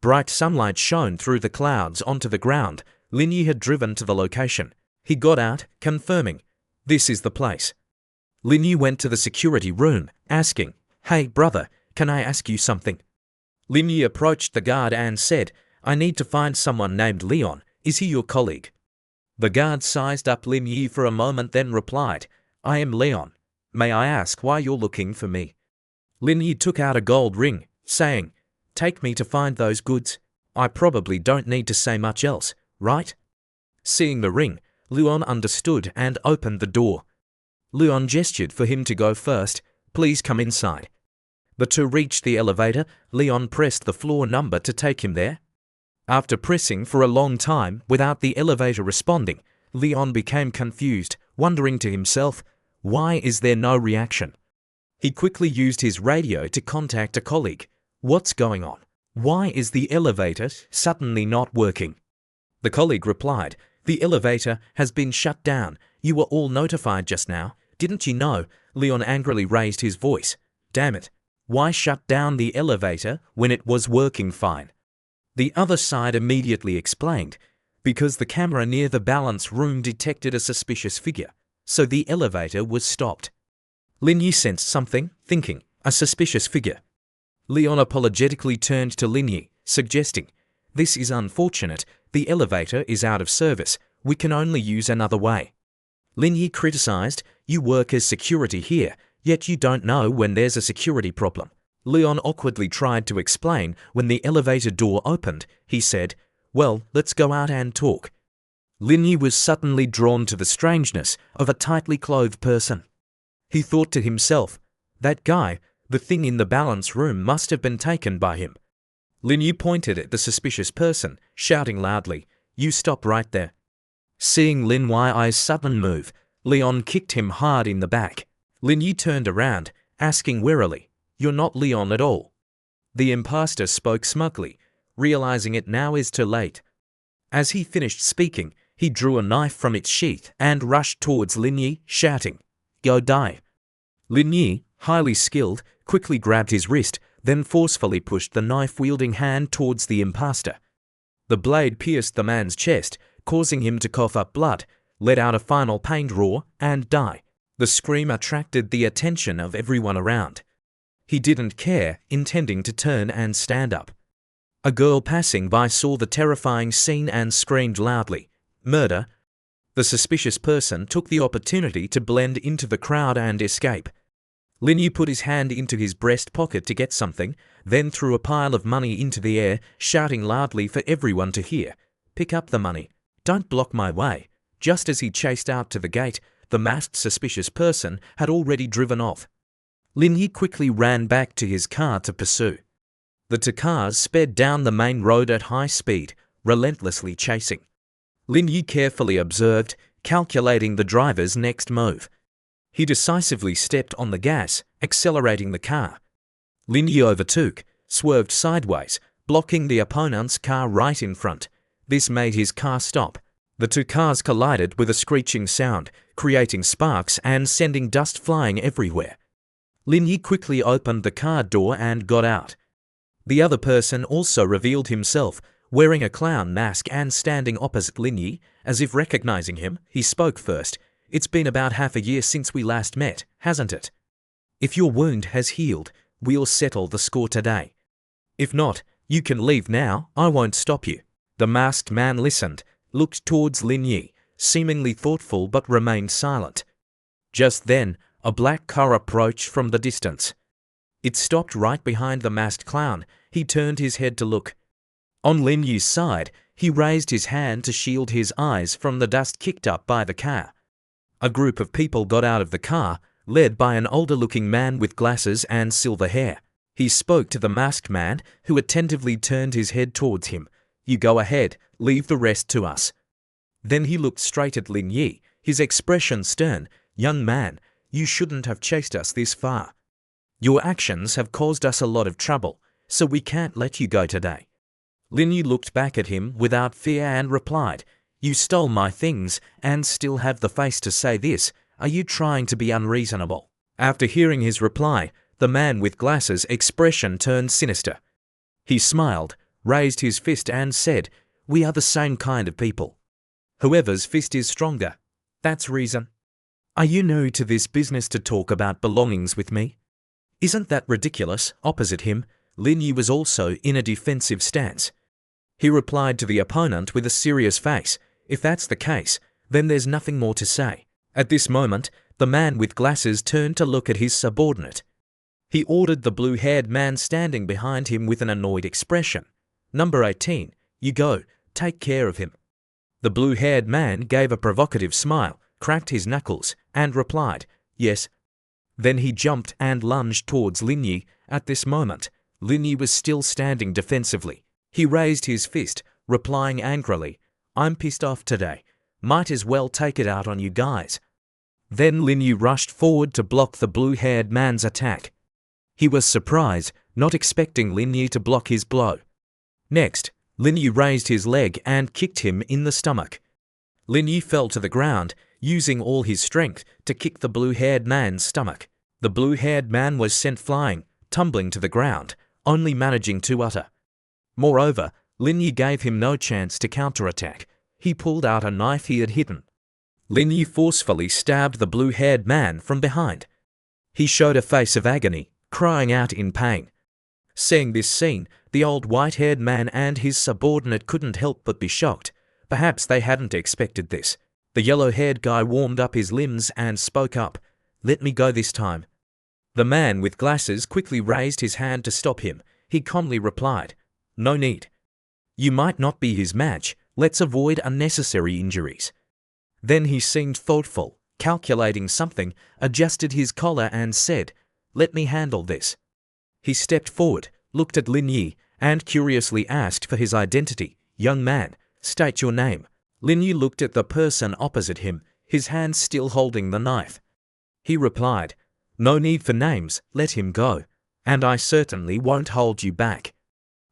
Bright sunlight shone through the clouds onto the ground. Lin Yi had driven to the location. He got out, confirming, "This is the place." Lin Yi went to the security room, asking, "Hey, brother, can I ask you something?" Lin Yi approached the guard and said, "I need to find someone named Leon. Is he your colleague?" The guard sized up Lin Yi for a moment, then replied, "I am Leon. May I ask why you're looking for me?" Lin Yi took out a gold ring, saying, "Take me to find those goods. I probably don't need to say much else, right?" Seeing the ring, Leon understood and opened the door. Leon gestured for him to go first. "Please come inside." The two reached the elevator. Leon pressed the floor number to take him there. After pressing for a long time without the elevator responding, Leon became confused, wondering to himself, why is there no reaction? He quickly used his radio to contact a colleague. "What's going on? Why is the elevator suddenly not working?" The colleague replied, "The elevator has been shut down. You were all notified just now. Didn't you know?" Leon angrily raised his voice. "Damn it. Why shut down the elevator when it was working fine?" The other side immediately explained, "Because the camera near the balance room detected a suspicious figure, so the elevator was stopped." Lin Yi sensed something, thinking, "A suspicious figure." Leon apologetically turned to Lin Yi, suggesting, "This is unfortunate. The elevator is out of service. We can only use another way." Lin Yi criticized, "You work as security here, yet you don't know when there's a security problem." Leon awkwardly tried to explain. When the elevator door opened, he said, "Well, let's go out and talk." Lin Yi was suddenly drawn to the strangeness of a tightly clothed person. He thought to himself, "That guy, the thing in the balance room must have been taken by him." Lin Yi pointed at the suspicious person, shouting loudly, "You stop right there." Seeing Lin Yi's sudden move, Leon kicked him hard in the back. Lin Yi turned around, asking warily, "You're not Leon at all." The impostor spoke smugly, realizing it now is too late. As he finished speaking, he drew a knife from its sheath and rushed towards Lin Yi, shouting, "Go die." Lin Yi, highly skilled, quickly grabbed his wrist, then forcefully pushed the knife-wielding hand towards the impostor. The blade pierced the man's chest, causing him to cough up blood, let out a final pained roar, and die. The scream attracted the attention of everyone around. He didn't care, intending to turn and stand up. A girl passing by saw the terrifying scene and screamed loudly, "Murder!" The suspicious person took the opportunity to blend into the crowd and escape. Lin Yi put his hand into his breast pocket to get something, then threw a pile of money into the air, shouting loudly for everyone to hear, "Pick up the money. Don't block my way." Just as he chased out to the gate, the masked suspicious person had already driven off. Lin Yi quickly ran back to his car to pursue. The two cars sped down the main road at high speed, relentlessly chasing. Lin Yi carefully observed, calculating the driver's next move. He decisively stepped on the gas, accelerating the car. Lin Yi overtook, swerved sideways, blocking the opponent's car right in front. This made his car stop. The two cars collided with a screeching sound, creating sparks and sending dust flying everywhere. Lin Yi quickly opened the car door and got out. The other person also revealed himself, wearing a clown mask and standing opposite Lin Yi. As if recognizing him, he spoke first. "It's been about half a year since we last met, hasn't it? If your wound has healed, we'll settle the score today. If not, you can leave now, I won't stop you." The masked man listened, looked towards Lin Yi, seemingly thoughtful but remained silent. Just then, a black car approached from the distance. It stopped right behind the masked clown. He turned his head to look. On Lin Yi's side, he raised his hand to shield his eyes from the dust kicked up by the car. A group of people got out of the car, led by an older-looking man with glasses and silver hair. He spoke to the masked man, who attentively turned his head towards him. "You go ahead, leave the rest to us." Then he looked straight at Lin Yi, his expression stern. "Young man, you shouldn't have chased us this far. Your actions have caused us a lot of trouble, so we can't let you go today." Lin Yi looked back at him without fear and replied, "You stole my things and still have the face to say this. Are you trying to be unreasonable?" After hearing his reply, the man with glasses' expression turned sinister. He smiled, raised his fist and said, "We are the same kind of people. Whoever's fist is stronger. That's reason. Are you new to this business to talk about belongings with me?" "Isn't that ridiculous?" Opposite him, Lin Yi was also in a defensive stance. He replied to the opponent with a serious face, "If that's the case, then there's nothing more to say." At this moment, the man with glasses turned to look at his subordinate. He ordered the blue-haired man standing behind him with an annoyed expression, "Number 18, you go, take care of him." The blue-haired man gave a provocative smile, cracked his knuckles, and replied, "Yes." Then he jumped and lunged towards Lin Yi. At this moment, Lin Yi was still standing defensively. He raised his fist, replying angrily, "I'm pissed off today. Might as well take it out on you guys." Then Lin Yi rushed forward to block the blue-haired man's attack. He was surprised, not expecting Lin Yi to block his blow. Next, Lin Yi raised his leg and kicked him in the stomach. Lin Yi fell to the ground, using all his strength to kick the blue-haired man's stomach. The blue-haired man was sent flying, tumbling to the ground, only managing to utter. Moreover, Lin Yi gave him no chance to counterattack. He pulled out a knife he had hidden. Lin Yi forcefully stabbed the blue-haired man from behind. He showed a face of agony, crying out in pain. Seeing this scene, the old white-haired man and his subordinate couldn't help but be shocked. Perhaps they hadn't expected this. The yellow-haired guy warmed up his limbs and spoke up, "Let me go this time." The man with glasses quickly raised his hand to stop him. He calmly replied, "No need. You might not be his match. Let's avoid unnecessary injuries." Then he seemed thoughtful, calculating something, adjusted his collar and said, "Let me handle this." He stepped forward, looked at Lin Yi, and curiously asked for his identity. "Young man, state your name." Lin Yi looked at the person opposite him, his hand still holding the knife. He replied, "No need for names, let him go. And I certainly won't hold you back."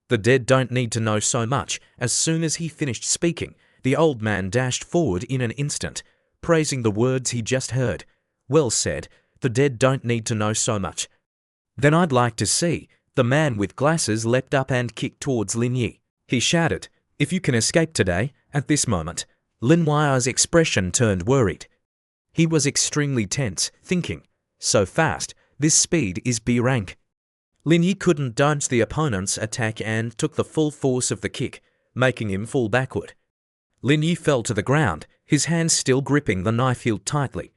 The dead don't need to know so much. As soon as he finished speaking, the old man dashed forward in an instant, praising the words he just heard. "Well said, the dead don't need to know so much." "Then I'd like to see." The man with glasses leapt up and kicked towards Lin Yi. He shouted, "If you can escape today." At this moment, Lin Yi's expression turned worried. He was extremely tense, thinking, "So fast, this speed is B rank." Lin Yi couldn't dodge the opponent's attack and took the full force of the kick, making him fall backward. Lin Yi fell to the ground, his hands still gripping the knife hilt tightly.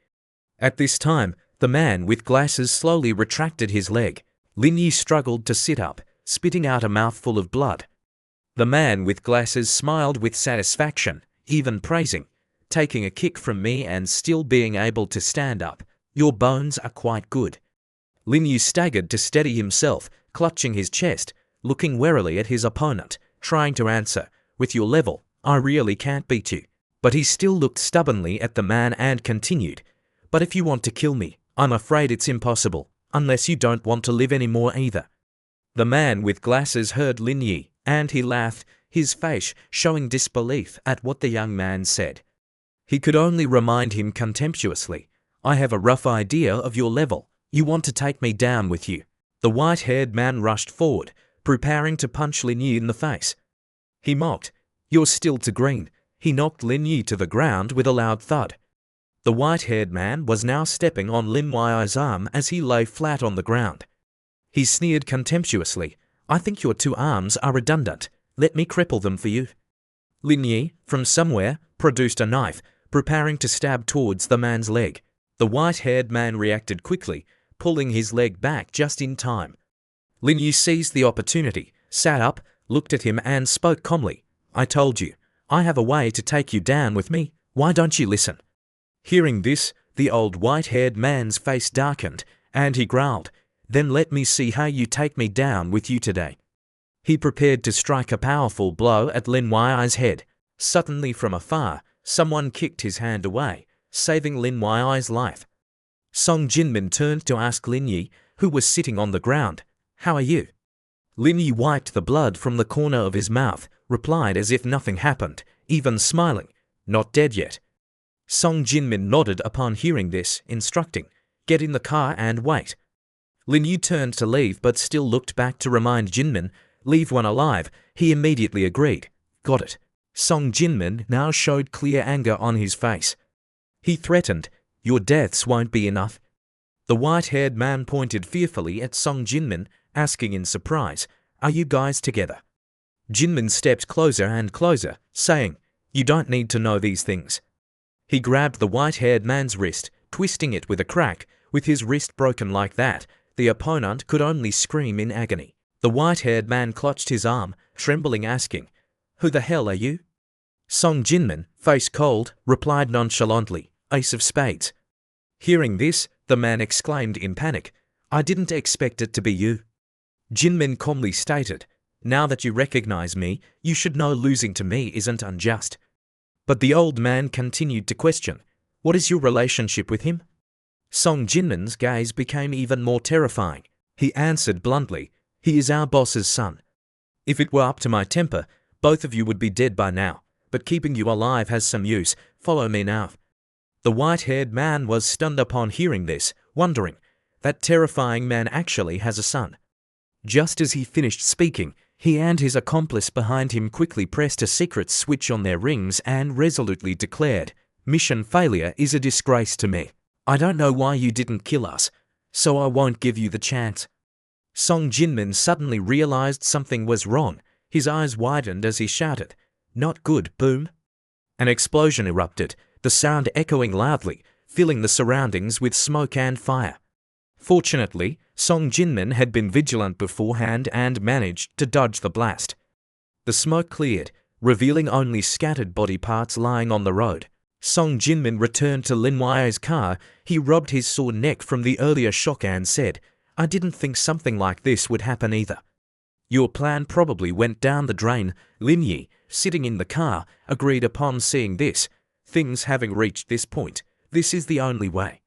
At this time, the man with glasses slowly retracted his leg. Lin Yi struggled to sit up, spitting out a mouthful of blood. The man with glasses smiled with satisfaction, even praising, "Taking a kick from me and still being able to stand up. Your bones are quite good." Lin Yi staggered to steady himself, clutching his chest, looking warily at his opponent, trying to answer, "With your level, I really can't beat you." But he still looked stubbornly at the man and continued, "But if you want to kill me, I'm afraid it's impossible, unless you don't want to live anymore either." The man with glasses heard Lin Yi, and he laughed, his face showing disbelief at what the young man said. He could only remind him contemptuously, "I have a rough idea of your level. You want to take me down with you." The white-haired man rushed forward, preparing to punch Lin Yi in the face. He mocked, "You're still too green." He knocked Lin Yi to the ground with a loud thud. The white-haired man was now stepping on Lin Yi's arm as he lay flat on the ground. He sneered contemptuously, "I think your two arms are redundant. Let me cripple them for you." Lin Yi, from somewhere, produced a knife, preparing to stab towards the man's leg. The white-haired man reacted quickly, pulling his leg back just in time. Lin Yi seized the opportunity, sat up, looked at him and spoke calmly, "I told you, I have a way to take you down with me. Why don't you listen?" Hearing this, the old white-haired man's face darkened, and he growled, "Then let me see how you take me down with you today." He prepared to strike a powerful blow at Lin Yi's head. Suddenly from afar, someone kicked his hand away, saving Lin Yi's life. Song Jinmin turned to ask Lin Yi, who was sitting on the ground, "How are you?" Lin Yi wiped the blood from the corner of his mouth, replied as if nothing happened, even smiling, "Not dead yet." Song Jinmin nodded upon hearing this, instructing, "Get in the car and wait." Lin Yi turned to leave but still looked back to remind Jinmin, "Leave one alive, He immediately agreed. Got it. Song Jinmin now showed clear anger on his face. He threatened, your deaths won't be enough. The white-haired man pointed fearfully at Song Jinmin, asking in surprise, are you guys together? Jinmin stepped closer and closer, saying, you don't need to know these things. He grabbed the white-haired man's wrist, twisting it with a crack. With his wrist broken like that, the opponent could only scream in agony. The white-haired man clutched his arm, trembling, asking, who the hell are you? Song Jinmin, face cold, replied nonchalantly, ace of spades. Hearing this, the man exclaimed in panic, I didn't expect it to be you. Jinmin calmly stated, now that you recognize me, you should know losing to me isn't unjust. But the old man continued to question, what is your relationship with him? Song Jinmin's gaze became even more terrifying. He answered bluntly, he is our boss's son. If it were up to my temper, both of you would be dead by now, but keeping you alive has some use. Follow me now. The white-haired man was stunned upon hearing this, wondering, that terrifying man actually has a son. Just as he finished speaking, he and his accomplice behind him quickly pressed a secret switch on their rings and resolutely declared, mission failure is a disgrace to me. I don't know why you didn't kill us, so I won't give you the chance. Song Jinmin suddenly realized something was wrong. His eyes widened as he shouted, not good, boom. An explosion erupted, the sound echoing loudly, filling the surroundings with smoke and fire. Fortunately, Song Jinmin had been vigilant beforehand and managed to dodge the blast. The smoke cleared, revealing only scattered body parts lying on the road. Song Jinmin returned to Lin Yue's car. He rubbed his sore neck from the earlier shock and said, I didn't think something like this would happen either. Your plan probably went down the drain. Lin Yue, sitting in the car, agreed upon seeing this. Things having reached this point, this is the only way.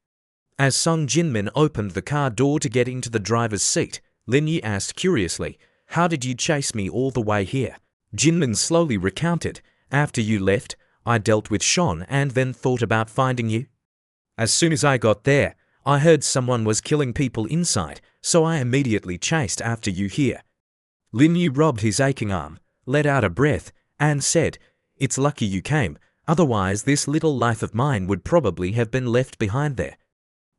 As Song Jinmin opened the car door to get into the driver's seat, Lin Yue asked curiously, how did you chase me all the way here? Jinmin slowly recounted, after you left, I dealt with Sean and then thought about finding you. As soon as I got there, I heard someone was killing people inside, so I immediately chased after you here. Lin Yue rubbed his aching arm, let out a breath, and said, it's lucky you came, otherwise this little life of mine would probably have been left behind there.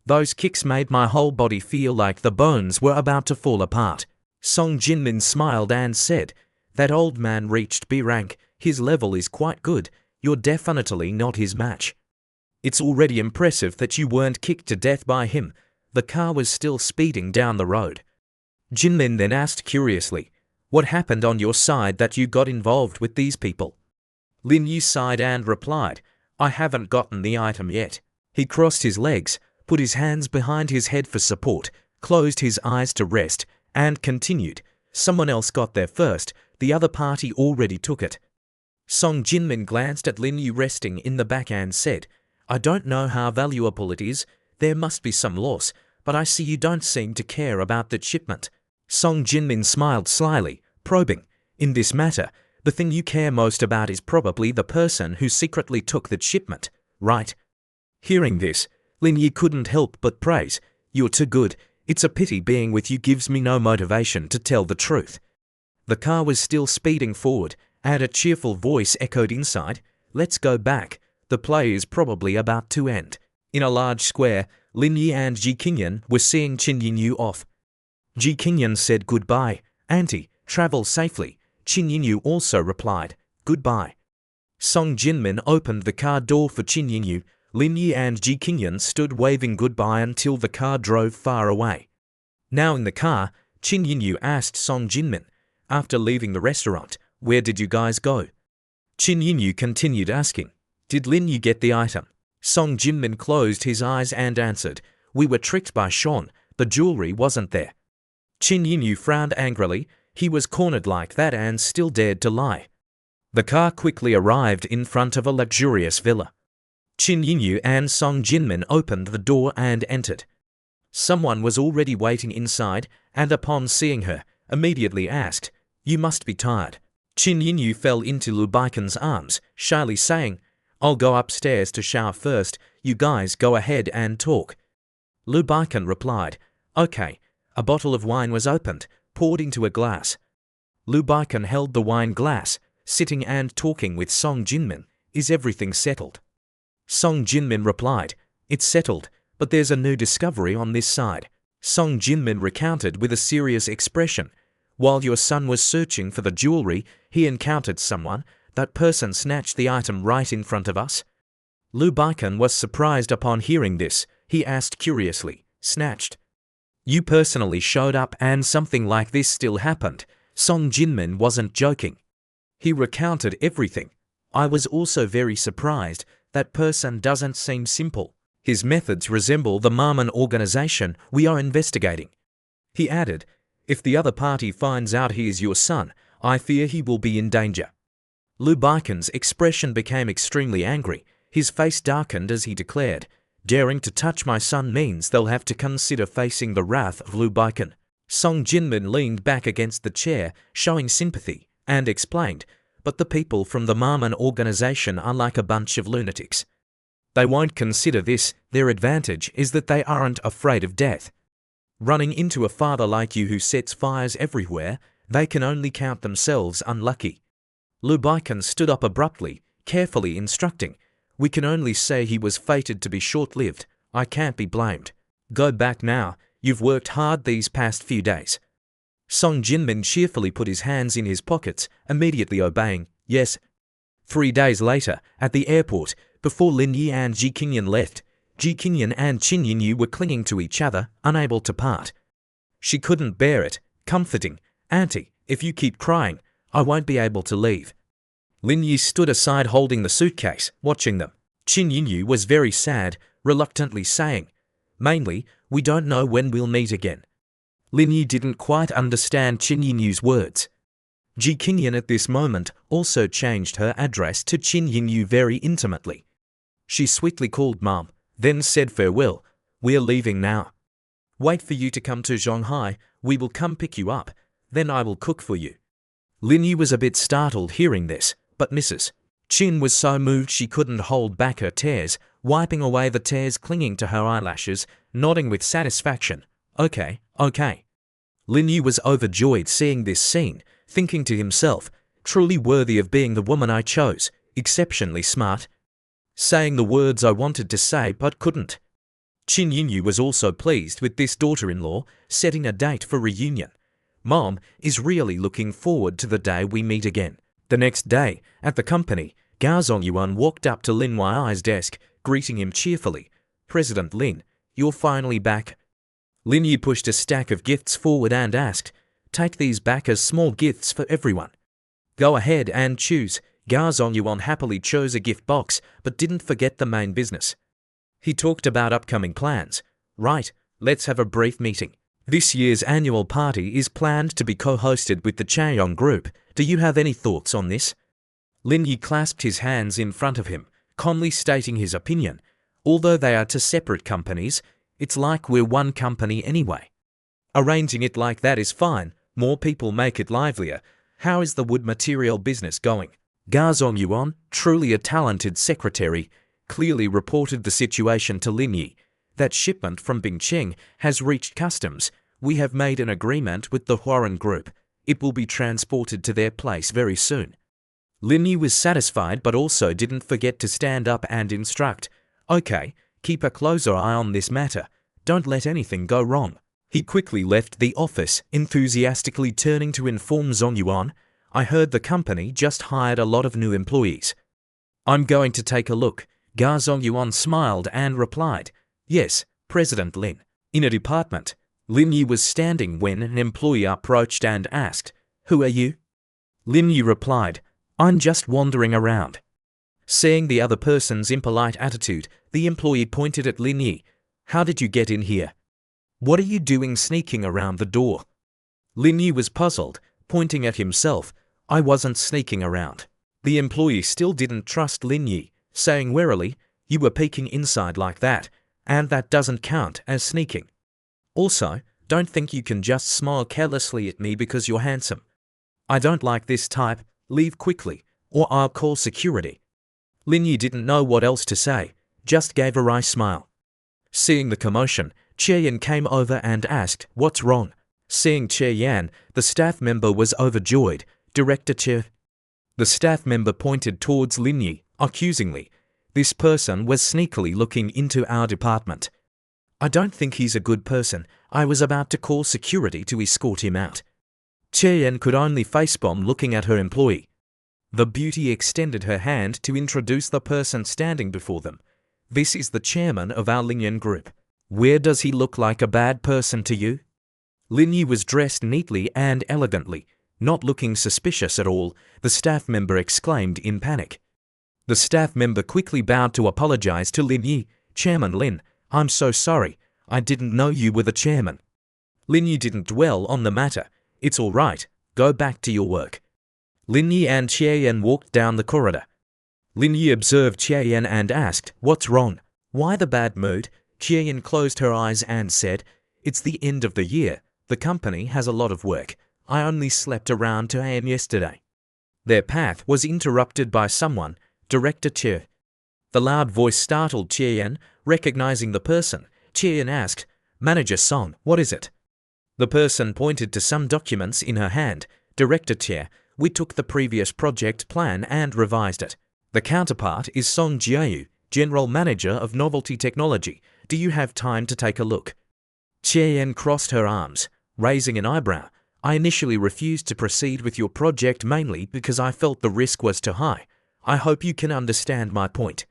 Those kicks made my whole body feel like the bones were about to fall apart. Song Jinmin smiled and said, that old man reached B rank, his level is quite good. You're definitely not his match. It's already impressive that you weren't kicked to death by him. The car was still speeding down the road. Jinmin then asked curiously, what happened on your side that you got involved with these people? Lin Yue sighed and replied, I haven't gotten the item yet. He crossed his legs, put his hands behind his head for support, closed his eyes to rest, and continued, someone else got there first, the other party already took it. Song Jinmin glanced at Lin Yue resting in the back and said, I don't know how valuable it is, there must be some loss, but I see you don't seem to care about that shipment. Song Jinmin smiled slyly, probing, in this matter, the thing you care most about is probably the person who secretly took that shipment, right? Hearing this, Lin Yue couldn't help but praise, you're too good, it's a pity being with you gives me no motivation to tell the truth. The car was still speeding forward, and a cheerful voice echoed inside, let's go back, the play is probably about to end. In a large square, Lin Yue and Ji Qingyan were seeing Qin Yinyu off. Ji Qingyan said goodbye, auntie, travel safely. Qin Yinyu also replied, goodbye. Song Jinmin opened the car door for Qin Yinyu. Lin Yue and Ji Qingyan stood waving goodbye until the car drove far away. Now in the car, Qin Yinyu asked Song Jinmin, after leaving the restaurant, where did you guys go? Qin Yinyu continued asking, did Lin Yue get the item? Song Jinmin closed his eyes and answered, we were tricked by Sean, the jewelry wasn't there. Qin Yinyu frowned angrily, he was cornered like that and still dared to lie. The car quickly arrived in front of a luxurious villa. Qin Yinyu and Song Jinmin opened the door and entered. Someone was already waiting inside, and upon seeing her, immediately asked, you must be tired. Qin Yinyu fell into Lu Baiken's arms, shyly saying, I'll go upstairs to shower first, you guys go ahead and talk. Lu Baiken replied, okay. A bottle of wine was opened, poured into a glass. Lu Baikan held the wine glass, sitting and talking with Song Jinmin. Is everything settled? Song Jinmin replied, it's settled, but there's a new discovery on this side. Song Jinmin recounted with a serious expression. While your son was searching for the jewelry, he encountered someone. That person snatched the item right in front of us. Lu Baikan was surprised upon hearing this. He asked curiously, snatched? You personally showed up and something like this still happened? Song Jinmin wasn't joking. He recounted everything. I was also very surprised. That person doesn't seem simple. His methods resemble the Marmon organization we are investigating. He added, if the other party finds out he is your son, I fear he will be in danger. Lu Baikan's expression became extremely angry. His face darkened as he declared, daring to touch my son means they'll have to consider facing the wrath of Lu Baikan. Song Jinmin leaned back against the chair, showing sympathy, and explained, but the people from the Marmon organization are like a bunch of lunatics. They won't consider this. Their advantage is that they aren't afraid of death. Running into a father like you who sets fires everywhere, they can only count themselves unlucky. Lu Baikan stood up abruptly, carefully instructing, we can only say he was fated to be short-lived. I can't be blamed. Go back now. You've worked hard these past few days. Song Jinmin cheerfully put his hands in his pockets, immediately obeying, yes. 3 days later, at the airport, before Lin Yi and Ji Qingyan left, Ji Qingyan and Qin Yinyu were clinging to each other, unable to part. She couldn't bear it, comforting, Auntie, if you keep crying, I won't be able to leave. Lin Yi stood aside holding the suitcase, watching them. Qin Yinyu was very sad, reluctantly saying, mainly, we don't know when we'll meet again. Lin Yi didn't quite understand Qin Yinyu's words. Ji Qingyan at this moment also changed her address to Qin Yinyu very intimately. She sweetly called Mom, then said farewell. We're leaving now. Wait for you to come to Shanghai. We will come pick you up. Then I will cook for you. Lin Yi was a bit startled hearing this, but Mrs. Qin was so moved she couldn't hold back her tears, wiping away the tears clinging to her eyelashes, nodding with satisfaction. Okay. Lin Yi was overjoyed seeing this scene, thinking to himself, truly worthy of being the woman I chose, exceptionally smart. Saying the words I wanted to say but couldn't. Qin Yinyu was also pleased with this daughter-in-law, setting a date for reunion. Mom is really looking forward to the day we meet again. The next day, at the company, Gao Zongyuan walked up to Lin Yi's desk, greeting him cheerfully. President Lin, you're finally back. Lin Yi pushed a stack of gifts forward and asked, take these back as small gifts for everyone. Go ahead and choose. Gao Zongyuan happily chose a gift box, but didn't forget the main business. He talked about upcoming plans. Right, let's have a brief meeting. This year's annual party is planned to be co-hosted with the Chaeyong Group. Do you have any thoughts on this? Lin Yi clasped his hands in front of him, calmly stating his opinion. Although they are two separate companies, it's like we're one company anyway. Arranging it like that is fine. More people make it livelier. How is the wood material business going? Gao Zongyuan, truly a talented secretary, clearly reported the situation to Lin Yi. That shipment from Bingqing has reached customs. We have made an agreement with the Huarun Group. It will be transported to their place very soon. Lin Yi was satisfied but also didn't forget to stand up and instruct. Okay, keep a closer eye on this matter. Don't let anything go wrong. He quickly left the office, enthusiastically turning to inform Zongyuan, I heard the company just hired a lot of new employees. I'm going to take a look. Gao Zongyuan smiled and replied, yes, President Lin. In a department, Lin Yi was standing when an employee approached and asked, who are you? Lin Yi replied, I'm just wandering around. Seeing the other person's impolite attitude, the employee pointed at Lin Yi. How did you get in here? What are you doing sneaking around the door? Lin Yi was puzzled, pointing at himself. I wasn't sneaking around. The employee still didn't trust Lin Yi, saying warily, you were peeking inside like that, and that doesn't count as sneaking. Also, don't think you can just smile carelessly at me because you're handsome. I don't like this type. Leave quickly, or I'll call security. Lin Yi didn't know what else to say, just gave a wry smile. Seeing the commotion, Chaeyan came over and asked, what's wrong? Seeing Che Yan, the staff member was overjoyed. Director Che. The staff member pointed towards Lin Yi, accusingly. This person was sneakily looking into our department. I don't think he's a good person. I was about to call security to escort him out. Che Yan could only facepalm looking at her employee. The beauty extended her hand to introduce the person standing before them. This is the chairman of our Lin Yan group. Where does he look like a bad person to you? Lin Yi was dressed neatly and elegantly, not looking suspicious at all, the staff member exclaimed in panic. The staff member quickly bowed to apologize to Lin Yi. Chairman Lin, I'm so sorry. I didn't know you were the chairman. Lin Yi didn't dwell on the matter. It's all right. Go back to your work. Lin Yi and Che Yan walked down the corridor. Lin Yi observed Che Yan and asked, What's wrong? Why the bad mood? Che Yan closed her eyes and said, It's the end of the year. The company has a lot of work. I only slept around 2 a.m. yesterday. Their path was interrupted by someone, Director Che. The loud voice startled Che Yan. Recognizing the person, Che Yan asked, Manager Song, what is it? The person pointed to some documents in her hand. Director Che, we took the previous project plan and revised it. The counterpart is Song Jiayu, General Manager of Novelty Technology. Do you have time to take a look? Che Yan crossed her arms, raising an eyebrow. I initially refused to proceed with your project mainly because I felt the risk was too high. I hope you can understand my point.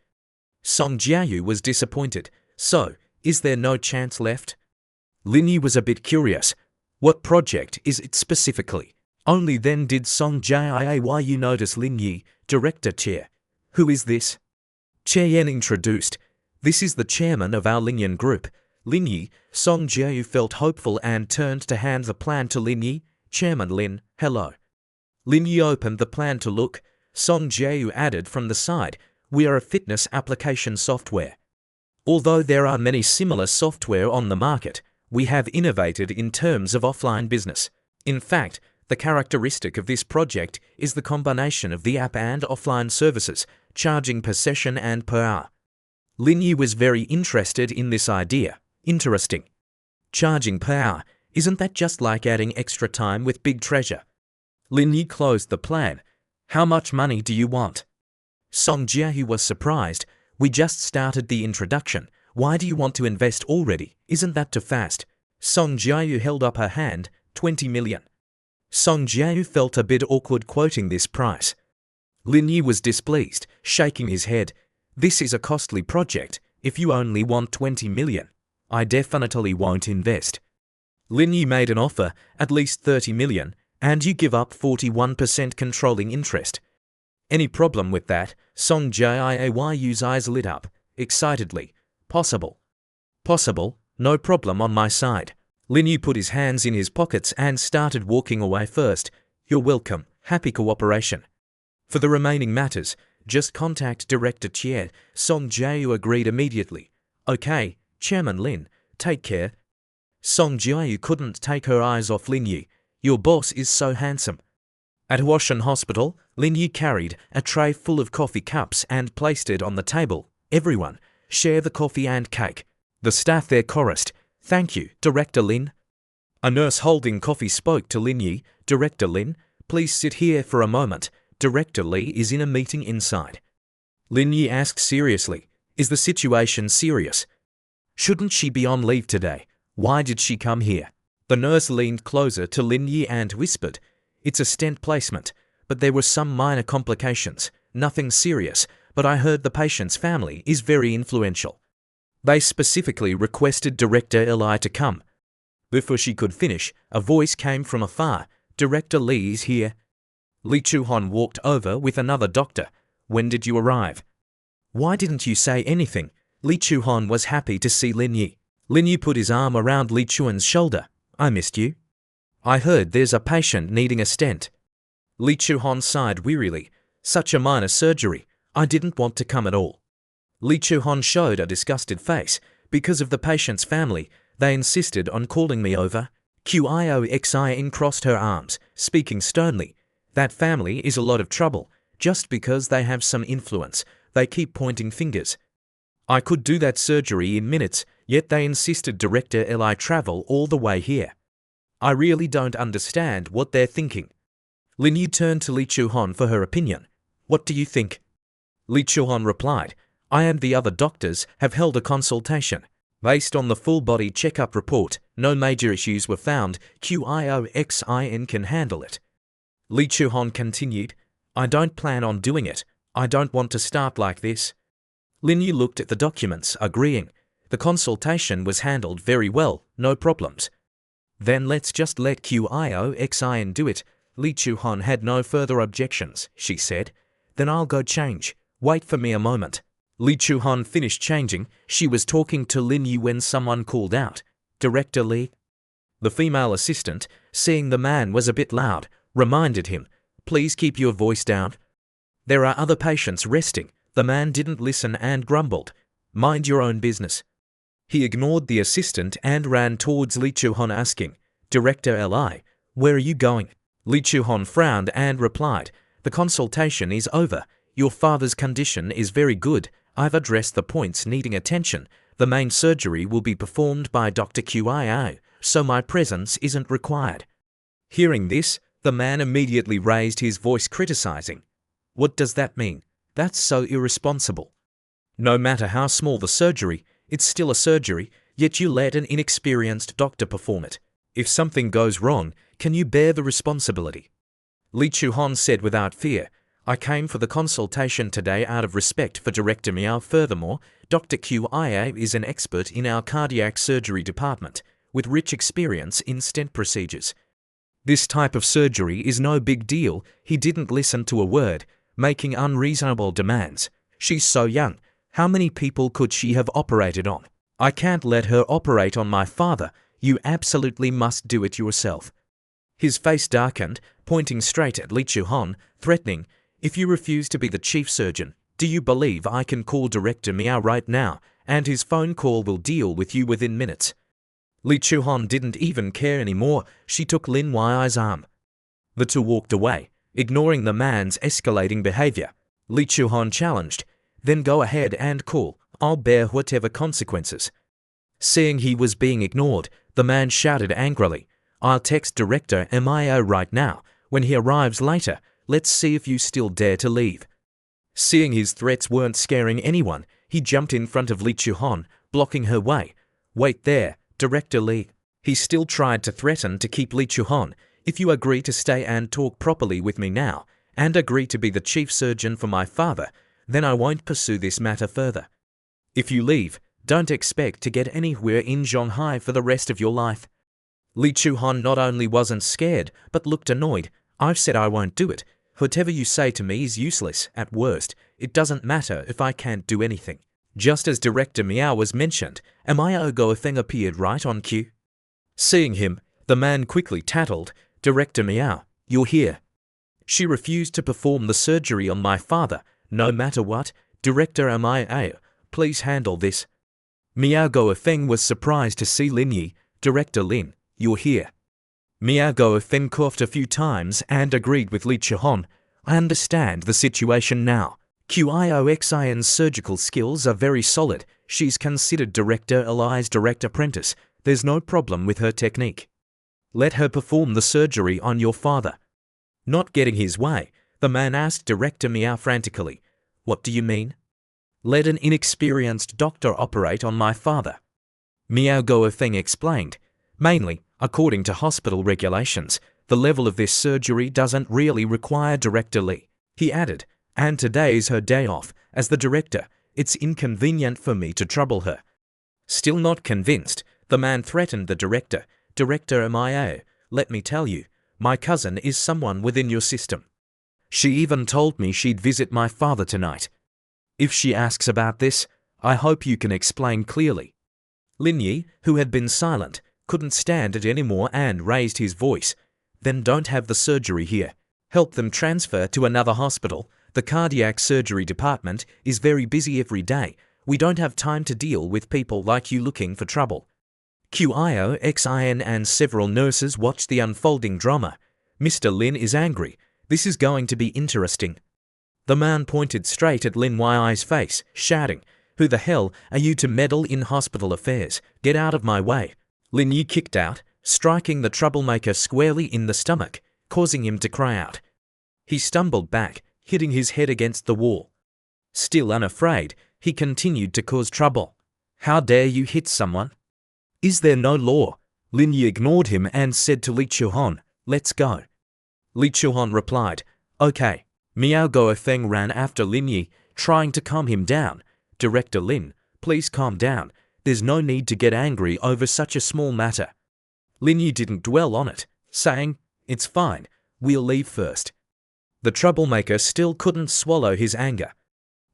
Song Jiayu was disappointed. So, is there no chance left? Lin Yi was a bit curious. What project is it specifically? Only then did Song Jiayu notice Lin Yi, Director Che. Who is this? Che Yan introduced. This is the chairman of our Lin Yan group. Lin Yi. Song Jiayu felt hopeful and turned to hand the plan to Lin Yi. Chairman Lin, hello. Lin Yi opened the plan to look. Song Jiayu added from the side, we are a fitness application software. Although there are many similar software on the market, we have innovated in terms of offline business. In fact, the characteristic of this project is the combination of the app and offline services, charging per session and per hour. Lin Yi was very interested in this idea. Interesting. Charging per hour, isn't that just like adding extra time with Big Treasure? Lin Yi closed the plan. How much money do you want? Song Jiayu was surprised. We just started the introduction. Why do you want to invest already? Isn't that too fast? Song Jiayu held up her hand. 20 million. Song Jiayu felt a bit awkward quoting this price. Lin Yi was displeased, shaking his head. This is a costly project. If you only want 20 million, I definitely won't invest. Lin Yi made an offer, at least 30 million, and you give up 41% controlling interest. Any problem with that? Song Jiayu's eyes lit up, excitedly. Possible. Possible, no problem on my side. Lin Yi put his hands in his pockets and started walking away first. You're welcome, happy cooperation. For the remaining matters, just contact Director Che. Song Jiayu agreed immediately. Okay, Chairman Lin, take care. Song Jiayu couldn't take her eyes off Lin Yi. Your boss is so handsome. At Huashan Hospital, Lin Yi carried a tray full of coffee cups and placed it on the table. Everyone, share the coffee and cake. The staff there chorused. Thank you, Director Lin. A nurse holding coffee spoke to Lin Yi. Director Lin, please sit here for a moment. Director Li is in a meeting inside. Lin Yi asked seriously, is the situation serious? Shouldn't she be on leave today? Why did she come here? The nurse leaned closer to Lin Yi and whispered, it's a stent placement, but there were some minor complications, nothing serious, but I heard the patient's family is very influential. They specifically requested Director Li to come. Before she could finish, a voice came from afar. Director Li is here. Li Chuhon walked over with another doctor. When did you arrive? Why didn't you say anything? Li Chuhon was happy to see Lin Yi. Lin Yi put his arm around Li Chuan's shoulder. I missed you. I heard there's a patient needing a stent. Li Chuhon sighed wearily. Such a minor surgery. I didn't want to come at all. Li Chuhon showed a disgusted face. Because of the patient's family, they insisted on calling me over. Qioxin crossed her arms, speaking sternly. That family is a lot of trouble. Just because they have some influence, they keep pointing fingers. I could do that surgery in minutes, yet they insisted Director Li travel all the way here. I really don't understand what they're thinking. Lin Yu turned to Li Chuhon for her opinion. What do you think? Li Chuhon replied, I and the other doctors have held a consultation. Based on the full-body checkup report, no major issues were found. QIOXIN can handle it. Li Chuhon continued, I don't plan on doing it. I don't want to start like this. Lin Yu looked at the documents, agreeing. The consultation was handled very well, no problems. Then let's just let QIOXIN do it. Li Chuhon had no further objections, she said. Then I'll go change. Wait for me a moment. Li Chuhon finished changing. She was talking to Lin Yu when someone called out, Director Li. The female assistant, seeing the man was a bit loud, reminded him, Please keep your voice down. There are other patients resting. The man didn't listen and grumbled, Mind your own business. He ignored the assistant and ran towards Li Chuhon asking, Director Li, where are you going? Li Chuhon frowned and replied, The consultation is over. Your father's condition is very good. I've addressed the points needing attention. The main surgery will be performed by Dr. Qiao, so my presence isn't required. Hearing this, the man immediately raised his voice criticizing. What does that mean? That's so irresponsible. No matter how small the surgery, it's still a surgery, yet you let an inexperienced doctor perform it. If something goes wrong, can you bear the responsibility? Li Chuhon said without fear, I came for the consultation today out of respect for Director Miao. Furthermore, Dr. Qiao is an expert in our cardiac surgery department, with rich experience in stent procedures. This type of surgery is no big deal. He didn't listen to a word, making unreasonable demands. She's so young. How many people could she have operated on? I can't let her operate on my father. You absolutely must do it yourself. His face darkened, pointing straight at Li Chuhon, threatening, If you refuse to be the chief surgeon, do you believe I can call Director Miao right now, and his phone call will deal with you within minutes? Li Chuhon didn't even care anymore. She took Lin Yu's arm. The two walked away, ignoring the man's escalating behavior. Li Chuhon challenged, Then go ahead and call. I'll bear whatever consequences. Seeing he was being ignored, the man shouted angrily, I'll text Director Miao right now. When he arrives later, let's see if you still dare to leave. Seeing his threats weren't scaring anyone, he jumped in front of Li Chuhon, blocking her way. Wait there, Director Li. He still tried to threaten to keep Li Chuhon. If you agree to stay and talk properly with me now, and agree to be the chief surgeon for my father, then I won't pursue this matter further. If you leave, don't expect to get anywhere in Shanghai for the rest of your life. Li Chuhon not only wasn't scared, but looked annoyed. I've said I won't do it. Whatever you say to me is useless. At worst, it doesn't matter if I can't do anything. Just as Director Miao was mentioned, Miao Goafeng appeared right on cue. Seeing him, the man quickly tattled, Director Miao, you're here. She refused to perform the surgery on my father, no matter what. Director Miao, please handle this. Miao Goafeng was surprised to see Lin Yi. Director Lin, you're here. Miao Goafeng coughed a few times and agreed with Li Chuhon. I understand the situation now. QIOXIN's surgical skills are very solid. She's considered Director Li's direct apprentice. There's no problem with her technique. Let her perform the surgery on your father. Not getting his way, the man asked Director Miao frantically, What do you mean? Let an inexperienced doctor operate on my father. Miao Goafeng explained, Mainly, according to hospital regulations, the level of this surgery doesn't really require Director Li. He added, And today's her day off. As the director, it's inconvenient for me to trouble her. Still not convinced, the man threatened the director. Director Miao, let me tell you, my cousin is someone within your system. She even told me she'd visit my father tonight. If she asks about this, I hope you can explain clearly. Lin Yi, who had been silent, couldn't stand it anymore and raised his voice. Then don't have the surgery here. Help them transfer to another hospital. The cardiac surgery department is very busy every day. We don't have time to deal with people like you looking for trouble. QIOXIN and several nurses watched the unfolding drama. Mr. Lin is angry. This is going to be interesting. The man pointed straight at Lin Yu's face, shouting, Who the hell are you to meddle in hospital affairs? Get out of my way. Lin Yu kicked out. striking the troublemaker squarely in the stomach, causing him to cry out. He stumbled back, hitting his head against the wall. Still unafraid, he continued to cause trouble. How dare you hit someone? Is there no law? Lin Yi ignored him and said to Li Chuhon, let's go. Li Chuhon replied, okay. Miao Guofeng ran after Lin Yi, trying to calm him down. Director Lin, please calm down. There's no need to get angry over such a small matter. Lin Yi didn't dwell on it, saying, it's fine, we'll leave first. The troublemaker still couldn't swallow his anger.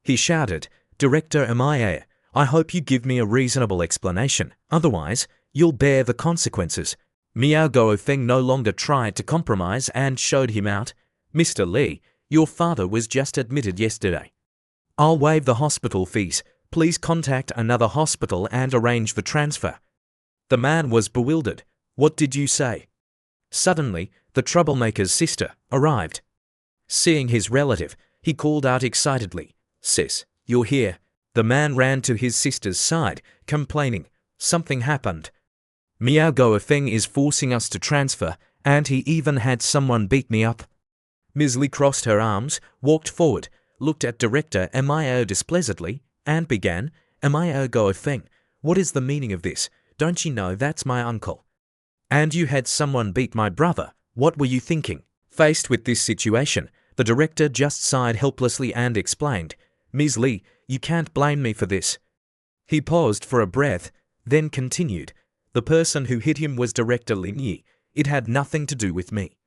He shouted, Director Mia, I hope you give me a reasonable explanation, otherwise, you'll bear the consequences. Miao Guofeng no longer tried to compromise and showed him out. Mr. Li, your father was just admitted yesterday. I'll waive the hospital fees. Please contact another hospital and arrange the transfer. The man was bewildered. What did you say? Suddenly, the troublemaker's sister arrived. Seeing his relative, he called out excitedly, Sis, you're here. The man ran to his sister's side, complaining, something happened. Miao Guofeng is forcing us to transfer, and he even had someone beat me up. Ms. Li crossed her arms, walked forward, looked at Director Mio displeasedly, and began, Mio Guofeng, what is the meaning of this? Don't you know that's my uncle? And you had someone beat my brother. What were you thinking? Faced with this situation, the director just sighed helplessly and explained, Ms. Li, you can't blame me for this. He paused for a breath, then continued, the person who hit him was Director Lin Yi. It had nothing to do with me.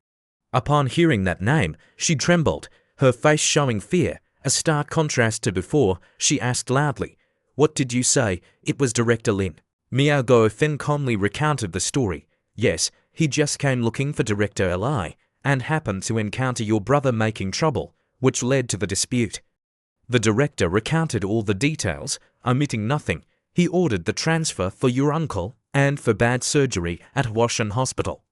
Upon hearing that name, she trembled, her face showing fear, a stark contrast to before. She asked loudly, what did you say? It was Director Lin. Miao Guofeng calmly recounted the story. Yes, he just came looking for Director Li, and happened to encounter your brother making trouble, which led to the dispute. The director recounted all the details, omitting nothing. He ordered the transfer for your uncle and for bad surgery at Washan Hospital.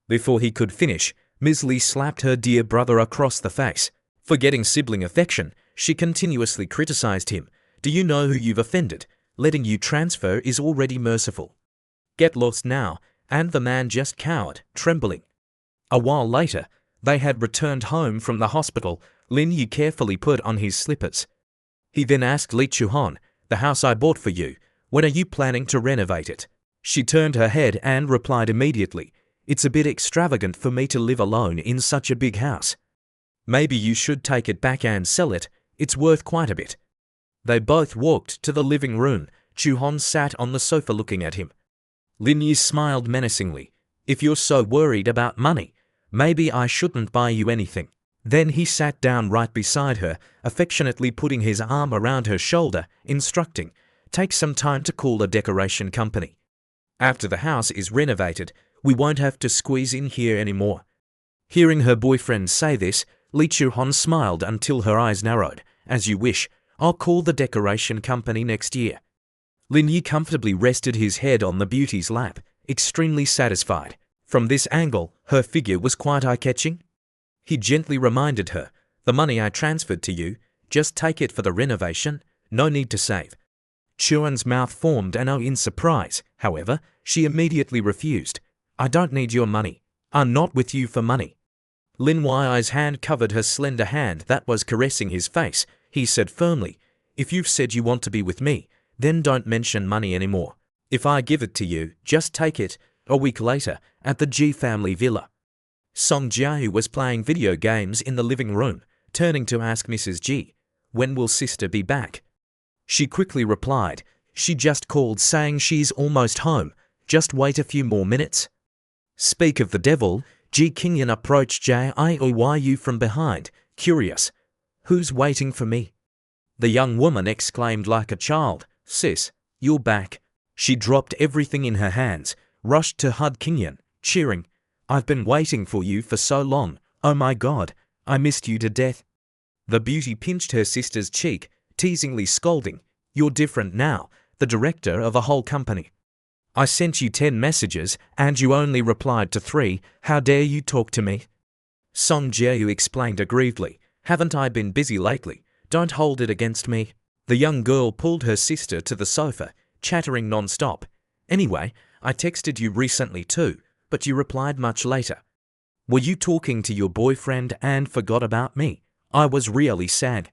Before he could finish, Ms. Li slapped her dear brother across the face. Forgetting sibling affection, she continuously criticized him. Do you know who you've offended? Letting you transfer is already merciful. Get lost now, and the man just cowered, trembling. A while later, they had returned home from the hospital. Lin Yi carefully put on his slippers. He then asked Li Chuhon, the house I bought for you, when are you planning to renovate it? She turned her head and replied immediately, it's a bit extravagant for me to live alone in such a big house. Maybe you should take it back and sell it, it's worth quite a bit. They both walked to the living room. Chuhon sat on the sofa looking at him. Lin Yi smiled menacingly. If you're so worried about money, maybe I shouldn't buy you anything. Then he sat down right beside her, affectionately putting his arm around her shoulder, instructing, take some time to call a decoration company. After the house is renovated, we won't have to squeeze in here anymore. Hearing her boyfriend say this, Li Chuhon smiled until her eyes narrowed. As you wish, I'll call the decoration company next year. Lin Yi comfortably rested his head on the beauty's lap, extremely satisfied. From this angle, her figure was quite eye-catching. He gently reminded her, the money I transferred to you, just take it for the renovation, no need to save. Chuan's mouth formed an O in surprise. However, she immediately refused. I don't need your money. I'm not with you for money. Lin Yi's hand covered her slender hand that was caressing his face. He said firmly, if you've said you want to be with me, then don't mention money anymore. If I give it to you, just take it. A week later, at the Ji family villa, Song Jiayu was playing video games in the living room, turning to ask Mrs. Ji, when will sister be back? She quickly replied, she just called saying she's almost home, just wait a few more minutes. Speak of the devil, Ji Qingyan approached Jiayu from behind, curious. Who's waiting for me? The young woman exclaimed like a child, sis, you're back. She dropped everything in her hands, rushed to hug Qingyan, cheering, I've been waiting for you for so long, oh my God, I missed you to death. The beauty pinched her sister's cheek, teasingly scolding, you're different now, the director of a whole company. I sent you 10 messages and you only replied to 3, how dare you talk to me? Song Jiayu explained aggrievedly, haven't I been busy lately? Don't hold it against me. The young girl pulled her sister to the sofa, chattering non-stop. Anyway, I texted you recently too. but you replied much later. Were you talking to your boyfriend and forgot about me? I was really sad.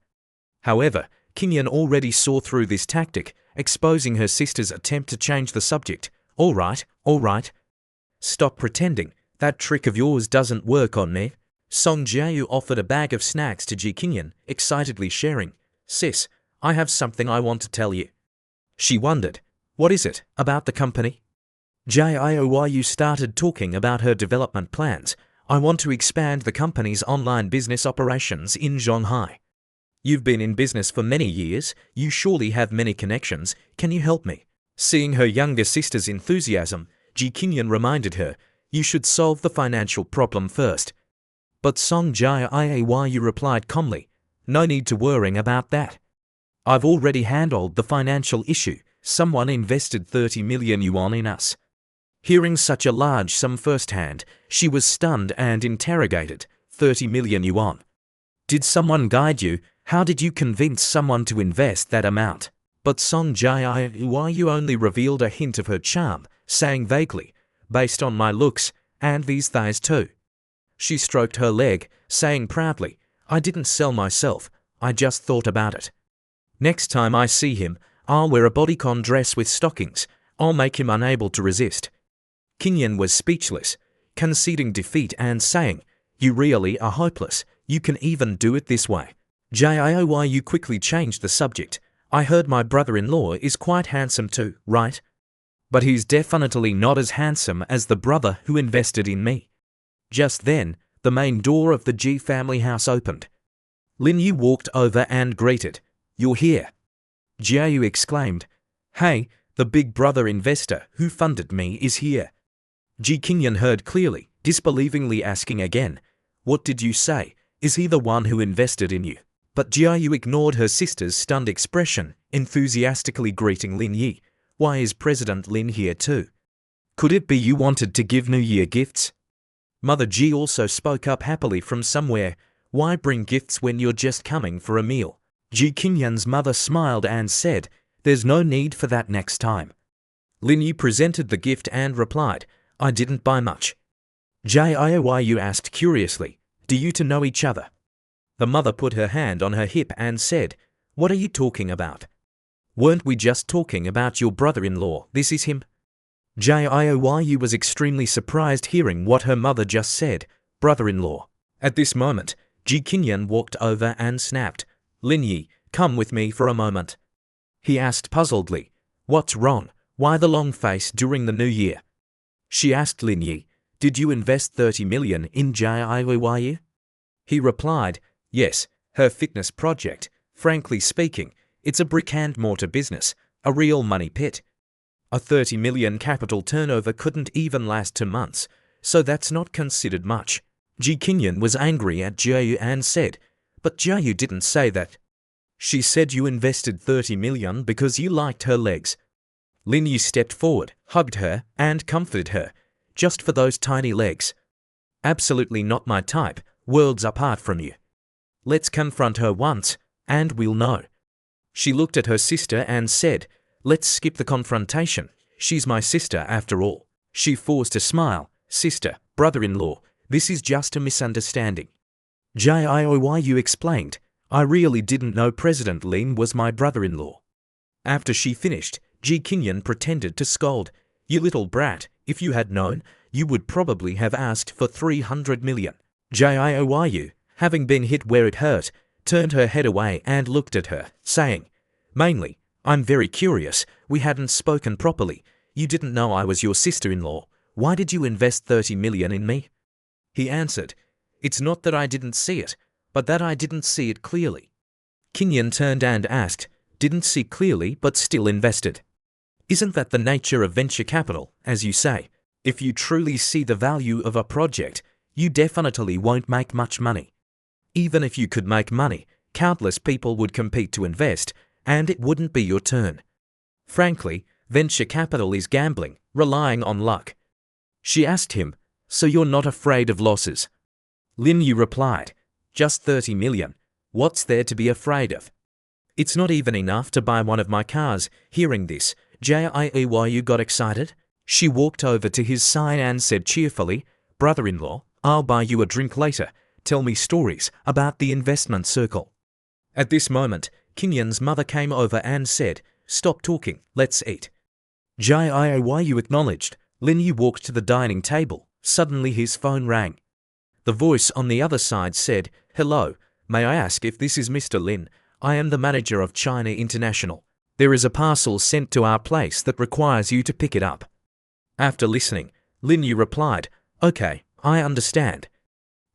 However, Kinyan already saw through this tactic, exposing her sister's attempt to change the subject. All right. Stop pretending. That trick of yours doesn't work on me. Song Jiayu offered a bag of snacks to Ji Kinyan, excitedly sharing. Sis, I have something I want to tell you. She wondered. What is it? About the company? Jiayu started talking about her development plans. I want to expand the company's online business operations in Shanghai. You've been in business for many years. You surely have many connections. Can you help me? Seeing her younger sister's enthusiasm, Ji Kinyan reminded her, you should solve the financial problem first. But Song Jiayu replied calmly, no need to worry about that. I've already handled the financial issue. Someone invested 30 million yuan in us. Hearing such a large sum firsthand, she was stunned and interrogated. 30 million yuan. Did someone guide you? How did you convince someone to invest that amount? But Song Jiayu only revealed a hint of her charm, saying vaguely, based on my looks, and these thighs too. She stroked her leg, saying proudly, I didn't sell myself, I just thought about it. Next time I see him, I'll wear a bodycon dress with stockings. I'll make him unable to resist. Kinyan was speechless, conceding defeat and saying, you really are hopeless. You can even do it this way. Jiayu quickly changed the subject. I heard my brother-in-law is quite handsome too, right? But he's definitely not as handsome as the brother who invested in me. Just then, the main door of the Ji family house opened. Lin Yu walked over and greeted. You're here. Jiayu exclaimed. Hey, the big brother investor who funded me is here. Ji Kinyan heard clearly, disbelievingly asking again, what did you say? Is he the one who invested in you? But Jiayu ignored her sister's stunned expression, enthusiastically greeting Lin Yi. Why is President Lin here too? Could it be you wanted to give New Year gifts? Mother Ji also spoke up happily from somewhere. Why bring gifts when you're just coming for a meal? Ji Kinyan's mother smiled and said, there's no need for that next time. Lin Yi presented the gift and replied, I didn't buy much. Jiayu asked curiously, do you two know each other? The mother put her hand on her hip and said, what are you talking about? Weren't we just talking about your brother-in-law? This is him. Jiayu was extremely surprised hearing what her mother just said, brother-in-law. At this moment, Ji Kinyan walked over and snapped, Lin Yi, come with me for a moment. He asked puzzledly, what's wrong? Why the long face during the New Year? She asked Lin Yi, did you invest 30 million in Jiayu? He replied, yes, her fitness project. Frankly speaking, it's a brick-and-mortar business, a real money pit. A 30 million capital turnover couldn't even last 2 months, so that's not considered much. Ji Kinyan was angry at Jiayu and said, but Jiayu didn't say that. She said you invested 30 million because you liked her legs. Lin Yi stepped forward, hugged her, and comforted her. Just for those tiny legs. Absolutely not my type, worlds apart from you. Let's confront her once, and we'll know. She looked at her sister and said, let's skip the confrontation. She's my sister after all. She forced a smile. Sister, brother-in-law, this is just a misunderstanding. Jiayu explained, I really didn't know President Lin was my brother-in-law. After she finished, Ji Kinyan pretended to scold. You little brat, if you had known, you would probably have asked for 300 million. Jiayu, having been hit where it hurt, turned her head away and looked at her, saying, mainly, I'm very curious, we hadn't spoken properly. You didn't know I was your sister-in-law. Why did you invest 30 million in me? He answered, it's not that I didn't see it, but that I didn't see it clearly. Kinyan turned and asked, didn't see clearly but still invested. Isn't that the nature of venture capital, as you say? If you truly see the value of a project, you definitely won't make much money. Even if you could make money, countless people would compete to invest, and it wouldn't be your turn. Frankly, venture capital is gambling, relying on luck. She asked him, so you're not afraid of losses? Lin Yu replied, just 30 million. What's there to be afraid of? It's not even enough to buy one of my cars. Hearing this, Jiayu got excited. She walked over to his side and said cheerfully, "Brother-in-law, I'll buy you a drink later. Tell me stories about the investment circle." At this moment, Kinyan's mother came over and said, "Stop talking, let's eat." Why you acknowledged. Lin Yu walked to the dining table. Suddenly his phone rang. The voice on the other side said, "Hello, may I ask if this is Mr. Lin? I am the manager of China International. There is a parcel sent to our place that requires you to pick it up." After listening, Lin Yu replied, "Okay, I understand."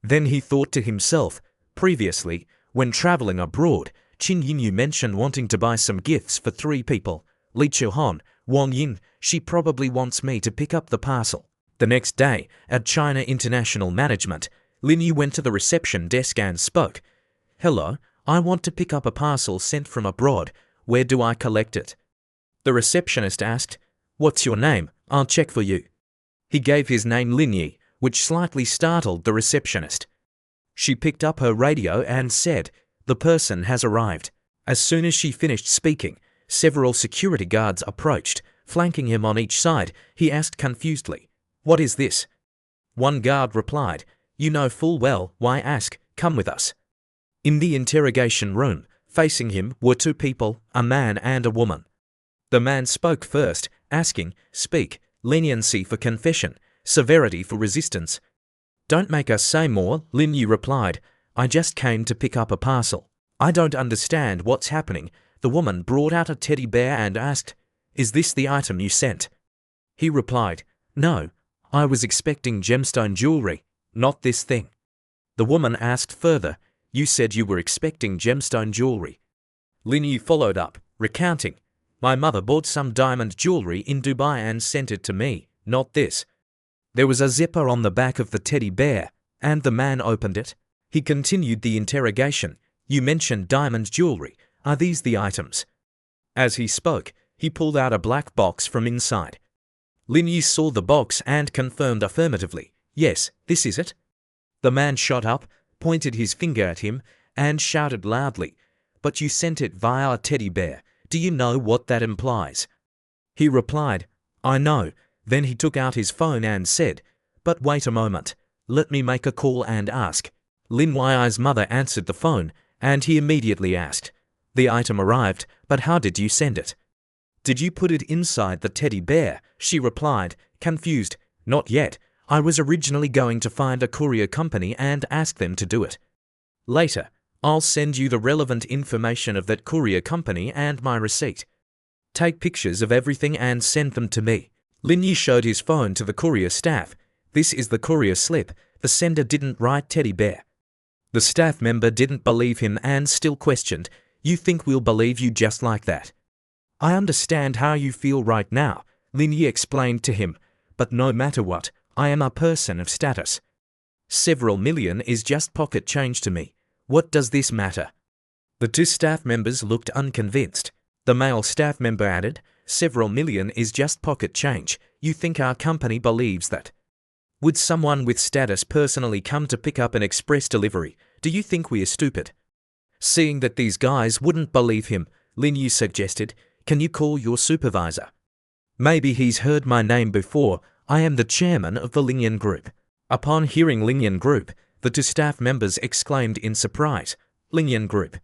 Then he thought to himself, previously, when traveling abroad, Qin Yinyu mentioned wanting to buy some gifts for 3 people. Li Chuhon, Wang Yin, she probably wants me to pick up the parcel. The next day, at China International Management, Lin Yu went to the reception desk and spoke. "Hello, I want to pick up a parcel sent from abroad. Where do I collect it?" The receptionist asked, "What's your name? I'll check for you." He gave his name Lin Yi, which slightly startled the receptionist. She picked up her radio and said, "The person has arrived." As soon as she finished speaking, several security guards approached, flanking him on each side. He asked confusedly, "What is this?" One guard replied, "You know full well, why ask? Come with us." In the interrogation room, facing him were 2 people, a man and a woman. The man spoke first, asking, "Speak, leniency for confession, severity for resistance." "Don't make us say more," Lin Yu replied. "I just came to pick up a parcel. I don't understand what's happening." The woman brought out a teddy bear and asked, "Is this the item you sent?" He replied, "No, I was expecting gemstone jewelry, not this thing." The woman asked further, "You said you were expecting gemstone jewelry." Lin Yu followed up, recounting, "My mother bought some diamond jewelry in Dubai and sent it to me, not this." There was a zipper on the back of the teddy bear, and the man opened it. He continued the interrogation. "You mentioned diamond jewelry. Are these the items?" As he spoke, he pulled out a black box from inside. Lin Yu saw the box and confirmed affirmatively, "Yes, this is it." The man shot up, pointed his finger at him, and shouted loudly, "But you sent it via a teddy bear. Do you know what that implies?" He replied, "I know." Then he took out his phone and said, "But wait a moment. Let me make a call and ask." Lin Yi's mother answered the phone, and he immediately asked, "The item arrived, but how did you send it?" "Did you put it inside the teddy bear?" She replied, confused, "Not yet. I was originally going to find a courier company and ask them to do it. Later, I'll send you the relevant information of that courier company and my receipt. Take pictures of everything and send them to me." Lin Yi showed his phone to the courier staff. "This is the courier slip. The sender didn't write teddy bear." The staff member didn't believe him and still questioned, "You think we'll believe you just like that?" "I understand how you feel right now," Lin Yi explained to him, "but no matter what, I am a person of status. Several million is just pocket change to me. What does this matter?" The 2 staff members looked unconvinced. The male staff member added, "Several million is just pocket change. You think our company believes that? Would someone with status personally come to pick up an express delivery? Do you think we are stupid?" Seeing that these guys wouldn't believe him, Lin Yu suggested, "Can you call your supervisor? Maybe he's heard my name before. I am the chairman of the Lingyan Group." Upon hearing Lingyan Group, the 2 staff members exclaimed in surprise, "Lingyan Group?"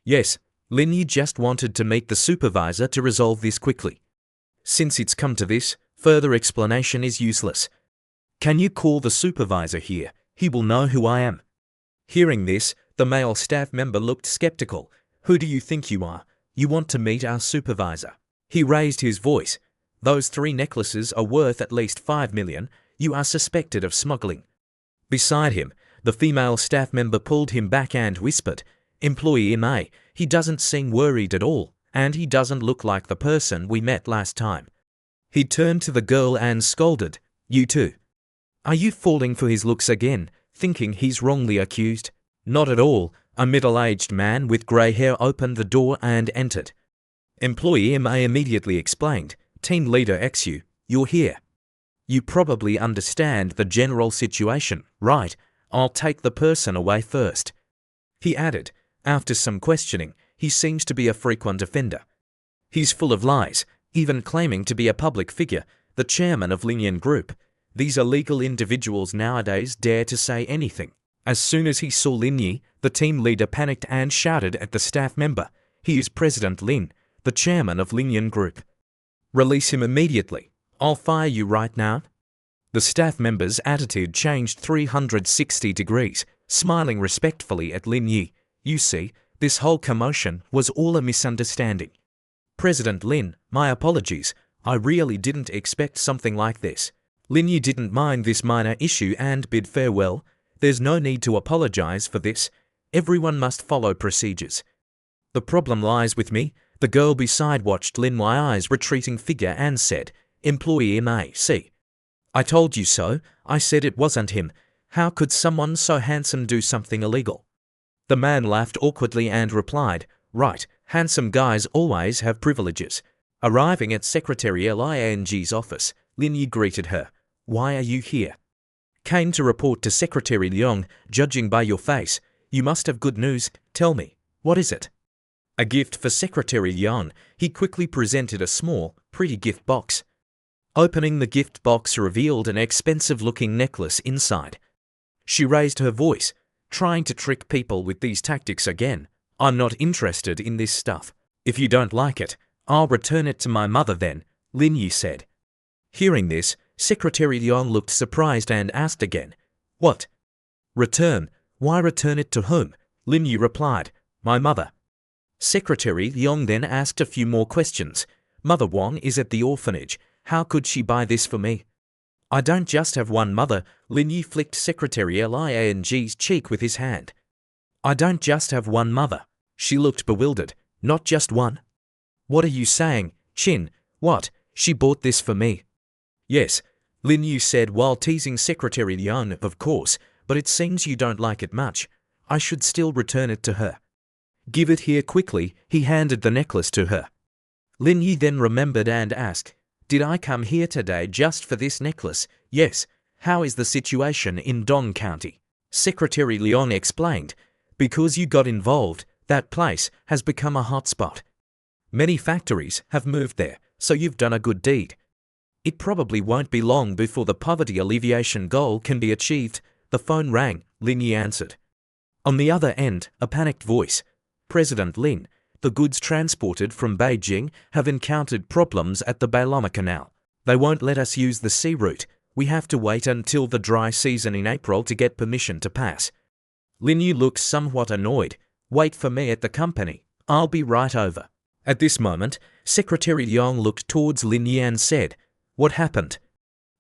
"Yes." Lin Yu just wanted to meet the supervisor to resolve this quickly. Since it's come to this, further explanation is useless. "Can you call the supervisor here? He will know who I am." Hearing this, the male staff member looked skeptical. "Who do you think you are? You want to meet our supervisor?" He raised his voice. "Those 3 necklaces are worth at least 5 million. You are suspected of smuggling." Beside him, the female staff member pulled him back and whispered, "Employee MA, he doesn't seem worried at all, and he doesn't look like the person we met last time." He turned to the girl and scolded, "You too. Are you falling for his looks again, thinking he's wrongly accused?" "Not at all." A middle-aged man with grey hair opened the door and entered. Employee MA immediately explained, "Team leader XU, you're here. You probably understand the general situation, right? I'll take the person away first." He added, "After some questioning, he seems to be a frequent offender. He's full of lies, even claiming to be a public figure. the chairman of Linyan Group. These illegal individuals nowadays dare to say anything. As soon as he saw Lin Yi, the team leader panicked and shouted at the staff member, "He is President Lin, the chairman of Linyan Group. Release him immediately. I'll fire you right now." The staff member's attitude changed 360 degrees, smiling respectfully at Lin Yi. "You see, this whole commotion was all a misunderstanding. President Lin, my apologies. I really didn't expect something like this." Lin Yi didn't mind this minor issue and bid farewell. "There's no need to apologize for this. Everyone must follow procedures. The problem lies with me." The girl beside watched Lin Yi's retreating figure and said, "Employee MAC. I told you so. I said it wasn't him. How could someone so handsome do something illegal?" The man laughed awkwardly and replied, "Right, handsome guys always have privileges." Arriving at Secretary Ling's office, Lin Yi greeted her. "Why are you here?" "Came to report to Secretary Liang. Judging by your face, you must have good news. Tell me, what is it?" A gift for Secretary Liang. He quickly presented a small, pretty gift box. Opening the gift box revealed an expensive-looking necklace inside. She raised her voice, "Trying to trick people with these tactics again. I'm not interested in this stuff. If you don't like it, I'll return it to my mother then," Lin Yi said. Hearing this, Secretary Liang looked surprised and asked again, "What? Return? Why return it to whom?" Lin Yi replied, "My mother." Secretary Liang then asked a few more questions. "Mother Wang is at the orphanage. How could she buy this for me?" "I don't just have one mother." Lin Yi flicked Secretary Ling's cheek with his hand. "I don't just have one mother." She looked bewildered. "Not just one? What are you saying, Chin? What? She bought this for me?" "Yes," Lin Yi said while teasing Secretary Liang, "of course, but it seems you don't like it much. I should still return it to her." "Give it here quickly." He handed the necklace to her. Lin Yi then remembered and asked, "Did I come here today just for this necklace?" "Yes." "How is the situation in Dong County?" Secretary Liang explained, "Because you got involved, that place has become a hotspot. Many factories have moved there, so you've done a good deed. It probably won't be long before the poverty alleviation goal can be achieved." The phone rang. Lin Yi answered. On the other end, a panicked voice, "President Lin, the goods transported from Beijing have encountered problems at the Bailoma Canal. They won't let us use the sea route. We have to wait until the dry season in April to get permission to pass." Lin Yi looked somewhat annoyed. "Wait for me at the company. I'll be right over." At this moment, Secretary Liang looked towards Lin Yi and said, "What happened?"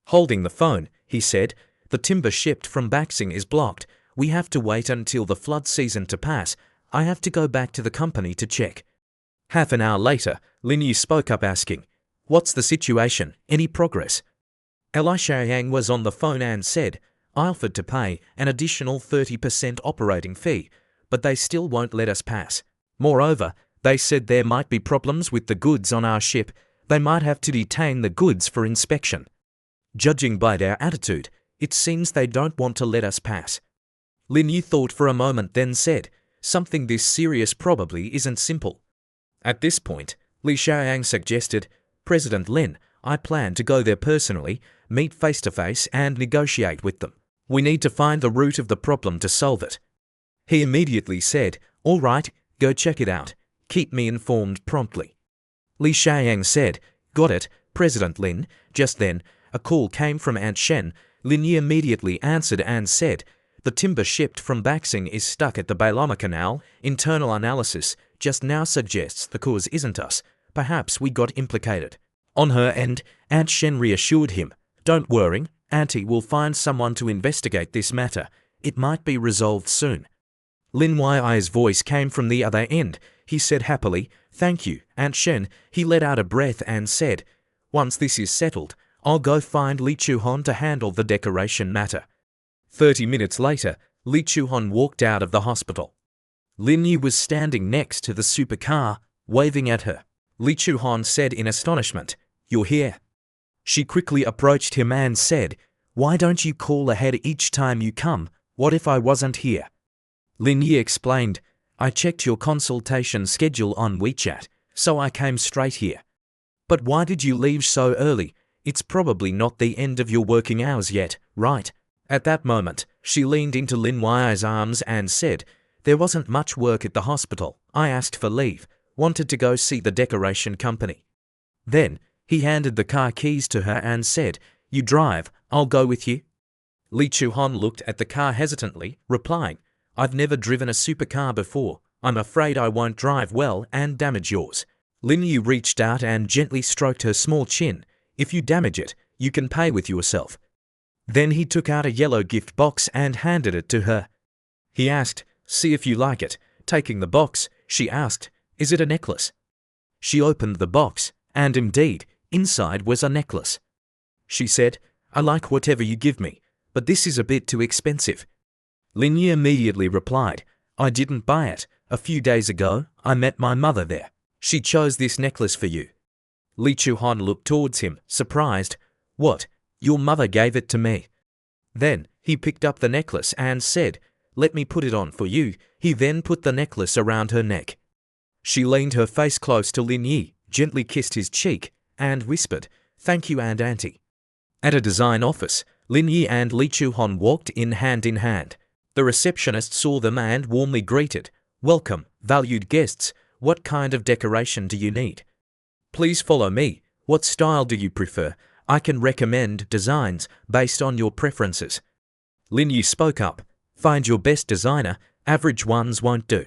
Holding the phone, he said, "The timber shipped from Baxing is blocked. We have to wait until the flood season to pass. I have to go back to the company to check." Half an hour later, Lin Yi spoke up asking, "What's the situation? Any progress?" Li Xiaoyang was on the phone and said, "I offered to pay an additional 30% operating fee, but they still won't let us pass. Moreover, they said there might be problems with the goods on our ship. They might have to detain the goods for inspection. Judging by their attitude, it seems they don't want to let us pass." Lin Yi thought for a moment, then said, "Something this serious probably isn't simple." At this point, Li Xiaoyang suggested, "President Lin, I plan to go there personally, meet face-to-face and negotiate with them. We need to find the root of the problem to solve it." He immediately said, "All right, go check it out. Keep me informed promptly." Li Xiaoyang said, "Got it, President Lin." Just then, a call came from Aunt Shen. Lin Yi immediately answered and said, "The timber shipped from Baxing is stuck at the Bailoma Canal. Internal analysis just now suggests the cause isn't us. Perhaps we got implicated." On her end, Aunt Shen reassured him, "Don't worry, Auntie will find someone to investigate this matter. It might be resolved soon." Lin Yi's voice came from the other end. He said happily, "Thank you, Aunt Shen." He let out a breath and said, "Once this is settled, I'll go find Li Chuhon to handle the decoration matter." 30 minutes later, Li Chuhon walked out of the hospital. Lin Yi was standing next to the supercar, waving at her. Li Chuhon said in astonishment, "You're here." She quickly approached him and said, "Why don't you call ahead each time you come? What if I wasn't here?" Lin Yi explained, "I checked your consultation schedule on WeChat, so I came straight here." "But why did you leave so early? It's probably not the end of your working hours yet, right? At that moment, she leaned into Lin Yi's arms and said, there wasn't much work at the hospital. I asked for leave, wanted to go see the decoration company. Then, he handed the car keys to her and said, you drive, I'll go with you. Lee Chu-hon looked at the car hesitantly, replying, I've never driven a supercar before. I'm afraid I won't drive well and damage yours. Lin Yi reached out and gently stroked her small chin. If you damage it, you can pay with yourself. Then he took out a yellow gift box and handed it to her. He asked, see if you like it. Taking the box, she asked, is it a necklace? She opened the box, and indeed, inside was a necklace. She said, I like whatever you give me, but this is a bit too expensive. Lin Yi immediately replied, I didn't buy it. A few days ago, I met my mother there. She chose this necklace for you. Lee Chu-hon looked towards him, surprised. What? Your mother gave it to me. Then, he picked up the necklace and said, let me put it on for you. He then put the necklace around her neck. She leaned her face close to Lin Yi, gently kissed his cheek, and whispered, thank you and auntie. At a design office, Lin Yi and Lee Chu-hon walked in hand. The receptionist saw them and warmly greeted, welcome, valued guests. What kind of decoration do you need? Please follow me. What style do you prefer? I can recommend designs based on your preferences. Lin Yi spoke up. Find your best designer, average ones won't do.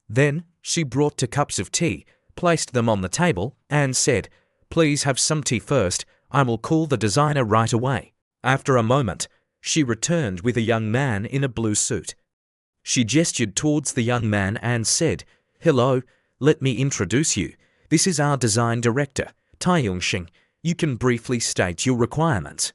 Then, she brought 2 cups of tea, placed them on the table, and said, please have some tea first. I will call the designer right away. After a moment, she returned with a young man in a blue suit. She gestured towards the young man and said, hello, let me introduce you. This is our design director, Tai Yong-shing. You can briefly state your requirements.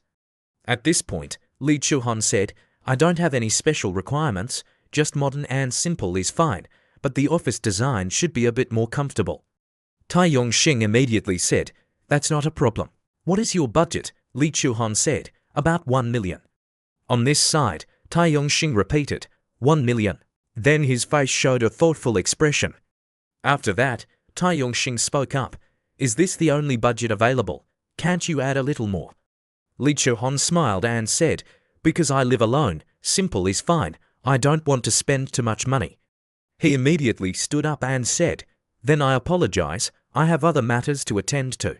At this point, Lee Chu-hon said, I don't have any special requirements, just modern and simple is fine, but the office design should be a bit more comfortable. Tai Yong-shing immediately said, that's not a problem. What is your budget? Lee Chu-hon said, about 1 million. On this side, Tai Yong-shing repeated, 1 million. Then his face showed a thoughtful expression. After that, Tai Yong-shing spoke up, is this the only budget available? Can't you add a little more? Lee Chu-hon smiled and said, because I live alone, simple is fine. I don't want to spend too much money. He immediately stood up and said, then I apologize, I have other matters to attend to.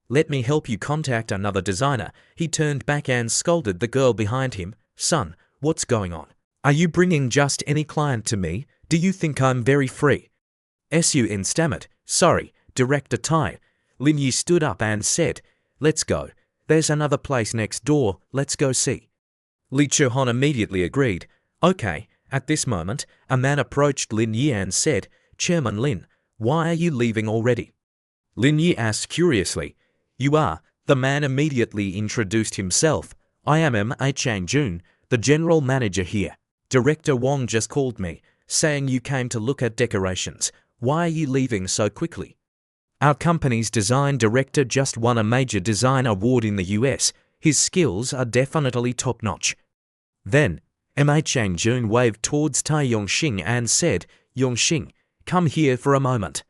Let me help you contact another designer. He turned back and scolded the girl behind him, son, what's going on? Are you bringing just any client to me? Do you think I'm very free? Sun stammered, sorry, Director Tai. Lin Yi stood up and said, let's go. There's another place next door, let's go see. Lee Chu-hon immediately agreed. Okay. At this moment, a man approached Lin Yi and said, Chairman Lin, why are you leaving already? Lin Yi asked curiously. You are. The man immediately introduced himself. I am M.A. Chang-jun, the general manager here. Director Wong just called me, saying you came to look at decorations. Why are you leaving so quickly? Our company's design director just won a major design award in the US. His skills are definitely top-notch. Then, M.A. Chang-jun waved towards Tai Yong-shing and said, Yong-shing, come here for a moment.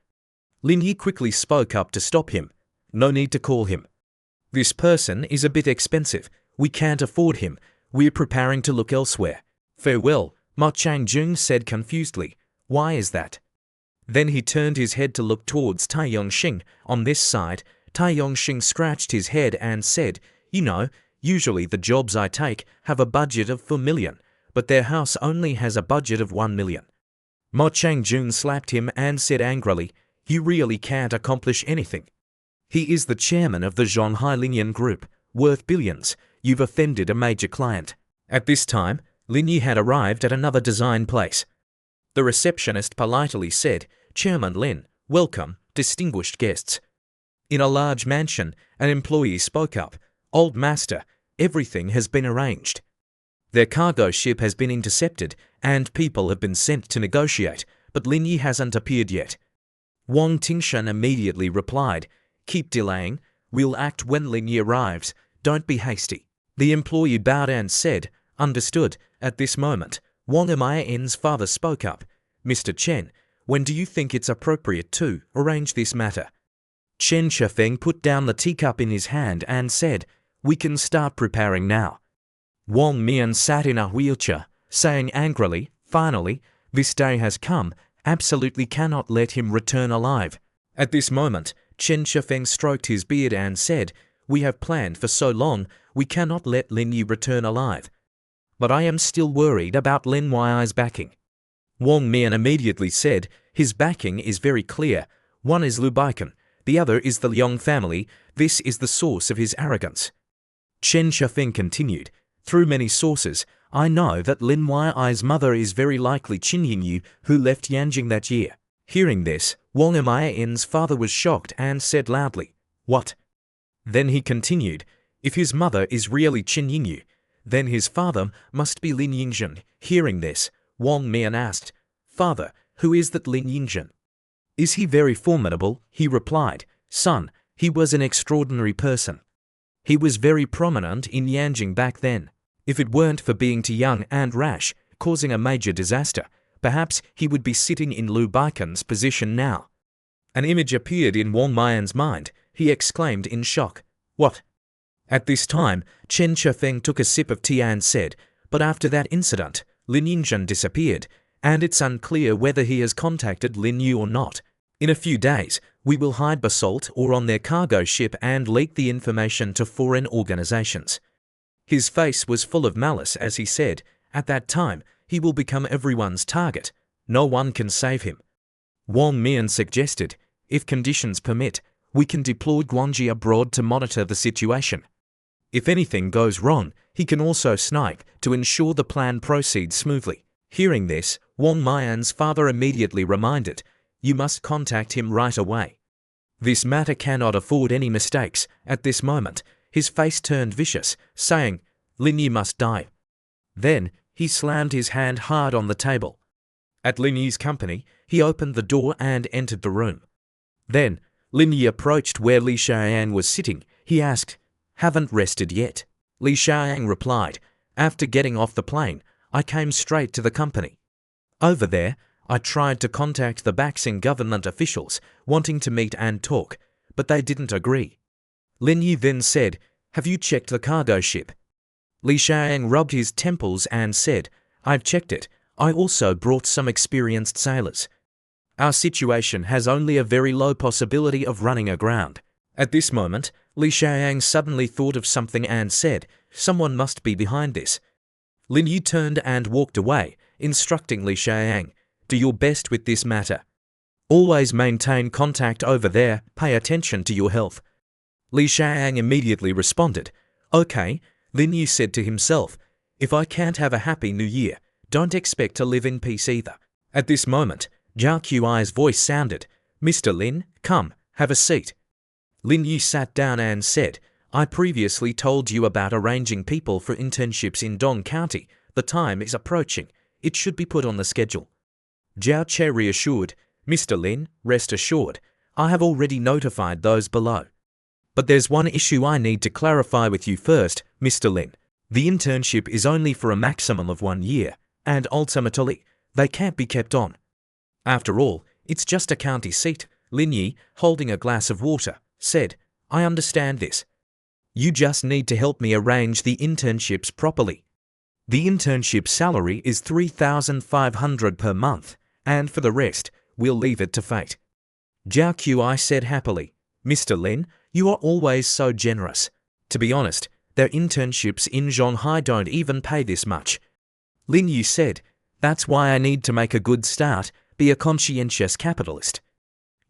Lin Yi quickly spoke up to stop him. No need to call him. This person is a bit expensive. We can't afford him. We're preparing to look elsewhere. Farewell, Ma Chang-jun said confusedly. Why is that? Then he turned his head to look towards Tai Yong-shing. On this side, Tai Yong-shing scratched his head and said, you know, usually the jobs I take have a budget of 4 million, but their house only has a budget of 1 million. Ma Chang-jun slapped him and said angrily, you really can't accomplish anything. He is the chairman of the Zhonghai Linian Group, worth billions. You've offended a major client. At this time, Lin Yi had arrived at another design place. The receptionist politely said, Chairman Lin, welcome, distinguished guests. In a large mansion, an employee spoke up, Old master, everything has been arranged. Their cargo ship has been intercepted and people have been sent to negotiate, but Lin Yi hasn't appeared yet. Wang Tingshan immediately replied, keep delaying, we'll act when Lin Yi arrives, don't be hasty. The employee bowed and said, understood. At this moment, Wang Mian's father spoke up, Mr. Chen, when do you think it's appropriate to arrange this matter? Chen Shifeng put down the teacup in his hand and said, "We can start preparing now." Wang Mian sat in a wheelchair, saying angrily, "Finally, this day has come, absolutely cannot let him return alive." At this moment, Chen Shifeng stroked his beard and said, "We have planned for so long, we cannot let Lin Yi return alive. But I am still worried about Lin Yi's backing." Wang Mian immediately said, "His backing is very clear. One is Lu Baikan, the other is the Liang family. This is the source of his arrogance." Chen Shifeng continued, "Through many sources, I know that Lin Yi's mother is very likely Qin Yingyu, who left Yanjing that year." Hearing this, Wang Mian's father was shocked and said loudly, "What?" Then he continued, "If his mother is really Qin Yingyu, then his father must be Lin Yingzhen." Hearing this, Wang Mian asked, "Father, who is that Lin Yingzhen?" "Is he very formidable?" He replied, "Son, he was an extraordinary person. He was very prominent in Yanjing back then. If it weren't for being too young and rash, causing a major disaster, perhaps he would be sitting in Lu Baikan's position now." An image appeared in Wang Mian's mind. He exclaimed in shock, "What?" At this time, Chen Shifeng took a sip of tea and said, "But after that incident, Lin Yingzhen disappeared, and it's unclear whether he has contacted Lin Yu or not. In a few days, we will hide basalt or on their cargo ship and leak the information to foreign organizations." His face was full of malice as he said, "At that time, he will become everyone's target. No one can save him." Wang Mian suggested, "If conditions permit, we can deploy Guangji abroad to monitor the situation. If anything goes wrong, he can also snipe to ensure the plan proceeds smoothly." Hearing this, Wang Mian's father immediately reminded, "You must contact him right away. This matter cannot afford any mistakes." At this moment, his face turned vicious, saying, "Lin Yi must die." Then, he slammed his hand hard on the table. At Lin Yi's company, he opened the door and entered the room. Then, Lin Yi approached where Li Xiaoyang was sitting. He asked, "Haven't rested yet?" Li Xiaoyang replied, "After getting off the plane, I came straight to the company. Over there, I tried to contact the Baxing government officials, wanting to meet and talk, but they didn't agree." Lin Yi then said, "Have you checked the cargo ship?" Li Xiaoyang rubbed his temples and said, "I've checked it. I also brought some experienced sailors. Our situation has only a very low possibility of running aground." At this moment, Li Xiaoyang suddenly thought of something and said, "Someone must be behind this." Lin Yi turned and walked away, instructing Li Xiaoyang, "Do your best with this matter. Always maintain contact over there, pay attention to your health." Li Xiaoyang immediately responded, "Okay." Lin Yi said to himself, "If I can't have a happy new year, don't expect to live in peace either." At this moment, Zhao Qi's voice sounded, "Mr. Lin, come, have a seat." Lin Yi sat down and said, "I previously told you about arranging people for internships in Dong County. The time is approaching. It should be put on the schedule." Zhao Che reassured, "Mr. Lin, rest assured, I have already notified those below. But there's one issue I need to clarify with you first, Mr. Lin. The internship is only for a maximum of 1 year, and ultimately, they can't be kept on. After all, it's just a county seat." Lin Yi, holding a glass of water, said, "I understand this. You just need to help me arrange the internships properly. The internship salary is 3,500 per month, and for the rest, we'll leave it to fate." Zhao Qi said happily, "Mr. Lin, you are always so generous. To be honest, their internships in Shanghai don't even pay this much." Lin Yi said, "That's why I need to make a good start, be a conscientious capitalist."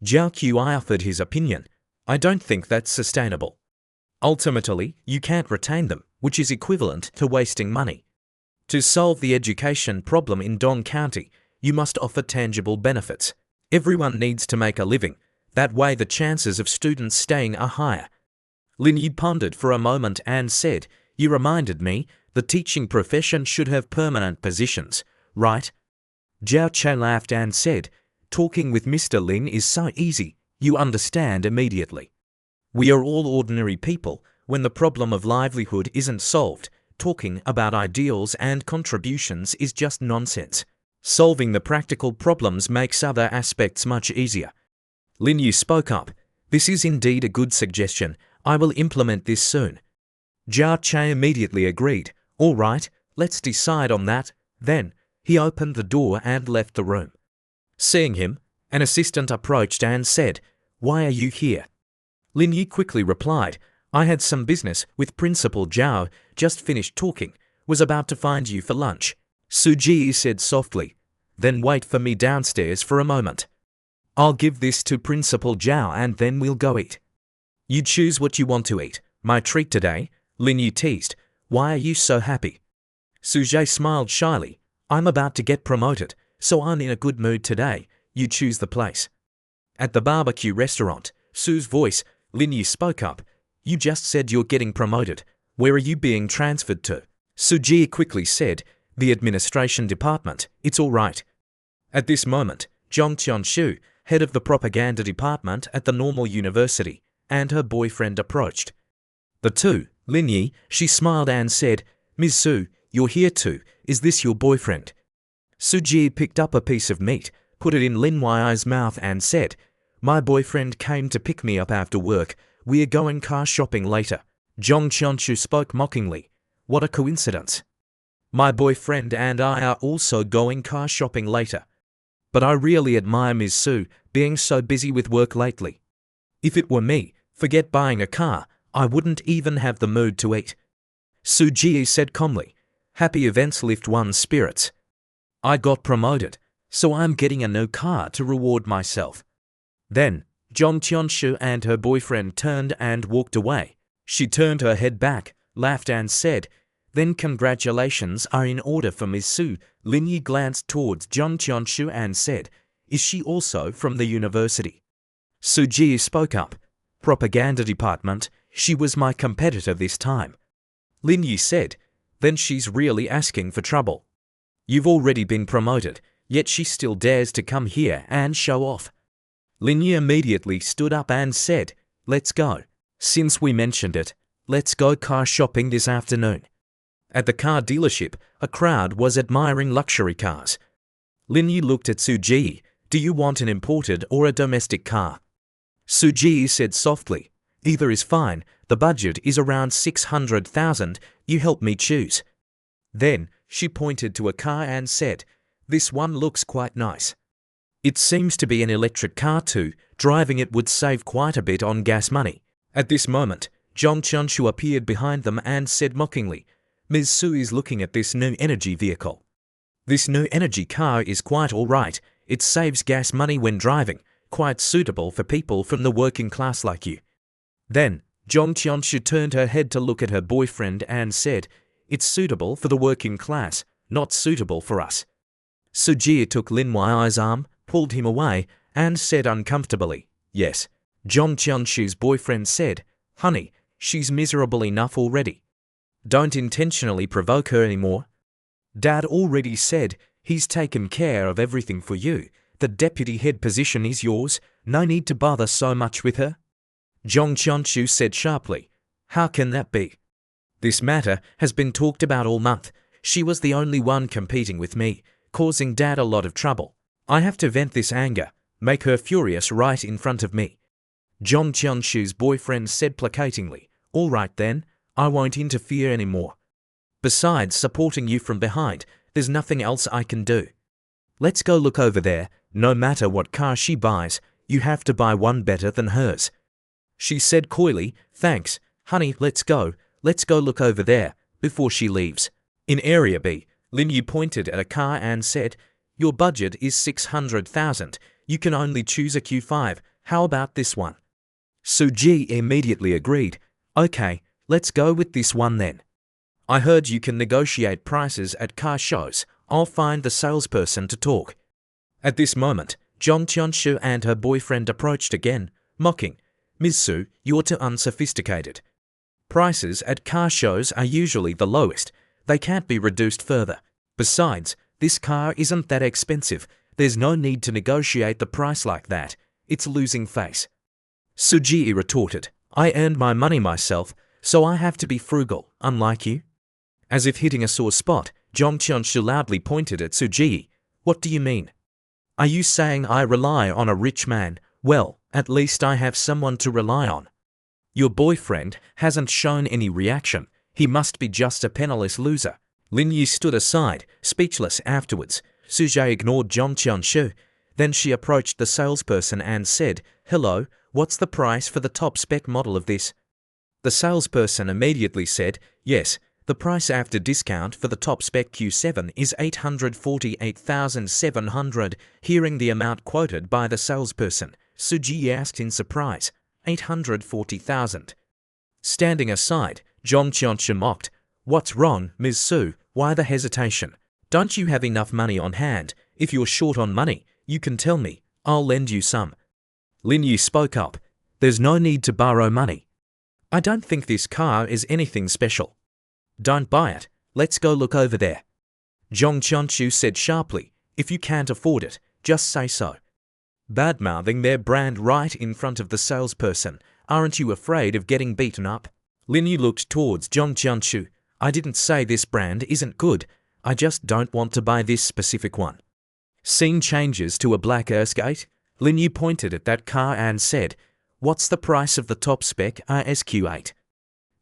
Zhao Qi offered his opinion, "I don't think that's sustainable. Ultimately, you can't retain them, which is equivalent to wasting money. To solve the education problem in Dong County, you must offer tangible benefits. Everyone needs to make a living. That way the chances of students staying are higher." Lin Yi pondered for a moment and said, "You reminded me, the teaching profession should have permanent positions, right?" Zhao Che laughed and said, "Talking with Mr. Lin is so easy, you understand immediately. We are all ordinary people. When the problem of livelihood isn't solved, talking about ideals and contributions is just nonsense. Solving the practical problems makes other aspects much easier." Lin Yi spoke up, This is indeed a good suggestion. I will implement this soon. Jia Che immediately agreed. All right, let's decide on that. Then, he opened the door and left the room. Seeing him, an assistant approached and said, "Why are you here?" Lin Yi quickly replied, "I had some business with Principal Zhao, just finished talking, was about to find you for lunch." Su Ji said softly, "Then wait for me downstairs for a moment. I'll give this to Principal Zhao and then we'll go eat." "You choose what you want to eat. My treat today," Lin Yi teased. "Why are you so happy?" Su Ji smiled shyly. "I'm about to get promoted, so I'm in a good mood today. You choose the place." At the barbecue restaurant, Su's voice, Lin Yi spoke up. "You just said you're getting promoted. Where are you being transferred to?" Su Ji quickly said, "The administration department. It's all right." At this moment, Zhong Tianshu, head of the propaganda department at the Normal University, and her boyfriend approached. The two, Lin Yi, she smiled and said, "Ms. Su, you're here too. Is this your boyfriend?" Su Ji picked up a piece of meat, put it in Lin Yi's mouth and said, "My boyfriend came to pick me up after work. We're going car shopping later." Zhong Tianshu spoke mockingly. "What a coincidence. My boyfriend and I are also going car shopping later. But I really admire Ms. Su being so busy with work lately. If it were me, forget buying a car, I wouldn't even have the mood to eat." Su Ji said calmly, "Happy events lift one's spirits. I got promoted, so I'm getting a new car to reward myself." Then, Zhong Tianshu and her boyfriend turned and walked away. She turned her head back, laughed and said, "Then congratulations are in order for Ms. Su." Lin Yi glanced towards Zhong Tianshu and said, "Is she also from the university?" Su Ji spoke up. "Propaganda department, she was my competitor this time." Lin Yi said, "Then she's really asking for trouble. You've already been promoted, yet she still dares to come here and show off." Lin Yi immediately stood up and said, "Let's go. Since we mentioned it, let's go car shopping this afternoon." At the car dealership, a crowd was admiring luxury cars. Lin Yi looked at Su Ji. "Do you want an imported or a domestic car?" Su Ji said softly, "Either is fine. The budget is around 600,000. You help me choose." Then, she pointed to a car and said, "This one looks quite nice. It seems to be an electric car too. Driving it would save quite a bit on gas money." At this moment, Zhong Tianshu appeared behind them and said mockingly, "Ms. Su is looking at this new energy vehicle. This new energy car is quite all right. It saves gas money when driving, quite suitable for people from the working class like you." Then, Zhong Tianshu turned her head to look at her boyfriend and said, "It's suitable for the working class, not suitable for us." Su Ji took Lin Yi's arm, pulled him away, and said uncomfortably, "Yes." Zhong Tianshu's boyfriend said, "Honey, she's miserable enough already. Don't intentionally provoke her anymore. Dad already said he's taken care of everything for you. The deputy head position is yours. No need to bother so much with her." Zhong Tianshu said sharply, "How can that be? This matter has been talked about all month. She was the only one competing with me, causing Dad a lot of trouble. I have to vent this anger, make her furious right in front of me." Zhong Tianshu's boyfriend said placatingly, "All right then, I won't interfere anymore. Besides supporting you from behind, there's nothing else I can do. Let's go look over there. No matter what car she buys, you have to buy one better than hers." She said coyly, "Thanks, honey, let's go look over there," before she leaves. In Area B, Lin Yi pointed at a car and said, "Your budget is 600,000. You can only choose a Q5. How about this one?" Su Ji immediately agreed. "Okay, let's go with this one then. I heard you can negotiate prices at car shows. I'll find the salesperson to talk." At this moment, Zhong Tianshu and her boyfriend approached again, mocking, "Ms. Su, you're too unsophisticated. Prices at car shows are usually the lowest. They can't be reduced further. Besides, this car isn't that expensive. There's no need to negotiate the price like that. It's losing face." Su Ji retorted, "I earned my money myself, so I have to be frugal, unlike you." As if hitting a sore spot, Zhong Tianshu loudly pointed at Su Ji. "What do you mean? Are you saying I rely on a rich man Well, at least I have someone to rely on. Your boyfriend hasn't shown any reaction. He must be just a penniless loser. Lin Yu stood aside, speechless afterwards. Sujie ignored Zhong Qianshu. Then she approached the salesperson and said, "Hello, what's the price for the top spec model of this?" The salesperson immediately said, "Yes, the price after discount for the top spec Q7 is 848,700. Hearing the amount quoted by the salesperson, Sujie asked in surprise, 840,000. Standing aside, Zhong Qianshu mocked, "What's wrong, Ms. Su? Why the hesitation? Don't you have enough money on hand? If you're short on money, you can tell me. I'll lend you some." Lin Yu spoke up. "There's no need to borrow money. I don't think this car is anything special. Don't buy it. Let's go look over there." Zhong Qianshu said sharply, "If you can't afford it, just say so." Bad-mouthing their brand right in front of the salesperson. Aren't you afraid of getting beaten up? Lin Yu looked towards Zhong Qianshu. "I didn't say this brand isn't good. I just don't want to buy this specific one." Scene changes to a black Erskate. Lin Yu pointed at that car and said, "What's the price of the top spec RSQ8?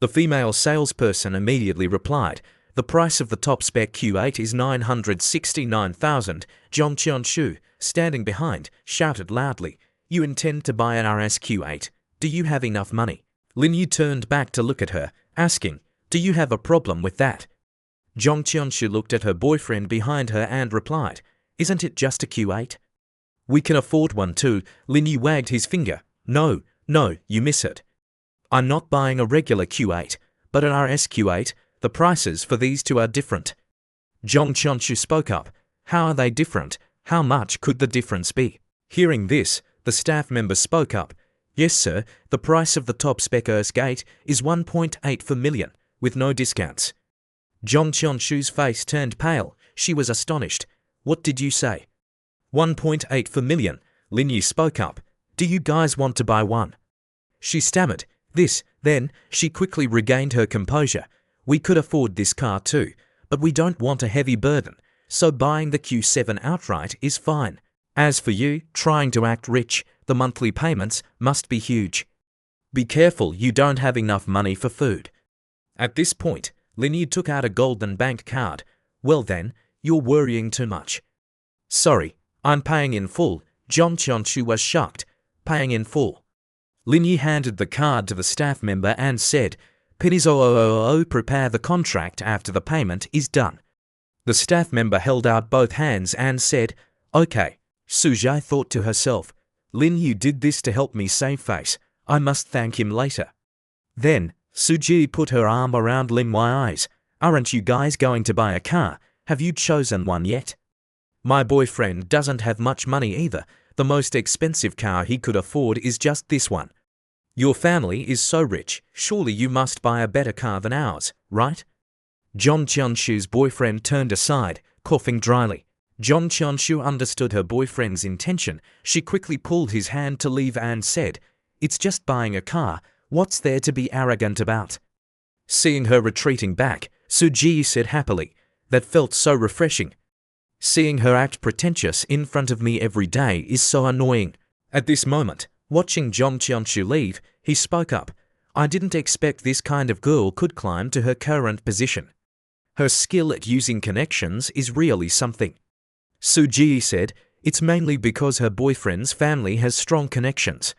The female salesperson immediately replied, "The price of the top spec Q8 is 969,000. Zhong Qianshu, standing behind, shouted loudly, "You intend to buy an RSQ8? Do you have enough money?" Lin Yu turned back to look at her, asking, "Do you have a problem with that?" Zhong Qianshu looked at her boyfriend behind her and replied, "Isn't it just a Q8? We can afford one too." Lin Yu wagged his finger. No, you miss it. I'm not buying a regular Q8, but an RSQ8. The prices for these two are different." Zhong Qianshu spoke up. "How are they different? How much could the difference be?" Hearing this, the staff member spoke up. "Yes, sir, the price of the top spec Erskate is 1.8 million, with no discounts." Zhong Qianshu's face turned pale. She was astonished. "What did you say?" 1.8 million. Lin Yu spoke up. "Do you guys want to buy one?" She stammered. Then she quickly regained her composure. "We could afford this car too, but we don't want a heavy burden, so buying the Q7 outright is fine. As for you, trying to act rich, the monthly payments must be huge. Be careful you don't have enough money for food." At this point, Lin Yu took out a golden bank card. "Well then, you're worrying too much." "Sorry, I'm paying in full." Zhong Qianshu was shocked. "Paying in full?" Lin Yu handed the card to the staff member and said, "Please prepare the contract after the payment is done." The staff member held out both hands and said, "Okay." Sujie thought to herself, "Lin Yu did this to help me save face. I must thank him later." Then, Sujie put her arm around Lin Yu's eyes. "Aren't you guys going to buy a car? Have you chosen one yet?" "My boyfriend doesn't have much money either. The most expensive car he could afford is just this one." "Your family is so rich, surely you must buy a better car than ours, right?" Zhong Qianshu's boyfriend turned aside, coughing dryly. Zhong Qianshu understood her boyfriend's intention. She quickly pulled his hand to leave and said, "It's just buying a car. What's there to be arrogant about?" Seeing her retreating back, Sujie said happily, "That felt so refreshing. Seeing her act pretentious in front of me every day is so annoying." At this moment, watching Zhong Qianshu leave, he spoke up. "I didn't expect this kind of girl could climb to her current position. Her skill at using connections is really something." Sujie said, "It's mainly because her boyfriend's family has strong connections.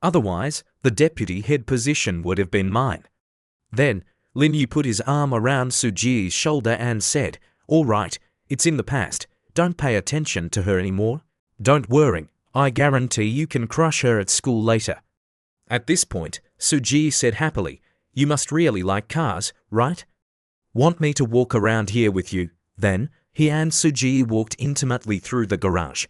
Otherwise, the deputy head position would have been mine." Then, Lin Yu put his arm around Sujie's shoulder and said, "All right, it's in the past. Don't pay attention to her anymore. Don't worry, I guarantee you can crush her at school later." At this point, Sujie said happily, "You must really like cars, right? Want me to walk around here with you?" Then, he and Sujie walked intimately through the garage.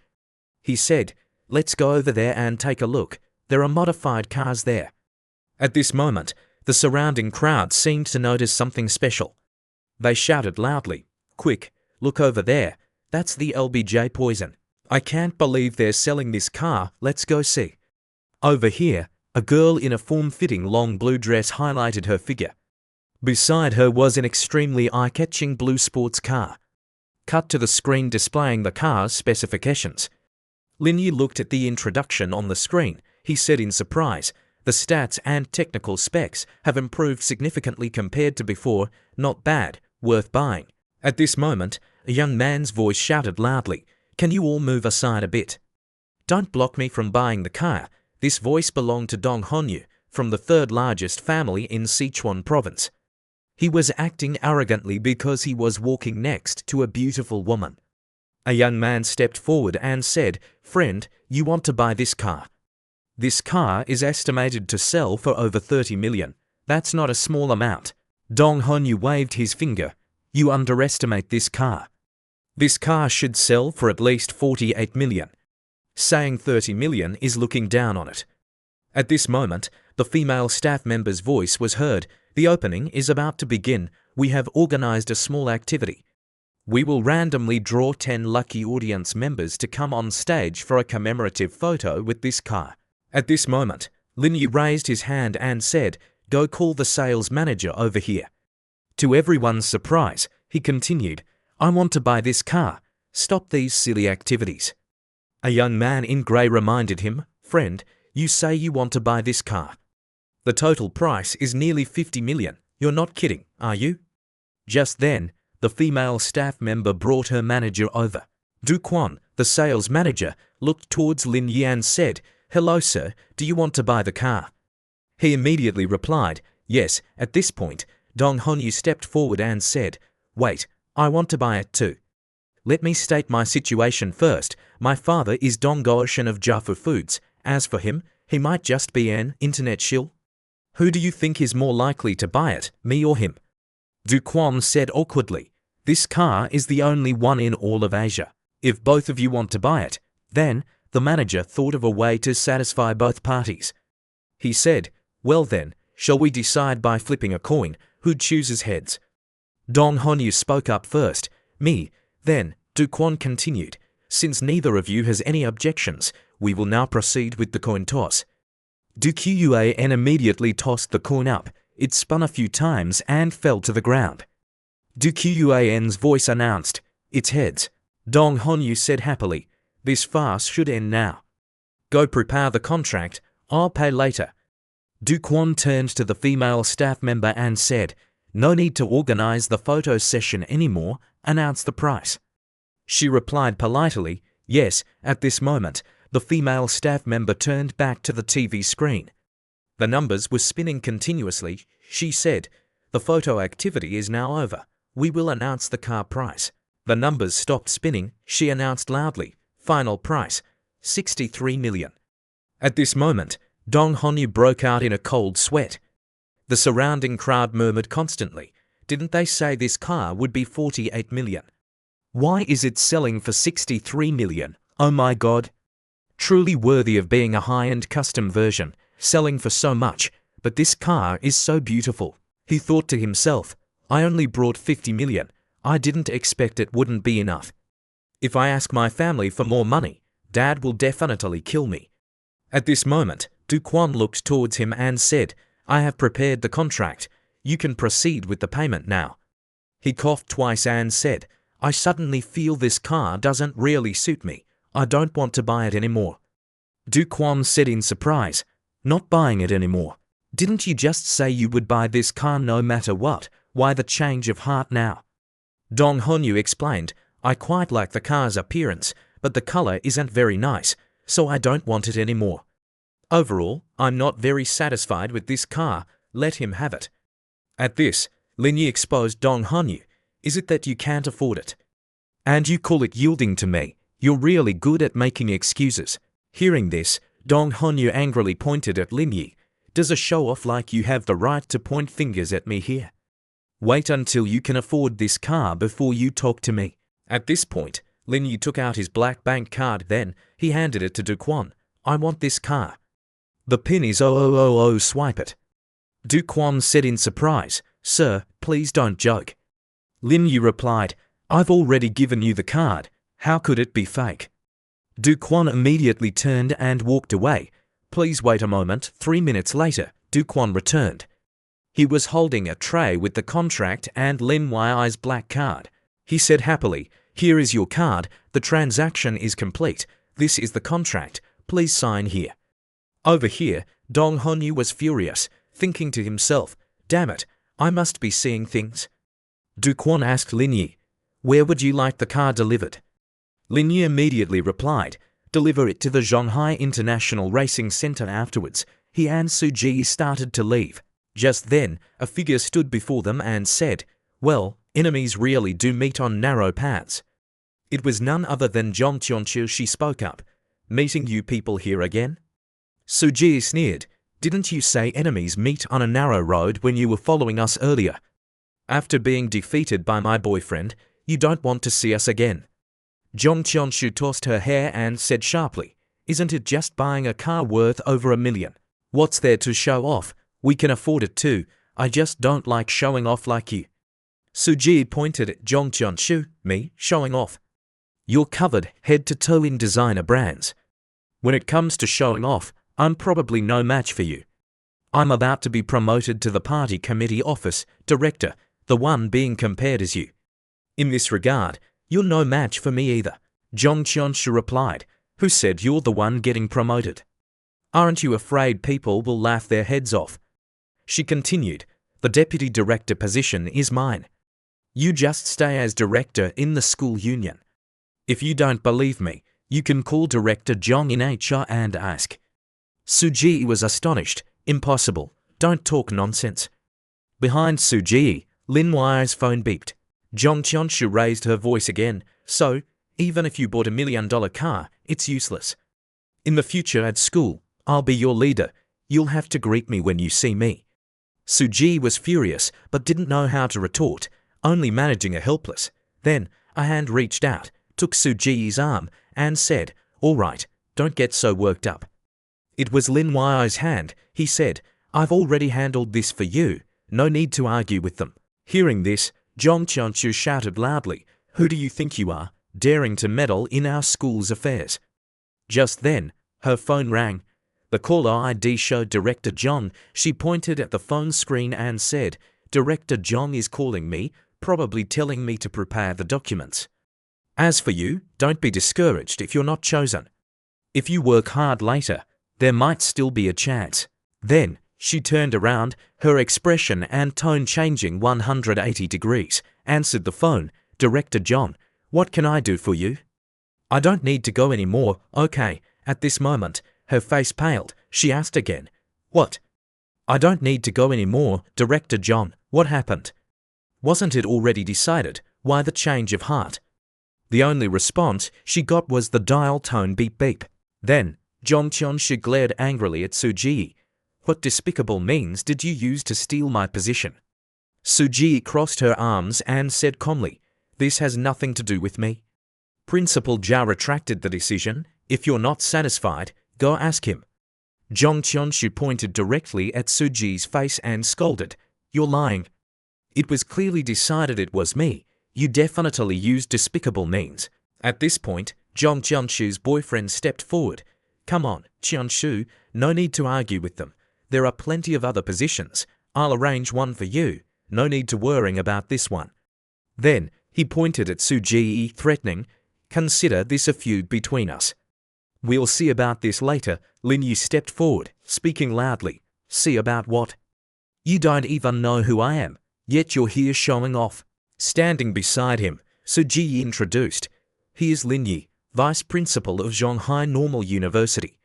He said, "Let's go over there and take a look. There are modified cars there." At this moment, the surrounding crowd seemed to notice something special. They shouted loudly, "Quick, look over there. That's the LBJ Poison. I can't believe they're selling this car. Let's go see." Over here, a girl in a form-fitting long blue dress highlighted her figure. Beside her was an extremely eye-catching blue sports car. Cut to the screen displaying the car's specifications. Lin Yu looked at the introduction on the screen. He said in surprise, "The stats and technical specs have improved significantly compared to before. Not bad, worth buying." At this moment, a young man's voice shouted loudly, "Can you all move aside a bit? Don't block me from buying the car." This voice belonged to Dong Honyu, from the third largest family in Sichuan province. He was acting arrogantly because he was walking next to a beautiful woman. A young man stepped forward and said, "Friend, you want to buy this car? This car is estimated to sell for over 30 million. That's not a small amount." Dong Honyu waved his finger. "You underestimate this car. This car should sell for at least 48 million. Saying 30 million is looking down on it." At this moment, the female staff member's voice was heard. "The opening is about to begin. We have organized a small activity. We will randomly draw 10 lucky audience members to come on stage for a commemorative photo with this car." At this moment, Lin Yu raised his hand and said, "Go call the sales manager over here." To everyone's surprise, he continued, "I want to buy this car. Stop these silly activities." A young man in grey reminded him, "Friend, you say you want to buy this car. The total price is nearly 50 million. You're not kidding, are you?" Just then, the female staff member brought her manager over. Du Quan, the sales manager, looked towards Lin Yu and said, "Hello sir, do you want to buy the car?" He immediately replied, "Yes." At this point, Dong Honyu stepped forward and said, "Wait, I want to buy it too. Let me state my situation first. My father is Dong Goishan of Jaffa Foods. As for him, he might just be an internet shill. Who do you think is more likely to buy it, me or him?" Du Quan said awkwardly, "This car is the only one in all of Asia. If both of you want to buy it, then..." The manager thought of a way to satisfy both parties. He said, "Well then, shall we decide by flipping a coin? Who chooses heads?" Dong Honyu spoke up first. "Me." Then, Du Quan continued, "Since neither of you has any objections, we will now proceed with the coin toss." Du Quan immediately tossed the coin up. It spun a few times and fell to the ground. Du Quan's voice announced, "It's heads." Dong Honyu said happily, "This farce should end now. Go prepare the contract, I'll pay later." Du Quan turned to the female staff member and said, "No need to organize the photo session anymore, announce the price." She replied politely, "Yes." At this moment, the female staff member turned back to the TV screen. The numbers were spinning continuously. She said, "The photo activity is now over. We will announce the car price." The numbers stopped spinning. She announced loudly, "Final price, 63 million. At this moment, Dong Honyu broke out in a cold sweat. The surrounding crowd murmured constantly, "Didn't they say this car would be 48 million? Why is it selling for 63 million? Oh my god. Truly worthy of being a high-end custom version, selling for so much, but this car is so beautiful." He thought to himself, "I only brought 50 million. I didn't expect it wouldn't be enough. If I ask my family for more money, Dad will definitely kill me." At this moment, Du Quan looked towards him and said, "I have prepared the contract. You can proceed with the payment now." He coughed twice and said, "I suddenly feel this car doesn't really suit me. I don't want to buy it anymore." Du Quan said in surprise, "Not buying it anymore? Didn't you just say you would buy this car no matter what? Why the change of heart now?" Dong Honyu explained, "I quite like the car's appearance, but the color isn't very nice, so I don't want it anymore. Overall, I'm not very satisfied with this car. Let him have it." At this, Lin Yu exposed Dong Honyu. "Is it that you can't afford it? And you call it yielding to me? You're really good at making excuses." Hearing this, Dong Honyu angrily pointed at Lin Yu. "Does a show-off like you have the right to point fingers at me here? Wait until you can afford this car before you talk to me." At this point, Lin Yu took out his black bank card. Then he handed it to Du Quan. "I want this car. The pin is 0000, swipe it." Du Quan said in surprise, "Sir, please don't joke." Lin Yu replied, "I've already given you the card. How could it be fake?" Du Quan immediately turned and walked away. "Please wait a moment." 3 minutes later, Du Quan returned. He was holding a tray with the contract and Lin Yu's black card. He said happily, "Here is your card. The transaction is complete. This is the contract. Please sign here. Over here, Dong Honyu was furious, thinking to himself, damn it, I must be seeing things. Du Quan asked Lin Yi, where would you like the car delivered? Lin Yi immediately replied, deliver it to the Zhonghai International Racing Center afterwards. He and Suji started to leave. Just then, a figure stood before them and said, well, enemies really do meet on narrow paths. It was none other than Zhong Qianchu. She spoke up, meeting you people here again? Suji sneered, didn't you say enemies meet on a narrow road when you were following us earlier? After being defeated by my boyfriend, you don't want to see us again. Zhong Qianchu tossed her hair and said sharply, isn't it just buying a car worth over $1 million? What's there to show off? We can afford it too. I just don't like showing off like you. Suji pointed at Zhong Qianchu, me, showing off. You're covered head to toe in designer brands. When it comes to showing off, I'm probably no match for you. I'm about to be promoted to the party committee office director, the one being compared as you. In this regard, you're no match for me either, Zhong Qianchu replied. Who said you're the one getting promoted? Aren't you afraid people will laugh their heads off? She continued, the deputy director position is mine. You just stay as director in the school union. If you don't believe me, you can call Director Zhong in HR and ask. Suji was astonished. Impossible. Don't talk nonsense. Behind Suji, Lin Yi's phone beeped. Zhong Qianchu raised her voice again. So, even if you bought $1 million car, it's useless. In the future at school, I'll be your leader. You'll have to greet me when you see me. Suji was furious, but didn't know how to retort, only managing a helpless. Then, a hand reached out, took Suji's arm, and said, all right, don't get so worked up. It was Lin Yi's hand. He said, I've already handled this for you. No need to argue with them. Hearing this, Zhong Qianchu shouted loudly, who do you think you are, daring to meddle in our school's affairs? Just then, her phone rang. The caller ID showed Director Zhong. She pointed at the phone screen and said, Director Zhong is calling me, probably telling me to prepare the documents. As for you, don't be discouraged if you're not chosen. If you work hard later, there might still be a chance. Then, she turned around, her expression and tone changing 180 degrees, answered the phone. Director Zhong, what can I do for you? I don't need to go anymore, okay. At this moment, her face paled. She asked again, what? I don't need to go anymore, Director Zhong. What happened? Wasn't it already decided? Why the change of heart? The only response she got was the dial tone beep beep. Then, Zhong Qianchu glared angrily at Suji. What despicable means did you use to steal my position? Suji crossed her arms and said calmly, this has nothing to do with me. Principal Zhao retracted the decision. If you're not satisfied, go ask him. Zhong Qianchu pointed directly at Suji's face and scolded, you're lying. It was clearly decided it was me. You definitely used despicable means. At this point, Zhong Qianchu's boyfriend stepped forward. Come on, Qianchu, no need to argue with them. There are plenty of other positions. I'll arrange one for you. No need to worrying about this one. Then, he pointed at Suji, threatening, consider this a feud between us. We'll see about this later. Lin Yi stepped forward, speaking loudly. See about what? You don't even know who I am, yet you're here showing off. Standing beside him, Suji introduced. He is Lin Yi, Vice Principal of Zhonghai Normal University.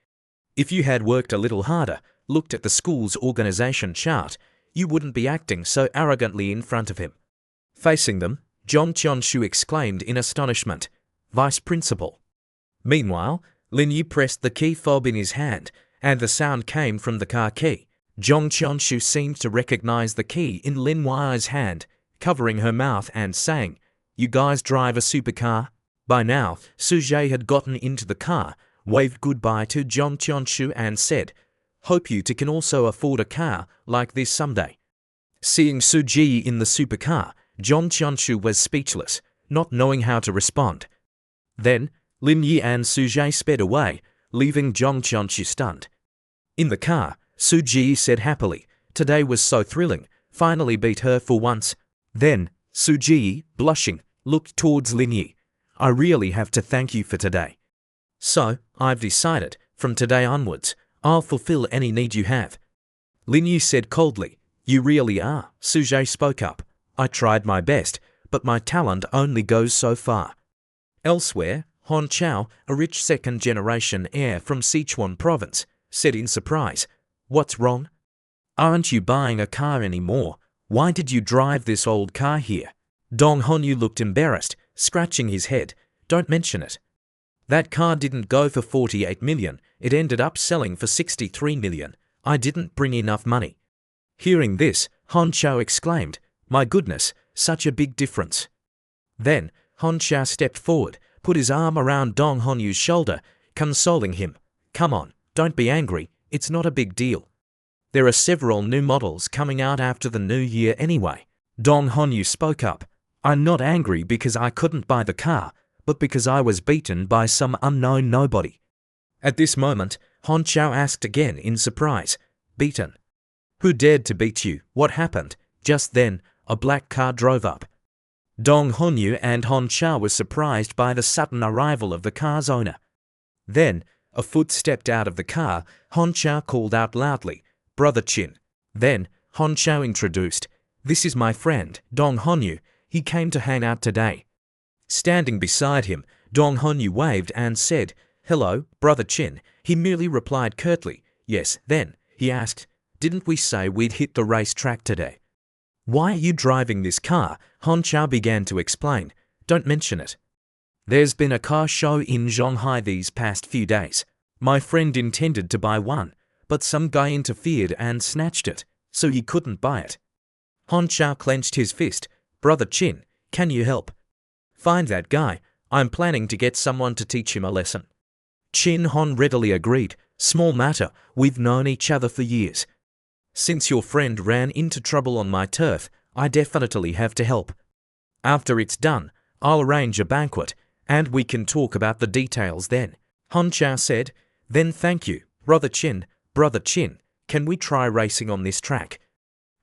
If you had worked a little harder, looked at the school's organization chart, you wouldn't be acting so arrogantly in front of him. Facing them, Zhong Qianchu exclaimed in astonishment, Vice Principal. Meanwhile, Lin Yi pressed the key fob in his hand, and the sound came from the car key. Zhong Qianchu seemed to recognize the key in Lin Yi's hand, covering her mouth and saying, you guys drive a supercar? By now, Suji had gotten into the car, waved goodbye to Zhong Qianchu and said, hope you two can also afford a car like this someday. Seeing Suji in the supercar, Zhong Qianchu was speechless, not knowing how to respond. Then, Lin Yi and Suji sped away, leaving Zhong Qianchu stunned. In the car, Suji said happily, today was so thrilling, finally beat her for once. Then, Suji, blushing, looked towards Lin Yi. I really have to thank you for today. So, I've decided, from today onwards, I'll fulfill any need you have. Lin Yu said coldly. You really are, Sujay spoke up. I tried my best, but my talent only goes so far. Elsewhere, Hon Chao, a rich second-generation heir from Sichuan province, said in surprise, What's wrong? Aren't you buying a car anymore? Why did you drive this old car here? Dong Honyu looked embarrassed, scratching his head. Don't mention it. That car didn't go for 48 million, it ended up selling for 63 million. I didn't bring enough money. Hearing this, Hon Chao exclaimed, My goodness, such a big difference. Then, Hon Chao stepped forward, put his arm around Dong Honyu's shoulder, consoling him. Come on, don't be angry, it's not a big deal. There are several new models coming out after the new year anyway. Dong Honyu spoke up. I'm not angry because I couldn't buy the car, but because I was beaten by some unknown nobody. At this moment, Hon Chao asked again in surprise, Beaten? Who dared to beat you? What happened? Just then, a black car drove up. Dong Honyu and Hon Chao were surprised by the sudden arrival of the car's owner. Then, a foot stepped out of the car. Hon Chao called out loudly, Brother Chin. Then, Hon Chao introduced, This is my friend, Dong Honyu. He came to hang out today. Standing beside him, Dong Honyu waved and said, Hello, Brother Chin. He merely replied curtly, Yes. Then, he asked, Didn't we say we'd hit the racetrack today? Why are you driving this car? Hon Chao began to explain. Don't mention it. There's been a car show in Shanghai these past few days. My friend intended to buy one, but some guy interfered and snatched it, so he couldn't buy it. Hon Chao clenched his fist. Brother Chin, can you help? Find that guy. I'm planning to get someone to teach him a lesson. Chin Hon readily agreed. Small matter, we've known each other for years. Since your friend ran into trouble on my turf, I definitely have to help. After it's done, I'll arrange a banquet, and we can talk about the details then. Hon Chao said, Then thank you, Brother Chin. Brother Chin, can we try racing on this track?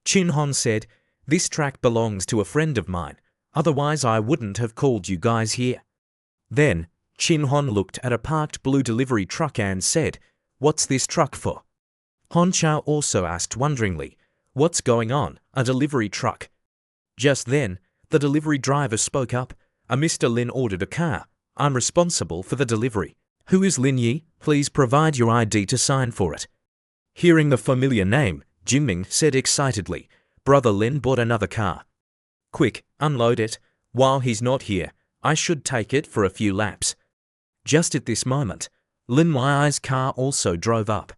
Chin Hon said, This track belongs to a friend of mine, otherwise I wouldn't have called you guys here. Then, Chin Hon looked at a parked blue delivery truck and said, What's this truck for? Hon Chao also asked wonderingly, What's going on? A delivery truck? Just then, the delivery driver spoke up. A Mr. Lin ordered a car. I'm responsible for the delivery. Who is Lin Yi? Please provide your ID to sign for it. Hearing the familiar name, Jinming said excitedly, Brother Lin bought another car. Quick, unload it. While he's not here, I should take it for a few laps. Just at this moment, Lin Yi's car also drove up.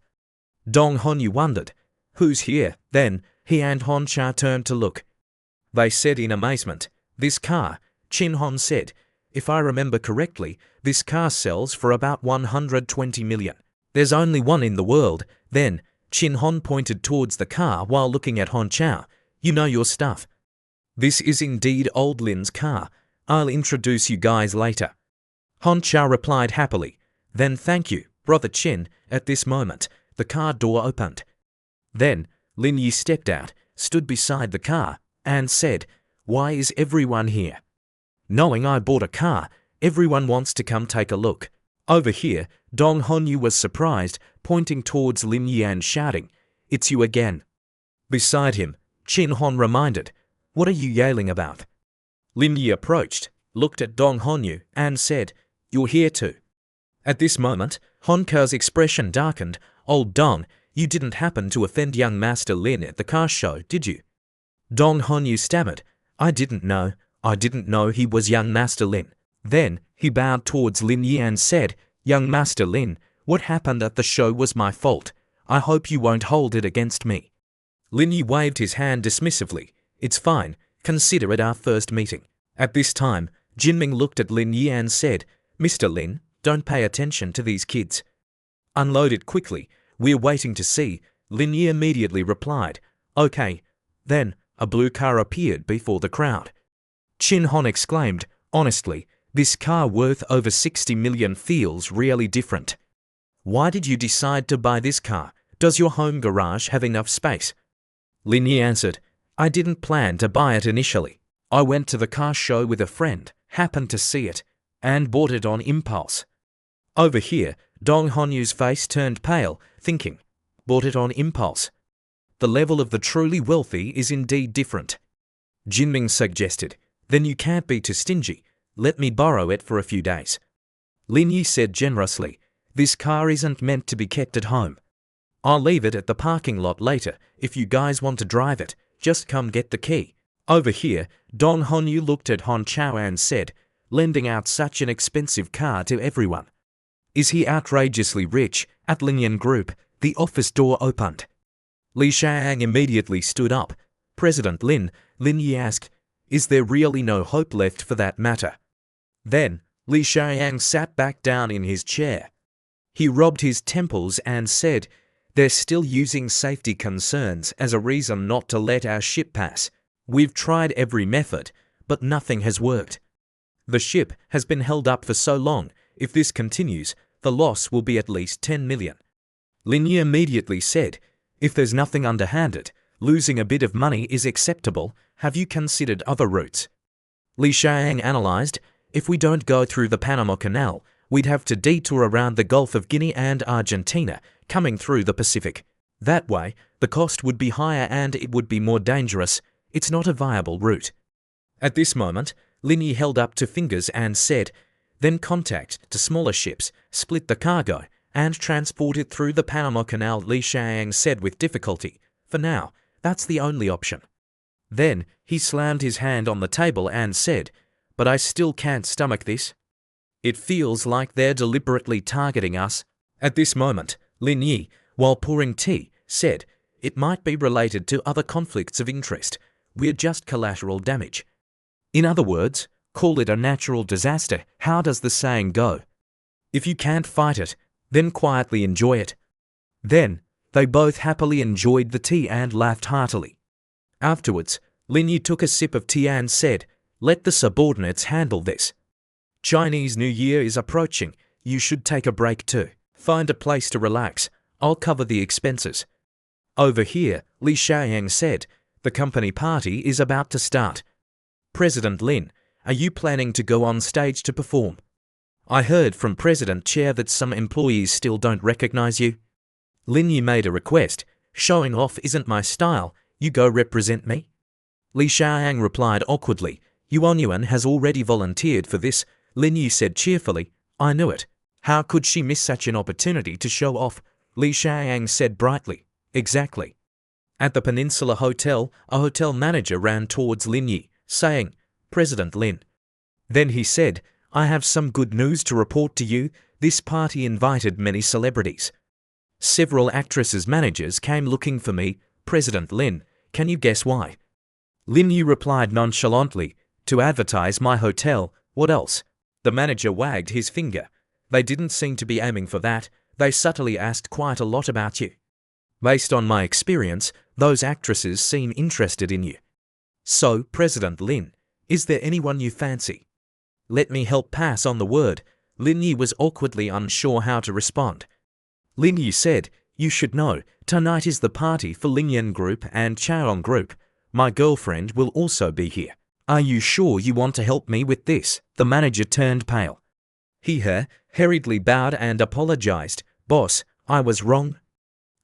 Dong Honyu wondered, Who's here? Then, he and Hon Chao turned to look. They said in amazement, This car, Chin Hon said, If I remember correctly, this car sells for about 120 million. There's only one in the world. Then, Chin Hon pointed towards the car while looking at Hon Chao. You know your stuff. This is indeed old Lin's car. I'll introduce you guys later. Hon Chao replied happily. Then thank you, Brother Chin. At this moment, the car door opened. Then, Lin Yi stepped out, stood beside the car, and said, Why is everyone here? Knowing I bought a car, everyone wants to come take a look. Over here, Dong Honyu was surprised, pointing towards Lin Yi and shouting, It's you again. Beside him, Chin Hon reminded, What are you yelling about? Lin Yi approached, looked at Dong Honyu, and said, You're here too. At this moment, Hon Ke's expression darkened. Old Dong, you didn't happen to offend young Master Lin at the car show, did you? Dong Honyu stammered, I didn't know he was young Master Lin. Then, he bowed towards Lin Yi and said, Young Master Lin, what happened at the show was my fault. I hope you won't hold it against me. Lin Yi waved his hand dismissively. It's fine, consider it our first meeting. At this time, Jinming looked at Lin Yi and said, Mr. Lin, don't pay attention to these kids. Unload it quickly, we're waiting to see. Lin Yi immediately replied, Okay. Then, a blue car appeared before the crowd. Chin Hon exclaimed, Honestly, this car worth over 60 million feels really different. Why did you decide to buy this car? Does your home garage have enough space? Lin Yi answered, I didn't plan to buy it initially. I went to the car show with a friend, happened to see it, and bought it on impulse. Over here, Dong Honyu's face turned pale, thinking, bought it on impulse. The level of the truly wealthy is indeed different. Jinming suggested, then you can't be too stingy. Let me borrow it for a few days. Lin Yi said generously, this car isn't meant to be kept at home. I'll leave it at the parking lot later. If you guys want to drive it, just come get the key. Over here, Dong Honyu looked at Hon Chao and said, lending out such an expensive car to everyone. Is he outrageously rich? At Lingyan Group, the office door opened. Li Shang immediately stood up. President Lin Yi asked, is there really no hope left for that matter? Then, Li Shang sat back down in his chair. He rubbed his temples and said, they're still using safety concerns as a reason not to let our ship pass. We've tried every method, but nothing has worked. The ship has been held up for so long. If this continues, the loss will be at least 10 million. Lin Yi immediately said, if there's nothing underhanded, losing a bit of money is acceptable. Have you considered other routes? Li Shang analyzed, if we don't go through the Panama Canal, we'd have to detour around the Gulf of Guinea and Argentina, coming through the Pacific. That way, the cost would be higher and it would be more dangerous. It's not a viable route. At this moment, Lin Yi held up two fingers and said, then contact to smaller ships, split the cargo, and transport it through the Panama Canal. Li Shang said with difficulty, for now, that's the only option. Then, he slammed his hand on the table and said, but I still can't stomach this. It feels like they're deliberately targeting us. At this moment, Lin Yi, while pouring tea, said, it might be related to other conflicts of interest. We're just collateral damage. In other words, call it a natural disaster. How does the saying go? If you can't fight it, then quietly enjoy it. Then, they both happily enjoyed the tea and laughed heartily. Afterwards, Lin Yi took a sip of tea and said, let the subordinates handle this. Chinese New Year is approaching. You should take a break too. Find a place to relax. I'll cover the expenses. Over here, Li Shang said, the company party is about to start. President Lin, are you planning to go on stage to perform? I heard from President Chair that some employees still don't recognize you. Lin Yi made a request. Showing off isn't my style. You go represent me. Li Shang replied awkwardly. Yuan Yuan has already volunteered for this. Lin Yi said cheerfully, I knew it. How could she miss such an opportunity to show off? Li Shang said brightly, exactly. At the Peninsula Hotel, a hotel manager ran towards Lin Yi, saying, President Lin. Then he said, I have some good news to report to you. This party invited many celebrities. Several actresses' managers came looking for me. President Lin, can you guess why? Lin Yi replied nonchalantly, to advertise my hotel. What else? The manager wagged his finger. They didn't seem to be aiming for that. They subtly asked quite a lot about you. Based on my experience, those actresses seem interested in you. So, President Lin, is there anyone you fancy? Let me help pass on the word. Lin Yi was awkwardly unsure how to respond. Lin Yi said, you should know, tonight is the party for Lingyan Group and Chaoyang Group. My girlfriend will also be here. Are you sure you want to help me with this? The manager turned pale. He hurriedly bowed and apologized. Boss, I was wrong.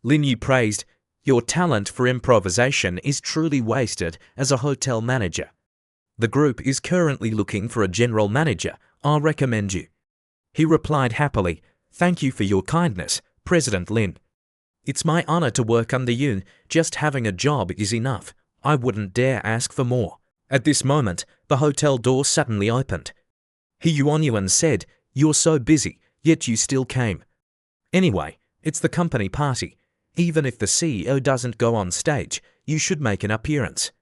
Lin Yi praised, your talent for improvisation is truly wasted as a hotel manager. The group is currently looking for a general manager. I'll recommend you. He replied happily, thank you for your kindness, President Lin. It's my honor to work under you. Just having a job is enough. I wouldn't dare ask for more. At this moment, the hotel door suddenly opened. Yuan Yuan said, you're so busy, yet you still came. Anyway, it's the company party. Even if the CEO doesn't go on stage, you should make an appearance.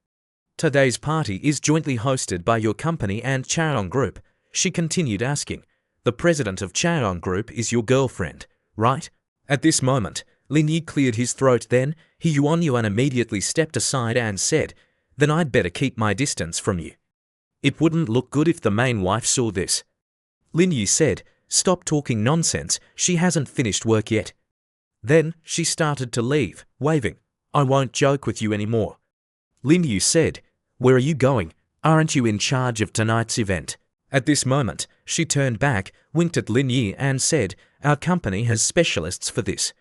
Today's party is jointly hosted by your company and Chaoyang Group. She continued asking, the president of Chaoyang Group is your girlfriend, right? At this moment, Lin Yi cleared his throat. Then, Yuan Yuan immediately stepped aside and said, then I'd better keep my distance from you. It wouldn't look good if the main wife saw this. Lin Yi said, stop talking nonsense, she hasn't finished work yet. Then, she started to leave, waving, I won't joke with you anymore. Lin Yi said, where are you going? Aren't you in charge of tonight's event? At this moment, she turned back, winked at Lin Yi and said, "Our company has specialists for this.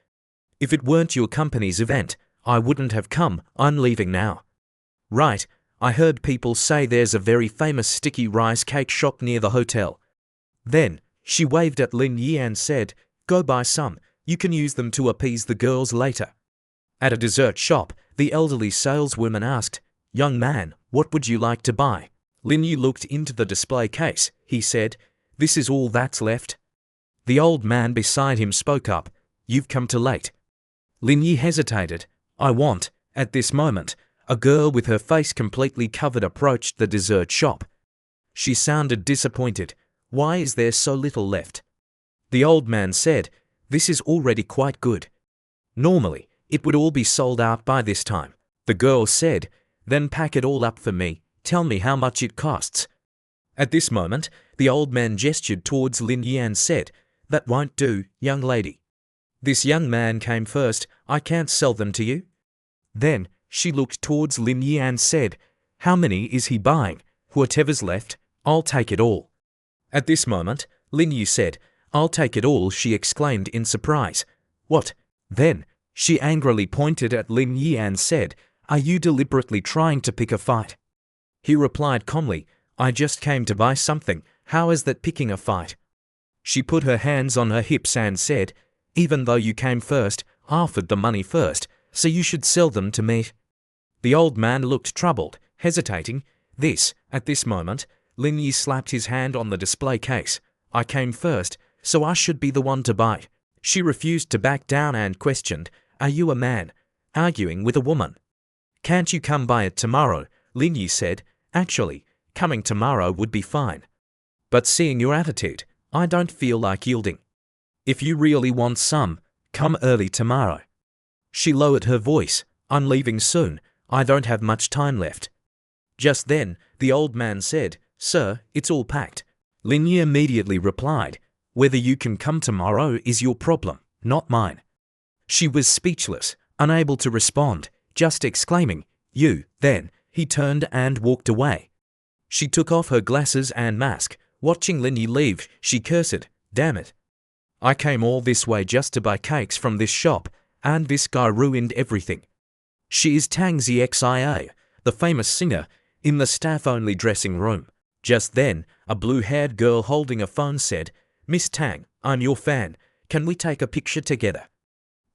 If it weren't your company's event, I wouldn't have come. I'm leaving now." "Right, I heard people say there's a very famous sticky rice cake shop near the hotel." Then, she waved at Lin Yi and said, "Go buy some. You can use them to appease the girls later." At a dessert shop, the elderly saleswoman asked, "Young man, what would you like to buy?" Lin Yi looked into the display case. He said, "This is all that's left." The old man beside him spoke up, "You've come too late." Lin Yi hesitated. "I want." At this moment, a girl with her face completely covered approached the dessert shop. She sounded disappointed. "Why is there so little left?" The old man said, "This is already quite good. Normally, it would all be sold out by this time." The girl said, "Then pack it all up for me. Tell me how much it costs." At this moment, the old man gestured towards Lin Yi and said, "That won't do, young lady. This young man came first. I can't sell them to you." Then, she looked towards Lin Yi and said, "How many is he buying? Whatever's left, I'll take it all." At this moment, Lin Yi said, "I'll take it all," she exclaimed in surprise. "What?" Then, she angrily pointed at Lin Yi and said, "Are you deliberately trying to pick a fight?" He replied calmly, "I just came to buy something. How is that picking a fight?" She put her hands on her hips and said, "Even though you came first, I offered the money first, so you should sell them to me." The old man looked troubled, hesitating. At this moment, Lin Yi slapped his hand on the display case. "I came first, so I should be the one to buy." She refused to back down and questioned, "Are you a man? Arguing with a woman?" "Can't you come by it tomorrow?" Lin Yi said, "Actually, coming tomorrow would be fine. But seeing your attitude, I don't feel like yielding. If you really want some, come early tomorrow." She lowered her voice, "I'm leaving soon. I don't have much time left." Just then, the old man said, "Sir, it's all packed." Lin Yi immediately replied, "Whether you can come tomorrow is your problem, not mine." She was speechless, unable to respond, just exclaiming, "You." Then, he turned and walked away. She took off her glasses and mask. Watching Lin Yi leave, she cursed, "Damn it. I came all this way just to buy cakes from this shop, and this guy ruined everything." She is Tang Xia, the famous singer, in the staff-only dressing room. Just then, a blue-haired girl holding a phone said, "Miss Tang, I'm your fan. Can we take a picture together?"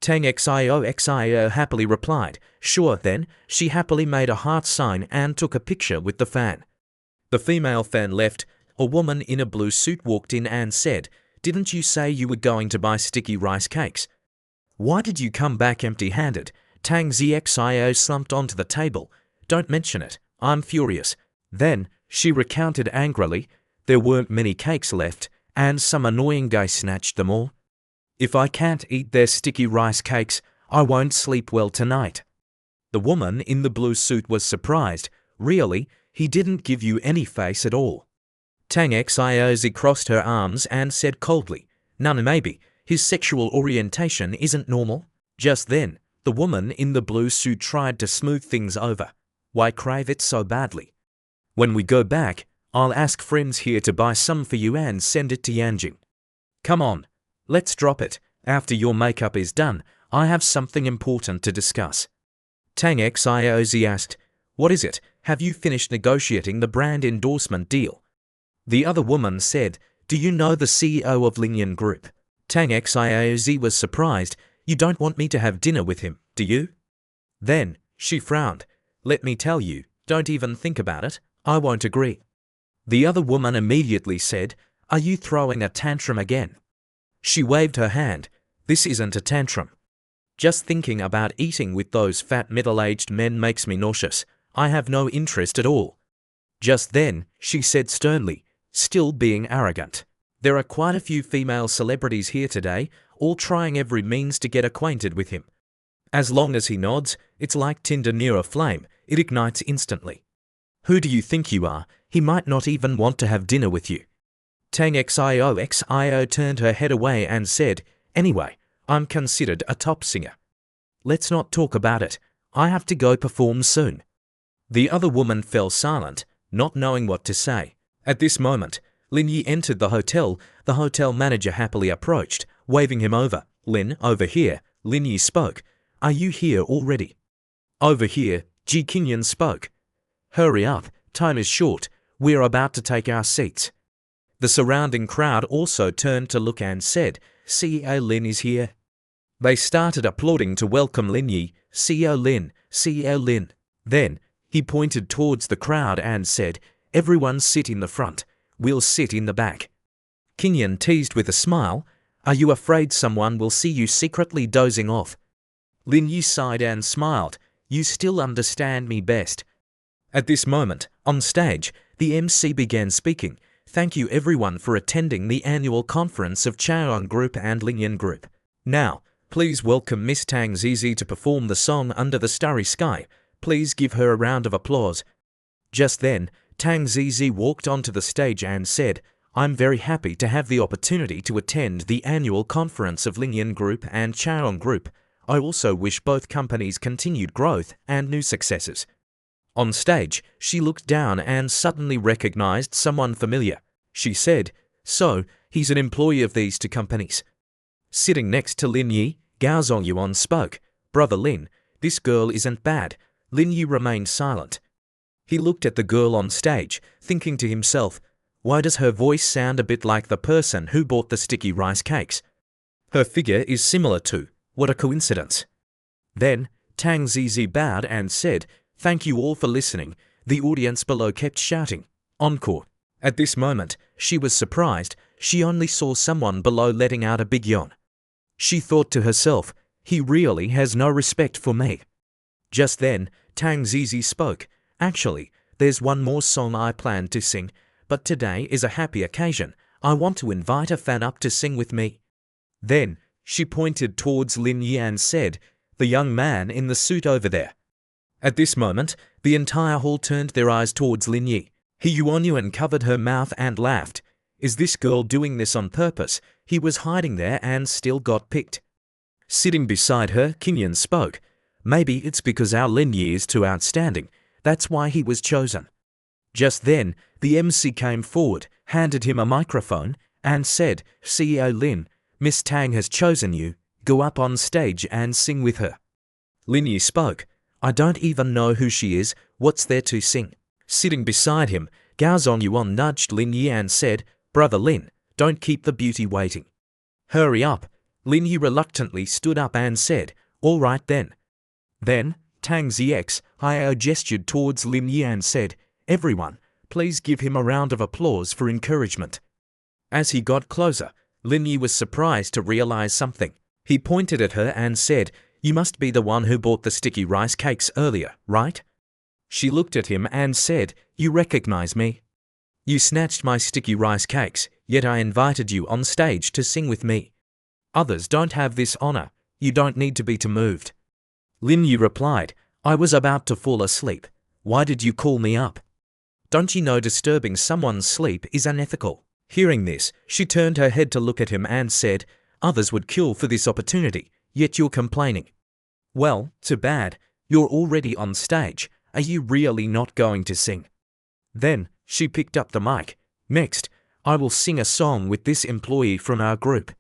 Tang Xia happily replied, "Sure." Then, she happily made a heart sign and took a picture with the fan. The female fan left. A woman in a blue suit walked in and said, "Didn't you say you were going to buy sticky rice cakes? Why did you come back empty-handed?" Tang Xia slumped onto the table. "Don't mention it. I'm furious." Then, she recounted angrily, "There weren't many cakes left, and some annoying guy snatched them all. If I can't eat their sticky rice cakes, I won't sleep well tonight." The woman in the blue suit was surprised. "Really? He didn't give you any face at all?" Tang Xia crossed her arms and said coldly, "None. Maybe his sexual orientation isn't normal." Just then, the woman in the blue suit tried to smooth things over. "Why crave it so badly? When we go back, I'll ask friends here to buy some for you and send it to Yanjing. Come on, let's drop it. After your makeup is done, I have something important to discuss." Tang Xia asked, "What is it? Have you finished negotiating the brand endorsement deal?" The other woman said, "Do you know the CEO of Lingyan Group?" Tang Xia was surprised. "You don't want me to have dinner with him, do you?" Then, she frowned. "Let me tell you, don't even think about it. I won't agree." The other woman immediately said, "Are you throwing a tantrum again?" She waved her hand. "This isn't a tantrum. Just thinking about eating with those fat middle-aged men makes me nauseous. I have no interest at all." Just then, she said sternly, still being arrogant, "There are quite a few female celebrities here today, all trying every means to get acquainted with him. As long as he nods, it's like tinder near a flame, it ignites instantly. Who do you think you are? He might not even want to have dinner with you." Tang Xio turned her head away and said, "Anyway, I'm considered a top singer. Let's not talk about it. I have to go perform soon." The other woman fell silent, not knowing what to say. At this moment, Lin Yi entered the hotel manager happily approached, waving him over. Lin, over here, Lin Yi spoke. Are you here already? Over here, Ji Qingyan spoke. Hurry up, time is short, we're about to take our seats. The surrounding crowd also turned to look and said, CEO Lin is here. They started applauding to welcome Lin Yi. CEO Lin, CEO Lin. Then, he pointed towards the crowd and said, everyone sit in the front, we'll sit in the back. Qingyan teased with a smile, are you afraid someone will see you secretly dozing off? Lin Yi sighed and smiled, you still understand me best. At this moment, on stage, the MC began speaking, thank you everyone for attending the annual conference of Chaeyoung Group and Lingyan Group. Now, please welcome Miss Tang Zizi to perform the song Under the Starry Sky. Please give her a round of applause. Just then, Tang Zizi walked onto the stage and said, I'm very happy to have the opportunity to attend the annual conference of Lingyan Group and Chaeyoung Group. I also wish both companies continued growth and new successes. On stage, she looked down and suddenly recognized someone familiar. She said, so, he's an employee of these two companies. Sitting next to Lin Yi, Gao Zongyuan spoke, Brother Lin, this girl isn't bad. Lin Yi remained silent. He looked at the girl on stage, thinking to himself, why does her voice sound a bit like the person who bought the sticky rice cakes? Her figure is similar to, what a coincidence. Then, Tang Zizi bowed and said, thank you all for listening. The audience below kept shouting, encore. At this moment, she was surprised. She only saw someone below letting out a big yawn. She thought to herself, he really has no respect for me. Just then, Tang Zizi spoke, actually, there's one more song I planned to sing, but today is a happy occasion. I want to invite a fan up to sing with me. Then, she pointed towards Lin Yi and said, the young man in the suit over there. At this moment, the entire hall turned their eyes towards Lin Yi. He Yuan covered her mouth and laughed. Is this girl doing this on purpose? He was hiding there and still got picked. Sitting beside her, Qingyan spoke. Maybe it's because our Lin Yi is too outstanding. That's why he was chosen. Just then, the MC came forward, handed him a microphone, and said, CEO Lin, Miss Tang has chosen you. Go up on stage and sing with her. Lin Yi spoke. I don't even know who she is. What's there to sing? Sitting beside him, Gao Zongyuan nudged Lin Yi and said, Brother Lin, don't keep the beauty waiting. Hurry up. Lin Yi reluctantly stood up and said, all right then. Then, Tang Zixio gestured towards Lin Yi and said, everyone, please give him a round of applause for encouragement. As he got closer, Lin Yi was surprised to realize something. He pointed at her and said, you must be the one who bought the sticky rice cakes earlier, right? She looked at him and said, you recognize me? You snatched my sticky rice cakes, yet I invited you on stage to sing with me. Others don't have this honor. You don't need to be moved. Lin Yi replied, I was about to fall asleep. Why did you call me up? Don't you know disturbing someone's sleep is unethical? Hearing this, she turned her head to look at him and said, others would kill for this opportunity, yet you're complaining. Well, too bad. You're already on stage. Are you really not going to sing? Then, she picked up the mic. Next, I will sing a song with this employee from our group.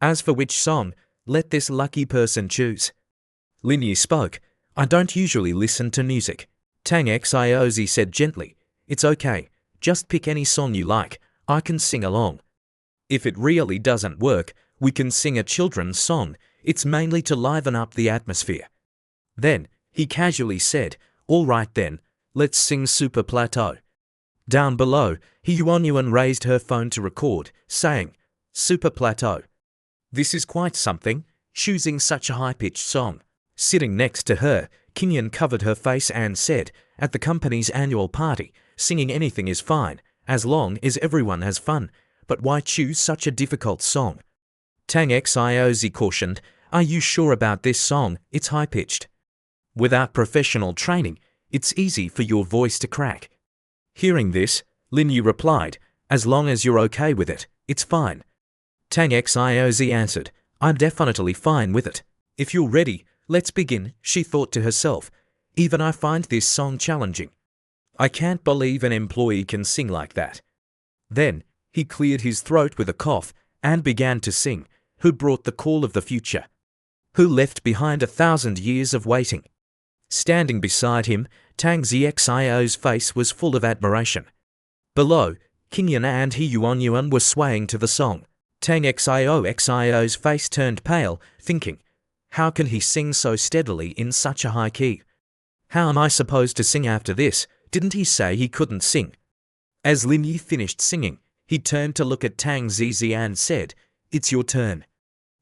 As for which song, let this lucky person choose. Lin Yi spoke. I don't usually listen to music. Tang Xiozi said gently. It's okay. Just pick any song you like. I can sing along. If it really doesn't work, we can sing a children's song. It's mainly to liven up the atmosphere. Then, he casually said, all right then, let's sing Super Plateau. Down below, Yuan raised her phone to record, saying, Super Plateau. This is quite something, choosing such a high-pitched song. Sitting next to her, Qingyan covered her face and said, at the company's annual party, singing anything is fine, as long as everyone has fun, but why choose such a difficult song? Tang Xiozi cautioned, are you sure about this song? It's high-pitched. Without professional training, it's easy for your voice to crack. Hearing this, Lin Yi replied, as long as you're okay with it, it's fine. Tang Xiozi answered, I'm definitely fine with it. If you're ready, let's begin, she thought to herself. Even I find this song challenging. I can't believe an employee can sing like that. Then, He cleared his throat with a cough and began to sing, "Who brought the call of the future? Who left behind 1,000 years of waiting?" Standing beside him, Tang Zixio's face was full of admiration. Below, Qingyan and He Yuanyuan were swaying to the song. Tang Xio's face turned pale, thinking, how can he sing so steadily in such a high key? How am I supposed to sing after this? Didn't he say he couldn't sing? As Lin Yi finished singing, he turned to look at Tang Zizi and said, "It's your turn."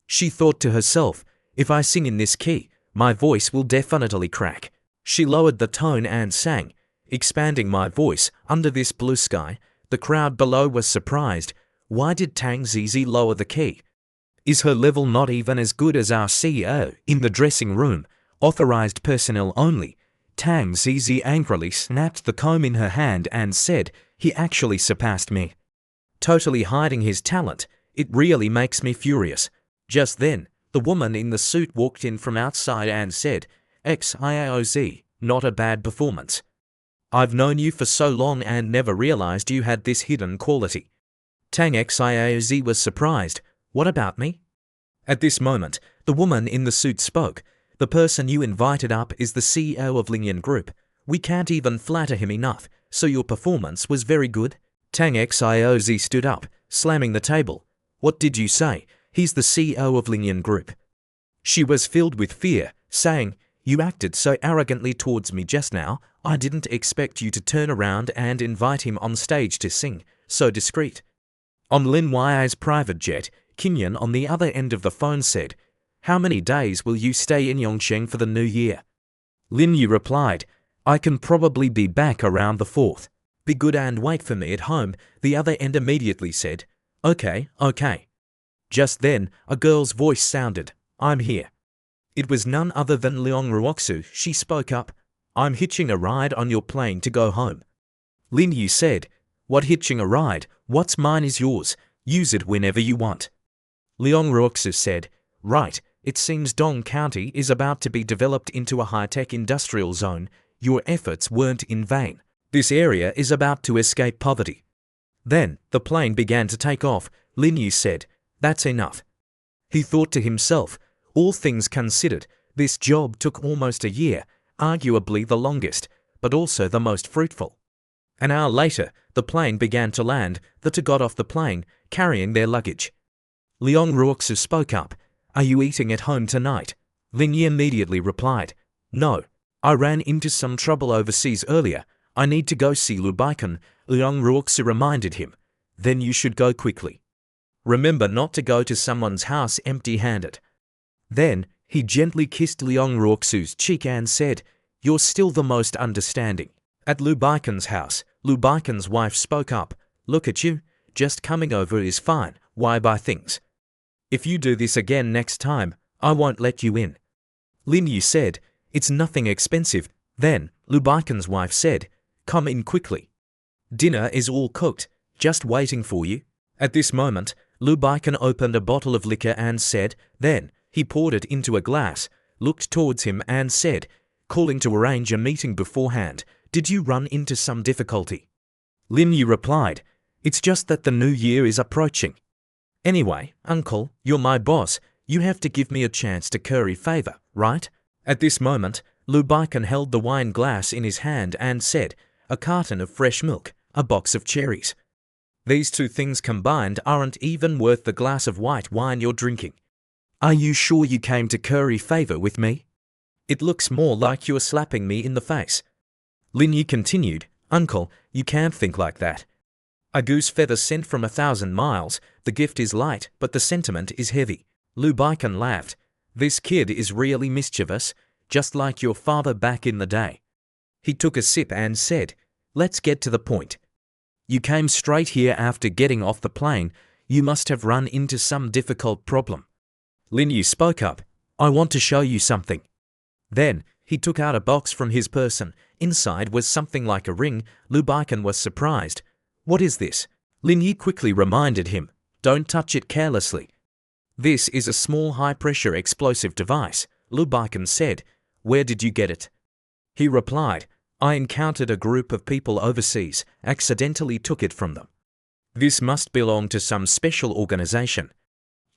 She thought to herself, if I sing in this key, my voice will definitely crack. She lowered the tone and sang, expanding my voice under this blue sky. The crowd below was surprised. Why did Tang Zizi lower the key? Is her level not even as good as our CEO? In the dressing room, authorized personnel only, Tang Zizi angrily snapped the comb in her hand and said, he actually surpassed me. Totally hiding his talent, it really makes me furious. Just then, the woman in the suit walked in from outside and said, "XIAOZ, not a bad performance. I've known you for so long and never realized you had this hidden quality." Tang Xioz was surprised. What about me? At this moment, the woman in the suit spoke. The person you invited up is the CEO of Lingyan Group. We can't even flatter him enough, so your performance was very good. Tang Xioz stood up, slamming the table. What did you say? He's the CEO of Lingyan Group. She was filled with fear, saying, you acted so arrogantly towards me just now. I didn't expect you to turn around and invite him on stage to sing, so discreet. On Lin Yi's private jet, Qingyan on the other end of the phone said, how many days will you stay in Yongsheng for the new year? Lin Yi replied, I can probably be back around the 4th. Be good and wait for me at home. The other end immediately said, okay. Just then, a girl's voice sounded, I'm here. It was none other than Leong Ruoxu. She spoke up, I'm hitching a ride on your plane to go home. Lin Yu said, what hitching a ride? What's mine is yours. Use it whenever you want. Leong Ruoxu said, right, it seems Dong County is about to be developed into a high-tech industrial zone. Your efforts weren't in vain. This area is about to escape poverty. Then, the plane began to take off. Lin Yu said, that's enough. He thought to himself, all things considered, this job took almost a year, arguably the longest, but also the most fruitful. An hour later, the plane began to land. The two got off the plane, carrying their luggage. Leong Ruoxu spoke up, are you eating at home tonight? Lin Yi immediately replied, no, I ran into some trouble overseas earlier. I need to go see Lu Baikan. Leong Ruoxu reminded him, then you should go quickly. Remember not to go to someone's house empty-handed. Then, he gently kissed Leong Ruoxu's cheek and said, you're still the most understanding. At Lu Baikan's house, Lu Baikan's wife spoke up, look at you, just coming over is fine, why buy things? If you do this again next time, I won't let you in. Lin Yu said, it's nothing expensive. Then, Lu Baikan's wife said, come in quickly. Dinner is all cooked, just waiting for you. At this moment, Lu Baikan opened a bottle of liquor and said, then, he poured it into a glass, looked towards him and said, calling to arrange a meeting beforehand, did you run into some difficulty? Lin Yu replied, it's just that the new year is approaching. Anyway, uncle, you're my boss, you have to give me a chance to curry favor, right? At this moment, Lu Baikan held the wine glass in his hand and said, a carton of fresh milk, a box of cherries. These two things combined aren't even worth the glass of white wine you're drinking. Are you sure you came to curry favor with me? It looks more like you're slapping me in the face. Lin Yi continued, uncle, you can't think like that. A goose feather sent from 1,000 miles, the gift is light, but the sentiment is heavy. Lu Baikan laughed. This kid is really mischievous, just like your father back in the day. He took a sip and said, let's get to the point. You came straight here after getting off the plane. You must have run into some difficult problem. Lin Yu spoke up, I want to show you something. Then, he took out a box from his person. Inside was something like a ring. Lu Baikan was surprised. What is this? Lin Yi quickly reminded him, don't touch it carelessly. This is a small high-pressure explosive device. Lu Baikan said, where did you get it? He replied, I encountered a group of people overseas, accidentally took it from them. This must belong to some special organization.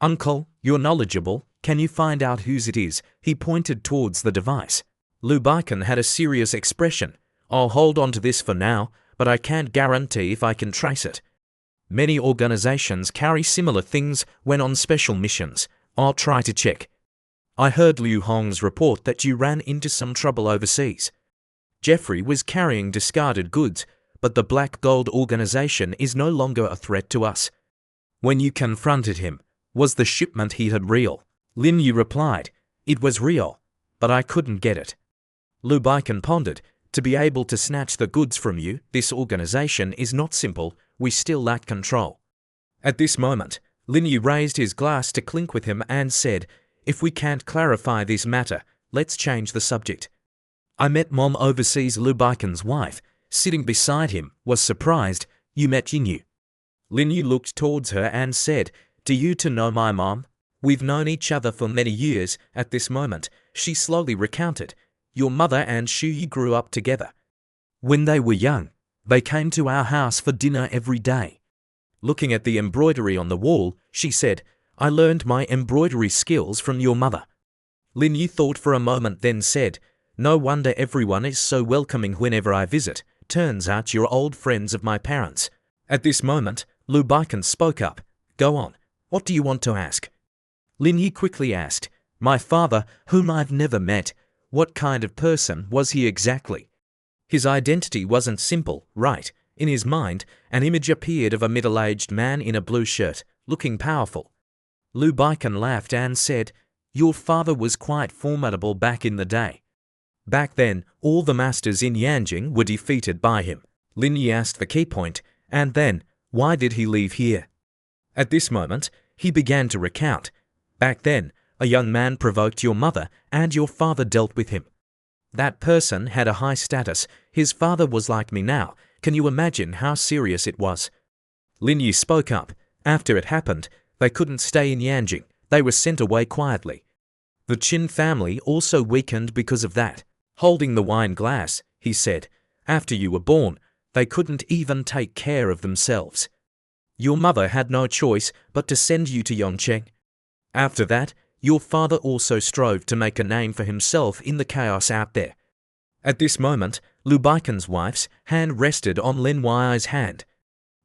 Uncle, you're knowledgeable. Can you find out whose it is? He pointed towards the device. Lubikin had a serious expression. I'll hold on to this for now, but I can't guarantee if I can trace it. Many organizations carry similar things when on special missions. I'll try to check. I heard Liu Hong's report that you ran into some trouble overseas. Jeffrey was carrying discarded goods, but the Black Gold organization is no longer a threat to us. When you confronted him, was the shipment he had real? Lin Yu replied, it was real, but I couldn't get it. Lubikin pondered, to be able to snatch the goods from you, this organization is not simple, we still lack control. At this moment, Lin Yu raised his glass to clink with him and said, if we can't clarify this matter, let's change the subject. I met Mom overseas. Lubikin's wife, sitting beside him, was surprised. You met Yinyu? Lin Yu looked towards her and said, do you two know my mom? We've known each other for many years. At this moment, she slowly recounted, your mother and Shu grew up together. When they were young, they came to our house for dinner every day. Looking at the embroidery on the wall, she said, I learned my embroidery skills from your mother. Lin Yu thought for a moment, then said, no wonder everyone is so welcoming whenever I visit. Turns out you're old friends of my parents. At this moment, Lubikin spoke up. Go on. What do you want to ask? Lin Yu quickly asked, my father, whom I've never met, what kind of person was he exactly? His identity wasn't simple, right? In his mind, an image appeared of a middle-aged man in a blue shirt, looking powerful. Lubikin laughed and said, your father was quite formidable back in the day. Back then, all the masters in Yanjing were defeated by him. Lin Yu asked the key point, and then, why did he leave here? At this moment, he began to recount. Back then, a young man provoked your mother, and your father dealt with him. That person had a high status. His father was like me now. Can you imagine how serious it was? Lin Yu spoke up. After it happened, they couldn't stay in Yanjing. They were sent away quietly. The Qin family also weakened because of that. Holding the wine glass, he said, after you were born, they couldn't even take care of themselves. Your mother had no choice but to send you to Yongcheng. After that, your father also strove to make a name for himself in the chaos out there. At this moment, Lubikin's wife's hand rested on Lin Yu's hand.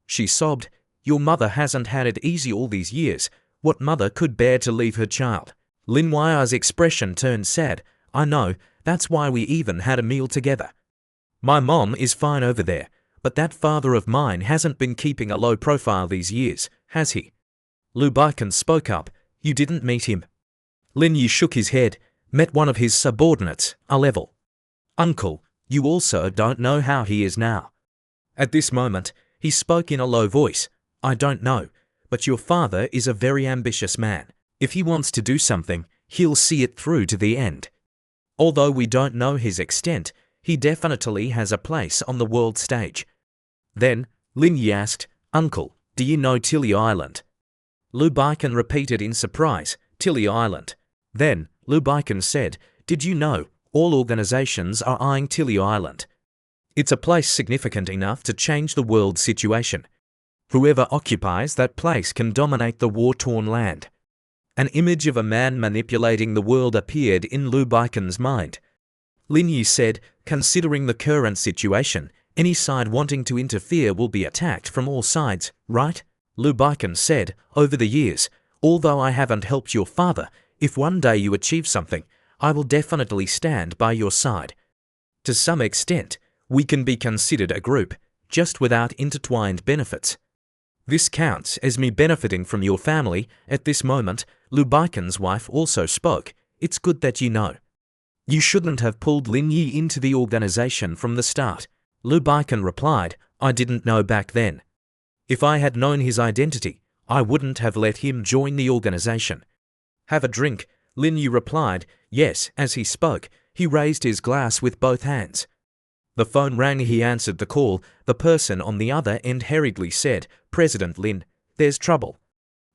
She sobbed, your mother hasn't had it easy all these years. What mother could bear to leave her child? Lin Yu's expression turned sad. I know, that's why we even had a meal together. My mom is fine over there, but that father of mine hasn't been keeping a low profile these years, has he? Lubikin spoke up. You didn't meet him. Lin Yu shook his head. Met one of his subordinates, a level. Uncle, you also don't know how he is now. At this moment, he spoke in a low voice. I don't know, but your father is a very ambitious man. If he wants to do something, he'll see it through to the end. Although we don't know his extent, he definitely has a place on the world stage. Then, Lin Yu asked, Uncle, do you know Tilly Island? Lubikin repeated in surprise, Tilly Island. Then, Lubikin said, did you know, all organizations are eyeing Tilly Island. It's a place significant enough to change the world situation. Whoever occupies that place can dominate the war-torn land. An image of a man manipulating the world appeared in Lubikin's mind. Lin Yu said, considering the current situation, any side wanting to interfere will be attacked from all sides, right? Lubikin said, over the years, although I haven't helped your father, if one day you achieve something, I will definitely stand by your side. To some extent, we can be considered a group, just without intertwined benefits. This counts as me benefiting from your family. At this moment, Lubikin's wife also spoke. It's good that you know. You shouldn't have pulled Lin Yu into the organization from the start. Lubikin replied, I didn't know back then. If I had known his identity, I wouldn't have let him join the organization. Have a drink, Lin Yu replied. Yes, as he spoke, he raised his glass with both hands. The phone rang. He answered the call. The person on the other end hurriedly said, President Lin, there's trouble.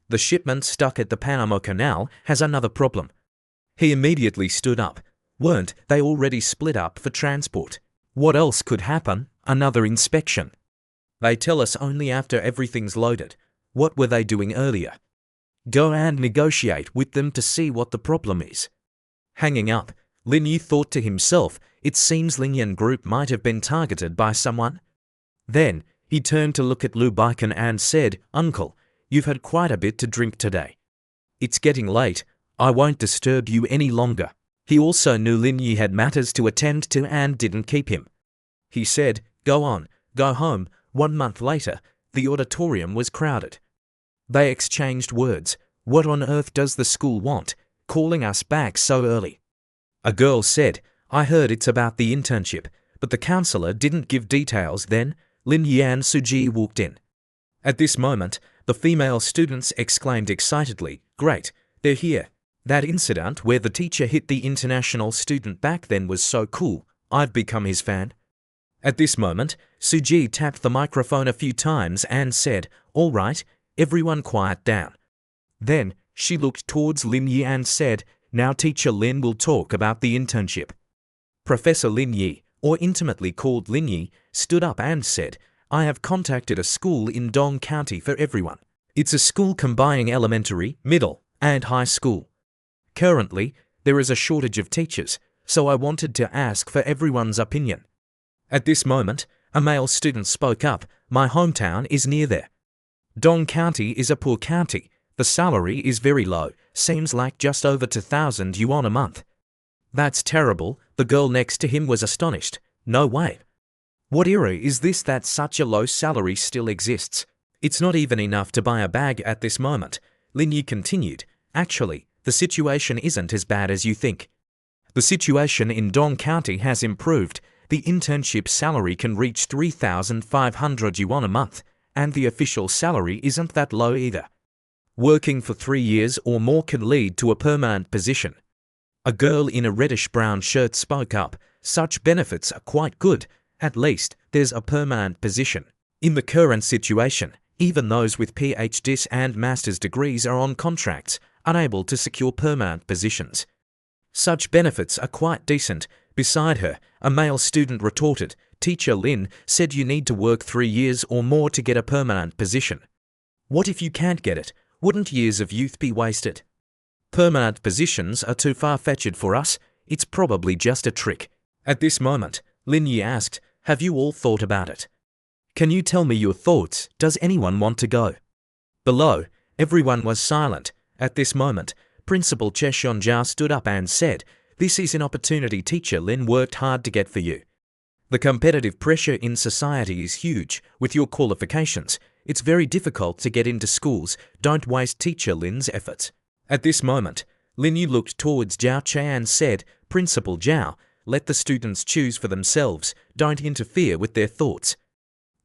The shipment stuck at the Panama Canal has another problem. He immediately stood up. Weren't they already split up for transport? What else could happen? Another inspection. They tell us only after everything's loaded. What were they doing earlier? Go and negotiate with them to see what the problem is. Hanging up, Lin Yu thought to himself, it seems Lin Yan group might have been targeted by someone. Then, he turned to look at Lu Baikan and said, Uncle, you've had quite a bit to drink today. It's getting late, I won't disturb you any longer. He also knew Lin Yu had matters to attend to and didn't keep him. He said, go on, go home. 1 month later, the auditorium was crowded. They exchanged words. What on earth does the school want, calling us back so early? A girl said, I heard it's about the internship, but the counselor didn't give details. Then, Lin Yu and Suji walked in. At this moment, the female students exclaimed excitedly, great, they're here. That incident where the teacher hit the international student back then was so cool, I've become his fan. At this moment, Suji tapped the microphone a few times and said, all right, everyone quiet down. Then, she looked towards Lin Yi and said, now Teacher Lin will talk about the internship. Professor Lin Yi, or intimately called Lin Yi, stood up and said, I have contacted a school in Dong County for everyone. It's a school combining elementary, middle, and high school. Currently, there is a shortage of teachers, so I wanted to ask for everyone's opinion. At this moment, a male student spoke up, my hometown is near there. Dong County is a poor county, the salary is very low, seems like just over 2,000 yuan a month. That's terrible, the girl next to him was astonished, no way. What era is this that such a low salary still exists? It's not even enough to buy a bag at this moment. Lin Yi continued, actually, the situation isn't as bad as you think. The situation in Dong County has improved. The internship salary can reach 3,500 yuan a month, and the official salary isn't that low either. Working for 3 years or more can lead to a permanent position. A girl in a reddish-brown shirt spoke up, such benefits are quite good, at least there's a permanent position. In the current situation, even those with PhDs and master's degrees are on contracts, unable to secure permanent positions. Such benefits are quite decent. Beside her, a male student retorted, Teacher Lin said you need to work 3 years or more to get a permanent position. What if you can't get it? Wouldn't years of youth be wasted? Permanent positions are too far-fetched for us. It's probably just a trick. At this moment, Lin Yi asked, have you all thought about it? Can you tell me your thoughts? Does anyone want to go? Below, everyone was silent. At this moment, Principal Che Xiongjiao stood up and said, this is an opportunity Teacher Lin worked hard to get for you. The competitive pressure in society is huge. With your qualifications, it's very difficult to get into schools. Don't waste Teacher Lin's efforts. At this moment, Lin Yu looked towards Zhao Che and said, Principal Zhao, let the students choose for themselves. Don't interfere with their thoughts.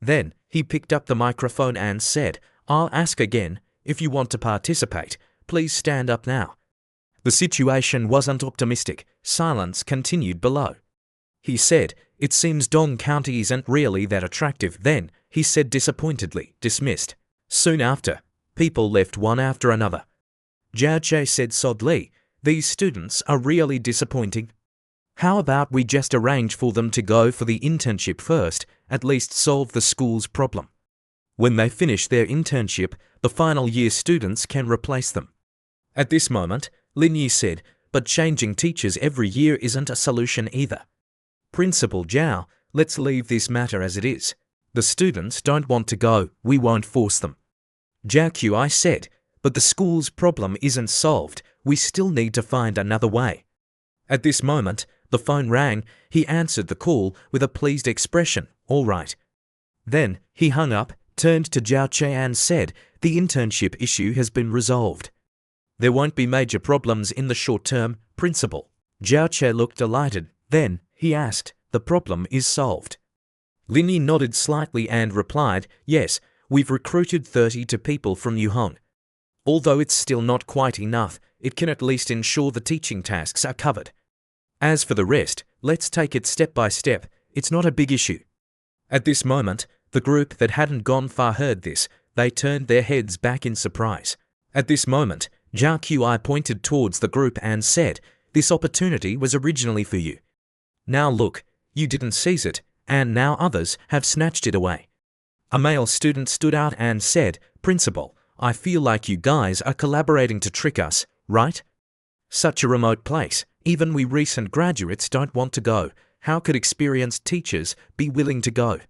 Then, he picked up the microphone and said, I'll ask again, if you want to participate, please stand up now. The situation wasn't optimistic. Silence continued below. He said, it seems Dong County isn't really that attractive. Then, he said disappointedly, dismissed. Soon after, people left one after another. Zhao Che said soddly, these students are really disappointing. How about we just arrange for them to go for the internship first, at least solve the school's problem. When they finish their internship, the final year students can replace them. At this moment, Lin Yi said, but changing teachers every year isn't a solution either. Principal Zhao, let's leave this matter as it is. The students don't want to go, we won't force them. Zhao Qi said, but the school's problem isn't solved, we still need to find another way. At this moment, the phone rang. He answered the call with a pleased expression, all right. Then, he hung up, turned to Zhao Che and said, the internship issue has been resolved. There won't be major problems in the short term, Principal. Zhao Che looked delighted. Then, he asked, the problem is solved. Lin Yi nodded slightly and replied, yes, we've recruited 32 people from Yuhong. Although it's still not quite enough, it can at least ensure the teaching tasks are covered. As for the rest, let's take it step by step. It's not a big issue. At this moment, the group that hadn't gone far heard this. They turned their heads back in surprise. At this moment, Zhao Qi pointed towards the group and said, this opportunity was originally for you. Now look, you didn't seize it, and now others have snatched it away. A male student stood out and said, "Principal, I feel like you guys are collaborating to trick us, right? Such a remote place. Even we recent graduates don't want to go. How could experienced teachers be willing to go?"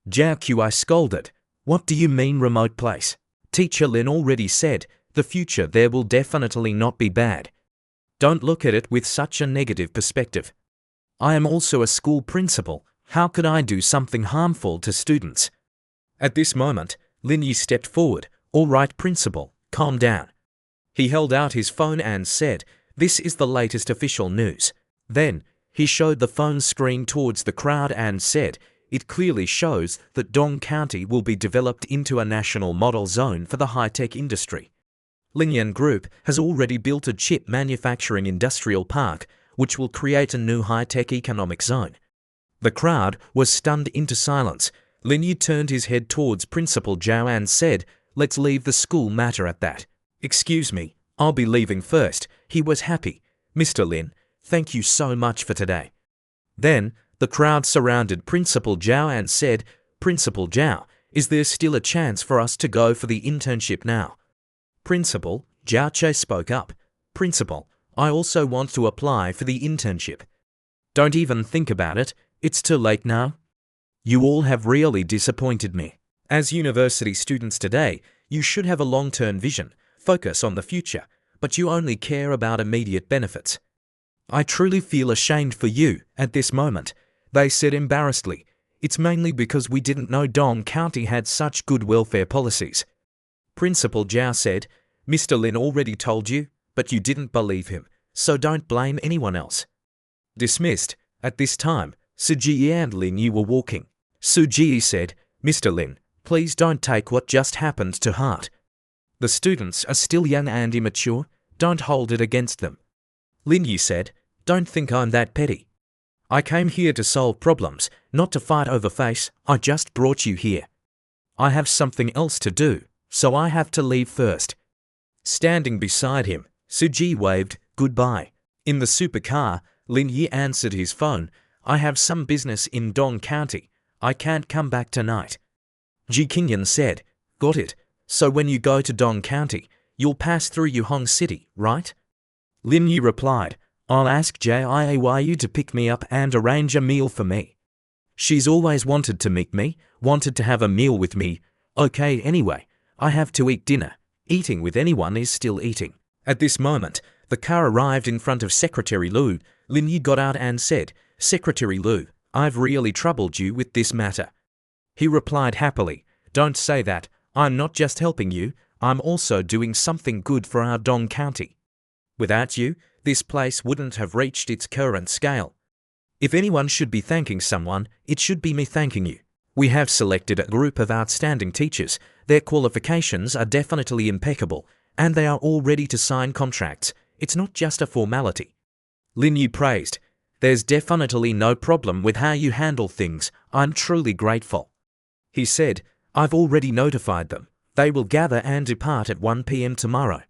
Jiao Qi scolded. "What do you mean remote place? Teacher Lin already said, the future there will definitely not be bad. Don't look at it with such a negative perspective. I am also a school principal. How could I do something harmful to students?" At this moment, Lin Yi stepped forward. "All right, principal, calm down." He held out his phone and said, "This is the latest official news." Then, he showed the phone screen towards the crowd and said, "It clearly shows that Dong County will be developed into a national model zone for the high-tech industry. Lingyan Group has already built a chip manufacturing industrial park, which will create a new high-tech economic zone." The crowd was stunned into silence. Lin Yi turned his head towards Principal Zhao and said, "Let's leave the school matter at that. Excuse me, I'll be leaving first." He was happy. "Mr. Lin, thank you so much for today." Then, the crowd surrounded Principal Zhao and said, "Principal Zhao, is there still a chance for us to go for the internship now?" Principal Zhao Che spoke up. "Principal, I also want to apply for the internship." "Don't even think about it. It's too late now. You all have really disappointed me. As university students today, you should have a long-term vision, focus on the future, but you only care about immediate benefits. I truly feel ashamed for you at this moment," they said embarrassedly. "It's mainly because we didn't know Dong County had such good welfare policies." Principal Zhao said, "Mr. Lin already told you, but you didn't believe him, so don't blame anyone else." Dismissed. At this time, Suji and Lin Yi were walking. Suji said, "Mr. Lin, please don't take what just happened to heart. The students are still young and immature. Don't hold it against them." Lin Yi said, "Don't think I'm that petty. I came here to solve problems, not to fight over face. I just brought you here. I have something else to do, so I have to leave first." Standing beside him, Suji waved goodbye. In the supercar, Lin Yi answered his phone. "I have some business in Dong County. I can't come back tonight." Ji Qingyan said, "Got it. So when you go to Dong County, you'll pass through Yuhong City, right?" Lin Yi replied, "I'll ask Jiayu to pick me up and arrange a meal for me. She's always wanted to meet me, wanted to have a meal with me. Okay, anyway, I have to eat dinner. Eating with anyone is still eating." At this moment, the car arrived in front of Secretary Lu. Lin Yi got out and said, "Secretary Lu, I've really troubled you with this matter." He replied happily, "Don't say that. I'm not just helping you, I'm also doing something good for our Dong County. Without you, this place wouldn't have reached its current scale. If anyone should be thanking someone, it should be me thanking you. We have selected a group of outstanding teachers. Their qualifications are definitely impeccable, and they are all ready to sign contracts. It's not just a formality." Lin Yi praised, "There's definitely no problem with how you handle things. I'm truly grateful." He said, "I've already notified them. They will gather and depart at 1 p.m. tomorrow.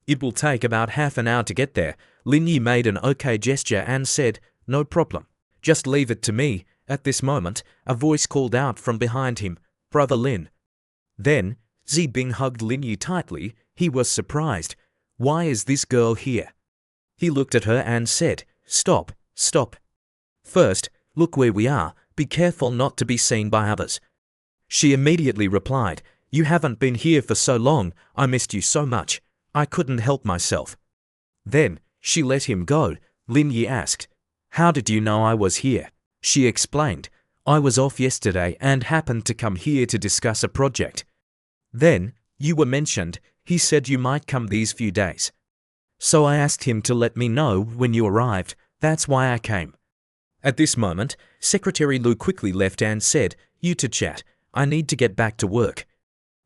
It will take about half an hour to get there." Lin Yi made an okay gesture and said, "No problem. Just leave it to me." At this moment, a voice called out from behind him, "Brother Lin." Then, Zibing hugged Lin Yi tightly. He was surprised. "Why is this girl here?" He looked at her and said, "Stop, stop. First, look where we are. Be careful not to be seen by others." She immediately replied, "You haven't been here for so long. I missed you so much. I couldn't help myself." Then, she let him go. Lin Yi asked, "How did you know I was here?" She explained, "I was off yesterday and happened to come here to discuss a project. Then, you were mentioned. He said you might come these few days. So I asked him to let me know when you arrived. That's why I came." At this moment, Secretary Lu quickly left and said, "You to chat. I need to get back to work."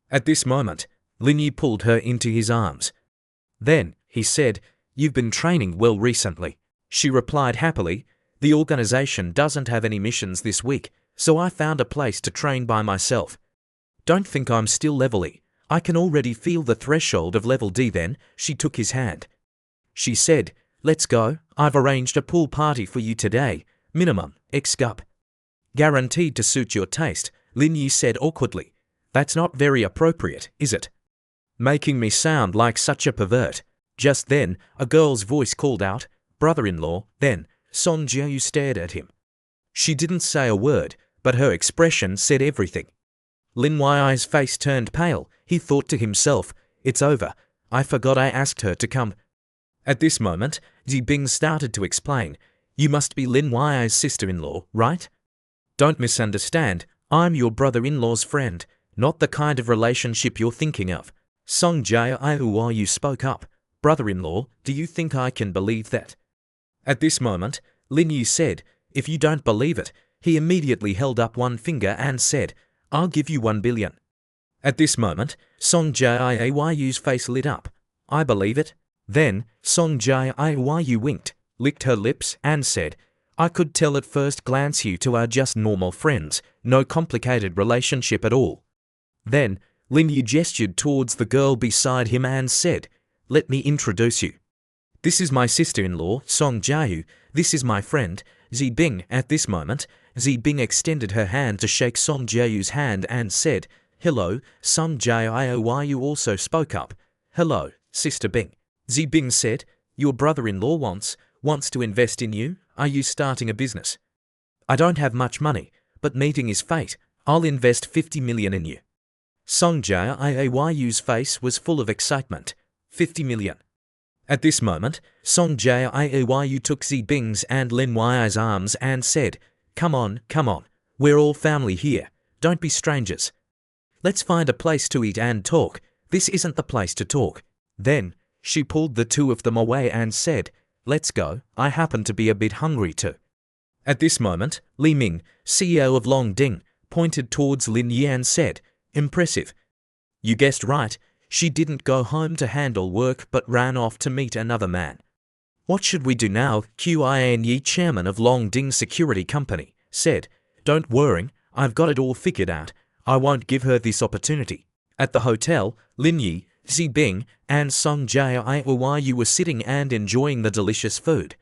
At this moment, Lin Yi pulled her into his arms. Then, he said, "You've been training well recently." She replied happily, "The organization doesn't have any missions this week, so I found a place to train by myself. Don't think I'm still level E. I can already feel the threshold of level D." Then, she took his hand. She said, "Let's go. I've arranged a pool party for you today. Minimum, X cup. Guaranteed to suit your taste." Lin Yi said awkwardly. That's not very appropriate, is it? Making me sound like such a pervert. Just then, a girl's voice called out, brother-in-law. Then, Song Jiayu stared at him. She didn't say a word, but her expression said everything. Lin Yi's face turned pale. He thought to himself, it's over. I forgot I asked her to come. At this moment, Ji Bing started to explain. You must be Lin Yi's sister-in-law, right? Don't misunderstand. I'm your brother-in-law's friend, not the kind of relationship you're thinking of. Song Jiayu spoke up. Brother-in-law, do you think I can believe that? At this moment, Lin Yi said, if you don't believe it, he immediately held up one finger and said, I'll give you 1 billion. At this moment, Song Jiayu's face lit up. I believe it. Then, Song Jiayu winked, licked her lips, and said, I could tell at first glance you two are just normal friends, no complicated relationship at all. Then, Lin Yi gestured towards the girl beside him and said, let me introduce you. This is my sister-in-law, Song Jiayu. This is my friend, Ji Bing. At this moment, Ji Bing extended her hand to shake Song Jiayu's hand and said, hello. Song Jiayu also spoke up. Hello, Sister Bing. Ji Bing said, your brother-in-law wants to invest in you. Are you starting a business? I don't have much money, but meeting is fate. I'll invest 50 million in you. Song Jiayu's face was full of excitement. 50 million. At this moment, Song Jiayu took Ji Bing's and Lin Yi's arms and said, come on, we're all family here, don't be strangers. Let's find a place to eat and talk. This isn't the place to talk. Then, she pulled the two of them away and said, let's go, I happen to be a bit hungry too. At this moment, Li Ming, CEO of Longding, pointed towards Lin Yi and said, impressive. You guessed right. She didn't go home to handle work but ran off to meet another man. What should we do now? Qin Yi, chairman of Longding Security Company, said, don't worry, I've got it all figured out. I won't give her this opportunity. At the hotel, Lin Yi, Ji Bing, and Song Jiayu were sitting and enjoying the delicious food.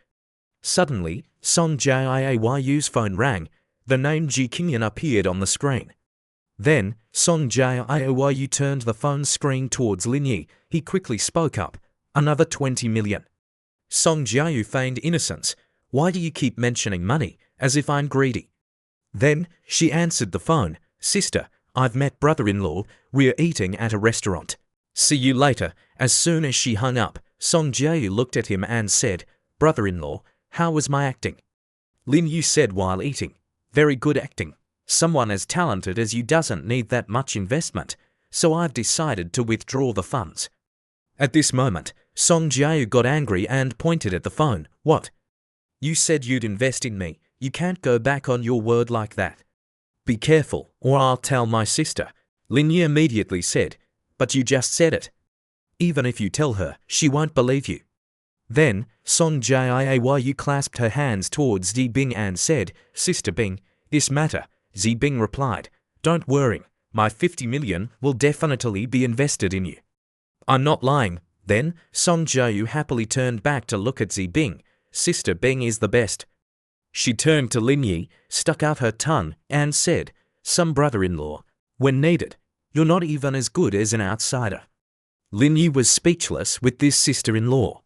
Suddenly, Song Jiayu's phone rang. The name Ji Qingyan appeared on the screen. Then, Song Jiayu turned the phone screen towards Lin Yi. He quickly spoke up. Another 20 million. Song Jiayu feigned innocence. Why do you keep mentioning money, as if I'm greedy? Then, she answered the phone. Sister, I've met brother-in-law. We're eating at a restaurant. See you later. As soon as she hung up, Song Jiayu looked at him and said, brother-in-law, how was my acting? Lin Yi said while eating, very good acting. Someone as talented as you doesn't need that much investment, so I've decided to withdraw the funds. At this moment, Song Jiayu got angry and pointed at the phone. What? You said you'd invest in me. You can't go back on your word like that. Be careful, or I'll tell my sister. Lin Yi immediately said, but you just said it. Even if you tell her, she won't believe you. Then, Song Jiayu clasped her hands towards Ji Bing and said, Sister Bing, this matter. Ji Bing replied, don't worry, my 50 million will definitely be invested in you. I'm not lying. Then, Song Jiayu happily turned back to look at Ji Bing. Sister Bing is the best. She turned to Lin Yi, stuck out her tongue, and said, some brother-in-law, when needed, you're not even as good as an outsider. Lin Yi was speechless with this sister-in-law.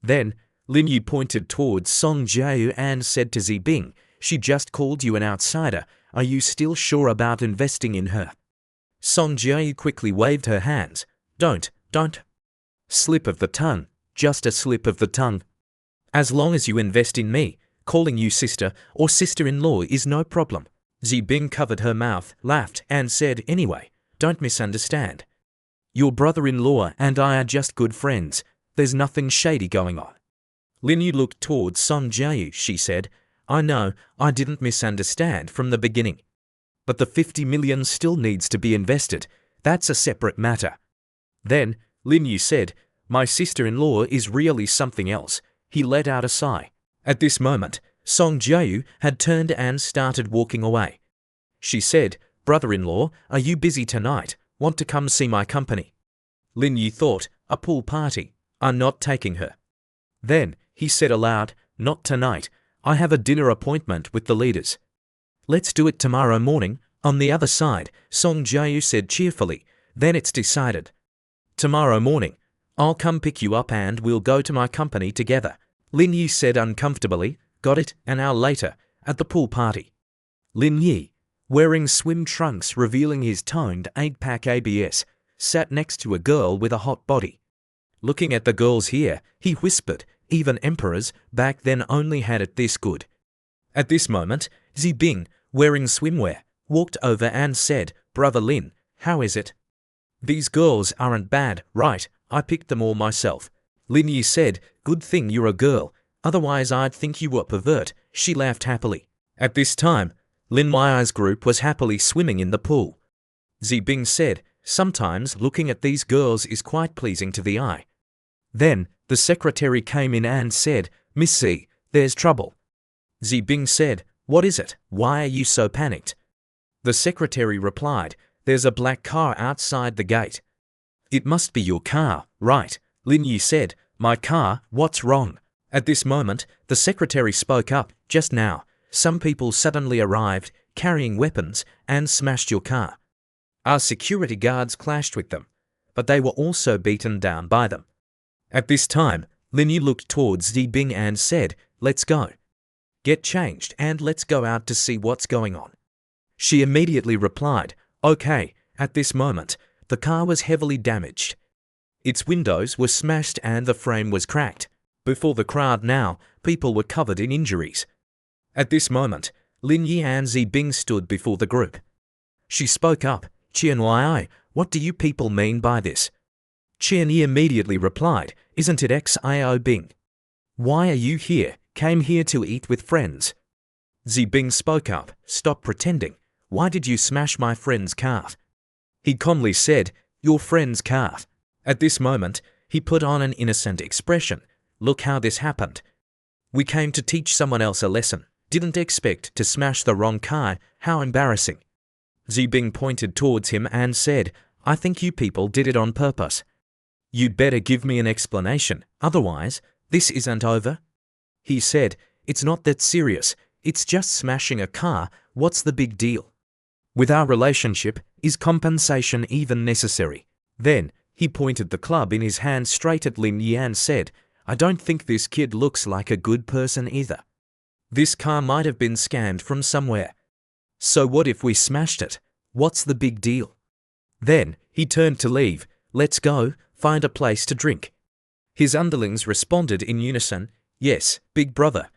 Then, Lin Yi pointed towards Song Jiayu and said to Ji Bing, she just called you an outsider. Are you still sure about investing in her? Song Jiayu quickly waved her hands. Don't. Slip of the tongue, just a slip of the tongue. As long as you invest in me, calling you sister or sister-in-law is no problem. Ji Bing covered her mouth, laughed, and said, anyway, don't misunderstand. Your brother-in-law and I are just good friends. There's nothing shady going on. Lin Yi looked towards Song Jiayu. She said, I know, I didn't misunderstand from the beginning. But the 50 million still needs to be invested. That's a separate matter. Then, Lin Yi said, my sister-in-law is really something else. He let out a sigh. At this moment, Song Jiayu had turned and started walking away. She said, brother-in-law, are you busy tonight? Want to come see my company? Lin Yi thought, a pool party. I'm not taking her. Then, he said aloud, not tonight. I have a dinner appointment with the leaders. Let's do it tomorrow morning. On the other side, Song Jae said cheerfully, then it's decided. Tomorrow morning, I'll come pick you up and we'll go to my company together. Lin Yi said uncomfortably, got it, an hour later, at the pool party. Lin Yi, wearing swim trunks revealing his toned 8-pack abs, sat next to a girl with a hot body. Looking at the girls here, he whispered, even emperors back then only had it this good. At this moment, Zibing, wearing swimwear, walked over and said, Brother Lin, how is it? These girls aren't bad, right? I picked them all myself. Lin Yi said, good thing you're a girl, otherwise I'd think you were a pervert. She laughed happily. At this time, Lin Yi's group was happily swimming in the pool. Zibing said, sometimes looking at these girls is quite pleasing to the eye. Then, the secretary came in and said, Miss Z, there's trouble. Zibing said, what is it? Why are you so panicked? The secretary replied, there's a black car outside the gate. It must be your car, right? Lin Yi said, my car, what's wrong? At this moment, the secretary spoke up, just now, some people suddenly arrived, carrying weapons, and smashed your car. Our security guards clashed with them, but they were also beaten down by them. At this time, Lin Yi looked towards Zibing and said, let's go. Get changed and let's go out to see what's going on. She immediately replied, okay. At this moment, the car was heavily damaged. Its windows were smashed and the frame was cracked. Before the crowd now, people were covered in injuries. At this moment, Lin Yi and Zibing stood before the group. She spoke up, Qian, what do you people mean by this? Qian Yi immediately replied, isn't it Xiao Bing? Why are you here? Came here to eat with friends. Zibing spoke up, stop pretending. Why did you smash my friend's car? He calmly said, your friend's car. At this moment, he put on an innocent expression. Look how this happened. We came to teach someone else a lesson. Didn't expect to smash the wrong car. How embarrassing. Zibing pointed towards him and said, I think you people did it on purpose. You'd better give me an explanation, otherwise, this isn't over. He said, it's not that serious, it's just smashing a car, what's the big deal? With our relationship, is compensation even necessary? Then, he pointed the club in his hand straight at Lin Yi and said, I don't think this kid looks like a good person either. This car might have been scammed from somewhere. So what if we smashed it? What's the big deal? Then, he turned to leave, let's go, find a place to drink. His underlings responded in unison, yes, big brother.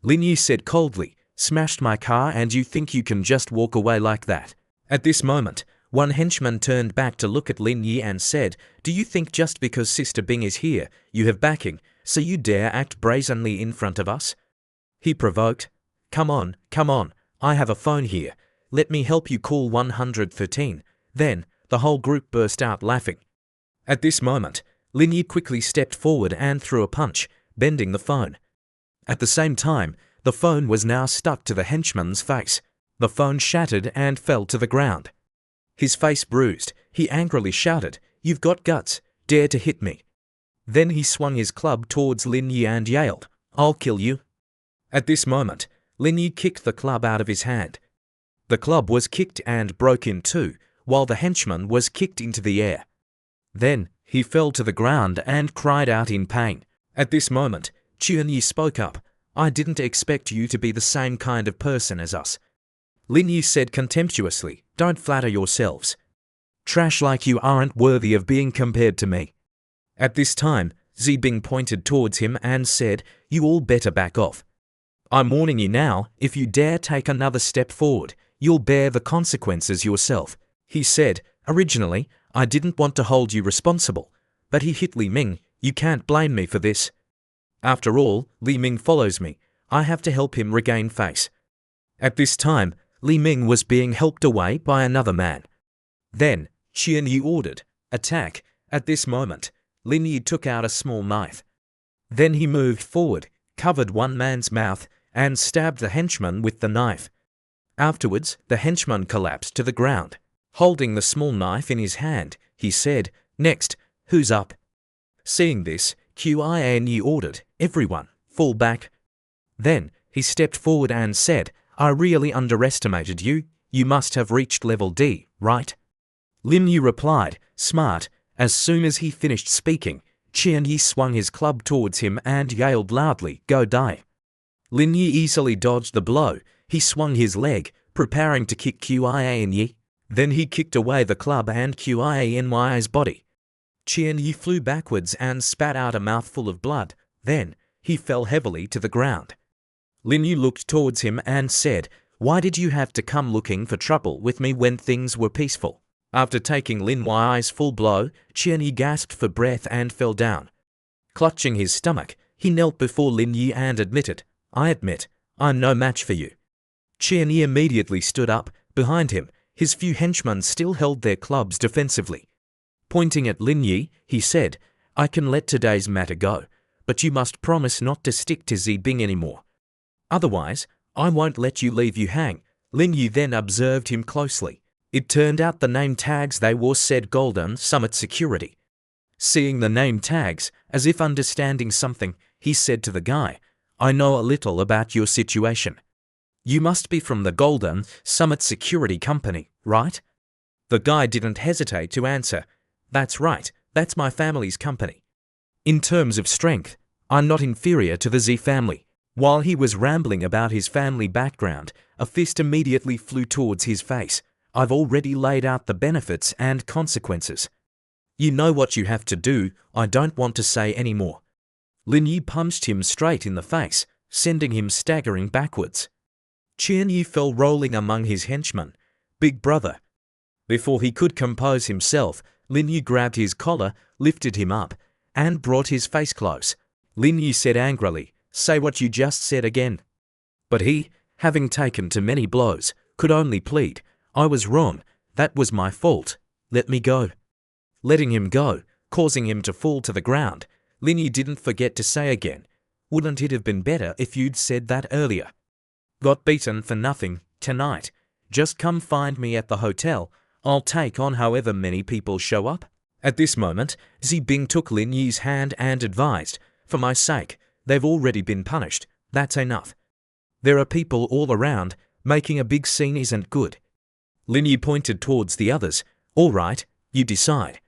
Lin Yi said coldly, smashed my car and you think you can just walk away like that? At this moment, one henchman turned back to look at Lin Yi and said, do you think just because Sister Bing is here, you have backing, so you dare act brazenly in front of us? He provoked, come on, I have a phone here, let me help you call 113. Then, the whole group burst out laughing. At this moment, Lin Yi quickly stepped forward and threw a punch, bending the phone. At the same time, the phone was now stuck to the henchman's face. The phone shattered and fell to the ground. His face bruised, he angrily shouted, you've got guts, dare to hit me. Then he swung his club towards Lin Yi and yelled, I'll kill you. At this moment, Lin Yi kicked the club out of his hand. The club was kicked and broke in two, while the henchman was kicked into the air. Then, he fell to the ground and cried out in pain. At this moment, Qian Yi spoke up, I didn't expect you to be the same kind of person as us. Lin Yi said contemptuously, don't flatter yourselves. Trash like you aren't worthy of being compared to me. At this time, Zibing pointed towards him and said, you all better back off. I'm warning you now, if you dare take another step forward, you'll bear the consequences yourself. He said, originally, I didn't want to hold you responsible, but he hit Li Ming, you can't blame me for this. After all, Li Ming follows me, I have to help him regain face. At this time, Li Ming was being helped away by another man. Then, Qian Yi ordered, attack. At this moment, Lin Yi took out a small knife. Then he moved forward, covered one man's mouth, and stabbed the henchman with the knife. Afterwards, the henchman collapsed to the ground. Holding the small knife in his hand, he said, next, who's up? Seeing this, Qian Yi ordered, everyone, fall back. Then, he stepped forward and said, I really underestimated you, You must have reached level D, right? Lin Yu replied, smart. As soon as he finished speaking, Qian Yi swung his club towards him and yelled loudly, "Go die!" Lin Yi easily dodged the blow. He swung his leg, preparing to kick Qian Yi. Then he kicked away the club and Qian Yi's body. Qian Yi flew backwards and spat out a mouthful of blood. Then, he fell heavily to the ground. Lin Yu looked towards him and said, "Why did you have to come looking for trouble with me when things were peaceful?" After taking Lin Yi's full blow, Qian Yi gasped for breath and fell down. Clutching his stomach, he knelt before Lin Yi and admitted, "I admit, I'm no match for you." Qian Yi immediately stood up. Behind him, his few henchmen still held their clubs defensively. Pointing at Lin Yi, he said, "I can let today's matter go, but you must promise not to stick to Zibing anymore. Otherwise, I won't let you leave you hang." Lin Yi then observed him closely. It turned out the name tags they wore said Golden Summit Security. Seeing the name tags, as if understanding something, he said to the guy, "I know a little about your situation. You must be from the Golden Summit Security Company, right?" The guy didn't hesitate to answer, "That's right, that's my family's company. In terms of strength, I'm not inferior to the Z family." While he was rambling about his family background, a fist immediately flew towards his face. "I've already laid out the benefits and consequences. You know what you have to do. I don't want to say any more." Lin Yi punched him straight in the face, sending him staggering backwards. Qian Yi fell rolling among his henchmen. "Big brother." Before he could compose himself, Lin Yi grabbed his collar, lifted him up, and brought his face close. Lin Yi said angrily, "Say what you just said again." But he, having taken too many blows, could only plead, "I was wrong. That was my fault. Let me go." Letting him go, causing him to fall to the ground, Lin Yi didn't forget to say again, "Wouldn't it have been better if you'd said that earlier? Got beaten for nothing tonight. Just come find me at the hotel. I'll take on however many people show up." At this moment, Zibing took Lin Yi's hand and advised, "For my sake, they've already been punished. That's enough. There are people all around. Making a big scene isn't good." Lin Yi pointed towards the others. "All right, you decide."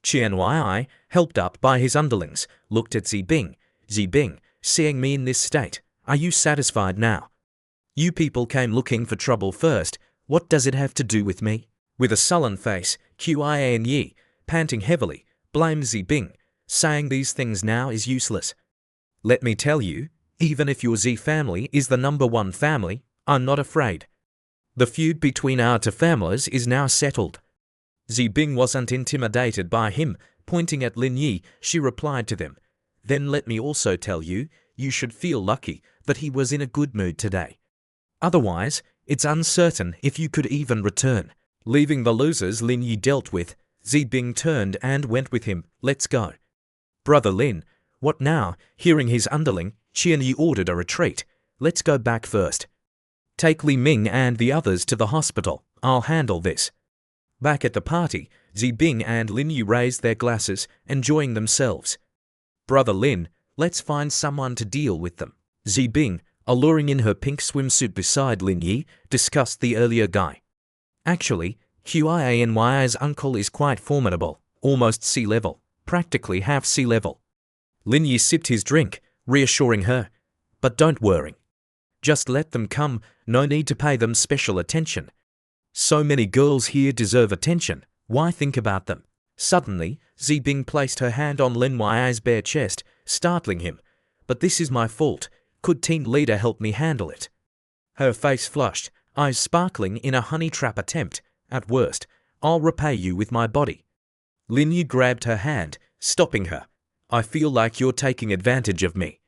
Qian Yi, helped up by his underlings, looked at Zibing. "Zibing, seeing me in this state, are you satisfied now? You people came looking for trouble first. What does it have to do with me?" With a sullen face, Qian Yi, panting heavily, blamed Zibing, saying these things now is useless. "Let me tell you, even if your Z family is the #1 family, I'm not afraid. The feud between our two families is now settled." Zibing wasn't intimidated by him. Pointing at Lin Yi, she replied to them, "Then let me also tell you, you should feel lucky that he was in a good mood today. Otherwise, it's uncertain if you could even return." Leaving the losers Lin Yi dealt with, Zibing turned and went with him. "Let's go." "Brother Lin, what now?" Hearing his underling, Qian Yi ordered a retreat. "Let's go back first. Take Li Ming and the others to the hospital. I'll handle this." Back at the party, Zibing and Lin Yi raised their glasses, enjoying themselves. "Brother Lin, let's find someone to deal with them." Zibing, alluring in her pink swimsuit beside Lin Yi, discussed the earlier guy. "Actually, Qian Yi's uncle is quite formidable, almost sea level, practically half sea level." Lin Yi sipped his drink, reassuring her, "But don't worry. Just let them come, no need to pay them special attention. So many girls here deserve attention, why think about them?" Suddenly, Zibing placed her hand on Lin Yi's bare chest, startling him. "But this is my fault. Could team leader help me handle it?" Her face flushed, eyes sparkling in a honey trap attempt. "At worst, I'll repay you with my body." Lin Yi grabbed her hand, stopping her. "I feel like you're taking advantage of me."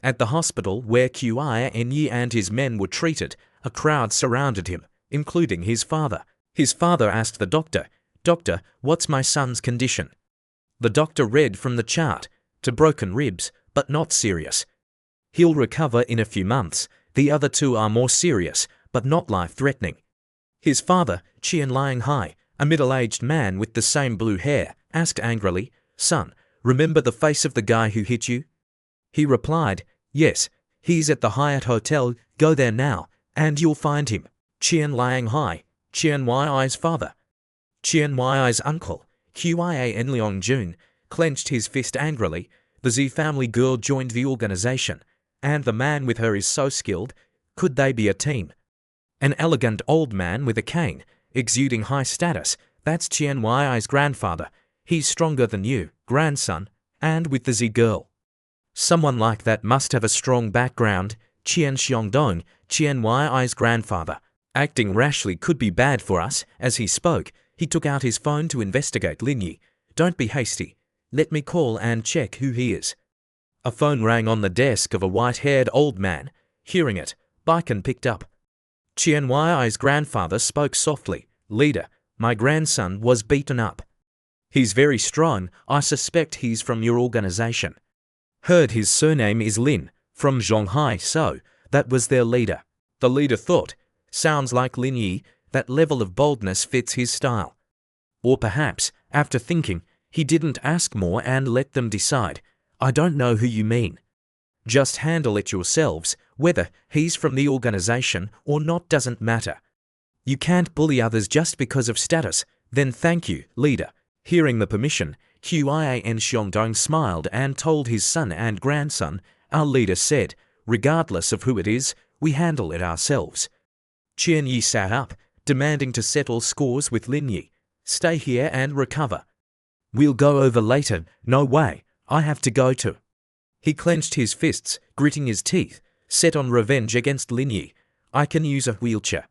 At the hospital where Qian Yi and his men were treated, a crowd surrounded him, including his father. His father asked the doctor, "Doctor, what's my son's condition?" The doctor read from the chart, "To broken ribs, but not serious. He'll recover in a few months. The other two are more serious, but not life-threatening." His father, Qian lying high, a middle-aged man with the same blue hair, asked angrily, "Son, remember the face of the guy who hit you?" He replied, "Yes, he's at the Hyatt Hotel. Go there now, and you'll find him." Qian Liang Hai, Qian Yi's father. Qian Yi's uncle, Qian Leong Jun, clenched his fist angrily. The Z family girl joined the organization, and the man with her is so skilled. Could they be a team? An elegant old man with a cane, exuding high status. That's Qian Yi's grandfather. He's stronger than you, grandson, and with the Z girl. Someone like that must have a strong background. Qian Xiongdong, Qian Yi's grandfather. Acting rashly could be bad for us. As he spoke, he took out his phone to investigate Lin Yi. Don't be hasty. Let me call and check who he is. A phone rang on the desk of a white-haired old man. Hearing it, Baiken picked up. Qian Yi's grandfather spoke softly. Leader, my grandson was beaten up. He's very strong. I suspect he's from your organization. Heard his surname is Lin, from Shanghai, so that was their leader. The leader thought, sounds like Lin Yi, that level of boldness fits his style. Or perhaps, after thinking, he didn't ask more and let them decide. I don't know who you mean. Just handle it yourselves. Whether he's from the organization or not doesn't matter. You can't bully others just because of status. Then thank you, leader. Hearing the permission, Qian Xiongdong smiled and told his son and grandson, our leader said, regardless of who it is, we handle it ourselves. Qian Yi sat up, demanding to settle scores with Lin Yi. Stay here and recover. We'll go over later. No way. I have to go too. He clenched his fists, gritting his teeth, set on revenge against Lin Yi. I can use a wheelchair.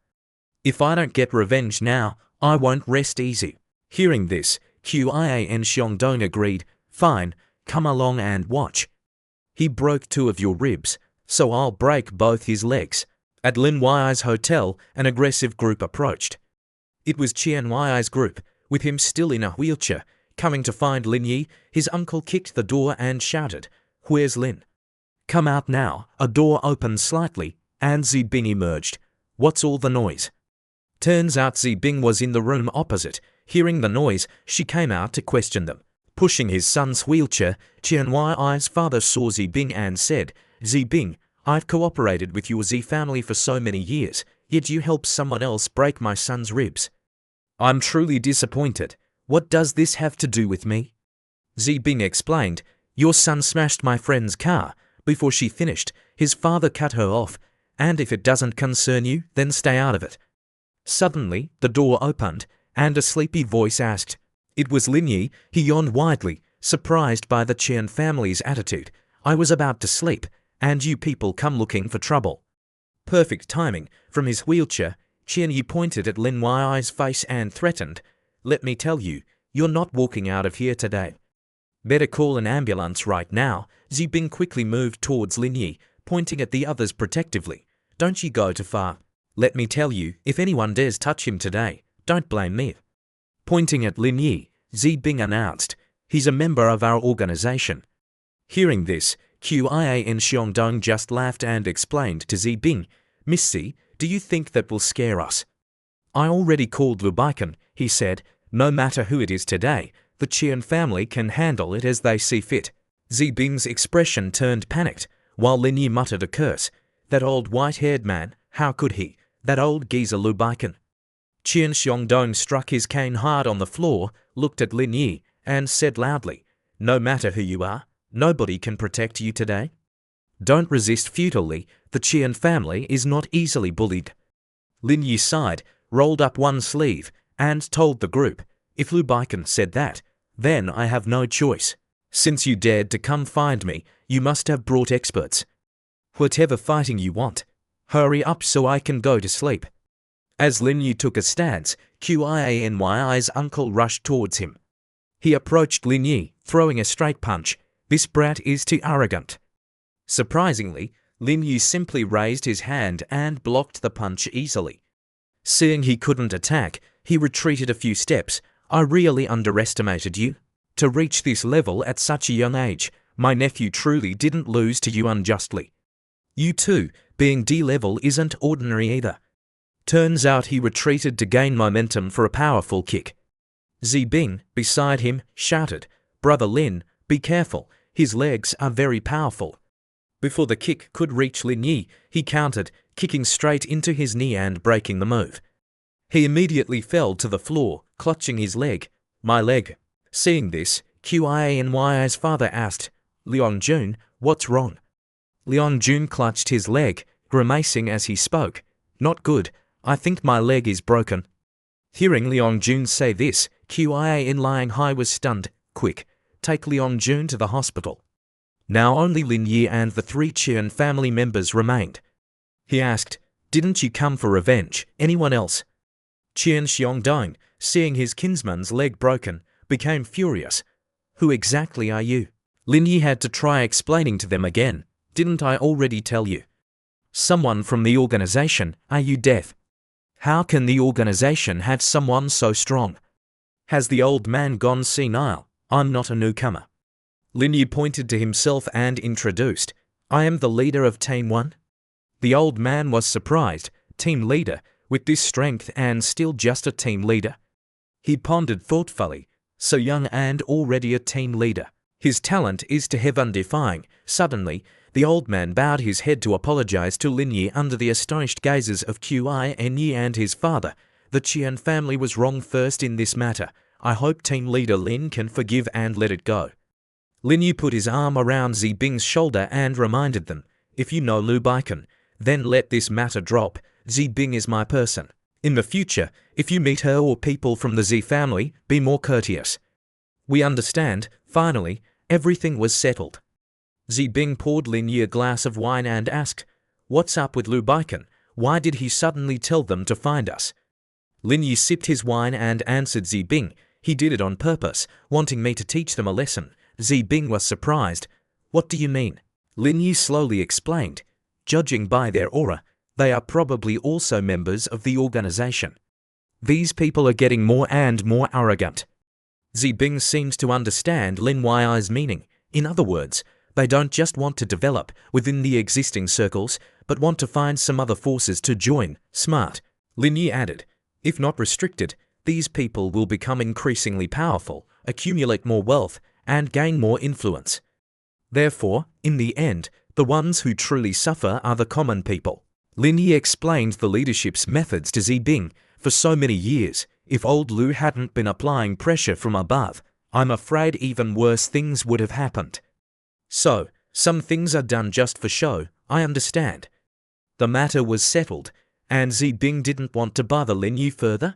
If I don't get revenge now, I won't rest easy. Hearing this, Qian Xiongdong agreed. Fine, come along and watch. He broke 2 of your ribs, so I'll break both his legs. At Lin Yi's hotel, an aggressive group approached. It was Qian Yi's group, with him still in a wheelchair. Coming to find Lin Yi, his uncle kicked the door and shouted, Where's Lin? Come out now. A door opened slightly, and Zibing emerged. What's all the noise? Turns out Zibing was in the room opposite. Hearing the noise, she came out to question them. Pushing his son's wheelchair, Qian Yi's father saw Zibing and said, Zibing, I've cooperated with your Z family for so many years, yet you helped someone else break my son's ribs. I'm truly disappointed. What does this have to do with me? Zibing explained, your son smashed my friend's car. Before she finished, his father cut her off, and if it doesn't concern you, then stay out of it. Suddenly, the door opened, and a sleepy voice asked. It was Lin Yi. He yawned widely, surprised by the Qian family's attitude. I was about to sleep, and you people come looking for trouble. Perfect timing. From his wheelchair, Qian Yi pointed at Lin Yi's face and threatened, Let me tell you, you're not walking out of here today. Better call an ambulance right now. Zibing quickly moved towards Lin Yi, pointing at the others protectively. Don't you go too far. Let me tell you, if anyone dares touch him today, don't blame me. Pointing at Lin Yi, Zibing announced, He's a member of our organization. Hearing this, Qian Xiongdong just laughed and explained to Zibing, Miss Z, do you think that will scare us? I already called Lu Baiken, he said. No matter who it is today, the Qian family can handle it as they see fit. Zibing's expression turned panicked, while Lin Yi muttered a curse. That old white-haired man, how could he? That old geezer Lu Baiken. Qian Xiongdong struck his cane hard on the floor, looked at Lin Yi, and said loudly, No matter who you are, nobody can protect you today. Don't resist futilely. The Qian family is not easily bullied. Lin Yi sighed, rolled up one sleeve, and told the group, If Lu Baiken said that, then I have no choice. Since you dared to come find me, you must have brought experts. Whatever fighting you want, hurry up so I can go to sleep. As Lin Yi took a stance, Qian Yi's uncle rushed towards him. He approached Lin Yi, throwing a straight punch. This brat is too arrogant. Surprisingly, Lin Yi simply raised his hand and blocked the punch easily. Seeing he couldn't attack, he retreated a few steps. I really underestimated you. To reach this level at such a young age, my nephew truly didn't lose to you unjustly. You too, being D-level isn't ordinary either. Turns out he retreated to gain momentum for a powerful kick. Zibing, beside him, shouted, Brother Lin, be careful, his legs are very powerful. Before the kick could reach Lin Yi, he countered, kicking straight into his knee and breaking the move. He immediately fell to the floor, clutching his leg. My leg. Seeing this, Qian's father asked, Leon Jun, what's wrong? Leon Jun clutched his leg, grimacing as he spoke. Not good, I think my leg is broken. Hearing Leon Jun say this, Qian Hai was stunned. Quick, take Leon Jun to the hospital. Now only Lin Yi and the 3 Qian family members remained. He asked, didn't you come for revenge, anyone else? Qian Xiongdong, seeing his kinsman's leg broken, became furious. Who exactly are you? Lin Yi had to try explaining to them again. Didn't I already tell you? Someone from the organization, are you deaf? How can the organization have someone so strong? Has the old man gone senile? I'm not a newcomer. Lin Yi pointed to himself and introduced, I am the leader of Team 1. The old man was surprised, team leader, with this strength and still just a team leader. He pondered thoughtfully, so young and already a team leader. His talent is to heaven-defying. Suddenly, the old man bowed his head to apologize to Lin Yi under the astonished gazes of Qian Yi and his father. The Qian family was wrong first in this matter. I hope team leader Lin can forgive and let it go. Lin Yi put his arm around Zi Bing's shoulder and reminded them, if you know Lu Baikan, then let this matter drop. Zi Bing is my person. In the future, if you meet her or people from the Zi family, be more courteous. We understand. Finally, everything was settled. Zi Bing poured Lin Yi a glass of wine and asked, what's up with Lu Baikan? Why did he suddenly tell them to find us? Lin Yi sipped his wine and answered Zi Bing, he did it on purpose, wanting me to teach them a lesson. Zi Bing was surprised. What do you mean? Lin Yi slowly explained, judging by their aura, they are probably also members of the organization. These people are getting more and more arrogant. Zi Bing seems to understand Lin Yi's meaning. In other words, they don't just want to develop within the existing circles, but want to find some other forces to join. Smart. Lin Yi added, if not restricted, these people will become increasingly powerful, accumulate more wealth, and gain more influence. Therefore, in the end, the ones who truly suffer are the common people. Lin Yi explained the leadership's methods to Zi Bing. For so many years, if old Lu hadn't been applying pressure from above, I'm afraid even worse things would have happened. So, some things are done just for show, I understand. The matter was settled, and Zi Bing didn't want to bother Lin Yi further.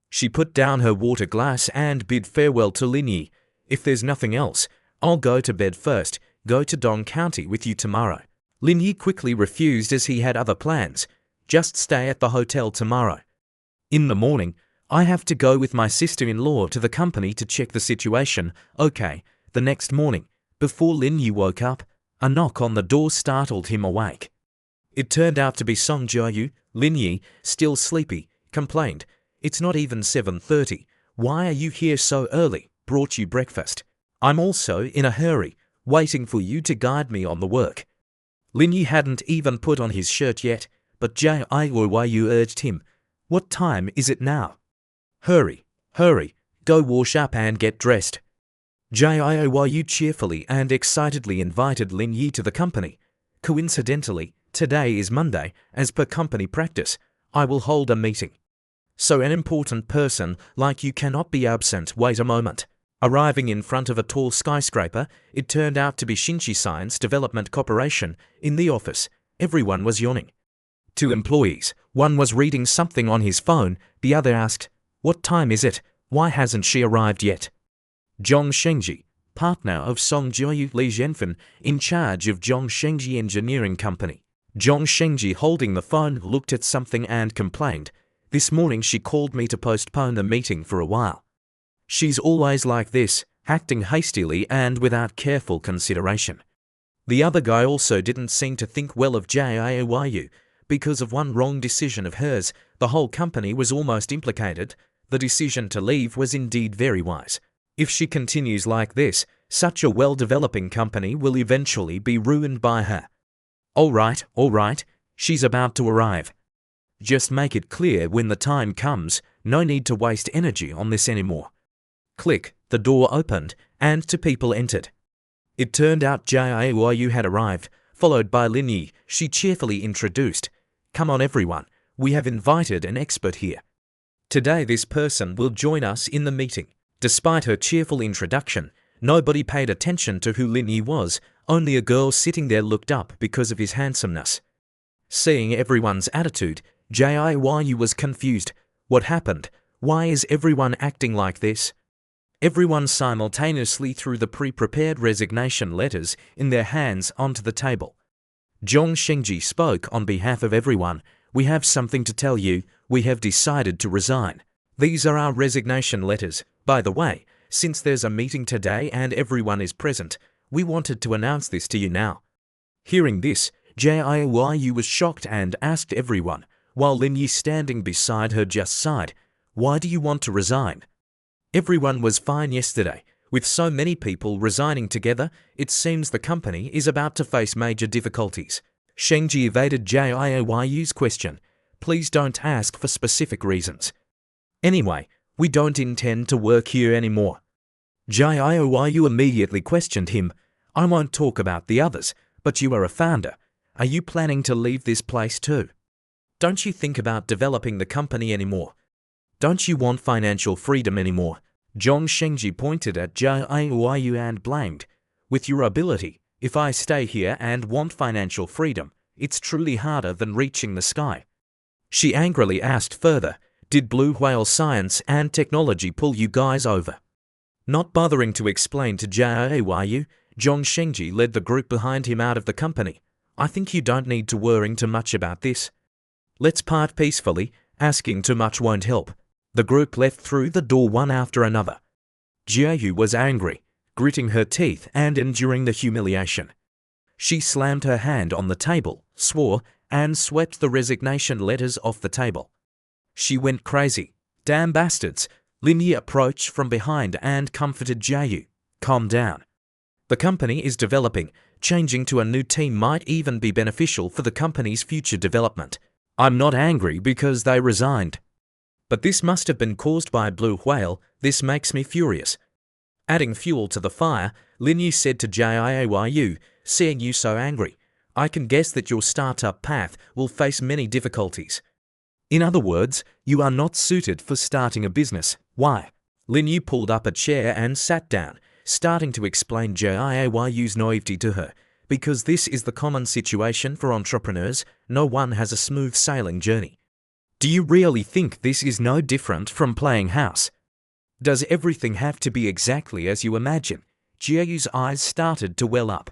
She put down her water glass and bid farewell to Lin Yi. If there's nothing else, I'll go to bed first, go to Dong County with you tomorrow. Lin Yi quickly refused as he had other plans. Just stay at the hotel tomorrow. In the morning, I have to go with my sister-in-law to the company to check the situation. Okay, the next morning, before Lin Yi woke up, a knock on the door startled him awake. It turned out to be Song Jiayu. Lin Yi, still sleepy, complained, it's not even 7:30. Why are you here so early? Brought you breakfast. I'm also in a hurry, waiting for you to guide me on the work. Lin Yi hadn't even put on his shirt yet, but Jiayu urged him, what time is it now? Hurry, hurry, go wash up and get dressed. Jiayu cheerfully and excitedly invited Lin Yi to the company. Coincidentally, today is Monday, as per company practice, I will hold a meeting. So an important person like you cannot be absent. Wait a moment. Arriving in front of a tall skyscraper, it turned out to be Shinchi Science Development Corporation. In the office, everyone was yawning. 2 employees, one was reading something on his phone, the other asked, what time is it? Why hasn't she arrived yet? Zhong Shengji, partner of Song Jiayu Li Zhenfen, in charge of Zhong Shengji Engineering Company. Zhong Shengji, holding the phone, looked at something and complained, this morning she called me to postpone the meeting for a while. She's always like this, acting hastily and without careful consideration. The other guy also didn't seem to think well of Jiayu. Because of one wrong decision of hers, the whole company was almost implicated. The decision to leave was indeed very wise. If she continues like this, such a well-developing company will eventually be ruined by her. All right, she's about to arrive. Just make it clear when the time comes, no need to waste energy on this anymore. Click, the door opened, and 2 people entered. It turned out Jiayu had arrived, followed by Lin Yi. She cheerfully introduced, Come on everyone, we have invited an expert here. Today this person will join us in the meeting. Despite her cheerful introduction, nobody paid attention to who Lin Yi was. Only a girl sitting there looked up because of his handsomeness. Seeing everyone's attitude, Jiyu was confused. What happened? Why is everyone acting like this? Everyone simultaneously threw the pre-prepared resignation letters in their hands onto the table. Zhong Shengji spoke on behalf of everyone. We have something to tell you. We have decided to resign. These are our resignation letters. By the way, since there's a meeting today and everyone is present, we wanted to announce this to you now. Hearing this, Jiyu was shocked and asked everyone, while Lin Yi standing beside her just sighed, "Why do you want to resign?" Everyone was fine yesterday. With so many people resigning together, it seems the company is about to face major difficulties. Shengji evaded Jiyu's question. Please don't ask for specific reasons. Anyway, we don't intend to work here anymore. Jiyu immediately questioned him. I won't talk about the others, but you are a founder. Are you planning to leave this place too? Don't you think about developing the company anymore? Don't you want financial freedom anymore? Zhong Shengji pointed at Jiyu and blamed. With your ability, if I stay here and want financial freedom, it's truly harder than reaching the sky. She angrily asked further, did Blue Whale Science and Technology pull you guys over? Not bothering to explain to Jiyu, Zhong Shengji led the group behind him out of the company. I think you don't need to worry too much about this. Let's part peacefully. Asking too much won't help. The group left through the door one after another. Jiyu was angry, gritting her teeth and enduring the humiliation. She slammed her hand on the table, swore, and swept the resignation letters off the table. She went crazy. Damn bastards! Lin Yi approached from behind and comforted Jiyu. Calm down. The company is developing. Changing to a new team might even be beneficial for the company's future development. I'm not angry because they resigned. But this must have been caused by Blue Whale. This makes me furious. Adding fuel to the fire, Lin Yi said to Jiyu, seeing you so angry, I can guess that your startup path will face many difficulties. In other words, you are not suited for starting a business. Why? Lin Yi pulled up a chair and sat down, starting to explain Jiyu's naivety to her. Because this is the common situation for entrepreneurs, no one has a smooth sailing journey. Do you really think this is no different from playing house? Does everything have to be exactly as you imagine? Jiyu's eyes started to well up.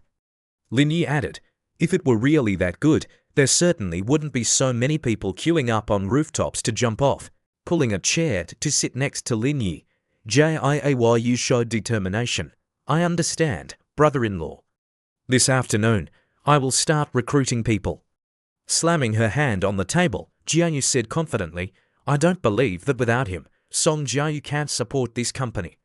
Lin Yi added, if it were really that good, there certainly wouldn't be so many people queuing up on rooftops to jump off. Pulling a chair to sit next to Lin Yi, Jiyu showed determination. I understand, brother-in-law. This afternoon, I will start recruiting people. Slamming her hand on the table, Jiyu said confidently, I don't believe that without him, Song Jiu can't support this company.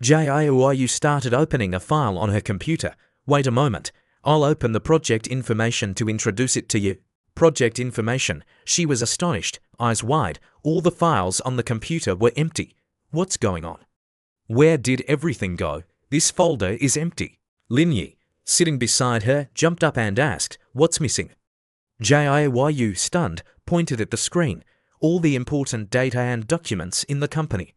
Jiyu started opening a file on her computer. Wait a moment, I'll open the project information to introduce it to you. Project information. She was astonished, eyes wide. All the files on the computer were empty. What's going on? Where did everything go? This folder is empty. Lin Yi, sitting beside her, jumped up and asked, what's missing? Jiyu, stunned, pointed at the screen. All the important data and documents in the company.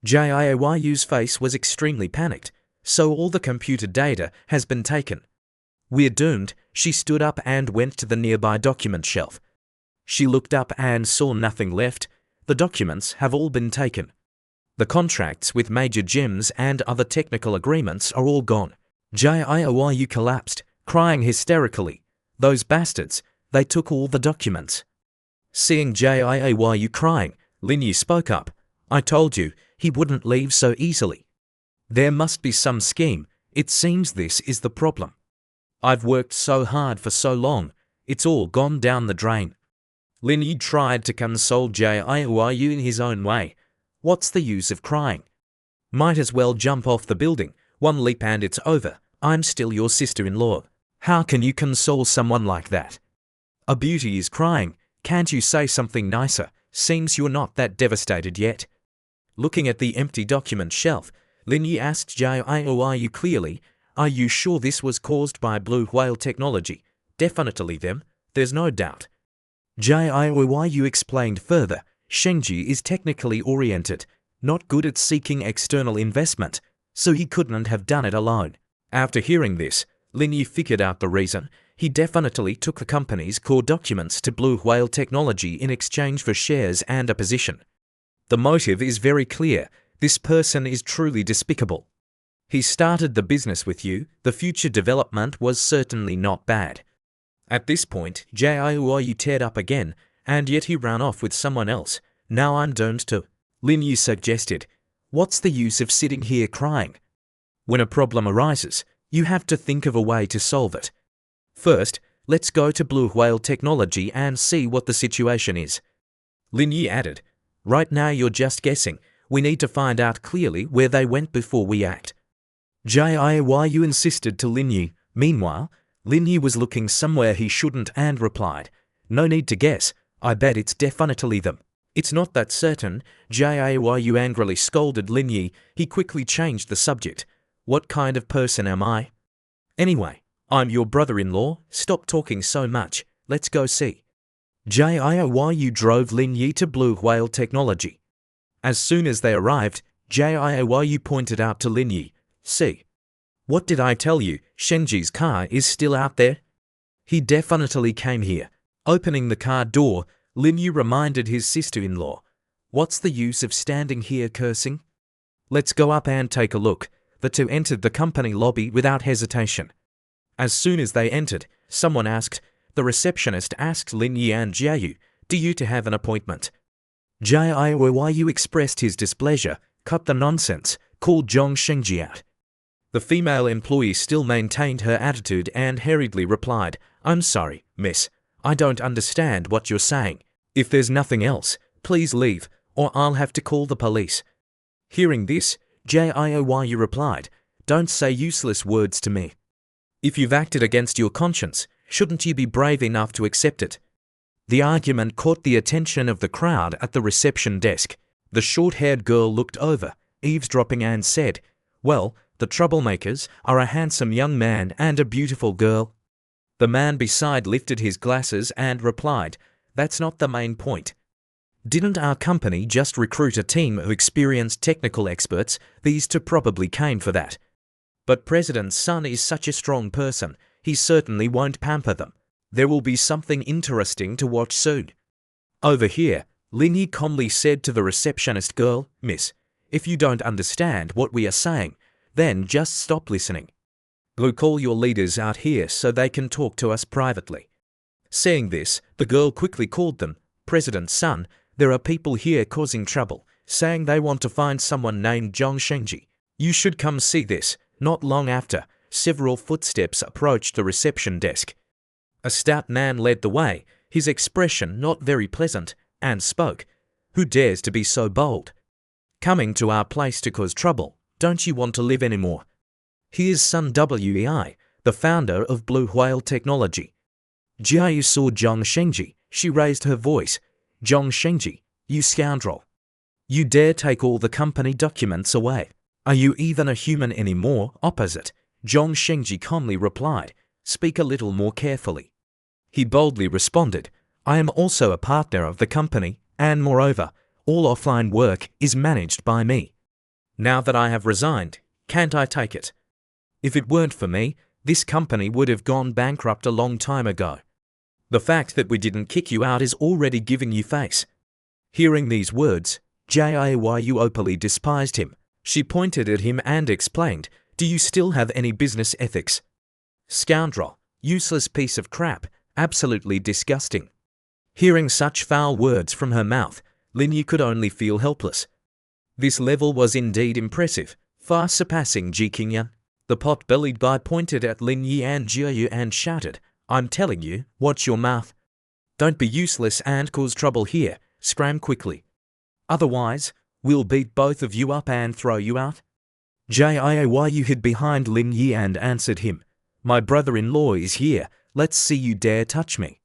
Jiyu's face was extremely panicked. So all the computer data has been taken. We're doomed. She stood up and went to the nearby document shelf. She looked up and saw nothing left. The documents have all been taken. The contracts with major gems and other technical agreements are all gone. Jiyu collapsed, crying hysterically. Those bastards, they took all the documents. Seeing Jiyu crying, Lin Yi spoke up. I told you, he wouldn't leave so easily. There must be some scheme. It seems this is the problem. I've worked so hard for so long. It's all gone down the drain. Lin Yi tried to console Jiyu in his own way. What's the use of crying? Might as well jump off the building. One leap and it's over. I'm still your sister-in-law. How can you console someone like that? A beauty is crying. Can't you say something nicer? Seems you're not that devastated yet. Looking at the empty document shelf, Lin Yi asked Jiyu clearly, are you sure this was caused by Blue Whale Technology? Definitely them, there's no doubt. Jiu explained further, Shengji is technically oriented, not good at seeking external investment, so he couldn't have done it alone. After hearing this, Lin Yi figured out the reason. He definitely took the company's core documents to Blue Whale Technology in exchange for shares and a position. The motive is very clear. This person is truly despicable. He started the business with you. The future development was certainly not bad. At this point, Jiu teared up again, and yet he ran off with someone else. Now I'm doomed to. Lin Yi suggested, what's the use of sitting here crying? When a problem arises, you have to think of a way to solve it. First, let's go to Blue Whale Technology and see what the situation is. Lin Yi added, right now you're just guessing. We need to find out clearly where they went before we act. Jiu insisted to Lin Yi. Meanwhile, Lin Yi was looking somewhere he shouldn't and replied, no need to guess. I bet it's definitely them. It's not that certain. Jiu angrily scolded Lin Yi. He quickly changed the subject. What kind of person am I? Anyway, I'm your brother-in-law. Stop talking so much. Let's go see. Jiu drove Lin Yi to Blue Whale Technology. As soon as they arrived, Jiu pointed out to Lin Yi, see. What did I tell you? Shengji's car is still out there? He definitely came here. Opening the car door, Lin Yi reminded his sister-in-law, what's the use of standing here cursing? Let's go up and take a look. The two entered the company lobby without hesitation. As soon as they entered, someone asked, the receptionist asked Lin Yi and Jiu, do you to have an appointment? Jiu expressed his displeasure, cut the nonsense, called Zhong Shengji out. The female employee still maintained her attitude and hurriedly replied, I'm sorry, miss. I don't understand what you're saying. If there's nothing else, please leave, or I'll have to call the police. Hearing this, Jiu replied, don't say useless words to me. If you've acted against your conscience, shouldn't you be brave enough to accept it? The argument caught the attention of the crowd at the reception desk. The short-haired girl looked over, eavesdropping, and said, well, the troublemakers are a handsome young man and a beautiful girl. The man beside lifted his glasses and replied, that's not the main point. Didn't our company just recruit a team of experienced technical experts? These two probably came for that. But President's son is such a strong person, he certainly won't pamper them. There will be something interesting to watch soon. Over here, Lin Yi calmly said to the receptionist girl, miss, if you don't understand what we are saying, then just stop listening. Go call your leaders out here so they can talk to us privately. Saying this, the girl quickly called them, President's son, there are people here causing trouble, saying they want to find someone named Zhong Shengji. You should come see this. Not long after, several footsteps approached the reception desk. A stout man led the way, his expression not very pleasant, and spoke, who dares to be so bold? Coming to our place to cause trouble, don't you want to live anymore? Here's son Wei, the founder of Blue Whale Technology. Jiu saw Zhong Shengji. She raised her voice. Zhong Shengji, you scoundrel. You dare take all the company documents away. Are you even a human anymore? Opposite, Zhong Shengji calmly replied, speak a little more carefully. He boldly responded, I am also a partner of the company, and moreover, all offline work is managed by me. Now that I have resigned, can't I take it? If it weren't for me, this company would have gone bankrupt a long time ago. The fact that we didn't kick you out is already giving you face. Hearing these words, Jiu openly despised him. She pointed at him and explained, do you still have any business ethics? Scoundrel, useless piece of crap, absolutely disgusting. Hearing such foul words from her mouth, Lin Yi could only feel helpless. This level was indeed impressive, far surpassing Ji Qingyan. The pot-bellied guy pointed at Lin Yi and Jiu and shouted, I'm telling you, watch your mouth. Don't be useless and cause trouble here, scram quickly. Otherwise, we'll beat both of you up and throw you out. Jiu hid behind Lin Yi and answered him, my brother-in-law is here, let's see you dare touch me.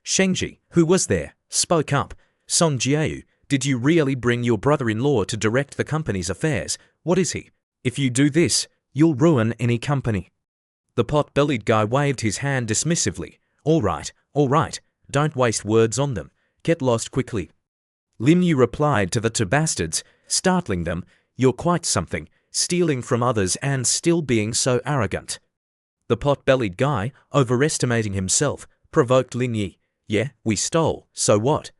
Shengji, who was there, spoke up, Song Jiu, did you really bring your brother-in-law to direct the company's affairs? What is he? If you do this, you'll ruin any company. The pot-bellied guy waved his hand dismissively. All right, Don't waste words on them. Get lost quickly. Lin Yu replied to the two bastards, startling them. You're quite something, stealing from others and still being so arrogant. The pot-bellied guy, overestimating himself, provoked Lin Yu. Yeah, we stole, so what?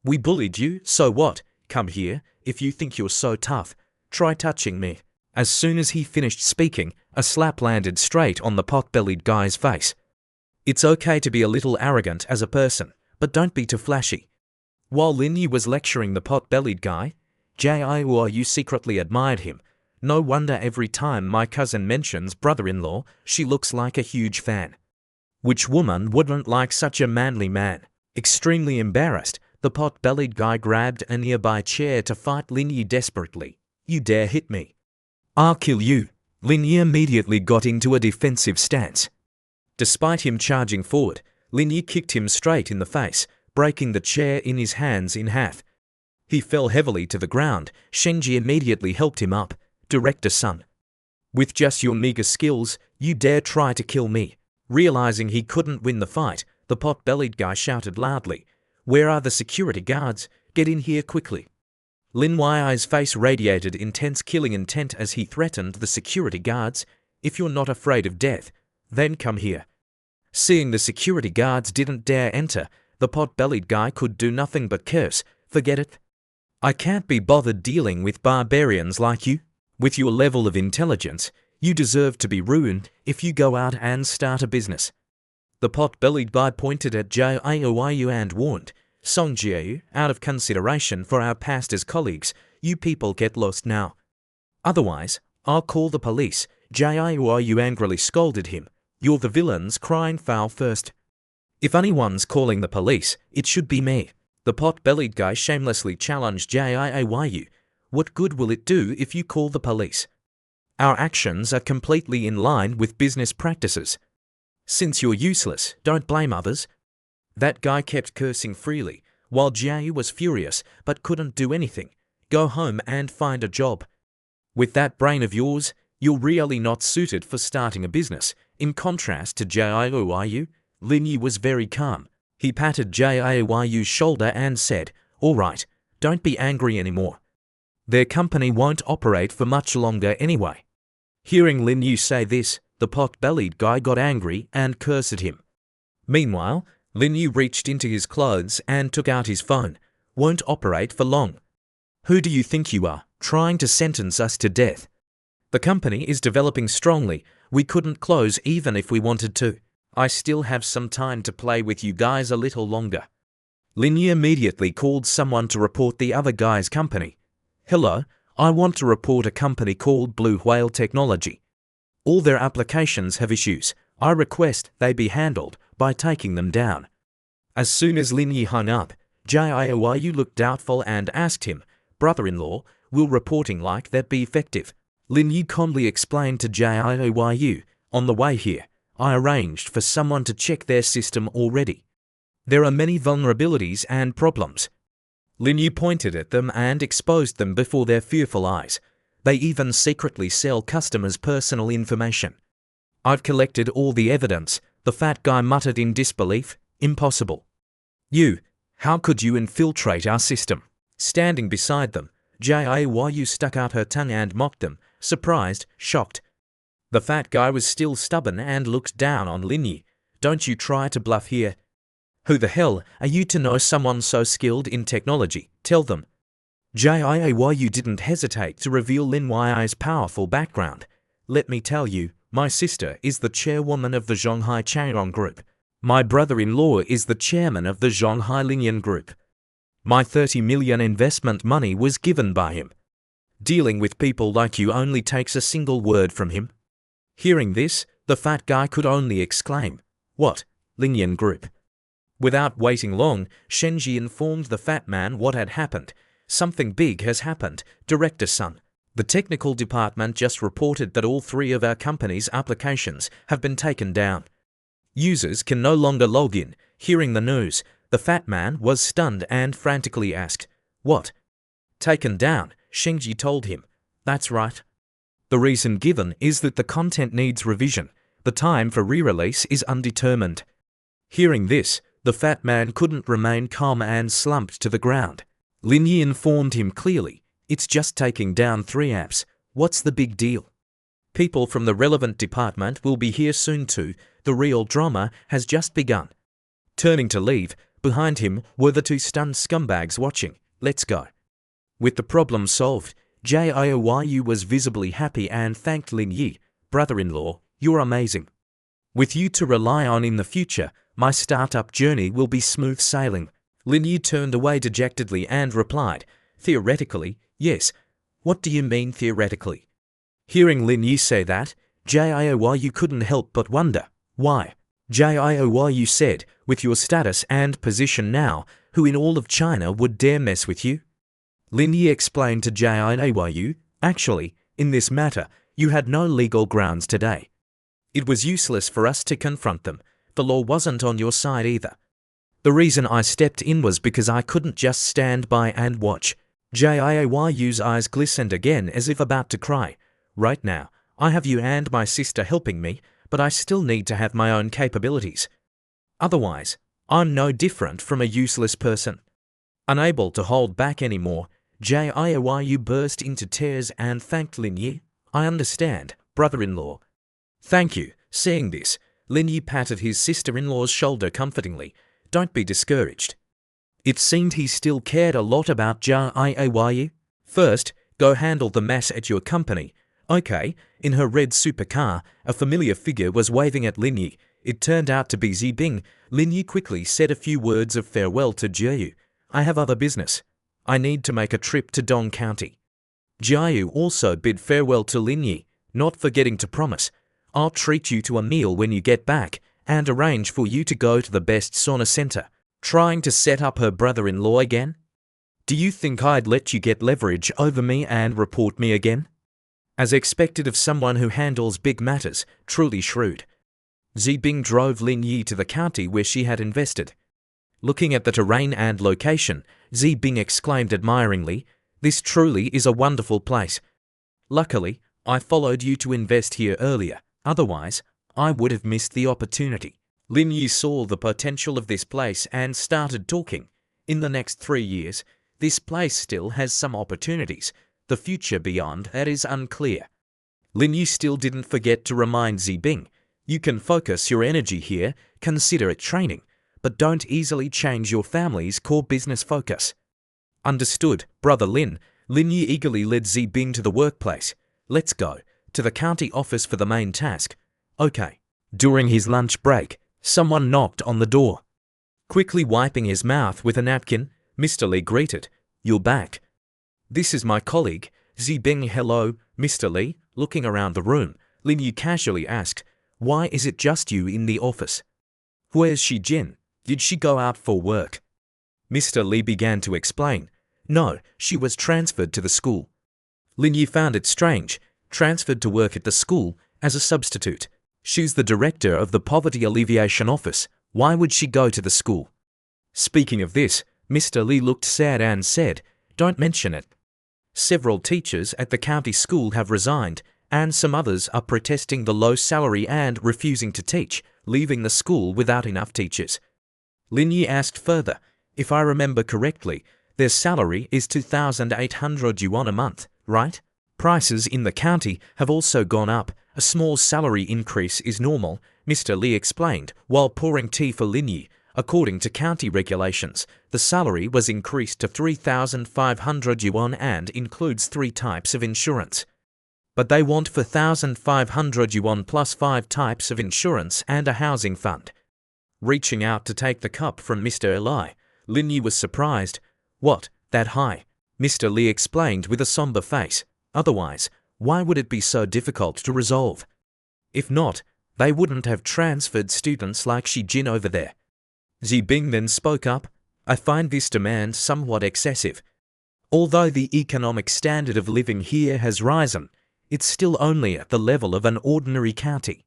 We bullied you, so what? Come here, if you think you're so tough. Try touching me. As soon as he finished speaking, a slap landed straight on the pot-bellied guy's face. It's okay to be a little arrogant as a person, but don't be too flashy. While Lin Yu was lecturing the pot-bellied guy, Jiu secretly admired him. No wonder every time my cousin mentions brother-in-law, she looks like a huge fan. Which woman wouldn't like such a manly man? Extremely embarrassed, the pot-bellied guy grabbed a nearby chair to fight Lin Yu desperately. You dare hit me? I'll kill you. Lin Yu immediately got into a defensive stance. Despite him charging forward, Lin Yu kicked him straight in the face, breaking the chair in his hands in half. He fell heavily to the ground. Shenji immediately helped him up. Director-son. With just your meager skills, you dare try to kill me. Realizing he couldn't win the fight, the pot-bellied guy shouted loudly, Where are the security guards? Get in here quickly. Lin Yu's face radiated intense killing intent as he threatened the security guards. If you're not afraid of death, then come here. Seeing the security guards didn't dare enter, the pot-bellied guy could do nothing but curse. Forget it. I can't be bothered dealing with barbarians like you. With your level of intelligence, you deserve to be ruined if you go out and start a business. The pot-bellied guy pointed at Jiu and warned, Song Jiu, out of consideration for our past as colleagues, you people get lost now. Otherwise, I'll call the police. Jiu angrily scolded him. You're the villains crying foul first. If anyone's calling the police, it should be me. The pot-bellied guy shamelessly challenged Jiu. What good will it do if you call the police? Our actions are completely in line with business practices. Since you're useless, don't blame others. That guy kept cursing freely, while Jiu was furious but couldn't do anything. Go home and find a job. With that brain of yours, you're really not suited for starting a business. In contrast to Jiu, Lin Yu was very calm. He patted Jiu's shoulder and said, All right, don't be angry anymore. Their company won't operate for much longer anyway. Hearing Lin Yu say this, the pot-bellied guy got angry and cursed at him. Meanwhile, Lin Yu reached into his clothes and took out his phone. Won't operate for long. Who do you think you are, trying to sentence us to death? The company is developing strongly. We couldn't close even if we wanted to. I still have some time to play with you guys a little longer. Lin Yu immediately called someone to report the other guy's company. Hello, I want to report a company called Blue Whale Technology. All their applications have issues. I request they be handled by taking them down. As soon as Lin Yu hung up, Jiu looked doubtful and asked him, Brother-in-law, will reporting like that be effective? Lin Yu calmly explained to Jiu, on the way here, I arranged for someone to check their system already. There are many vulnerabilities and problems. Lin Yu pointed at them and exposed them before their fearful eyes. They even secretly sell customers' personal information. I've collected all the evidence, the fat guy muttered in disbelief. Impossible. You, how could you infiltrate our system? Standing beside them, Jiu stuck out her tongue and mocked them, surprised, shocked. The fat guy was still stubborn and looked down on Lin Yu. Don't you try to bluff here. Who the hell are you to know someone so skilled in technology? Tell them. Jiu didn't hesitate to reveal Lin Yu's powerful background. Let me tell you, my sister is the chairwoman of the Shanghai Changyong Group. My brother-in-law is the chairman of the Shanghai Lingyan Group. My 30 million investment money was given by him. Dealing with people like you only takes a single word from him. Hearing this, the fat guy could only exclaim, What? Lingyan Group? Without waiting long, Shenji informed the fat man what had happened. Something big has happened, Director-son. The technical department just reported that all 3 of our company's applications have been taken down. Users can no longer log in. Hearing the news, the fat man was stunned and frantically asked, What? Taken down, Shenji told him. That's right. The reason given is that the content needs revision. The time for re-release is undetermined. Hearing this, The fat man couldn't remain calm and slumped to the ground. Lin Yi informed him clearly, "It's just taking down 3 apps. What's the big deal? People from the relevant department will be here soon too. The real drama has just begun." Turning to leave, behind him were the 2 stunned scumbags watching. "Let's go." With the problem solved, Jiu was visibly happy and thanked Lin Yi. "Brother-in-law, you're amazing. With you to rely on in the future, my startup journey will be smooth sailing." Lin Yi turned away dejectedly and replied, "Theoretically, yes. What do you mean theoretically?" Hearing Lin Yi say that, Jiu couldn't help but wonder, why? Jiu said, "With your status and position now, who in all of China would dare mess with you?" Lin Yi explained to Jiu, "Actually, in this matter, you had no legal grounds today. It was useless for us to confront them. The law wasn't on your side either. The reason I stepped in was because I couldn't just stand by and watch." Jiu's eyes glistened again as if about to cry. "Right now, I have you and my sister helping me, but I still need to have my own capabilities. Otherwise, I'm no different from a useless person." Unable to hold back anymore, Jiu burst into tears and thanked Lin Yi. "I understand, brother-in-law." "Thank you." Seeing this, Lin Yi patted his sister-in-law's shoulder comfortingly. "Don't be discouraged." It seemed he still cared a lot about Jiu. "First, go handle the mess at your company." "Okay." In her red supercar, a familiar figure was waving at Lin Yi. It turned out to be Zibing. Lin Yi quickly said a few words of farewell to Jiu. "I have other business. I need to make a trip to Dong County." Jiu also bid farewell to Lin Yi, not forgetting to promise, "I'll treat you to a meal when you get back, and arrange for you to go to the best sauna center." Trying to set up her brother-in-law again? "Do you think I'd let you get leverage over me and report me again?" As expected of someone who handles big matters, truly shrewd. Zibing drove Lin Yi to the county where she had invested. Looking at the terrain and location, Zibing exclaimed admiringly, "This truly is a wonderful place. Luckily, I followed you to invest here earlier, otherwise, I would have missed the opportunity." Lin Yi saw the potential of this place and started talking. "In the next 3 years, this place still has some opportunities. The future beyond that is unclear." Lin Yi still didn't forget to remind Zibing, "You can focus your energy here, consider it training, but don't easily change your family's core business focus." "Understood, brother Lin." Lin Yi eagerly led Zibing to the workplace. "Let's go to the county office for the main task." "Okay." During his lunch break, someone knocked on the door. Quickly wiping his mouth with a napkin, Mr. Li greeted, "You're back." "This is my colleague, Zibing." "Hello, Mr. Li." Looking around the room, Lin Yi casually asked, "Why is it just you in the office? Where's Jin? Did she go out for work?" Mr. Li began to explain. "No, she was transferred to the school." Lin Yi found it strange, transferred to work at the school as a substitute. She's the director of the Poverty Alleviation Office. Why would she go to the school? Speaking of this, Mr. Li looked sad and said, "Don't mention it. Several teachers at the county school have resigned, and some others are protesting the low salary and refusing to teach, leaving the school without enough teachers." Lin Yi asked further, "If I remember correctly, their salary is 2,800 yuan a month, right? Prices in the county have also gone up. A small salary increase is normal," Mr. Li explained, while pouring tea for Lin Yi. "According to county regulations, the salary was increased to 3,500 yuan and includes 3 types of insurance. But they want 4,500 yuan plus 5 types of insurance and a housing fund." Reaching out to take the cup from Mr. Li, Lin Yi was surprised. "What, that high?" Mr. Li explained with a somber face. "Otherwise, why would it be so difficult to resolve? If not, they wouldn't have transferred students like Jin over there." Zibing then spoke up, "I find this demand somewhat excessive. Although the economic standard of living here has risen, it's still only at the level of an ordinary county.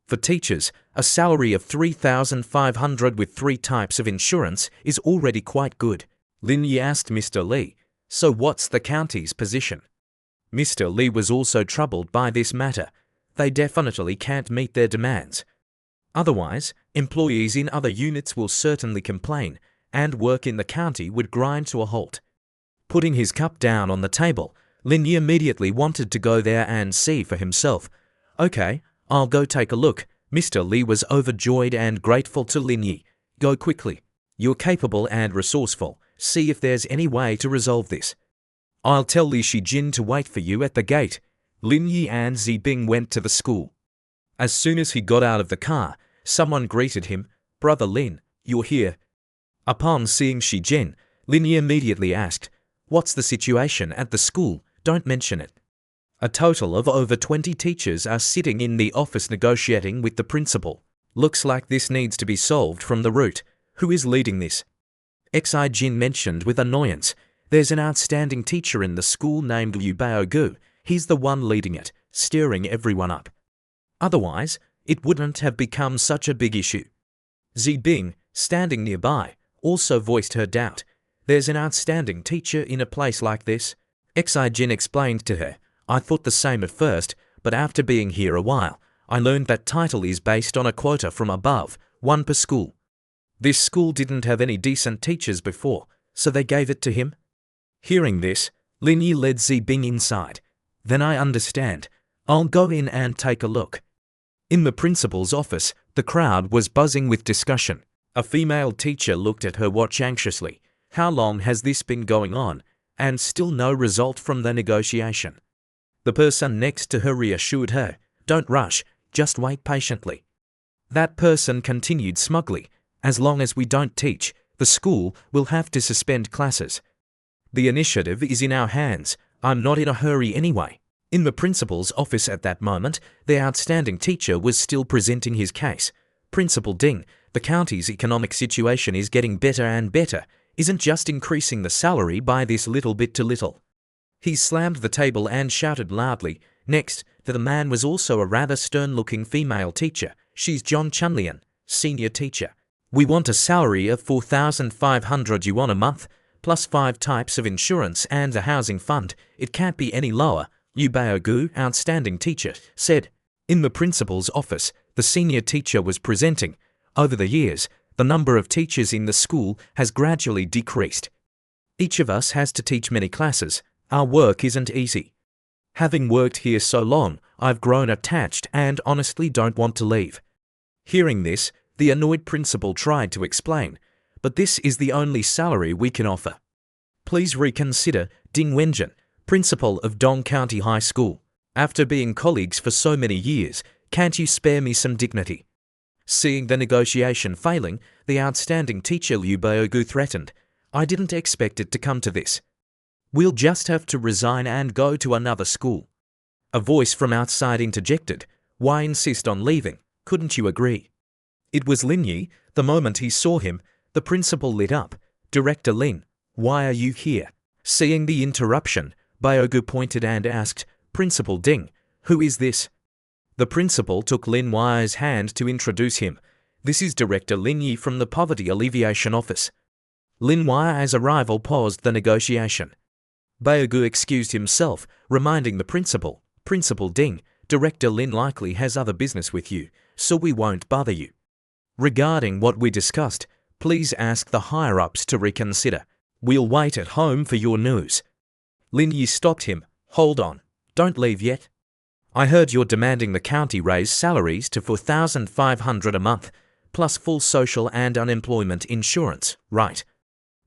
For teachers, a salary of 3,500 with 3 types of insurance is already quite good." Lin Yi asked Mr. Li, "So what's the county's position?" Mr. Li was also troubled by this matter. They definitely can't meet their demands. Otherwise, Employees in other units will certainly complain, and work in the county would grind to a halt. Putting his cup down on the table, Lin Yi immediately wanted to go there and see for himself. Okay, I'll go take a look. Mr. Li was overjoyed and grateful to Lin Yi. Go quickly. You're capable and resourceful. See if there's any way to resolve this. I'll tell Li Shijin to wait for you at the gate. Lin Yi and Zibing went to the school. As soon as he got out of the car, someone greeted him. Brother Lin, you're here. Upon seeing Shijin, Lin Yi immediately asked, What's the situation at the school? Don't mention it. A total of over 20 teachers are sitting in the office negotiating with the principal. Looks like this needs to be solved from the root. Who is leading this? Xi Jin mentioned with annoyance. There's an outstanding teacher in the school named Liu Baogu. He's the one leading it, stirring everyone up. Otherwise, it wouldn't have become such a big issue. Zibing, standing nearby, also voiced her doubt. There's an outstanding teacher in a place like this. Xi Jin explained to her, I thought the same at first, but after being here a while, I learned that title is based on a quota from above, 1 per school. This school didn't have any decent teachers before, so they gave it to him. Hearing this, Lin Yi led Zibing inside. Then I understand. I'll go in and take a look. In the principal's office, the crowd was buzzing with discussion. A female teacher looked at her watch anxiously. How long has this been going on? And still no result from the negotiation. The person next to her reassured her, Don't rush, just wait patiently. That person continued smugly, As long as we don't teach, the school will have to suspend classes. The initiative is in our hands. I'm not in a hurry anyway. In the principal's office at that moment, the outstanding teacher was still presenting his case. Principal Ding, the county's economic situation is getting better and better, isn't just increasing the salary by this little bit to little. He slammed the table and shouted loudly. Next, to the man was also a rather stern-looking female teacher. She's John Chunlian, senior teacher. We want a salary of 4,500 yuan a month, plus 5 types of insurance and a housing fund. It can't be any lower. Liu Baogu, outstanding teacher, said. In the principal's office, the senior teacher was presenting. Over the years, the number of teachers in the school has gradually decreased. Each of us has to teach many classes. Our work isn't easy. Having worked here so long, I've grown attached and honestly don't want to leave. Hearing this, the annoyed principal tried to explain, but this is the only salary we can offer. Please reconsider. Ding Wenjin, principal of Dong County High School. After being colleagues for so many years, can't you spare me some dignity? Seeing the negotiation failing, the outstanding teacher Liu Baogu threatened. I didn't expect it to come to this. We'll just have to resign and go to another school. A voice from outside interjected. Why insist on leaving? Couldn't you agree? It was Lin Yi. The moment he saw him, the principal lit up. Director Lin, why are you here? Seeing the interruption, Baogu pointed and asked, Principal Ding, who is this? The principal took Lin Yi's hand to introduce him. This is Director Lin Yi from the Poverty Alleviation Office. Lin Yi's arrival paused the negotiation. Baogu excused himself, reminding the principal, Principal Ding, Director Lin likely has other business with you, so we won't bother you. Regarding what we discussed, please ask the higher-ups to reconsider. We'll wait at home for your news. Lin Yi stopped him. Hold on. Don't leave yet. I heard you're demanding the county raise salaries to 4,500 a month, plus full social and unemployment insurance, right?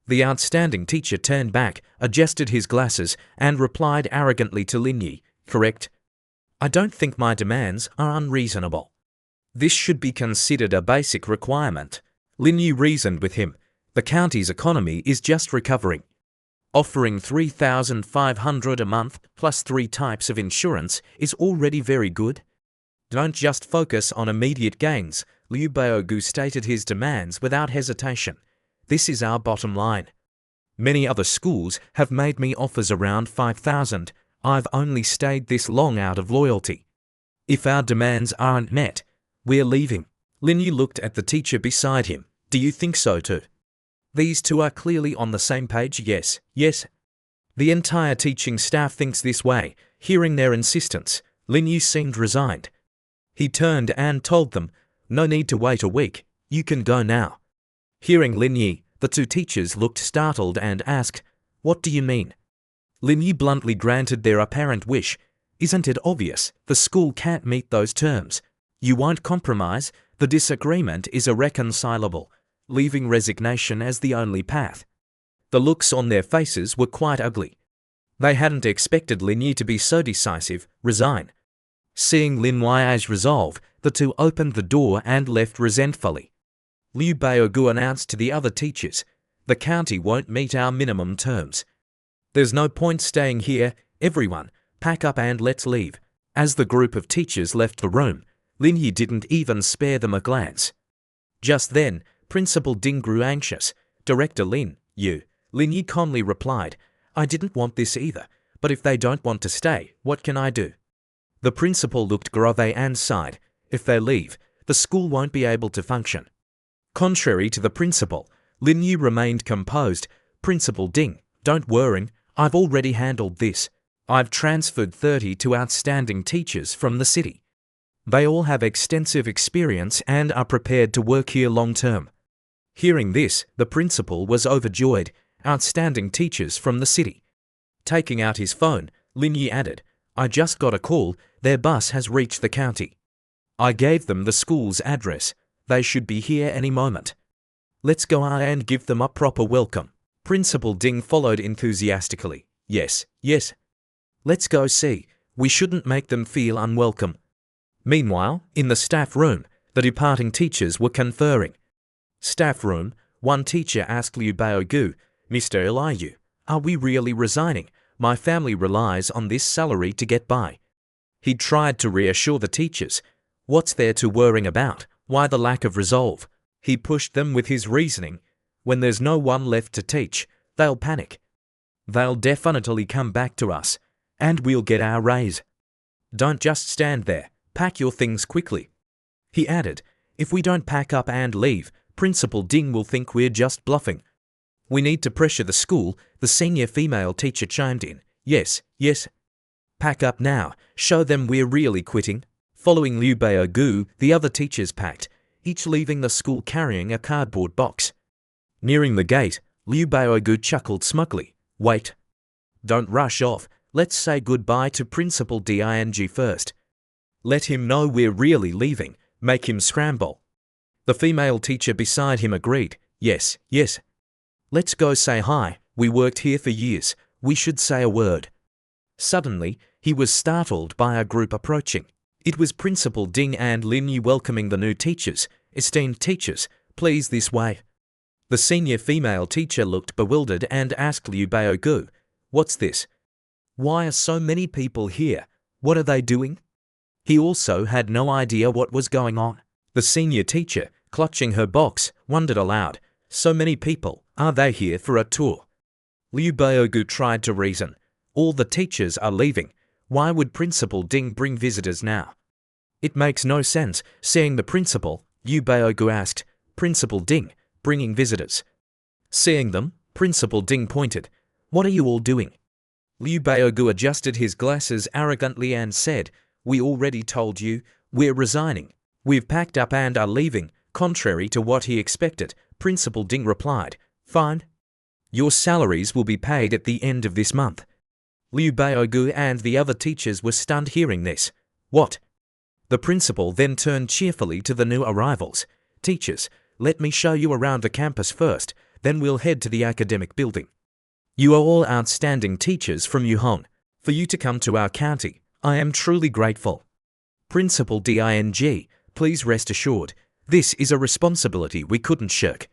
The outstanding teacher turned back, adjusted his glasses, and replied arrogantly to Lin Yi, correct? I don't think my demands are unreasonable. This should be considered a basic requirement. Lin Yi reasoned with him. The county's economy is just recovering. Offering 3,500 a month plus 3 types of insurance is already very good. Don't just focus on immediate gains. Liu Baogu stated his demands without hesitation. This is our bottom line. Many other schools have made me offers around 5,000. I've only stayed this long out of loyalty. If our demands aren't met, we're leaving. Lin Yi looked at the teacher beside him. Do you think so too? These two are clearly on the same page. Yes, yes. The entire teaching staff thinks this way. Hearing their insistence, Lin Yi seemed resigned. He turned and told them, no need to wait a week. You can go now. Hearing Lin Yi, the two teachers looked startled and asked, "What do you mean?" Lin Yi bluntly granted their apparent wish. "Isn't it obvious? The school can't meet those terms. You won't compromise. The disagreement is irreconcilable, leaving resignation as the only path." The looks on their faces were quite ugly. They hadn't expected Lin Yi to be so decisive, resign. Seeing Lin Yi's resolve, the two opened the door and left resentfully. Liu Baogu announced to the other teachers, "The county won't meet our minimum terms. There's no point staying here. Everyone, pack up and let's leave." As the group of teachers left the room, Lin Yi didn't even spare them a glance. Just then, Principal Ding grew anxious. "Director Lin Yi calmly replied, "I didn't want this either, but if they don't want to stay, what can I do?" The principal looked grave and sighed. "If they leave, the school won't be able to function." Contrary to the principal, Lin Yi remained composed. "Principal Ding, don't worry, I've already handled this. I've transferred 32 outstanding teachers from the city. They all have extensive experience and are prepared to work here long term." Hearing this, the principal was overjoyed. Outstanding teachers from the city. Taking out his phone, Lin Yi added, "I just got a call. Their bus has reached the county. I gave them the school's address. They should be here any moment. Let's go out and give them a proper welcome." Principal Ding followed enthusiastically. Yes. Let's go see. We shouldn't make them feel unwelcome." Meanwhile, in the staff room, the departing teachers were conferring. Staff room, one teacher asked Liu Baogu, "Mr. Liu, are we really resigning? My family relies on this salary to get by." He tried to reassure the teachers. What's there to worry about? Why the lack of resolve? He pushed them with his reasoning. When there's no one left to teach, they'll panic. They'll definitely come back to us, and we'll get our raise. Don't just stand there. Pack your things quickly. He added, "If we don't pack up and leave, Principal Ding will think we're just bluffing." "We need to pressure the school," the senior female teacher chimed in. Yes. Pack up now. Show them we're really quitting." Following Liu Baogu, the other teachers packed, each leaving the school carrying a cardboard box. Nearing the gate, Liu Baogu chuckled smugly. "Wait. Don't rush off. Let's say goodbye to Principal Ding first. Let him know we're really leaving. Make him scramble." The female teacher beside him agreed. Yes. Let's go say hi. We worked here for years. We should say a word." Suddenly, he was startled by a group approaching. It was Principal Ding and Lin Yi welcoming the new teachers. "Esteemed teachers, please this way." The senior female teacher looked bewildered and asked Liu Baogu, "What's this? Why are so many people here? What are they doing?" He also had no idea what was going on. The senior teacher, clutching her box, wondered aloud, "So many people, are they here for a tour?" Liu Baogu tried to reason. "All the teachers are leaving. Why would Principal Ding bring visitors now?" "It makes no sense." Seeing the principal, Liu Baogu asked, "Principal Ding, bringing visitors?" Seeing them, Principal Ding pointed, "What are you all doing?" Liu Baogu adjusted his glasses arrogantly and said, "We already told you, we're resigning. We've packed up and are leaving." Contrary to what he expected, Principal Ding replied, "Fine. Your salaries will be paid at the end of this month." Liu Baogu and the other teachers were stunned hearing this. "What?" The principal then turned cheerfully to the new arrivals. "Teachers, let me show you around the campus first, then we'll head to the academic building. You are all outstanding teachers from Yuhong. For you to come to our county, I am truly grateful. Principal Ding, please rest assured, this is a responsibility we couldn't shirk."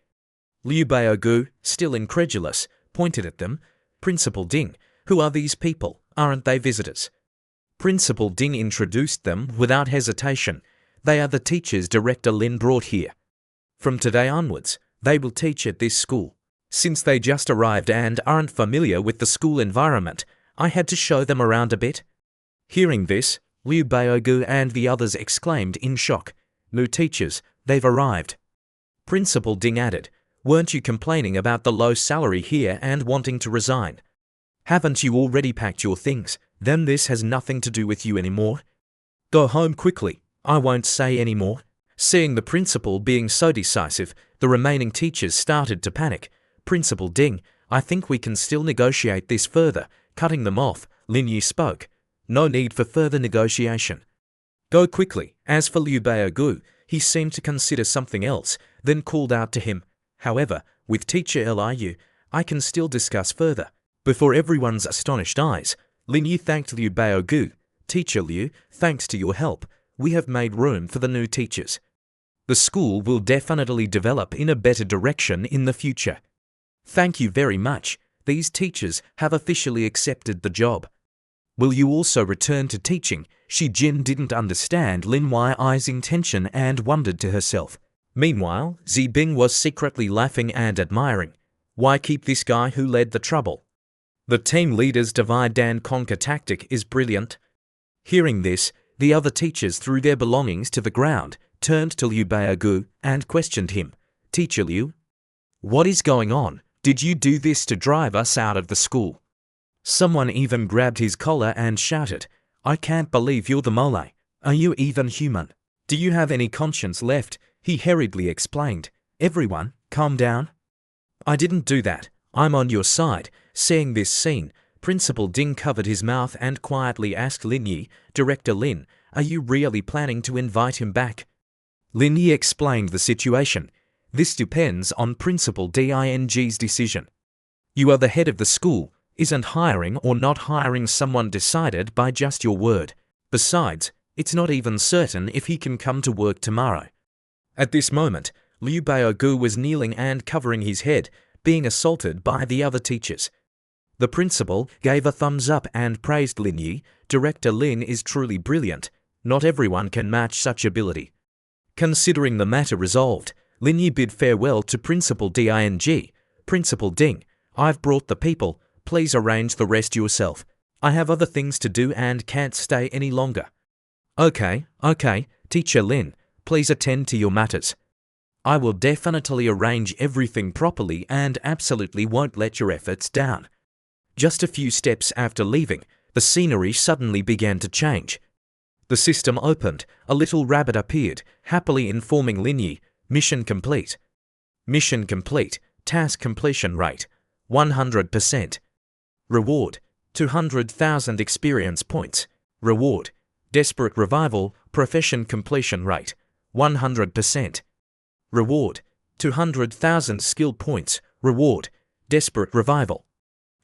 Liu Baogu, still incredulous, pointed at them. "Principal Ding, who are these people? Aren't they visitors?" Principal Ding introduced them without hesitation. "They are the teachers Director Lin brought here. From today onwards, they will teach at this school. Since they just arrived and aren't familiar with the school environment, I had to show them around a bit." Hearing this, Liu Baogu and the others exclaimed in shock. "New teachers, they've arrived." Principal Ding added, "Weren't you complaining about the low salary here and wanting to resign? Haven't you already packed your things? Then this has nothing to do with you anymore. Go home quickly. I won't say any more." Seeing the principal being so decisive, the remaining teachers started to panic. Principal Ding, I think we can still negotiate this further. Cutting them off, Lin Yi spoke. No need for further negotiation. Go quickly. As for Liu Baogu, he seemed to consider something else, then called out to him. However, with teacher Liu, I can still discuss further. Before everyone's astonished eyes, Lin Yi thanked Liu Baogu. Teacher Liu, thanks to your help, we have made room for the new teachers. The school will definitely develop in a better direction in the future. Thank you very much. These teachers have officially accepted the job. Will you also return to teaching? Shi Jin didn't understand Lin Yi's intention and wondered to herself. Meanwhile, Zibing was secretly laughing and admiring. Why keep this guy who led the trouble? The team leader's divide and conquer tactic is brilliant. Hearing this, the other teachers threw their belongings to the ground, turned to Liu Baogu, and questioned him. Teacher Liu, what is going on? Did you do this to drive us out of the school? Someone even grabbed his collar and shouted, I can't believe you're the mole. Are you even human? Do you have any conscience left? He hurriedly explained. Everyone, calm down. I didn't do that. I'm on your side. Seeing this scene, Principal Ding covered his mouth and quietly asked Lin Yi, Director Lin, are you really planning to invite him back? Lin Yi explained the situation. This depends on Principal Ding's decision. You are the head of the school. Isn't hiring or not hiring someone decided by just your word? Besides, it's not even certain if he can come to work tomorrow. At this moment, Liu Baogu was kneeling and covering his head, being assaulted by the other teachers. The principal gave a thumbs up and praised Lin Yi. Director Lin is truly brilliant. Not everyone can match such ability. Considering the matter resolved, Lin Yi bid farewell to Principal Ding. Principal Ding, I've brought the people. Please arrange the rest yourself. I have other things to do and can't stay any longer. Okay, Teacher Lin, please attend to your matters. I will definitely arrange everything properly and absolutely won't let your efforts down. Just a few steps after leaving, the scenery suddenly began to change. The system opened, a little rabbit appeared, happily informing Lin Yi, mission complete. Mission complete, task completion rate, 100%. Reward, 200,000 experience points. Reward, desperate revival, profession completion rate, 100%. Reward, 200,000 skill points. Reward, desperate revival.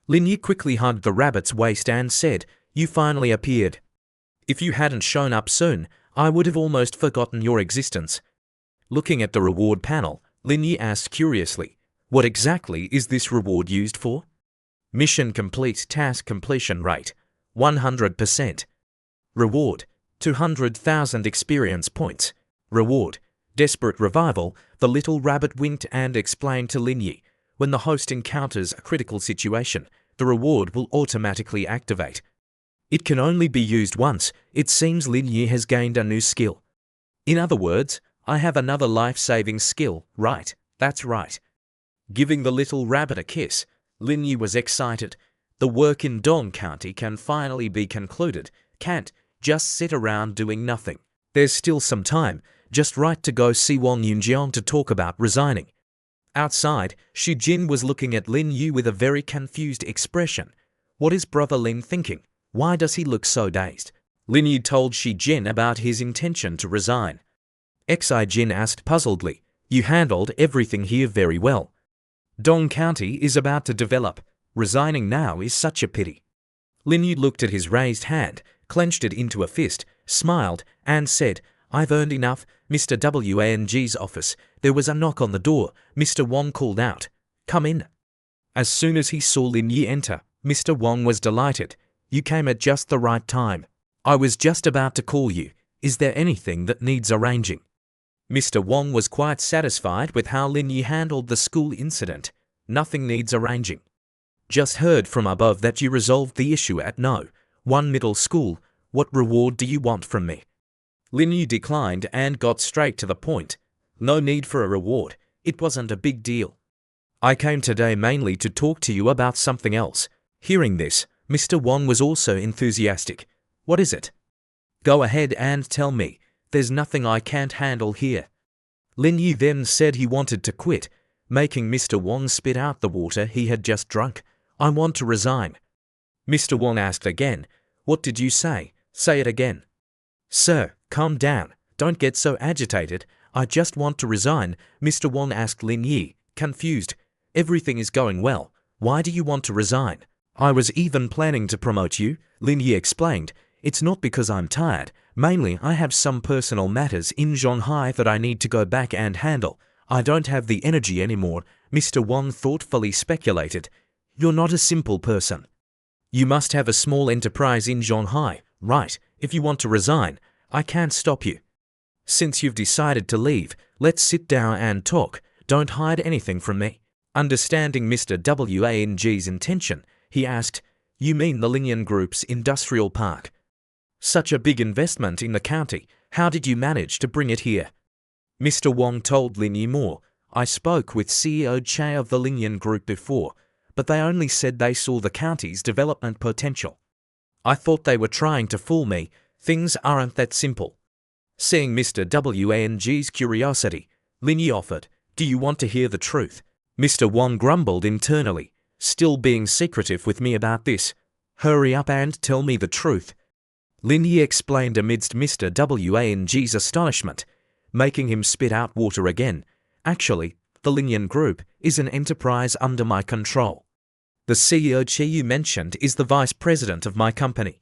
Lin Yi quickly hugged the rabbit's waist and said, you finally appeared. If you hadn't shown up soon, I would have almost forgotten your existence. Looking at the reward panel, Lin Yi asked curiously, what exactly is this reward used for? Mission complete, task completion rate, 100%. Reward, 200,000 experience points. Reward, desperate revival. The little rabbit winked and explained to Lin Yi, when the host encounters a critical situation, the reward will automatically activate. It can only be used once. It seems Lin Yi has gained a new skill. In other words, I have another life-saving skill, right? That's right. Giving the little rabbit a kiss, Lin Yi was excited. The work in Dong County can finally be concluded. Can't just sit around doing nothing. There's still some time, just right to go see Wang Yunjiang to talk about resigning. Outside, Shi Jin was looking at Lin Yi with a very confused expression. What is Brother Lin thinking? Why does he look so dazed? Lin Yi told Shi Jin about his intention to resign. Xi Jin asked puzzledly, you handled everything here very well. Dong County is about to develop. Resigning now is such a pity. Lin Yi looked at his raised hand, clenched it into a fist, smiled, and said, I've earned enough. Mr. Wang's office. There was a knock on the door. Mr. Wang called out, come in. As soon as he saw Lin Yi enter, Mr. Wang was delighted. You came at just the right time. I was just about to call you. Is there anything that needs arranging? Mr. Wang was quite satisfied with how Lin Yi handled the school incident. Nothing needs arranging. Just heard from above that you resolved the issue at No. 1 middle school. What reward do you want from me? Lin Yi declined and got straight to the point. No need for a reward. It wasn't a big deal. I came today mainly to talk to you about something else. Hearing this, Mr. Wang was also enthusiastic. What is it? Go ahead and tell me. There's nothing I can't handle here. Lin Yi then said he wanted to quit, making Mr. Wong spit out the water he had just drunk. I want to resign. Mr. Wong asked again, What did you say? Say it again. Sir, calm down. Don't get so agitated. I just want to resign, Mr. Wong asked Lin Yi, confused. Everything is going well. Why do you want to resign? I was even planning to promote you, Lin Yi explained. It's not because I'm tired. Mainly, I have some personal matters in Shanghai that I need to go back and handle. I don't have the energy anymore, Mr. Wong thoughtfully speculated. You're not a simple person. You must have a small enterprise in Shanghai, right? If you want to resign, I can't stop you. Since you've decided to leave, let's sit down and talk. Don't hide anything from me. Understanding Mr. Wang's intention, he asked, You mean the Linian Group's industrial park? Such a big investment in the county. How did you manage to bring it here? Mr. Wong told Lin Yi more. I spoke with CEO Che of the Linian Group before, but they only said they saw the county's development potential. I thought they were trying to fool me. Things aren't that simple. Seeing Mr. Wang's curiosity, Lin Yi offered, Do you want to hear the truth? Mr. Wong grumbled internally, still being secretive with me about this. Hurry up and tell me the truth. Lin Yi explained amidst Mr. Wang's astonishment, making him spit out water again. Actually, the Linian Group is an enterprise under my control. The CEO Che you mentioned is the vice president of my company.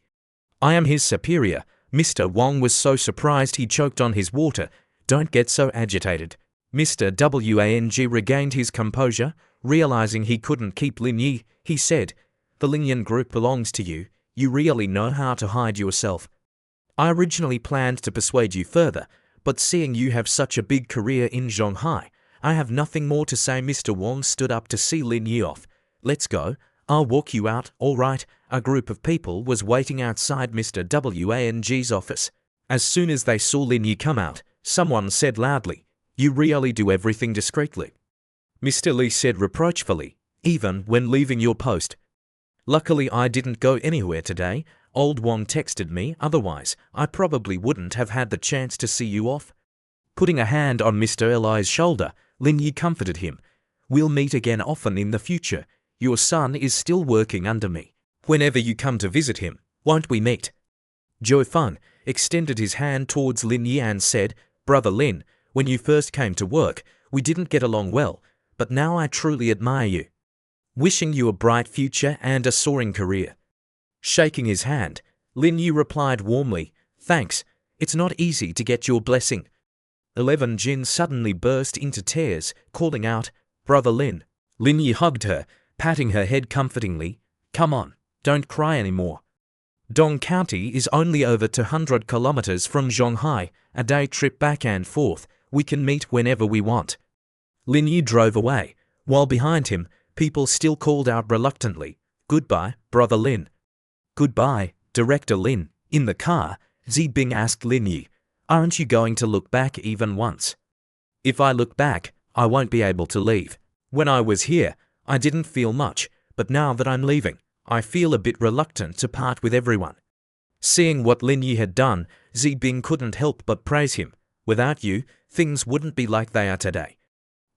I am his superior. Mr. Wong was so surprised he choked on his water. Don't get so agitated. Mr. Wang regained his composure, realizing he couldn't keep Lin Yi. He said, The Linian Group belongs to you. You really know how to hide yourself. I originally planned to persuade you further, but seeing you have such a big career in Shanghai, I have nothing more to say. Mr. Wong stood up to see Lin Yi off. Let's go. I'll walk you out, all right. A group of people was waiting outside Mr. Wang's office. As soon as they saw Lin Yi come out, someone said loudly, You really do everything discreetly. Mr. Li said reproachfully, Even when leaving your post. Luckily I didn't go anywhere today. Old Wong texted me, otherwise I probably wouldn't have had the chance to see you off. Putting a hand on Mr. Li's shoulder, Lin Yi comforted him. We'll meet again often in the future. Your son is still working under me. Whenever you come to visit him, won't we meet? Zhou Feng extended his hand towards Lin Yi and said, Brother Lin, when you first came to work, we didn't get along well, but now I truly admire you. Wishing you a bright future and a soaring career. Shaking his hand, Lin Yi replied warmly, Thanks, it's not easy to get your blessing. 11 Jin suddenly burst into tears, calling out, Brother Lin. Lin Yi hugged her, patting her head comfortingly. Come on, don't cry anymore. Dong County is only over 200 kilometers from Shanghai, a day trip back and forth. We can meet whenever we want. Lin Yi drove away, while behind him, people still called out reluctantly, Goodbye, Brother Lin. Goodbye, Director Lin. In the car, Zibing asked Lin Yi, Aren't you going to look back even once? If I look back, I won't be able to leave. When I was here, I didn't feel much, but now that I'm leaving, I feel a bit reluctant to part with everyone. Seeing what Lin Yi had done, Zibing couldn't help but praise him. Without you, things wouldn't be like they are today.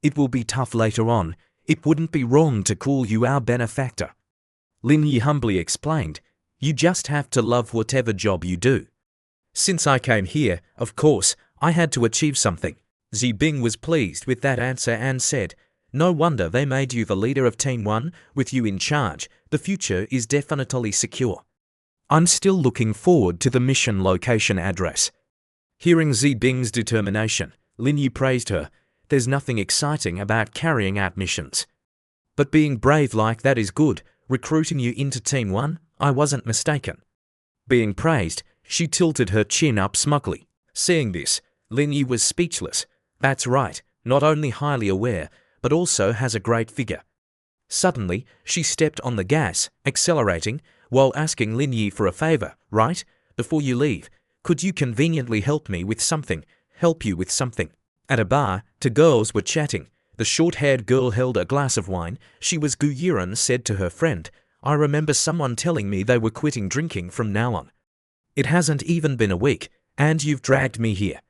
It will be tough later on. It wouldn't be wrong to call you our benefactor. Lin Yi humbly explained, You just have to love whatever job you do. Since I came here, of course, I had to achieve something. Zibing was pleased with that answer and said, No wonder they made you the leader of Team 1, with you in charge. The future is definitely secure. I'm still looking forward to the mission location address. Hearing Zibing's determination, Lin Yi praised her. There's nothing exciting about carrying out missions. But being brave like that is good. Recruiting you into Team 1, I wasn't mistaken. Being praised, she tilted her chin up smugly. Seeing this, Lin Yi was speechless. That's right, not only highly aware, but also has a great figure. Suddenly, she stepped on the gas, accelerating, while asking Lin Yi for a favor. Right, before you leave, could you conveniently help me with something? Help you with something. At a bar, two girls were chatting. The short-haired girl held a glass of wine. She was Gu Yiren said to her friend, I remember someone telling me they were quitting drinking from now on. It hasn't even been a week, and you've dragged me here.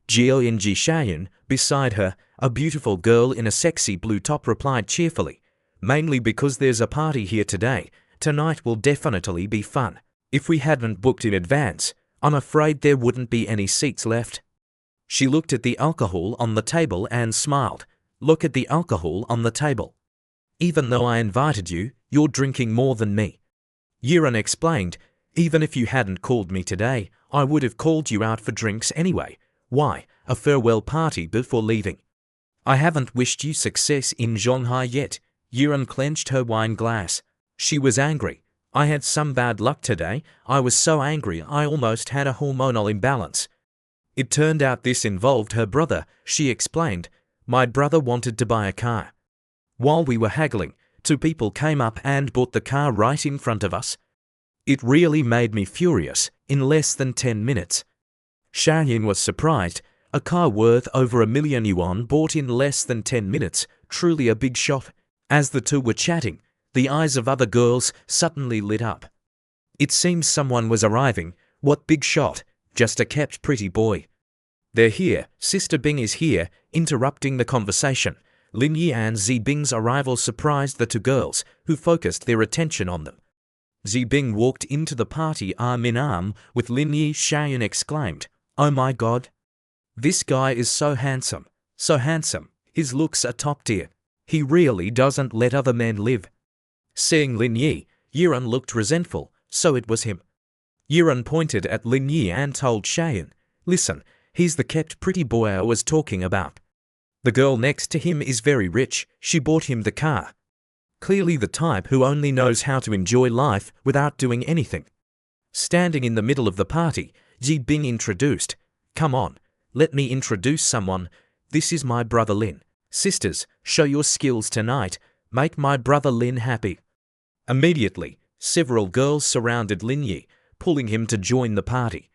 Jiang Shayan, beside her, a beautiful girl in a sexy blue top replied cheerfully, mainly because there's a party here today. Tonight will definitely be fun. If we hadn't booked in advance, I'm afraid there wouldn't be any seats left. She looked at the alcohol on the table and smiled. Look at the alcohol on the table. Even though I invited you, you're drinking more than me. Yiran explained, even if you hadn't called me today, I would have called you out for drinks anyway. Why, a farewell party before leaving. I haven't wished you success in Shanghai yet. Yiran clenched her wine glass. She was angry. I had some bad luck today. I was so angry I almost had a hormonal imbalance. It turned out this involved her brother, she explained. My brother wanted to buy a car. While we were haggling, two people came up and bought the car right in front of us. It really made me furious, in less than 10 minutes. Shayan was surprised. A car worth over 1 million yuan bought in less than 10 minutes, truly a big shot. As the two were chatting, the eyes of other girls suddenly lit up. It seems someone was arriving. What big shot? Just a kept pretty boy. They're here. Sister Bing is here, interrupting the conversation. Lin Yi and Zi Bing's arrival surprised the two girls, who focused their attention on them. Zi Bing walked into the party arm in arm with Lin Yi. Shayan exclaimed, "Oh my God! This guy is so handsome, so handsome. His looks are top tier. He really doesn't let other men live." Seeing Lin Yi, Yiran looked resentful, so it was him. Yiran pointed at Lin Yi and told Shayan, "Listen, he's the kept pretty boy I was talking about. The girl next to him is very rich. She bought him the car. Clearly the type who only knows how to enjoy life without doing anything." Standing in the middle of the party, Ji Bing introduced, "Come on, let me introduce someone. This is my brother Lin. Sisters, show your skills tonight. Make my brother Lin happy." Immediately, several girls surrounded Lin Yi, pulling him to join the party.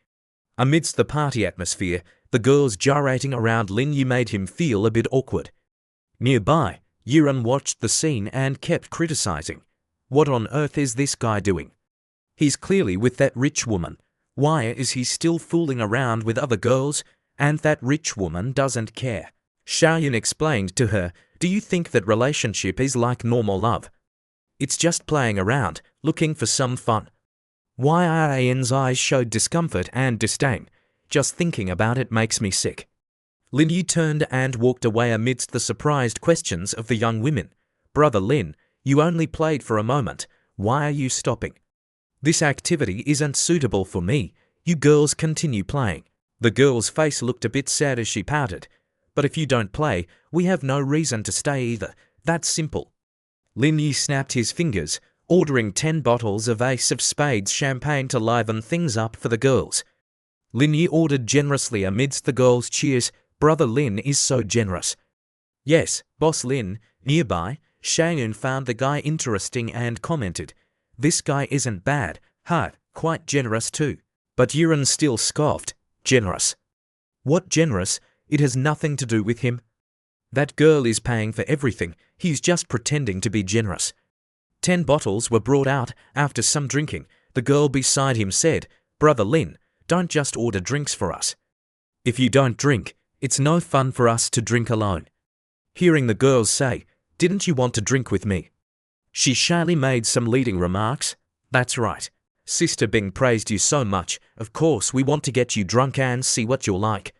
Amidst the party atmosphere, the girls gyrating around Lin Yi made him feel a bit awkward. Nearby, Yiran watched the scene and kept criticizing. What on earth is this guy doing? He's clearly with that rich woman. Why is he still fooling around with other girls? And that rich woman doesn't care. Shayan explained to her, "Do you think that relationship is like normal love? It's just playing around, looking for some fun." Yiran's eyes showed discomfort and disdain. Just thinking about it makes me sick. Lin Yi turned and walked away amidst the surprised questions of the young women. "Brother Lin, you only played for a moment. Why are you stopping? This activity isn't suitable for me. You girls continue playing." The girl's face looked a bit sad as she pouted. "But if you don't play, we have no reason to stay either. That's simple." Lin Yi snapped his fingers, ordering 10 bottles of Ace of Spades champagne to liven things up for the girls. Lin Yi ordered generously amidst the girls' cheers. Brother Lin is so generous. "Yes, Boss Lin." Nearby, Shayan found the guy interesting and commented, "This guy isn't bad. Quite generous too." But Yiran still scoffed. "Generous? What generous? It has nothing to do with him. That girl is paying for everything. He's just pretending to be generous." 10 bottles were brought out. After some drinking, the girl beside him said, "Brother Lin, don't just order drinks for us. If you don't drink, it's no fun for us to drink alone." Hearing the girls say, "Didn't you want to drink with me?" she shyly made some leading remarks. "That's right. Sister Bing praised you so much. Of course we want to get you drunk and see what you're like."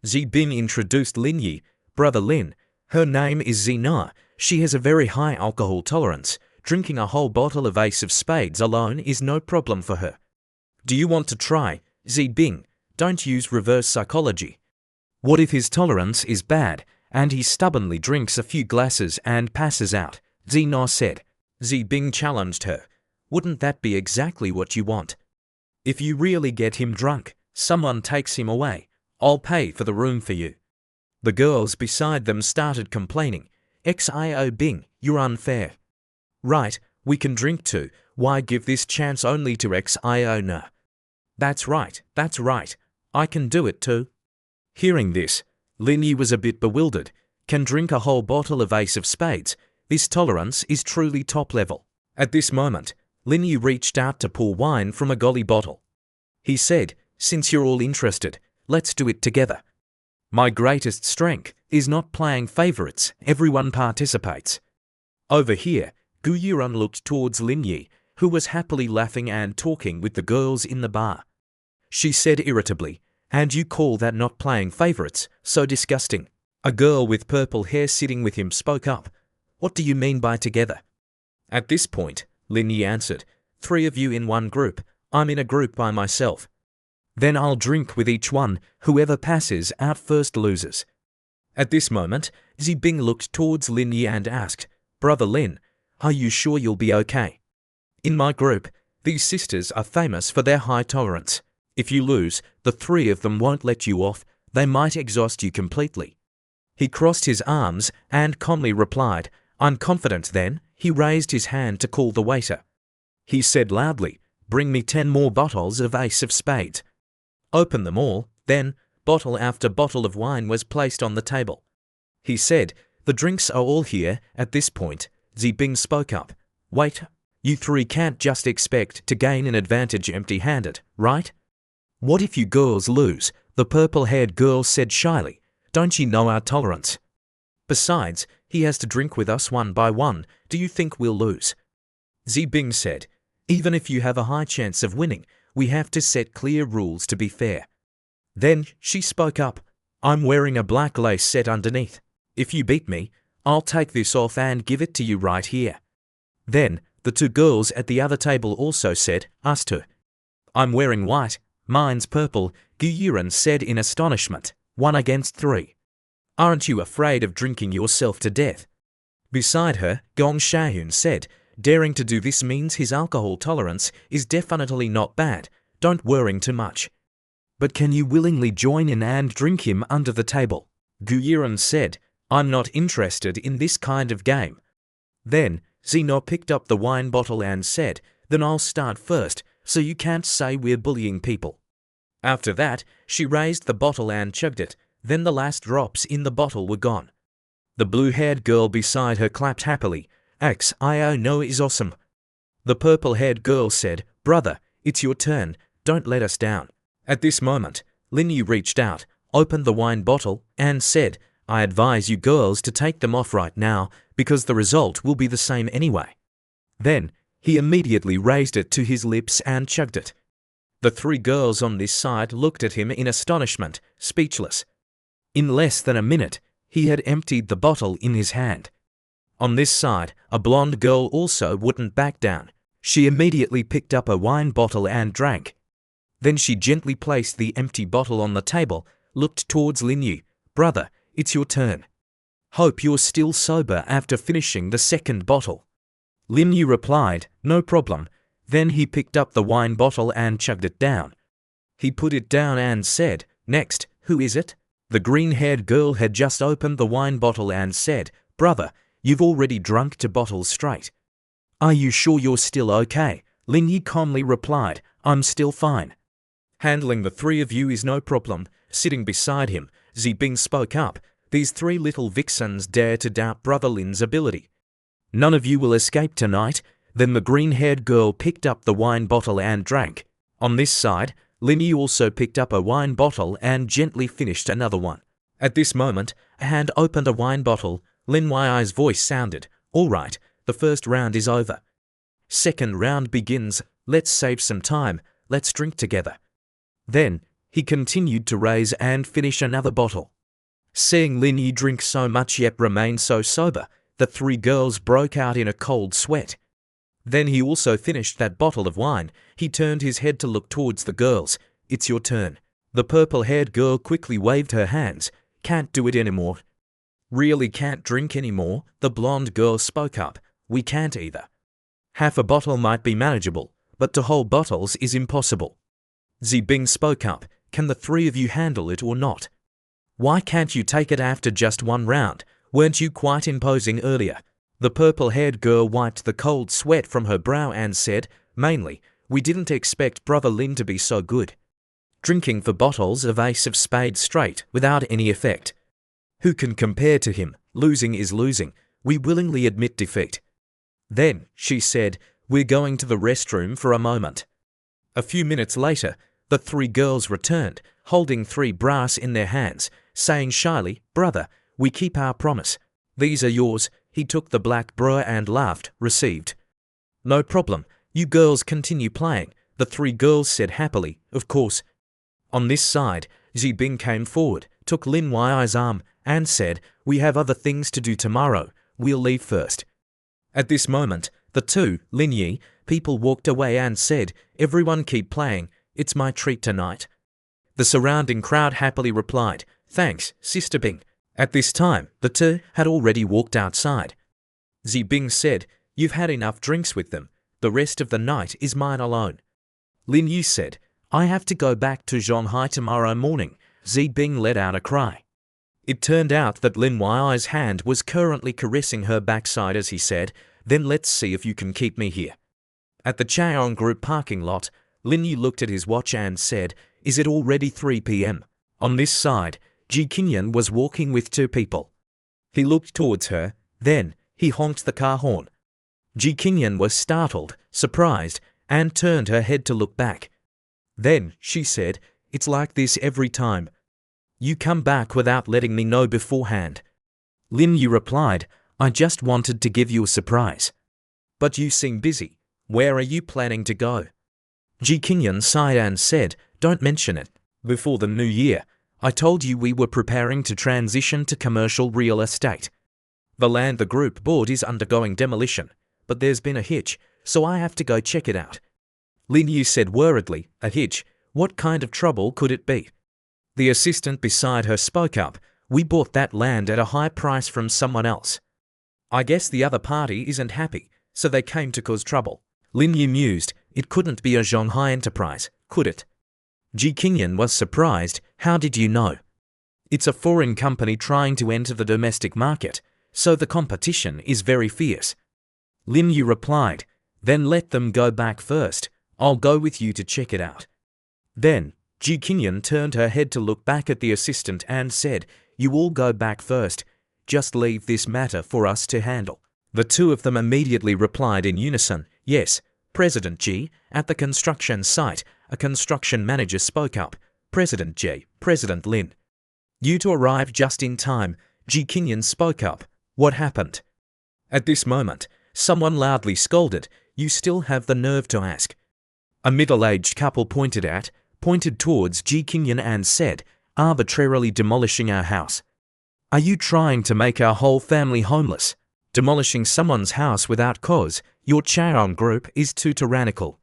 Zi Bing introduced Lin Yi. "Brother Lin, her name is Zina. She has a very high alcohol tolerance. Drinking a whole bottle of Ace of Spades alone is no problem for her. Do you want to try? Zi Bing, don't use reverse psychology. What if his tolerance is bad, and he stubbornly drinks a few glasses and passes out?" Zina said. Zi Bing challenged her. "Wouldn't that be exactly what you want? If you really get him drunk, someone takes him away. I'll pay for the room for you." The girls beside them started complaining. "Xio Bing, you're unfair." "Right, we can drink too. Why give this chance only to Xio Na?" That's right. I can do it too." Hearing this, Lin Yi was a bit bewildered. Can drink a whole bottle of Ace of Spades. This tolerance is truly top level. At this moment, Lin Yi reached out to pour wine from a golly bottle. He said, "Since you're all interested, let's do it together." My greatest strength is not playing favorites. Everyone participates. Over here, Gu Yuran looked towards Lin Yi, who was happily laughing and talking with the girls in the bar. She said irritably, "And you call that not playing favorites? So disgusting." A girl with purple hair sitting with him spoke up. "What do you mean by together?" At this point, Lin Yi answered, "3 of you in one group. I'm in a group by myself. Then I'll drink with each one. Whoever passes out first loses." At this moment, Zibing looked towards Lin Yi and asked, "Brother Lin, are you sure you'll be okay? In my group, these sisters are famous for their high tolerance. If you lose, the 3 of them won't let you off. They might exhaust you completely." He crossed his arms and calmly replied, "I'm confident." Then he raised his hand to call the waiter. He said loudly, "Bring me 10 more bottles of Ace of Spades." Open them all. Then, bottle after bottle of wine was placed on the table. He said, "The drinks are all here." At this point, Zibing spoke up, "Wait, you 3 can't just expect to gain an advantage empty-handed, right? What if you girls lose?" The purple-haired girl said shyly, "Don't you know our tolerance? Besides, he has to drink with us one by one. Do you think we'll lose?" Zibing said, "Even if you have a high chance of winning, we have to set clear rules to be fair." Then she spoke up, "I'm wearing a black lace set underneath. If you beat me, I'll take this off and give it to you right here." Then the 2 girls at the other table also said, "Us too." "I'm wearing white. Mine's purple," Gu Yuran said in astonishment. 1 against 3. "Aren't you afraid of drinking yourself to death?" Beside her, Gong Shahyun said, "Daring to do this means his alcohol tolerance is definitely not bad. Don't worry too much. But can you willingly join in and drink him under the table?" Gu Yuran said, "I'm not interested in this kind of game." Then Zeno picked up the wine bottle and said, "Then I'll start first, so you can't say we're bullying people." After that, she raised the bottle and chugged it. Then the last drops in the bottle were gone. The blue-haired girl beside her clapped happily. "XIO no is awesome." The purple-haired girl said, "Brother, it's your turn. Don't let us down." At this moment, Lin Yi reached out, opened the wine bottle, and said, "I advise you girls to take them off right now, because the result will be the same anyway." Then he immediately raised it to his lips and chugged it. The 3 girls on this side looked at him in astonishment, speechless. In less than a minute, he had emptied the bottle in his hand. On this side, a blonde girl also wouldn't back down. She immediately picked up a wine bottle and drank. Then she gently placed the empty bottle on the table, looked towards Lin Yi. "Brother, it's your turn. Hope you're still sober after finishing the 2nd bottle." Lin Yi replied, "No problem." Then he picked up the wine bottle and chugged it down. He put it down and said, "Next, who is it?" The green-haired girl had just opened the wine bottle and said, "Brother, you've already drunk 2 bottles straight. Are you sure you're still okay?" Lin Yi calmly replied, "I'm still fine." "Handling the 3 of you is no problem." Sitting beside him, Zibing spoke up, "These 3 little vixens dare to doubt Brother Lin's ability. None of you will escape tonight." Then the green-haired girl picked up the wine bottle and drank. On this side, Lin Yi also picked up a wine bottle and gently finished another one. At this moment, a hand opened a wine bottle. Lin Yi's voice sounded, "All right, the 1st round is over. 2nd round begins. Let's save some time. Let's drink together." Then he continued to raise and finish another bottle. Seeing Lin Yi drink so much yet remain so sober, the 3 girls broke out in a cold sweat. Then he also finished that bottle of wine. He turned his head to look towards the girls. "It's your turn." The purple-haired girl quickly waved her hands. "Can't do it anymore." "Really can't drink anymore?" The blonde girl spoke up. "We can't either. Half a bottle might be manageable, but to whole bottles is impossible." Zibing spoke up. "Can the 3 of you handle it or not? Why can't you take it after just 1 round? Weren't you quite imposing earlier?" The purple-haired girl wiped the cold sweat from her brow and said, "Mainly, we didn't expect Brother Lin to be so good. Drinking for bottles of Ace of Spades straight, without any effect. Who can compare to him? Losing is losing. We willingly admit defeat." Then she said, "We're going to the restroom for a moment." A few minutes later, the 3 girls returned, holding 3 brass in their hands, saying shyly, "Brother, we keep our promise. These are yours." He took the black bro and laughed, "Received." "No problem. You girls continue playing," the three girls said happily, "of course." On this side, Zibing came forward, took Lin Yi's arm, and said, "We have other things to do tomorrow. We'll leave first." At this moment, the two, Lin Yi, people walked away and said, "Everyone keep playing. It's my treat tonight." The surrounding crowd happily replied, "Thanks, Sister Bing." At this time, the two had already walked outside. Zibing said, "You've had enough drinks with them. The rest of the night is mine alone." Lin Yi said, "I have to go back to Shanghai tomorrow morning." Zibing let out a cry. It turned out that Lin Yi's hand was currently caressing her backside as he said, "Then let's see if you can keep me here." At the Chaeyoung Group parking lot, Lin Yi looked at his watch and said, "Is it already 3 p.m.? On this side, Ji Qingyan was walking with two people. He looked towards her, then he honked the car horn. Ji Qingyan was startled, surprised, and turned her head to look back. Then she said, "It's like this every time. You come back without letting me know beforehand." Lin Yi replied, "I just wanted to give you a surprise." "But you seem busy. Where are you planning to go?" Ji Qingyan sighed and said, "Don't mention it. Before the new year, I told you we were preparing to transition to commercial real estate. The land the group bought is undergoing demolition, but there's been a hitch, so I have to go check it out." Lin Yi said worriedly, "A hitch? What kind of trouble could it be?" The assistant beside her spoke up, "We bought that land at a high price from someone else. I guess the other party isn't happy, so they came to cause trouble." Lin Yi mused, "It couldn't be a Shanghai enterprise, could it?" Ji Qingyan was surprised, "How did you know?" "It's a foreign company trying to enter the domestic market, so the competition is very fierce." Lin Yi replied, "Then let them go back first. I'll go with you to check it out." Then, Ji Qingyan turned her head to look back at the assistant and said, "You all go back first. Just leave this matter for us to handle." The two of them immediately replied in unison, "Yes, President Ji." At the construction site, a construction manager spoke up, "President Ji, President Lin. You two arrived just in time." Ji Qingyan spoke up, "What happened?" At this moment, someone loudly scolded, "You still have the nerve to ask." A middle-aged couple pointed towards Ji Qingyan and said, "Arbitrarily demolishing our house. Are you trying to make our whole family homeless? Demolishing someone's house without cause, your Chaeyoung Group is too tyrannical.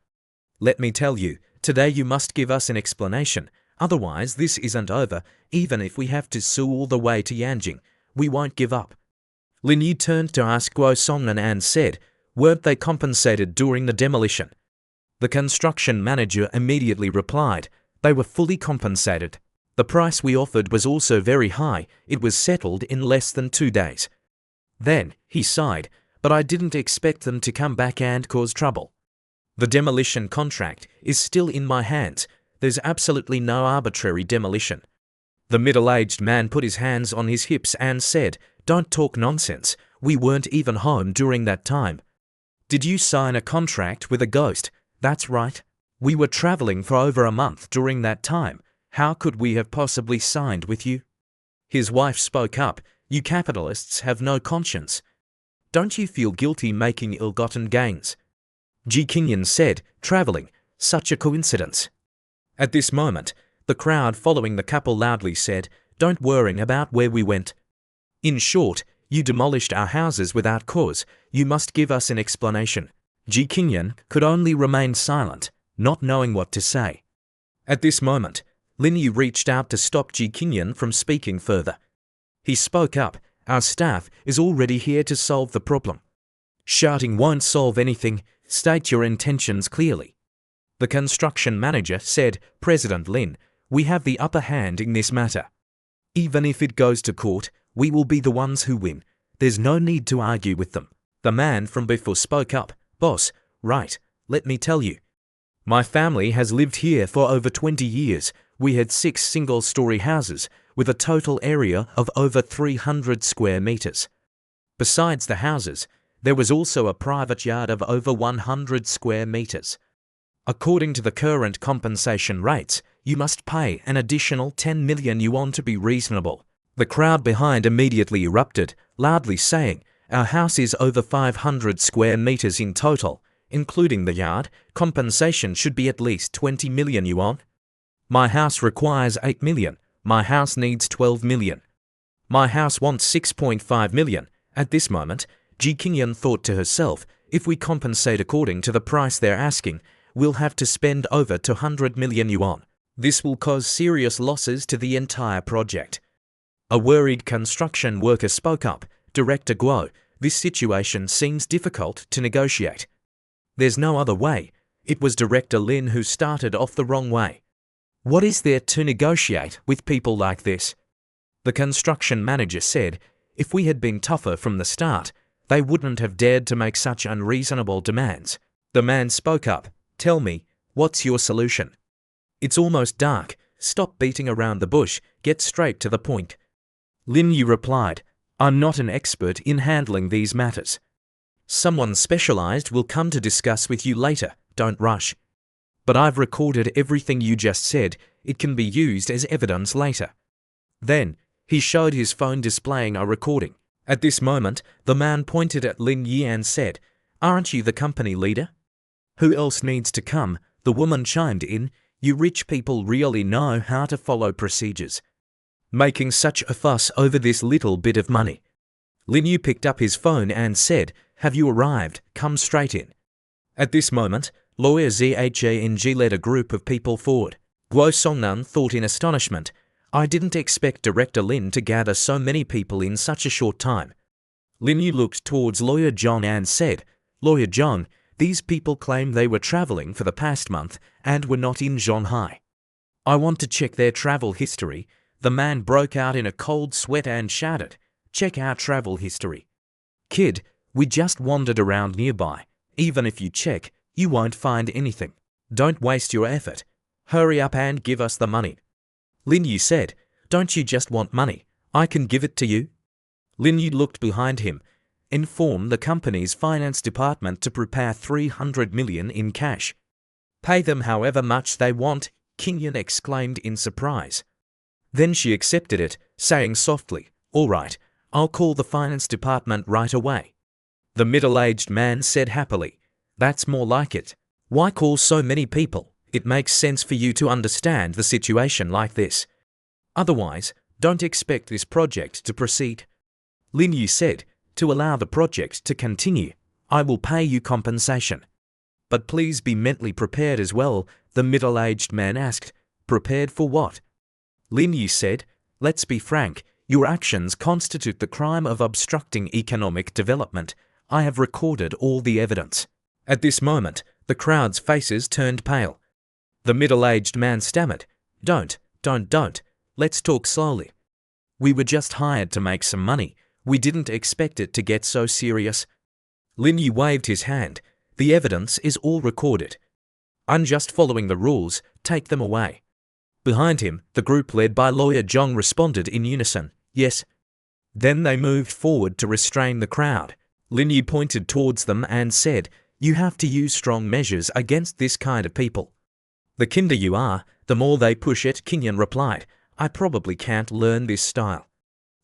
Let me tell you, today you must give us an explanation, otherwise this isn't over. Even if we have to sue all the way to Yanjing, we won't give up." Lin Yi turned to ask Guo Songnan and said, "Weren't they compensated during the demolition?" The construction manager immediately replied, "They were fully compensated. The price we offered was also very high. It was settled in less than 2 days." Then he sighed, "But I didn't expect them to come back and cause trouble. The demolition contract is still in my hands. There's absolutely no arbitrary demolition." The middle-aged man put his hands on his hips and said, "Don't talk nonsense. We weren't even home during that time." "Did you sign a contract with a ghost?" "That's right. We were traveling for over a month during that time. How could we have possibly signed with you?" His wife spoke up, "You capitalists have no conscience. Don't you feel guilty making ill-gotten gains?" Ji Qingyan said, "Traveling, such a coincidence." At this moment, the crowd following the couple loudly said, "Don't worry about where we went. In short, you demolished our houses without cause. You must give us an explanation." Ji Qingyan could only remain silent, not knowing what to say. At this moment, Lin Yi reached out to stop Ji Qingyan from speaking further. He spoke up, "Our staff is already here to solve the problem. Shouting won't solve anything. State your intentions clearly." The construction manager said, "President Lin, we have the upper hand in this matter. Even if it goes to court, we will be the ones who win. There's no need to argue with them." The man from before spoke up, "Boss, right, let me tell you. My family has lived here for over 20 years. We had 6 single-story houses with a total area of over 300 square meters. Besides the houses, there was also a private yard of over 100 square meters. According to the current compensation rates, You must pay an additional 10 million yuan to be reasonable. The crowd behind immediately erupted, loudly saying, our house is over 500 square meters in total, including the yard. Compensation should be at least 20 million yuan. My house requires 8 million. My house needs 12 million. My house wants 6.5 million. At this moment, Ji Qingyan thought to herself, if we compensate according to the price they're asking, we'll have to spend over 200 million yuan. This will cause serious losses to the entire project. A worried construction worker spoke up, Director Guo, this situation seems difficult to negotiate. There's no other way. It was Director Lin who started off the wrong way. What is there to negotiate with people like this? The construction manager said, if we had been tougher from the start, they wouldn't have dared to make such unreasonable demands. The man spoke up, tell me, what's your solution? It's almost dark, stop beating around the bush, get straight to the point. Lin Yu replied, I'm not an expert in handling these matters. Someone specialized will come to discuss with you later, don't rush. But I've recorded everything you just said, it can be used as evidence later. Then, he showed his phone displaying a recording. At this moment, the man pointed at Lin Yi and said, aren't you the company leader? Who else needs to come? The woman chimed in, you rich people really know how to follow procedures. Making such a fuss over this little bit of money. Lin Yu picked up his phone and said, have you arrived? Come straight in. At this moment, lawyer Zhang led a group of people forward. Guo Songnan thought in astonishment, I didn't expect Director Lin to gather so many people in such a short time. Lin Yu looked towards Lawyer Zhang and said, Lawyer Zhang, these people claim they were traveling for the past month and were not in Shanghai. I want to check their travel history. The man broke out in a cold sweat and shouted, check our travel history. Kid, we just wandered around nearby. Even if you check, you won't find anything. Don't waste your effort. Hurry up and give us the money. Lin Yu said, don't you just want money? I can give it to you. Lin Yu looked behind him. Inform the company's finance department to prepare 300 million in cash. Pay them however much they want, Qingyan exclaimed in surprise. Then she accepted it, saying softly, all right, I'll call the finance department right away. The middle-aged man said happily, that's more like it. Why call so many people? It makes sense for you to understand the situation like this. Otherwise, don't expect this project to proceed. Lin Yu said, to allow the project to continue, I will pay you compensation. But please be mentally prepared as well, the middle-aged man asked. Prepared for what? Lin Yu said, let's be frank, your actions constitute the crime of obstructing economic development. I have recorded all the evidence. At this moment, the crowd's faces turned pale. The middle-aged man stammered, don't. Let's talk slowly. We were just hired to make some money. We didn't expect it to get so serious. Lin Yu waved his hand. The evidence is all recorded. I'm just following the rules, take them away. Behind him, the group led by Lawyer Zhang responded in unison, yes. Then they moved forward to restrain the crowd. Lin Yu pointed towards them and said, you have to use strong measures against this kind of people. The kinder you are, the more they push it, Qingyan replied. I probably can't learn this style.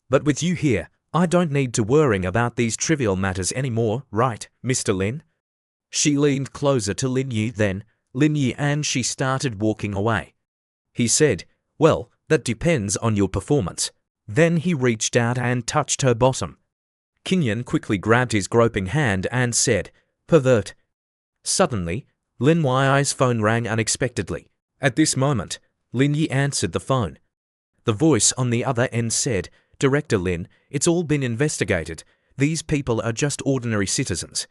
But with you here, I don't need to worry about these trivial matters anymore, right, Mr. Lin? She leaned closer to Lin Yu then, Lin Yu, and she started walking away. He said, well, that depends on your performance. Then he reached out and touched her bottom. Qingyan quickly grabbed his groping hand and said, pervert. Suddenly, Lin Yu's phone rang unexpectedly. At this moment, Lin Yu answered the phone. The voice on the other end said, Director Lin, it's all been investigated. These people are just ordinary citizens.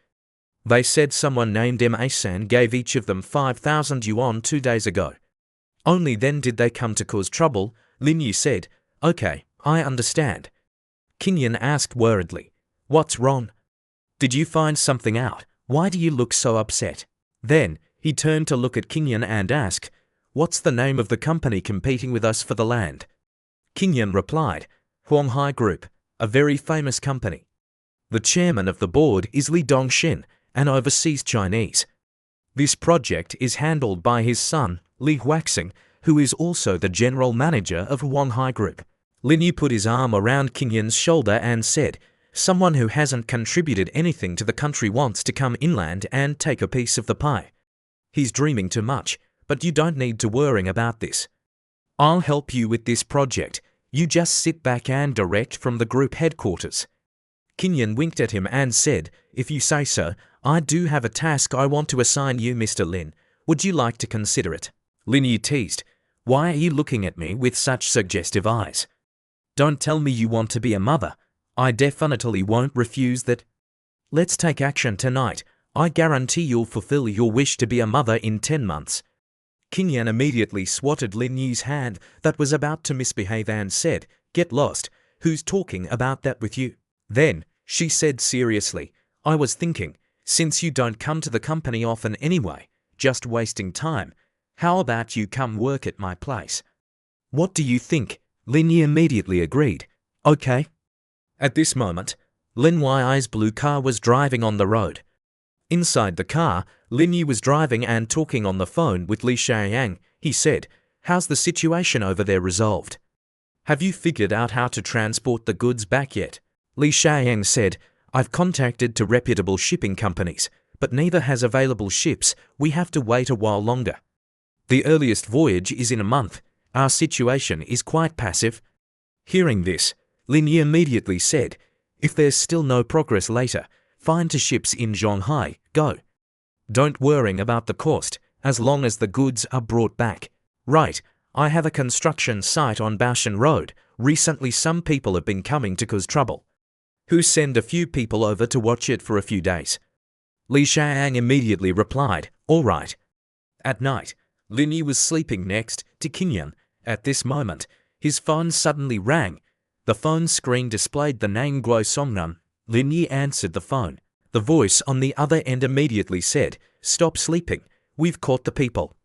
They said someone named Ma-san gave each of them 5,000 yuan 2 days ago. Only then did they come to cause trouble. Lin Yu said, okay, I understand. Qingyan asked worriedly, what's wrong? Did you find something out? Why do you look so upset? Then, he turned to look at Qingyan and asked, what's the name of the company competing with us for the land? Qingyan replied, Huanghai Group, a very famous company. The chairman of the board is Li Dongxin, an overseas Chinese. This project is handled by his son, Li Huaxing, who is also the general manager of Wanhai Group. Lin Yu put his arm around King Yan's shoulder and said, "Someone who hasn't contributed anything to the country wants to come inland and take a piece of the pie. He's dreaming too much, but you don't need to worry about this. I'll help you with this project. You just sit back and direct from the group headquarters." King Yan winked at him and said, "If you say so, I do have a task I want to assign you, Mr. Lin. Would you like to consider it?" Lin Yu teased, "Why are you looking at me with such suggestive eyes? Don't tell me you want to be a mother. I definitely won't refuse that. Let's take action tonight. I guarantee you'll fulfill your wish to be a mother in 10 months. King Yan immediately swatted Lin Yu's hand that was about to misbehave and said, "Get lost. Who's talking about that with you?" Then, she said seriously, "I was thinking, since you don't come to the company often anyway, just wasting time, how about you come work at my place?" "What do you think?" Lin Yu immediately agreed. "Okay." At this moment, Lin Yu's blue car was driving on the road. Inside the car, Lin Yu was driving and talking on the phone with Li Xiaoyang. He said, "How's the situation over there resolved? Have you figured out how to transport the goods back yet?" Li Xiaoyang said, "I've contacted to reputable shipping companies, but neither has available ships. We have to wait a while longer. The earliest voyage is in a month. Our situation is quite passive." Hearing this, Lin Yu immediately said, "If there's still no progress later, find two ships in Zhonghai, go. Don't worry about the cost, as long as the goods are brought back." "Right, I have a construction site on Baoshan Road. Recently some people have been coming to cause trouble. Who send a few people over to watch it for a few days?" Li Xiaoyang immediately replied, "All right." At night, Lin Yu was sleeping next to King Yan. At this moment, his phone suddenly rang. The phone screen displayed the name Guo Songnan. Lin Yu answered the phone. The voice on the other end immediately said, "Stop sleeping. We've caught the people.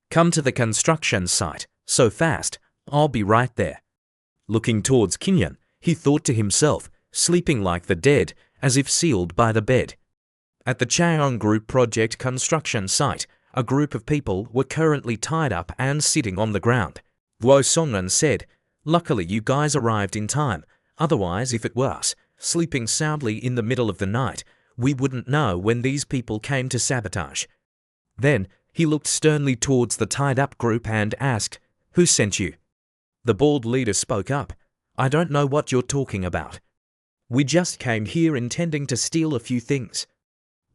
Come to the construction site, so fast. I'll be right there." Looking towards King Yan, he thought to himself, sleeping like the dead, as if sealed by the bed. At the Chaoyang Group project construction site, a group of people were currently tied up and sitting on the ground. Guo Songnan said, "Luckily you guys arrived in time. Otherwise, if it were us, sleeping soundly in the middle of the night, we wouldn't know when these people came to sabotage." Then, he looked sternly towards the tied-up group and asked, "Who sent you?" The bald leader spoke up, "I don't know what you're talking about. We just came here intending to steal a few things.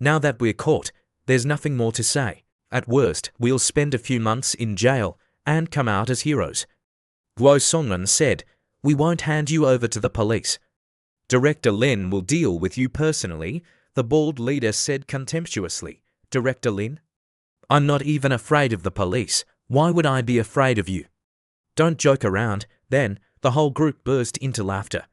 Now that we're caught, there's nothing more to say. At worst, we'll spend a few months in jail and come out as heroes." Guo Songnan said, "We won't hand you over to the police. Director Lin will deal with you personally," the bald leader said contemptuously. "Director Lin? I'm not even afraid of the police. Why would I be afraid of you? Don't joke around." Then, the whole group burst into laughter.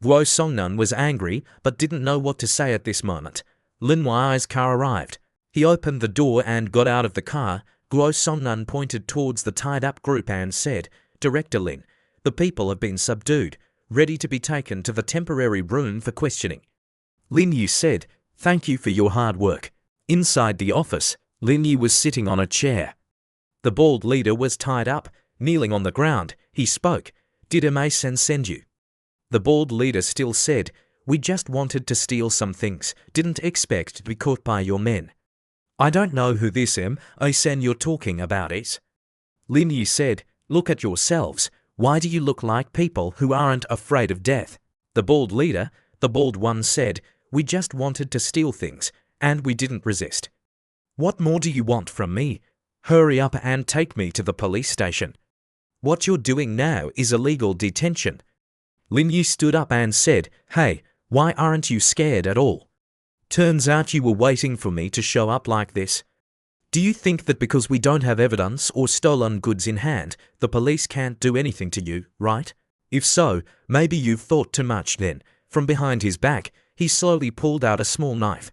Guo Songnan was angry but didn't know what to say at this moment. Lin Yu's car arrived. He opened the door and got out of the car. Guo Songnan pointed towards the tied-up group and said, "Director Lin, the people have been subdued, ready to be taken to the temporary room for questioning." Lin Yu said, "Thank you for your hard work." Inside the office, Lin Yu was sitting on a chair. The bald leader was tied up, kneeling on the ground. He spoke, "Did Mason send you?" The bald leader still said, "We just wanted to steal some things, didn't expect to be caught by your men." "I don't know who this Mason you're talking about is." Lin Yu said, "Look at yourselves. Why do you look like people who aren't afraid of death?" The bald leader, the bald one said, "We just wanted to steal things, and we didn't resist. What more do you want from me? Hurry up and take me to the police station. What you're doing now is illegal detention." Lin Yu stood up and said, "Hey, why aren't you scared at all? Turns out you were waiting for me to show up like this. Do you think that because we don't have evidence or stolen goods in hand, the police can't do anything to you, right? If so, maybe you've thought too much then." From behind his back, he slowly pulled out a small knife.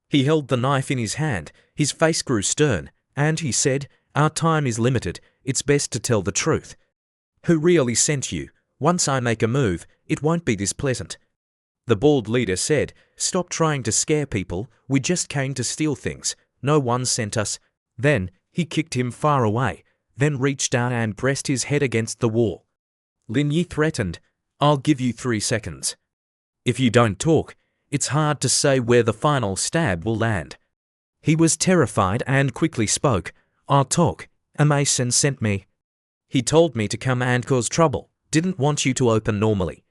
He held the knife in his hand, his face grew stern, and he said, "Our time is limited, it's best to tell the truth. Who really sent you? Once I make a move, it won't be this pleasant." The bald leader said, "Stop trying to scare people, we just came to steal things. No one sent us." Then, he kicked him far away. then reached out and pressed his head against the wall. Lin Yi threatened, "I'll give you 3 seconds. If you don't talk, it's hard to say where the final stab will land." He was terrified and quickly spoke, "I'll talk. A mason sent me. He told me to come and cause trouble, didn't want you to open normally.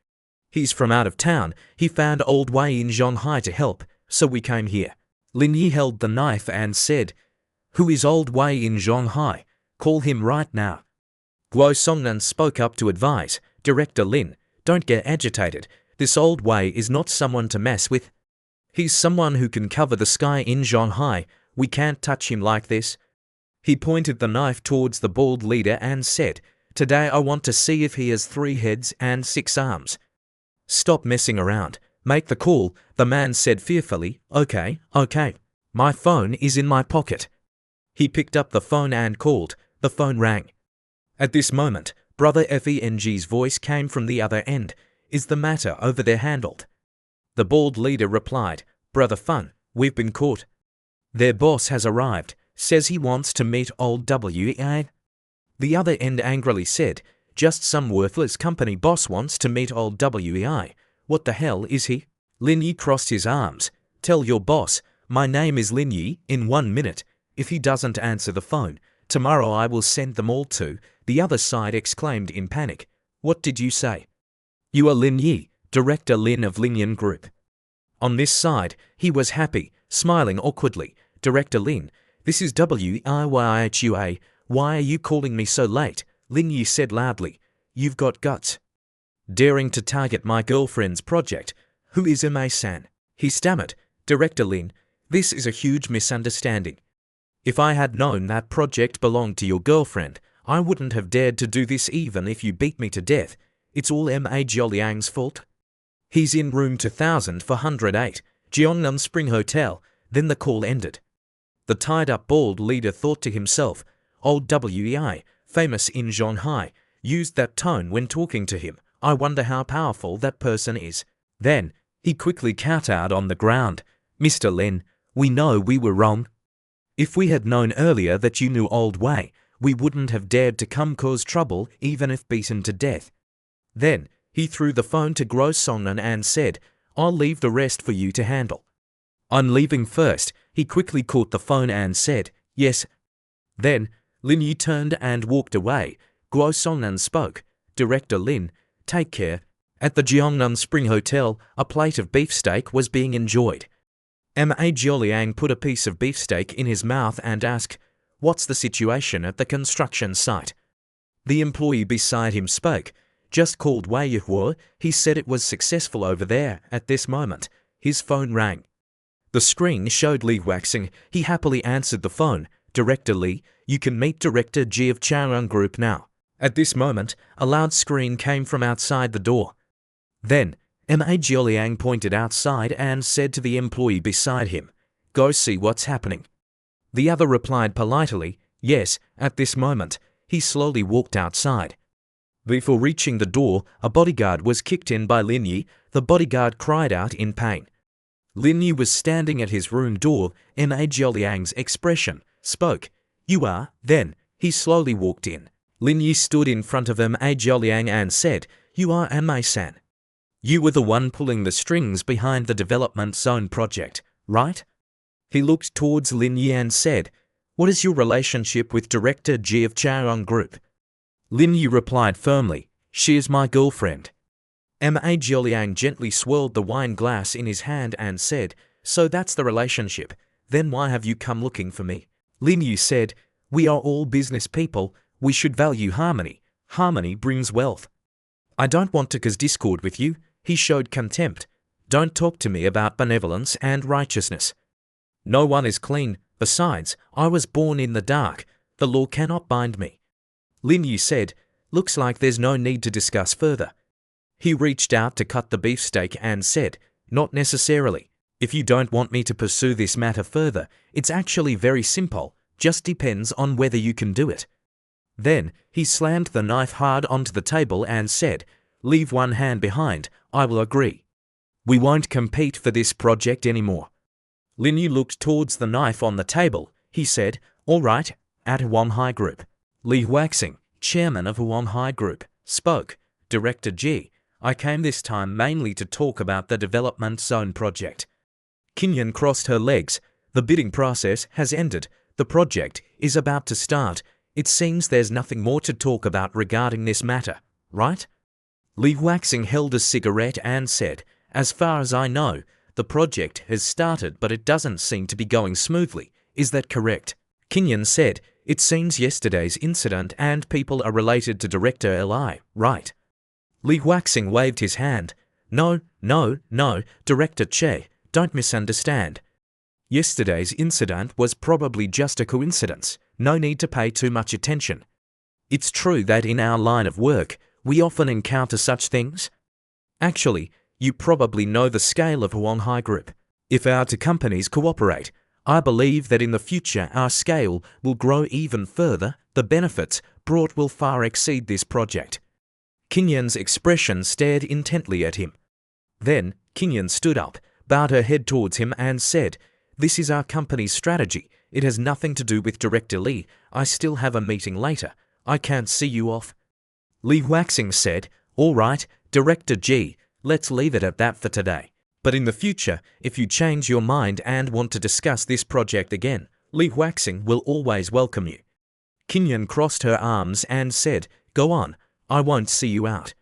He's from out of town, he found old Wei in Shanghai to help, so we came here." Lin Yi held the knife and said, "Who is old Wei in Shanghai? Call him right now." Guo Songnan spoke up to advise, "Director Lin, don't get agitated. This old Wei is not someone to mess with. He's someone who can cover the sky in Shanghai. We can't touch him like this." He pointed the knife towards the bald leader and said, "Today I want to see if he has 3 heads and 6 arms. Stop messing around. Make the call," the man said fearfully. Okay. My phone is in my pocket." He picked up the phone and called. The phone rang. At this moment, Brother Feng's voice came from the other end. "Is the matter over there handled?" The bald leader replied, "Brother Feng, we've been caught. Their boss has arrived, says he wants to meet old Wei." The other end angrily said, "Just some worthless company boss wants to meet old Wei. What the hell is he?" Lin Yi crossed his arms. "Tell your boss, my name is Lin Yi, in 1 minute. If he doesn't answer the phone, tomorrow I will send them all to." The other side exclaimed in panic, "What did you say?" "You are Lin Yi, Director Lin of Lingyan Group." On this side, he was happy, smiling awkwardly. "Director Lin, this is Weihyua. Why are you calling me so late?" Lin Yi said loudly. "You've got guts. Daring to target my girlfriend's project. Who is Imei-san?" He stammered. "Director Lin, this is a huge misunderstanding. If I had known that project belonged to your girlfriend, I wouldn't have dared to do this even if you beat me to death. It's all Ma Jioliang's fault. He's in room 2408, Jeonnam Spring Hotel." Then the call ended. The tied-up bald leader thought to himself, "Old Wei, famous in Shanghai, used that tone when talking to him. I wonder how powerful that person is." Then, he quickly kowtowed on the ground. "Mr. Lin, we know we were wrong. If we had known earlier that you knew old Wei, we wouldn't have dared to come cause trouble even if beaten to death." Then, he threw the phone to Guo Songnan and said, "I'll leave the rest for you to handle." "I'm leaving first." He quickly caught the phone and said, "Yes." Then, Lin Yi turned and walked away. Guo Songnan spoke, "Director Lin, take care." At the Jeonnam Spring Hotel, a plate of beefsteak was being enjoyed. Ma Jioliang put a piece of beefsteak in his mouth and asked, "What's the situation at the construction site?" The employee beside him spoke, "Just called Weihyua. He said it was successful over there." At this moment, his phone rang. The screen showed Li waxing. He happily answered the phone. "Director Li, you can meet Director Ji of Chaoyang Group now." At this moment, a loud scream came from outside the door. Then, Ma Jioliang pointed outside and said to the employee beside him, "Go see what's happening." The other replied politely, "Yes." At this moment, he slowly walked outside. Before reaching the door, a bodyguard was kicked in by Lin Yi. The bodyguard cried out in pain. Lin Yi was standing at his room door. Ma Jioliang's expression spoke. "You are?" Then, he slowly walked in. Lin Yi stood in front of Ma Jioliang and said, "You are Imei-san. You were the one pulling the strings behind the development zone project, right?" He looked towards Lin Yi and said, "What is your relationship with Director Ji of Chaoyang Group?" Lin Yi replied firmly, "She is my girlfriend." Ma Jioliang gently swirled the wine glass in his hand and said, "So that's the relationship. Then why have you come looking for me?" Lin Yi said, "We are all business people. We should value harmony. Harmony brings wealth. I don't want to cause discord with you." He showed contempt. "Don't talk to me about benevolence and righteousness. No one is clean. Besides, I was born in the dark. The law cannot bind me." Lin Yi said, "Looks like there's no need to discuss further." He reached out to cut the beefsteak and said, "Not necessarily. If you don't want me to pursue this matter further, it's actually very simple. Just depends on whether you can do it." Then, he slammed the knife hard onto the table and said, "Leave one hand behind. I will agree. We won't compete for this project anymore." Lin Yi looked towards the knife on the table. He said, "All right, at Wanhai Group. Li Huaxing, chairman of Huang Hai Group, spoke. Director G, I came this time mainly to talk about the development zone project. Kinyan crossed her legs. The bidding process has ended. The project is about to start. It seems there's nothing more to talk about regarding this matter, right? Li Huaxing held a cigarette and said, as far as I know, the project has started but it doesn't seem to be going smoothly. Is that correct? Kinyan said, it seems yesterday's incident and people are related to Director Li, right? Li Huaxing waved his hand. No, Director Che, don't misunderstand. Yesterday's incident was probably just a coincidence. No need to pay too much attention. It's true that in our line of work, we often encounter such things. Actually, you probably know the scale of Huang Hai Group. If our two companies cooperate, I believe that in the future our scale will grow even further. The benefits brought will far exceed this project. Kinyan's expression stared intently at him. Then, Kinyan stood up, bowed her head towards him and said, this is our company's strategy. It has nothing to do with Director Li. I still have a meeting later. I can't see you off. Li Huaxing said, all right, Director G, let's leave it at that for today. But in the future, if you change your mind and want to discuss this project again, Li Huaxing will always welcome you. Kinyan crossed her arms and said, go on, I won't see you out.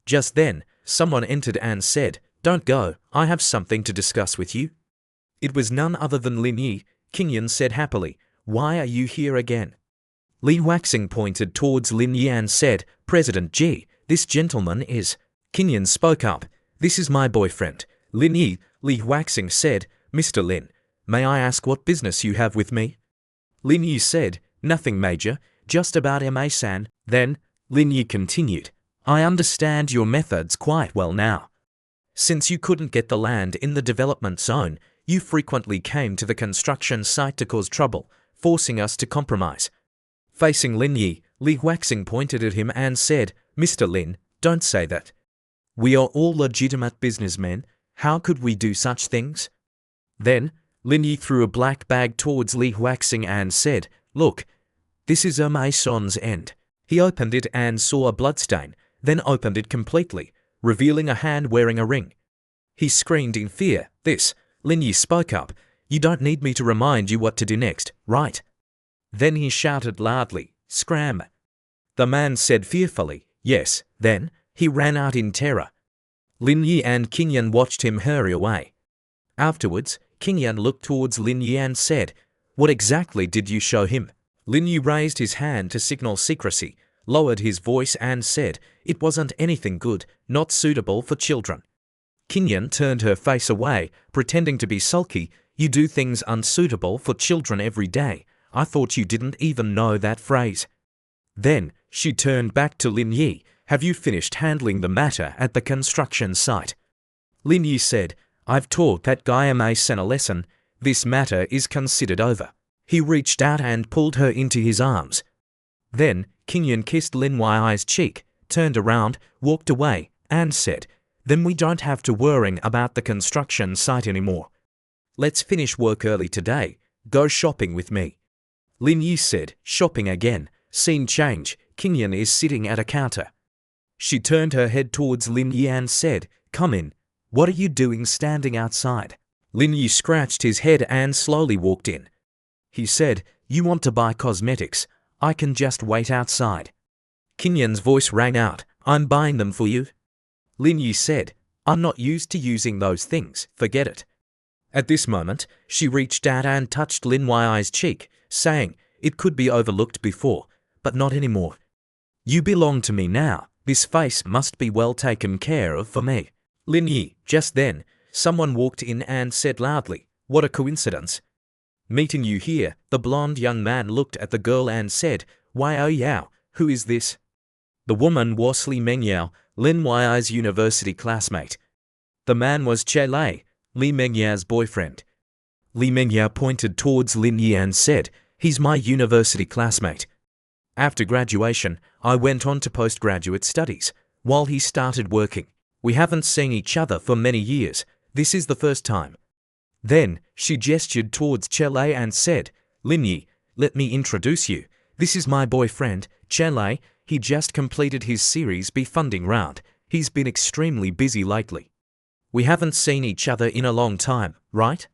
Just then, someone entered and said, don't go, I have something to discuss with you. It was none other than Lin Yi. Kinyan said happily, why are you here again? Li Huaxing pointed towards Lin Yi and said, President G, this gentleman is. Kinyan spoke up, this is my boyfriend, Lin Yi. Li Huaxing said, Mr. Lin, may I ask what business you have with me? Lin Yi said, nothing major, just about Ma-san. Then, Lin Yi continued, I understand your methods quite well now. Since you couldn't get the land in the development zone, you frequently came to the construction site to cause trouble, forcing us to compromise. Facing Lin Yi, Li Huaxing pointed at him and said, Mr. Lin, don't say that. We are all legitimate businessmen. How could we do such things? Then, Lin Yi threw a black bag towards Li Huaxing and said, look, this is Ma-san's end. He opened it and saw a bloodstain, then opened it completely, revealing a hand wearing a ring. He screamed in fear. This, Lin Yi spoke up, you don't need me to remind you what to do next, right? Then he shouted loudly, scram. The man said fearfully, yes. Then, he ran out in terror. Lin Yi and Kinyan watched him hurry away. Afterwards, Kinyan looked towards Lin Yi and said, what exactly did you show him? Lin Yi raised his hand to signal secrecy, lowered his voice and said, it wasn't anything good, not suitable for children. Kinyan turned her face away, pretending to be sulky. You do things unsuitable for children every day. I thought you didn't even know that phrase. Then, she turned back to Lin Yi. Have you finished handling the matter at the construction site? Lin Yi said, I've taught that guy Ma-san a lesson. This matter is considered over. He reached out and pulled her into his arms. Then, Kinyan kissed Lin Yi's cheek, turned around, walked away, and said, then we don't have to worry about the construction site anymore. Let's finish work early today. Go shopping with me. Lin Yi said, shopping again. Scene change. Kinyan is sitting at a counter. She turned her head towards Lin Yi and said, come in. What are you doing standing outside? Lin Yi scratched his head and slowly walked in. He said, you want to buy cosmetics. I can just wait outside. Kinyan's voice rang out, I'm buying them for you. Lin Yi said, I'm not used to using those things, forget it. At this moment, she reached out and touched Lin Yi's cheek, saying, it could be overlooked before, but not anymore. You belong to me now. This face must be well taken care of for me. Lin Yi, just then, someone walked in and said loudly, what a coincidence. Meeting you here, the blonde young man looked at the girl and said, why oh yao, who is this? The woman was Li Mengyao, Lin Yi's university classmate. The man was Che Lei, Li Mengyao's boyfriend. Li Mengyao pointed towards Lin Yi and said, he's my university classmate. After graduation, I went on to postgraduate studies, while he started working. We haven't seen each other for many years. This is the first time. Then, she gestured towards Che Lei and said, Lin Yi, let me introduce you. This is my boyfriend, Chele. He just completed his Series B funding round. He's been extremely busy lately. We haven't seen each other in a long time, right?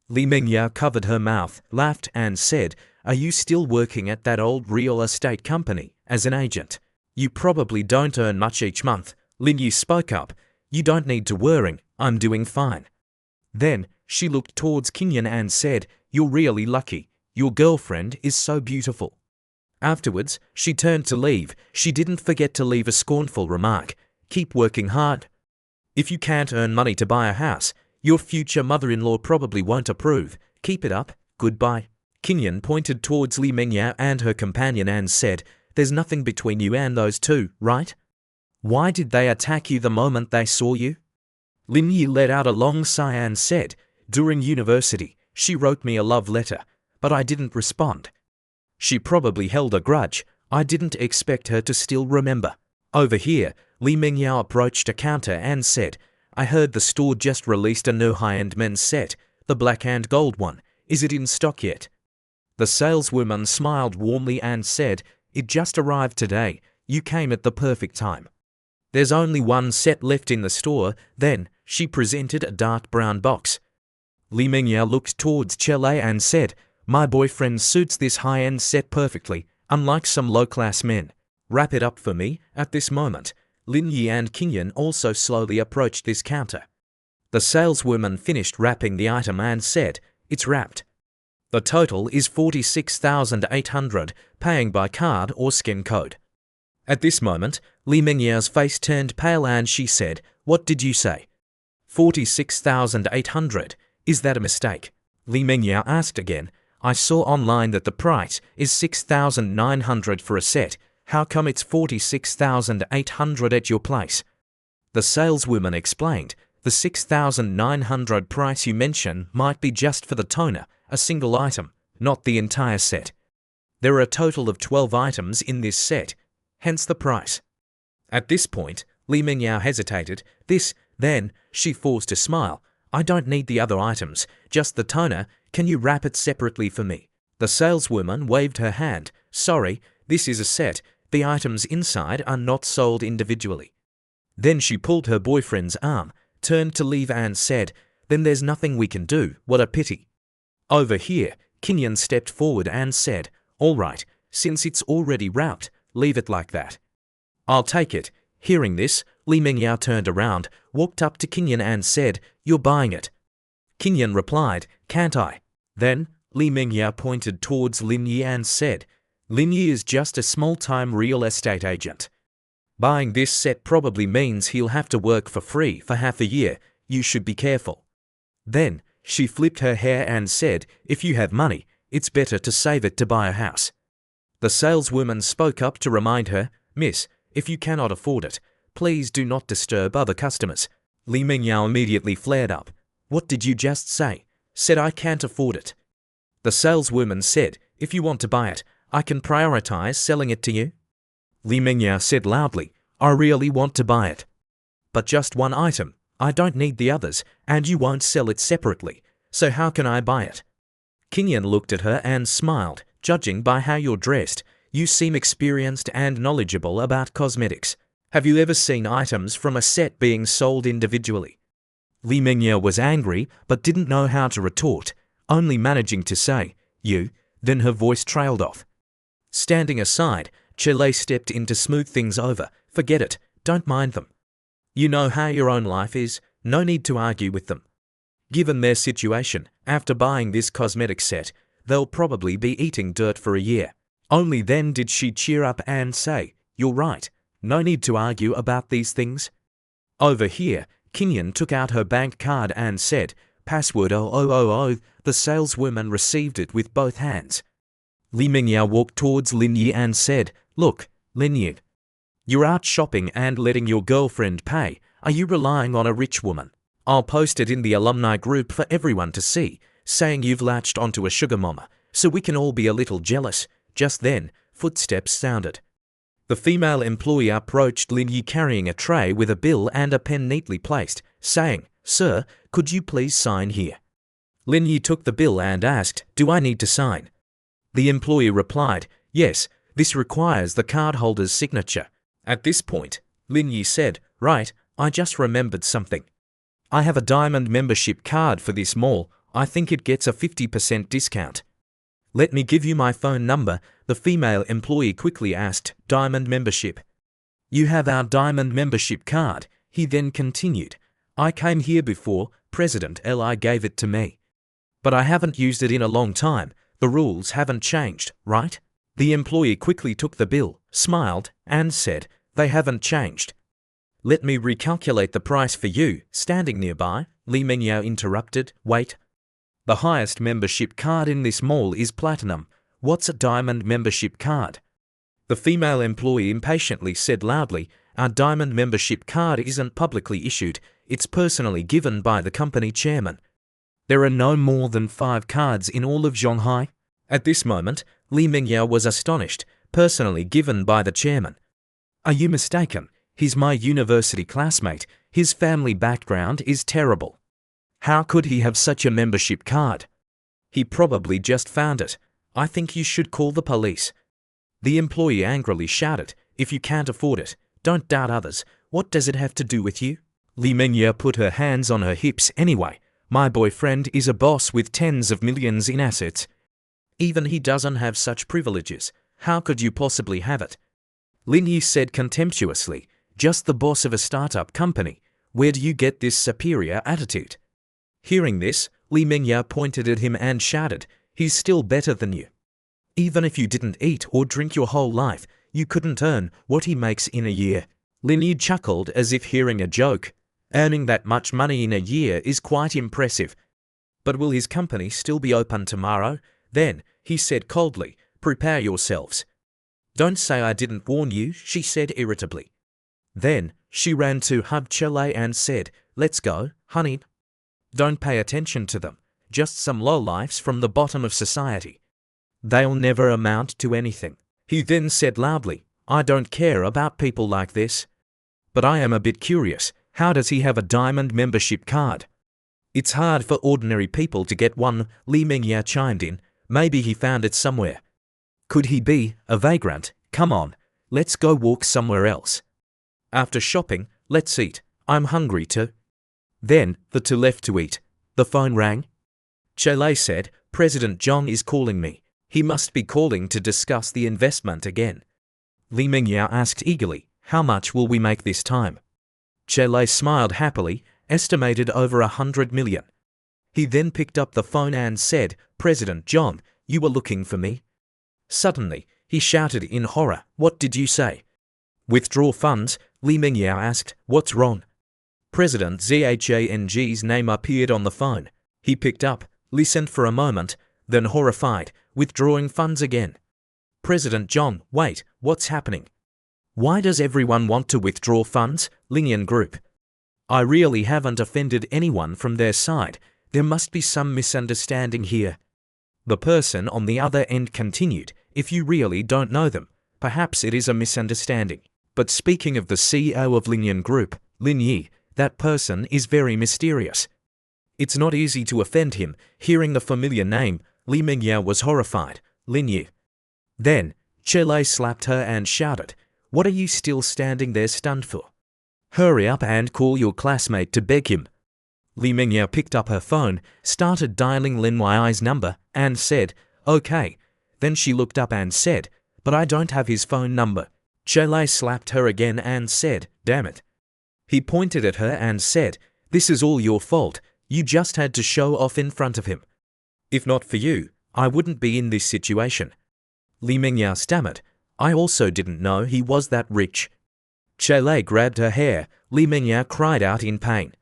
Li Mingyao covered her mouth, laughed and said, "Are you still working at that old real estate company as an agent? You probably don't earn much each month." Lin Yu spoke up. "You don't need to worry, I'm doing fine." Then she looked towards Kinyan and said, "You're really lucky. Your girlfriend is so beautiful." Afterwards, she turned to leave. She didn't forget to leave a scornful remark. "Keep working hard. If you can't earn money to buy a house, your future mother-in-law probably won't approve. Keep it up. Goodbye." Kinyan pointed towards Li Mingyao and her companion and said, "There's nothing between you and those two, right? Why did they attack you the moment they saw you?" Lin Yi let out a long sigh and said, "During university, she wrote me a love letter, but I didn't respond. She probably held a grudge. I didn't expect her to still remember." Over here, Li Mingyao approached a counter and said, "I heard the store just released a new high-end men's set, the black and gold one. Is it in stock yet?" The saleswoman smiled warmly and said, "It just arrived today. You came at the perfect time. There's only one set left in the store." Then she presented a dark brown box. Li Mingyao looked towards Chele and said, "My boyfriend suits this high-end set perfectly, unlike some low-class men. Wrap it up for me." At this moment, Lin Yi and Kinyan also slowly approached this counter. The saleswoman finished wrapping the item and said, "It's wrapped. The total is 46,800, paying by card or scan code." At this moment, Li Mingyao's face turned pale and she said, "What did you say? 46,800? Is that a mistake?" Li Mingyao asked again, "I saw online that the price is 6,900 for a set. How come it's 46,800 at your place?" The saleswoman explained, "The 6,900 price you mention might be just for the toner, a single item, not the entire set. There are a total of 12 items in this set, hence the price." At this point, Li Mingyao hesitated. Then, she forced a smile. "I don't need the other items, just the toner. Can you wrap it separately for me?" The saleswoman waved her hand. "Sorry, this is a set. The items inside are not sold individually." Then she pulled her boyfriend's arm, turned to leave and said, "Then there's nothing we can do. What a pity." Over here, Kinyan stepped forward and said, "All right, since it's already wrapped, leave it like that. I'll take it." Hearing this, Li Mingyao turned around, walked up to Kinyan and said, "You're buying it?" Kinyan replied, "Can't I?" Then, Li Mingyao pointed towards Lin Yi and said, "Lin Yi is just a small-time real estate agent. Buying this set probably means he'll have to work for free for half a year. You should be careful." Then, she flipped her hair and said, "If you have money, it's better to save it to buy a house." The saleswoman spoke up to remind her, "Miss, if you cannot afford it, please do not disturb other customers." Li Mingyao immediately flared up. "What did you just say?" "Said I can't afford it." The saleswoman said, "If you want to buy it, I can prioritize selling it to you." Li Mingyao said loudly, "I really want to buy it. But just one item. I don't need the others, and you won't sell it separately. So how can I buy it?" Kinyan looked at her and smiled. "Judging by how you're dressed, you seem experienced and knowledgeable about cosmetics. Have you ever seen items from a set being sold individually?" Li Mingyao was angry but didn't know how to retort, only managing to say, "You." Then her voice trailed off. Standing aside, Chele stepped in to smooth things over. "Forget it. Don't mind them. You know how your own life is. No need to argue with them. Given their situation, after buying this cosmetic set, they'll probably be eating dirt for a year." Only then did she cheer up and say, "You're right. No need to argue about these things." Over here, Kinyan took out her bank card and said, "Password 0000. The saleswoman received it with both hands. Li Mingyao walked towards Lin Yi and said, "Look, Lin Yi, you're out shopping and letting your girlfriend pay. Are you relying on a rich woman? I'll post it in the alumni group for everyone to see, saying you've latched onto a sugar mama, so we can all be a little jealous." Just then, footsteps sounded. The female employee approached Lin Yi carrying a tray with a bill and a pen neatly placed, saying, "Sir, could you please sign here?" Lin Yi took the bill and asked, "Do I need to sign?" The employee replied, Yes, this requires the cardholder's signature. At this point, Lin Yi said, right, I just remembered something. I have a diamond membership card for this mall. I think it gets a 50% discount. Let me give you my phone number, the female employee quickly asked. Diamond membership. You have our diamond membership card, he then continued. I came here before, President Li gave it to me. But I haven't used it in a long time. The rules haven't changed, right? The employee quickly took the bill, smiled, and said, they haven't changed. Let me recalculate the price for you. Standing nearby, Li Mengyao interrupted, wait. The highest membership card in this mall is platinum. What's a diamond membership card? The female employee impatiently said loudly, our diamond membership card isn't publicly issued, it's personally given by the company chairman. There are no more than 5 cards in all of Shanghai. At this moment, Li Mengyao was astonished, personally given by the chairman. Are you mistaken? He's my university classmate. His family background is terrible. How could he have such a membership card? He probably just found it. I think you should call the police. The employee angrily shouted, if you can't afford it, don't doubt others. What does it have to do with you? Li Mengyao put her hands on her hips. Anyway, my boyfriend is a boss with tens of millions in assets. Even he doesn't have such privileges. How could you possibly have it? Lin Yi said contemptuously, just the boss of a startup company. Where do you get this superior attitude? Hearing this, Li Mengyao pointed at him and shouted, he's still better than you. Even if you didn't eat or drink your whole life, you couldn't earn what he makes in a year. Lin Yi chuckled as if hearing a joke. Earning that much money in a year is quite impressive. But will his company still be open tomorrow? Then, he said coldly, prepare yourselves. Don't say I didn't warn you, she said irritably. Then, she ran to hug Chile and said, let's go, honey. Don't pay attention to them, just some lowlifes from the bottom of society. They'll never amount to anything. He then said loudly, I don't care about people like this. But I am a bit curious, how does he have a diamond membership card? It's hard for ordinary people to get one, Li Mengyao chimed in. Maybe he found it somewhere. Could he be a vagrant? Come on, let's go walk somewhere else. After shopping, let's eat. I'm hungry too. Then, the two left to eat. The phone rang. Chile said, President Zhang is calling me. He must be calling to discuss the investment again. Li Mengyao asked eagerly, how much will we make this time? Chile smiled happily, estimated over 100 million. He then picked up the phone and said, President Zhang, you were looking for me? Suddenly, he shouted in horror, what did you say? Withdraw funds, Li Mengyao asked, what's wrong? President Zhang's name appeared on the phone. He picked up, listened for a moment, then horrified, withdrawing funds again. President Zhang, wait, what's happening? Why does everyone want to withdraw funds? Linian Group. I really haven't offended anyone from their side. There must be some misunderstanding here. The person on the other end continued, if you really don't know them, perhaps it is a misunderstanding. But speaking of the CEO of Linian Group, Lin Yi, that person is very mysterious. It's not easy to offend him. Hearing the familiar name, Li Mengyao was horrified. Lin Yi. Then, Chile slapped her and shouted, what are you still standing there stunned for? Hurry up and call your classmate to beg him. Li Mengyao picked up her phone, started dialing Lin Yi's number, and said, okay. Then she looked up and said, but I don't have his phone number. Chile slapped her again and said, damn it. He pointed at her and said, this is all your fault. You just had to show off in front of him. If not for you, I wouldn't be in this situation. Li Mengyao stammered, I also didn't know he was that rich. Chile grabbed her hair. Li Mengyao cried out in pain.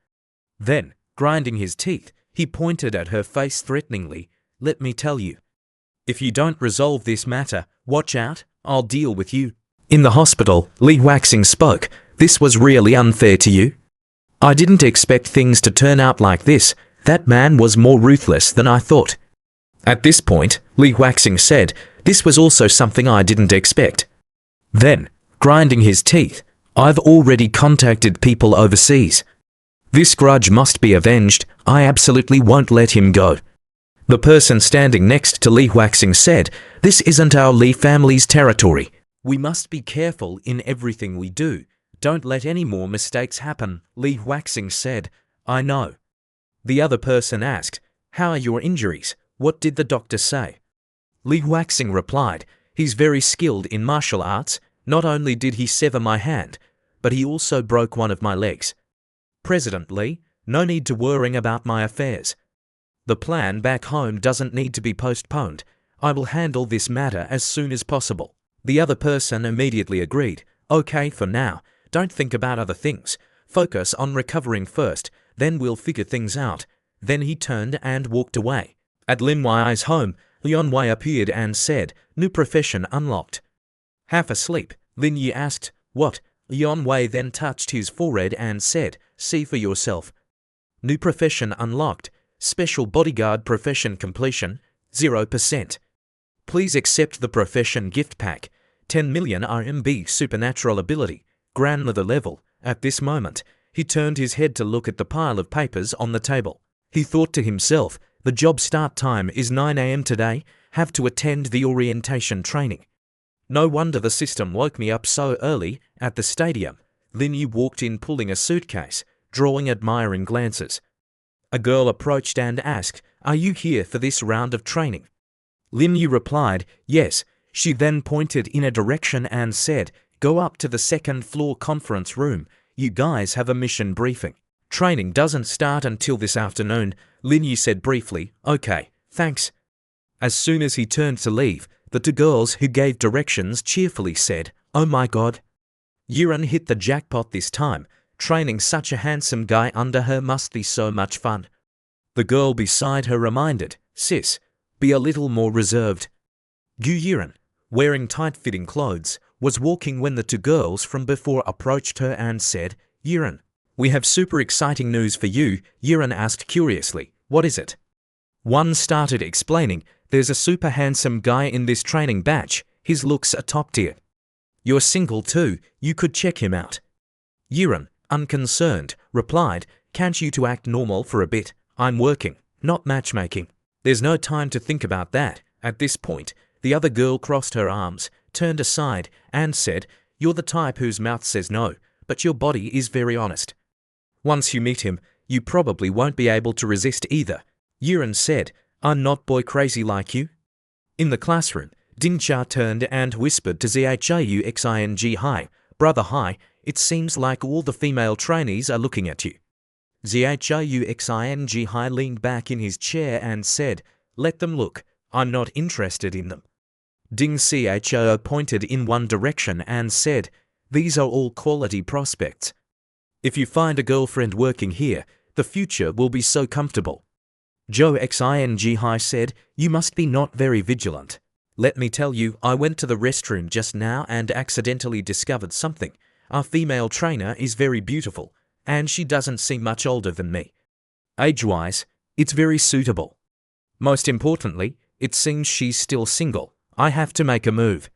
Then, grinding his teeth, he pointed at her face threateningly, let me tell you. If you don't resolve this matter, watch out, I'll deal with you. In the hospital, Li Waxing spoke, this was really unfair to you. I didn't expect things to turn out like this. That man was more ruthless than I thought. At this point, Li Waxing said, this was also something I didn't expect. Then, grinding his teeth, I've already contacted people overseas. This grudge must be avenged. I absolutely won't let him go. The person standing next to Li Huaxing said, "This isn't our Li family's territory. We must be careful in everything we do. Don't let any more mistakes happen," Li Huaxing said. "I know." The other person asked, "How are your injuries? What did the doctor say?" Li Huaxing replied, "He's very skilled in martial arts. Not only did he sever my hand, but he also broke one of my legs. President Li, no need to worrying about my affairs. The plan back home doesn't need to be postponed. I will handle this matter as soon as possible." The other person immediately agreed. "Okay, for now, don't think about other things. Focus on recovering first, then we'll figure things out." Then he turned and walked away. At Lin Wei's home, Lian Wei appeared and said, "New profession unlocked." Half asleep, Lin Yi asked, "What?" Lian Wei then touched his forehead and said, "See for yourself. New profession unlocked. Special bodyguard profession completion, 0%. Please accept the profession gift pack, 10 million RMB supernatural ability, grandmother level." At this moment, he turned his head to look at the pile of papers on the table. He thought to himself, "The job start time is 9 a.m. today, have to attend the orientation training. No wonder the system woke me up so early." At the stadium, Lin Yu walked in pulling a suitcase, drawing admiring glances. A girl approached and asked, "Are you here for this round of training?" Lin Yu replied, "Yes." She then pointed in a direction and said, "Go up to the second floor conference room. You guys have a mission briefing. Training doesn't start until this afternoon." Lin Yu said briefly, "Okay, thanks." As soon as he turned to leave, the two girls who gave directions cheerfully said, "Oh my god. Yuran hit the jackpot this time. Training such a handsome guy under her must be so much fun." The girl beside her reminded, "Sis, be a little more reserved." Gu Yuran, wearing tight-fitting clothes, was walking when the two girls from before approached her and said, "Yuran, we have super exciting news for you." Yuran asked curiously, "What is it?" One started explaining, "There's a super handsome guy in this training batch. His looks are top tier. You're single too, you could check him out." Yuran, unconcerned, replied, "Can't you two act normal for a bit? I'm working, not matchmaking." "There's no time to think about that." At this point, the other girl crossed her arms, turned aside, and said, "You're the type whose mouth says no, but your body is very honest. Once you meet him, you probably won't be able to resist either." Yuran said, "I'm not boy crazy like you." In the classroom, Dincha turned and whispered to Zhiang Hi, "Brother Hi, it seems like all the female trainees are looking at you." Zhiang Hi leaned back in his chair and said, "Let them look. I'm not interested in them." Ding Xiao pointed in one direction and said, "These are all quality prospects. If you find a girlfriend working here, the future will be so comfortable." Zhou Xing said, "You must be not very vigilant. Let me tell you, I went to the restroom just now and accidentally discovered something. Our female trainer is very beautiful, and she doesn't seem much older than me. Age-wise, it's very suitable. Most importantly, it seems she's still single. I have to make a move."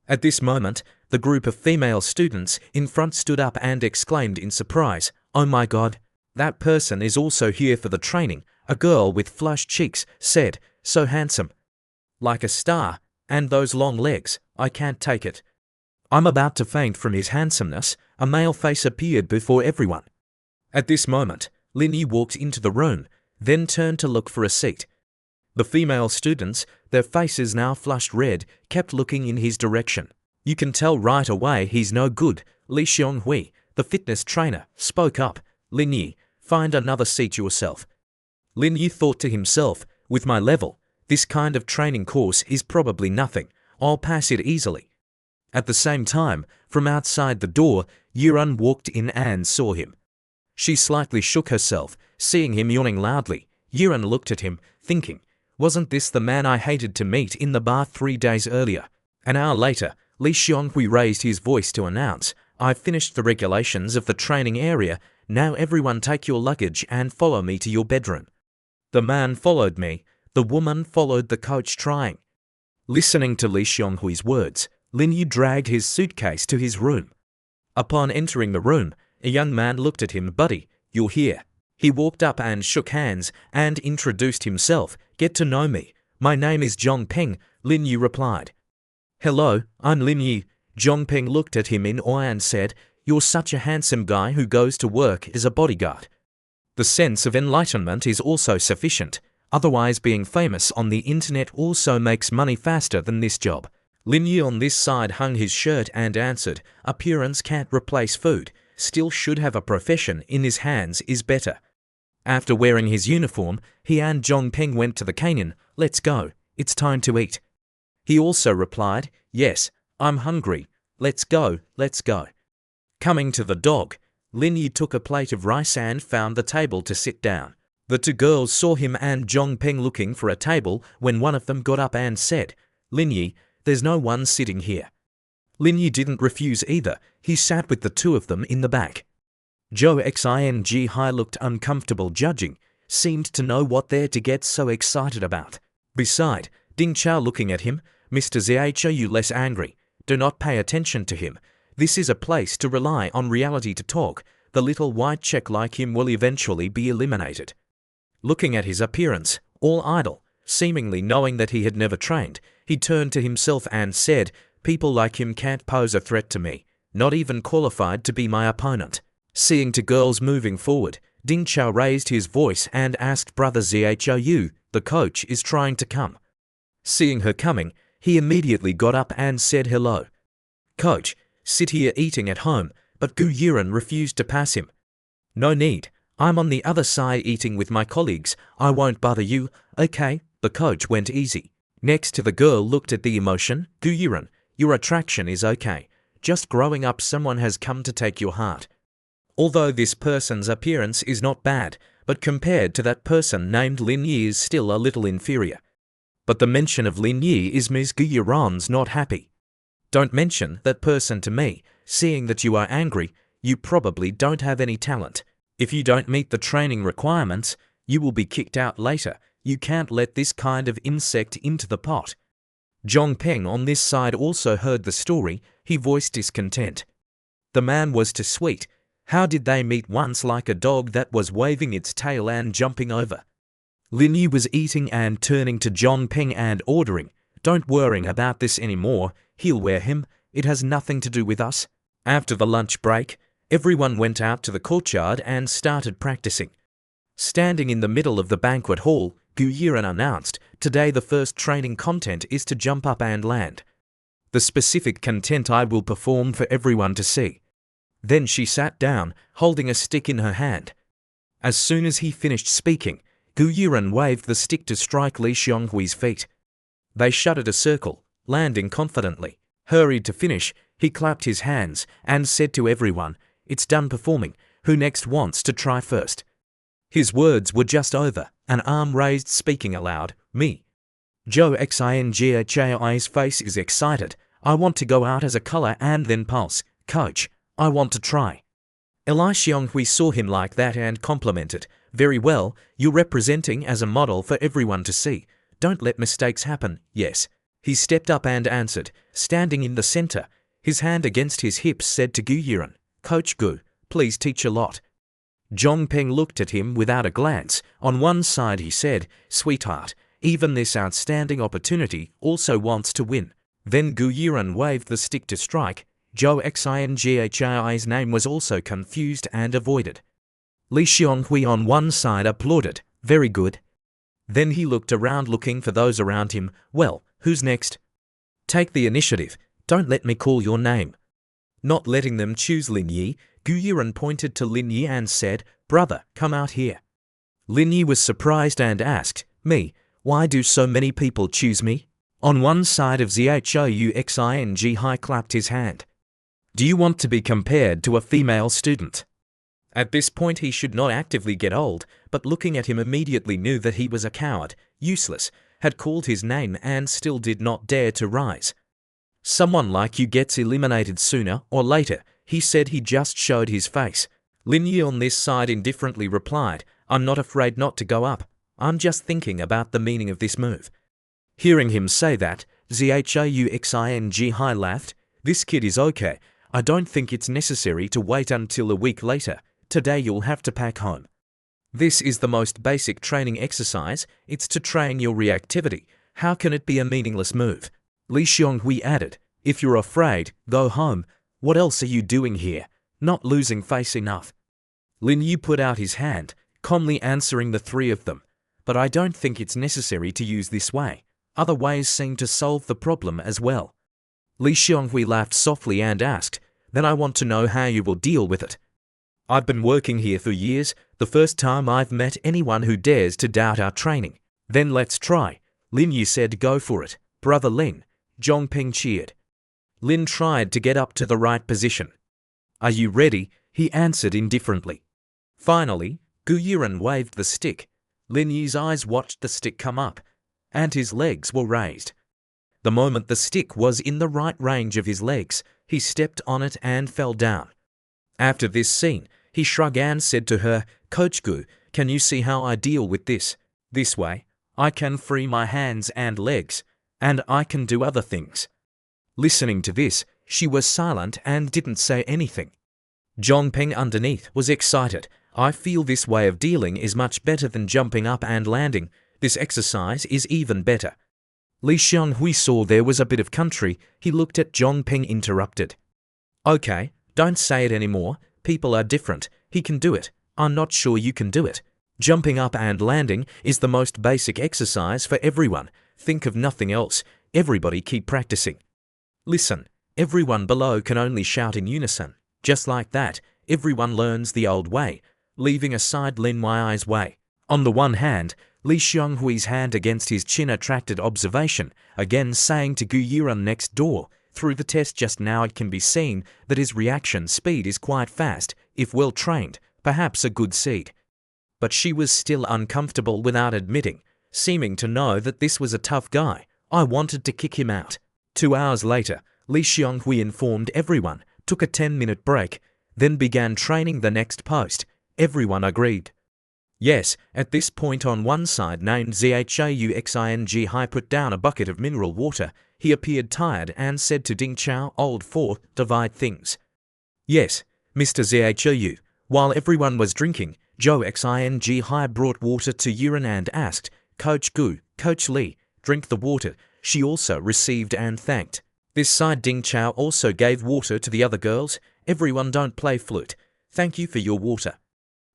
At this moment, the group of female students in front stood up and exclaimed in surprise, "Oh my god, that person is also here for the training." A girl with flushed cheeks said, "So handsome. Like a star, and those long legs, I can't take it." "I'm about to faint from his handsomeness." A male face appeared before everyone. At this moment, Lin Yi walked into the room, then turned to look for a seat. The female students, their faces now flushed red, kept looking in his direction. "You can tell right away he's no good." Li Xionghui, the fitness trainer, spoke up, "Lin Yi, find another seat yourself." Lin Yi thought to himself, "With my level, this kind of training course is probably nothing. I'll pass it easily." At the same time, from outside the door, Yuran walked in and saw him. She slightly shook herself, seeing him yawning loudly. Yuran looked at him, thinking, "Wasn't this the man I hated to meet in the bar 3 days earlier?" An hour later, Li Xionghui raised his voice to announce, "I've finished the regulations of the training area. Now everyone take your luggage and follow me to your bedroom." The man followed me. The woman followed the coach trying. Listening to Li Xionghui's words, Lin Yu dragged his suitcase to his room. Upon entering the room, a young man looked at him. "Buddy, you're here. He walked up and shook hands and introduced himself. Get to know me. My name is Zhongpeng, Lin Yu replied. Hello, I'm Lin Yu. Zhongpeng looked at him in awe and said, You're such a handsome guy who goes to work as a bodyguard. The sense of enlightenment is also sufficient. Otherwise, being famous on the internet also makes money faster than this job. Lin Yu on this side hung his shirt and answered, Appearance can't replace food. Still should have a profession in his hands is better. After wearing his uniform, he and Zhongpeng went to the canyon. Let's go. It's time to eat. He also replied, Yes, I'm hungry. Let's go, let's go. Coming to the dog, Lin Yu took a plate of rice and found the table to sit down. The two girls saw him and Zhongpeng looking for a table when one of them got up and said, Lin Yu, there's no one sitting here. Lin Yu didn't refuse either. He sat with the two of them in the back. Zhou Xing Hai looked uncomfortable judging, seemed to know what they're to get so excited about. Beside, Ding Chao looking at him, Mr. Zhou, you less angry. Do not pay attention to him. This is a place to rely on reality to talk. The little white check like him will eventually be eliminated. Looking at his appearance, all idle, seemingly knowing that he had never trained, he turned to himself and said, People like him can't pose a threat to me, not even qualified to be my opponent. Seeing two girls moving forward, Ding Chao raised his voice and asked Brother Zhou, the coach is trying to come. Seeing her coming, he immediately got up and said hello. Coach, sit here eating at home, but Gu Yiren refused to pass him. No need, I'm on the other side eating with my colleagues, I won't bother you, okay? The coach went easy. Next to the girl looked at the emotion, Gu Yiren, your attraction is okay. Just growing up someone has come to take your heart. Although this person's appearance is not bad, but compared to that person named Lin Yi is still a little inferior. But the mention of Lin Yi is Ms. Gu Yiren's not happy. Don't mention that person to me, seeing that you are angry, you probably don't have any talent. If you don't meet the training requirements, you will be kicked out later. You can't let this kind of insect into the pot. Zhongpeng on this side also heard the story. He voiced discontent. The man was too sweet. How did they meet once like a dog that was waving its tail and jumping over? Lin Yu was eating and turning to Zhongpeng and ordering, Don't worry about this anymore. He'll wear him. It has nothing to do with us. After the lunch break, everyone went out to the courtyard and started practicing. Standing in the middle of the banquet hall, Gu Yiren announced, Today the first training content is to jump up and land. The specific content I will perform for everyone to see. Then she sat down, holding a stick in her hand. As soon as he finished speaking, Gu Yiren waved the stick to strike Li Xionghui's feet. They shuttered a circle, landing confidently. Hurried to finish, he clapped his hands and said to everyone, It's done performing. Who next wants to try first? His words were just over, an arm raised speaking aloud, Me. Zhou Xing's face is excited. I want to go out as a color and then pulse. Coach, I want to try. Li Xionghui saw him like that and complimented, Very well, you're representing as a model for everyone to see. Don't let mistakes happen, yes. He stepped up and answered, standing in the center, his hand against his hips said to Gu Yiren, Coach Gu, please teach a lot. Zhongpeng looked at him without a glance. On one side he said, Sweetheart, even this outstanding opportunity also wants to win. Then Gu Yiren waved the stick to strike. Zhou Xing's name was also confused and avoided. Li Xionghui on one side applauded, Very good. Then he looked around looking for those around him. Well, who's next? Take the initiative. Don't let me call your name. Not letting them choose Lin Yi, Gu Yiren pointed to Lin Yi and said, Brother, come out here. Lin Yi was surprised and asked, Me, why do so many people choose me? On one side of Zhou Xing Hai clapped his hand. Do you want to be compared to a female student? At this point he should not actively get old, but looking at him immediately knew that he was a coward, useless, had called his name and still did not dare to rise. Someone like you gets eliminated sooner or later, he said. He just showed his face. Lin Yi on this side indifferently replied, I'm not afraid not to go up. I'm just thinking about the meaning of this move. Hearing him say that, Zhou Xing Hai laughed, This kid is okay. I don't think it's necessary to wait until a week later. Today you'll have to pack home. This is the most basic training exercise. It's to train your reactivity. How can it be a meaningless move? Li Xionghui added, if you're afraid, go home. What else are you doing here? Not losing face enough. Lin Yu put out his hand, calmly answering the three of them. But I don't think it's necessary to use this way. Other ways seem to solve the problem as well. Li Xionghui laughed softly and asked, then I want to know how you will deal with it. I've been working here for years, the first time I've met anyone who dares to doubt our training. Then let's try. Lin Yu said go for it. Brother Lin. Zhongping cheered. Lin tried to get up to the right position. Are you ready? He answered indifferently. Finally, Gu Yiren waved the stick. Lin Yu's eyes watched the stick come up, and his legs were raised. The moment the stick was in the right range of his legs, he stepped on it and fell down. After this scene, he shrugged and said to her, Coach Gu, can you see how I deal with this? This way, I can free my hands and legs, and I can do other things. Listening to this, she was silent and didn't say anything. Zhongping underneath was excited. I feel this way of dealing is much better than jumping up and landing. This exercise is even better. Li Xionghui saw there was a bit of country. He looked at Zhongping interrupted. Okay, don't say it anymore. People are different. He can do it. I'm not sure you can do it. Jumping up and landing is the most basic exercise for everyone. Think of nothing else. Everybody keep practicing. Listen, everyone below can only shout in unison. Just like that, everyone learns the old way, leaving aside Lin Yu's way. On the one hand, Li Xionghui's hand against his chin attracted observation, again saying to Gu Yiren next door, through the test just now it can be seen that his reaction speed is quite fast, if well trained, perhaps a good seed. But she was still uncomfortable without admitting, seeming to know that this was a tough guy. I wanted to kick him out. 2 hours later, Li Xionghui informed everyone, took a 10-minute break, then began training the next post. Everyone agreed. Yes, at this point on one side named Zhauxing Hai put down a bucket of mineral water. He appeared tired and said to Ding Chao, old 4, divide things. Yes, Mr. Zhou. While everyone was drinking, Zhauxing Hai brought water to Yiren and asked, Coach Gu, Coach Li, drink the water. She also received and thanked. This side Ding Chao also gave water to the other girls. Everyone don't play flute. Thank you for your water.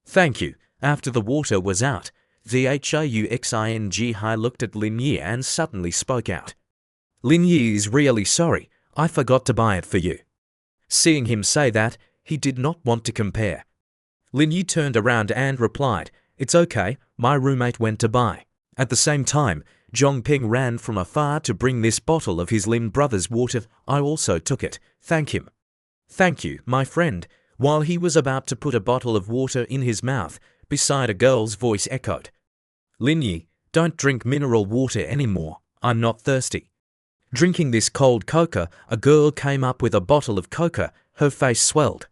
Thank you. After the water was out, Zhauxing Hai looked at Lin Yi and suddenly spoke out. Lin Yi is really sorry. I forgot to buy it for you. Seeing him say that, he did not want to compare. Lin Yi turned around and replied, it's okay, my roommate went to buy. At the same time, Zhongping ran from afar to bring this bottle of his Lin brother's water. I also took it. Thank him. Thank you, my friend. While he was about to put a bottle of water in his mouth, beside a girl's voice echoed. Lin Yi, don't drink mineral water anymore. I'm not thirsty. Drinking this cold coca, a girl came up with a bottle of coca. Her face swelled.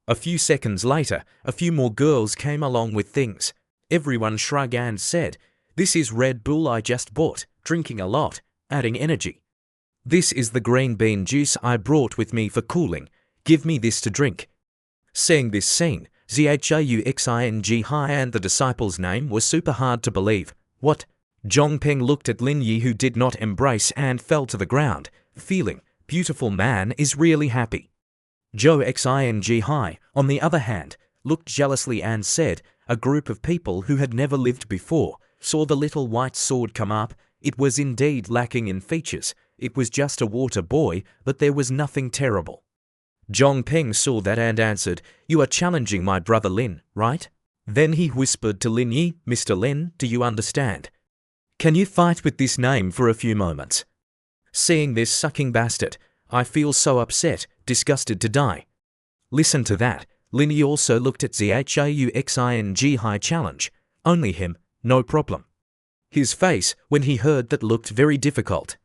A few seconds later, a few more girls came along with things. Everyone shrugged and said, this is Red Bull I just bought, drinking a lot, adding energy. This is the green bean juice I brought with me for cooling. Give me this to drink. Seeing this scene, Zhauxing Hai and the disciple's name was super hard to believe. What? Zhongping looked at Lin Yi, who did not embrace and fell to the ground, feeling, beautiful man is really happy. Zhauxing Hai, on the other hand, looked jealously and said, a group of people who had never lived before, saw the little white sword come up. It was indeed lacking in features. It was just a water boy, but there was nothing terrible. Zhongping saw that and answered, you are challenging my brother Lin, right? Then he whispered to Lin Yi, Mr. Lin, do you understand? Can you fight with this name for a few moments? Seeing this sucking bastard, I feel so upset, disgusted to die. Listen to that. Lin Yi also looked at Zhauxing Hai challenge. Only him, no problem. His face, when he heard that, looked very difficult.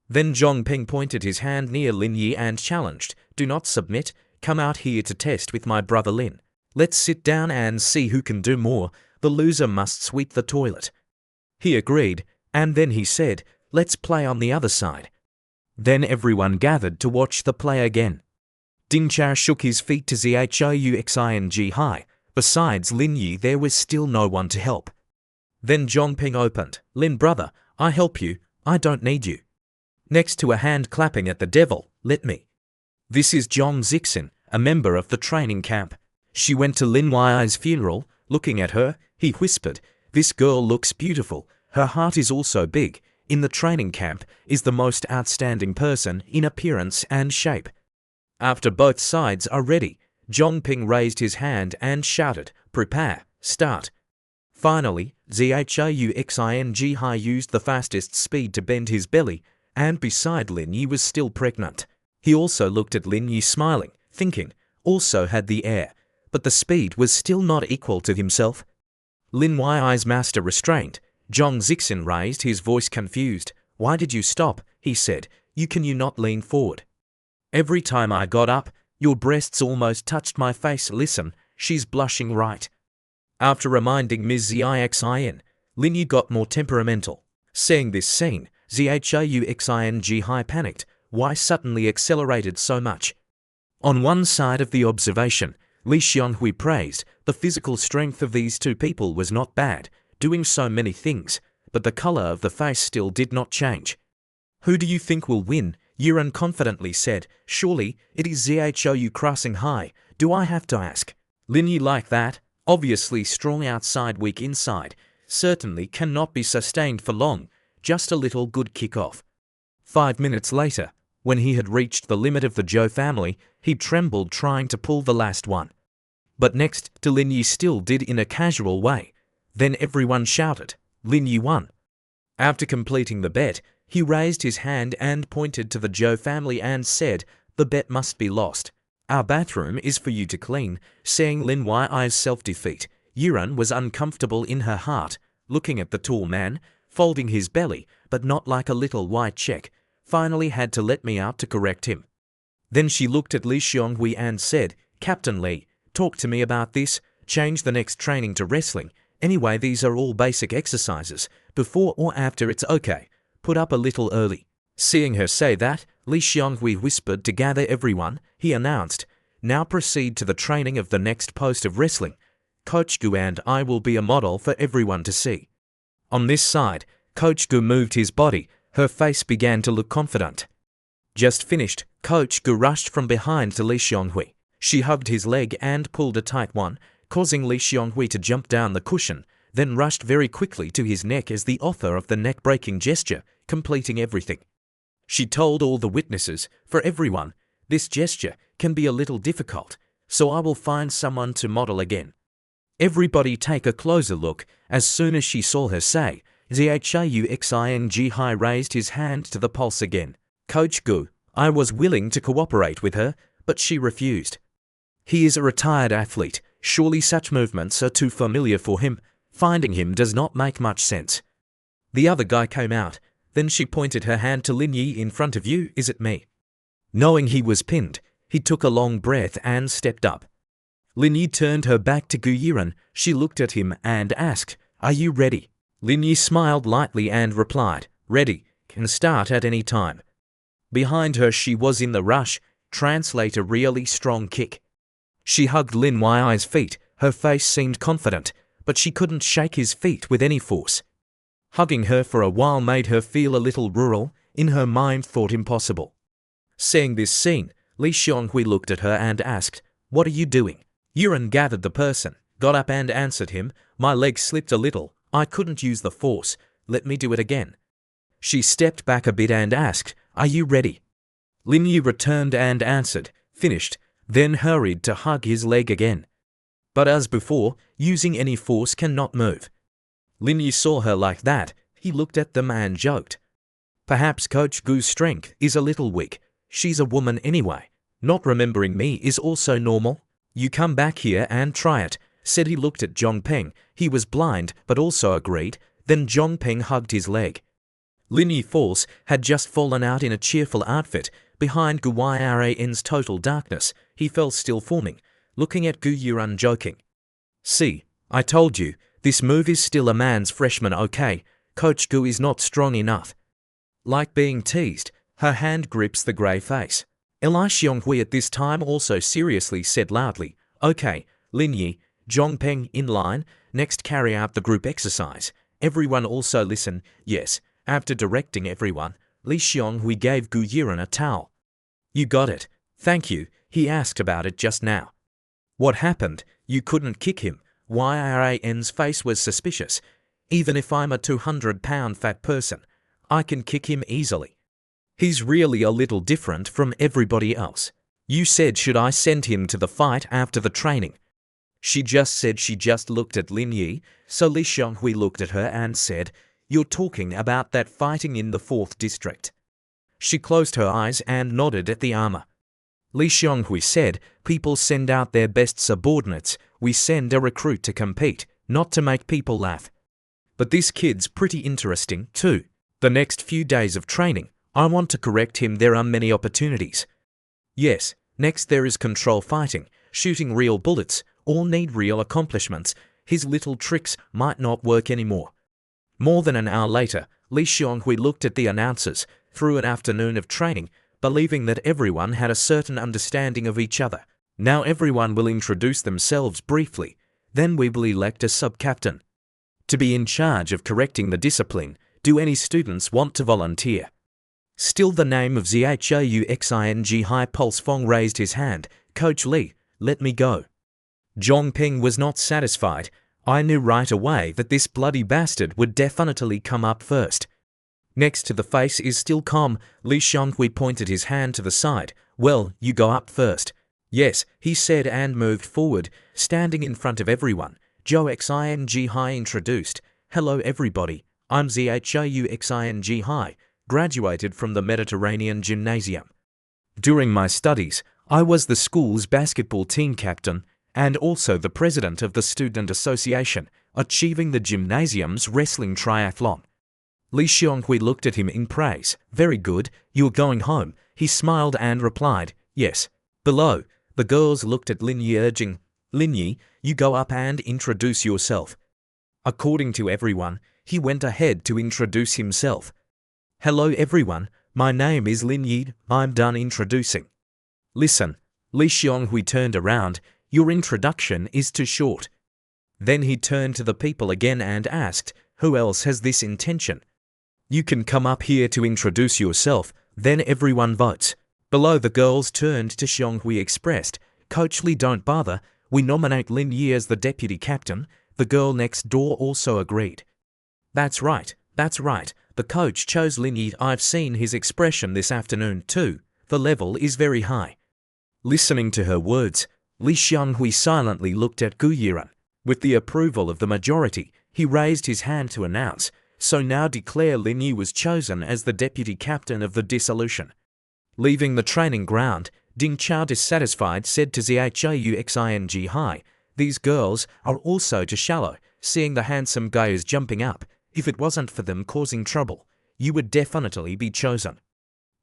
Then Zhongping pointed his hand near Lin Yi and challenged, do not submit, come out here to test with my brother Lin. Let's sit down and see who can do more. The loser must sweep the toilet. He agreed, and then he said, let's play on the other side. Then everyone gathered to watch the play again. Ding Chao shook his feet to Zhauxing Hai, Besides Lin Yi, there was still no one to help. Then Zhongping opened. Lin brother, I help you, I don't need you. Next to a hand clapping at the devil, let me. This is Zhong Zixin, a member of the training camp. She went to Lin Yi's funeral. Looking at her, he whispered, this girl looks beautiful, her heart is also big, in the training camp is the most outstanding person in appearance and shape. After both sides are ready, Zhongping raised his hand and shouted, prepare, start. Finally, Zhao Hai used the fastest speed to bend his belly, and beside Lin Yi was still pregnant. He also looked at Lin Yi smiling, thinking, also had the air, but the speed was still not equal to himself. Lin Yi's master restrained. Zhong Zixin raised his voice confused. Why did you stop? He said. Can you not lean forward? Every time I got up, your breasts almost touched my face. Listen, she's blushing right. After reminding Ms. Zixin, Lin Yi got more temperamental. Seeing this scene, Zhao Hai panicked. Why suddenly accelerated so much? On one side of the observation, Li Xionghui praised the physical strength of these two people was not bad, doing so many things, but the color of the face still did not change. Who do you think will win? Yuan confidently said. Surely, it is Zhao crossing high. Do I have to ask? Lin Yi like that, obviously strong outside, weak inside, certainly cannot be sustained for long, just a little good kick-off. 5 minutes later, when he had reached the limit of the Zhou family, he trembled trying to pull the last one. But next to Lin Yi still did in a casual way. Then everyone shouted, Lin Yi won. After completing the bet, he raised his hand and pointed to the Zhou family and said, the bet must be lost. Our bathroom is for you to clean. Seeing Lin Yi's self-defeat, Yuan was uncomfortable in her heart, looking at the tall man, folding his belly, but not like a little white check, finally had to let me out to correct him. Then she looked at Li Xionghui and said, Captain Li, talk to me about this, change the next training to wrestling. Anyway, these are all basic exercises. Before or after it's okay. Put up a little early. Seeing her say that, Li Xionghui whispered to gather everyone. He announced, now proceed to the training of the next post of wrestling. Coach Gu and I will be a model for everyone to see. On this side, Coach Gu moved his body. Her face began to look confident. Just finished, Coach Gu rushed from behind to Li Xionghui. She hugged his leg and pulled a tight one, causing Li Xionghui to jump down the cushion, then rushed very quickly to his neck as the author of the neck-breaking gesture, completing everything. She told all the witnesses, for everyone, this gesture can be a little difficult, so I will find someone to model again. Everybody take a closer look. As soon as she saw her say, Zhao Hai raised his hand to the pulse again. Coach Gu, I was willing to cooperate with her, but she refused. He is a retired athlete. Surely such movements are too familiar for him. Finding him does not make much sense. The other guy came out. Then she pointed her hand to Lin Yi. In front of you, is it me? Knowing he was pinned, he took a long breath and stepped up. Lin Yi turned her back to Gu Yiren. She looked at him and asked, are you ready? Lin Yi smiled lightly and replied, ready, can start at any time. Behind her she was in the rush, translate a really strong kick. She hugged Lin Yi's feet. Her face seemed confident, but she couldn't shake his feet with any force. Hugging her for a while made her feel a little rural, in her mind thought impossible. Seeing this scene, Li Xionghui looked at her and asked, what are you doing? Yuan gathered the person, got up and answered him, my leg slipped a little, I couldn't use the force, let me do it again. She stepped back a bit and asked, are you ready? Lin Yi returned and answered, finished, then hurried to hug his leg again. But as before, using any force cannot move. Lin Yi saw her like that. He looked at them and joked. Perhaps Coach Gu's strength is a little weak. She's a woman anyway. Not remembering me is also normal. You come back here and try it, said. He looked at Zhongping. He was blind but also agreed. Then Zhongping hugged his leg. Lin Yi False had just fallen out in a cheerful outfit. Behind Gu Yiren's total darkness, he fell still forming, looking at Gu Yiren joking. See, I told you, this move is still a man's freshman, okay? Coach Gu is not strong enough. Like being teased, her hand grips the grey face. Li Xionghui at this time also seriously said loudly, okay, Lin Yi, Zhongpeng, in line, next carry out the group exercise. Everyone also listen, yes. After directing everyone, Li Xionghui gave Gu Yiren a towel. You got it. Thank you, he asked about it just now. What happened? You couldn't kick him. Yiran's face was suspicious. Even if I'm a 200-pound fat person, I can kick him easily. He's really a little different from everybody else. You said should I send him to the fight after the training? She just said she just looked at Lin Yi, so Li Xionghui looked at her and said, You're talking about that fighting in the 4th district. She closed her eyes and nodded at the armor. Li Xionghui said, People send out their best subordinates, we send a recruit to compete, not to make people laugh. But this kid's pretty interesting, too. The next few days of training, I want to correct him. There are many opportunities. Yes, next there is control fighting, shooting real bullets, all need real accomplishments. His little tricks might not work anymore. More than an hour later, Li Xionghui looked at the announcers, through an afternoon of training, believing that everyone had a certain understanding of each other. Now everyone will introduce themselves briefly, then we will elect a sub-captain to be in charge of correcting the discipline. Do any students want to volunteer? Still the name of Zhauxing High Pulse Fong raised his hand. Coach Li, let me go. Zhongpeng was not satisfied. I knew right away that this bloody bastard would definitely come up first. Next to the face is still calm. Li Xionghui pointed his hand to the side. Well, you go up first. Yes, he said and moved forward, standing in front of everyone. Zhauxing High introduced. Hello everybody, I'm Zhauxing High, graduated from the Mediterranean Gymnasium. During my studies, I was the school's basketball team captain and also the president of the student association, achieving the gymnasium's wrestling triathlon. Li Xionghui looked at him in praise. Very good, you're going home. He smiled and replied, yes. Below, the girls looked at Lin Yi urging, Lin Yi, you go up and introduce yourself. According to everyone, he went ahead to introduce himself. Hello everyone, my name is Lin Yi, I'm done introducing. Listen, Li Xionghui turned around, your introduction is too short. Then he turned to the people again and asked, who else has this intention? You can come up here to introduce yourself, then everyone votes. Below the girls turned to Xionghui expressed, Coach Li don't bother, we nominate Lin Yi as the deputy captain. The girl next door also agreed. That's right, the coach chose Lin Yi. I've seen his expression this afternoon too, the level is very high. Listening to her words, Li Xionghui silently looked at Gu Yiren. With the approval of the majority, he raised his hand to announce, so now declare Lin Yi was chosen as the deputy captain of the dissolution. Leaving the training ground, Ding Chao, dissatisfied, said to Zhauxing High, these girls are also too shallow, seeing the handsome guy is jumping up. If it wasn't for them causing trouble, you would definitely be chosen.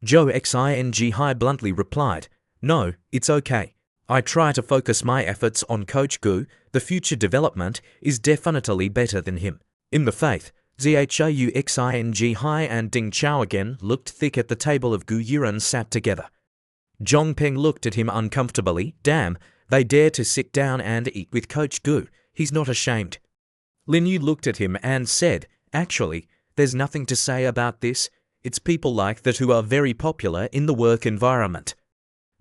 Zhauxing High bluntly replied, no, it's okay. I try to focus my efforts on Coach Gu. The future development is definitely better than him. In the faith, Zhauxing High and Ding Chao again looked thick at the table of Gu Yiren sat together. Zhongpeng looked at him uncomfortably. Damn, they dare to sit down and eat with Coach Gu. He's not ashamed. Lin Yu looked at him and said, actually, there's nothing to say about this. It's people like that who are very popular in the work environment.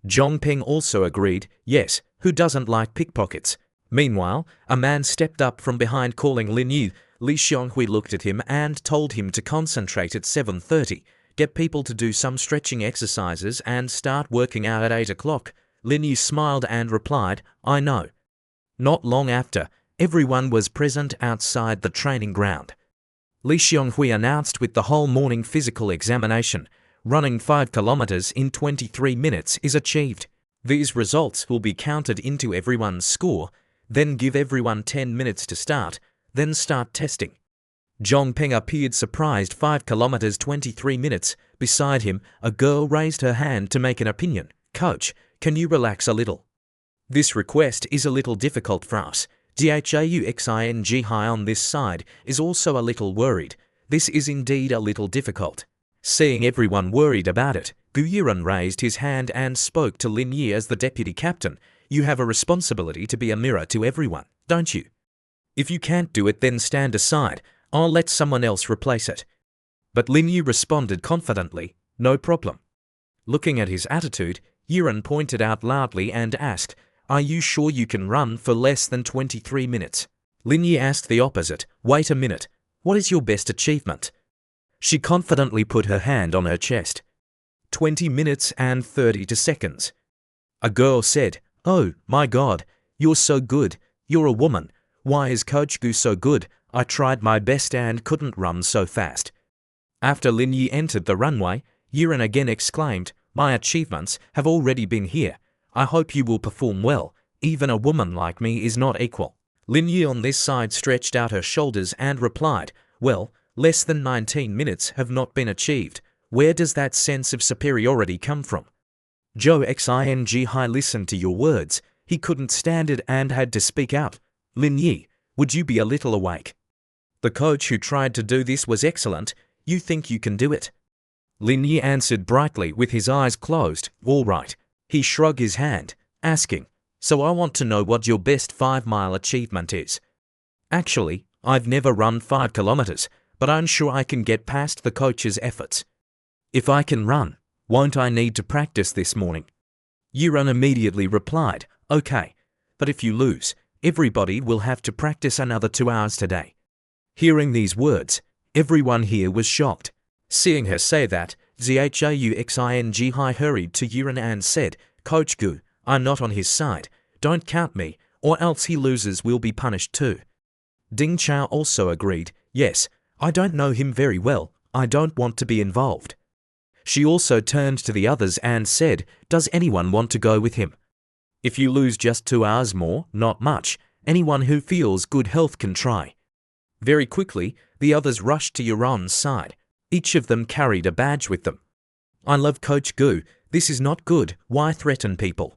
Zhongpeng also agreed, yes, who doesn't like pickpockets? Meanwhile, a man stepped up from behind calling Lin Yu. Li Xionghui looked at him and told him to concentrate at 7:30, get people to do some stretching exercises and start working out at 8 o'clock. Lin Yu smiled and replied, I know. Not long after, everyone was present outside the training ground. Li Xionghui announced with the whole morning physical examination, running 5 kilometers in 23 minutes is achieved. These results will be counted into everyone's score, then give everyone 10 minutes to start, then start testing. Zhongpeng appeared surprised. 5 kilometers 23 minutes. Beside him, a girl raised her hand to make an opinion. Coach, can you relax a little? This request is a little difficult for us. Zhauxing High on this side is also a little worried. This is indeed a little difficult. Seeing everyone worried about it, Gu Yiren raised his hand and spoke to Lin Yi as the deputy captain. You have a responsibility to be a mirror to everyone, don't you? If you can't do it, then stand aside. I'll let someone else replace it. But Lin Yu responded confidently, no problem. Looking at his attitude, Yiren pointed out loudly and asked, are you sure you can run for less than 23 minutes? Lin Yu asked the opposite, wait a minute, what is your best achievement? She confidently put her hand on her chest. 20 minutes and 32 seconds. A girl said, oh my God, you're so good, you're a woman. Why is Coach Gu so good? I tried my best and couldn't run so fast. After Lin Yu entered the runway, Yiren again exclaimed, my achievements have already been here. I hope you will perform well. Even a woman like me is not equal. Lin Yu on this side stretched out her shoulders and replied, well, less than 19 minutes have not been achieved. Where does that sense of superiority come from? Zhou Xing listened to your words. He couldn't stand it and had to speak out. Lin Yu, would you be a little awake? The coach who tried to do this was excellent. You think you can do it? Lin Yu answered brightly with his eyes closed, all right. He shrugged his hand, asking, so I want to know what your best 5-mile achievement is. Actually, I've never run 5 kilometers, but I'm sure I can get past the coach's efforts. If I can run, won't I need to practice this morning? Yiren immediately replied, okay, but if you lose, everybody will have to practice another 2 hours today. Hearing these words, everyone here was shocked. Seeing her say that, Zhou hurried to Yiren and said, Coach Gu, I'm not on his side. Don't count me, or else he loses will be punished too. Ding Chao also agreed, yes, I don't know him very well. I don't want to be involved. She also turned to the others and said, does anyone want to go with him? If you lose just 2 hours more, not much. Anyone who feels good health can try. Very quickly, the others rushed to Yiren's side. Each of them carried a badge with them. I love Coach Gu. This is not good. Why threaten people?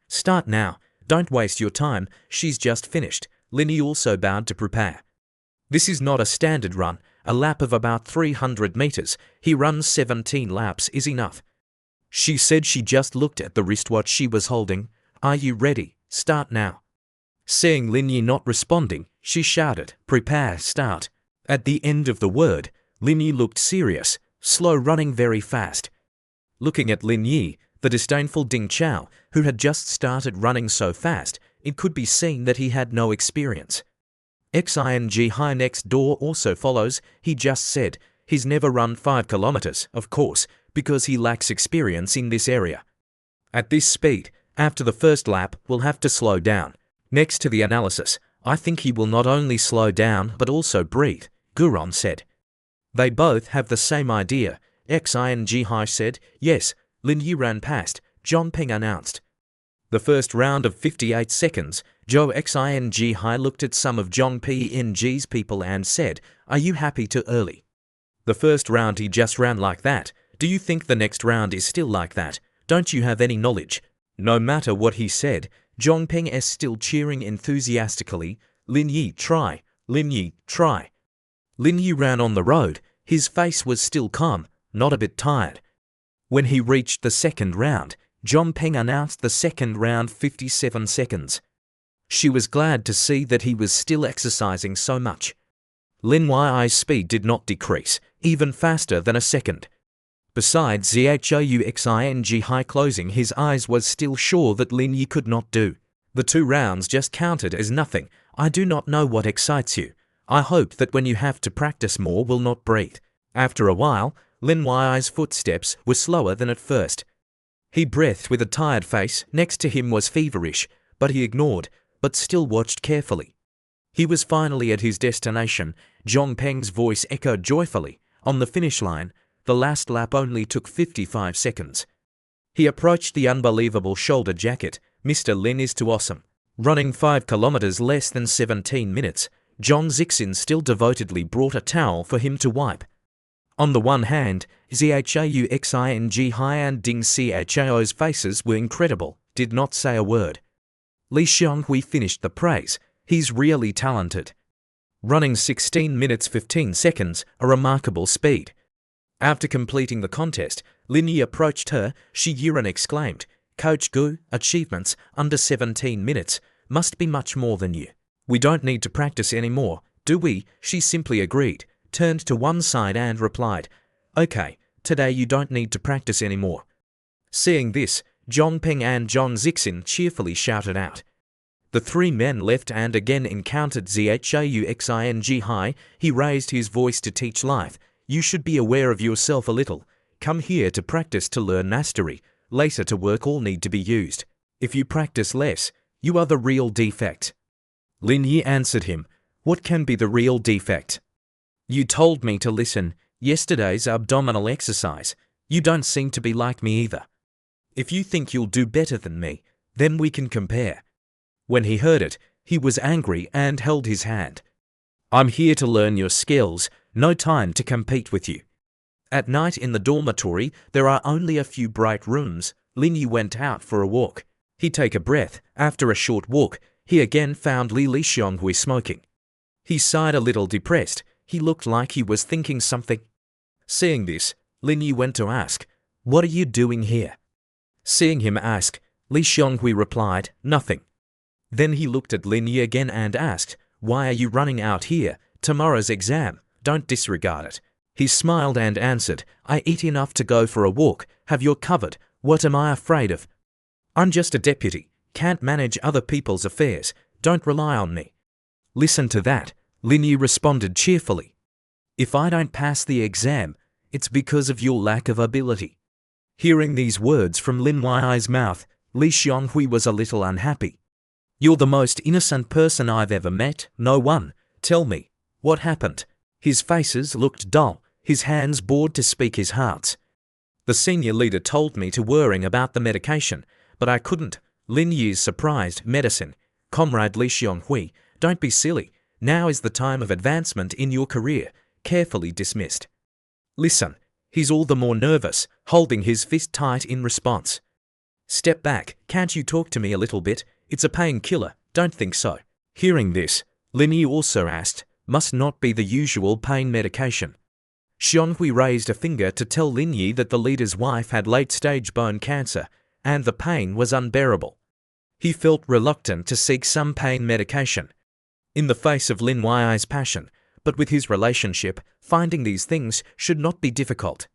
Start now. Don't waste your time. She's just finished. Lin Yu also bowed to prepare. This is not a standard run. A lap of about 300 meters. He runs 17 laps is enough. She said she just looked at the wristwatch she was holding. Are you ready? Start now. Seeing Lin Yu not responding, she shouted, prepare, start. At the end of the word, Lin Yu looked serious, slow running very fast. Looking at Lin Yu, the disdainful Ding Chao, who had just started running so fast, it could be seen that he had no experience. Xing next door also follows. He just said, he's never run 5 kilometers, of course, because he lacks experience in this area. At this speed, after the first lap, we'll have to slow down. Next to the analysis, I think he will not only slow down but also breathe, Guron said. They both have the same idea. Xing said, yes. Lin Yu ran past. John Peng announced. The first round of 58 seconds, Zhou Xing looked at some of Zhong Peng's people and said, are you happy too early? The first round he just ran like that. Do you think the next round is still like that? Don't you have any knowledge? No matter what he said, Zhong Peng is still cheering enthusiastically. Lin Yu, try. Lin Yu, try. Lin Yu ran on the road. His face was still calm, not a bit tired. When he reached the second round, Zhong Peng announced the second round 57 seconds. She was glad to see that he was still exercising so much. Lin Yu's speed did not decrease, even faster than a second. Besides Zhou Xing closing his eyes was still sure that Lin Yu could not do. The 2 rounds just counted as nothing. I do not know what excites you. I hope that when you have to practice more will not breathe. After a while, Lin Yu's footsteps were slower than at first. He breathed with a tired face. Next to him was feverish, but he ignored, but still watched carefully. He was finally at his destination. Zhong Peng's voice echoed joyfully. On the finish line, the last lap only took 55 seconds. He approached the unbelievable shoulder jacket. Mr. Lin is too awesome. Running 5 kilometers less than 17 minutes, Zhong Zixin still devotedly brought a towel for him to wipe. On the one hand, Zhou Xing and Ding Xiao's faces were incredible, did not say a word. Li Xionghui finished the praise. He's really talented. Running 16 minutes 15 seconds, a remarkable speed. After completing the contest, Lin Yu approached her. Yiren exclaimed, Coach Gu, achievements, under 17 minutes, must be much more than you. We don't need to practice anymore, do we? She simply agreed, turned to one side and replied, okay, today you don't need to practice anymore. Seeing this, Zhong Peng and Zhong Zixin cheerfully shouted out. The three men left and again encountered Zhauxing Hai. He raised his voice to teach life. You should be aware of yourself a little. Come here to practice to learn mastery. Later to work all need to be used. If you practice less, you are the real defect. Lin Yi answered him, what can be the real defect? You told me to listen. Yesterday's abdominal exercise. You don't seem to be like me either. If you think you'll do better than me, then we can compare. When he heard it, he was angry and held his hand. I'm here to learn your skills, no time to compete with you. At night in the dormitory, there are only a few bright rooms. Lin Yi went out for a walk. He take a breath. After a short walk, he again found Li Xionghui smoking. He sighed a little depressed. He looked like he was thinking something. Seeing this, Lin Yi went to ask, what are you doing here? Seeing him ask, Li Xionghui replied, nothing. Then he looked at Lin Yi again and asked, why are you running out here? Tomorrow's exam, don't disregard it. He smiled and answered, I eat enough to go for a walk, have your covered, what am I afraid of? I'm just a deputy, can't manage other people's affairs, don't rely on me. Listen to that, Lin Yi responded cheerfully. If I don't pass the exam, it's because of your lack of ability. Hearing these words from Lin Yi's mouth, Li Xionghui was a little unhappy. You're the most innocent person I've ever met, no one. Tell me, what happened? His faces looked dull, his hands bored to speak his hearts. The senior leader told me to worrying about the medication, but I couldn't. Lin Yi's surprised, medicine. Comrade Li Xionghui, don't be silly. Now is the time of advancement in your career. Carefully dismissed. Listen, he's all the more nervous, holding his fist tight in response. Step back, can't you talk to me a little bit? It's a painkiller, don't think so. Hearing this, Lin Yi also asked, must not be the usual pain medication. Xionghui raised a finger to tell Lin Yi that the leader's wife had late-stage bone cancer, and the pain was unbearable. He felt reluctant to seek some pain medication. In the face of Lin Yi's passion, but with his relationship, finding these things should not be difficult.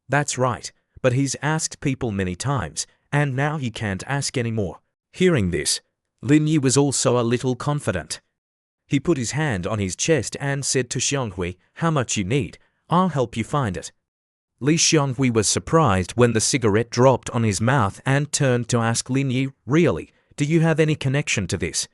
That's right, but he's asked people many times, and now he can't ask anymore. Hearing this, Lin Yi was also a little confident. He put his hand on his chest and said to Xionghui, how much you need, I'll help you find it. Li Xionghui was surprised when the cigarette dropped on his mouth and turned to ask Lin Yi, really, do you have any connection to this?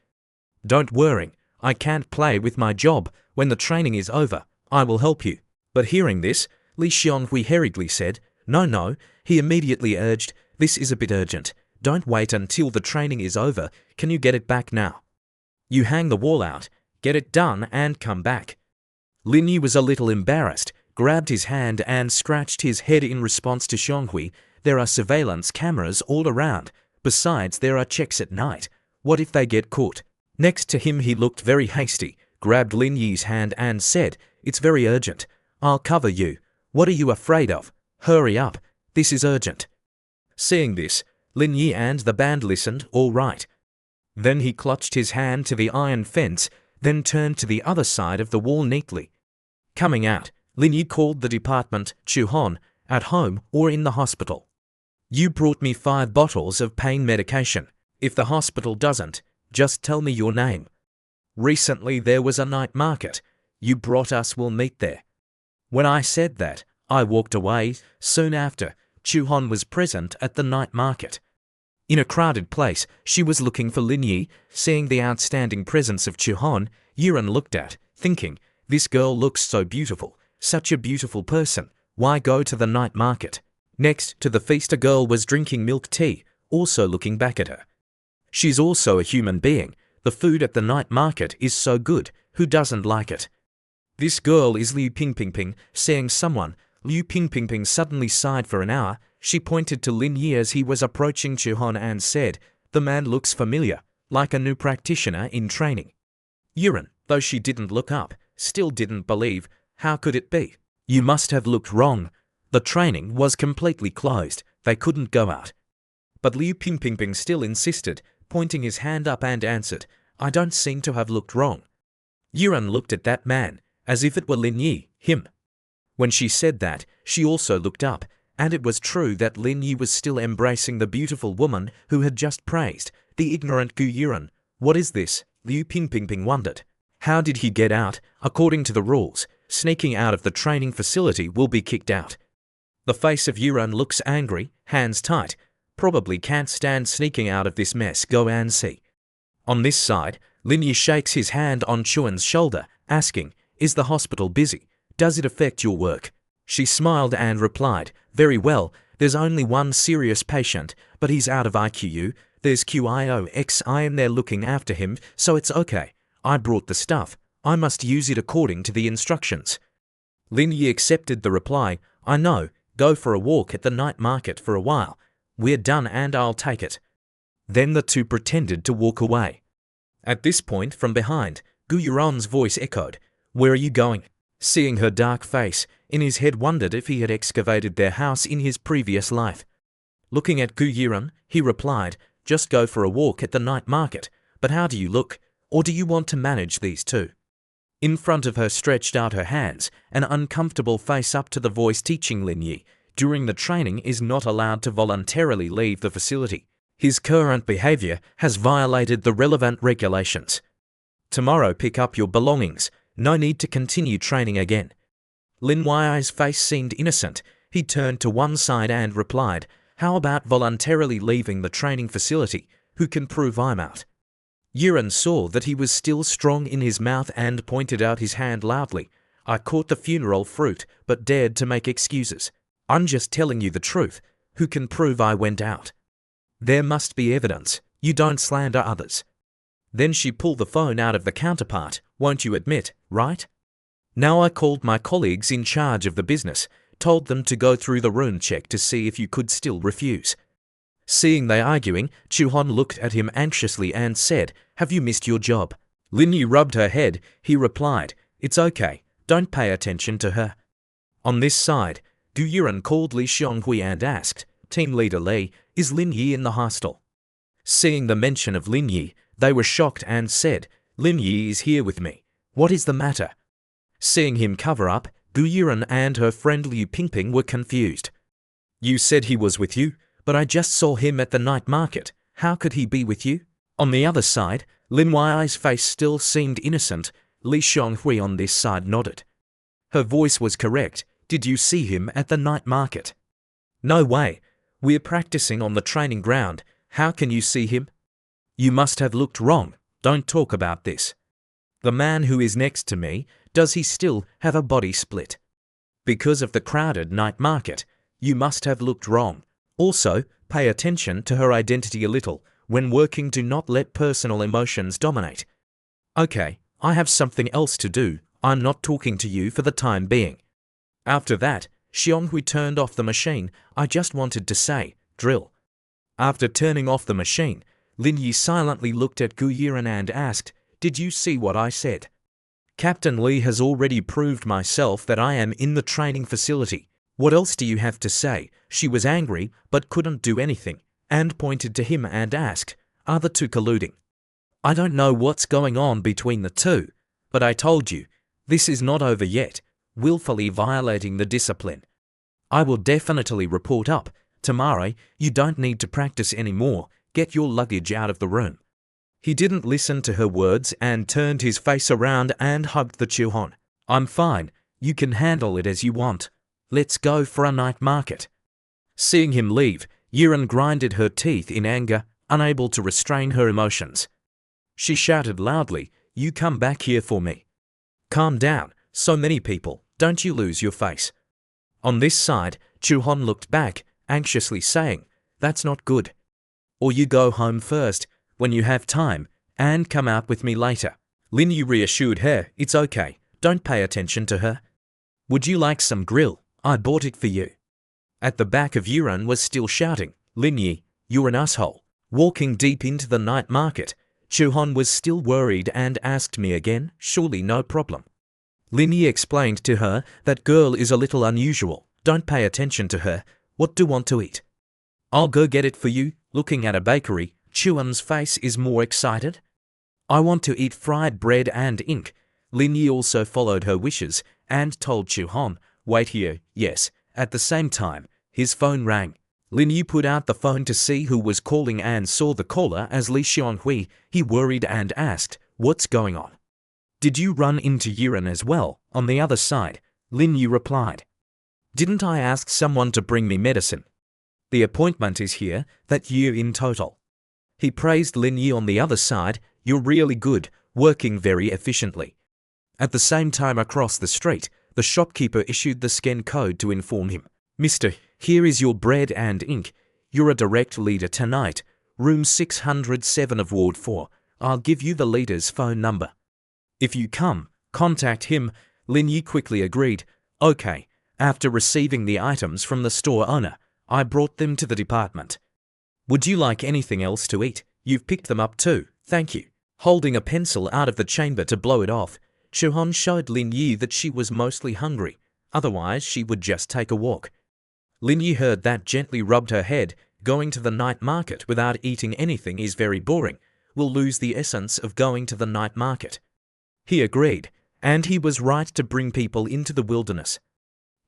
Don't worry, I can't play with my job. When the training is over, I will help you. But hearing this, Li Xionghui hurriedly said, no, he immediately urged, this is a bit urgent. Don't wait until the training is over, can you get it back now? You hang the wall out, get it done and come back. Lin Yi was a little embarrassed, grabbed his hand and scratched his head in response to Xionghui. There are surveillance cameras all around, besides there are checks at night. What if they get caught? Next to him he looked very hasty, grabbed Lin Yi's hand and said, it's very urgent. I'll cover you. What are you afraid of? Hurry up, this is urgent. Seeing this, Lin Yi and the band listened, all right. Then he clutched his hand to the iron fence, then turned to the other side of the wall neatly. Coming out, Lin Yi called the department, Chu Hon, at home or in the hospital. You brought me 5 bottles of pain medication. If the hospital doesn't, just tell me your name. Recently there was a night market. You brought us, we'll meet there. When I said that, I walked away. Soon after, Chu Hon was present at the night market. In a crowded place, she was looking for Lin Yi. Seeing the outstanding presence of Chu Hon, Yuran looked at, thinking, this girl looks so beautiful, such a beautiful person, why go to the night market? Next to the feast a girl was drinking milk tea, also looking back at her. She's also a human being. The food at the night market is so good, who doesn't like it? This girl is Liu Pingpingping, saying someone. Liu Pingpingping suddenly sighed for an hour. She pointed to Lin Yi as he was approaching Chu Hon and said, the man looks familiar, like a new practitioner in training. Yuran, though she didn't look up, still didn't believe. How could it be? You must have looked wrong. The training was completely closed. They couldn't go out. But Liu Pingping still insisted, pointing his hand up and answered, I don't seem to have looked wrong. Yuran looked at that man, as if it were Lin Yi, him. When she said that, she also looked up, and it was true that Lin Yi was still embracing the beautiful woman who had just praised, the ignorant Gu Yuran. What is this? Liu Pingping wondered. How did he get out? According to the rules, sneaking out of the training facility will be kicked out. The face of Yuran looks angry, hands tight. Probably can't stand sneaking out of this mess, go and see. On this side, Lin Yi shakes his hand on Chuan's shoulder, asking, Is the hospital busy? Does it affect your work? She smiled and replied, Very well, there's only one serious patient, but he's out of ICU. There's QIOX, I am there looking after him, so it's okay. I brought the stuff. I must use it according to the instructions. Lin Yi accepted the reply, I know, go for a walk at the night market for a while. We're done and I'll take it. Then the two pretended to walk away. At this point, from behind, Gu Yuran's voice echoed, Where are you going? Seeing her dark face, in his head wondered if he had excavated their house in his previous life. Looking at Gu Yuran, he replied, Just go for a walk at the night market. But how do you look? Or do you want to manage these two? In front of her stretched out her hands, an uncomfortable face up to the voice teaching Lin Yi, during the training is not allowed to voluntarily leave the facility. His current behavior has violated the relevant regulations. Tomorrow pick up your belongings. No need to continue training again. Lin Yi's face seemed innocent. He turned to one side and replied, How about voluntarily leaving the training facility? Who can prove I'm out? Yuran saw that he was still strong in his mouth and pointed out his hand loudly. I caught the funeral fruit, but dared to make excuses. I'm just telling you the truth. Who can prove I went out? There must be evidence. You don't slander others. Then she pulled the phone out of the counterpart. Won't you admit, right? Now I called my colleagues in charge of the business, told them to go through the room check to see if you could still refuse. Seeing they arguing, Chuhon looked at him anxiously and said, Have you missed your job? Lin Yi rubbed her head. He replied, It's okay. Don't pay attention to her. On this side, Gu Yuran called Li Xionghui and asked, Team Leader Li, is Lin Yi in the hostel? Seeing the mention of Lin Yi, they were shocked and said, Lin Yi is here with me. What is the matter? Seeing him cover up, Gu Yuran and her friend Liu Pingping were confused. You said he was with you, but I just saw him at the night market. How could he be with you? On the other side, Lin Yi's face still seemed innocent. Li Xionghui on this side nodded. Her voice was correct. Did you see him at the night market? No way. We're practicing on the training ground. How can you see him? You must have looked wrong. Don't talk about this. The man who is next to me, does he still have a body split? Because of the crowded night market, you must have looked wrong. Also, pay attention to her identity a little. When working, do not let personal emotions dominate. Okay, I have something else to do. I'm not talking to you for the time being. After that, Xionghui turned off the machine. I just wanted to say, drill. After turning off the machine, Lin Yi silently looked at Gu Yuran and asked, Did you see what I said? Captain Li has already proved myself that I am in the training facility. What else do you have to say? She was angry, but couldn't do anything, and pointed to him and asked, Are the two colluding? I don't know what's going on between the two, but I told you, this is not over yet, willfully violating the discipline. I will definitely report up. Tomorrow, you don't need to practice anymore. Get your luggage out of the room. He didn't listen to her words and turned his face around and hugged the Chuhon. I'm fine. You can handle it as you want. Let's go for a night market. Seeing him leave, Yuran grinded her teeth in anger, unable to restrain her emotions. She shouted loudly, You come back here for me. Calm down. So many people. Don't you lose your face. On this side, Chuhon looked back, anxiously saying, That's not good. Or you go home first, when you have time, and come out with me later. Lin Yi reassured her, It's okay. Don't pay attention to her. Would you like some grill? I bought it for you. At the back of Yuran was still shouting, Lin Yi, you're an asshole. Walking deep into the night market, Chuhon was still worried and asked me again, surely no problem. Lin Yi explained to her that girl is a little unusual. Don't pay attention to her. What do you want to eat? I'll go get it for you. Looking at a bakery, Chuan's face is more excited. I want to eat fried bread and ink. Lin Yi also followed her wishes and told Chuhan, wait here, yes. At the same time, his phone rang. Lin Yi put out the phone to see who was calling and saw the caller as Li Xionghui. He worried and asked, what's going on? Did you run into Yiren as well? On the other side, Lin Yi replied, didn't I ask someone to bring me medicine? The appointment is here, that year in total. He praised Lin Yi on the other side, you're really good, working very efficiently. At the same time across the street, the shopkeeper issued the scan code to inform him. Mister, here is your bread and ink. You're a direct leader tonight. Room 607 of Ward 4. I'll give you the leader's phone number. If you come, contact him. Lin Yi quickly agreed. Okay. After receiving the items from the store owner, I brought them to the department. Would you like anything else to eat? You've picked them up too, thank you. Holding a pencil out of the chamber to blow it off, Chuhan showed Lin Yi that she was mostly hungry, otherwise she would just take a walk. Lin Yi heard that, gently rubbed her head. Going to the night market without eating anything is very boring. We'll lose the essence of going to the night market. He agreed, and he was right to bring people into the wilderness.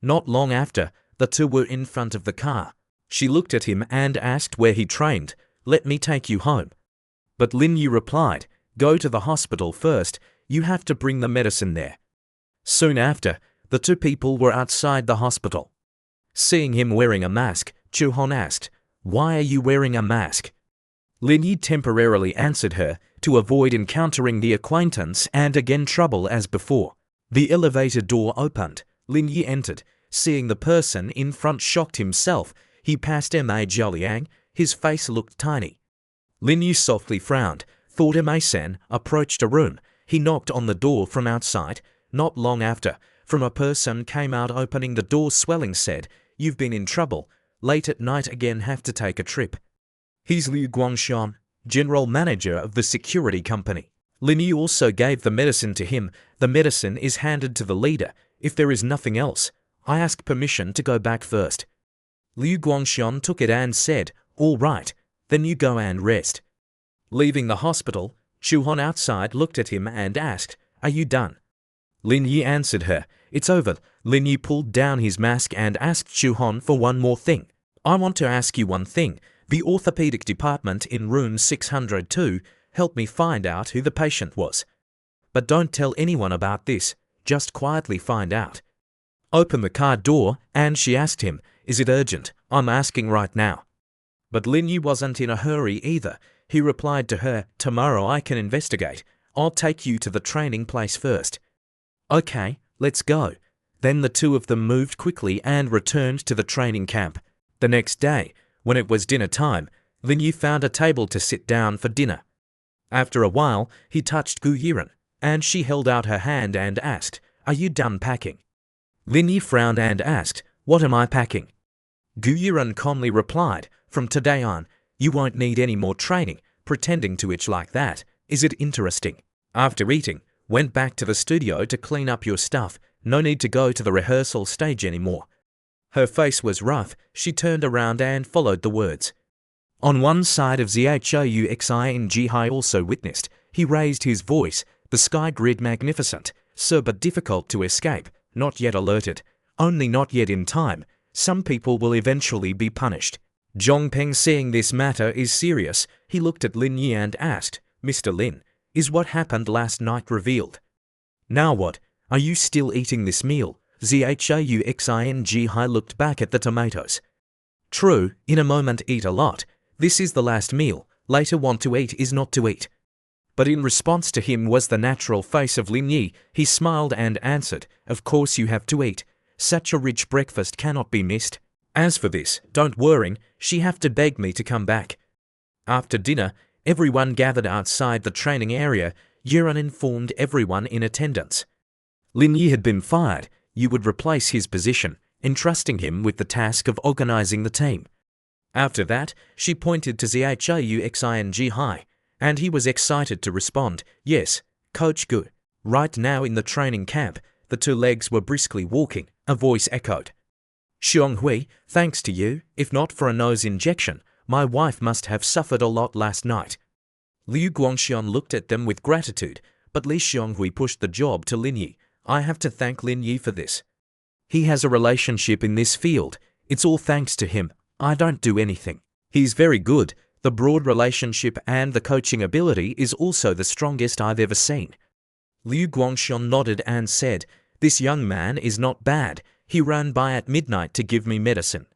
Not long after, the two were in front of the car. She looked at him and asked where he trained. Let me take you home. But Lin Yi replied, go to the hospital first. You have to bring the medicine there. Soon after, the two people were outside the hospital. Seeing him wearing a mask, Chuhan asked, why are you wearing a mask? Lin Yi temporarily answered her, to avoid encountering the acquaintance and again trouble as before. The elevator door opened. Lin Yi entered. Seeing the person in front shocked himself, he passed Ma Jiaoliang. His face looked tiny. Lin Yi softly frowned, thought Ma-san approached a room. He knocked on the door from outside. Not long after, from a person came out opening the door swelling said, you've been in trouble. Late at night again have to take a trip. He's Liu Guangxian, general manager of the security company. Lin Yi also gave the medicine to him. The medicine is handed to the leader. If there is nothing else, I ask permission to go back first. Liu Guangxian took it and said, all right, then you go and rest. Leaving the hospital, Chuhan outside looked at him and asked, are you done? Lin Yi answered her, it's over. Lin Yi pulled down his mask and asked Chuhan for one more thing. I want to ask you one thing. The orthopedic department in room 602 helped me find out who the patient was. But don't tell anyone about this, just quietly find out. Open the car door, and she asked him, is it urgent? I'm asking right now. But Lin Yi wasn't in a hurry either. He replied to her, tomorrow I can investigate. I'll take you to the training place first. Okay, let's go. Then the two of them moved quickly and returned to the training camp. The next day, when it was dinner time, Lin Yi found a table to sit down for dinner. After a while, he touched Gu Yiren, and she held out her hand and asked, are you done packing? Lin Yi frowned and asked, what am I packing? Gu Yiren calmly replied, from today on, you won't need any more training, pretending to itch like that. Is it interesting? After eating, went back to the studio to clean up your stuff. No need to go to the rehearsal stage anymore. Her face was rough. She turned around and followed the words. On one side of Zhouxing also witnessed. He raised his voice. The sky grid magnificent, sir, but difficult to escape. Not yet alerted. Only not yet in time. Some people will eventually be punished. Zhongpeng, seeing this matter is serious, he looked at Lin Yi and asked, Mr. Lin, is what happened last night revealed? Now what? Are you still eating this meal? Zhouxing looked back at the tomatoes. True, in a moment eat a lot. This is the last meal. Later want to eat is not to eat. But in response to him was the natural face of Lin Yi. He smiled and answered, of course you have to eat. Such a rich breakfast cannot be missed. As for this, don't worry, she have to beg me to come back. After dinner, everyone gathered outside the training area. Yiren informed everyone in attendance. Lin Yi had been fired. You would replace his position, entrusting him with the task of organizing the team. After that, she pointed to Zhouxing, and he was excited to respond, yes, Coach Gu. Right now in the training camp, the two legs were briskly walking. A voice echoed. Xionghui, thanks to you, if not for a nose injection, my wife must have suffered a lot last night. Liu Guangxian looked at them with gratitude, but Li Xionghui pushed the job to Lin Yi. I have to thank Lin Yi for this. He has a relationship in this field. It's all thanks to him. I don't do anything. He's very good. The broad relationship and the coaching ability is also the strongest I've ever seen. Liu Guangxian nodded and said, this young man is not bad. He ran by at midnight to give me medicine.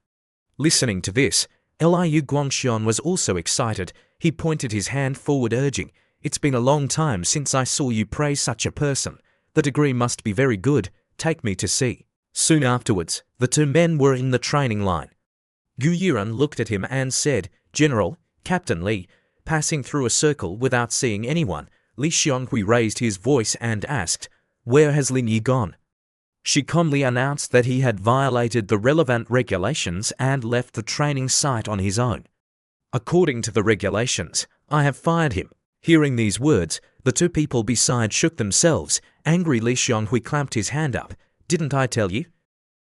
Listening to this, Liu Guangxian was also excited. He pointed his hand forward urging, it's been a long time since I saw you praise such a person. The degree must be very good. Take me to see. Soon afterwards, the two men were in the training line. Gu Yiren looked at him and said, General, Captain Li, passing through a circle without seeing anyone, Li Xionghui raised his voice and asked, where has Lin Yi gone? She calmly announced that he had violated the relevant regulations and left the training site on his own. According to the regulations, I have fired him. Hearing these words, the two people beside shook themselves. Angry Li Xionghui clamped his hand up. Didn't I tell you?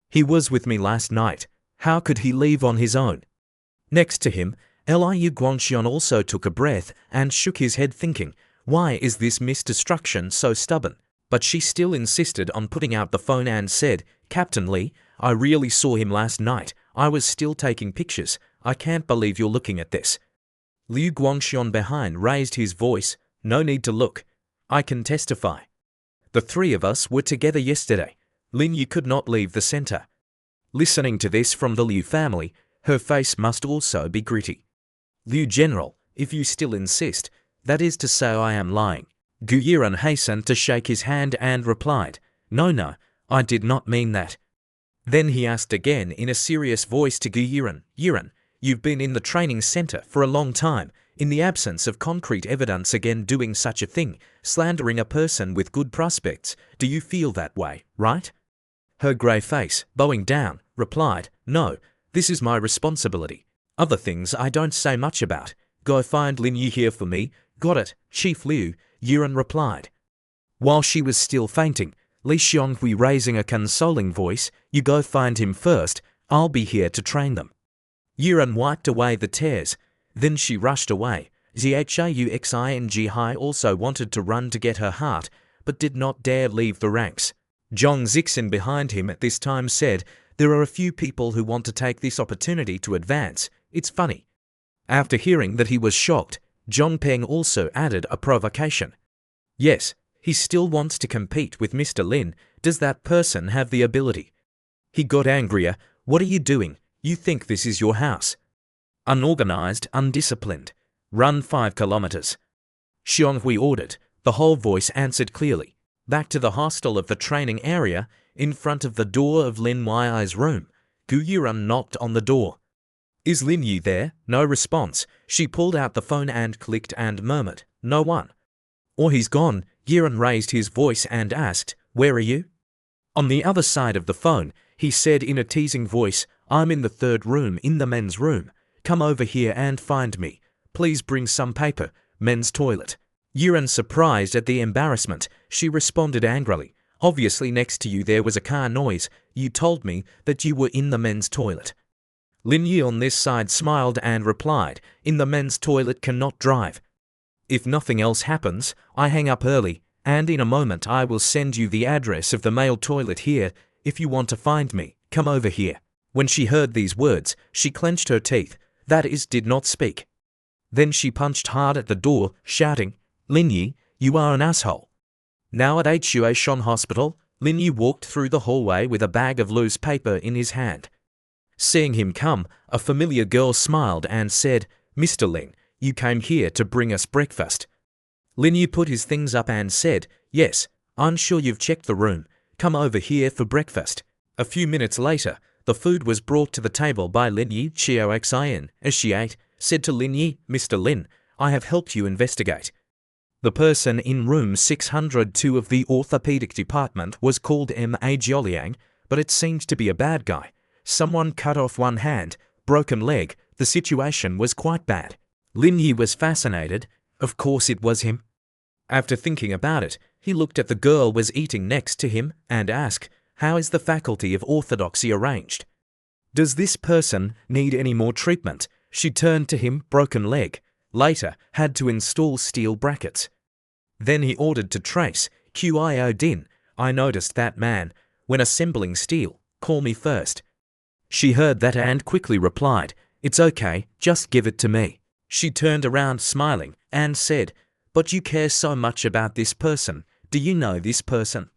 He was with me last night. How could he leave on his own? Next to him, Liu Guangxian also took a breath and shook his head thinking, why is this Miss Destruction so stubborn? But she still insisted on putting out the phone and said, Captain Li, I really saw him last night. I was still taking pictures. I can't believe you're looking at this. Liu Guangxian behind raised his voice. No need to look. I can testify. The three of us were together yesterday. Lin Yi could not leave the center. Listening to this from the Liu family, her face must also be gritty. Liu General, if you still insist, that is to say I am lying. Gu Yiren hastened to shake his hand and replied, No, I did not mean that. Then he asked again in a serious voice to Gu Yiren, Yiren, you've been in the training center for a long time. In the absence of concrete evidence again doing such a thing, slandering a person with good prospects, do you feel that way, right? Her grey face, bowing down, replied, No, this is my responsibility. Other things I don't say much about. Go find Lin Yi here for me. Got it, Chief Liu, Yiren replied. While she was still fainting, Li Xionghui raising a consoling voice, You go find him first. I'll be here to train them. Yiren wiped away the tears. Then she rushed away. Zhauxing Hai also wanted to run to get her heart, but did not dare leave the ranks. Zhong Zixin behind him at this time said, There are a few people who want to take this opportunity to advance. It's funny. After hearing that he was shocked, Zhong Peng also added a provocation. Yes, he still wants to compete with Mr. Lin. Does that person have the ability? He got angrier. What are you doing? You think this is your house? Unorganized, undisciplined. Run 5 kilometers. Xionghui ordered. The whole voice answered clearly. Back to the hostel of the training area, in front of the door of Lin Yi's room. Gu Yiren knocked on the door. Is Lin Yi there? No response. She pulled out the phone and clicked and murmured, No one. Or he's gone. Yiren raised his voice and asked, Where are you? On the other side of the phone, he said in a teasing voice, I'm in the 3rd room in the men's room. Come over here and find me. Please bring some paper. Men's toilet. Yiren surprised at the embarrassment. She responded angrily. Obviously next to you there was a car noise. You told me that you were in the men's toilet. Lin Yi on this side smiled and replied, In the men's toilet cannot drive. If nothing else happens, I hang up early, and in a moment I will send you the address of the male toilet here. If you want to find me, come over here. When she heard these words, she clenched her teeth, that is, did not speak. Then she punched hard at the door, shouting, Lin Yi, you are an asshole. Now at Huaishon Hospital, Lin Yi walked through the hallway with a bag of loose paper in his hand. Seeing him come, a familiar girl smiled and said, Mr. Lin, you came here to bring us breakfast. Lin Yi put his things up and said, Yes, I'm sure you've checked the room. Come over here for breakfast. A few minutes later, the food was brought to the table by Lin Yi. Xiaoxian, as she ate, said to Lin Yi, Mr. Lin, I have helped you investigate. The person in room 602 of the orthopedic department was called Ma Jioliang, but it seemed to be a bad guy. Someone cut off one hand, broken leg. The situation was quite bad. Lin Yi was fascinated. Of course it was him. After thinking about it, he looked at the girl was eating next to him and asked, How is the faculty of orthodoxy arranged? Does this person need any more treatment? She turned to him, broken leg. Later, had to install steel brackets. Then he ordered to trace. Qio din. I noticed that man. When assembling steel, call me first. She heard that and quickly replied, it's okay, just give it to me. She turned around smiling and said, but you care so much about this person. Do you know this person?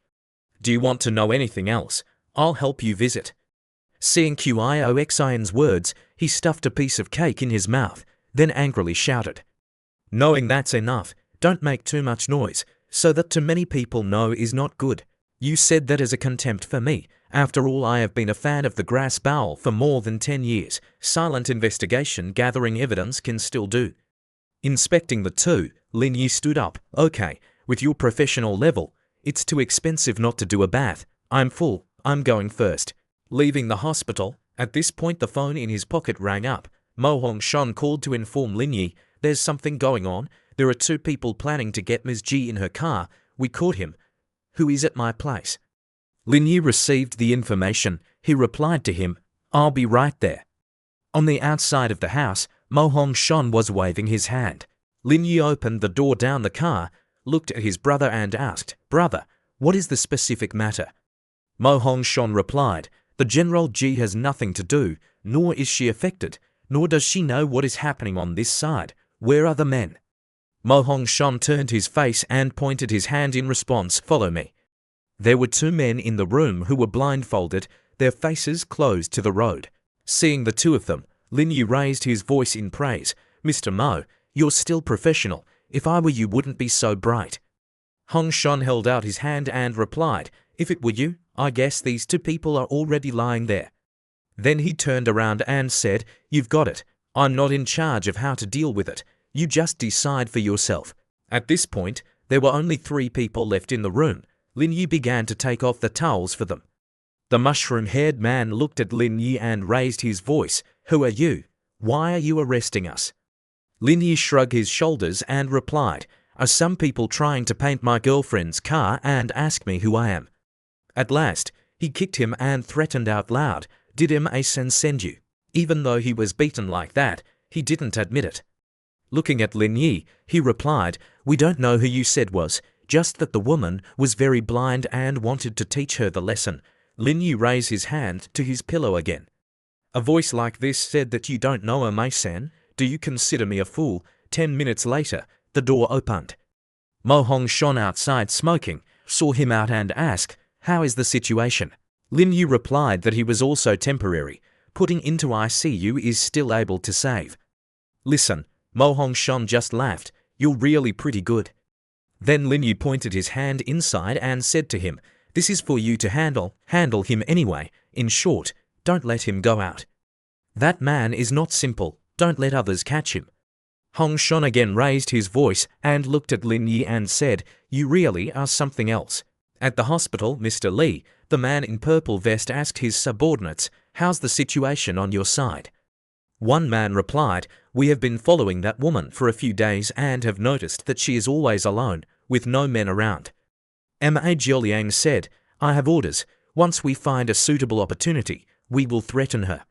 Do you want to know anything else? I'll help you visit. Seeing Qioxin's words, he stuffed a piece of cake in his mouth, then angrily shouted, knowing that's enough, don't make too much noise, so that too many people know is not good. You said that as a contempt for me. After all, I have been a fan of the grass bowl for more than 10 years. Silent investigation gathering evidence can still do. Inspecting the two, Lin Yi stood up. Okay, with your professional level, it's too expensive not to do a bath. I'm full, I'm going first. Leaving the hospital, at this point the phone in his pocket rang up. Mo Hong-shon called to inform Lin Yi, there's something going on. There are two people planning to get Ms. Ji in her car. We caught him. Who is at my place? Lin Yi received the information. He replied to him, I'll be right there. On the outside of the house, Mo Hong-shon was waving his hand. Lin Yi opened the door down the car, looked at his brother and asked, Brother, what is the specific matter? Mo Hong-shon replied, the General Ji has nothing to do, nor is she affected, nor does she know what is happening on this side. Where are the men? Mo Hong-shon turned his face and pointed his hand in response, follow me. There were two men in the room who were blindfolded, their faces closed to the road. Seeing the two of them, Lin Yi raised his voice in praise. Mr. Mo, you're still professional. If I were you, wouldn't be so bright. Hong-shon held out his hand and replied, if it were you, I guess these two people are already lying there. Then he turned around and said, you've got it. I'm not in charge of how to deal with it. You just decide for yourself. At this point, there were only 3 people left in the room. Lin Yi began to take off the towels for them. The mushroom-haired man looked at Lin Yi and raised his voice. Who are you? Why are you arresting us? Lin Yi shrugged his shoulders and replied, are some people trying to paint my girlfriend's car and ask me who I am? At last, he kicked him and threatened out loud, did a send you? Even though he was beaten like that, he didn't admit it. Looking at Lin Yi, he replied, we don't know who you said was, just that the woman was very blind and wanted to teach her the lesson. Lin Yi raised his hand to his pillow again. A voice like this said that you don't know Mei-san. Do you consider me a fool? 10 minutes later, the door opened. Mo Hong-shon outside smoking, saw him out and asked, how is the situation? Lin Yi replied that he was also temporary. Putting into ICU is still able to save. Listen, Mo Hong-shon just laughed, you're really pretty good. Then Lin Yi pointed his hand inside and said to him, this is for you to handle him anyway. In short, don't let him go out. That man is not simple, don't let others catch him. Hong-shon again raised his voice and looked at Lin Yi and said, you really are something else. At the hospital, Mr. Lee, the man in purple vest asked his subordinates, how's the situation on your side? One man replied, we have been following that woman for a few days and have noticed that she is always alone, with no men around. Ma Jioliang said, I have orders. Once we find a suitable opportunity, we will threaten her.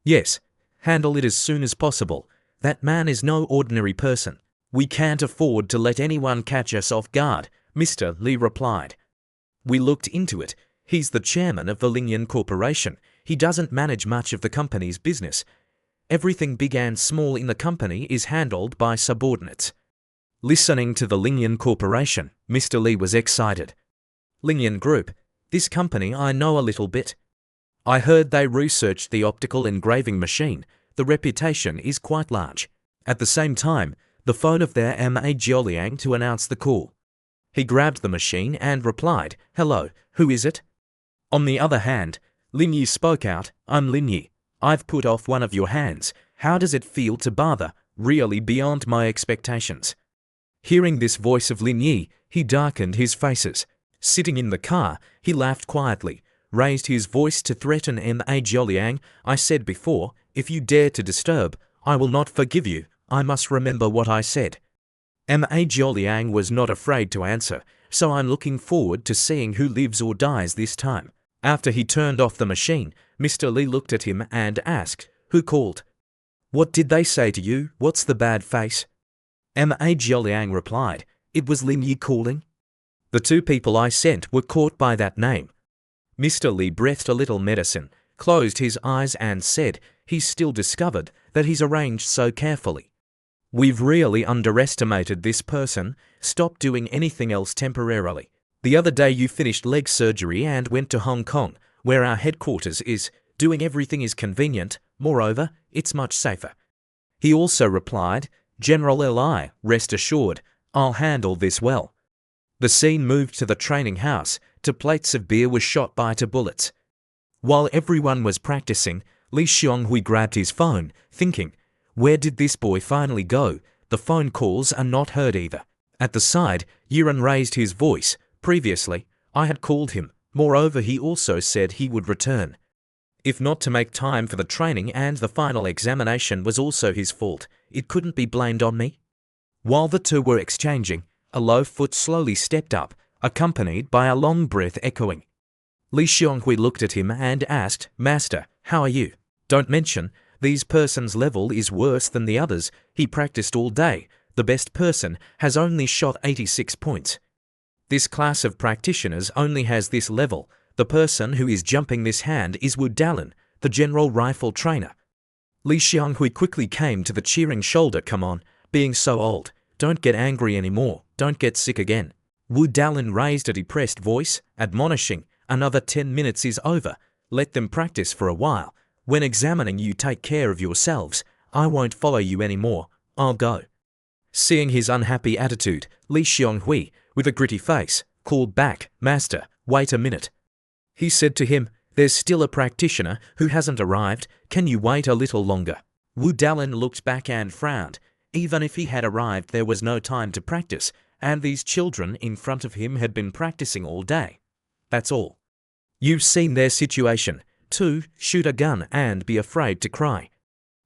Yes, handle it as soon as possible. That man is no ordinary person. We can't afford to let anyone catch us off guard, Mr. Lee replied. We looked into it. He's the chairman of the Lingyan Corporation. He doesn't manage much of the company's business. Everything big and small in the company is handled by subordinates. Listening to the Lingyan Corporation, Mr. Lee was excited. Lingyan Group, this company I know a little bit. I heard they researched the optical engraving machine. The reputation is quite large. At the same time, the phone of their Ma Jioliang to announce the call. He grabbed the machine and replied, hello, who is it? On the other hand, Lin Yi spoke out, I'm Lin Yi. I've put off one of your hands. How does it feel to bother? Really beyond my expectations. Hearing this voice of Lin Yi, he darkened his faces. Sitting in the car, he laughed quietly, raised his voice to threaten Ma Jioliang. I said before, if you dare to disturb, I will not forgive you. I must remember what I said. Ma Jioliang was not afraid to answer, so I'm looking forward to seeing who lives or dies this time. After he turned off the machine, Mr. Li looked at him and asked, "Who called? What did they say to you? What's the bad face?" Ma Jioliang replied, "It was Lin Yi calling. The two people I sent were caught by that name." Mr. Li breathed a little medicine, closed his eyes and said, "He's still discovered that he's arranged so carefully. We've really underestimated this person. Stop doing anything else temporarily. The other day you finished leg surgery and went to Hong Kong, where our headquarters is. Doing everything is convenient. Moreover, it's much safer." He also replied, "General Li, rest assured, I'll handle this well." The scene moved to the training house. 2 plates of beer were shot by 2 bullets. While everyone was practicing, Li Xionghui grabbed his phone, thinking, "Where did this boy finally go? The phone calls are not heard either." At the side, Yuran raised his voice. "Previously, I had called him. Moreover, he also said he would return. If not to make time for the training and the final examination was also his fault, it couldn't be blamed on me." While the two were exchanging, a low foot slowly stepped up, accompanied by a long breath echoing. Li Xionghui looked at him and asked, "Master, how are you? Don't mention, this person's level is worse than the others. He practiced all day. The best person has only shot 86 points. This class of practitioners only has this level. The person who is jumping this hand is Wu Dalin, the general rifle trainer." Li Xionghui quickly came to the cheering shoulder. "Come on, being so old, don't get angry anymore, don't get sick again." Wu Dalin raised a depressed voice, admonishing, "Another 10 minutes is over. Let them practice for a while. When examining you take care of yourselves. I won't follow you anymore. I'll go." Seeing his unhappy attitude, Li Xionghui, with a gritty face, called back, "Master, wait a minute." He said to him, "There's still a practitioner who hasn't arrived. Can you wait a little longer?" Wu Dalin looked back and frowned. Even if he had arrived, there was no time to practice, and these children in front of him had been practicing all day. That's all. You've seen their situation. To shoot a gun and be afraid to cry.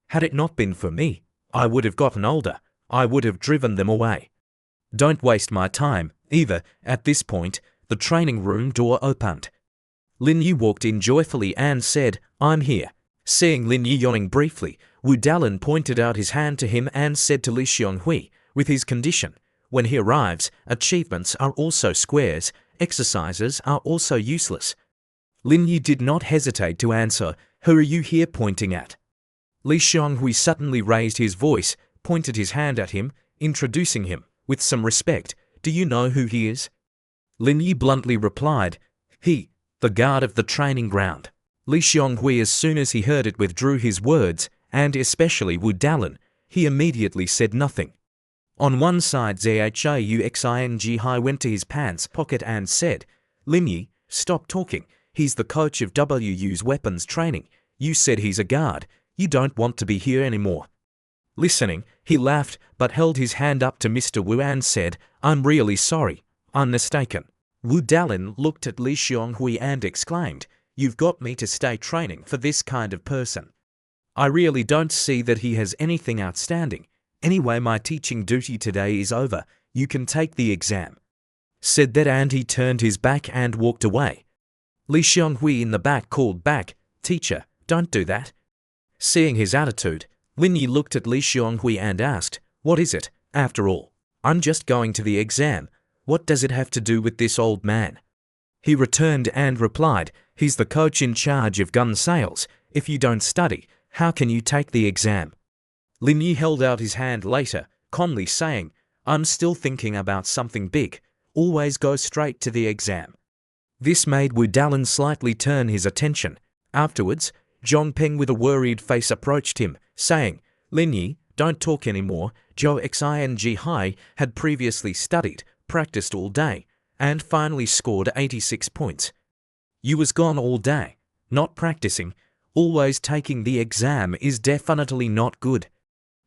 Had it not been for me, I would have gotten older. I would have driven them away. Don't waste my time, either." At this point, the training room door opened. Lin Yu walked in joyfully and said, "I'm here." Seeing Lin Yu yawning briefly, Wu Dalin pointed out his hand to him and said to Li Xionghui, "With his condition, when he arrives, achievements are also squares, exercises are also useless." Lin Yu did not hesitate to answer, "Who are you here pointing at?" Li Xionghui suddenly raised his voice, pointed his hand at him, introducing him, with some respect. "Do you know who he is?" Lin Yu bluntly replied, "He, the guard of the training ground." Li Xionghui, as soon as he heard it, withdrew his words, and especially Wu Dalin. He immediately said nothing. On one side, Zhao went to his pants pocket and said, "Lin Yi, stop talking. He's the coach of WU's weapons training. You said he's a guard. You don't want to be here anymore." Listening, he laughed but held his hand up to Mr. Wu and said, "I'm really sorry. I'm mistaken." Wu Dalin looked at Li Xionghui and exclaimed, "You've got me to stay training for this kind of person. I really don't see that he has anything outstanding. Anyway, my teaching duty today is over. You can take the exam." Said that and he turned his back and walked away. Li Xionghui in the back called back, "Teacher, don't do that." Seeing his attitude, Lin Yi looked at Li Xionghui and asked, "What is it? After all, I'm just going to the exam. What does it have to do with this old man?" He returned and replied, "He's the coach in charge of gun sales. If you don't study, how can you take the exam?" Lin Yi held out his hand later, calmly saying, "I'm still thinking about something big. Always go straight to the exam." This made Wu Dalin slightly turn his attention. Afterwards, Zhong Peng with a worried face approached him, saying, "Lin Yi, don't talk anymore." Zhou Xing had previously studied, practiced all day, and finally scored 86 points. You was gone all day, not practicing, always taking the exam is definitely not good.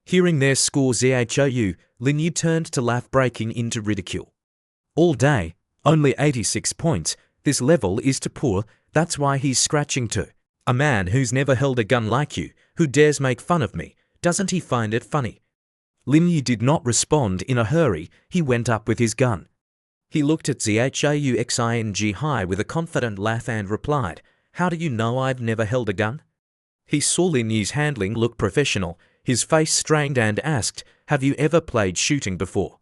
Hearing their score Zhou, Lin Yi turned to laugh, breaking into ridicule. All day, only 86 points. This level is too poor, that's why he's scratching too. A man who's never held a gun like you, who dares make fun of me, doesn't he find it funny? Lin Yi did not respond in a hurry, he went up with his gun. He looked at Zhauxing Hai with a confident laugh and replied, "How do you know I've never held a gun?" He saw Lin Yi's handling look professional, his face strained and asked, "Have you ever played shooting before?"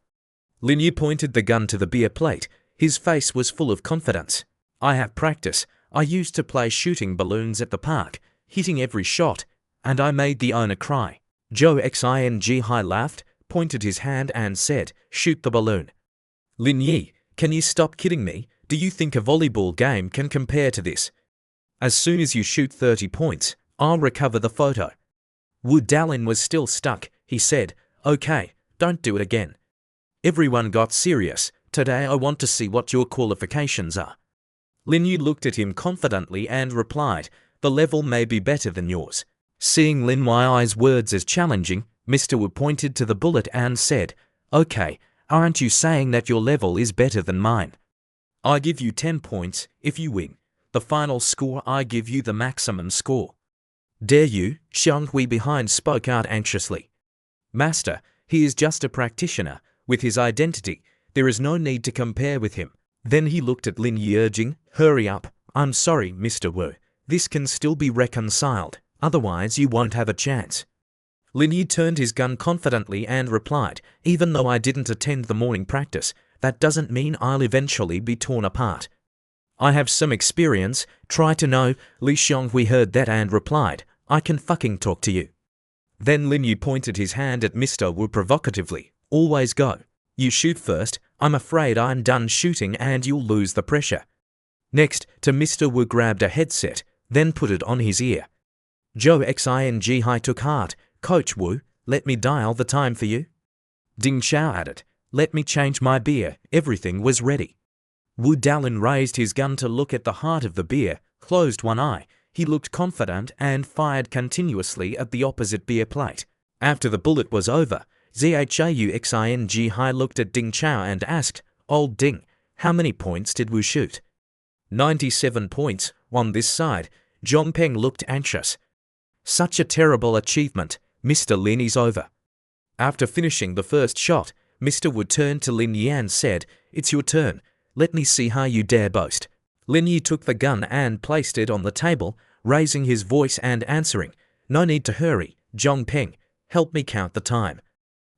Lin Yi pointed the gun to the beer plate. His face was full of confidence. "I have practice. I used to play shooting balloons at the park, hitting every shot, and I made the owner cry." Zhauxing Hai laughed, pointed his hand and said, "Shoot the balloon." "Lin Yi, can you stop kidding me? Do you think a volleyball game can compare to this? As soon as you shoot 30 points, I'll recover the photo." Wu Dalin was still stuck. He said, "Okay, don't do it again." Everyone got serious. "Today I want to see what your qualifications are." Lin Yi looked at him confidently and replied, "The level may be better than yours." Seeing Lin Yi's words as challenging, Mr. Wu pointed to the bullet and said, "Okay, aren't you saying that your level is better than mine? I give you 10 points if you win. The final score, I give you the maximum score." "Dare you?" Xiang Hui behind spoke out anxiously. "Master, he is just a practitioner. With his identity, there is no need to compare with him." Then he looked at Lin Yi urging, "Hurry up. I'm sorry, Mr. Wu. This can still be reconciled. Otherwise you won't have a chance." Lin Yi turned his gun confidently and replied, "Even though I didn't attend the morning practice, that doesn't mean I'll eventually be torn apart. I have some experience. Try to know." Li Xionghui heard that and replied, "I can fucking talk to you." Then Lin Yi pointed his hand at Mr. Wu provocatively. "Always go. You shoot first. I'm afraid I'm done shooting and you'll lose the pressure." Next, Mr. Wu grabbed a headset, then put it on his ear. Zhauxing Hai took heart. "Coach Wu, let me dial the time for you." Ding Chao added, "Let me change my beer." Everything was ready. Wu Dalin raised his gun to look at the heart of the beer, closed one eye. He looked confident and fired continuously at the opposite beer plate. After the bullet was over, Zhauxing Hai looked at Ding Chao and asked, "Old Ding, how many points did Wu shoot?" 97 points, on this side. Zhongpeng looked anxious. "Such a terrible achievement. Mr. Lin is over." After finishing the first shot, Mr. Wu turned to Lin Yi and said, "It's your turn. Let me see how you dare boast." Lin Yi took the gun and placed it on the table, raising his voice and answering, "No need to hurry. Zhongpeng, help me count the time."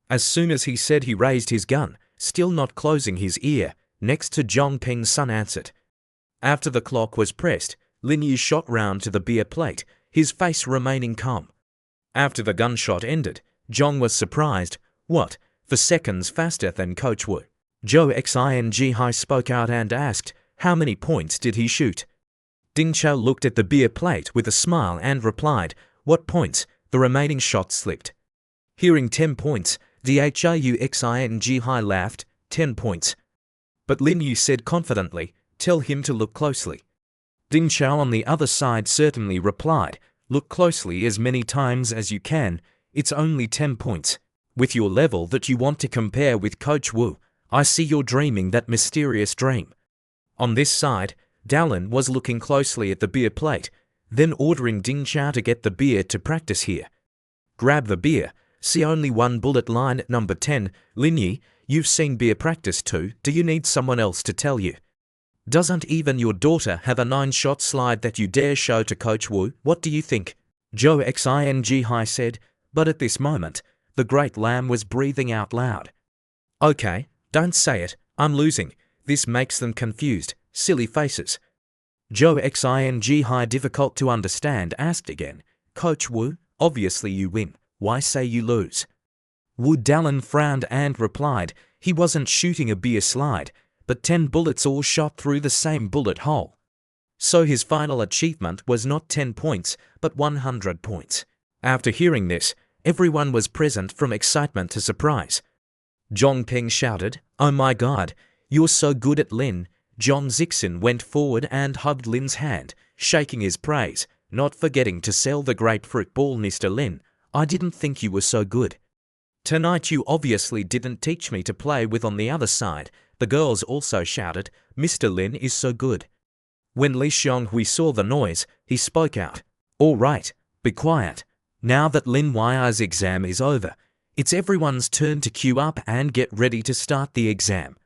As soon as he said, he raised his gun, still not closing his ear. Next to Zhongpeng's son answered. After the clock was pressed, Lin Yi shot round to the beer plate, his face remaining calm. After the gunshot ended, Zhong was surprised. "What? For seconds faster than Coach Wu." Zhauxing Hai spoke out and asked, "How many points did he shoot?" Ding Chao looked at the beer plate with a smile and replied, "What points?" The remaining shots slipped. Hearing 10 points, Zhauxing Hai laughed. 10 points. But Lin Yi said confidently, "Tell him to look closely." Ding Chao on the other side certainly replied, "Look closely as many times as you can. It's only 10 points. With your level that you want to compare with Coach Wu, I see you're dreaming that mysterious dream." On this side, Dalin was looking closely at the beer plate, then ordering Ding Chao to get the beer to practice here. "Grab the beer. See only one bullet line at number 10. Lin Yi, you've seen beer practice too. Do you need someone else to tell you? Doesn't even your daughter have a 9-shot slide that you dare show to Coach Wu? What do you think?" Zhauxing Hai said, but at this moment, the Great Lamb was breathing out loud. "Okay, don't say it. I'm losing. This makes them confused. Silly faces." Zhauxing Hai, difficult to understand, asked again, "Coach Wu, obviously you win. Why say you lose?" Wu Dalin frowned and replied, "He wasn't shooting a beer slide, but 10 bullets all shot through the same bullet hole. So his final achievement was not 10 points, but 100 points." After hearing this, everyone was present from excitement to surprise. Zhongpeng shouted, "Oh my God, you're so good at Lin." John Zixin went forward and hugged Lin's hand, shaking his praise, not forgetting to sell the grapefruit ball. "Mr. Lin, I didn't think you were so good. Tonight you obviously didn't teach me to play with." On the other side, the girls also shouted, "Mr. Lin is so good." When Li Xionghui saw the noise, he spoke out, "All right, be quiet. Now that Lin Yi's exam is over, it's everyone's turn to queue up and get ready to start the exam."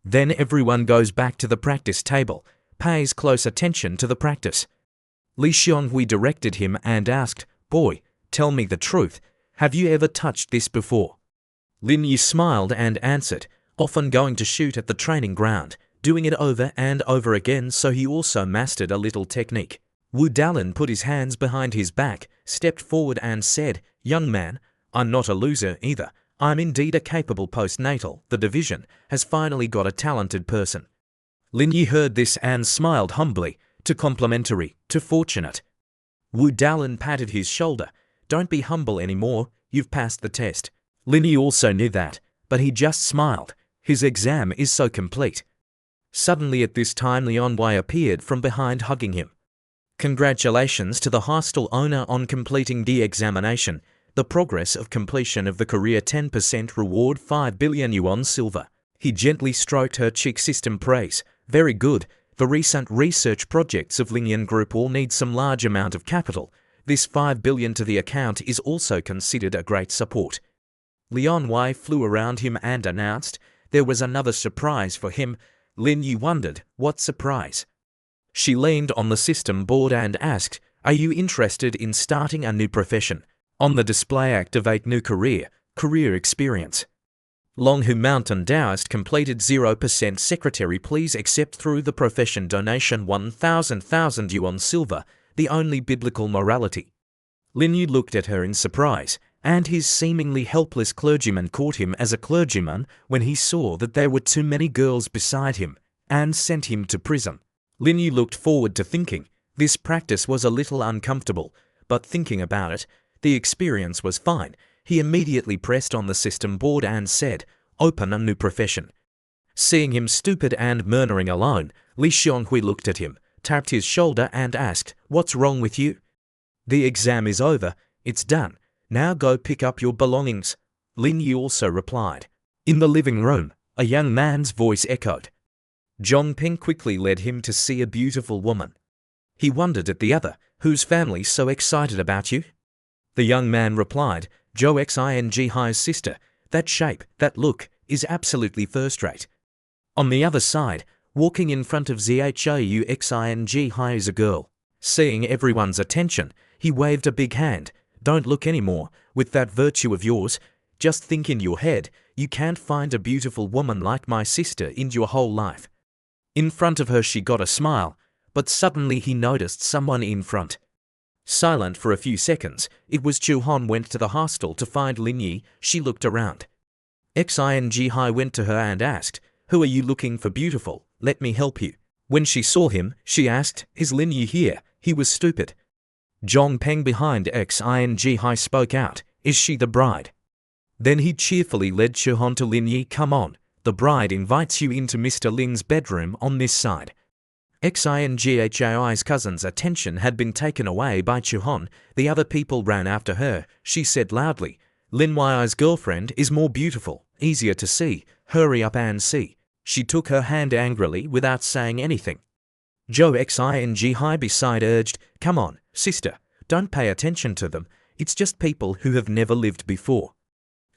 Then everyone goes back to the practice table, pays close attention to the practice. Li Xionghui directed him and asked, "Boy, tell me the truth. Have you ever touched this before?" Lin Yi smiled and answered, "Often going to shoot at the training ground, doing it over and over again, so he also mastered a little technique." Wu Dalin put his hands behind his back, stepped forward and said, "Young man, I'm not a loser either. I'm indeed a capable postnatal. The division has finally got a talented person." Lin Yi heard this and smiled humbly, too complimentary, too fortunate. Wu Dalin patted his shoulder. "Don't be humble anymore, you've passed the test." Lin Yi also knew that, but he just smiled. His exam is so complete. Suddenly at this time Lian Wei appeared from behind hugging him. "Congratulations to the hostel owner on completing the examination. The progress of completion of the career 10% reward 5 billion yuan silver." He gently stroked her cheek. System praise. "Very good. The recent research projects of Lingyan Group all need some large amount of capital. This 5 billion to the account is also considered a great support." Lian Wei flew around him and announced there was another surprise for him. Lin Yi wondered, what surprise? She leaned on the system board and asked, "Are you interested in starting a new profession? On the display activate new career experience." Long Hu Mountain Taoist completed 0% secretary please accept through the profession donation 1,000 yuan silver, the only biblical morality. Lin Yu looked at her in surprise, and his seemingly helpless clergyman caught him as a clergyman when he saw that there were too many girls beside him, and sent him to prison. Lin Yu looked forward to thinking. This practice was a little uncomfortable, but thinking about it, the experience was fine. He immediately pressed on the system board and said, "Open a new profession." Seeing him stupid and murmuring alone, Li Xionghui looked at him, tapped his shoulder and asked, "What's wrong with you?" "The exam is over. It's done. Now go pick up your belongings." Lin Yu also replied. In the living room, a young man's voice echoed. Zhong Ping quickly led him to see a beautiful woman. He wondered at the other, "Whose family so excited about you?" The young man replied, "Zhou Xing Hai's sister. That shape, that look, is absolutely first-rate." On the other side, walking in front of Zhou Xing Hai is a girl. Seeing everyone's attention, he waved a big hand. "Don't look anymore, with that virtue of yours. Just think in your head, you can't find a beautiful woman like my sister in your whole life." In front of her she got a smile, but suddenly he noticed someone in front. Silent for a few seconds, it was Chu Hon went to the hostel to find Lin Yi. She looked around. Xing Hai went to her and asked, "Who are you looking for beautiful? Let me help you." When she saw him, she asked, "Is Lin Yi here?" He was stupid. Zhong Peng behind Xing Hai spoke out, "Is she the bride?" Then he cheerfully led Chu Hon to Lin Yi. "Come on, the bride invites you into Mr. Lin's bedroom on this side." Xing's cousin's attention had been taken away by Chu Hon. The other people ran after her. She said loudly, "Lin Yi's girlfriend is more beautiful, easier to see. Hurry up and see." She took her hand angrily without saying anything. Zhou Xing Hai beside urged, "Come on, sister, don't pay attention to them. It's just people who have never lived before."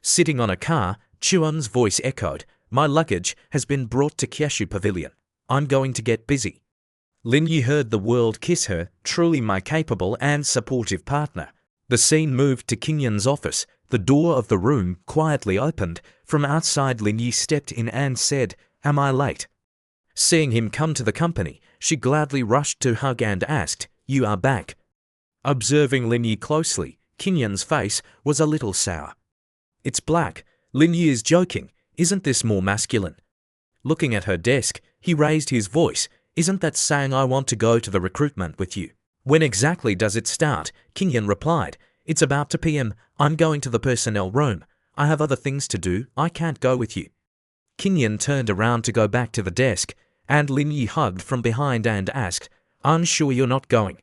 Sitting on a car, Chuan's voice echoed, "My luggage has been brought to Kyushu Pavilion. I'm going to get busy." Lin Yi heard the world kiss her, truly my capable and supportive partner. The scene moved to Qingyan's office. The door of the room quietly opened. From outside Lin Yi stepped in and said, "Am I late?" Seeing him come to the company, she gladly rushed to hug and asked, "You are back." Observing Lin Yi closely, Qingyan's face was a little sour. "It's black. Lin Yi is joking. Isn't this more masculine?" Looking at her desk, he raised his voice. "Isn't that saying I want to go to the recruitment with you?" "When exactly does it start?" Qingyan replied. "It's about 2 p.m. I'm going to the personnel room. I have other things to do. I can't go with you." Qingyan turned around to go back to the desk, and Lin Yi hugged from behind and asked, "I'm sure you're not going.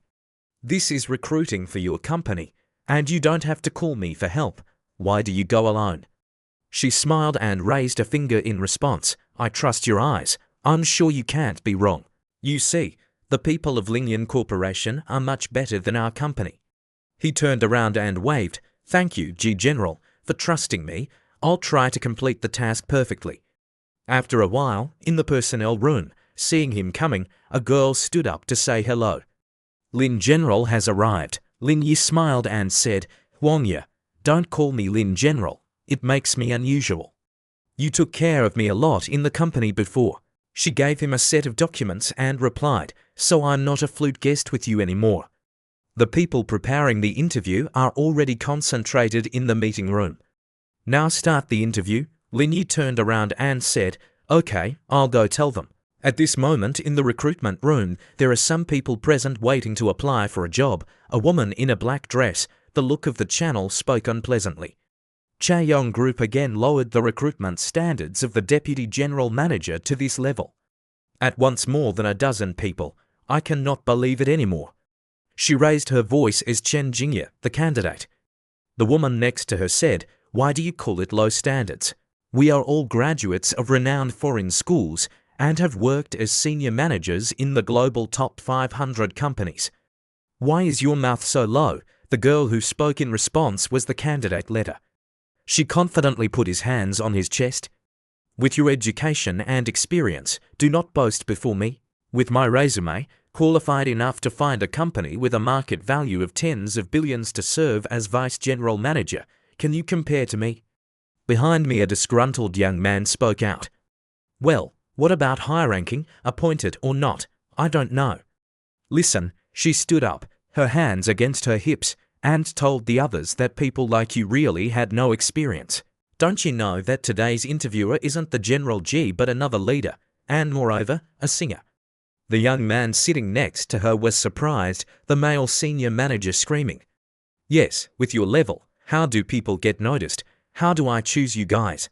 This is recruiting for your company, and you don't have to call me for help. Why do you go alone?" She smiled and raised a finger in response. "I trust your eyes. I'm sure you can't be wrong. You see, the people of Lingyan Corporation are much better than our company." He turned around and waved. "Thank you, G General, for trusting me. I'll try to complete the task perfectly." After a while, in the personnel room, seeing him coming, a girl stood up to say hello. Lin General has arrived. Lin Yi smiled and said, Wangya, don't call me Lin General. It makes me unusual. You took care of me a lot in the company before. She gave him a set of documents and replied, so I'm not a flute guest with you anymore. The people preparing the interview are already concentrated in the meeting room. Now start the interview. Lin Yi turned around and said, okay, I'll go tell them. At this moment in the recruitment room, there are some people present waiting to apply for a job. A woman in a black dress, the look of the channel, spoke unpleasantly. Chaeyoung Group again lowered the recruitment standards of the deputy general manager to this level. At once more than a dozen people. I cannot believe it anymore. She raised her voice as Chen Jingye, the candidate. The woman next to her said, why do you call it low standards? We are all graduates of renowned foreign schools and have worked as senior managers in the global top 500 companies. Why is your mouth so low? The girl who spoke in response was the candidate letter. She confidently put his hands on his chest. With your education and experience, do not boast before me. With my resume, qualified enough to find a company with a market value of tens of billions to serve as vice general manager, can you compare to me? Behind me a disgruntled young man spoke out. Well, what about high ranking, appointed or not? I don't know. Listen, she stood up, her hands against her hips, and told the others that people like you really had no experience. Don't you know that today's interviewer isn't the General G but another leader, and moreover, a singer? The young man sitting next to her was surprised, the male senior manager screaming. Yes, with your level, how do people get noticed? How do I choose you guys?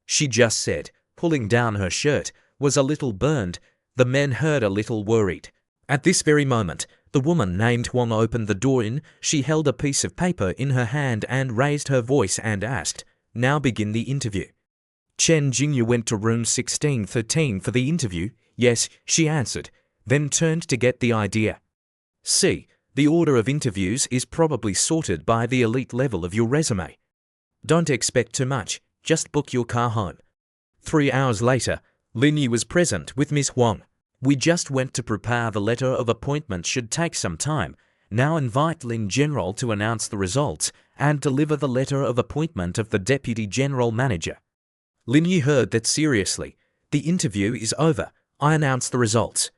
She just said, pulling down her shirt, was a little burned. The men heard a little worried. At this very moment, the woman named Wang opened the door in. She held a piece of paper in her hand and raised her voice and asked, now begin the interview. Chen Jingyu went to room 1613 for the interview. Yes, she answered, then turned to get the idea. See, the order of interviews is probably sorted by the elite level of your resume. Don't expect too much, just book your car home. 3 hours later, Lin Yi was present with Miss Wang. We just went to prepare the letter of appointment, should take some time. Now invite Lin General to announce the results and deliver the letter of appointment of the Deputy General Manager. Lin Yi heard that seriously. The interview is over. I announce the results.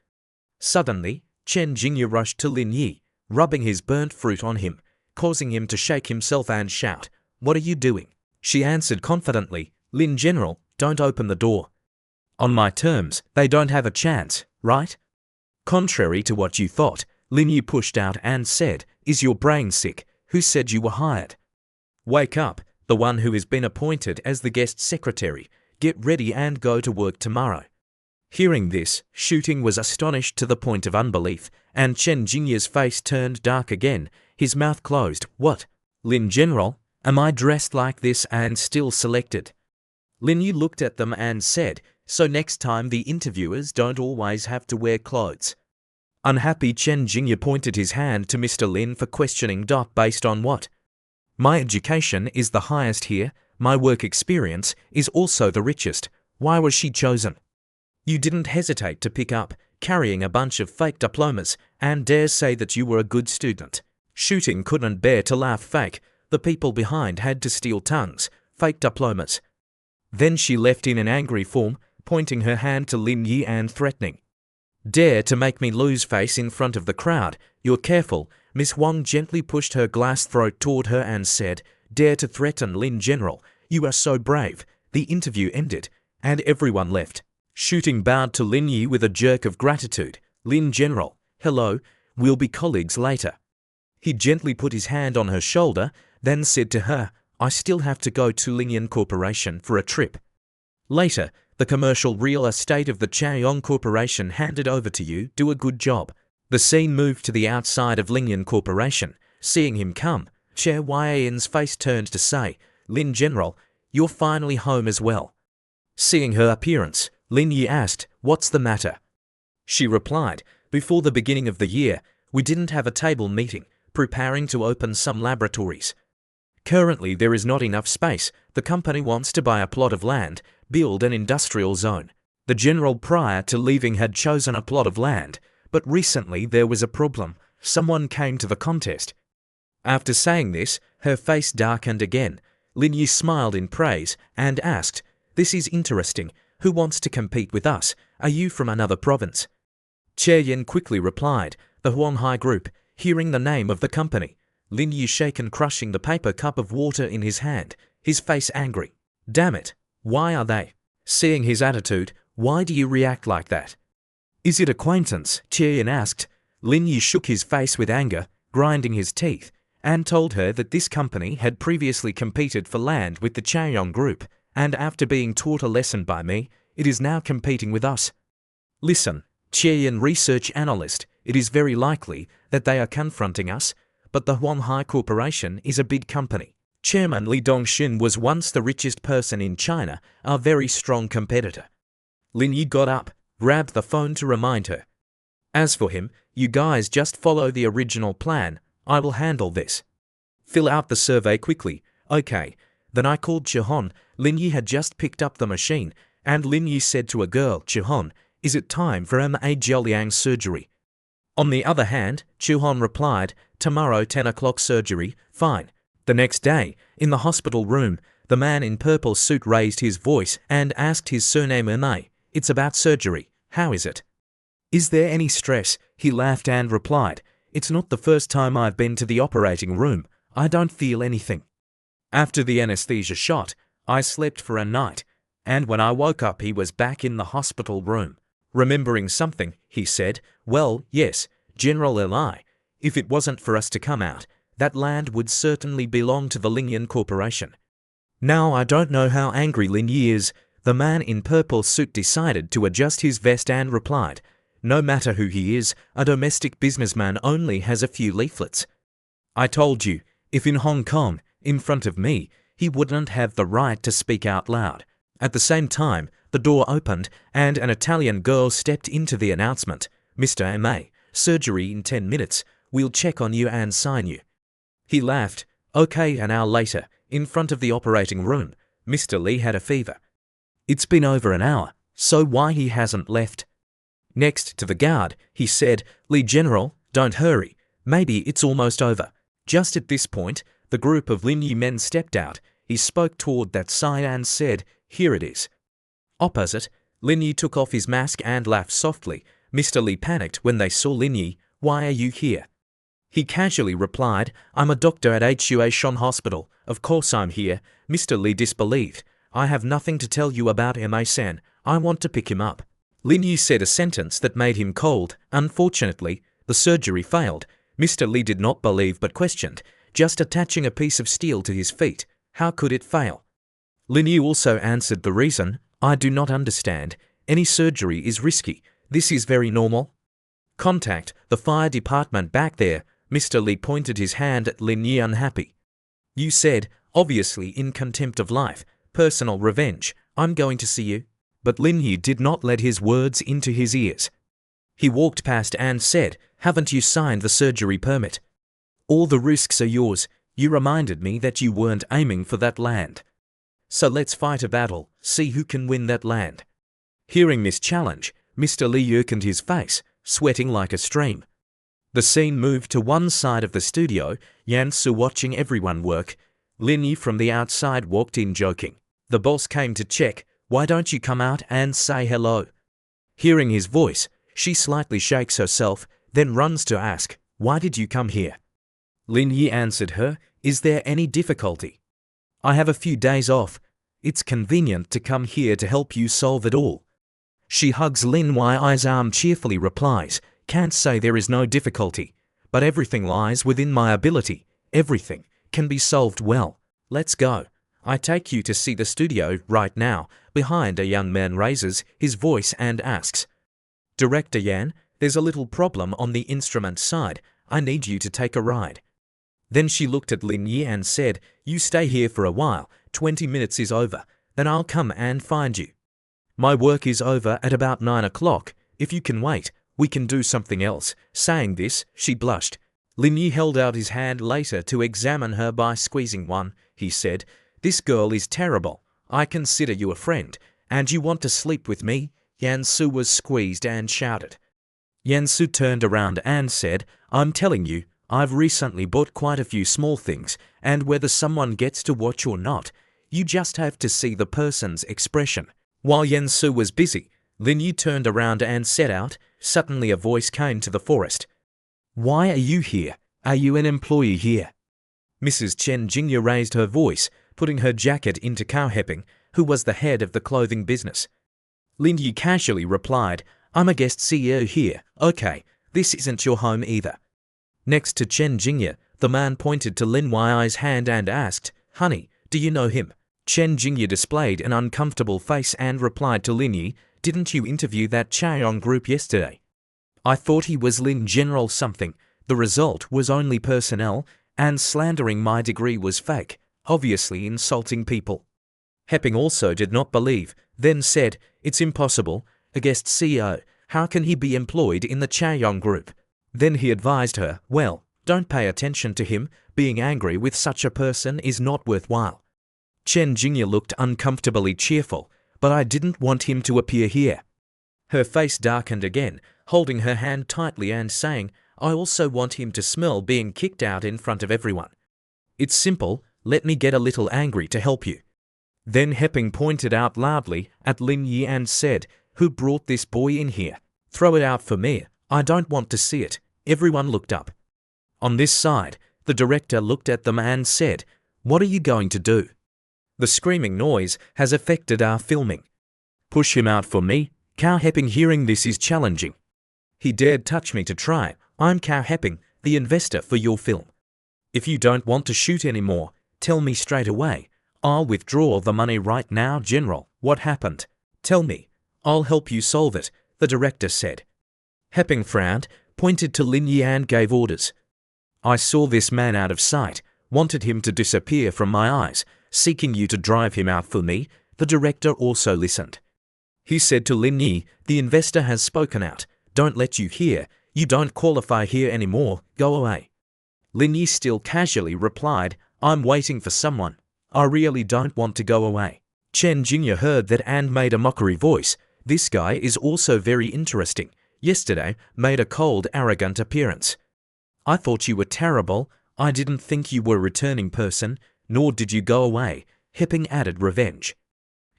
Suddenly, Chen Jingye rushed to Lin Yi, rubbing his burnt fruit on him, causing him to shake himself and shout, What are you doing? She answered confidently, Lin General, don't open the door. On my terms, they don't have a chance, right? Contrary to what you thought, Lin Yi pushed out and said, Is your brain sick? Who said you were hired? Wake up, the one who has been appointed as the guest secretary. Get ready and go to work tomorrow. Hearing this, Shooting was astonished to the point of unbelief, and Chen Jingye's face turned dark again, his mouth closed. What? Lin General, am I dressed like this and still selected? Lin Yi looked at them and said, So next time the interviewers don't always have to wear clothes. Unhappy Chen Jingye pointed his hand to Mr. Lin for questioning. Based on what? My education is the highest here, my work experience is also the richest. Why was she chosen? You didn't hesitate to pick up, carrying a bunch of fake diplomas, and dare say that you were a good student. Shooting couldn't bear to laugh. Fake. The people behind had to steal tongues. Fake diplomas. Then she left in an angry form, pointing her hand to Lin Yi and threatening. Dare to make me lose face in front of the crowd. You're careful. Miss Wang gently pushed her glass throat toward her and said, Dare to threaten Lin General. You are so brave. The interview ended, and everyone left. Shooting bowed to Lin Yi with a jerk of gratitude. Lin General, hello, we'll be colleagues later. He gently put his hand on her shoulder, then said to her, I still have to go to Lingyan Corporation for a trip. Later, the commercial real estate of the Chaeyoung Corporation handed over to you. Do a good job. The scene moved to the outside of Lingyan Corporation. Seeing him come, Chair Yan's face turned to say, Lin General, you're finally home as well. Seeing her appearance, Lin Yi asked, What's the matter? She replied, Before the beginning of the year, we didn't have a table meeting, preparing to open some laboratories. Currently there is not enough space. The company wants to buy a plot of land, build an industrial zone. The general prior to leaving had chosen a plot of land, but recently there was a problem. Someone came to the contest. After saying this, her face darkened again. Lin Yi smiled in praise and asked, "This is interesting. Who wants to compete with us? Are you from another province?" Che Yen quickly replied, "The Huanghai Group," hearing the name of the company. Lin Yi shaken, crushing the paper cup of water in his hand, his face angry. "Damn it! Why are they?" Seeing his attitude, "Why do you react like that?" "Is it acquaintance?" Che Yen asked. Lin Yi shook his face with anger, grinding his teeth, and told her that this company had previously competed for land with the Chaeyong Group, and after being taught a lesson by me, it is now competing with us. "Listen, Che Yen, research analyst, it is very likely that they are confronting us, but the Huanghai Corporation is a big company. Chairman Li Dongxin was once the richest person in China, a very strong competitor." Lin Yi got up, grabbed the phone to remind her. "As for him, you guys just follow the original plan. I will handle this. Fill out the survey quickly." "Okay." Then I called Chihon. Lin Yi had just picked up the machine, and Lin Yi said to a girl, "Chihon, is it time for Ma Jiaoliang's surgery?" On the other hand, Chihon replied, "Tomorrow 10 o'clock surgery, fine." The next day, in the hospital room, the man in purple suit raised his voice and asked his surname Ma. "It's about surgery. How is it? Is there any stress?" He laughed and replied, "It's not the first time I've been to the operating room. I don't feel anything. After the anesthesia shot, I slept for a night, and when I woke up he was back in the hospital room." Remembering something, he said, "Well, yes, General Li, if it wasn't for us to come out, that land would certainly belong to the Lingyan Corporation." Now I don't know how angry Lin Yi is. The man in purple suit decided to adjust his vest and replied, "No matter who he is, a domestic businessman only has a few leaflets. I told you, if in Hong Kong, in front of me, he wouldn't have the right to speak out loud." At the same time, the door opened and an Italian girl stepped into the announcement. "Mr. M.A., surgery in 10 minutes. We'll check on you and sign you." He laughed. "Okay." An hour later, in front of the operating room, Mr. Li had a fever. "It's been over an hour, so why he hasn't left?" Next to the guard, he said, "Li General, don't hurry. Maybe it's almost over." Just at this point, the group of Lin Yi men stepped out. He spoke toward that side and said, "Here it is." Opposite, Lin Yi took off his mask and laughed softly. Mr. Li panicked when they saw Lin Yi. "Why are you here?" He casually replied, "I'm a doctor at Hua Shon Hospital. Of course I'm here." Mr. Li disbelieved. "I have nothing to tell you about Ma-san. I want to pick him up." Lin Yi said a sentence that made him cold. Unfortunately, the surgery failed. Mr. Li did not believe but questioned, just attaching a piece of steel to his feet. How could it fail? Lin Yi also answered the reason, "I do not understand. Any surgery is risky. This is very normal. Contact the fire department back there." Mr. Li pointed his hand at Lin Yi, unhappy. "You said, obviously in contempt of life, personal revenge. I'm going to see you." But Lin Yi did not let his words into his ears. He walked past and said, "Haven't you signed the surgery permit? All the risks are yours. You reminded me that you weren't aiming for that land. So let's fight a battle, see who can win that land." Hearing this challenge, Mr. Li irked his face, sweating like a stream. The scene moved to one side of the studio, Yan Su watching everyone work. Lin Yi from the outside walked in joking. The boss came to check. "Why don't you come out and say hello?" Hearing his voice, she slightly shakes herself, then runs to ask, "Why did you come here?" Lin Yi answered her, "Is there any difficulty? I have a few days off. It's convenient to come here to help you solve it all." She hugs Lin Yi's arm, cheerfully replies, "Can't say there is no difficulty, but everything lies within my ability. Everything can be solved well. Let's go. I take you to see the studio right now." Behind, a young man raises his voice and asks, "Director Yan, there's a little problem on the instrument side. I need you to take a ride." Then she looked at Lin Yi and said, "You stay here for a while. 20 minutes is over. Then I'll come and find you. My work is over at about 9 o'clock. If you can wait, we can do something else." Saying this, she blushed. Lin Yi held out his hand later to examine her by squeezing one. He said, "This girl is terrible. I consider you a friend, And you want to sleep with me? Yansu was squeezed and shouted. Yansu turned around and said, I'm telling you, I've recently bought quite a few small things, and whether someone gets to watch or not, you just have to see the person's expression. While Yansu was busy, Lin Yu turned around and set out. Suddenly a voice came to the forest. Why are you here? Are you an employee here? Mrs. Chen Jingya raised her voice, putting her jacket into Cao Heping, who was the head of the clothing business. Lin Yu casually replied, I'm a guest CEO here. Okay, this isn't your home either. Next to Chen Jingya, the man pointed to Lin Yi's hand and asked, Honey, do you know him? Chen Jingya displayed an uncomfortable face and replied to Lin Yu, Didn't you interview that Chaoyong group yesterday? I thought he was Lin General something. The result was only personnel, and slandering my degree was fake, obviously insulting people. Heping also did not believe, then said, It's impossible, a guest CEO, how can he be employed in the Chaoyong group? Then he advised her, well, don't pay attention to him, being angry with such a person is not worthwhile. Chen Jingya looked uncomfortably cheerful, but I didn't want him to appear here. Her face darkened again, holding her hand tightly and saying, I also want him to smell being kicked out in front of everyone. It's simple, let me get a little angry to help you. Then Heping pointed out loudly at Lin Yi and said, Who brought this boy in here? Throw it out for me, I don't want to see it. Everyone looked up. On this side, the director looked at them and said, What are you going to do? The screaming noise has affected our filming. Push him out for me. Cao Heping hearing this is challenging. He dared touch me to try. I'm Cao Heping, the investor for your film. If you don't want to shoot anymore, tell me straight away. I'll withdraw the money right now, General. What happened? Tell me. I'll help you solve it, the director said. Heping frowned, pointed to Lin Yi and gave orders. I saw this man out of sight, wanted him to disappear from my eyes, seeking you to drive him out for me. The director also listened. He said to Lin Yi, the investor has spoken out. Don't let you here. You don't qualify here anymore. Go away. Lin Yi still casually replied, I'm waiting for someone. I really don't want to go away. Chen Jingya heard that and made a mockery voice. This guy is also very interesting. Yesterday, made a cold, arrogant appearance. I thought you were terrible. I didn't think you were a returning person, nor did you go away. Heping added revenge.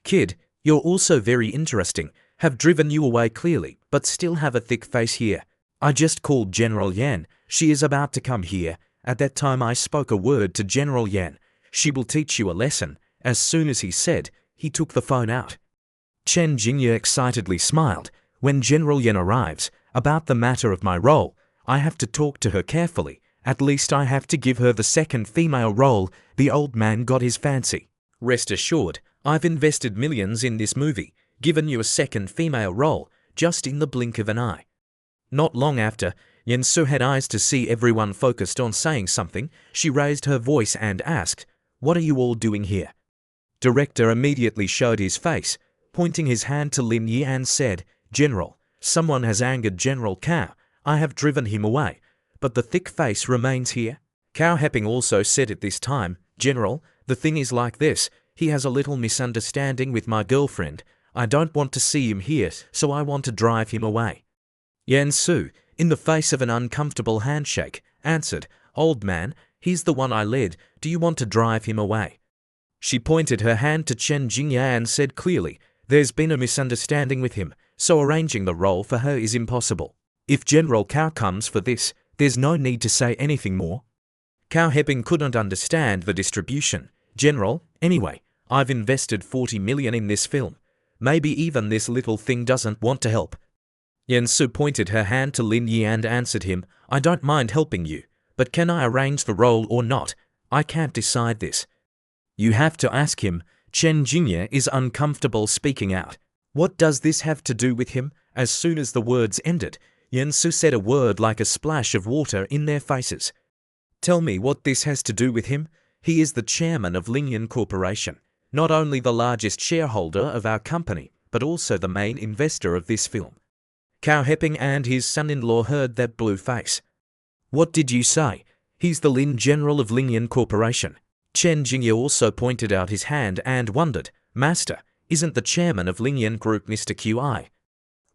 Kid, you're also very interesting. Have driven you away clearly, but still have a thick face here. I just called General Yan. She is about to come here. At that time I spoke a word to General Yan. She will teach you a lesson. As soon as he said, he took the phone out. Chen Jingya excitedly smiled. When General Yan arrives, about the matter of my role, I have to talk to her carefully. At least I have to give her the second female role. The old man got his fancy. Rest assured, I've invested millions in this movie, given you a second female role, just in the blink of an eye. Not long after, Yansu had eyes to see everyone focused on saying something. She raised her voice and asked, What are you all doing here? Director immediately showed his face, pointing his hand to Lin Yi and said, General, someone has angered General Cao. I have driven him away, but the thick face remains here. Cao Heping also said at this time, General, the thing is like this. He has a little misunderstanding with my girlfriend. I don't want to see him here, so I want to drive him away. Yansu, in the face of an uncomfortable handshake, answered, Old man, he's the one I led. Do you want to drive him away? She pointed her hand to Chen Jingya and said clearly, There's been a misunderstanding with him, so arranging the role for her is impossible. If General Cao comes for this, there's no need to say anything more. Cao Heping couldn't understand the distribution. General, anyway, I've invested 40 million in this film. Maybe even this little thing doesn't want to help. Yansu pointed her hand to Lin Yi and answered him, I don't mind helping you, but can I arrange the role or not? I can't decide this. You have to ask him. Chen Jingya is uncomfortable speaking out. What does this have to do with him? As soon as the words ended, Yansu said a word like a splash of water in their faces. Tell me what this has to do with him. He is the chairman of Lingyan Corporation, not only the largest shareholder of our company, but also the main investor of this film. Cao Heping and his son-in-law heard that blue face. What did you say? He's the Lin General of Lingyan Corporation. Chen Jingya also pointed out his hand and wondered, Master, isn't the chairman of Lingyan Group Mr. QI.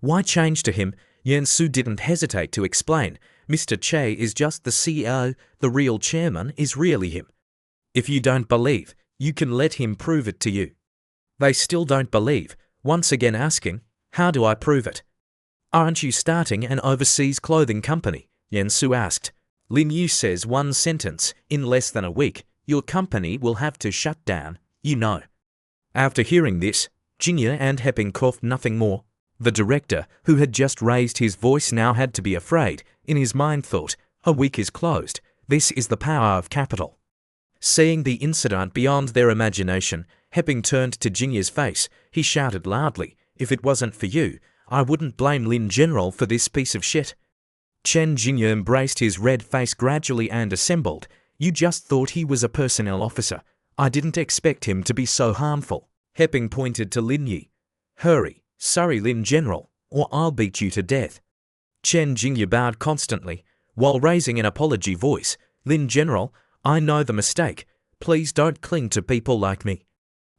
Why change to him? Yansu didn't hesitate to explain. Mr. Che is just the CEO, the real chairman is really him. If you don't believe, you can let him prove it to you. They still don't believe, once again asking, how do I prove it? Aren't you starting an overseas clothing company? Yansu asked. Lin Yu says one sentence, in less than a week, your company will have to shut down, you know. After hearing this, Jinya and Heping coughed nothing more. The director, who had just raised his voice, now had to be afraid. In his mind thought, a week is closed. This is the power of capital. Seeing the incident beyond their imagination, Heping turned to Jinya's face. He shouted loudly, if it wasn't for you, I wouldn't blame Lin General for this piece of shit. Chen Jinya embraced his red face gradually and assembled. You just thought he was a personnel officer. I didn't expect him to be so harmful. Heping pointed to Lin Yi. Hurry. Sorry, Lin General, or I'll beat you to death. Chen Jingyu bowed constantly, while raising an apology voice. Lin General, I know the mistake. Please don't cling to people like me.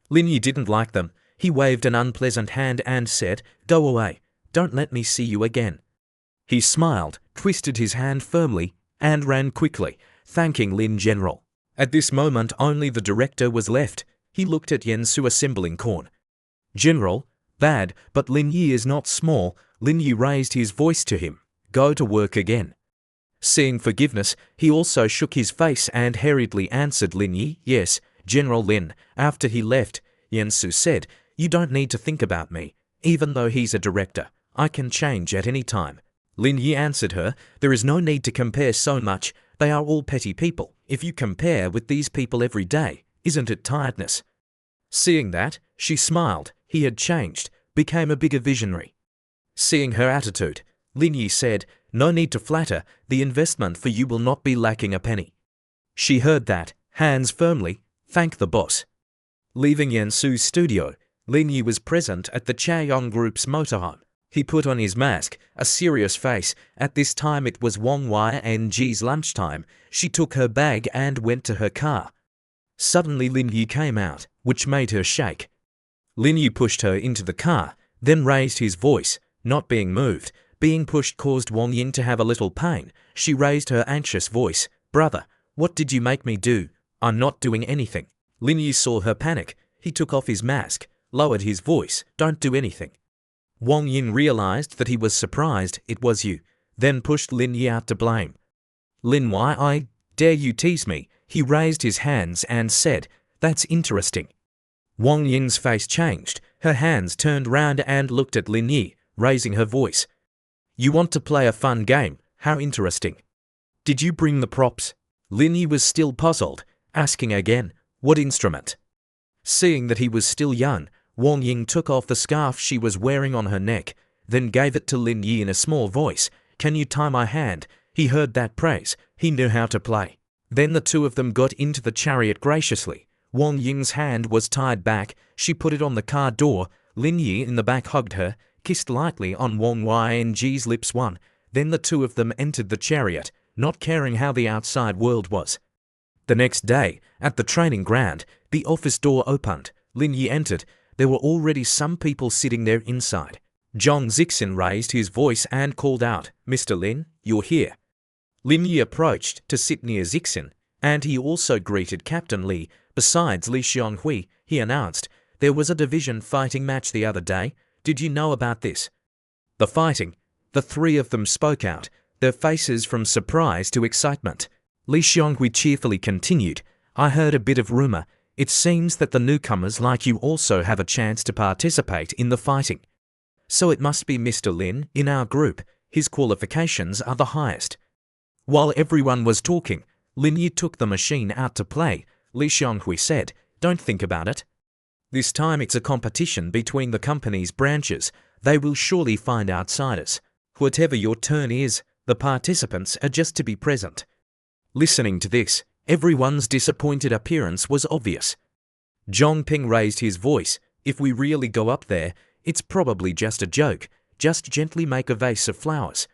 Lin Yi didn't like them. He waved an unpleasant hand and said, Go away. Don't let me see you again. He smiled, twisted his hand firmly, and ran quickly, thanking Lin General. At this moment only the director was left. He looked at Yansu assembling corn. General, bad, but Lin Yi is not small. Lin Yi raised his voice to him. Go to work again. Seeing forgiveness, he also shook his face and hurriedly answered Lin Yi, yes, General Lin. After he left, Yansu said, you don't need to think about me. Even though he's a director, I can change at any time. Lin Yi answered her, there is no need to compare so much. They are all petty people. If you compare with these people every day, isn't it tiredness? Seeing that, she smiled. He had changed, became a bigger visionary. Seeing her attitude, Lin Yi said, no need to flatter, the investment for you will not be lacking a penny. She heard that, hands firmly, thank the boss. Leaving Yansu's studio, Lin Yi was present at the Chaeyong Group's motorhome. He put on his mask, a serious face. At this time it was Wang Yang's lunchtime. She took her bag and went to her car. Suddenly Lin Yi came out, which made her shake. Lin Yi pushed her into the car, then raised his voice, not being moved. Being pushed caused Wang Ying to have a little pain. She raised her anxious voice. Brother, what did you make me do? I'm not doing anything. Lin Yi saw her panic. He took off his mask, lowered his voice. Don't do anything. Wang Ying realized that he was surprised. It was you. Then pushed Lin Yi out to blame. Lin, why I dare you tease me? He raised his hands and said, that's interesting. Wang Ying's face changed. Her hands turned round and looked at Lin Yi, raising her voice. You want to play a fun game? How interesting. Did you bring the props? Lin Yi was still puzzled, asking again, what instrument? Seeing that he was still young, Wang Ying took off the scarf she was wearing on her neck, then gave it to Lin Yi in a small voice. Can you tie my hand? He heard that praise. He knew how to play. Then the two of them got into the chariot graciously. Wang Ying's hand was tied back. She put it on the car door. Lin Yi in the back hugged her, kissed lightly on Wang Yang's lips one. Then the two of them entered the chariot, not caring how the outside world was. The next day, at the training ground, the office door opened. Lin Yi entered. There were already some people sitting there inside. Zhong Zixin raised his voice and called out, Mr. Lin, you're here. Lin Yi approached to sit near Zixin, and he also greeted Captain Li. Besides Li Xionghui, he announced, there was a division fighting match the other day. Did you know about this? The fighting. The three of them spoke out, their faces from surprise to excitement. Li Xionghui cheerfully continued, I heard a bit of rumor. It seems that the newcomers like you also have a chance to participate in the fighting. So it must be Mr. Lin in our group. His qualifications are the highest. While everyone was talking, Lin Yi took the machine out to play. Li Xionghui said, don't think about it. This time it's a competition between the company's branches. They will surely find outsiders. Whatever your turn is, the participants are just to be present. Listening to this, everyone's disappointed appearance was obvious. Zhong Ping raised his voice. If we really go up there, it's probably just a joke. Just gently make a vase of flowers.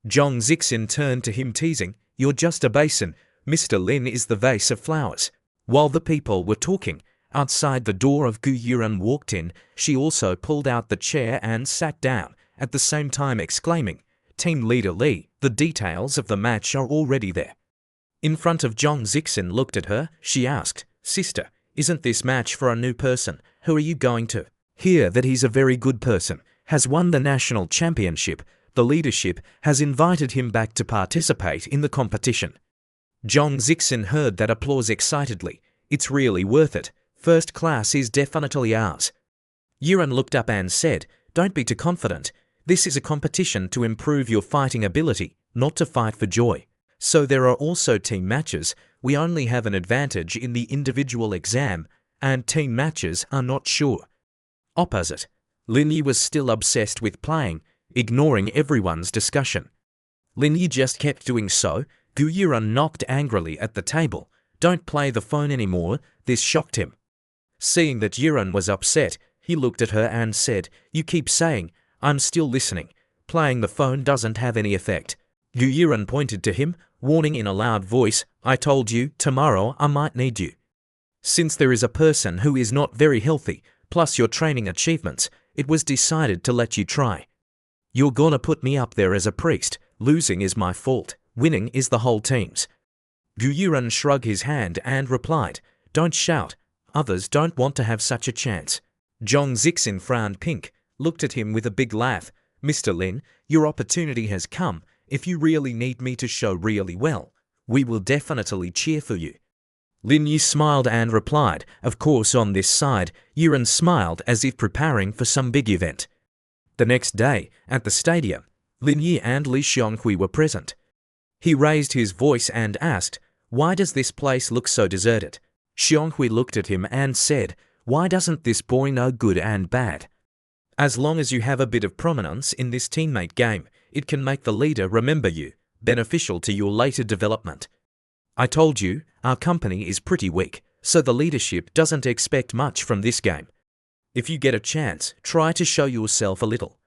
Zhong Zixin turned to him teasing, you're just a basin. Mr. Lin is the vase of flowers. While the people were talking, Outside the door of Gu Yuran walked in. She also pulled out the chair and sat down, at the same time exclaiming, "Team Leader Lee, the details of the match are already there." In front of Zhong Zixin looked at her, she asked, "Sister, isn't this match for a new person? Who are you going to?" "Hear that he's a very good person, has won the national championship. The leadership has invited him back to participate in the competition." Zhong Zixin heard that applause excitedly. "It's really worth it. First class is definitely ours." Yuran looked up and said, "Don't be too confident. This is a competition to improve your fighting ability, not to fight for joy. So there are also team matches. We only have an advantage in the individual exam, and team matches are not sure." Opposite, Lin Yi was still obsessed with playing, ignoring everyone's discussion. Lin Yi just kept doing so. Gu Yuran knocked angrily at the table. "Don't play the phone anymore." This shocked him. Seeing that Yuran was upset, he looked at her and said, "You keep saying, 'I'm still listening.' Playing the phone doesn't have any effect." Gu Yuran pointed to him, warning in a loud voice, "I told you, tomorrow I might need you. Since there is a person who is not very healthy, plus your training achievements, it was decided to let you try. You're gonna put me up there as a priest. Losing is my fault. Winning is the whole team's." Gu Yuran shrugged his hand and replied, "Don't shout. Others don't want to have such a chance." Zhong Zixin frowned pink, looked at him with a big laugh. "Mr. Lin, your opportunity has come. If you really need me to show really well, we will definitely cheer for you." Lin Yi smiled and replied, "Of course." On this side, Yuran smiled as if preparing for some big event. The next day, at the stadium, Lin Yi and Li Xionghui were present. He raised his voice and asked, "Why does this place look so deserted?" Xionghui looked at him and said, "Why doesn't this boy know good and bad? As long as you have a bit of prominence in this teammate game, it can make the leader remember you, beneficial to your later development. I told you, our company is pretty weak, so the leadership doesn't expect much from this game. If you get a chance, try to show yourself a little.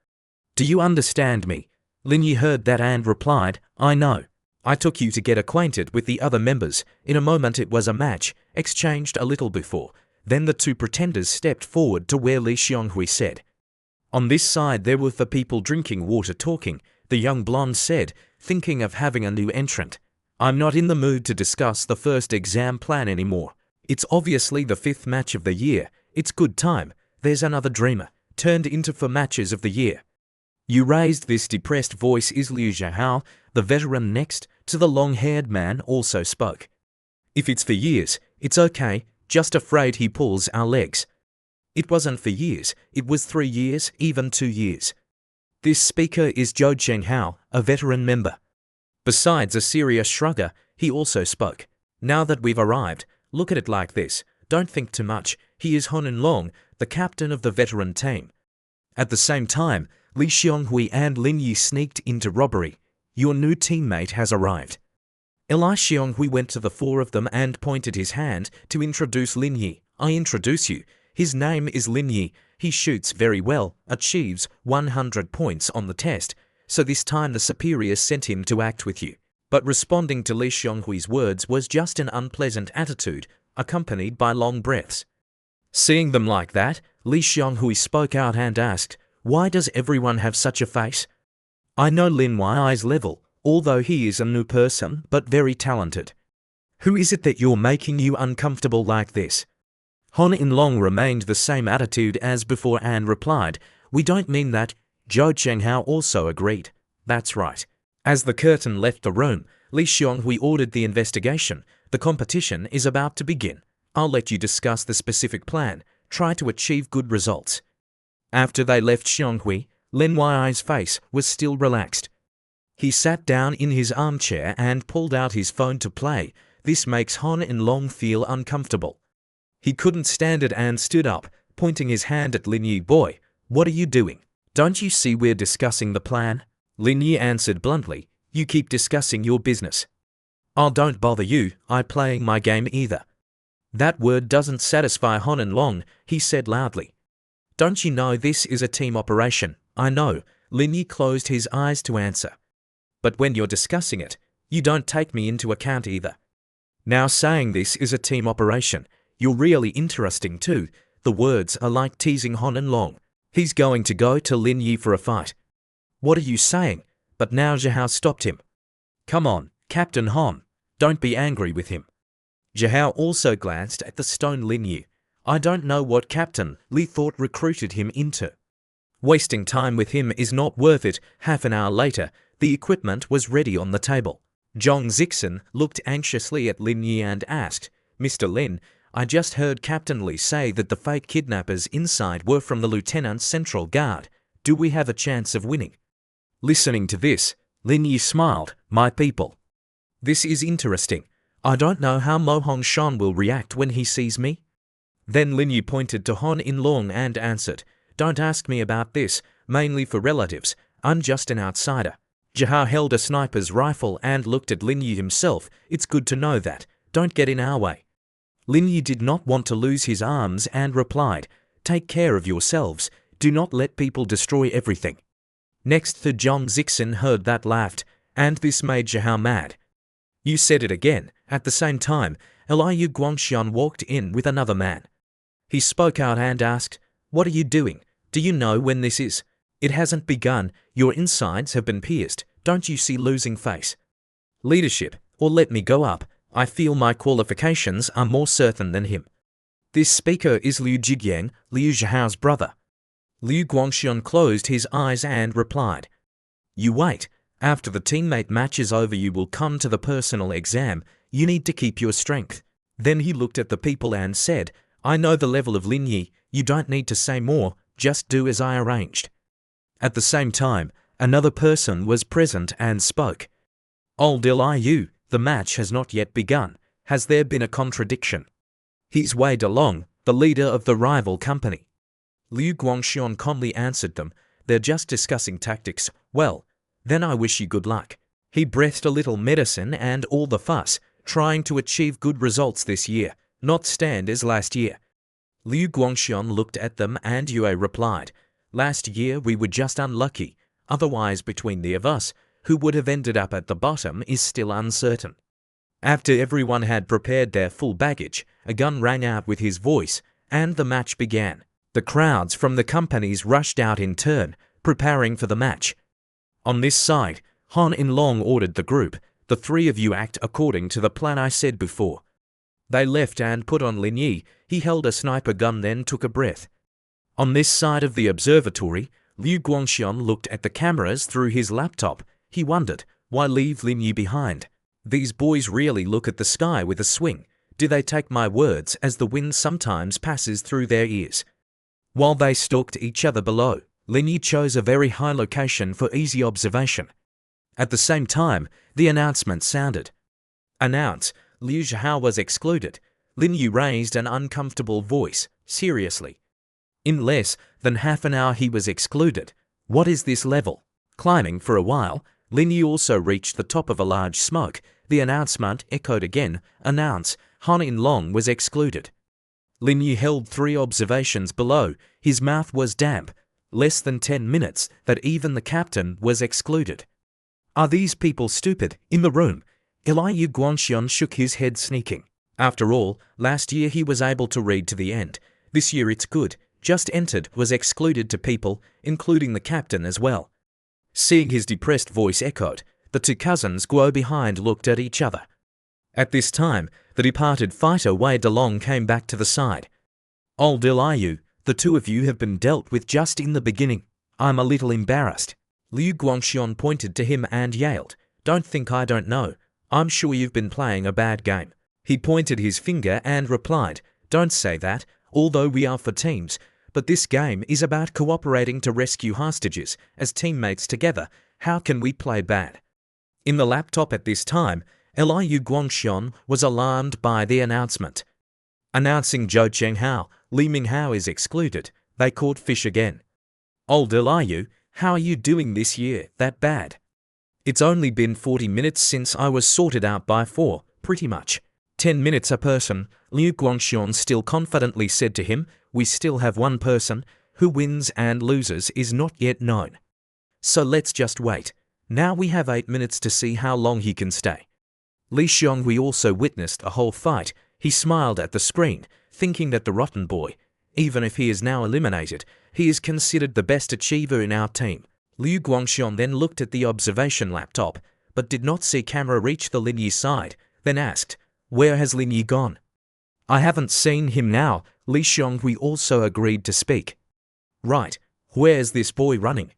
Do you understand me?" Lin Yi heard that and replied, "I know. I took you to get acquainted with the other members. In a moment it was a match, exchanged a little before. Then the two pretenders stepped forward to where Li Xionghui said. On this side there were the people drinking water talking. The young blonde said, thinking of having a new entrant, "I'm not in the mood to discuss the first exam plan anymore. It's obviously the 5th match of the year. It's good time. There's another dreamer, turned into 4 matches of the year." "You raised this depressed voice is Liu Zhahao." The veteran next to the long-haired man also spoke. "If it's for years, it's okay, just afraid he pulls our legs." It wasn't for years, it was 3 years, even 2 years. This speaker is Zhou Chenghao, a veteran member. Besides a serious shrugger, he also spoke. "Now that we've arrived, look at it like this. Don't think too much. He is Honan Long, the captain of the veteran team." At the same time, Li Xionghui and Lin Yi sneaked into robbery. "Your new teammate has arrived." Li Xionghui went to the 4 of them and pointed his hand to introduce Lin Yi. "I introduce you. His name is Lin Yi. He shoots very well, achieves 100 points on the test, so this time the superior sent him to act with you." But responding to Li Xionghui's words was just an unpleasant attitude, accompanied by long breaths. Seeing them like that, Li Xionghui spoke out and asked, "Why does everyone have such a face? I know Lin Yi's level, although he is a new person, but very talented. Who is it that you're making you uncomfortable like this?" Hon In Long remained the same attitude as before and replied, "We don't mean that." Zhou Chenghao also agreed. "That's right." As the curtain left the room, Li Xionghui ordered the investigation. "The competition is about to begin. I'll let you discuss the specific plan. Try to achieve good results." After they left Xionghui, Lin Yi's face was still relaxed. He sat down in his armchair and pulled out his phone to play. This makes Hon In Long feel uncomfortable. He couldn't stand it and stood up, pointing his hand at Lin Yi. "Boy, what are you doing? Don't you see we're discussing the plan?" Lin Yi answered bluntly, "You keep discussing your business. I don't bother you, I playing my game either." "That word doesn't satisfy Hon In Long," he said loudly. "Don't you know this is a team operation?" "I know." Lin Yi closed his eyes to answer. "But when you're discussing it, you don't take me into account either. Now saying this is a team operation, You're really interesting too. The words are like teasing Han and Long. He's going to go to Lin Yi for a fight. What are you saying? But now Zhao stopped him. Come on, Captain Han. Don't be angry with him. Zhao also glanced at the stone Lin Yi. I don't know what Captain Li thought recruited him into. Wasting time with him is not worth it. Half an hour later, the equipment was ready on the table. Zhong Zixin looked anxiously at Lin Yi and asked, Mr. Lin, I just heard Captain Li say that the fake kidnappers inside were from the Lieutenant's Central Guard. Do we have a chance of winning? Listening to this, Lin Yi smiled. My people. This is interesting. I don't know how Mo Hongshan will react when he sees me. Then Lin Yi pointed to Han In Long and answered, Don't ask me about this, mainly for relatives. I'm just an outsider. Zhao held a sniper's rifle and looked at Lin Yi himself. It's good to know that. Don't get in our way. Lin Yi did not want to lose his arms and replied, Take care of yourselves. Do not let people destroy everything. Next, the Zhong Zixin heard that laughed, and this made Zhao mad. You said it again. At the same time, Liu Guangxian walked in with another man. He spoke out and asked, What are you doing? Do you know when this is? It hasn't begun. Your insides have been pierced. Don't you see losing face? Leadership, or let me go up. I feel my qualifications are more certain than him. This speaker is Liu Jigyang, Liu Zhao's brother. Liu Guangxian closed his eyes and replied, You wait. After the teammate match is over you will come to the personal exam. You need to keep your strength. Then he looked at the people and said, I know the level of Lin Yi. You don't need to say more. Just do as I arranged. At the same time, another person was present and spoke. Old Liu, the match has not yet begun. Has there been a contradiction? He's Wei Delong, the leader of the rival company. Liu Guangxian calmly answered them, They're just discussing tactics. Well, then I wish you good luck. He breathed a little medicine and all the fuss, trying to achieve good results this year, not stand as last year. Liu Guangxian looked at them and Yue replied, Last year we were just unlucky, otherwise between the of us, who would have ended up at the bottom is still uncertain. After everyone had prepared their full baggage, a gun rang out with his voice, and the match began. The crowds from the companies rushed out in turn, preparing for the match. On this side, Han In Long ordered the group, The three of you act according to the plan I said before. They left and put on Lin Yi. He held a sniper gun then took a breath. On this side of the observatory, Liu Guangxian looked at the cameras through his laptop. He wondered, why leave Lin Yi behind? These boys really look at the sky with a swing. Do they take my words as the wind sometimes passes through their ears? While they stalked each other below, Lin Yi chose a very high location for easy observation. At the same time, the announcement sounded. Announce, Liu Zhao was excluded. Lin Yi raised an uncomfortable voice, seriously. In less than half an hour he was excluded. What is this level? Climbing for a while, Lin Yi also reached the top of a large smoke. The announcement echoed again. Announce, Han In Long was excluded. Lin Yi held 3 observations below. His mouth was damp. Less than 10 minutes that even the captain was excluded. Are these people stupid? In the room, Liu Guangxian shook his head sneaking. After all, last year he was able to read to the end. This year it's good. Just entered was excluded to people, including the captain as well. Seeing his depressed voice echoed, the 2 cousins Guo behind looked at each other. At this time, the departed fighter Wei Delong came back to the side. Old Liu, the 2 of you have been dealt with just in the beginning. I'm a little embarrassed. Liu Guangxian pointed to him and yelled, Don't think I don't know. I'm sure you've been playing a bad game. He pointed his finger and replied, Don't say that, although we are for teams, but this game is about cooperating to rescue hostages as teammates together. How can we play bad? In the laptop at this time, Liu Guangxian was alarmed by the announcement. Announcing Zhou Chenghao, Li Minghao is excluded. They caught fish again. Old Liu, how are you doing this year? That bad? It's only been 40 minutes since I was sorted out by 4, pretty much. 10 minutes a person, Liu Guangxian still confidently said to him, We still have 1 person, who wins and loses is not yet known. So let's just wait. Now we have 8 minutes to see how long he can stay. Li Xionghui also witnessed the whole fight. He smiled at the screen, thinking that the rotten boy, even if he is now eliminated, he is considered the best achiever in our team. Liu Guangxian then looked at the observation laptop, but did not see camera reach the Lin Yi side, then asked, "Where has Lin Yi gone?" "I haven't seen him now," Li Xionghui also agreed to speak. "Right, where's this boy running?"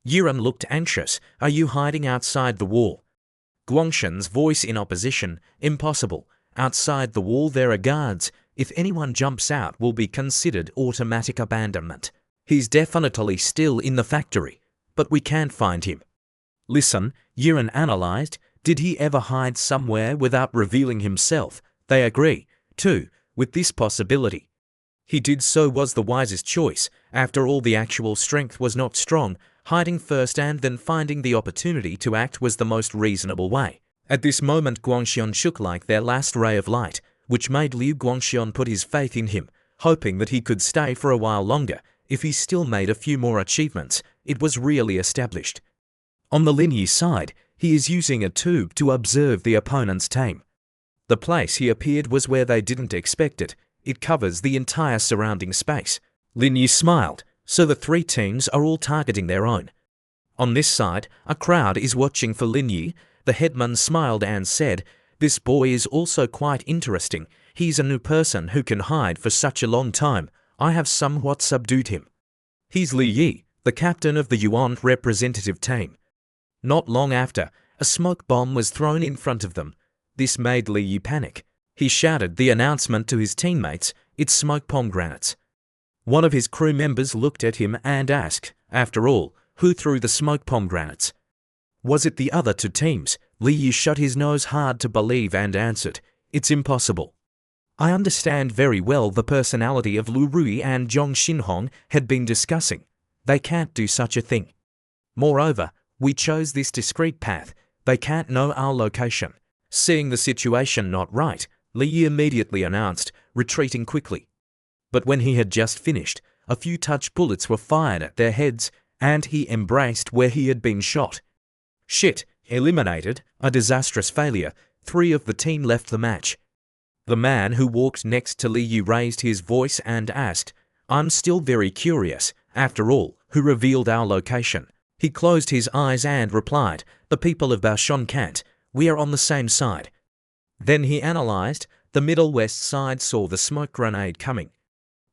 Yiren looked anxious. "Are you hiding outside the wall?" Guangshan's voice in opposition, "Impossible. Outside the wall there are guards. If anyone jumps out, will be considered automatic abandonment. He's definitely still in the factory, but we can't find him." "Listen," Yiren analyzed, "did he ever hide somewhere without revealing himself?" They agree, too, with this possibility. He did so was the wisest choice. After all, the actual strength was not strong. Hiding first and then finding the opportunity to act was the most reasonable way. At this moment Guangxian shook like their last ray of light, which made Liu Guangxian put his faith in him, hoping that he could stay for a while longer. If he still made a few more achievements, it was really established. On the Lin Yi side, he is using a tube to observe the opponent's team. The place he appeared was where they didn't expect it. It covers the entire surrounding space. Lin Yi smiled, so the three teams are all targeting their own. On this side, a crowd is watching for Lin Yi. The headman smiled and said, "This boy is also quite interesting. He's a new person who can hide for such a long time. I have somewhat subdued him." He's Li Yi, the captain of the Yuan representative team. Not long after, a smoke bomb was thrown in front of them. This made Li Yi panic. He shouted the announcement to his teammates, "It's smoke pomegranates." One of his crew members looked at him and asked, "After all, who threw the smoke pomegranates?" Was it the other two teams? Li Yi shut his nose hard to believe and answered, "It's impossible. I understand very well the personality of Lu Rui and Zhong Xinhong had been discussing. They can't do such a thing. Moreover, we chose this discreet path. They can't know our location." Seeing the situation not right, Li Yi immediately announced, retreating quickly. But when he had just finished, a few touch bullets were fired at their heads, and he embraced where he had been shot. Shit, eliminated, a disastrous failure. 3 of the team left the match. The man who walked next to Li Yi raised his voice and asked, "I'm still very curious. After all, who revealed our location?" He closed his eyes and replied, "The people of Baoshan can't. We are on the same side." Then he analyzed. The Middle West side saw the smoke grenade coming.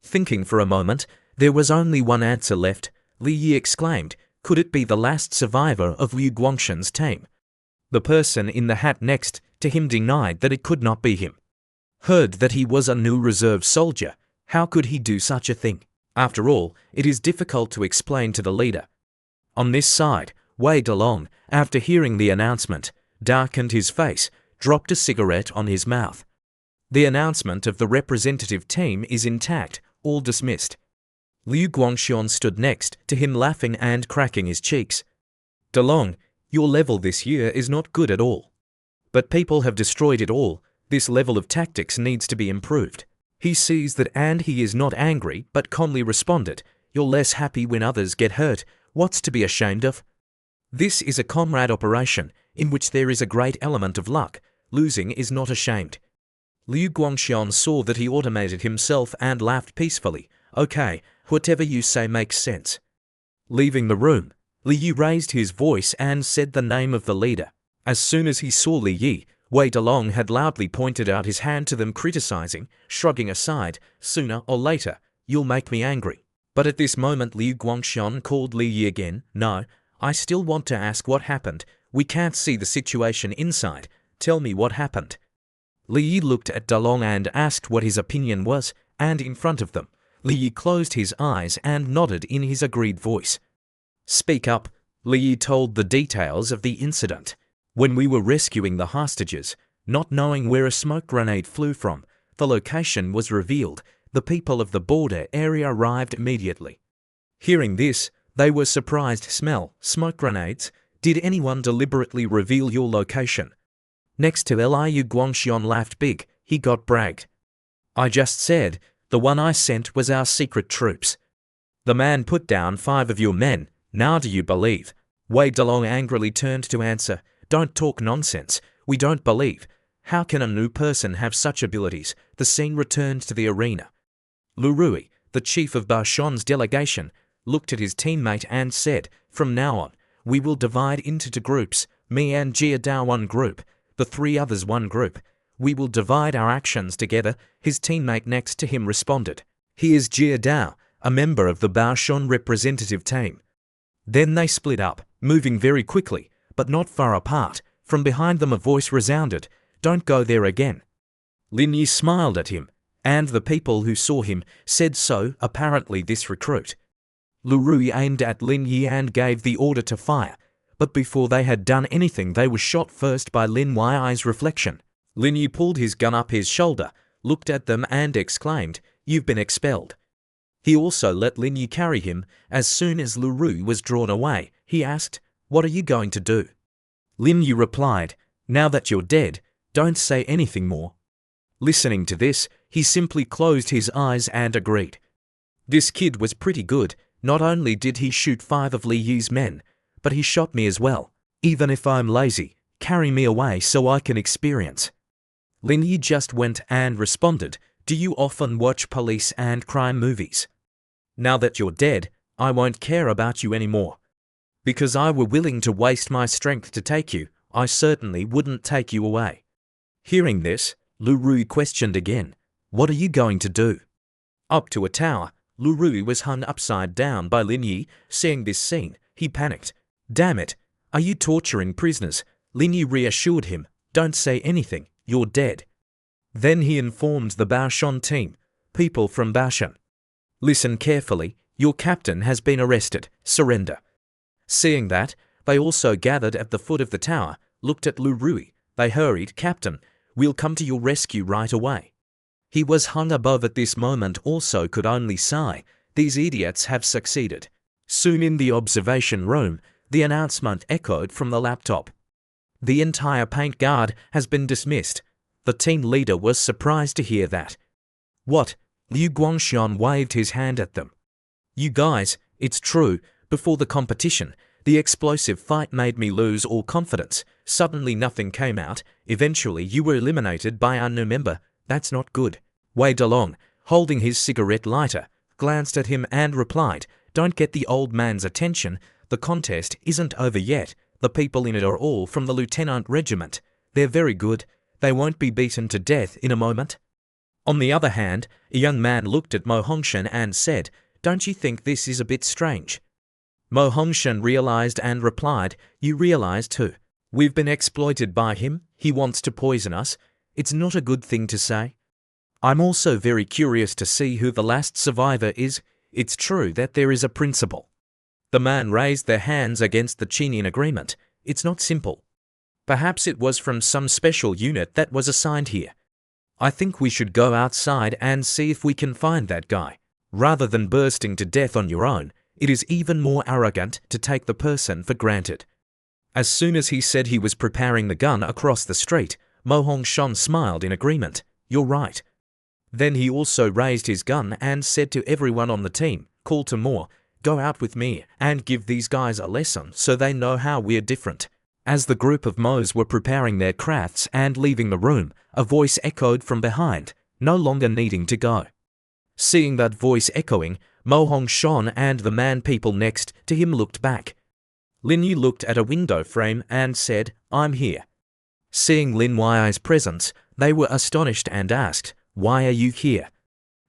Thinking for a moment, there was only one answer left. Li Yi exclaimed, "Could it be the last survivor of Liu Guangxian's team?" The person in the hat next to him denied that it could not be him. Heard that he was a new reserve soldier. How could he do such a thing? After all, it is difficult to explain to the leader. On this side, Wei Delong, after hearing the announcement, darkened his face, dropped a cigarette on his mouth. The announcement of the representative team is intact, all dismissed. Liu Guangxian stood next to him laughing and cracking his cheeks. "Delong, your level this year is not good at all. But people have destroyed it all. This level of tactics needs to be improved." He sees that and he is not angry but calmly responded, "You're less happy when others get hurt. What's to be ashamed of? This is a comrade operation in which there is a great element of luck. Losing is not ashamed." Liu Guangxian saw that he automated himself and laughed peacefully. "Okay, whatever you say makes sense." Leaving the room, Li Yi raised his voice and said the name of the leader. As soon as he saw Li Yi, Wei Delong had loudly pointed out his hand to them, criticizing, shrugging aside, "Sooner or later, you'll make me angry." But at this moment Liu Guangxian called Li Yi again. "No, I still want to ask what happened. We can't see the situation inside. Tell me what happened." Li Yi looked at Delong and asked what his opinion was, and in front of them, Li Yi closed his eyes and nodded in his agreed voice. "Speak up." Li Yi told the details of the incident. "When we were rescuing the hostages, not knowing where a smoke grenade flew from, the location was revealed. The people of the border area arrived immediately. Hearing this, they were surprised. Smell, smoke grenades. Did anyone deliberately reveal your location?" Next to Liu Guangxian laughed big. He got bragged. "I just said, the one I sent was our secret troops. The man put down 5 of your men. Now do you believe?" Wei Delong angrily turned to answer, "Don't talk nonsense. We don't believe. How can a new person have such abilities? The scene returned to the arena. Lu Rui, the chief of Baoshan's delegation, looked at his teammate and said, "From now on, we will divide into two groups, me and Jia Dao one group, the three others one group. We will divide our actions together." His teammate next to him responded, "He is Jia Dao, a member of the Baoshan representative team." Then they split up, moving very quickly, but not far apart. From behind them a voice resounded, "Don't go there again." Lin Yi smiled at him, and the people who saw him said so, apparently this recruit. Lu Rui aimed at Lin Yi and gave the order to fire, but before they had done anything they were shot first by Lin Yi's reflection. Lin Yi pulled his gun up his shoulder, looked at them and exclaimed, "You've been expelled." He also let Lin Yi carry him. As soon as Lu Rui was drawn away, he asked, "What are you going to do?" Lin Yi replied, "Now that you're dead, don't say anything more." Listening to this, he simply closed his eyes and agreed. This kid was pretty good. Not only did he shoot 5 of Li Yi's men, but he shot me as well. Even if I'm lazy, carry me away so I can experience. Lin Yi just went and responded, "Do you often watch police and crime movies? Now that you're dead, I won't care about you anymore. Because I were willing to waste my strength to take you, I certainly wouldn't take you away." Hearing this, Lu Rui questioned again, "What are you going to do?" Up to a tower, Lu Rui was hung upside down by Lin Yi. Seeing this scene, he panicked. "Damn it, are you torturing prisoners?" Lin Yi reassured him, "Don't say anything, you're dead." Then he informed the Baoshan team, "People from Baoshan, listen carefully, your captain has been arrested, surrender." Seeing that, they also gathered at the foot of the tower, looked at Lu Rui. They hurried, "Captain, we'll come to your rescue right away." He was hung above at this moment also could only sigh, "These idiots have succeeded." Soon in the observation room, the announcement echoed from the laptop. "The entire paint guard has been dismissed." The team leader was surprised to hear that. "What?" Liu Guangxian waved his hand at them. "You guys, it's true, before the competition, the explosive fight made me lose all confidence. Suddenly nothing came out. Eventually you were eliminated by our new member. That's not good." Wei Dalong, holding his cigarette lighter, glanced at him and replied, "Don't get the old man's attention. The contest isn't over yet. The people in it are all from the lieutenant regiment. They're very good. They won't be beaten to death in a moment." On the other hand, a young man looked at Mo Hongshan and said, "Don't you think this is a bit strange?" Mo Hongshan realized and replied, "You realize too. We've been exploited by him. He wants to poison us. It's not a good thing to say. I'm also very curious to see who the last survivor is. It's true that there is a principle." The man raised their hands against the Chinian agreement. "It's not simple. Perhaps it was from some special unit that was assigned here. I think we should go outside and see if we can find that guy. Rather than bursting to death on your own, it is even more arrogant to take the person for granted." As soon as he said he was preparing the gun across the street, Mo Hongshan smiled in agreement. "You're right." Then he also raised his gun and said to everyone on the team, "Call to more, go out with me and give these guys a lesson so they know how we're different." As the group of Mo's were preparing their crafts and leaving the room, a voice echoed from behind, no longer needing to go. Seeing that voice echoing, Mo Hongshan and the man people next to him looked back. Lin Yi looked at a window frame and said, "I'm here." Seeing Lin Yi's presence, they were astonished and asked, "Why are you here?"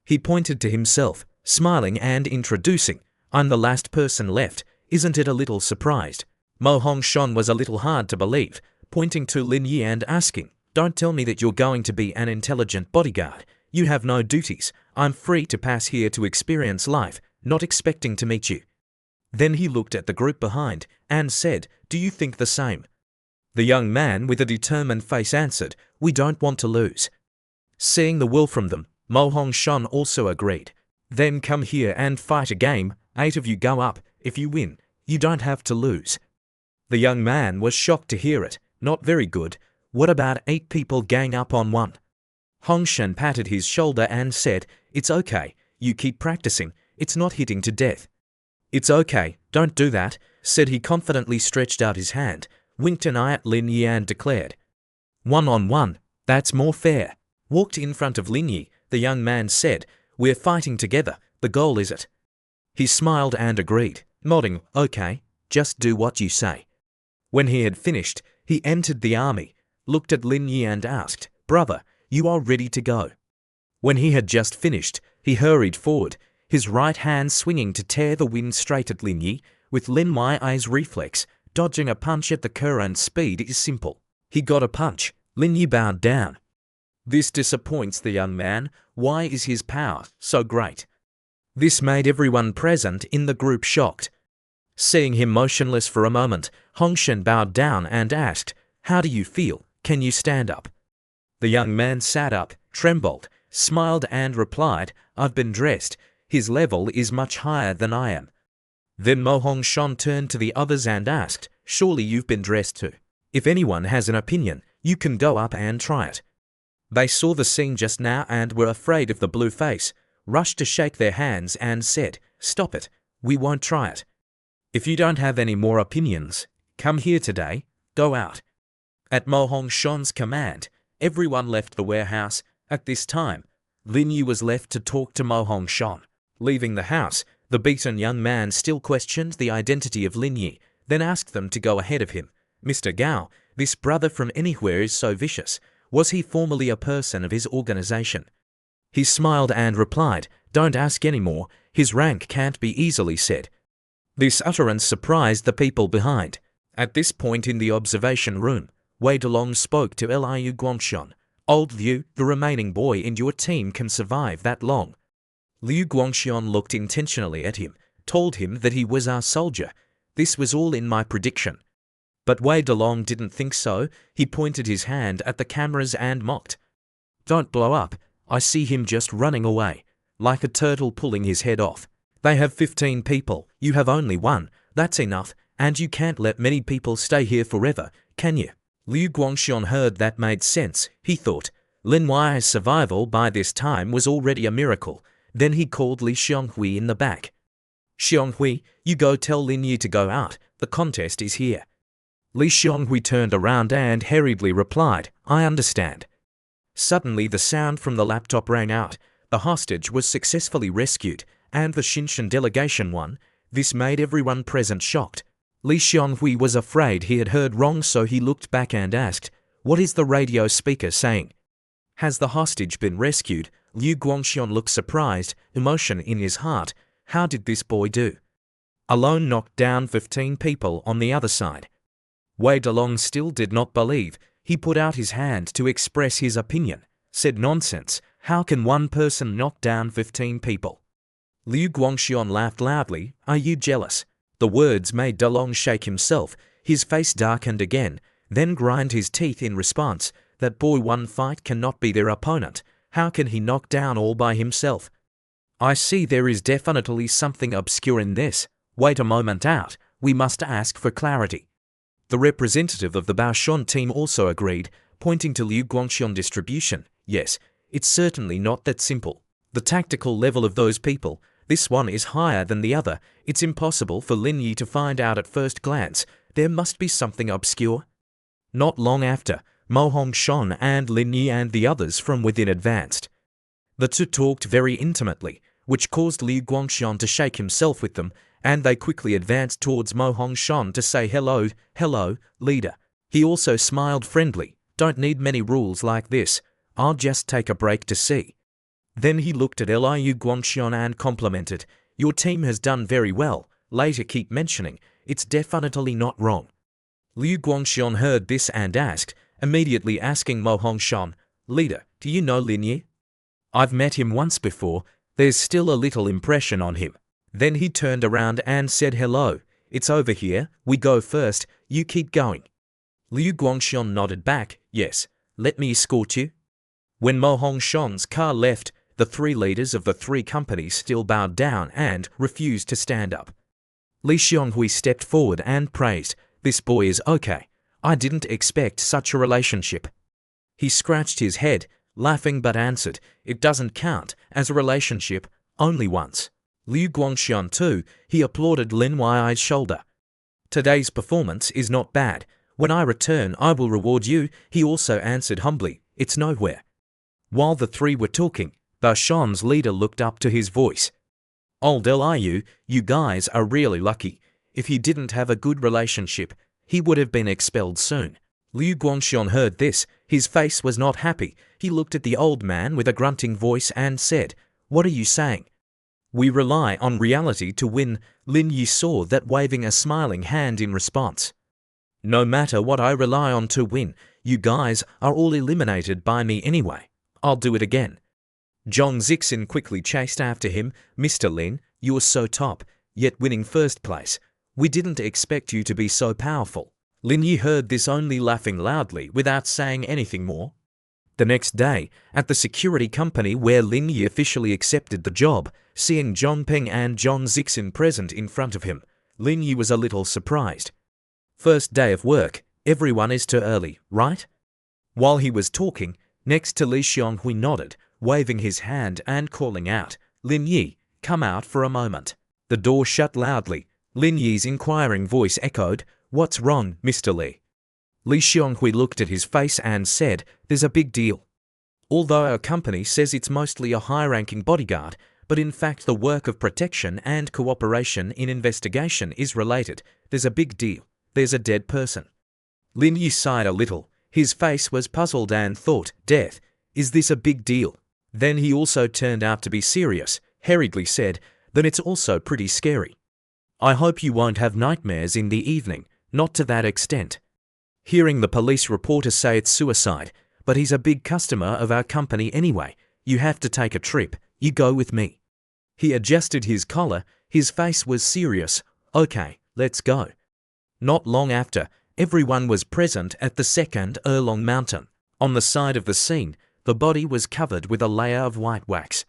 He pointed to himself, smiling and introducing, "I'm the last person left. Isn't it a little surprised?" Mo Hongshan was a little hard to believe, pointing to Lin Yi and asking, "Don't tell me that you're going to be an intelligent bodyguard. You have no duties. I'm free to pass here to experience life, not expecting to meet you." Then he looked at the group behind and said, "Do you think the same?" The young man with a determined face answered, "We don't want to lose." Seeing the will from them, Mo Hongshan also agreed. "Then come here and fight a game. 8 of you go up. If you win, you don't have to lose." The young man was shocked to hear it. "Not very good. What about 8 people gang up on one?" Hongshan patted his shoulder and said, "It's okay. You keep practicing. It's not hitting to death." "It's okay. Don't do that," said he confidently, stretched out his hand, winked an eye at Lin Yi and declared, "1-on-1. That's more fair. Walked in front of Lin Yi, the young man said, "We're fighting together, the goal is it?" He smiled and agreed, nodding, "Okay, just do what you say." When he had finished, he entered the army, looked at Lin Yi and asked, "Brother, you are ready to go?" When he had just finished, he hurried forward, his right hand swinging to tear the wind straight at Lin Yi, with Lin Yi's reflex. Dodging a punch at the current speed is simple. He got a punch. Lin Yi bowed down. This disappoints the young man. Why is his power so great? This made everyone present in the group shocked. Seeing him motionless for a moment, Hongshen bowed down and asked, "How do you feel? Can you stand up?" The young man sat up, trembled, smiled and replied, "I've been dressed. His level is much higher than I am." Then Mo Hongshan turned to the others and asked, "Surely you've been dressed too. If anyone has an opinion, you can go up and try it." They saw the scene just now and were afraid of the blue face, rushed to shake their hands and said, "Stop it, we won't try it. If you don't have any more opinions, come here today, go out." At Mo Hongshan's command, everyone left the warehouse. At this time, Lin Yi was left to talk to Mo Hongshan. Leaving the house, the beaten young man still questioned the identity of Lin Yi, then asked them to go ahead of him. "Mr. Gao, this brother from anywhere is so vicious. Was he formerly a person of his organization?" He smiled and replied, "Don't ask any more. His rank can't be easily said." This utterance surprised the people behind. At this point in the observation room, Wei Delong spoke to Liu Guangxian. "Old Liu, the remaining boy in your team can survive that long." Liu Guangxian looked intentionally at him, told him that he was our soldier. "This was all in my prediction." But Wei Delong didn't think so. He pointed his hand at the cameras and mocked. "Don't blow up. I see him just running away, like a turtle pulling his head off. They have 15 people, you have only one. That's enough, and you can't let many people stay here forever, can you?" Liu Guangxian heard that made sense. He thought, Lin Yi's survival by this time was already a miracle. Then he called Li Xionghui in the back. "Xionghui, you go tell Lin Yi to go out. The contest is here." Li Xionghui turned around and hurriedly replied, "I understand." Suddenly the sound from the laptop rang out. The hostage was successfully rescued, and the Shinshan delegation won. This made everyone present shocked. Li Xionghui was afraid he had heard wrong, so he looked back and asked, "What is the radio speaker saying? Has the hostage been rescued?" Liu Guangxian looked surprised, emotion in his heart. How did this boy do? Alone knocked down 15 people on the other side. Wei Delong still did not believe. He put out his hand to express his opinion, said, "Nonsense, how can one person knock down 15 people?" Liu Guangxian laughed loudly. "Are you jealous?" The words made Delong shake himself. His face darkened again, then grind his teeth in response. That boy one fight cannot be their opponent. How can he knock down all by himself? "I see there is definitely something obscure in this. Wait a moment out. We must ask for clarity." The representative of the Baoshan team also agreed, pointing to Liu Guangxian distribution. "Yes, it's certainly not that simple. The tactical level of those people, this one is higher than the other. It's impossible for Lin Yi to find out at first glance. There must be something obscure." Not long after, Mo Hongshan and Lin Yi and the others from within advanced. The two talked very intimately, which caused Liu Guangxian to shake himself with them, and they quickly advanced towards Mo Hongshan to say, "Hello, hello, leader." He also smiled friendly. "Don't need many rules like this. I'll just take a break to see." Then he looked at Liu Guangxian and complimented, "Your team has done very well. Later keep mentioning. It's definitely not wrong." Liu Guangxian heard this and asked, immediately asking Mo Hongshan, "Leader, do you know Lin Yi?" "I've met him once before. There's still a little impression on him." Then he turned around and said, "Hello, it's over here. We go first. You keep going." Liu Guangxian nodded back, "Yes, let me escort you." When Mo Hongshan's car left, the three leaders of the three companies still bowed down and refused to stand up. Li Xionghui stepped forward and praised, "This boy is okay. I didn't expect such a relationship." He scratched his head, laughing, but answered, "It doesn't count as a relationship, only once." Liu Guangxian too, he applauded Lin Yi's shoulder. "Today's performance is not bad. When I return, I will reward you." He also answered humbly, It's nowhere. While the three were talking, Bashan's leader looked up to his voice. Old Liu, you guys are really lucky. If he didn't have a good relationship, he would have been expelled soon. Liu Guangxian heard this. His face was not happy. He looked at the old man with a grunting voice and said, "What are you saying?" "We rely on reality to win," Lin Yi saw that waving a smiling hand in response. "No matter what I rely on to win, you guys are all eliminated by me anyway. I'll do it again." Zhong Zixin quickly chased after him. "Mr. Lin, you are so top, yet winning first place. We didn't expect you to be so powerful." Lin Yi heard this, only laughing loudly without saying anything more. The next day, at the security company where Lin Yi officially accepted the job, seeing Zhong Peng and Zhong Zixin present in front of him, Lin Yi was a little surprised. "First day of work, everyone is too early, right?" While he was talking, next to Li Xionghui nodded, waving his hand and calling out, "Lin Yi, come out for a moment." The door shut loudly. Lin Yi's inquiring voice echoed, "What's wrong, Mr. Li?" Li Xionghui looked at his face and said, "There's a big deal. Although our company says it's mostly a high-ranking bodyguard, but in fact the work of protection and cooperation in investigation is related. There's a big deal. There's a dead person." Lin Yi sighed a little. His face was puzzled and thought, "Death? Is this a big deal?" Then he also turned out to be serious, hurriedly said, "Then it's also pretty scary. I hope you won't have nightmares in the evening, not to that extent." Hearing the police reporter say it's suicide, "But he's a big customer of our company anyway. You have to take a trip. You go with me." He adjusted his collar. His face was serious. "Okay, let's go." Not long after, everyone was present at the second Erlong Mountain. On the side of the scene, the body was covered with a layer of white wax.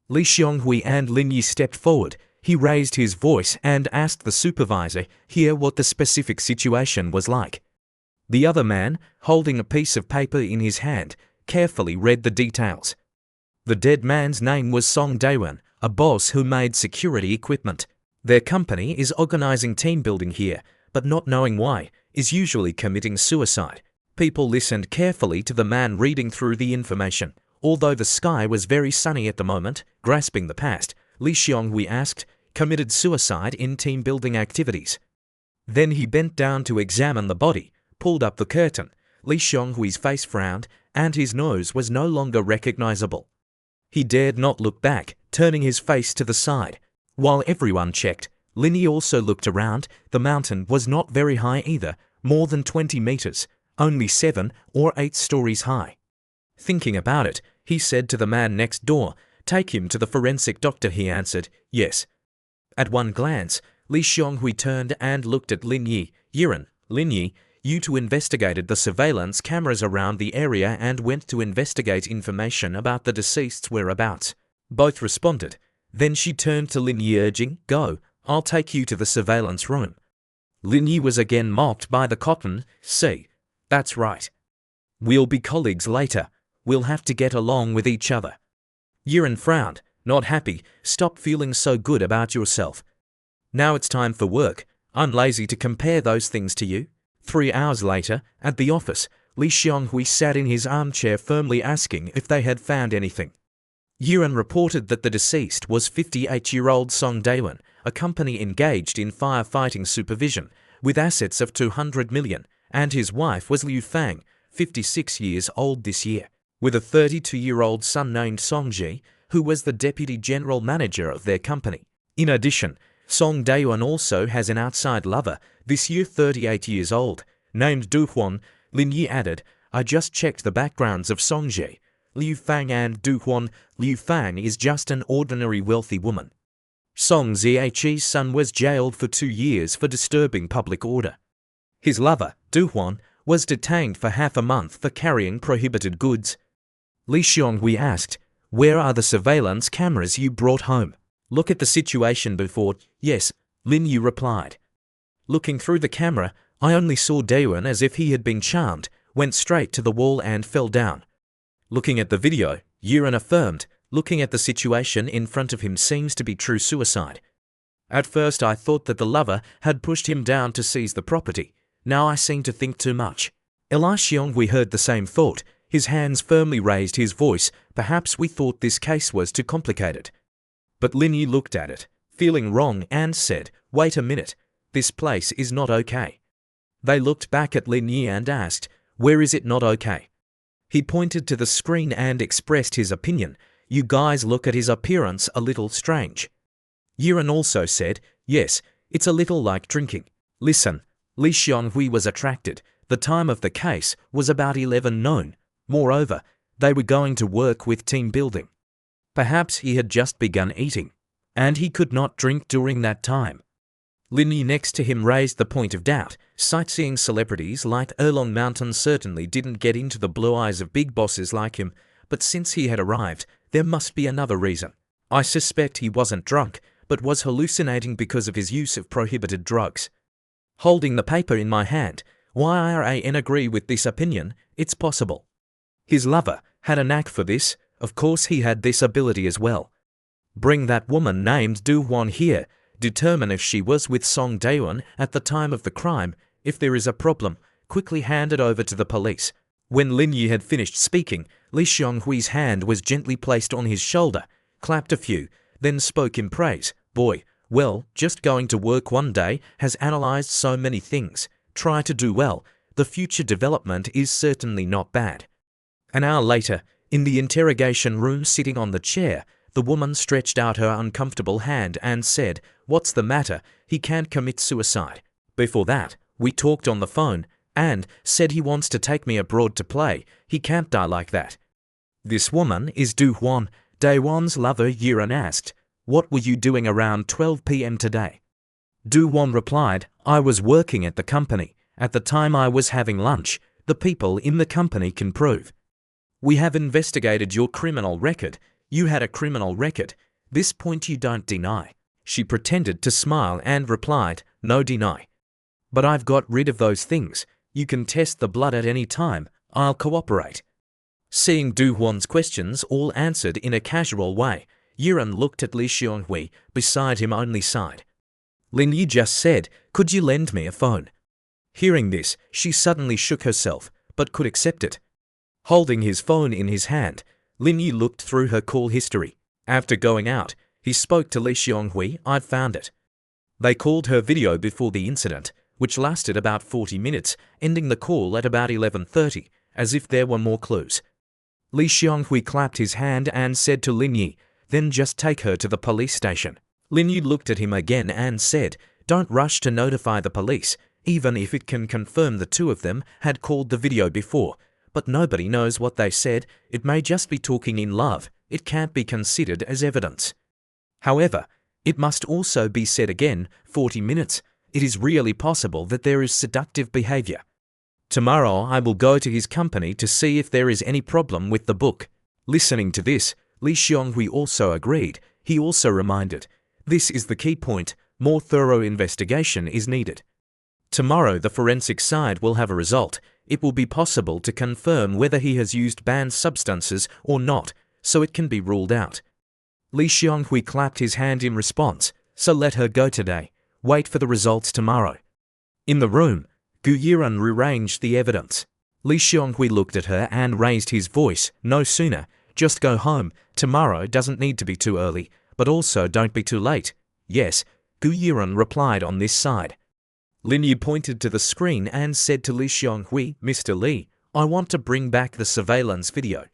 Li Xionghui and Lin Yi stepped forward. He raised his voice and asked the supervisor here what the specific situation was like. The other man, holding a piece of paper in his hand, carefully read the details. The dead man's name was Song Daewon, a boss who made security equipment. Their company is organizing team building here, but not knowing why, is usually committing suicide. People listened carefully to the man reading through the information. Although the sky was very sunny at the moment, grasping the past, Li Xionghui asked, "Committed suicide in team building activities?" Then he bent down to examine the body, pulled up the curtain. Li Xionghui's face frowned, and his nose was no longer recognizable. He dared not look back, turning his face to the side. While everyone checked, Lin Yi also looked around. The mountain was not very high either, more than 20 meters, only 7 or 8 stories high. Thinking about it, he said to the man next door, "Take him to the forensic doctor," he answered, "Yes." At one glance, Li Xionghui turned and looked at Lin Yi. "Yiren, Lin Yi, you two investigated the surveillance cameras around the area and went to investigate information about the deceased's whereabouts." Both responded. Then she turned to Lin Yi, urging, "Go, I'll take you to the surveillance room." Lin Yi was again mocked by the cotton. "See, that's right. We'll be colleagues later. We'll have to get along with each other." Yiren frowned, not happy. "Stop feeling so good about yourself. Now it's time for work. I'm lazy to compare those things to you." 3 hours later, at the office, Li Xionghui sat in his armchair firmly asking if they had found anything. Yiren reported that the deceased was 58-year-old Song Daewon, a company engaged in firefighting supervision, with assets of 200 million, and his wife was Liu Fang, 56 years old this year, with a 32-year-old son named Song Ji, who was the deputy general manager of their company. In addition, Song Daewon also has an outside lover, this year 38 years old, named Du Huan. Lin Yi added, "I just checked the backgrounds of Song Ji, Liu Fang and Du Huan. Liu Fang is just an ordinary wealthy woman. Song Zhe's son was jailed for 2 years for disturbing public order. His lover, Du Huan, was detained for half a month for carrying prohibited goods." Li Xionghui asked, "Where are the surveillance cameras you brought home?" "Look at the situation before." "Yes," Lin Yi replied. "Looking through the camera, I only saw Daewon as if he had been charmed, went straight to the wall and fell down." Looking at the video, Yiren affirmed, "Looking at the situation in front of him seems to be true suicide. At first I thought that the lover had pushed him down to seize the property. Now I seem to think too much." Li Xionghui heard the same thought. His hands firmly raised, his voice, perhaps we thought this case was too complicated. But Lin Yi looked at it, feeling wrong, and said, wait a minute, this place is not okay. They looked back at Lin Yi and asked, where is it not okay? He pointed to the screen and expressed his opinion, you guys look at his appearance a little strange. Yiren also said, yes, it's a little like drinking. Listen, Li Xionghui was attracted. The time of the case was about 11 noon. Moreover, they were going to work with team building. Perhaps he had just begun eating, and he could not drink during that time. Lin Yi next to him raised the point of doubt. Sightseeing celebrities like Erlong Mountain certainly didn't get into the blue eyes of big bosses like him, but since he had arrived, there must be another reason. I suspect he wasn't drunk, but was hallucinating because of his use of prohibited drugs. Holding the paper in my hand, YRAN agree with this opinion, it's possible. His lover had a knack for this, of course he had this ability as well. Bring that woman named Du Huan here, determine if she was with Song Daewon at the time of the crime, if there is a problem, quickly hand it over to the police. When Lin Yi had finished speaking, Li Xionghui's hand was gently placed on his shoulder, clapped a few, then spoke in praise. Boy, well, just going to work one day has analyzed so many things. Try to do well. The future development is certainly not bad. An hour later, in the interrogation room sitting on the chair, the woman stretched out her uncomfortable hand and said, what's the matter? He can't commit suicide. Before that, we talked on the phone and said he wants to take me abroad to play. He can't die like that. This woman is Du Huan, Daewon's lover. Yiren asked, what were you doing around 12 p.m. today? Du Huan replied, I was working at the company. At the time I was having lunch. The people in the company can prove. We have investigated your criminal record. You had a criminal record. This point you don't deny. She pretended to smile and replied, no deny. But I've got rid of those things. You can test the blood at any time. I'll cooperate. Seeing Du Huan's questions all answered in a casual way, Yiren looked at Li Xionghui, beside him only sighed. Lin Yi just said, could you lend me a phone? Hearing this, she suddenly shook herself, but could accept it. Holding his phone in his hand, Lin Yi looked through her call history. After going out, he spoke to Li Xionghui, I've found it. They called her video before the incident, which lasted about 40 minutes, ending the call at about 11:30, as if there were more clues. Li Xionghui clapped his hand and said to Lin Yi, then just take her to the police station. Lin Yi looked at him again and said, don't rush to notify the police, even if it can confirm the two of them had called the video before. But nobody knows what they said. It may just be talking in love. It can't be considered as evidence. However, it must also be said again, 40 minutes. It is really possible that there is seductive behavior. Tomorrow I will go to his company to see if there is any problem with the book. Listening to this, Li Xionghui also agreed. He also reminded, this is the key point. More thorough investigation is needed. Tomorrow the forensic side will have a result. It will be possible to confirm whether he has used banned substances or not, so it can be ruled out. Li Xionghui clapped his hand in response, so let her go today. Wait for the results tomorrow. In the room, Gu Yiren rearranged the evidence. Li Xionghui looked at her and raised his voice, no sooner, just go home. Tomorrow doesn't need to be too early, but also don't be too late. Yes, Gu Yiren replied on this side. Lin Yi pointed to the screen and said to Li Xionghui, Mr. Li, I want to bring back the surveillance video.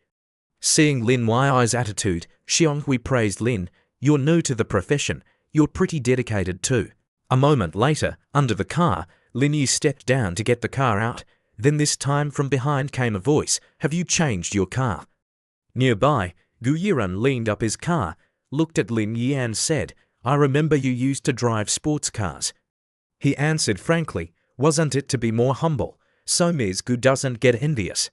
Seeing Lin Yi's attitude, Xionghui praised Lin, you're new to the profession, you're pretty dedicated too. A moment later, under the car, Lin Yi stepped down to get the car out. Then this time from behind came a voice, have you changed your car? Nearby, Gu Yiren leaned up his car, looked at Lin Yi and said, I remember you used to drive sports cars. He answered frankly, wasn't it to be more humble, so Ms. Gu doesn't get envious.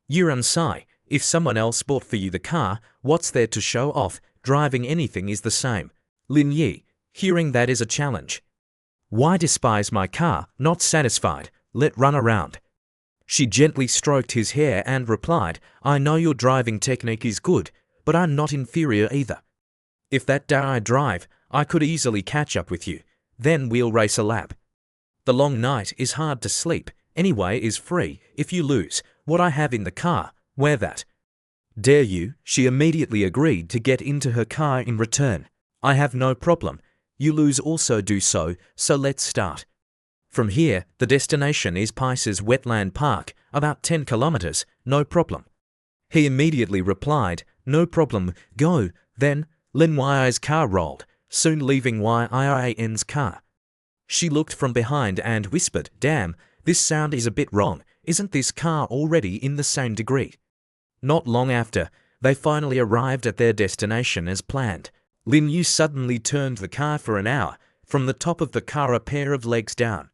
Yiren sighed, if someone else bought for you the car, what's there to show off? Driving anything is the same. Lin Yi, hearing that is a challenge. Why despise my car? Not satisfied, let run around. She gently stroked his hair and replied, I know your driving technique is good, but I'm not inferior either. If that day I drive, I could easily catch up with you. Then we'll race a lap. The long night is hard to sleep, anyway is free. If you lose what I have in the car, Wear that. Dare you? She immediately agreed to get into her car in return. I have no problem. You lose also do so let's start. From here, the destination is Pice's Wetland Park, about 10 kilometers, no problem. He immediately replied, no problem, go. Then, Lin Yi's car rolled, soon leaving Yian's car. She looked from behind and whispered, damn, this sound is a bit wrong, isn't this car already in the same degree? Not long after, they finally arrived at their destination as planned. Lin Yi suddenly turned the car for an hour, from the top of the car a pair of legs down.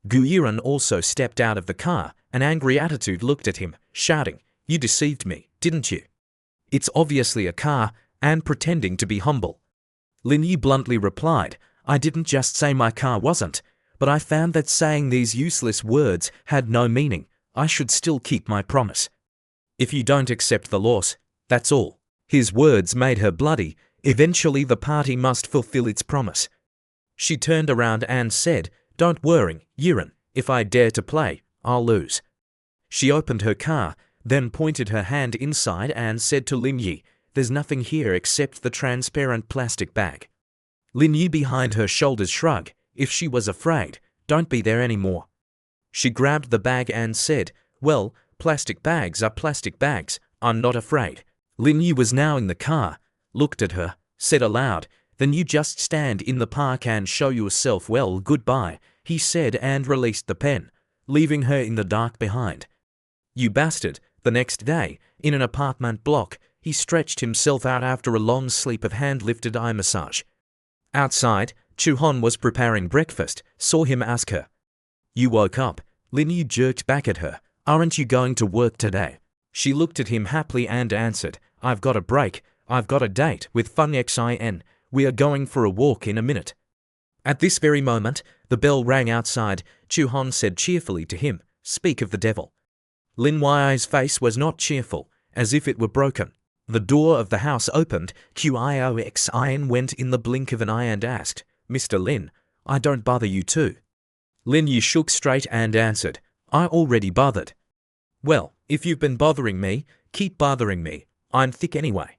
Gu Yiren also stepped out of the car, an angry attitude looked at him, shouting, you deceived me, didn't you? It's obviously a car, and pretending to be humble. Lin Yi bluntly replied, I didn't just say my car wasn't, but I found that saying these useless words had no meaning. I should still keep my promise. If you don't accept the loss, that's all. His words made her bloody. Eventually the party must fulfill its promise. She turned around and said, don't worry, Yiren, if I dare to play, I'll lose. She opened her car, then pointed her hand inside and said to Lin Yi, there's nothing here except the transparent plastic bag. Lin Yi behind her shoulders shrugged. If she was afraid, don't be there anymore. She grabbed the bag and said, well, plastic bags are plastic bags, I'm not afraid. Lin Yi was now in the car, looked at her, said aloud, then you just stand in the park and show yourself well, goodbye, he said and released the pen, leaving her in the dark behind. You bastard. The next day, in an apartment block, he stretched himself out after a long sleep of hand-lifted eye massage. Outside, Chu-hon was preparing breakfast, saw him ask her. You woke up. Lin Yi jerked back at her. Aren't you going to work today? She looked at him happily and answered, I've got a break. I've got a date with Fun Xin. We are going for a walk in a minute. At this very moment, the bell rang outside. Chu-hon said cheerfully to him, speak of the devil. Lin Yi's face was not cheerful, as if it were broken. The door of the house opened. Xin went in the blink of an eye and asked, Mr. Lin, I don't bother you too. Lin Yi shook straight and answered, I already bothered. Well, if you've been bothering me, keep bothering me. I'm thick anyway.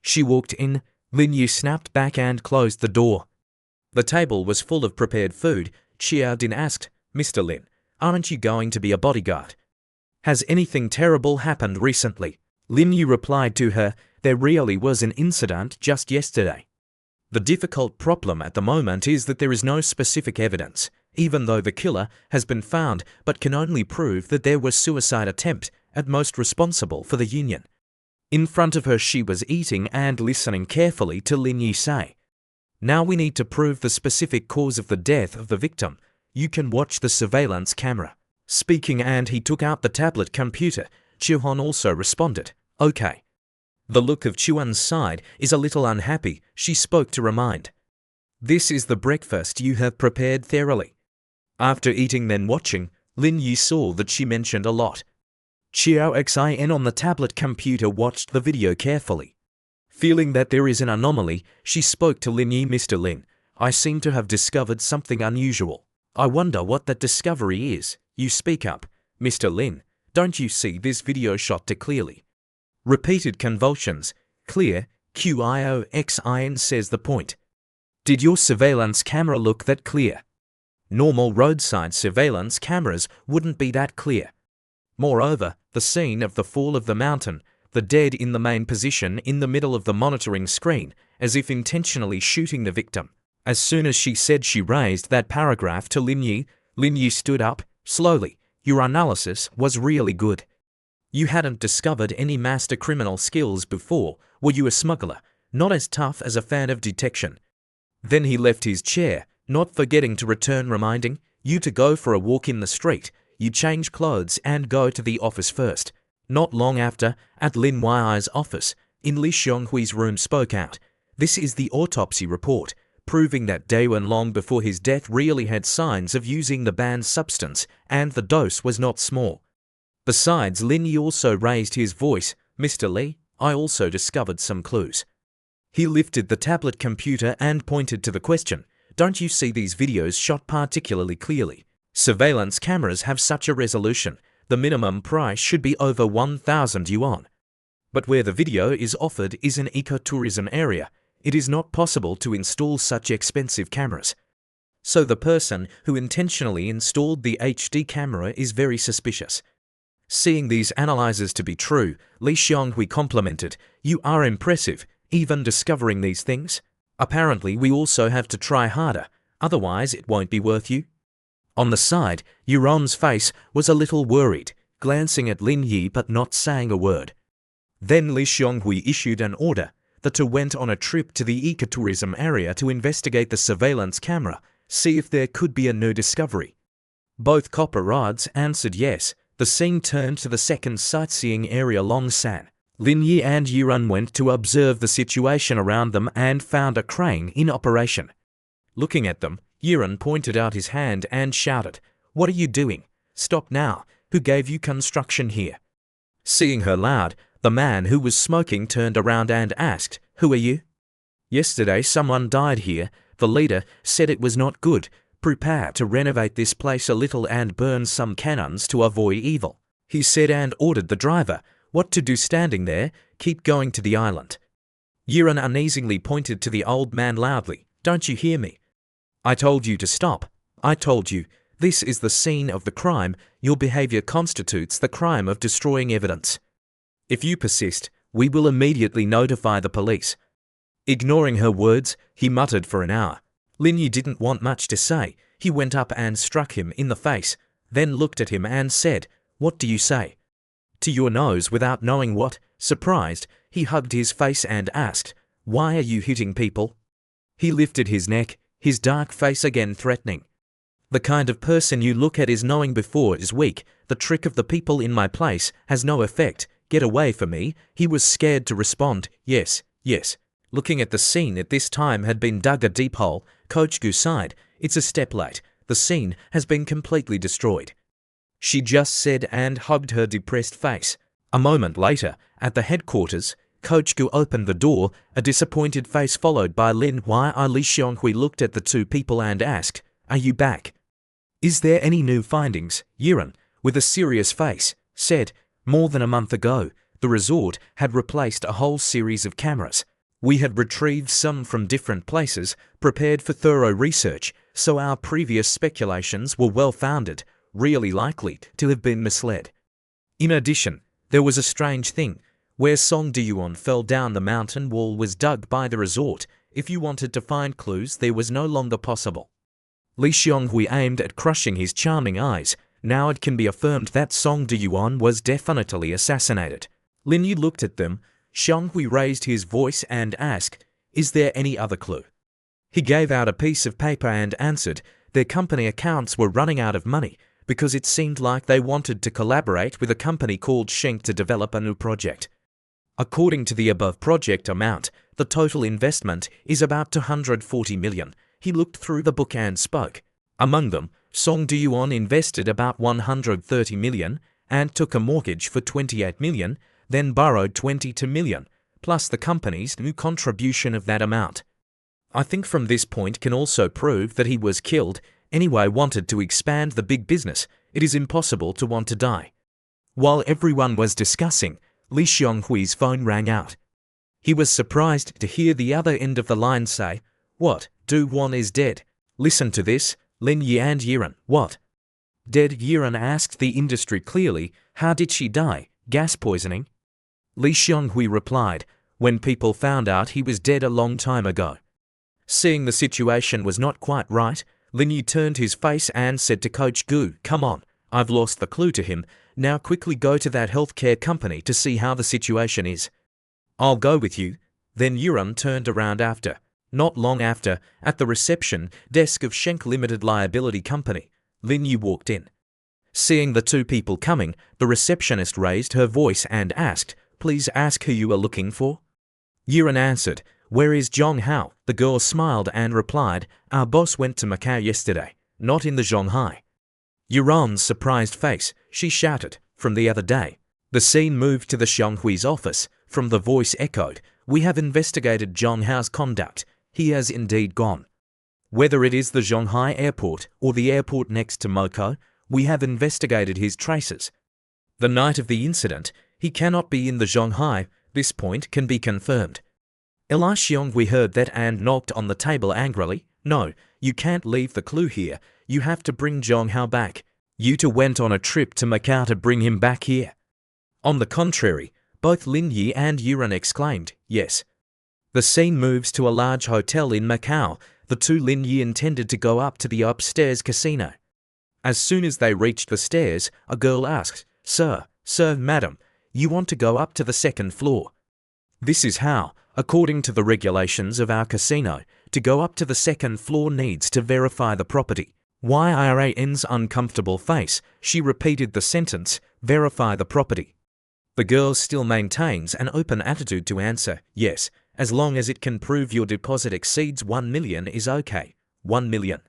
She walked in. Lin Yi snapped back and closed the door. The table was full of prepared food. Xiao Din asked, Mr. Lin, aren't you going to be a bodyguard? Has anything terrible happened recently? Lin Yi replied to her, there really was an incident just yesterday. The difficult problem at the moment is that there is no specific evidence, even though the killer has been found but can only prove that there was suicide attempt, at most responsible for the union. In front of her she was eating and listening carefully to Lin Yi say, now we need to prove the specific cause of the death of the victim. You can watch the surveillance camera. Speaking and he took out the tablet computer. Chu-hon also responded, okay. The look of Chuan's side is a little unhappy. She spoke to remind. This is the breakfast you have prepared thoroughly. After eating then watching, Lin Yi saw that she mentioned a lot. Xin on the tablet computer watched the video carefully. Feeling that there is an anomaly, she spoke to Lin Yi, Mr. Lin, I seem to have discovered something unusual. I wonder what that discovery is. You speak up. Mr. Lin, don't you see this video shot too clearly? Repeated convulsions. Clear. Xin says the point. Did your surveillance camera look that clear? Normal roadside surveillance cameras wouldn't be that clear. Moreover, the scene of the fall of the mountain, the dead in the main position in the middle of the monitoring screen, as if intentionally shooting the victim. As soon as she said she raised that paragraph to Lin Yi stood up, slowly. Your analysis was really good. You hadn't discovered any master criminal skills before. Were you a smuggler? Not as tough as a fan of detection. Then he left his chair, not forgetting to return reminding, you to go for a walk in the street. You change clothes and go to the office first. Not long after, at Lin Yi's office, in Li Xionghui's room spoke out. This is the autopsy report, proving that Daewon long before his death really had signs of using the banned substance, and the dose was not small. Besides, Lin Yi also raised his voice, Mr. Li, I also discovered some clues. He lifted the tablet computer and pointed to the question, don't you see these videos shot particularly clearly? Surveillance cameras have such a resolution. The minimum price should be over 1,000 yuan. But where the video is offered is an ecotourism area. It is not possible to install such expensive cameras. So the person who intentionally installed the HD camera is very suspicious. Seeing these analyzes to be true, Li Xionghui complimented, "You are impressive, even discovering these things. Apparently we also have to try harder, otherwise it won't be worth you." On the side, Yuron's face was a little worried, glancing at Lin Yi but not saying a word. Then Li Xionghui issued an order. The two went on a trip to the ecotourism area to investigate the surveillance camera, see if there could be a new discovery. Both copper rods answered yes. The scene turned to the second sightseeing area Longsan. Lin Yi and Yuran went to observe the situation around them and found a crane in operation. Looking at them, Yuran pointed out his hand and shouted, "What are you doing? Stop now. Who gave you construction here?" Seeing her loud, the man who was smoking turned around and asked, "Who are you?" "Yesterday someone died here. The leader said it was not good. Prepare to renovate this place a little and burn some cannons to avoid evil," he said and ordered the driver what to do. Standing there, "Keep going to the island." Yuran uneasily pointed to the old man loudly, "Don't you hear me? I told you to stop. I told you, this is the scene of the crime. Your behavior constitutes the crime of destroying evidence. If you persist, we will immediately notify the police." Ignoring her words, he muttered for an hour. Lin Yi didn't want much to say. He went up and struck him in the face, then looked at him and said, "What do you say?" "To your nose," without knowing what. Surprised, he hugged his face and asked, "Why are you hitting people?" He lifted his neck, his dark face again threatening. "The kind of person you look at is knowing before is weak. The trick of the people in my place has no effect. Get away from me." He was scared to respond, "Yes, yes." Looking at the scene at this time had been dug a deep hole. Coach Gu sighed, "It's a step late. The scene has been completely destroyed," she just said and hugged her depressed face. A moment later, at the headquarters, Coach Gu opened the door, a disappointed face followed by Lin Yi. Li Xionghui looked at the two people and asked, "Are you back? Is there any new findings?" Yuran, with a serious face, said, "More than a month ago, the resort had replaced a whole series of cameras. We had retrieved some from different places, prepared for thorough research, so our previous speculations were well-founded, really likely to have been misled. In addition, there was a strange thing. Where Song Diyuan fell down, the mountain wall was dug by the resort. If you wanted to find clues, there was no longer possible." Li Xionghui aimed at crushing his charming eyes. Now it can be affirmed that Song Diyuan was definitely assassinated. Lin Yi looked at them. Xionghui raised his voice and asked, "Is there any other clue?" He gave out a piece of paper and answered, "Their company accounts were running out of money because it seemed like they wanted to collaborate with a company called Schenk to develop a new project. According to the above project amount, the total investment is about 240 million. He looked through the book and spoke. Among them, Song Diyuan invested about 130 million and took a mortgage for 28 million, then borrowed 22 million, plus the company's new contribution of that amount. I think from this point can also prove that he was killed, anyway wanted to expand the big business. It is impossible to want to die." While everyone was discussing, Li Xionghui's phone rang out. He was surprised to hear the other end of the line say, "What, Du Wan is dead?" "Listen to this, Lin Yi and Yiran." "What? Dead?" Yiran asked the industry clearly. "How did she die? Gas poisoning?" Li Xionghui replied, "When people found out he was dead a long time ago." Seeing the situation was not quite right, Lin Yi turned his face and said to Coach Gu, "Come on, I've lost the clue to him. Now quickly go to that healthcare company to see how the situation is." "I'll go with you." Then Yuran turned around after. Not long after, at the reception desk of Schenk Limited Liability Company, Lin Yi walked in. Seeing the two people coming, the receptionist raised her voice and asked, "Please ask who you are looking for." Yuran answered, "Where is Zhong Hao?" The girl smiled and replied, "Our boss went to Macau yesterday, not in the Shanghai." Yuran's surprised face, she shouted, "From the other day." The scene moved to the Xionghui's office. From the voice echoed, "We have investigated Zhong Hao's conduct. He has indeed gone. Whether it is the Shanghai airport or the airport next to Moko, we have investigated his traces. The night of the incident, he cannot be in the Zhonghai. This point can be confirmed. Eli Xionghui heard that and knocked on the table angrily. No, you can't leave the clue here. You have to bring Zhonghao back. You two went on a trip to Macau to bring him back here. On the contrary, both Lin Yi and Yuran exclaimed, yes. The scene moves to a large hotel in Macau. The two Lin Yi intended to go up to the upstairs casino. As soon as they reached the stairs, a girl asked, Sir, madam, you want to go up to the second floor? This is how, according to the regulations of our casino, to go up to the second floor needs to verify the property. Yuran's uncomfortable face, she repeated the sentence, verify the property. The girl still maintains an open attitude to answer, yes, as long as it can prove your deposit exceeds 1 million is okay. 1 million.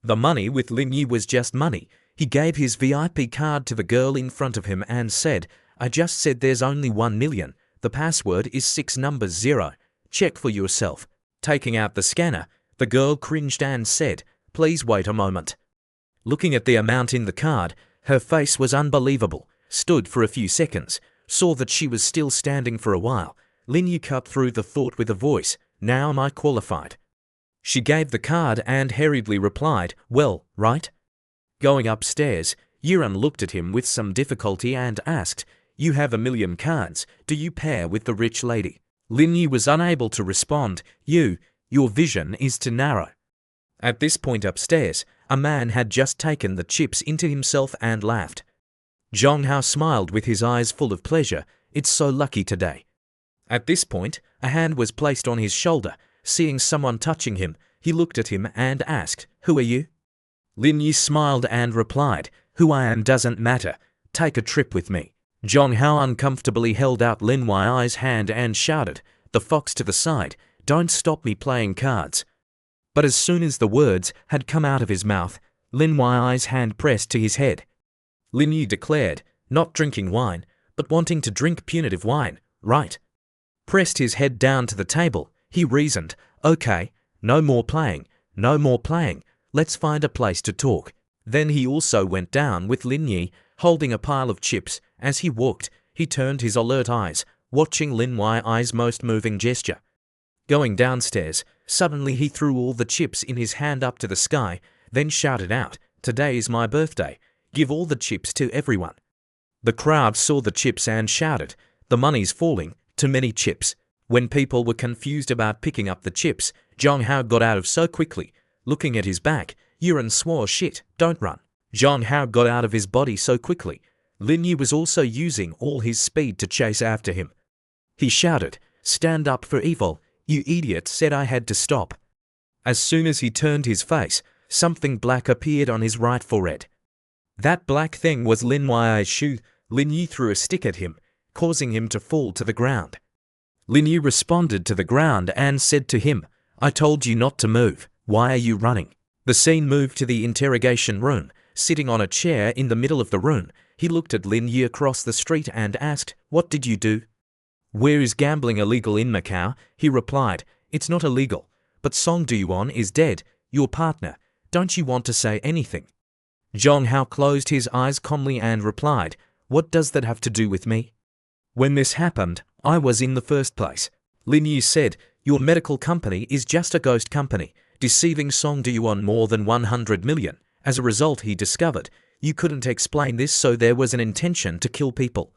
The money with Lin Yi was just money. He gave his VIP card to the girl in front of him and said, I just said there's only 1 million. The password is 6 numbers 0. Check for yourself. Taking out the scanner, the girl cringed and said, please wait a moment. Looking at the amount in the card, her face was unbelievable, stood for a few seconds, saw that she was still standing for a while. Lin Yi cut through the thought with a voice, now am I qualified? She gave the card and hurriedly replied, well, right? Going upstairs, Yuran looked at him with some difficulty and asked, you have 1 million cards, do you pair with the rich lady? Lin Yi was unable to respond, your vision is too narrow. At this point upstairs, a man had just taken the chips into himself and laughed. Zhonghao smiled with his eyes full of pleasure, it's so lucky today. At this point, a hand was placed on his shoulder. Seeing someone touching him, he looked at him and asked, who are you? Lin Yi smiled and replied, who I am doesn't matter, take a trip with me. Zhonghao uncomfortably held out Lin Yi's hand and shouted, the fox to the side, don't stop me playing cards. But as soon as the words had come out of his mouth, Lin Yi's hand pressed to his head. Lin Yi declared, not drinking wine, but wanting to drink punitive wine, right? Pressed his head down to the table, he reasoned, okay, no more playing, let's find a place to talk. Then he also went down with Lin Yi, holding a pile of chips. As he walked, he turned his alert eyes, watching Lin Yi's most moving gesture. Going downstairs, suddenly he threw all the chips in his hand up to the sky, then shouted out, today is my birthday, give all the chips to everyone. The crowd saw the chips and shouted, the money's falling, too many chips. When people were confused about picking up the chips, Zhonghao got out of so quickly. Looking at his back, Yuran swore, shit, don't run. Zhonghao got out of his body so quickly. Lin Yi was also using all his speed to chase after him. He shouted, stand up for evil, you idiot, said I had to stop. As soon as he turned his face, something black appeared on his right forehead. That black thing was Lin Yi's shoe. Lin Yi threw a stick at him, causing him to fall to the ground. Lin Yi responded to the ground and said to him, I told you not to move, why are you running? The scene moved to the interrogation room. Sitting on a chair in the middle of the room, he looked at Lin Yi across the street and asked, what did you do? Where is gambling illegal in Macau? He replied, it's not illegal, but Song Du-yuan is dead, your partner, don't you want to say anything? Zhonghao closed his eyes calmly and replied, what does that have to do with me? When this happened, I was in the first place. Lin Yi said, your medical company is just a ghost company, deceiving Song Du-yuan more than 100 million. As a result, he discovered, you couldn't explain this, so there was an intention to kill people.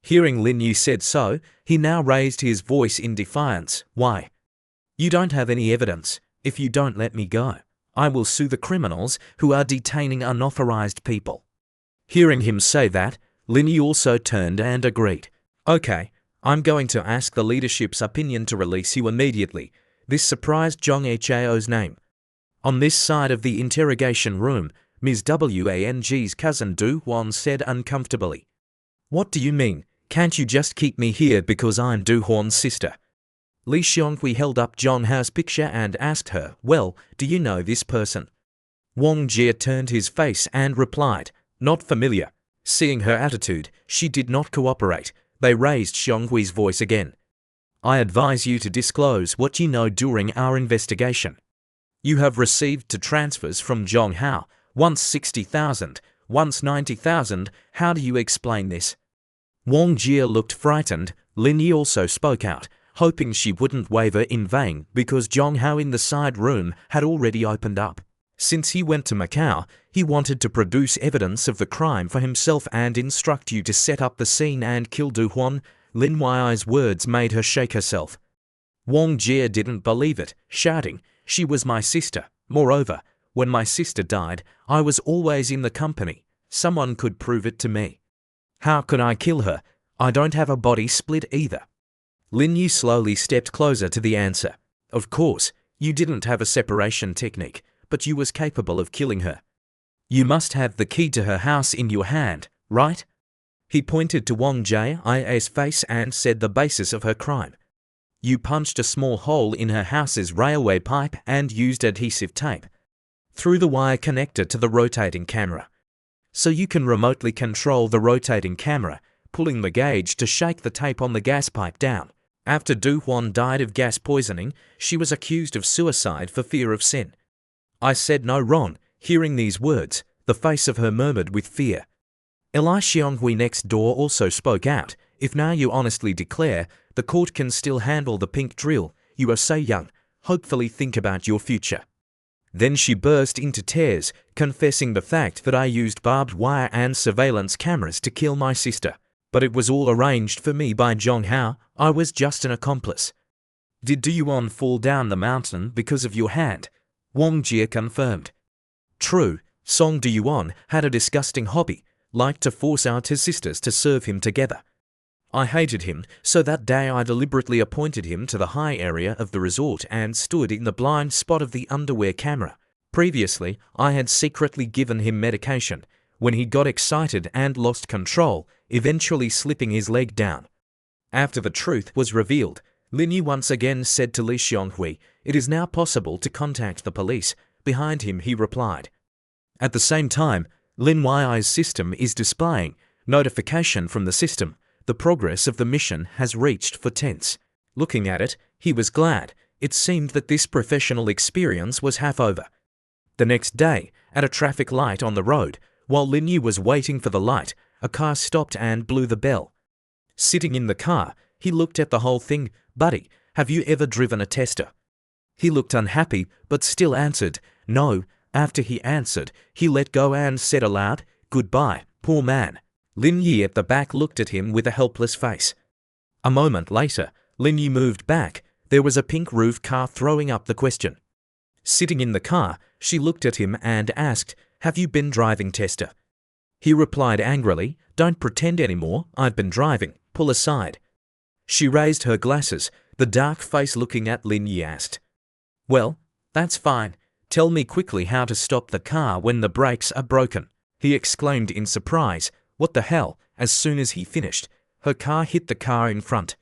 Hearing Lin Yi said so, he now raised his voice in defiance. Why? You don't have any evidence. If you don't let me go, I will sue the criminals who are detaining unauthorized people. Hearing him say that, Lin Yi also turned and agreed. Okay, I'm going to ask the leadership's opinion to release you immediately. This surprised Zhong Chao's name. On this side of the interrogation room, Ms. Wang's cousin Du Huan said uncomfortably. What do you mean? Can't you just keep me here because I'm Du Huan's sister? Li Xionghui held up Zhonghao's picture and asked her, well, do you know this person? Wang Jie turned his face and replied, not familiar. Seeing her attitude, she did not cooperate. They raised Xionghui's voice again. I advise you to disclose what you know during our investigation. You have received 2 transfers from Zhonghao, once 60,000, once 90,000, how do you explain this? Wang Jie looked frightened. Lin Yi also spoke out, hoping she wouldn't waver in vain because Zhong Hao in the side room had already opened up. Since he went to Macau, he wanted to produce evidence of the crime for himself and instruct you to set up the scene and kill Du Huan. Lin Yi's words made her shake herself. Wang Jie didn't believe it, shouting, "She was my sister. Moreover, when my sister died, I was always in the company. Someone could prove it to me. How could I kill her? I don't have a body split either." Lin Yi slowly stepped closer to the answer. "Of course, you didn't have a separation technique, but you was capable of killing her. You must have the key to her house in your hand, right?" He pointed to Wang Jie's face and said the basis of her crime. "You punched a small hole in her house's railway pipe and used adhesive tape through the wire connector to the rotating camera. So you can remotely control the rotating camera, pulling the gauge to shake the tape on the gas pipe down. After Du Huan died of gas poisoning, she was accused of suicide for fear of sin." I said no wrong. Hearing these words, the face of her murmured with fear. Li Xionghui next door also spoke out. "If now you honestly declare, the court can still handle the pink drill. You are so young. Hopefully think about your future." Then she burst into tears, confessing the fact that I used barbed wire and surveillance cameras to kill my sister. But it was all arranged for me by Zhong Hao. I was just an accomplice. "Did Du Yuan fall down the mountain because of your hand?" Wang Jie confirmed. "True, Song Du Yuan had a disgusting hobby, liked to force out his sisters to serve him together. I hated him, so that day I deliberately appointed him to the high area of the resort and stood in the blind spot of the underwear camera. Previously, I had secretly given him medication, when he got excited and lost control, eventually slipping his leg down." After the truth was revealed, Lin Yi once again said to Li Xionghui, "It is now possible to contact the police." Behind him he replied. At the same time, Lin Yi's system is displaying notification from the system. The progress of the mission has reached for tense. Looking at it, he was glad. It seemed that this professional experience was half over. The next day, at a traffic light on the road, while Lin Yi was waiting for the light, a car stopped and blew the bell. Sitting in the car, he looked at the whole thing. "Buddy, have you ever driven a tester?" He looked unhappy, but still answered, "No." After he answered, he let go and said aloud, "Goodbye, poor man." Lin Yi at the back looked at him with a helpless face. A moment later, Lin Yi moved back. There was a pink roof car throwing up the question. Sitting in the car, she looked at him and asked, "Have you been driving, tester?" He replied angrily, "Don't pretend anymore. I've been driving. Pull aside." She raised her glasses. The dark face looking at Lin Yi asked, "Well, that's fine. Tell me quickly how to stop the car when the brakes are broken." He exclaimed in surprise, "What the hell?" As soon as he finished, her car hit the car in front.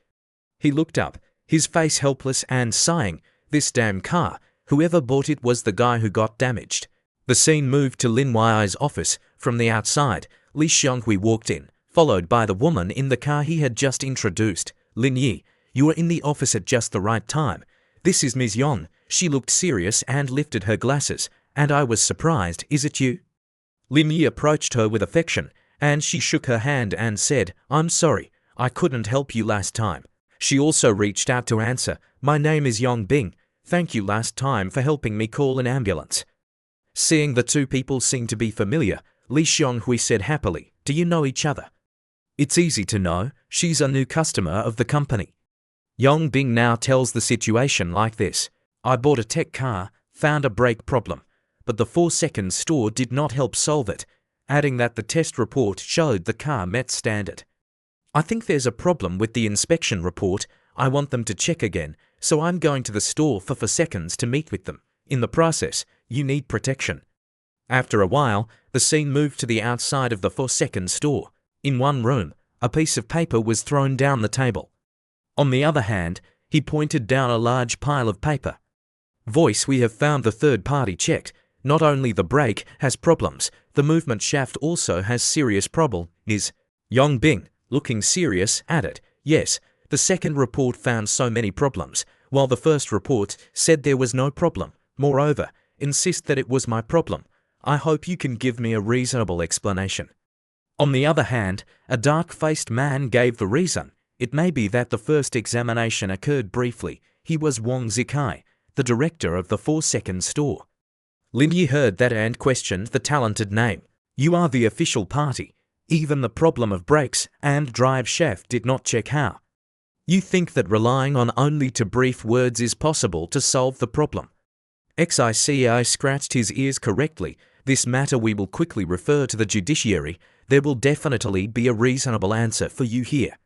He looked up, his face helpless and sighing, "This damn car. Whoever bought it was the guy who got damaged." The scene moved to Lin Yi's office. From the outside, Li Xionghui walked in, followed by the woman in the car he had just introduced. "Lin Yi, you are in the office at just the right time. This is Ms. Yon." She looked serious and lifted her glasses, and I was surprised. "Is it you?" Lin Yi approached her with affection, and she shook her hand and said, "I'm sorry, I couldn't help you last time." She also reached out to answer, "My name is Yong Bing. Thank you last time for helping me call an ambulance." Seeing the two people seemed to be familiar, Li Xionghui said happily, "Do you know each other?" "It's easy to know. She's a new customer of the company." Yong Bing now tells the situation like this. "I bought a tech car, found a brake problem, but the 4-second store did not help solve it," adding that the test report showed the car met standard. "I think there's a problem with the inspection report. I want them to check again, so I'm going to the store for 4 seconds to meet with them. In the process, you need protection." After a while, the scene moved to the outside of the 4-second store. In one room, a piece of paper was thrown down the table. On the other hand, he pointed down a large pile of paper. "Voice, we have found the third party checked. Not only the brake has problems, the movement shaft also has serious problem. Is Yong Bing, looking serious, added, "Yes, the second report found so many problems, while the first report said there was no problem. Moreover, insist that it was my problem. I hope you can give me a reasonable explanation. On the other hand, a dark-faced man gave the reason. It may be that the first examination occurred briefly. He was Wang Zikai, the director of the 4-second store. Lin Yi heard that and questioned the talented name. You are the official party. Even the problem of brakes and drive shaft did not check how. You think that relying on only two brief words is possible to solve the problem. XICI scratched his ears correctly. This matter we will quickly refer to the judiciary. There will definitely be a reasonable answer for you here.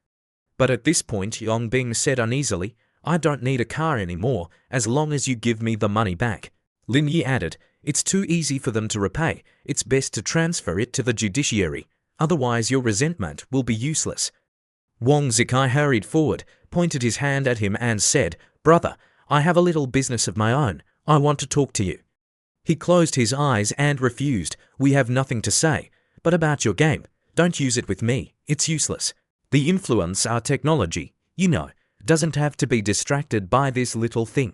But at this point, Yongbing said uneasily, I don't need a car anymore as long as you give me the money back. Lin Yi added, it's too easy for them to repay. It's best to transfer it to the judiciary. Otherwise your resentment will be useless. Wang Zikai hurried forward, pointed his hand at him and said, Brother, I have a little business of my own. I want to talk to you. He closed his eyes and refused. We have nothing to say. But about your game, don't use it with me. It's useless. The influence our technology, doesn't have to be distracted by this little thing.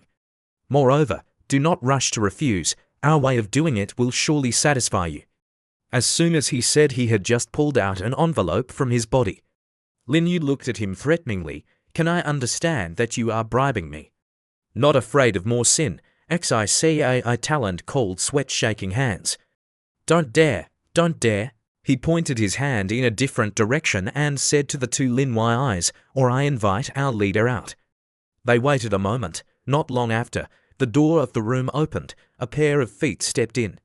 Moreover, do not rush to refuse. Our way of doing it will surely satisfy you. As soon as he said, he had just pulled out an envelope from his body. Lin Yu looked at him threateningly. Can I understand that you are bribing me? Not afraid of more sin. XICAI talent called sweat shaking hands. Don't dare, don't dare. He pointed his hand in a different direction and said to the two Lin Wai eyes, or I invite our leader out. They waited a moment. Not long after, the door of the room opened. A pair of feet stepped in.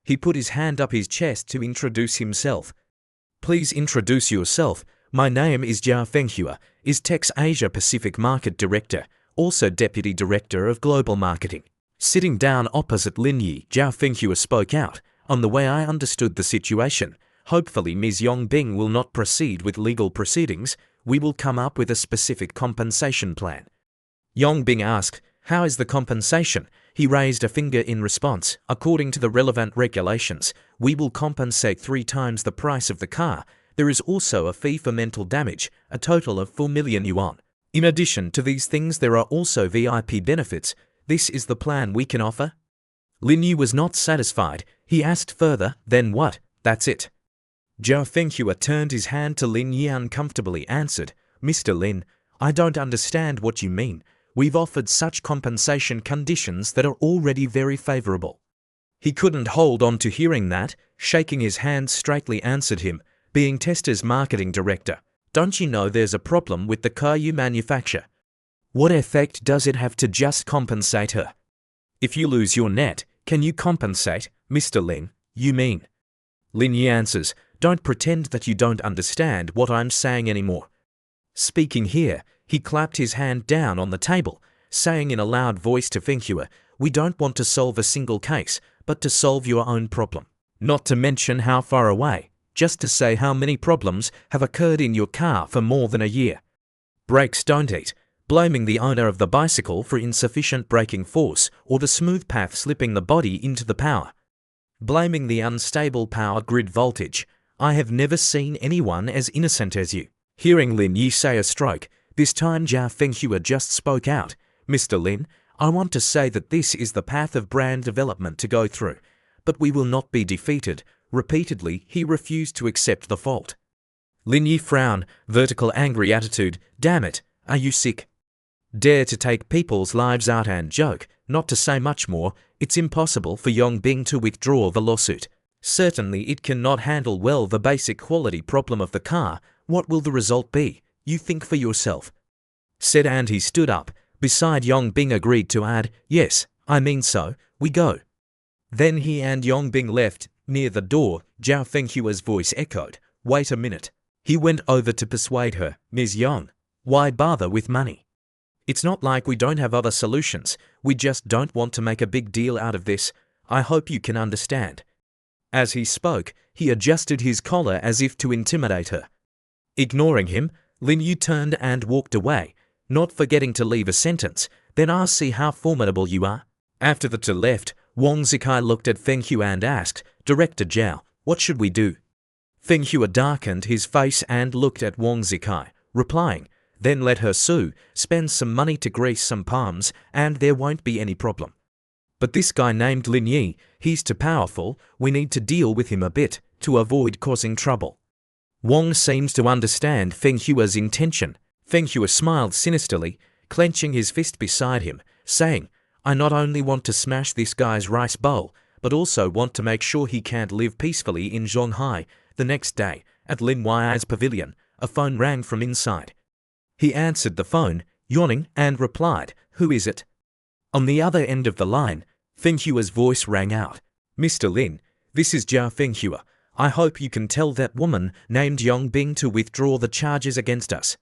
He put his hand up his chest to introduce himself. Please introduce yourself. My name is Jia Fenghua, is Tech's Asia Pacific Market Director, also Deputy Director of Global Marketing. Sitting down opposite Lin Yi, Jia Fenghua spoke out. On the way I understood the situation. Hopefully Ms. Yongbing will not proceed with legal proceedings. We will come up with a specific compensation plan. Yongbing asked, how is the compensation? He raised a finger in response. According to the relevant regulations, we will compensate 3 times the price of the car. There is also a fee for mental damage, a total of 4 million yuan. In addition to these things, there are also VIP benefits. This is the plan we can offer? Lin Yu was not satisfied. He asked further, then what? That's it. Jia Fenghua turned his hand to Lin Yi uncomfortably answered, Mr. Lin, I don't understand what you mean. We've offered such compensation conditions that are already very favorable. He couldn't hold on to hearing that, shaking his hand straightly answered him, being Tester's marketing director. Don't you know there's a problem with the car you manufacture? What effect does it have to just compensate her? If you lose your net, can you compensate, Mr. Lin? You mean? Lin Yi answers, don't pretend that you don't understand what I'm saying anymore. Speaking here, he clapped his hand down on the table, saying in a loud voice to Fenghua, we don't want to solve a single case, but to solve your own problem. Not to mention how far away, just to say how many problems have occurred in your car for more than a year. Brakes don't eat, blaming the owner of the bicycle for insufficient braking force or the smooth path slipping the body into the power. Blaming the unstable power grid voltage. I have never seen anyone as innocent as you. Hearing Lin Yi say a stroke, this time Jia Fenghua just spoke out. Mr. Lin, I want to say that this is the path of brand development to go through, but we will not be defeated. Repeatedly, he refused to accept the fault. Lin Yi frowned, vertical angry attitude. Damn it, are you sick? Dare to take people's lives out and joke, not to say much more. It's impossible for Yongbing to withdraw the lawsuit. Certainly it cannot handle well the basic quality problem of the car. What will the result be? You think for yourself. Said and he stood up. Beside Yongbing agreed to add, yes, I mean so, we go. Then he and Yongbing left. Near the door, Jia Fenghua's voice echoed, wait a minute. He went over to persuade her, Ms. Yang, why bother with money? It's not like we don't have other solutions. We just don't want to make a big deal out of this. I hope you can understand. As he spoke, he adjusted his collar as if to intimidate her. Ignoring him, Lin Yu turned and walked away, not forgetting to leave a sentence, then I'll see how formidable you are. After the two left, Wang Zikai looked at Fenghua and asked, Director Zhao, what should we do? Fenghua darkened his face and looked at Wang Zikai, replying, then let her sue, spend some money to grease some palms, and there won't be any problem. But this guy named Lin Yi, he's too powerful, we need to deal with him a bit, to avoid causing trouble. Wang seems to understand Feng Hua's intention. Feng Hua smiled sinisterly, clenching his fist beside him, saying, I not only want to smash this guy's rice bowl, but also want to make sure he can't live peacefully in Shanghai. The next day, at Lin Yi's pavilion, a phone rang from inside. He answered the phone, yawning, and replied, Who is it? On the other end of the line, Feng Hua's voice rang out. Mr. Lin, this is Jia Feng Hua. I hope you can tell that woman named Yong Bing to withdraw the charges against us.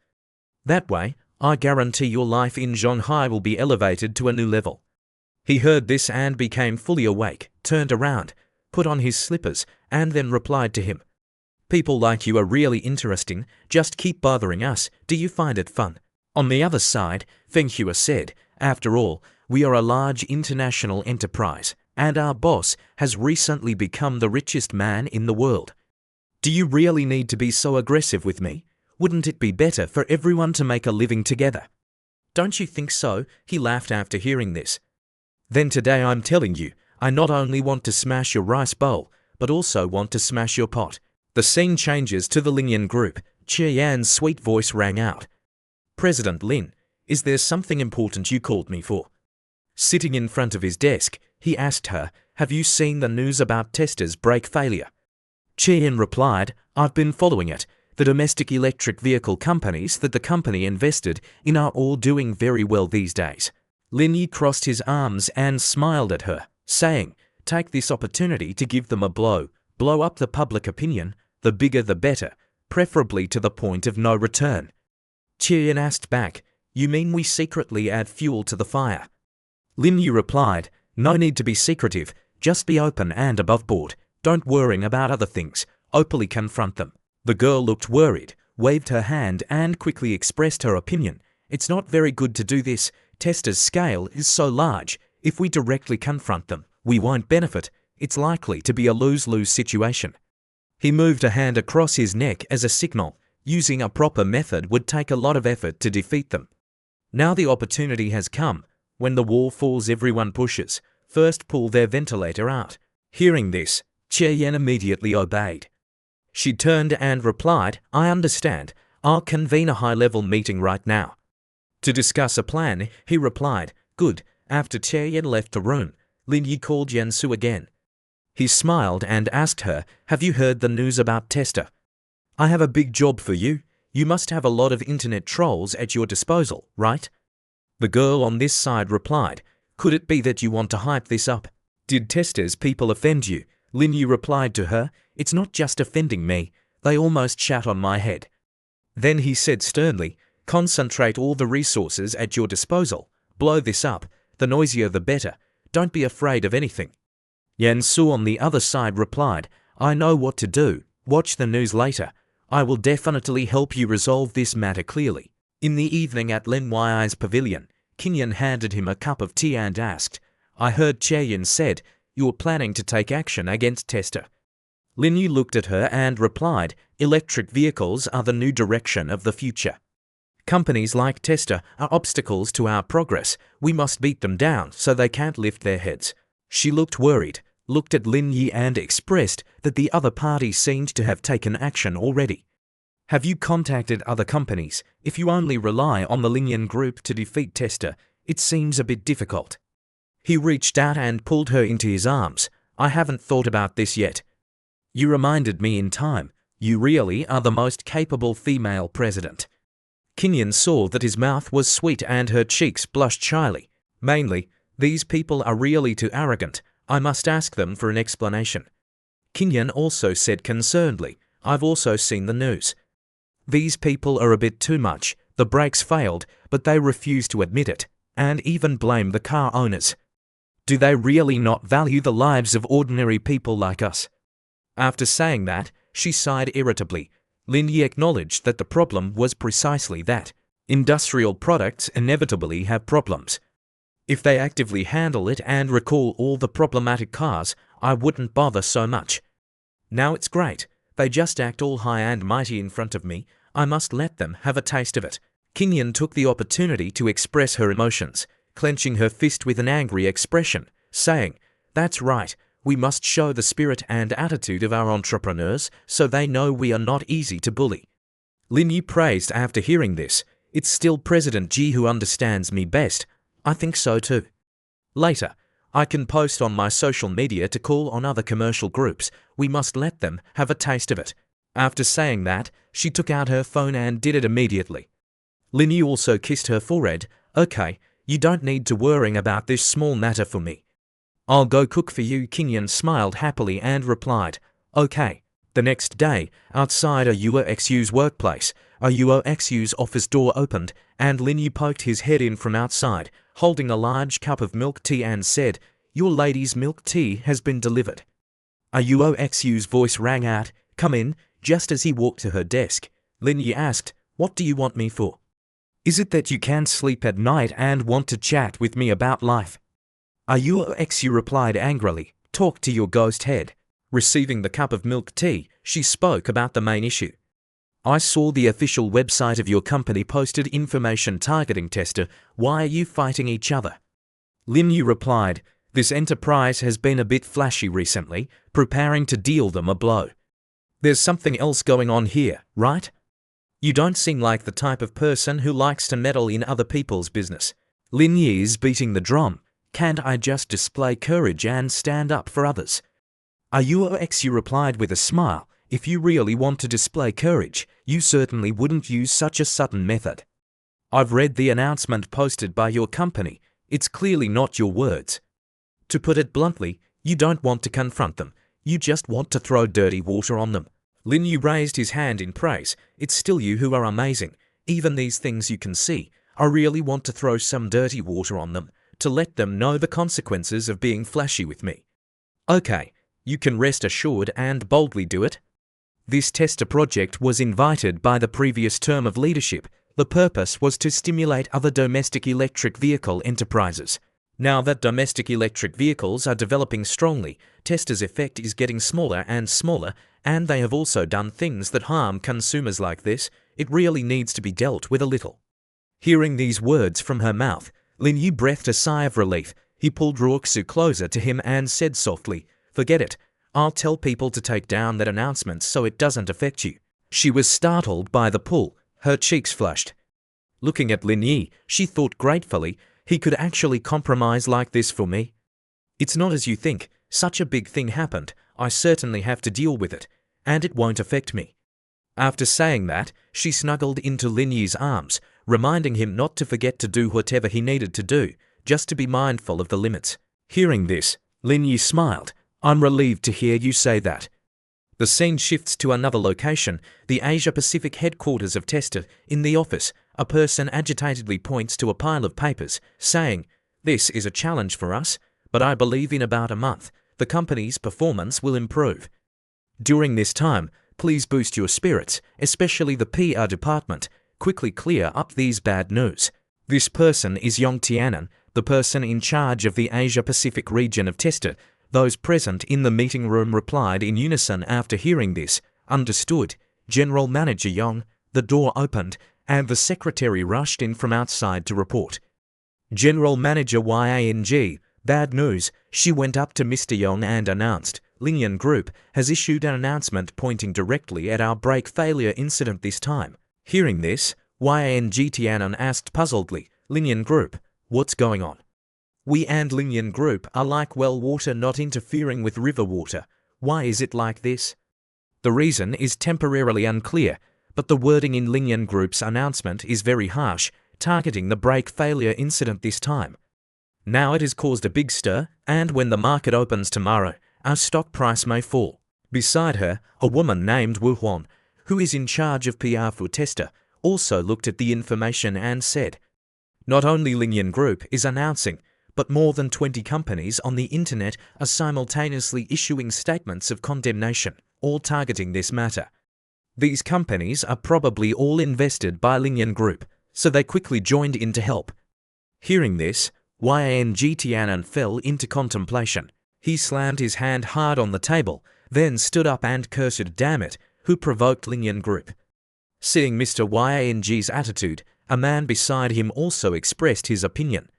That way, I guarantee your life in Shanghai will be elevated to a new level. He heard this and became fully awake, turned around, put on his slippers, and then replied to him. People like you are really interesting, just keep bothering us, do you find it fun? On the other side, Feng Hua said, After all, we are a large international enterprise, and our boss has recently become the richest man in the world. Do you really need to be so aggressive with me? Wouldn't it be better for everyone to make a living together? Don't you think so? He laughed after hearing this. Then today I'm telling you, I not only want to smash your rice bowl, but also want to smash your pot. The scene changes to the Lingyan group. Che Yan's sweet voice rang out. President Lin, is there something important you called me for? Sitting in front of his desk, he asked her, Have you seen the news about Tesla's brake failure? Che Yan replied, I've been following it. The domestic electric vehicle companies that the company invested in are all doing very well these days. Lin Yi crossed his arms and smiled at her, saying, Take this opportunity to give them a blow up the public opinion, the bigger the better, preferably to the point of no return. Che Yan asked back, You mean we secretly add fuel to the fire? Lin Yi replied, No need to be secretive, just be open and above board, don't worry about other things, openly confront them. The girl looked worried, waved her hand and quickly expressed her opinion. It's not very good to do this. Tesla's scale is so large, if we directly confront them, we won't benefit. It's likely to be a lose-lose situation. He moved a hand across his neck as a signal. Using a proper method would take a lot of effort to defeat them. Now the opportunity has come. When the wall falls, everyone pushes. First pull their ventilator out. Hearing this, Che Yan immediately obeyed. She turned and replied, I understand. I'll convene a high-level meeting right now. To discuss a plan, he replied, Good. After Che Yan left the room, Lin Yi called Yan Su again. He smiled and asked her, Have you heard the news about Tesla? I have a big job for you. You must have a lot of internet trolls at your disposal, right? The girl on this side replied, Could it be that you want to hype this up? Did Tesla's people offend you? Lin Yi replied to her, It's not just offending me. They almost shat on my head. Then he said sternly, Concentrate all the resources at your disposal. Blow this up. The noisier the better. Don't be afraid of anything. Yan Su on the other side replied, I know what to do. Watch the news later. I will definitely help you resolve this matter clearly. In the evening at Lin Yi's pavilion, Kinyan handed him a cup of tea and asked, I heard Che Yan said, You are planning to take action against Tesla. Lin Yi looked at her and replied, Electric vehicles are the new direction of the future. Companies like Tesla are obstacles to our progress. We must beat them down so they can't lift their heads. She looked worried, looked at Lin Yi and expressed that the other party seemed to have taken action already. Have you contacted other companies? If you only rely on the Lingyan group to defeat Tesla, it seems a bit difficult. He reached out and pulled her into his arms. I haven't thought about this yet. You reminded me in time. You really are the most capable female president. Kinyan saw that his mouth was sweet and her cheeks blushed shyly. Mainly, these people are really too arrogant. I must ask them for an explanation. Kinyan also said concernedly, I've also seen the news. These people are a bit too much. The brakes failed, but they refuse to admit it, and even blame the car owners. Do they really not value the lives of ordinary people like us? After saying that, she sighed irritably. Lin Yi acknowledged that the problem was precisely that. Industrial products inevitably have problems. If they actively handle it and recall all the problematic cars, I wouldn't bother so much. Now it's great. They just act all high and mighty in front of me. I must let them have a taste of it. Kinyan took the opportunity to express her emotions, clenching her fist with an angry expression, saying, "That's right, we must show the spirit and attitude of our entrepreneurs so they know we are not easy to bully." Lin Yu praised after hearing this, "It's still President Ji who understands me best. I think so too. Later, I can post on my social media to call on other commercial groups. We must let them have a taste of it." After saying that, she took out her phone and did it immediately. Lin Yu also kissed her forehead. "Okay, you don't need to worry about this small matter for me. I'll go cook for you." Kinyan smiled happily and replied, "Okay." The next day, outside a UOXU's workplace, a UOXU's office door opened, and Lin Yu poked his head in from outside, holding a large cup of milk tea and said, "Your lady's milk tea has been delivered." A UOXU's voice rang out, "Come in." Just as he walked to her desk, Lin Yu asked, "What do you want me for? Is it that you can't sleep at night and want to chat with me about life?" A UOXU replied angrily, "Talk to your ghost head." Receiving the cup of milk tea, she spoke about the main issue. "I saw the official website of your company posted information targeting tester. Why are you fighting each other?" Lin Yu replied, "This enterprise has been a bit flashy recently, preparing to deal them a blow. There's something else going on here, right? You don't seem like the type of person who likes to meddle in other people's business." Lin Yu is beating the drum. "Can't I just display courage and stand up for others?" A UOXU replied with a smile, "If you really want to display courage, you certainly wouldn't use such a sudden method. I've read the announcement posted by your company. It's clearly not your words. To put it bluntly, you don't want to confront them. You just want to throw dirty water on them." Lin Yu raised his hand in praise. "It's still you who are amazing. Even these things you can see. I really want to throw some dirty water on them, to let them know the consequences of being flashy with me. Okay, you can rest assured and boldly do it." This tester project was invited by the previous term of leadership. The purpose was to stimulate other domestic electric vehicle enterprises. Now that domestic electric vehicles are developing strongly, testers' effect is getting smaller and smaller, and they have also done things that harm consumers like this. It really needs to be dealt with a little. Hearing these words from her mouth, Lin Yu breathed a sigh of relief. He pulled Ruoxu closer to him and said softly, "Forget it. I'll tell people to take down that announcement so it doesn't affect you." She was startled by the pull. Her cheeks flushed. Looking at Lin Yu, she thought gratefully, "He could actually compromise like this for me. It's not as you think. Such a big thing happened. I certainly have to deal with it, and it won't affect me." After saying that, she snuggled into Lin Yu's arms, reminding him not to forget to do whatever he needed to do, just to be mindful of the limits. Hearing this, Lin Yu smiled. "I'm relieved to hear you say that." The scene shifts to another location, the Asia-Pacific headquarters of Tester. In the office, a person agitatedly points to a pile of papers, saying, "This is a challenge for us, but I believe in about a month, the company's performance will improve. During this time, please boost your spirits, especially the PR department. Quickly clear up these bad news." This person is Yong Tianan, the person in charge of the Asia-Pacific region of Tester. Those present in the meeting room replied in unison after hearing this. "Understood, General Manager Yong." The door opened, and the secretary rushed in from outside to report. "General Manager Yang, bad news." She went up to Mr. Yong and announced, "Linian Group has issued an announcement pointing directly at our brake failure incident this time." Hearing this, Yang Tianan asked puzzledly, "Linian Group, what's going on?" "We and Linian Group are like well water not interfering with river water. Why is it like this?" The reason is temporarily unclear, but the wording in Linian Group's announcement is very harsh, targeting the brake failure incident this time. Now it has caused a big stir, and when the market opens tomorrow, our stock price may fall. Beside her, a woman named Wu Huan, who is in charge of PR for Tester, also looked at the information and said, "Not only Linian Group is announcing, but more than 20 companies on the internet are simultaneously issuing statements of condemnation, all targeting this matter. These companies are probably all invested by Linian Group, so they quickly joined in to help." Hearing this, Yang Tianan fell into contemplation. He slammed his hand hard on the table, then stood up and cursed, "Damn it, who provoked Linian Group?" Seeing Mr. Yang's attitude, a man beside him also expressed his opinion.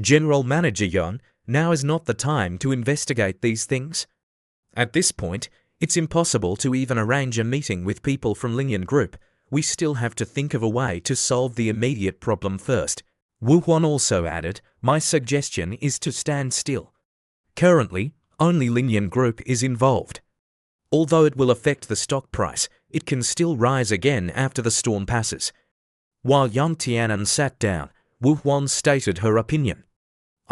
"General Manager Yon, Now is not the time to investigate these things. At this point, it's impossible to even arrange a meeting with people from Linian Group. We still have to think of a way to solve the immediate problem first. Wu Huan also added, my suggestion is to stand still. Currently, only Linian Group is involved. Although it will affect the stock price, it can still rise again after the storm passes. While Yang Tianan sat down, Wu Huan stated her opinion.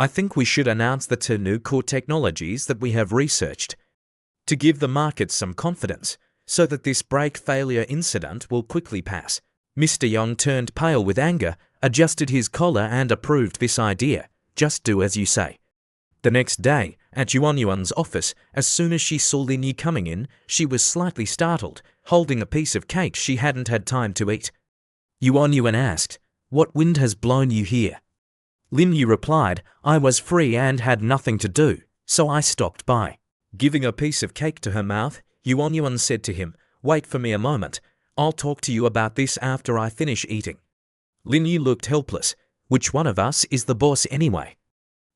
I think we should announce the 2 new core technologies that we have researched, to give the market some confidence, so that this brake failure incident will quickly pass. Mr. Yang turned pale with anger, adjusted his collar and approved this idea. Just do as you say. The next day, at Yuan Yuan's office, as soon as she saw Lin Yi coming in, she was slightly startled, holding a piece of cake she hadn't had time to eat. Yuan Yuan asked, what wind has blown you here? Lin Yi replied, I was free and had nothing to do, so I stopped by. Giving a piece of cake to her mouth, Yuan Yuan said to him, wait for me a moment, I'll talk to you about this after I finish eating. Lin Yi looked helpless. Which one of us is the boss anyway?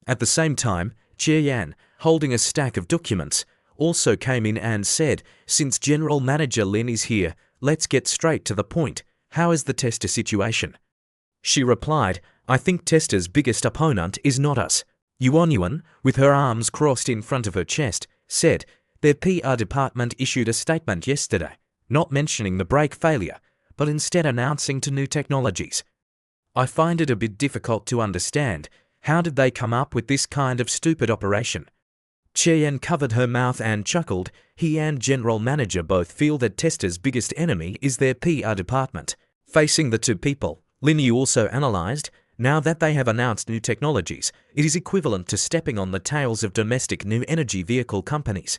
At the same time, Jie Yan, holding a stack of documents, also came in and said, since General Manager Lin is here, let's get straight to the point. How is the tester situation? She replied, I think tester's biggest opponent is not us. Yuan Yuan, with her arms crossed in front of her chest, said, their PR department issued a statement yesterday, not mentioning the brake failure, but instead announcing 2 new technologies. I find it a bit difficult to understand. How did they come up with this kind of stupid operation? Qian covered her mouth and chuckled. He and General Manager both feel that tester's biggest enemy is their PR department. Facing the 2 people, Lin Yi also analyzed, now that they have announced new technologies, it is equivalent to stepping on the tails of domestic new energy vehicle companies.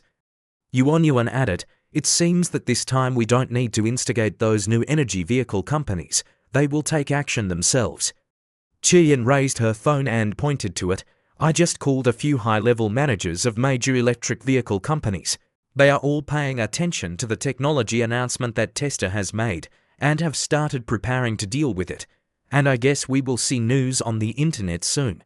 Yuan Yuan added, it seems that this time we don't need to instigate those new energy vehicle companies. They will take action themselves. Qian raised her phone and pointed to it. I just called a few high-level managers of major electric vehicle companies. They are all paying attention to the technology announcement that Tester has made and have started preparing to deal with it. And I guess we will see news on the internet soon.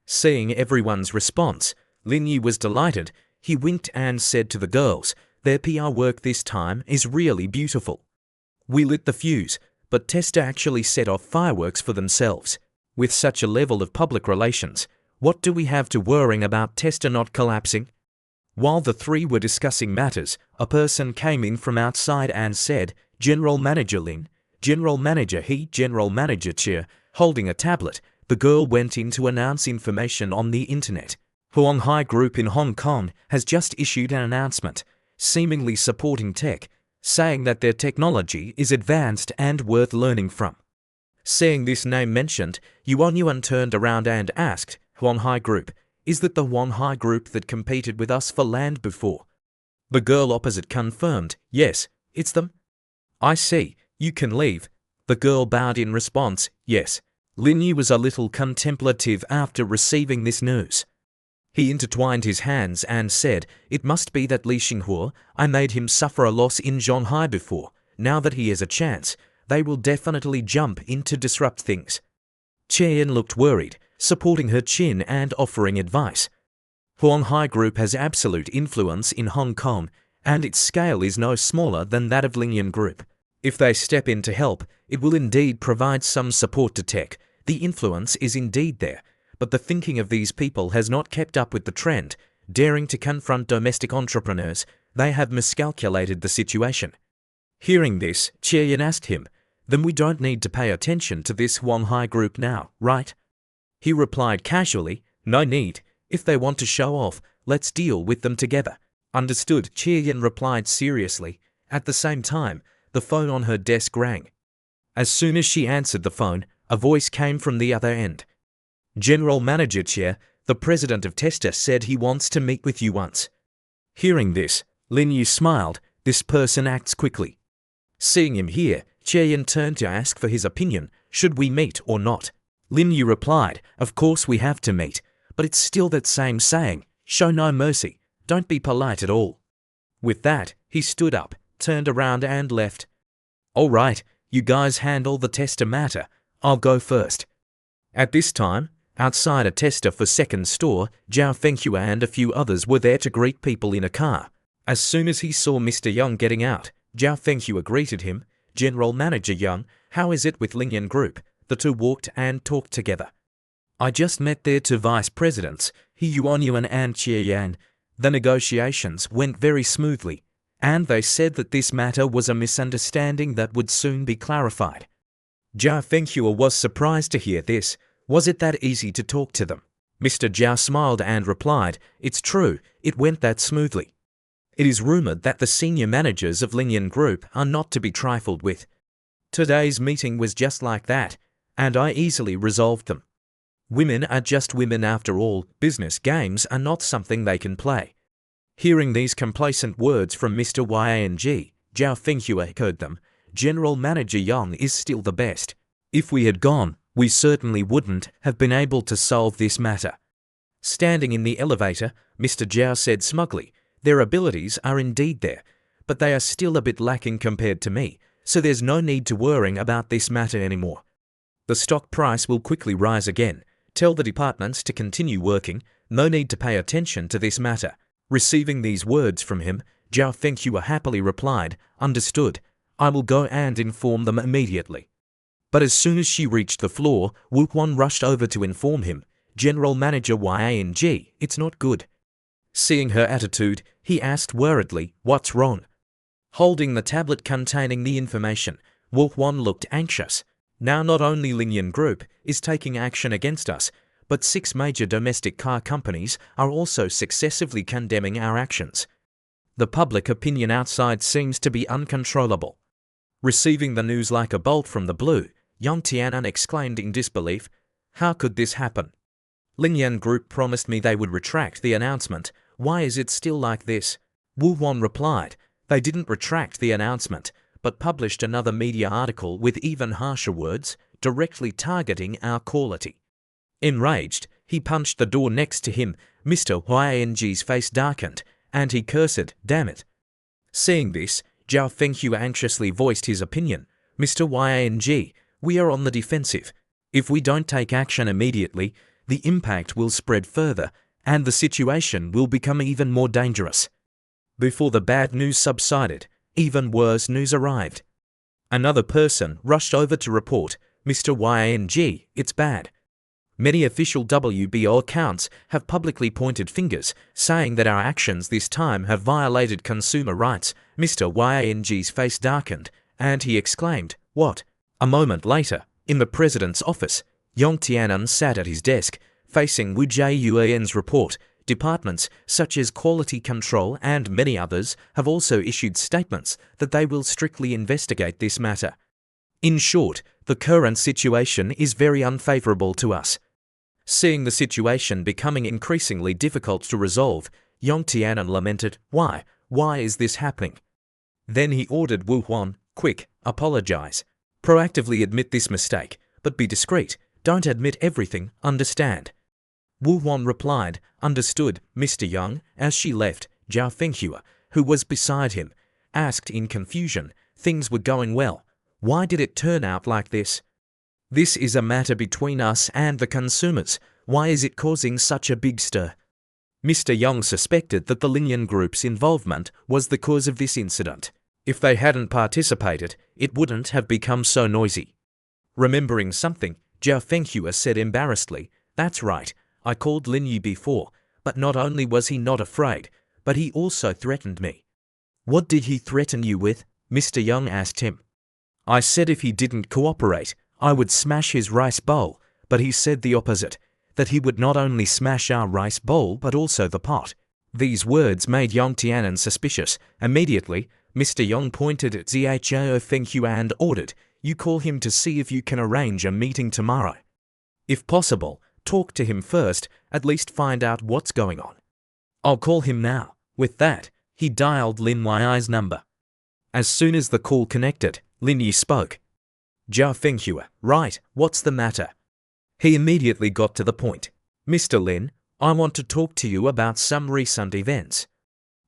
Seeing everyone's response, Lin Yi was delighted. He winked and said to the girls, their PR work this time is really beautiful. We lit the fuse, but Tester actually set off fireworks for themselves. With such a level of public relations, what do we have to worry about Tester not collapsing? While the 3 were discussing matters, a person came in from outside and said, General Manager Lin, General Manager He, General Manager Chia, holding a tablet. The girl went in to announce information on the internet. Huanghai Group in Hong Kong has just issued an announcement, seemingly supporting tech, saying that their technology is advanced and worth learning from. Seeing this name mentioned, Yuan Yuan turned around and asked, Huanghai Group, is that the Huanghai Group that competed with us for land before? The girl opposite confirmed, yes, it's them. I see, you can leave. The girl bowed in response, yes. Lin Yi was a little contemplative after receiving this news. He intertwined his hands and said, it must be that Li Xinghua, I made him suffer a loss in Zhonghai before. Now that he has a chance, they will definitely jump in to disrupt things. Qian looked worried, supporting her chin and offering advice. Huanghai Group has absolute influence in Hong Kong, and its scale is no smaller than that of Linian Group. If they step in to help, it will indeed provide some support to tech. The influence is indeed there. But the thinking of these people has not kept up with the trend. Daring to confront domestic entrepreneurs, they have miscalculated the situation. Hearing this, Qian asked him, then we don't need to pay attention to this Huanghai Group now, right? He replied casually, no need. If they want to show off, let's deal with them together. Understood, Qian replied seriously. At the same time, the phone on her desk rang. As soon as she answered the phone, a voice came from the other end. General Manager Chia, the president of Tester, said he wants to meet with you once. Hearing this, Lin Yi smiled. This person acts quickly. Seeing him here, Qian turned to ask for his opinion. Should we meet or not? Lin Yi replied, of course we have to meet, but it's still that same saying, show no mercy, don't be polite at all. With that, he stood up, turned around and left. All right, you guys handle the Tester matter. I'll go first. At this time, Outside a tester for second store, Zhao Fenghua and a few others were there to greet people in a car. As soon as he saw Mr. Young getting out, Zhao Fenghua greeted him. "General Manager Young, how is it with Lingyan Group?" The two walked and talked together. "I just met their two vice presidents, He Yuan and Xie Yan. The negotiations went very smoothly, and they said that this matter was a misunderstanding that would soon be clarified." Zhao Fenghua was surprised to hear this. Was it that easy to talk to them? Mr. Zhao smiled and replied, "It's true, it went that smoothly. It is rumored that the senior managers of Lingyan Group are not to be trifled with. Today's meeting was just like that, and I easily resolved them. Women are just women after all. Business games are not something they can play." Hearing these complacent words from Mr. Yang, Zhao Fenghua echoed them. "General Manager Yang is still the best. If we had gone, we certainly wouldn't have been able to solve this matter." Standing in the elevator, Mr. Zhao said smugly, "Their abilities are indeed there, but they are still a bit lacking compared to me, so there's no need to worrying about this matter anymore. The stock price will quickly rise again. Tell the departments to continue working, no need to pay attention to this matter." Receiving these words from him, Zhao Fenghua happily replied, "Understood. I will go and inform them immediately." But as soon as she reached the floor, Wu Quan rushed over to inform him, "General Manager Yang, it's not good." Seeing her attitude, he asked worriedly, "What's wrong?" Holding the tablet containing the information, Wu Quan looked anxious. "Now not only Lingyan Group is taking action against us, but 6 major domestic car companies are also successively condemning our actions. The public opinion outside seems to be uncontrollable." Receiving the news like a bolt from the blue, Yang Tianan exclaimed in disbelief, "How could this happen? Lingyan Group promised me they would retract the announcement. Why is it still like this?" Wu Wan replied, "They didn't retract the announcement, but published another media article with even harsher words, directly targeting our quality." Enraged, he punched the door next to him. Mr. Yang's face darkened, and he cursed, "Damn it." Seeing this, Zhao Fenghua anxiously voiced his opinion. "Mr. Yang, we are on the defensive. If we don't take action immediately, the impact will spread further, and the situation will become even more dangerous." Before the bad news subsided, even worse news arrived. Another person rushed over to report, "Mr. Yang, it's bad. Many official WBO accounts have publicly pointed fingers, saying that our actions this time have violated consumer rights." Mr. Yang's face darkened, and he exclaimed, "What?" A moment later, in the president's office, Yang Tianan sat at his desk, facing Wu Jiayuan's report. Departments such as quality control and many others have also issued statements that they will strictly investigate this matter. In short, the current situation is very unfavorable to us. Seeing the situation becoming increasingly difficult to resolve, Yang Tianan lamented, Why is this happening?" Then he ordered Wu Huan, "Quick, apologize. Proactively admit this mistake, but be discreet. Don't admit everything, understand?" Wu Huan replied, "Understood, Mr. Young." As she left, Zhao Fenghua, who was beside him, asked in confusion, "Things were going well. Why did it turn out like this? This is a matter between us and the consumers. Why is it causing such a big stir?" Mr. Young suspected that the Lingyan Group's involvement was the cause of this incident. If they hadn't participated, it wouldn't have become so noisy. Remembering something, Zhao Fenghua said embarrassedly, "That's right. I called Lin Yu before, but not only was he not afraid, but he also threatened me." "What did he threaten you with?" Mr. Young asked him. "I said if he didn't cooperate, I would smash his rice bowl, but he said the opposite, that he would not only smash our rice bowl but also the pot." These words made Yang Tianan suspicious. Immediately, Mr. Young pointed at Zhao Fenghua and ordered, "You call him to see if you can arrange a meeting tomorrow. If possible, talk to him first, at least find out what's going on." "I'll call him now." With that, he dialed Lin Yi's number. As soon as the call connected, Lin Yi spoke. "Zhao Fenghua, right, what's the matter?" He immediately got to the point. "Mr. Lin, I want to talk to you about some recent events."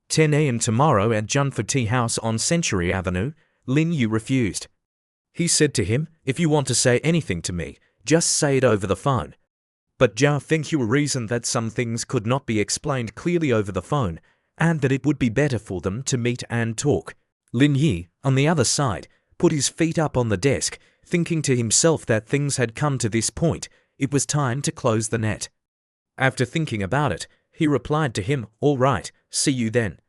10 a.m. tomorrow at Junfa Tea House on Century Avenue. Lin Yu refused. He said to him, "If you want to say anything to me, just say it over the phone." But Zhao Fenghui reasoned that some things could not be explained clearly over the phone, and that it would be better for them to meet and talk. Lin Yi, on the other side, put his feet up on the desk, thinking to himself that things had come to this point. It was time to close the net. After thinking about it, he replied to him, "All right, see you then."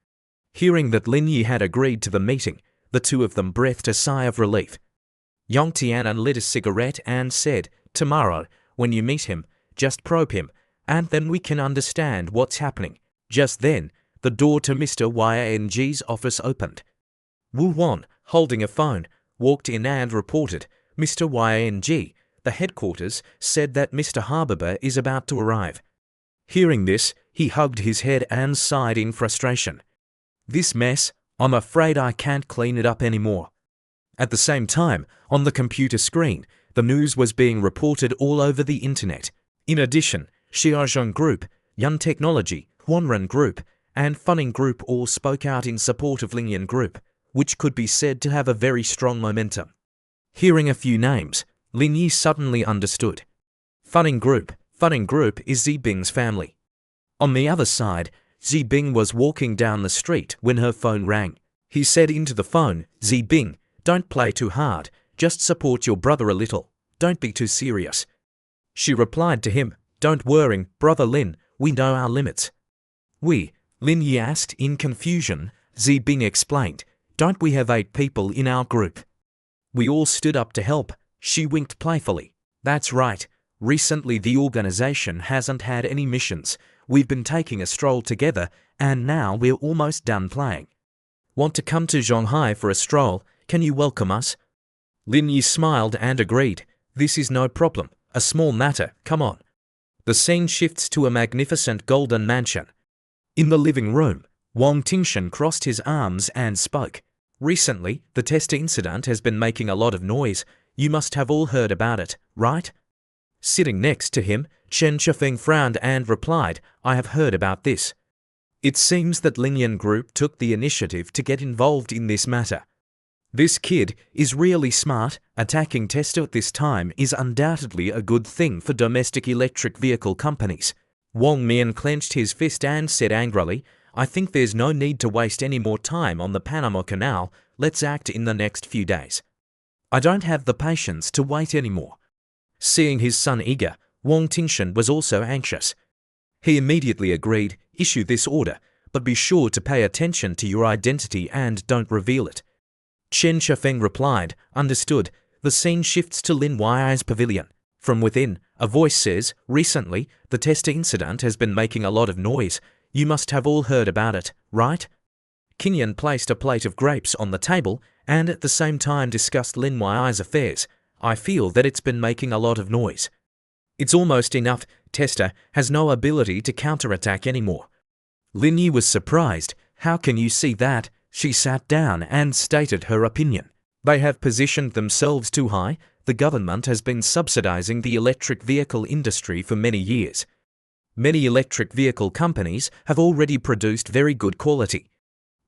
Hearing that Lin Yi had agreed to the meeting, the two of them breathed a sigh of relief. Yang Tianan lit a cigarette and said, "Tomorrow, when you meet him, just probe him, and then we can understand what's happening." Just then, the door to Mr. Yang's office opened. Wu Wan, holding a phone, walked in and reported, "Mr. Yang, the headquarters said that Mr. Harbour is about to arrive." Hearing this, he hugged his head and sighed in frustration. "This mess, I'm afraid I can't clean it up anymore." At the same time, on the computer screen, the news was being reported all over the internet. In addition, Xiaozhong Group, Yun Technology, Huanren Group, and Funning Group all spoke out in support of Lingyan Group, which could be said to have a very strong momentum. Hearing a few names, Lin Yi suddenly understood. Funning Group is Zibing's family. On the other side, Zibing was walking down the street when her phone rang. He said into the phone, "Zibing, don't play too hard, just support your brother a little, don't be too serious." She replied to him, "Don't worry, brother Lin, we know our limits." Lin Yi asked in confusion. Zibing explained, "Don't we have 8 people in our group? We all stood up to help." She winked playfully. "That's right. Recently the organization hasn't had any missions. We've been taking a stroll together, and now we're almost done playing. Want to come to Shanghai for a stroll? Can you welcome us?" Lin Yi smiled and agreed. "This is no problem. A small matter, come on." The scene shifts to a magnificent golden mansion. In the living room, Wang Tingshan crossed his arms and spoke. "Recently, the tester incident has been making a lot of noise. You must have all heard about it, right?" Sitting next to him, Chen Shifeng frowned and replied, "I have heard about this. It seems that Lingyan Group took the initiative to get involved in this matter. This kid is really smart. Attacking tester at this time is undoubtedly a good thing for domestic electric vehicle companies." Wang Mian clenched his fist and said angrily, "I think there's no need to waste any more time on the Panama Canal. Let's act in the next few days. I don't have the patience to wait anymore." Seeing his son eager, Wang Tingshan was also anxious. He immediately agreed, "Issue this order, but be sure to pay attention to your identity and don't reveal it." Chen Shifeng replied, "Understood." The scene shifts to Lin Yi's pavilion. From within, a voice says, "Recently, the tester incident has been making a lot of noise. You must have all heard about it, right?" Kinyan placed a plate of grapes on the table and at the same time discussed Lin Yi's affairs. "I feel that it's been making a lot of noise. It's almost enough. Tester has no ability to counterattack anymore." Lin Yi was surprised. "How can you see that?" She sat down and stated her opinion. "They have positioned themselves too high. The government has been subsidizing the electric vehicle industry for many years. Many electric vehicle companies have already produced very good quality.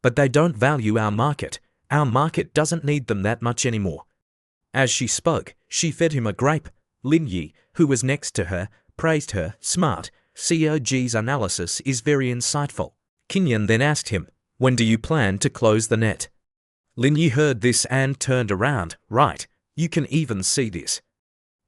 But they don't value our market. Our market doesn't need them that much anymore." As she spoke, she fed him a grape. Lin Yi, who was next to her, praised her. "Smart. COG's analysis is very insightful." Kinyan then asked him, "When do you plan to close the net?" Lin Yi heard this and turned around. "Right. You can even see this."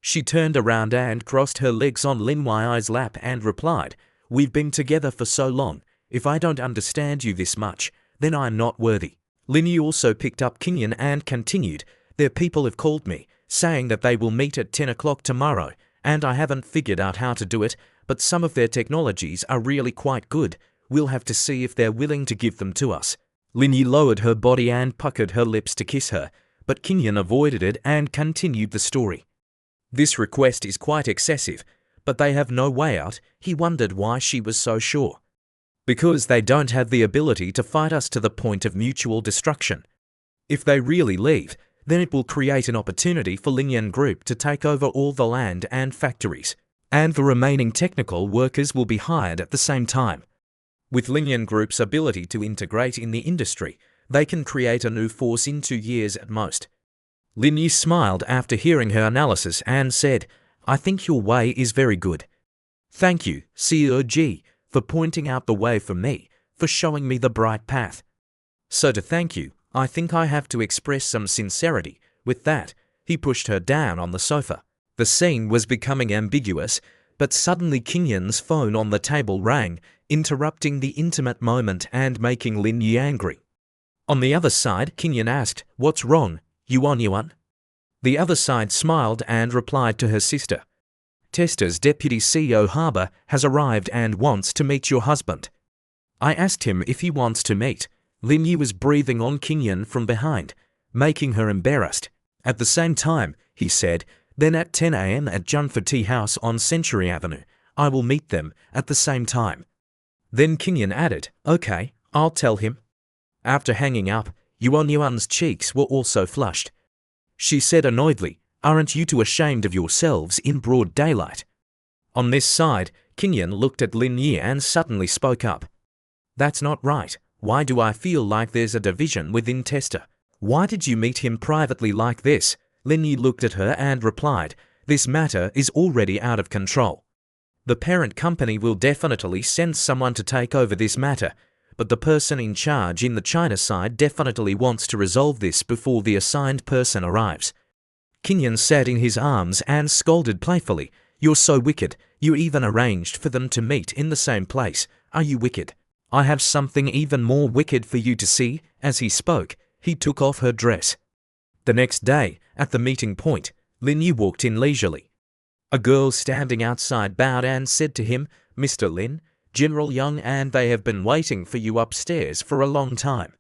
She turned around and crossed her legs on Lin Yi's lap and replied, "We've been together for so long. If I don't understand you this much, then I'm not worthy." Lin Yi also picked up Kinyan and continued, "Their people have called me, saying that they will meet at 10 o'clock tomorrow, and I haven't figured out how to do it, but some of their technologies are really quite good. We'll have to see if they're willing to give them to us." Lin Yi lowered her body and puckered her lips to kiss her, but Kinyan avoided it and continued the story. "This request is quite excessive, but they have no way out." He wondered why she was so sure. "Because they don't have the ability to fight us to the point of mutual destruction. If they really leave, then it will create an opportunity for Lingyan Group to take over all the land and factories, and the remaining technical workers will be hired at the same time. With Lingyan Group's ability to integrate in the industry, they can create a new force in 2 years at most." Lin Yi smiled after hearing her analysis and said, "I think your way is very good. Thank you, COG, for pointing out the way for me, for showing me the bright path. So to thank you, I think I have to express some sincerity. With that, he pushed her down on the sofa. The scene was becoming ambiguous, but suddenly Kinyan's phone on the table rang, interrupting the intimate moment and making Lin Yi angry. On the other side, Kinyan asked, "What's wrong, Yuan?" The other side smiled and replied to her sister, "Tester's deputy CEO Harbor has arrived and wants to meet your husband." I asked him if he wants to meet. Lin Yi was breathing on Kinyan from behind, making her embarrassed. At the same time, he said, "Then at 10 a.m. at Junfa Tea House on Century Avenue, I will meet them at the same time." Then Kinyan added, "Okay, I'll tell him." After hanging up, Yuan's cheeks were also flushed. She said annoyedly, "Aren't you two ashamed of yourselves in broad daylight?" On this side, Kinyan looked at Lin Yi and suddenly spoke up. "That's not right. Why do I feel like there's a division within Tester? Why did you meet him privately like this?" Lin Yi looked at her and replied, "This matter is already out of control. The parent company will definitely send someone to take over this matter, but the person in charge in the China side definitely wants to resolve this before the assigned person arrives." Kinyan sat in his arms and scolded playfully, "You're so wicked. You even arranged for them to meet in the same place. Are you wicked? I have something even more wicked for you to see." As he spoke, he took off her dress. The next day, at the meeting point, Lin Yi walked in leisurely. A girl standing outside bowed and said to him, "Mr. Lin, General Young and they have been waiting for you upstairs for a long time."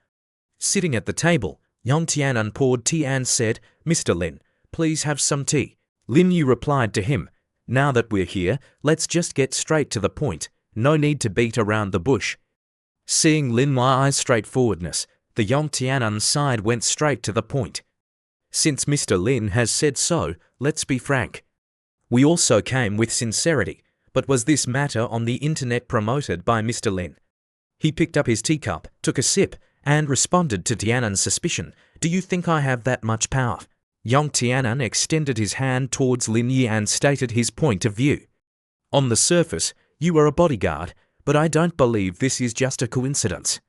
Sitting at the table, Yang Tianan poured tea and said, "Mr. Lin, please have some tea." Lin Yi replied to him, "Now that we're here, let's just get straight to the point. No need to beat around the bush." Seeing Lin Yi's straightforwardness, the Yang Tianan side went straight to the point. "Since Mr. Lin has said so, let's be frank. We also came with sincerity, but was this matter on the internet promoted by Mr. Lin?" He picked up his teacup, took a sip, and responded to Tianan's suspicion, "Do you think I have that much power?" Yang Tianan extended his hand towards Lin Yi and stated his point of view. "On the surface, you are a bodyguard, but I don't believe this is just a coincidence.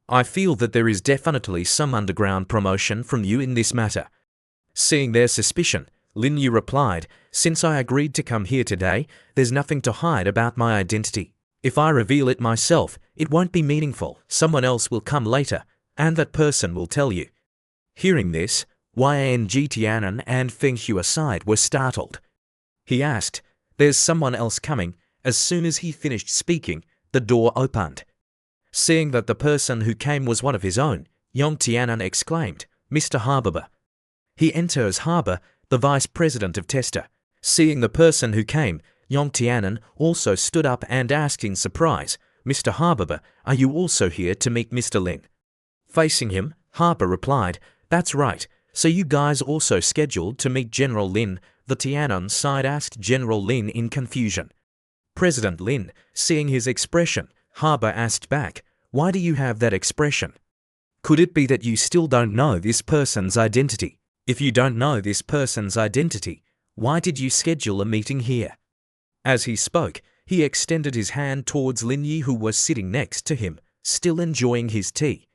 I feel that there is definitely some underground promotion from you in this matter." Seeing their suspicion, Lin Yi replied, "Since I agreed to come here today, there's nothing to hide about my identity. If I reveal it myself, it won't be meaningful. Someone else will come later, and that person will tell you." Hearing this, Yang Tianan and Feng Hua side were startled. He asked, "There's someone else coming?" As soon as he finished speaking, the door opened. Seeing that the person who came was one of his own, Yang Tianan exclaimed, "Mr. Harbor." He enters Harbor, the vice president of Tester. Seeing the person who came, Yang Tianan also stood up and asked in surprise, "Mr. Harbor, are you also here to meet Mr. Lin?" Facing him, Harbor replied, "That's right. So you guys also scheduled to meet General Lin?" The Tianan side asked General Lin in confusion. President Lin, seeing his expression, Harbor asked back, "Why do you have that expression? Could it be that you still don't know this person's identity? If you don't know this person's identity, why did you schedule a meeting here?" As he spoke, he extended his hand towards Lin Yi, who was sitting next to him, still enjoying his tea.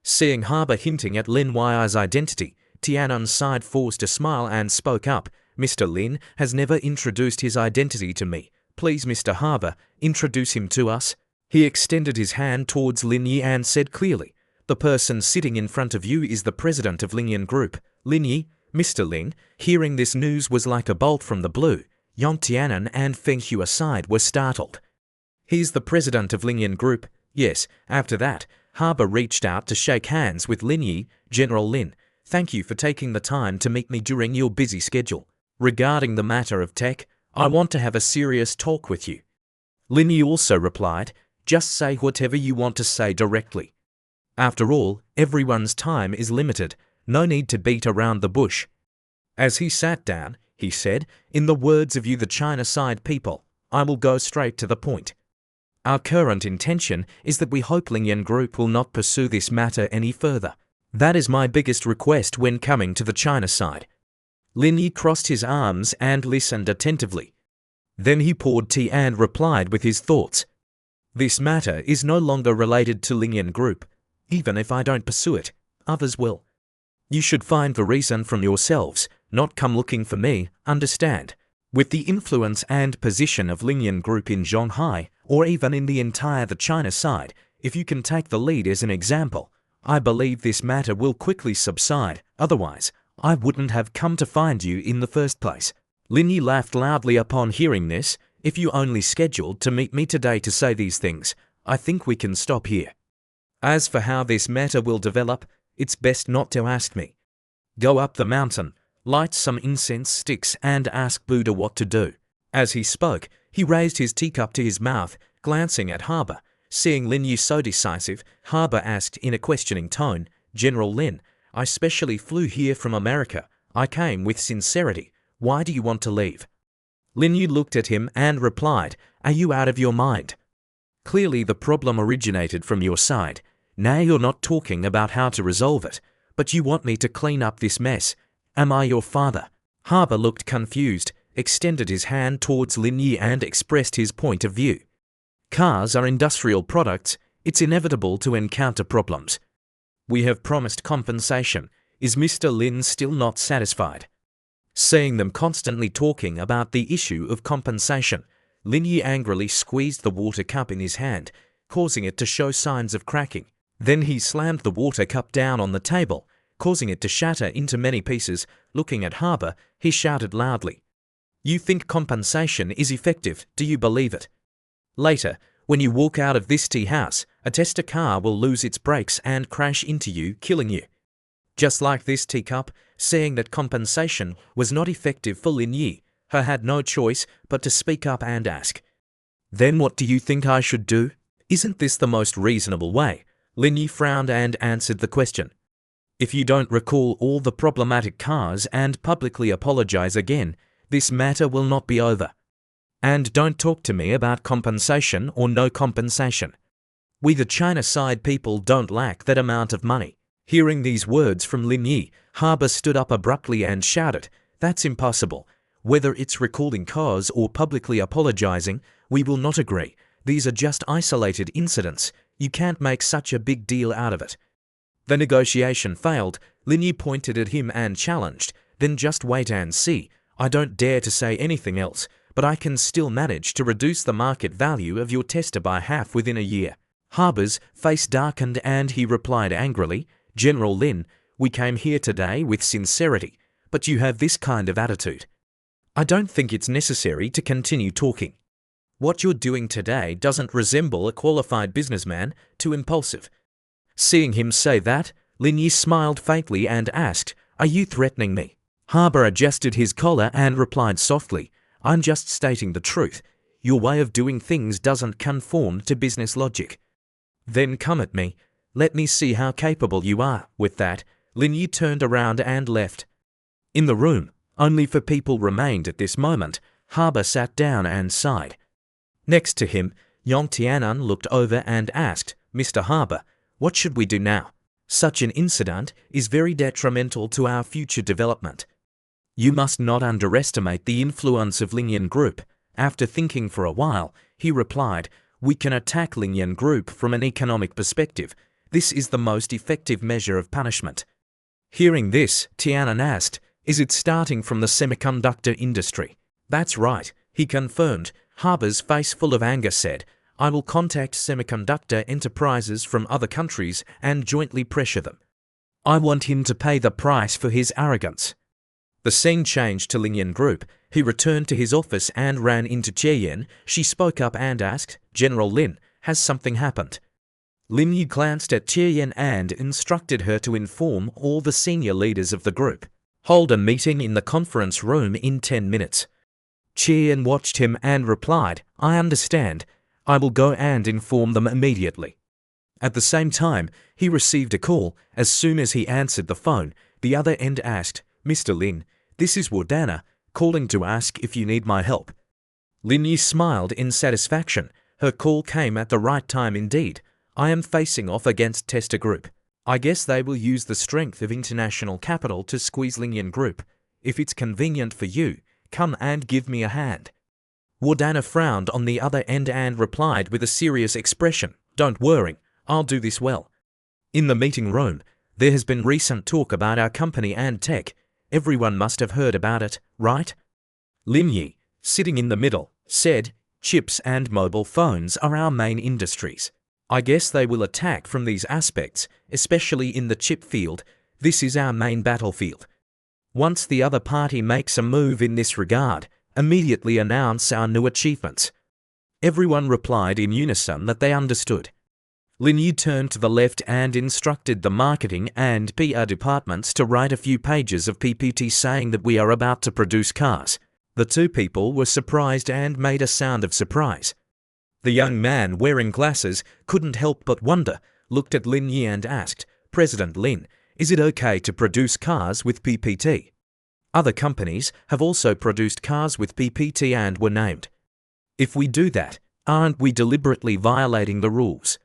Seeing Harbor hinting at Lin Yi's identity, Tianan's side forced a smile and spoke up, "Mr. Lin has never introduced his identity to me. Please, Mr. Harbor, introduce him to us." He extended his hand towards Lin Yi and said clearly, "The person sitting in front of you is the president of Lingyan Group, Lin Yi." Mr. Lin, hearing this news was like a bolt from the blue. Yang Tianan and Feng Hua side were startled. "He's the president of Lingyan Group?" "Yes." After that, Harbor reached out to shake hands with Lin Yi. "General Lin, thank you for taking the time to meet me during your busy schedule. Regarding the matter of tech, I want to have a serious talk with you." Lin Yi also replied, "Just say whatever you want to say directly. After all, everyone's time is limited. No need to beat around the bush." As he sat down, he said, "In the words of you the China side people, I will go straight to the point. Our current intention is that we hope Lingyan Group will not pursue this matter any further. That is my biggest request when coming to the China side." Lin Yi crossed his arms and listened attentively. Then he poured tea and replied with his thoughts. This matter is no longer related to Lingyan Group. Even if I don't pursue it, others will. You should find the reason from yourselves, not come looking for me, understand? With the influence and position of Lingyan Group in Shanghai, or even in the entire China side, if you can take the lead as an example, I believe this matter will quickly subside, otherwise, I wouldn't have come to find you in the first place. Lin Yi laughed loudly upon hearing this. If you only scheduled to meet me today to say these things, I think we can stop here. As for how this matter will develop, it's best not to ask me. Go up the mountain, light some incense sticks and ask Buddha what to do. As he spoke, he raised his teacup to his mouth, glancing at Harbour. Seeing Lin Yi so decisive, Harbour asked in a questioning tone, General Lin, I specially flew here from America. I came with sincerity. Why do you want to leave? Lin Yi looked at him and replied, Are you out of your mind? Clearly the problem originated from your side. Now you're not talking about how to resolve it, but you want me to clean up this mess. Am I your father? Harbour looked confused, extended his hand towards Lin Yi and expressed his point of view. Cars are industrial products. It's inevitable to encounter problems. We have promised compensation. Is Mr. Lin still not satisfied? Seeing them constantly talking about the issue of compensation, Lin Yi angrily squeezed the water cup in his hand, causing it to show signs of cracking. Then he slammed the water cup down on the table, causing it to shatter into many pieces. Looking at Harbour, he shouted loudly, You think compensation is effective, do you believe it? Later, when you walk out of this tea house, a tester car will lose its brakes and crash into you, killing you. Just like this teacup, seeing that compensation was not effective for Lin Yi, her had no choice but to speak up and ask, Then what do you think I should do? Isn't this the most reasonable way? Lin Yi frowned and answered the question. If you don't recall all the problematic cars and publicly apologize again, this matter will not be over. And don't talk to me about compensation or no compensation. We the China side people don't lack that amount of money. Hearing these words from Lin Yi, Harbour stood up abruptly and shouted, That's impossible. Whether it's recalling cars or publicly apologizing, we will not agree. These are just isolated incidents. You can't make such a big deal out of it. The negotiation failed. Lin Yi pointed at him and challenged, Then just wait and see. I don't dare to say anything else, but I can still manage to reduce the market value of your tester by half within a year. Harbour's face darkened and he replied angrily, General Lin, we came here today with sincerity, but you have this kind of attitude. I don't think it's necessary to continue talking. What you're doing today doesn't resemble a qualified businessman, too impulsive. Seeing him say that, Lin Yi smiled faintly and asked, Are you threatening me? Harbour adjusted his collar and replied softly, I'm just stating the truth. Your way of doing things doesn't conform to business logic. Then come at me. Let me see how capable you are. With that, Lin Yi turned around and left. In the room, only 4 people remained at this moment. Harbour sat down and sighed. Next to him, Yang Tianan looked over and asked, Mr. Harbour, what should we do now? Such an incident is very detrimental to our future development. You must not underestimate the influence of Lingyan Group. After thinking for a while, he replied, We can attack Lingyan Group from an economic perspective. This is the most effective measure of punishment. Hearing this, Tianan asked, Is it starting from the semiconductor industry? That's right, he confirmed. Harbour's face full of anger said, I will contact semiconductor enterprises from other countries and jointly pressure them. I want him to pay the price for his arrogance. The scene changed to Lingyan Group. He returned to his office and ran into Cheyen. She spoke up and asked, General Lin, has something happened? Lin Yi glanced at Cheyen and instructed her to inform all the senior leaders of the group. Hold a meeting in the conference room in 10 minutes. Cheyen watched him and replied, I understand. I will go and inform them immediately. At the same time, he received a call. As soon as he answered the phone, the other end asked, Mr. Lin, this is Wardana, calling to ask if you need my help. Lin Yi smiled in satisfaction. Her call came at the right time indeed. I am facing off against Tester Group. I guess they will use the strength of international capital to squeeze Lingyan Group. If it's convenient for you, come and give me a hand. Wardana frowned on the other end and replied with a serious expression, "Don't worry, I'll do this well." In the meeting room, there has been recent talk about our company and tech. Everyone must have heard about it, right? Lin Yi, sitting in the middle, said, "Chips and mobile phones are our main industries. I guess they will attack from these aspects, especially in the chip field. This is our main battlefield. Once the other party makes a move in this regard, immediately announce our new achievements." Everyone replied in unison that they understood. Lin Yu turned to the left and instructed the marketing and PR departments to write a few pages of PPT saying that we are about to produce cars. The two people were surprised and made a sound of surprise. The young man wearing glasses couldn't help but wonder, looked at Lin Yi and asked, "President Lin, is it okay to produce cars with PPT? Other companies have also produced cars with PPT and were named. If we do that, aren't we deliberately violating the rules?"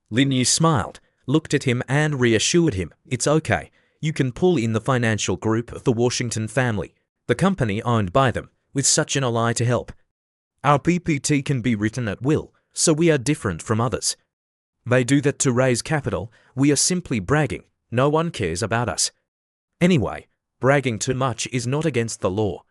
Lin Yi smiled, looked at him and reassured him, "It's okay. You can pull in the financial group of the Washington family, the company owned by them, with such an ally to help. Our PPT can be written at will, so we are different from others. They do that to raise capital. We are simply bragging. No one cares about us. Anyway, bragging too much is not against the law."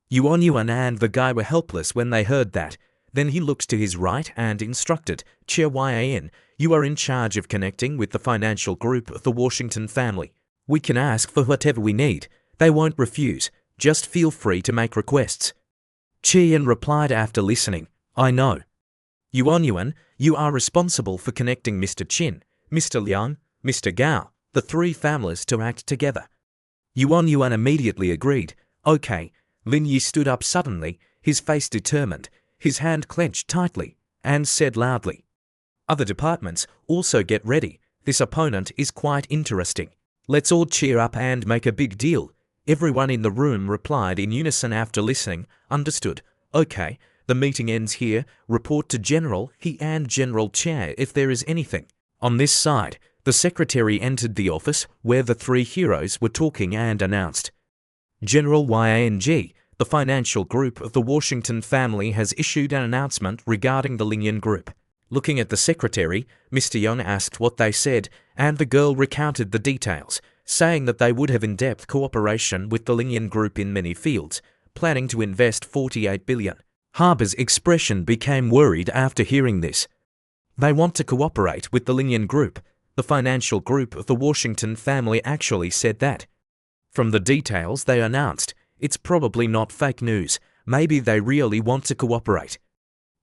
Yuan and the guy were helpless when they heard that. Then he looked to his right and instructed, "Chair Yan, you are in charge of connecting with the financial group of the Washington family. We can ask for whatever we need. They won't refuse. Just feel free to make requests." Yan replied after listening, "I know. Yuan, you are responsible for connecting Mr. Qin, Mr. Liang, Mr. Gao, the three families to act together." Yuan immediately agreed. "Okay." Lin Yi stood up suddenly, his face determined, his hand clenched tightly, and said loudly, "Other departments, also get ready. This opponent is quite interesting. Let's all cheer up and make a big deal." Everyone in the room replied in unison after listening, "Understood. Okay, the meeting ends here. Report to General He and General Chair if there is anything." On this side, the secretary entered the office where the three heroes were talking and announced, "General Yang, the financial group of the Washington family has issued an announcement regarding the Lin Group." Looking at the secretary, Mr. Young asked what they said, and the girl recounted the details, saying that they would have in-depth cooperation with the Lin Group in many fields, planning to invest 48 billion. Harbour's expression became worried after hearing this. They want to cooperate with the Lin Group. The financial group of the Washington family actually said that. From the details they announced, it's probably not fake news. Maybe they really want to cooperate.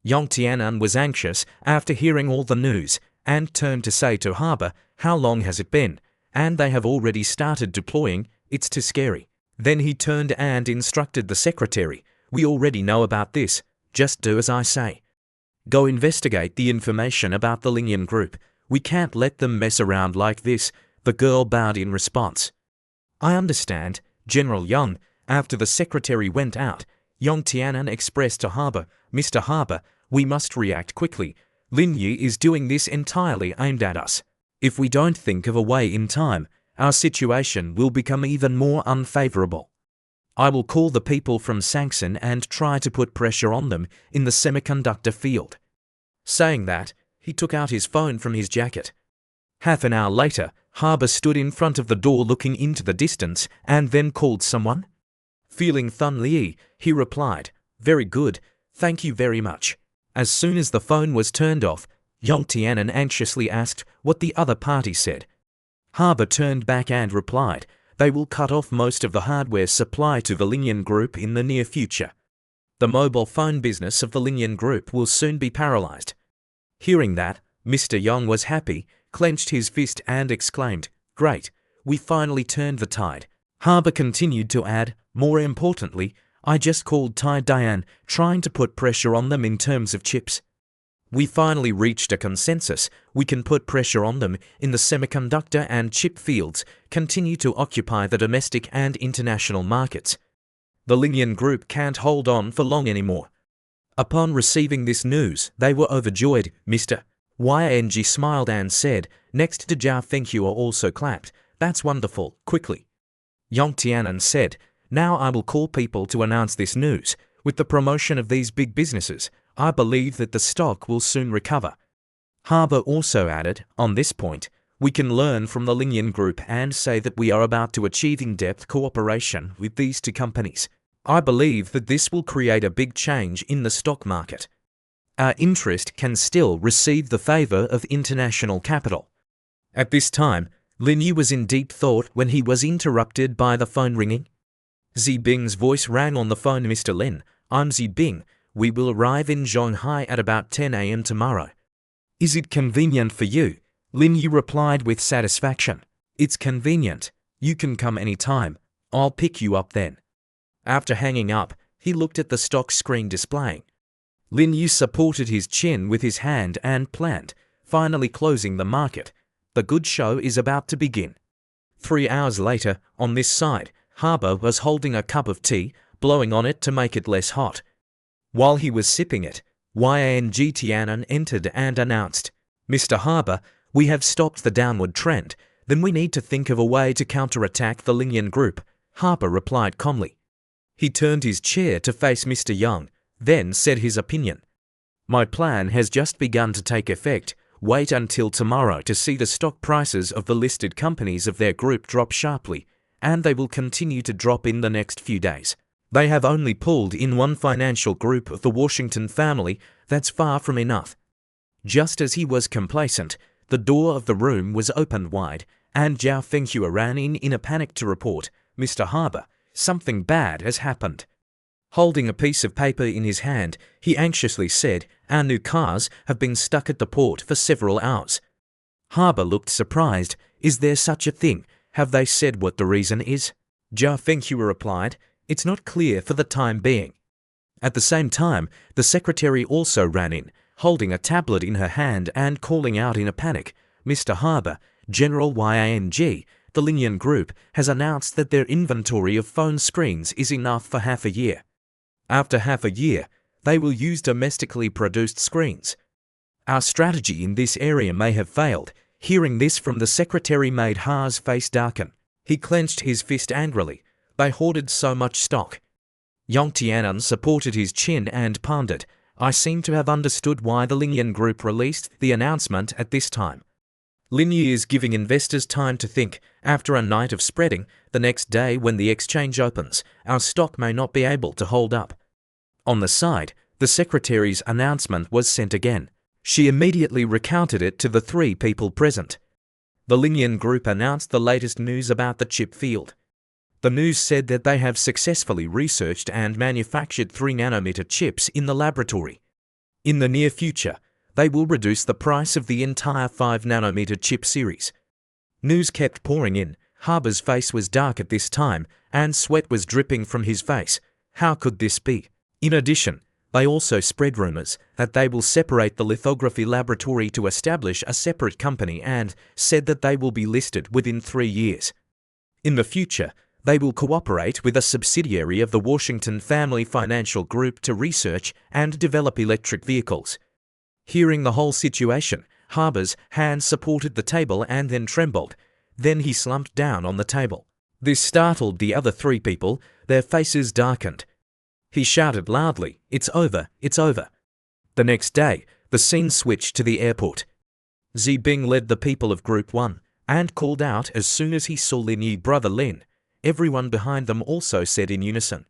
Yang Tianan was anxious after hearing all the news and turned to say to Harbour, "How long has it been? And they have already started deploying. It's too scary." Then he turned and instructed the secretary, "We already know about this. Just do as I say. Go investigate the information about the Lin Group. We can't let them mess around like this." The girl bowed in response. "I understand, General Young." After the secretary went out, Yang Tianan expressed to Harbour, "Mr. Harbour, we must react quickly. Lin Yi is doing this entirely aimed at us. If we don't think of a way in time, our situation will become even more unfavorable. I will call the people from Sanxin and try to put pressure on them in the semiconductor field." Saying that, he took out his phone from his jacket. Half an hour later, Harbour stood in front of the door looking into the distance and then called someone. Feeling Thun Li, he replied, "Very good, thank you very much." As soon as the phone was turned off, Yang Tianan anxiously asked what the other party said. Harbour turned back and replied, "They will cut off most of the hardware supply to the Lin Group in the near future. The mobile phone business of the Lin Group will soon be paralysed." Hearing that, Mr. Young was happy, clenched his fist and exclaimed, "Great, we finally turned the tide." Harbour continued to add, "More importantly, I just called Tai Dian, trying to put pressure on them in terms of chips. We finally reached a consensus. We can put pressure on them in the semiconductor and chip fields, continue to occupy the domestic and international markets. The Lin Group can't hold on for long anymore." Upon receiving this news, they were overjoyed. Mr. Yang smiled and said, "Next to Jia Fenghua also clapped. That's wonderful, quickly." Yang Tianan said, "Now I will call people to announce this news. With the promotion of these big businesses, I believe that the stock will soon recover. Harbour also added, on this point, we can learn from the Linian Group and say that we are about to achieve in-depth cooperation with these two companies. I believe that this will create a big change in the stock market. Our interest can still receive the favour of international capital. At this time, Lin Yu was in deep thought when he was interrupted by the phone ringing. Zi Bing's voice rang on the phone. Mr. Lin, I'm Zi Bing. We will arrive in Shanghai at about 10 a.m. tomorrow. Is it convenient for you? Lin Yu replied with satisfaction. It's convenient. You can come any time. I'll pick you up then. After hanging up, he looked at the stock screen displaying. Lin Yu supported his chin with his hand and planned, finally closing the market. The good show is about to begin. 3 hours later, on this side, Harbour was holding a cup of tea, blowing on it to make it less hot. While he was sipping it, Yang Tianan entered and announced, Mr. Harbour, we have stopped the downward trend. Then we need to think of a way to counterattack the Linian Group, Harbour replied calmly. He turned his chair to face Mr. Young, then said his opinion. My plan has just begun to take effect. Wait until tomorrow to see the stock prices of the listed companies of their group drop sharply, and they will continue to drop in the next few days. They have only pulled in one financial group of the Washington family. That's far from enough. Just as he was complacent, the door of the room was opened wide, and Zhao Fenghua ran in a panic to report, Mr. Harbour, something bad has happened. Holding a piece of paper in his hand, he anxiously said, our new cars have been stuck at the port for several hours. Harbour looked surprised. Is there such a thing? Have they said what the reason is? Zhao Fenghua replied, it's not clear for the time being. At the same time, the secretary also ran in, holding a tablet in her hand and calling out in a panic, Mr. Harbour, General Yang, the Linian Group, has announced that their inventory of phone screens is enough for half a year. After half a year, they will use domestically produced screens. Our strategy in this area may have failed. Hearing this from the secretary made Ha's face darken. He clenched his fist angrily. They hoarded so much stock. Yang Tianan supported his chin and pondered. I seem to have understood why the Linian Group released the announcement at this time. Lin Yu is giving investors time to think. After a night of spreading, the next day when the exchange opens, our stock may not be able to hold up. On the side, the secretary's announcement was sent again. She immediately recounted it to the 3 people present. The Linian Group announced the latest news about the chip field. The news said that they have successfully researched and manufactured 3-nanometer chips in the laboratory. In the near future, they will reduce the price of the entire 5-nanometer chip series. News kept pouring in. Harbour's face was dark at this time, and sweat was dripping from his face. How could this be? In addition, they also spread rumours that they will separate the lithography laboratory to establish a separate company and said that they will be listed within 3 years. In the future, they will cooperate with a subsidiary of the Washington Family Financial Group to research and develop electric vehicles. Hearing the whole situation, Harbour's hand supported the table and then trembled. Then he slumped down on the table. This startled the other 3 people. Their faces darkened. He shouted loudly, it's over, it's over. The next day, the scene switched to the airport. Zi Bing led the people of Group 1 and called out as soon as he saw Lin Yu, brother Lin. Everyone behind them also said in unison.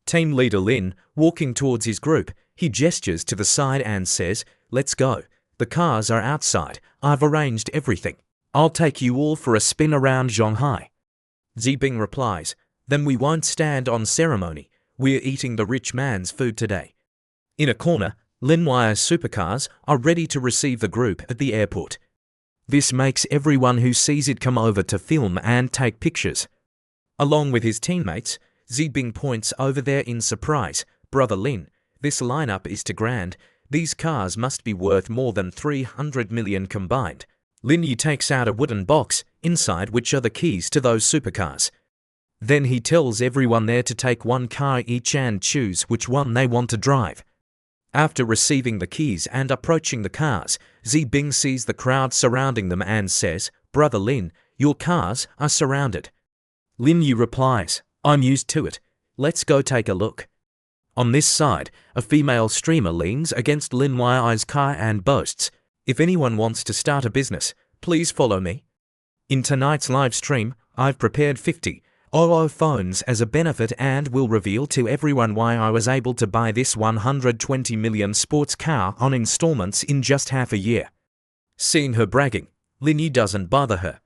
Team leader Lin, walking towards his group, he gestures to the side and says, let's go. The cars are outside. I've arranged everything. I'll take you all for a spin around Shanghai. Zi Bing replies, then we won't stand on ceremony. We're eating the rich man's food today. In a corner, Linwire's supercars are ready to receive the group at the airport. This makes everyone who sees it come over to film and take pictures. Along with his teammates, Zi Bing points over there in surprise. Brother Lin, this lineup is too grand. These cars must be worth more than 300 million combined. Lin Yu takes out a wooden box, inside which are the keys to those supercars. Then he tells everyone there to take one car each and choose which one they want to drive. After receiving the keys and approaching the cars, Zi Bing sees the crowd surrounding them and says, Brother Lin, your cars are surrounded. Lin Yu replies, I'm used to it. Let's go take a look. On this side, a female streamer leans against Lin Yi's car and boasts, "If anyone wants to start a business, please follow me. In tonight's live stream, I've prepared 50 OO phones as a benefit and will reveal to everyone why I was able to buy this 120 million sports car on installments in just half a year." Seeing her bragging, Lin Yi doesn't bother her.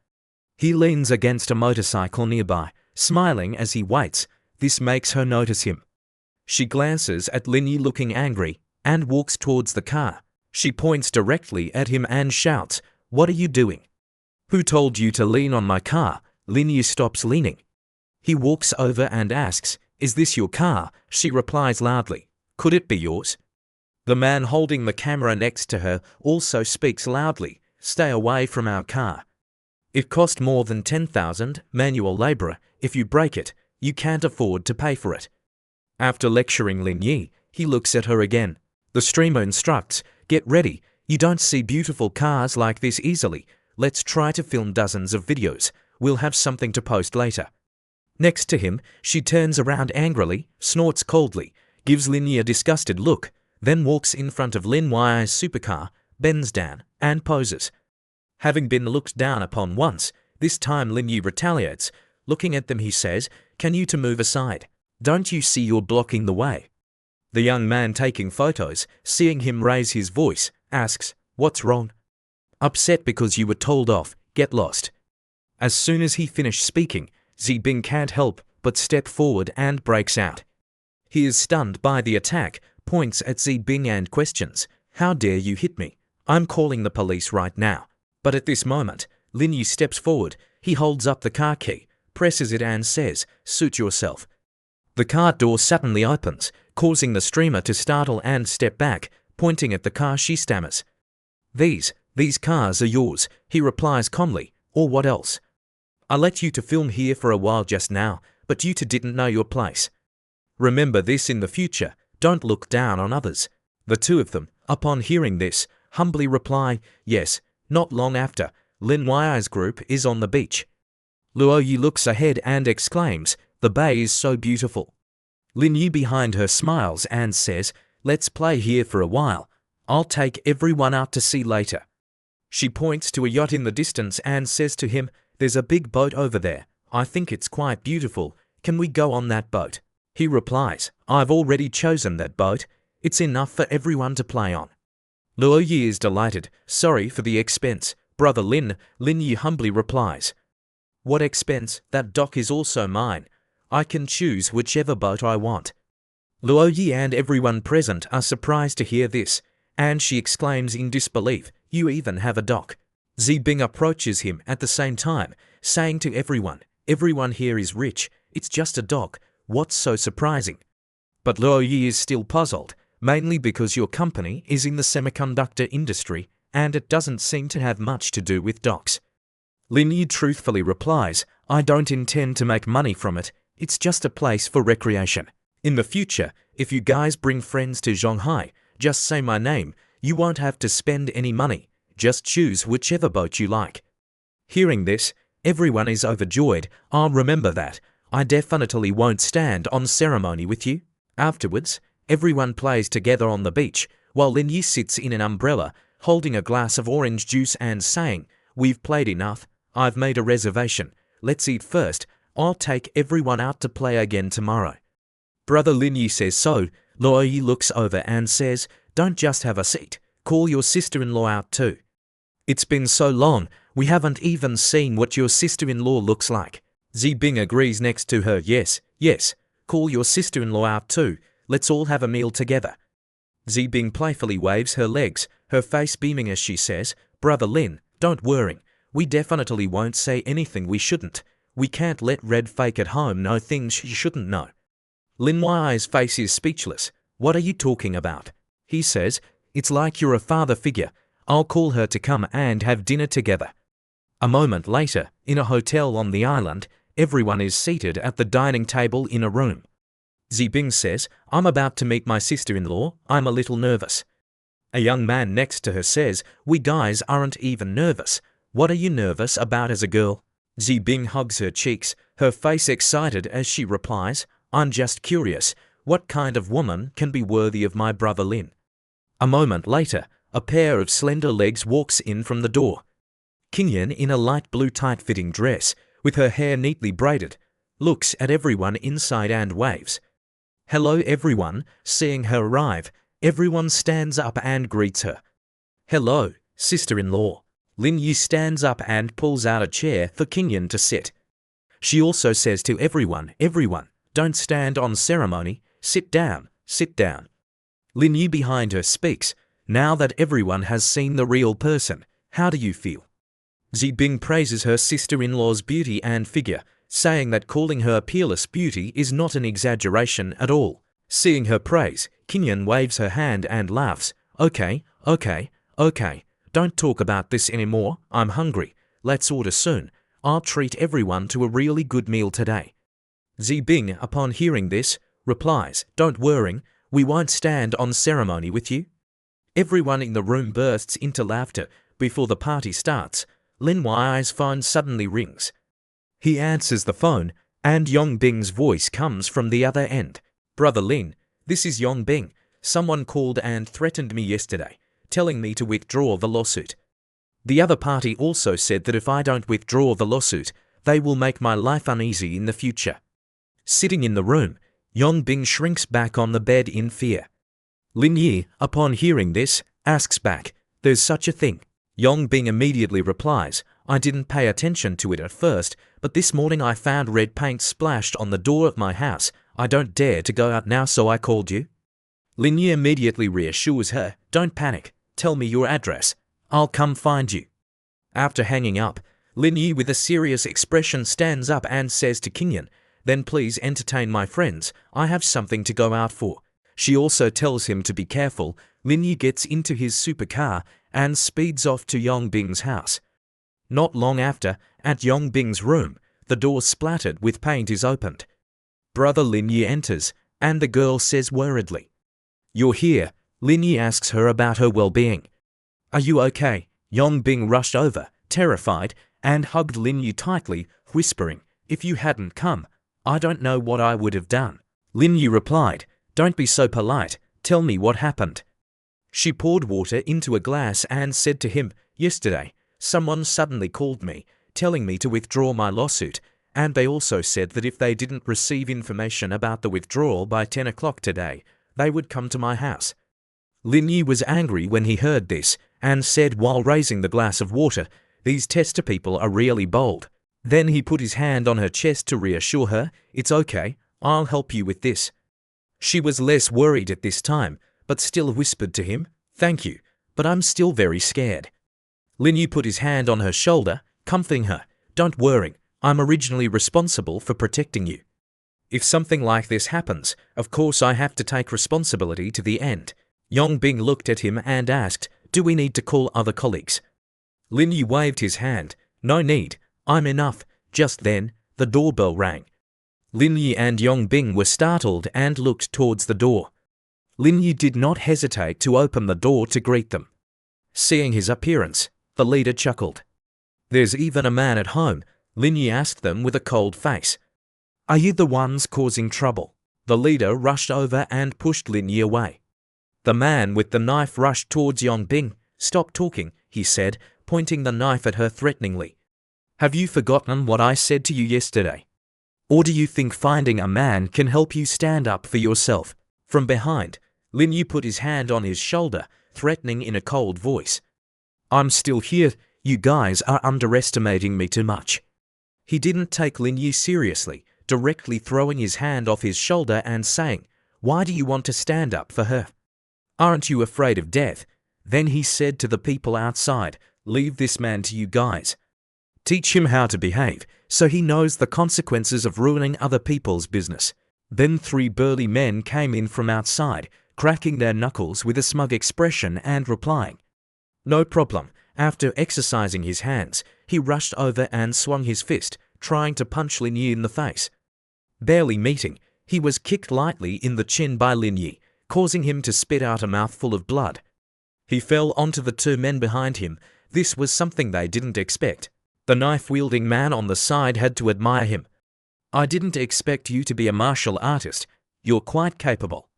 He leans against a motorcycle nearby, smiling as he waits. This makes her notice him. She glances at Lin Yi looking angry and walks towards the car. She points directly at him and shouts, "What are you doing? Who told you to lean on my car?" Lin Yi stops leaning. He walks over and asks, "Is this your car?" She replies loudly, "Could it be yours?" The man holding the camera next to her also speaks loudly, "Stay away from our car. It cost more than 10,000, manual labor. If you break it, you can't afford to pay for it." After lecturing Lin Yi, he looks at her again. The streamer instructs, "Get ready. You don't see beautiful cars like this easily. Let's try to film dozens of videos. We'll have something to post later." Next to him, she turns around angrily, snorts coldly, gives Lin Yi a disgusted look, then walks in front of Lin Yi's supercar, bends down, and poses. Having been looked down upon once, this time Lin Yi retaliates. Looking at them, he says, "Can you two move aside? Don't you see you're blocking the way?" The young man taking photos, seeing him raise his voice, asks, "What's wrong?" "Upset because you were told off. Get lost." As soon as he finished speaking, Zibing can't help but step forward and breaks out. He is stunned by the attack, points at Zibing and questions, "How dare you hit me? I'm calling the police right now." But at this moment, Lin Yi steps forward. He holds up the car key, presses it and says, "Suit yourself." The car door suddenly opens, causing the streamer to startle and step back, pointing at the car. She stammers, These cars are yours," he replies calmly, "or what else? I let you to film here for a while just now, but you two didn't know your place. Remember this in the future, don't look down on others." The two of them, upon hearing this, humbly reply, "Yes." Not long after, Lin Yi's group is on the beach. Luo Yi looks ahead and exclaims, "The bay is so beautiful." Lin Yi behind her smiles and says, "Let's play here for a while. I'll take everyone out to sea later." She points to a yacht in the distance and says to him, "There's a big boat over there. I think it's quite beautiful. Can we go on that boat?" He replies, "I've already chosen that boat. It's enough for everyone to play on." Luo Yi is delighted. "Sorry for the expense, brother Lin." Lin Yi humbly replies, "What expense? That dock is also mine. I can choose whichever boat I want." Luo Yi and everyone present are surprised to hear this, and she exclaims in disbelief, "You even have a dock?" Zibing approaches him at the same time, saying to everyone, "Everyone here is rich. It's just a dock. What's so surprising?" But Luo Yi is still puzzled, mainly because your company is in the semiconductor industry and it doesn't seem to have much to do with docks. Lin Yi truthfully replies, "I don't intend to make money from it. It's just a place for recreation. In the future, if you guys bring friends to Shanghai, just say my name. You won't have to spend any money. Just choose whichever boat you like." Hearing this, everyone is overjoyed. "I'll remember that. I definitely won't stand on ceremony with you." Afterwards, everyone plays together on the beach, while Lin Yi sits in an umbrella, holding a glass of orange juice and saying, "We've played enough. I've made a reservation. Let's eat first. I'll take everyone out to play again tomorrow." Brother Lin Yi says so. Luo Yi looks over and says, "Don't just have a seat. Call your sister-in-law out too. It's been so long, we haven't even seen what your sister-in-law looks like." Zibing agrees next to her. Yes, call your sister-in-law out too. Let's all have a meal together." Zibing playfully waves her legs, her face beaming as she says, "Brother Lin, don't worry. We definitely won't say anything we shouldn't. We can't let Red Fake at home know things she shouldn't know." Lin Yi's face is speechless. "What are you talking about?" He says, "It's like you're a father figure. I'll call her to come and have dinner together." A moment later, in a hotel on the island, everyone is seated at the dining table in a room. Zibing says, "I'm about to meet my sister-in-law. I'm a little nervous." A young man next to her says, "We guys aren't even nervous. What are you nervous about as a girl?" Zibing hugs her cheeks, her face excited as she replies, "I'm just curious. What kind of woman can be worthy of my brother Lin? A moment later, a pair of slender legs walks in from the door. Qingyan, in a light blue tight-fitting dress, with her hair neatly braided, looks at everyone inside and waves. Hello everyone. Seeing her arrive, everyone stands up and greets her. Hello, sister-in-law. Lin Yi stands up and pulls out a chair for Qingyan to sit. She also says to everyone, don't stand on ceremony, sit down, sit down. Lin Yi behind her speaks, now that everyone has seen the real person, how do you feel? Zibing praises her sister-in-law's beauty and figure, saying that calling her peerless beauty is not an exaggeration at all. Seeing her praise, Qingyan waves her hand and laughs. Okay, don't talk about this anymore, I'm hungry, let's order soon, I'll treat everyone to a really good meal today. Zibing, upon hearing this, replies, don't worry, we won't stand on ceremony with you. Everyone in the room bursts into laughter before the party starts. Lin Yi's phone suddenly rings. He answers the phone, and Yongbing's voice comes from the other end. Brother Lin, this is Yongbing. Someone called and threatened me yesterday, telling me to withdraw the lawsuit. The other party also said that if I don't withdraw the lawsuit, they will make my life uneasy in the future. Sitting in the room, Yongbing shrinks back on the bed in fear. Lin Yi, upon hearing this, asks back, there's such a thing. Yongbing immediately replies, I didn't pay attention to it at first, but this morning I found red paint splashed on the door of my house. I don't dare to go out now, so I called you. Lin Yi immediately reassures her, don't panic, tell me your address. I'll come find you. After hanging up, Lin Yi with a serious expression stands up and says to Qingyan, then please entertain my friends, I have something to go out for. She also tells him to be careful. Lin Yi gets into his supercar and speeds off to Yongbing's house. Not long after, at Yongbing's room, the door splattered with paint is opened. Brother Lin Yi enters, and the girl says worriedly, you're here. Lin Yi asks her about her well-being. Are you okay? Yongbing rushed over, terrified, and hugged Lin Yi tightly, whispering, if you hadn't come, I don't know what I would have done. Lin Yi replied, don't be so polite, tell me what happened. She poured water into a glass and said to him, yesterday, someone suddenly called me, telling me to withdraw my lawsuit, and they also said that if they didn't receive information about the withdrawal by 10 o'clock today, they would come to my house. Lin Yi was angry when he heard this, and said while raising the glass of water, these tester people are really bold. Then he put his hand on her chest to reassure her, it's okay, I'll help you with this. She was less worried at this time, but still whispered to him, thank you, but I'm still very scared. Lin Yi put his hand on her shoulder, comforting her, don't worry, I'm originally responsible for protecting you. If something like this happens, of course I have to take responsibility to the end. Yongbing looked at him and asked, do we need to call other colleagues? Lin Yi waved his hand, no need, I'm enough. Just then, the doorbell rang. Lin Yi and Yongbing were startled and looked towards the door. Lin Yi did not hesitate to open the door to greet them. Seeing his appearance, the leader chuckled. There's even a man at home, Lin Yi asked them with a cold face. Are you the ones causing trouble? The leader rushed over and pushed Lin Yi away. The man with the knife rushed towards Yongbing. Stop talking, he said, pointing the knife at her threateningly. Have you forgotten what I said to you yesterday? Or do you think finding a man can help you stand up for yourself? From behind, Lin Yi put his hand on his shoulder, threatening in a cold voice. I'm still here, you guys are underestimating me too much. He didn't take Lin Yi seriously, directly throwing his hand off his shoulder and saying, why do you want to stand up for her? Aren't you afraid of death? Then he said to the people outside, leave this man to you guys. Teach him how to behave, so he knows the consequences of ruining other people's business. Then 3 burly men came in from outside, cracking their knuckles with a smug expression and replying, no problem. After exercising his hands, he rushed over and swung his fist, trying to punch Lin Yi in the face. Barely meeting, he was kicked lightly in the chin by Lin Yi, causing him to spit out a mouthful of blood. He fell onto the 2 men behind him. This was something they didn't expect. The knife-wielding man on the side had to admire him. I didn't expect you to be a martial artist. You're quite capable.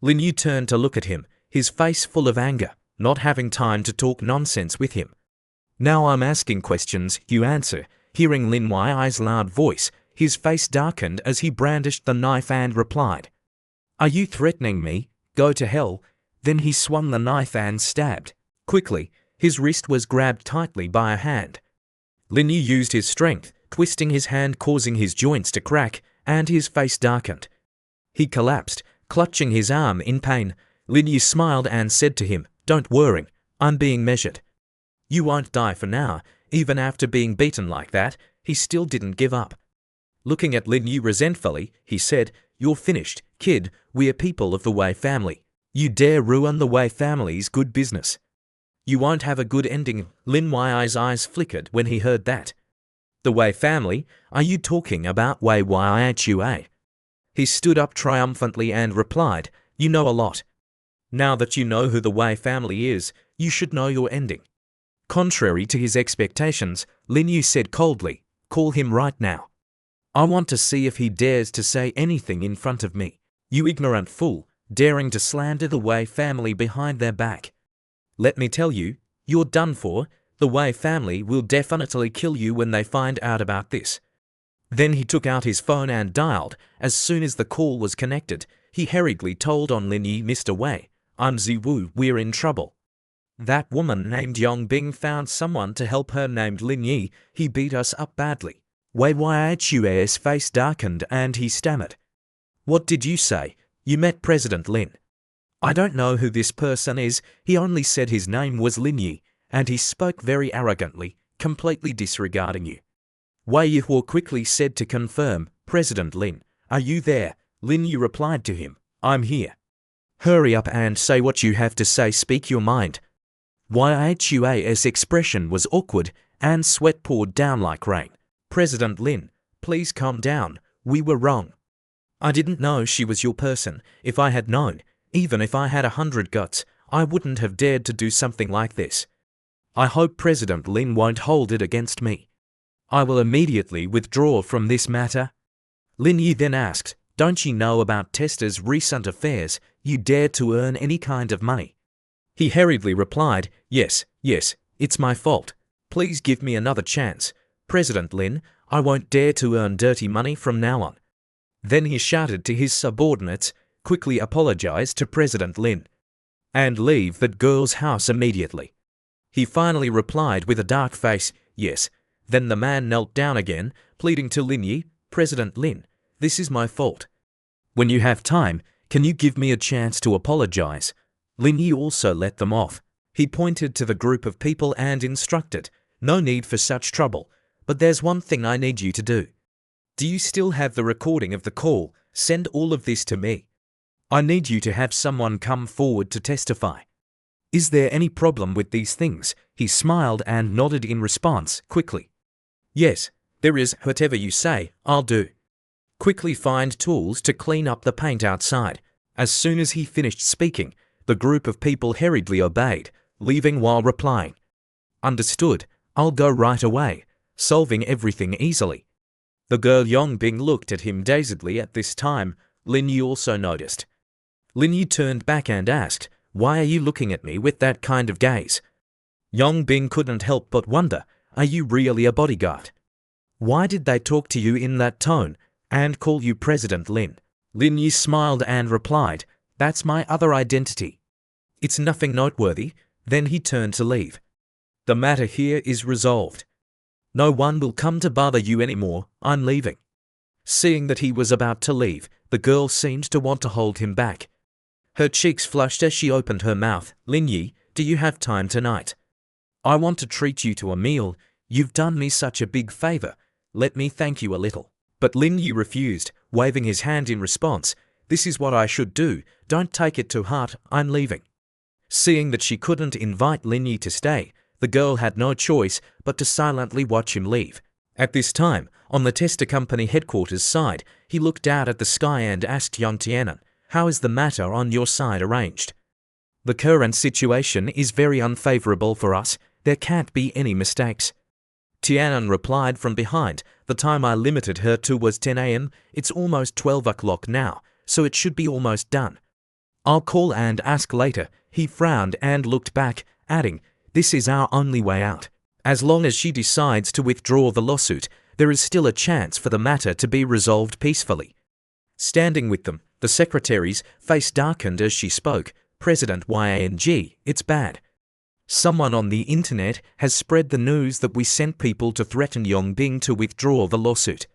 Lin Yu turned to look at him, his face full of anger, not having time to talk nonsense with him. Now I'm asking questions, you answer. Hearing Lin Yi's loud voice, his face darkened as he brandished the knife and replied, "Are you threatening me? Go to hell." Then he swung the knife and stabbed. Quickly, his wrist was grabbed tightly by a hand. Lin Yu used his strength, twisting his hand, causing his joints to crack, and his face darkened. He collapsed, clutching his arm in pain. Lin Yu smiled and said to him, "Don't worry, I'm being measured. You won't die for now." Even after being beaten like that, he still didn't give up. Looking at Lin Yu resentfully, he said, "You're finished, kid. We're people of the Wei family. You dare ruin the Wei family's good business. You won't have a good ending." Lin Yi's eyes flickered when he heard that. "The Wei family? Are you talking about Wei Yhua?" He stood up triumphantly and replied, "You know a lot. Now that you know who the Wei family is, you should know your ending." Contrary to his expectations, Lin Yu said coldly, "Call him right now. I want to see if he dares to say anything in front of me. You ignorant fool, daring to slander the Wei family behind their back. Let me tell you, you're done for. The Wei family will definitely kill you when they find out about this." Then he took out his phone and dialed. As soon as the call was connected, he hurriedly told on Lin Yu, "Mr. Wei, I'm Ziwu, we're in trouble. That woman named Yongbing found someone to help her named Lin Yu. He beat us up badly." Wei Yhua's face darkened and he stammered, "What did you say? You met President Lin?" "I don't know who this person is. He only said his name was Lin Yu, and he spoke very arrogantly, completely disregarding you." Wei Yihua quickly said to confirm, "President Lin, are you there?" Lin Yu replied to him, "I'm here." "Hurry up and say what you have to say. Speak your mind." Yhua's expression was awkward and sweat poured down like rain. "President Lin, please calm down. We were wrong. I didn't know she was your person. If I had known, even if I had 100 guts, I wouldn't have dared to do something like this. I hope President Lin won't hold it against me. I will immediately withdraw from this matter." Lin Yu then asked, "Don't you know about Tester's recent affairs? You dare to earn any kind of money?" He hurriedly replied, Yes, it's my fault. Please give me another chance. President Lin, I won't dare to earn dirty money from now on." Then he shouted to his subordinates, "Quickly apologize to President Lin and leave that girl's house immediately." He finally replied with a dark face, "Yes." Then the man knelt down again, pleading to Lin Yu, "President Lin, this is my fault. When you have time, can you give me a chance to apologize?" Lin Yu also let them off. He pointed to the group of people and instructed, "No need for such trouble, but there's one thing I need you to do. Do you still have the recording of the call? Send all of this to me. I need you to have someone come forward to testify. Is there any problem with these things?" He smiled and nodded in response, quickly. "Yes, there is. Whatever you say, I'll do. Quickly find tools to clean up the paint outside." As soon as he finished speaking, the group of people hurriedly obeyed, leaving while replying, "Understood, I'll go right away," solving everything easily. The girl Yongbing looked at him dazedly at this time. Lin Yu also noticed. Lin Yu turned back and asked, "Why are you looking at me with that kind of gaze?" Yongbing couldn't help but wonder, "Are you really a bodyguard? Why did they talk to you in that tone and call you President Lin?" Lin Yu smiled and replied, "That's my other identity. It's nothing noteworthy." Then he turned to leave. "The matter here is resolved. No one will come to bother you anymore. I'm leaving." Seeing that he was about to leave, the girl seemed to want to hold him back. Her cheeks flushed as she opened her mouth. "Lin Yu, do you have time tonight? I want to treat you to a meal. You've done me such a big favor. Let me thank you a little." But Lin Yu refused, waving his hand in response. "This is what I should do. Don't take it to heart. I'm leaving." Seeing that she couldn't invite Lin Yu to stay, the girl had no choice but to silently watch him leave. At this time, on the tester company headquarters side, he looked out at the sky and asked Yang Tianan, "How is the matter on your side arranged?" "The current situation is very unfavorable for us. There can't be any mistakes." Tianan replied from behind, "The time I limited her to was 10 a.m. It's almost 12 o'clock now, so it should be almost done. I'll call and ask later. He frowned and looked back, adding, this is our only way out. As long as she decides to withdraw the lawsuit, there is still a chance for the matter to be resolved peacefully. Standing with them, the secretary's face darkened as she spoke. President Yang, it's bad. Someone on the internet has spread the news that we sent people to threaten Yongbing to withdraw the lawsuit.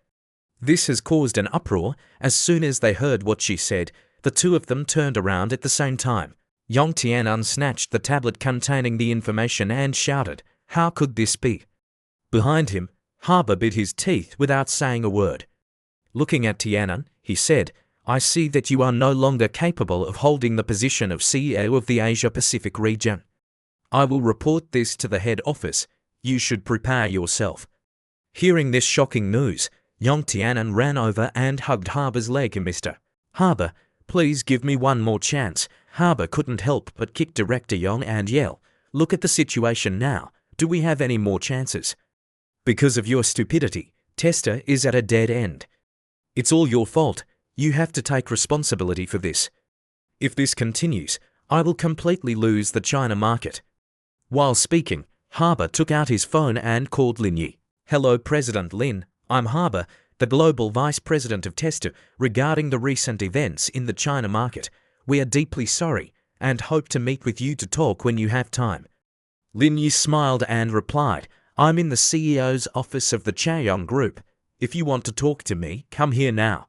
This has caused an uproar. As soon as they heard what she said, the two of them turned around at the same time. Yang Tianan snatched the tablet containing the information and shouted, how could this be? Behind him, Harbour bit his teeth without saying a word. Looking at Tianan, he said, I see that you are no longer capable of holding the position of CEO of the Asia-Pacific region. I will report this to the head office. You should prepare yourself. Hearing this shocking news, Yang Tianan ran over and hugged Harbour's leg. Mr. Harbour, please give me one more chance. Harbour couldn't help but kick Director Yang and yell, look at the situation now. Do we have any more chances? Because of your stupidity, Tester is at a dead end. It's all your fault. You have to take responsibility for this. If this continues, I will completely lose the China market. While speaking, Harbour took out his phone and called Lin Yi. Hello President Lin, I'm Harbour, the Global Vice President of Tester, regarding the recent events in the China market. We are deeply sorry and hope to meet with you to talk when you have time. Lin Yi smiled and replied, I'm in the CEO's office of the Chaoyong Group. If you want to talk to me, come here now.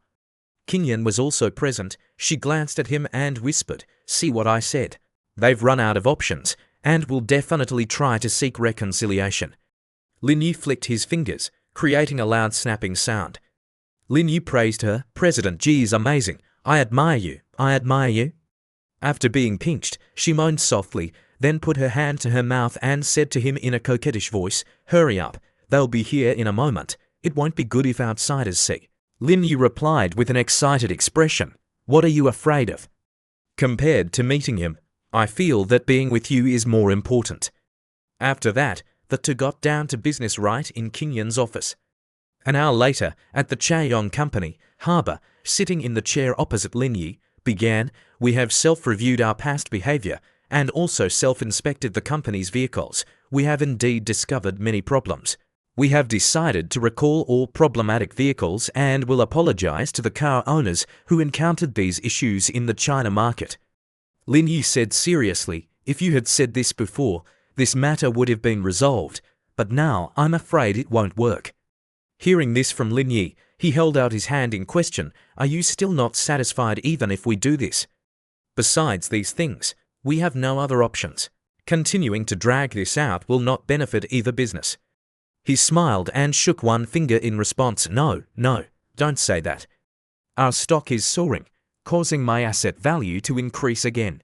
Qingyan was also present. She glanced at him and whispered, see what I said. They've run out of options and will definitely try to seek reconciliation. Lin Yi flicked his fingers, creating a loud snapping sound. Lin Yi praised her. President Ji is amazing. I admire you. I admire you. After being pinched, she moaned softly, then put her hand to her mouth and said to him in a coquettish voice, hurry up. They'll be here in a moment. It won't be good if outsiders see. Lin Yi replied with an excited expression, what are you afraid of? Compared to meeting him, I feel that being with you is more important. After that, the two got down to business right in Qingyan's office. An hour later, at the Chaoyong company, Harbour, sitting in the chair opposite Lin Yi, began, we have self-reviewed our past behavior and also self-inspected the company's vehicles. We have indeed discovered many problems. We have decided to recall all problematic vehicles and will apologize to the car owners who encountered these issues in the China market. Lin Yi said seriously, if you had said this before, this matter would have been resolved, but now I'm afraid it won't work. Hearing this from Lin Yi, he held out his hand in question, are you still not satisfied even if we do this? Besides these things, we have no other options. Continuing to drag this out will not benefit either business. He smiled and shook one finger in response. No, don't say that. Our stock is soaring, causing my asset value to increase again.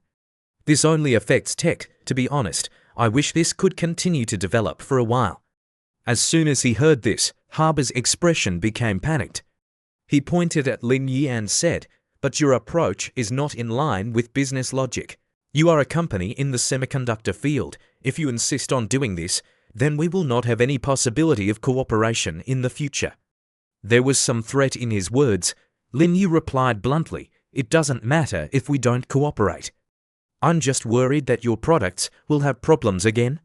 This only affects tech, to be honest. I wish this could continue to develop for a while. As soon as he heard this, Harbour's expression became panicked. He pointed at Lin Yi and said, but your approach is not in line with business logic. You are a company in the semiconductor field. If you insist on doing this, then we will not have any possibility of cooperation in the future. There was some threat in his words. Lin Yi replied bluntly, it doesn't matter if we don't cooperate. I'm just worried that your products will have problems again.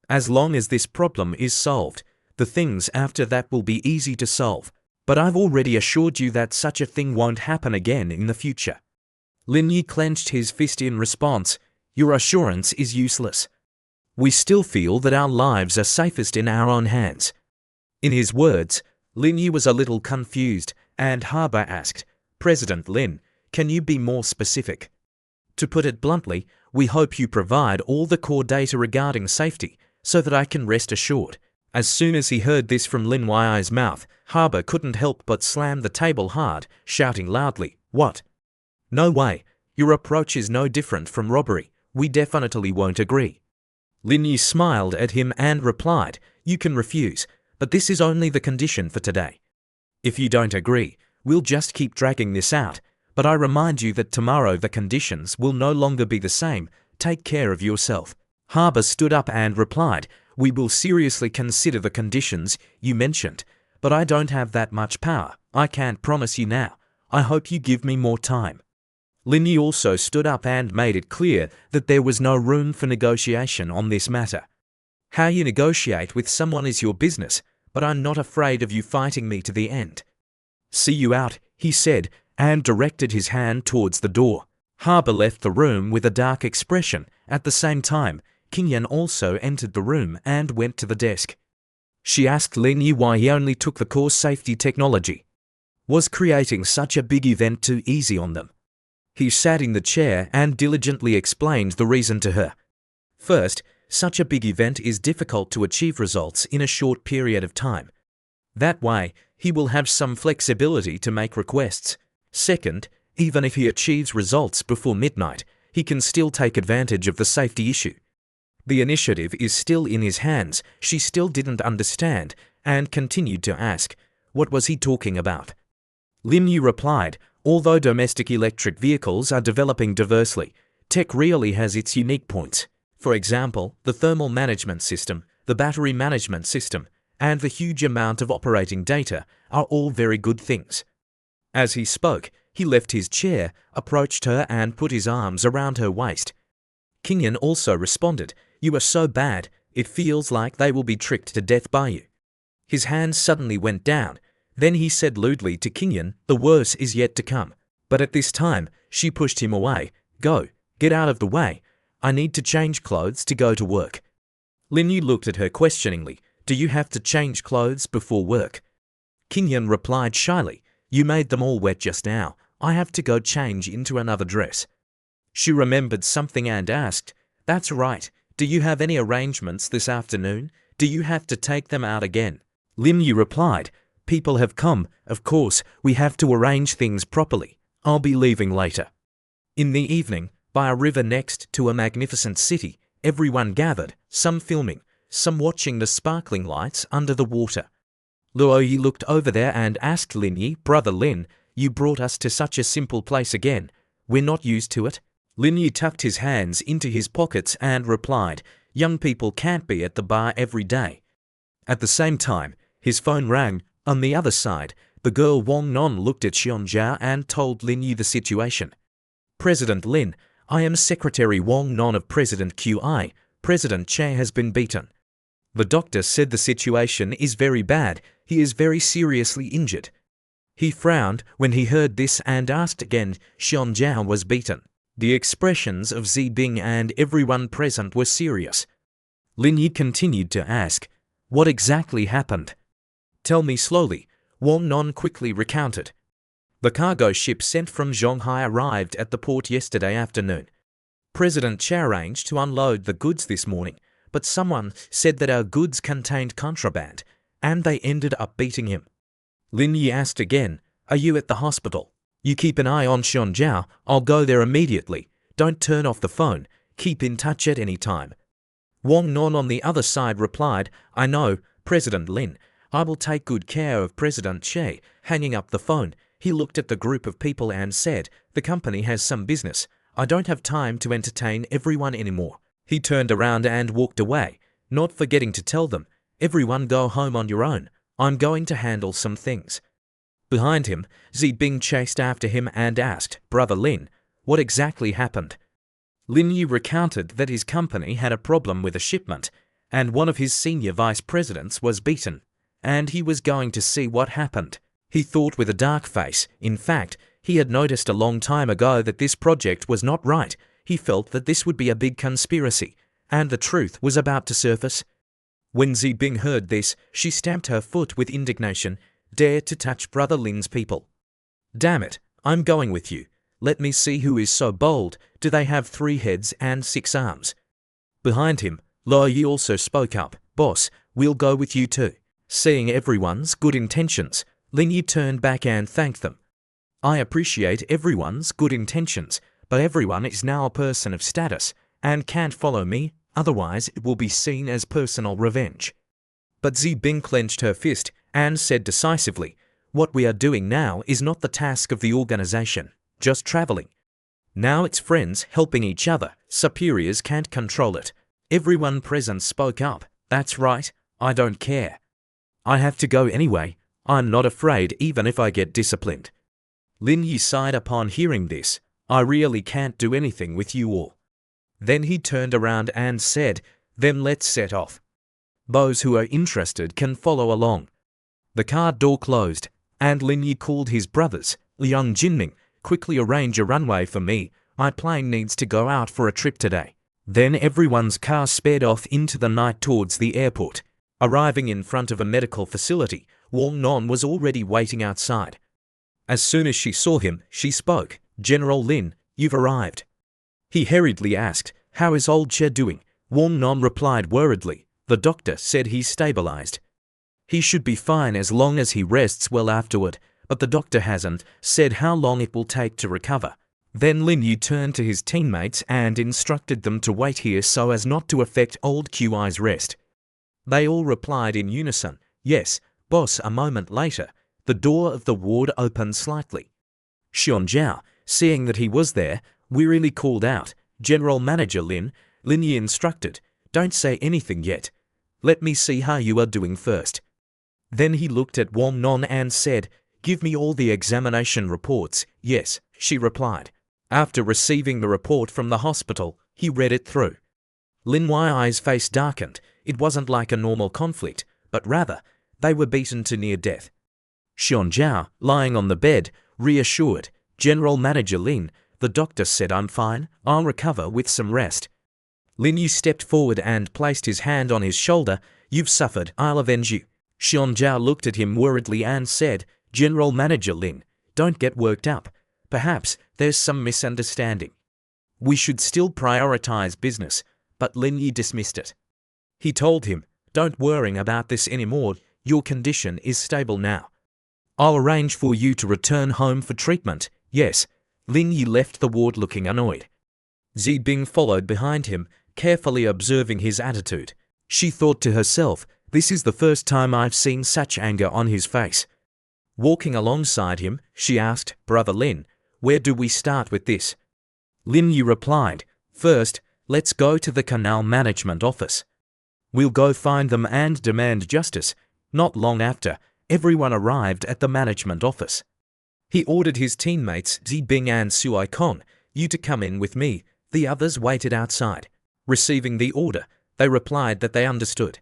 As long as this problem is solved, the things after that will be easy to solve. But I've already assured you that such a thing won't happen again in the future. Lin Yi clenched his fist in response. Your assurance is useless. We still feel that our lives are safest in our own hands. In his words, Lin Yi was a little confused, and Harbour asked, President Lin, can you be more specific? To put it bluntly, we hope you provide all the core data regarding safety, so that I can rest assured. As soon as he heard this from Lin Yi's mouth, Harbour couldn't help but slam the table hard, shouting loudly, what? No way. Your approach is no different from robbery. We definitely won't agree. Lin Yi smiled at him and replied, you can refuse, but this is only the condition for today. If you don't agree, we'll just keep dragging this out, but I remind you that tomorrow the conditions will no longer be the same. Take care of yourself. Harbour stood up and replied, we will seriously consider the conditions you mentioned, but I don't have that much power. I can't promise you now. I hope you give me more time. Lin Yi also stood up and made it clear that there was no room for negotiation on this matter. How you negotiate with someone is your business, but I'm not afraid of you fighting me to the end. See you out, he said, and directed his hand towards the door. Harbour left the room with a dark expression. At the same time, Qingyan also entered the room and went to the desk. She asked Lin Yi why he only took the course safety technology. Was creating such a big event too easy on them? He sat in the chair and diligently explained the reason to her. First, such a big event is difficult to achieve results in a short period of time. That way, he will have some flexibility to make requests. Second, even if he achieves results before midnight, he can still take advantage of the safety issue. The initiative is still in his hands. She still didn't understand and continued to ask, what was he talking about? Lin Yi replied, although domestic electric vehicles are developing diversely, tech really has its unique points. For example, the thermal management system, the battery management system, and the huge amount of operating data are all very good things. As he spoke, he left his chair, approached her and put his arms around her waist. Qingyan also responded, you are so bad, it feels like they will be tricked to death by you. His hands suddenly went down. Then he said lewdly to Qingyan, the worst is yet to come. But at this time, she pushed him away. Go, get out of the way. I need to change clothes to go to work. Lin Yi looked at her questioningly. Do you have to change clothes before work? Qingyan replied shyly, you made them all wet just now. I have to go change into another dress. She remembered something and asked, that's right. Do you have any arrangements this afternoon? Do you have to take them out again? Lin Yi replied, people have come, of course, we have to arrange things properly. I'll be leaving later. In the evening, by a river next to a magnificent city, everyone gathered, some filming, some watching the sparkling lights under the water. Luo Yi looked over there and asked Lin Yi, Brother Lin, you brought us to such a simple place again. We're not used to it. Lin Yi tucked his hands into his pockets and replied, young people can't be at the bar every day. At the same time, his phone rang. On the other side, the girl Wang Non looked at Xianzhao and told Lin Yi the situation. President Lin, I am Secretary Wang Non of President QI. President Che has been beaten. The doctor said the situation is very bad. He is very seriously injured. He frowned when he heard this and asked again, Xianzhao was beaten. The expressions of Zibing and everyone present were serious. Lin Yi continued to ask, what exactly happened? Tell me slowly, Wang Non quickly recounted. The cargo ship sent from Shanghai arrived at the port yesterday afternoon. President Che arranged to unload the goods this morning, but someone said that our goods contained contraband, and they ended up beating him. Lin Yi asked again, are you at the hospital? You keep an eye on Xianzhao, I'll go there immediately. Don't turn off the phone, keep in touch at any time. Wang Non on the other side replied, I know, President Lin. I will take good care of President Che. Hanging up the phone, he looked at the group of people and said, the company has some business. I don't have time to entertain everyone anymore. He turned around and walked away, not forgetting to tell them, everyone go home on your own. I'm going to handle some things. Behind him, Zibing chased after him and asked, Brother Lin, what exactly happened? Lin Yi recounted that his company had a problem with a shipment, and one of his senior vice presidents was beaten, and he was going to see what happened. He thought with a dark face. In fact, he had noticed a long time ago that this project was not right. He felt that this would be a big conspiracy, and the truth was about to surface. When Zibing heard this, she stamped her foot with indignation. Dare to touch Brother Lin's people. Damn it, I'm going with you. Let me see who is so bold. Do they have 3 heads and 6 arms? Behind him, Luo Yi also spoke up. Boss, we'll go with you too. Seeing everyone's good intentions, Lin Yi turned back and thanked them. I appreciate everyone's good intentions, but everyone is now a person of status and can't follow me, otherwise it will be seen as personal revenge. But Zibing clenched her fist and said decisively, what we are doing now is not the task of the organization, just traveling. Now it's friends helping each other, superiors can't control it. Everyone present spoke up, that's right, I don't care. I have to go anyway, I'm not afraid even if I get disciplined. Lin Yi sighed upon hearing this. I really can't do anything with you all. Then he turned around and said, then let's set off. Those who are interested can follow along. The car door closed, and Lin Yi called his brothers. Young Jinming, quickly arrange a runway for me. My plane needs to go out for a trip today. Then everyone's car sped off into the night towards the airport. Arriving in front of a medical facility, Wang Non was already waiting outside. As soon as she saw him, she spoke. General Lin, you've arrived. He hurriedly asked, how is old Che doing? Wang Non replied worriedly, the doctor said he's stabilized. He should be fine as long as he rests well afterward, but the doctor hasn't said how long it will take to recover. Then Lin Yi turned to his teammates and instructed them to wait here so as not to affect old QI's rest. They all replied in unison, yes, boss. A moment later, the door of the ward opened slightly. Xian Zhao, seeing that he was there, wearily called out, General Manager Lin. Lin Yi instructed, don't say anything yet. Let me see how you are doing first. Then he looked at Wang Non and said, give me all the examination reports. Yes, she replied. After receiving the report from the hospital, he read it through. Lin Yi's face darkened. It wasn't like a normal conflict, but rather, they were beaten to near death. Xian Zhao, lying on the bed, reassured, General Manager Lin, the doctor said I'm fine, I'll recover with some rest. Lin Yi stepped forward and placed his hand on his shoulder, you've suffered, I'll avenge you. Xian Zhao looked at him worriedly and said, General Manager Lin, don't get worked up. Perhaps there's some misunderstanding. We should still prioritize business, but Lin Yi dismissed it. He told him, don't worry about this anymore, your condition is stable now. I'll arrange for you to return home for treatment. Yes. Lin Yi left the ward looking annoyed. Zi Bing followed behind him, carefully observing his attitude. She thought to herself, this is the first time I've seen such anger on his face. Walking alongside him, she asked, Brother Lin, where do we start with this? Lin Yi replied, first, let's go to the canal management office. We'll go find them and demand justice. Not long after, everyone arrived at the management office. He ordered his teammates Zi Bing and Sui Kong, you to come in with me. The others waited outside. Receiving the order, they replied that they understood.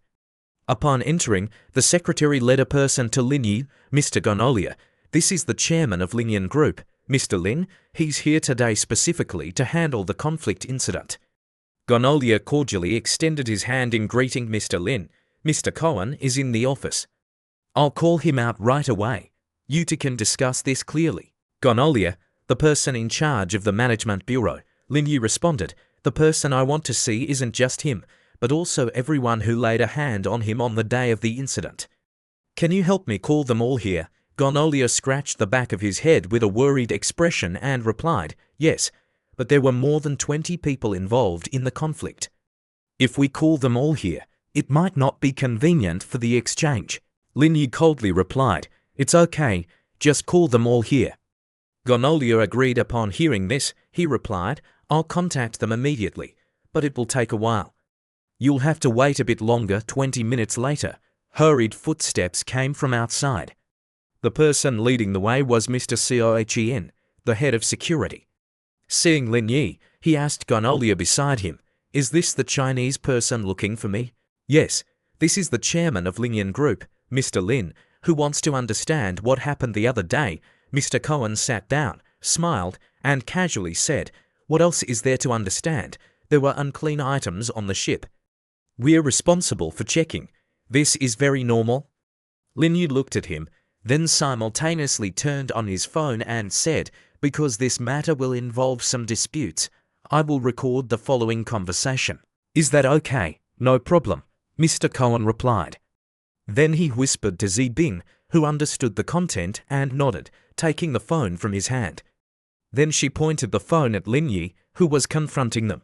Upon entering, the secretary led a person to Lin Yi, Mr. Gonolia. This is the chairman of Linian Group, Mr. Lin. He's here today specifically to handle the conflict incident. Gonolia cordially extended his hand in greeting Mr. Lin. Mr. Cohen is in the office. I'll call him out right away. You two can discuss this clearly. Gonolia, the person in charge of the management bureau, Lin Yi responded, the person I want to see isn't just him, but also everyone who laid a hand on him on the day of the incident. Can you help me call them all here? Gonolia scratched the back of his head with a worried expression and replied, yes, but there were more than 20 people involved in the conflict. If we call them all here, it might not be convenient for the exchange. Lin Yi coldly replied, it's okay, just call them all here. Gonolia agreed. Upon hearing this, he replied, I'll contact them immediately, but it will take a while. You'll have to wait a bit longer. 20 minutes later, hurried footsteps came from outside. The person leading the way was Mr. Cohen, the head of security. Seeing Lin Yi, he asked Gonolia beside him, is this the Chinese person looking for me? Yes, this is the chairman of Linian Group, Mr. Lin, who wants to understand what happened the other day. Mr. Cohen sat down, smiled, and casually said, what else is there to understand? There were unclean items on the ship. We're responsible for checking. This is very normal. Lin Yi looked at him, then simultaneously turned on his phone and said, because this matter will involve some disputes, I will record the following conversation. Is that okay? No problem, Mr. Cohen replied. Then he whispered to Zi Bing, who understood the content and nodded, taking the phone from his hand. Then she pointed the phone at Lin Yi, who was confronting them.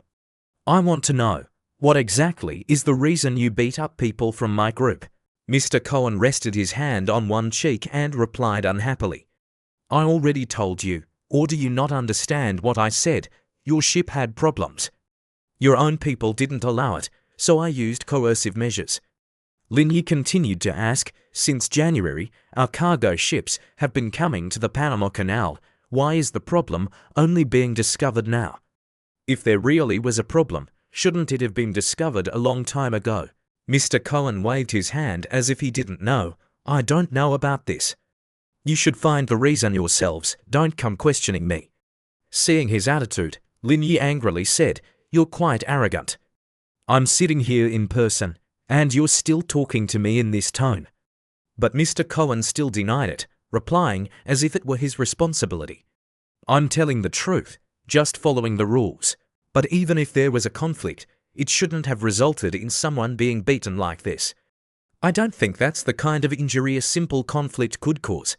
I want to know, what exactly is the reason you beat up people from my group? Mr. Cohen rested his hand on one cheek and replied unhappily. I already told you, or do you not understand what I said? Your ship had problems. Your own people didn't allow it, so I used coercive measures. Lin Yi continued to ask, since January, our cargo ships have been coming to the Panama Canal. Why is the problem only being discovered now? If there really was a problem, shouldn't it have been discovered a long time ago? Mr. Cohen waved his hand as if he didn't know. I don't know about this. You should find the reason yourselves, don't come questioning me. Seeing his attitude, Lin Yi angrily said, You're quite arrogant. I'm sitting here in person, and you're still talking to me in this tone. But Mr. Cohen still denied it, replying as if it were his responsibility. I'm telling the truth, just following the rules. But even if there was a conflict, it shouldn't have resulted in someone being beaten like this. I don't think that's the kind of injury a simple conflict could cause.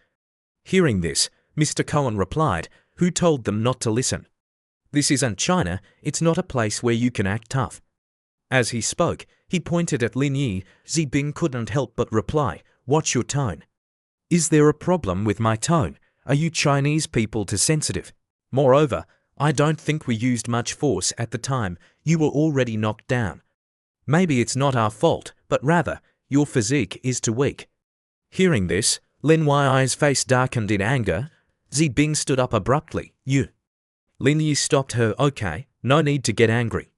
Hearing this, Mr. Cohen replied, Who told them not to listen? This isn't China, it's not a place where you can act tough. As he spoke, he pointed at Lin Yi. Zibing couldn't help but reply, What's your tone? Is there a problem with my tone? Are you Chinese people too sensitive? Moreover, I don't think we used much force at the time. You were already knocked down. Maybe it's not our fault, but rather, your physique is too weak. Hearing this, Lin Yi's face darkened in anger. Zibing stood up abruptly. You. Lin Yi stopped her. Okay, no need to get angry.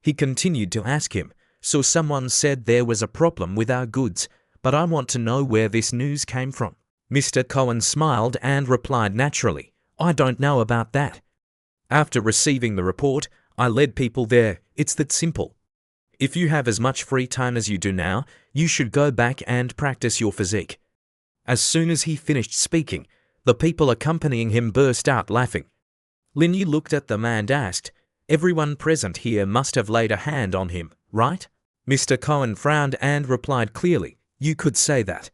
He continued to ask him, So someone said there was a problem with our goods, but I want to know where this news came from. Mr. Cohen smiled and replied naturally, I don't know about that. After receiving the report, I led people there. It's that simple. If you have as much free time as you do now, you should go back and practice your physique. As soon as he finished speaking, the people accompanying him burst out laughing. Lin Yi looked at them and asked, Everyone present here must have laid a hand on him, right? Mr. Cohen frowned and replied clearly, You could say that.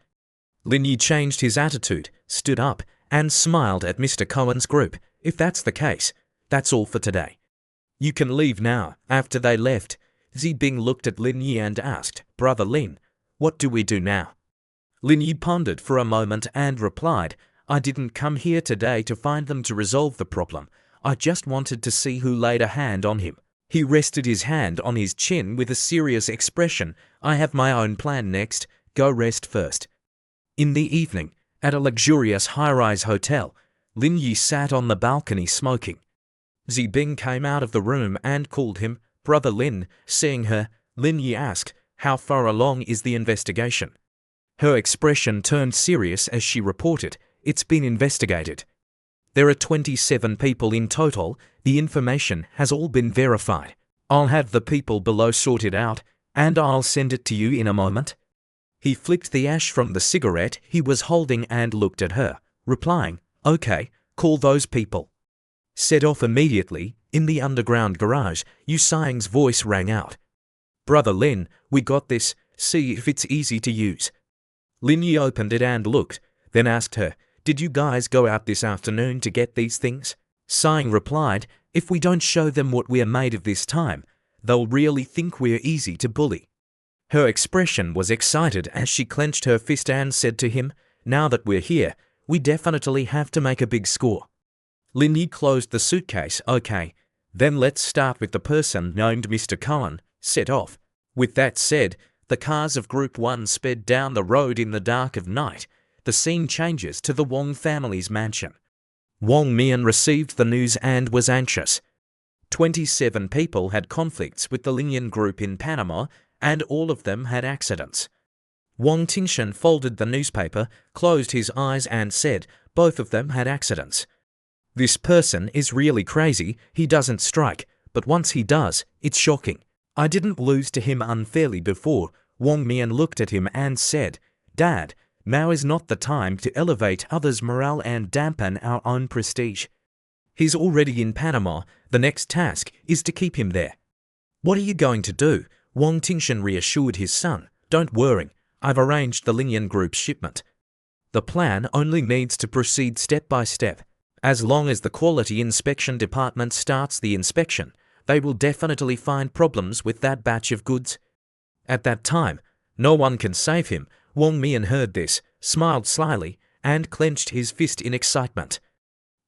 Lin Yi changed his attitude, stood up, and smiled at Mr. Cohen's group. If that's the case, that's all for today. You can leave now. After they left, Zibing looked at Lin Yi and asked, Brother Lin, what do we do now? Lin Yi pondered for a moment and replied, I didn't come here today to find them to resolve the problem. I just wanted to see who laid a hand on him. He rested his hand on his chin with a serious expression. I have my own plan next. Go rest first. In the evening, at a luxurious high-rise hotel, Lin Yi sat on the balcony smoking. Zibing came out of the room and called him, Brother Lin. Seeing her, Lin Yi asked, How far along is the investigation? Her expression turned serious as she reported, It's been investigated. There are 27 people in total. The information has all been verified. I'll have the people below sorted out, and I'll send it to you in a moment. He flicked the ash from the cigarette he was holding and looked at her, replying, Okay, call those people. Set off immediately. In the underground garage, Yu Saing's voice rang out. Brother Lin, we got this. See if it's easy to use. Lin Yi opened it and looked, then asked her, Did you guys go out this afternoon to get these things? Saing replied, If we don't show them what we are made of this time, they'll really think we're easy to bully. Her expression was excited as she clenched her fist and said to him, Now that we're here, we definitely have to make a big score. Lin Yi closed the suitcase. Okay, then let's start with the person named Mr. Cohen. Set off. With that said, the cars of Group 1 sped down the road in the dark of night. The scene changes to the Wong family's mansion. Wong Mian received the news and was anxious. 27 people had conflicts with the Lingyan group in Panama, and all of them had accidents. Wang Tingshan folded the newspaper, closed his eyes and said, Both of them had accidents. This person is really crazy. He doesn't strike, but once he does, it's shocking. I didn't lose to him unfairly before. Wang Mian looked at him and said, Dad, now is not the time to elevate others' morale and dampen our own prestige. He's already in Panama. The next task is to keep him there. What are you going to do? Wang Tingshan reassured his son. Don't worry, I've arranged the Lingyan group's shipment. The plan only needs to proceed step by step. As long as the quality inspection department starts the inspection, they will definitely find problems with that batch of goods. At that time, no one can save him. Wang Mian heard this, smiled slyly, and clenched his fist in excitement.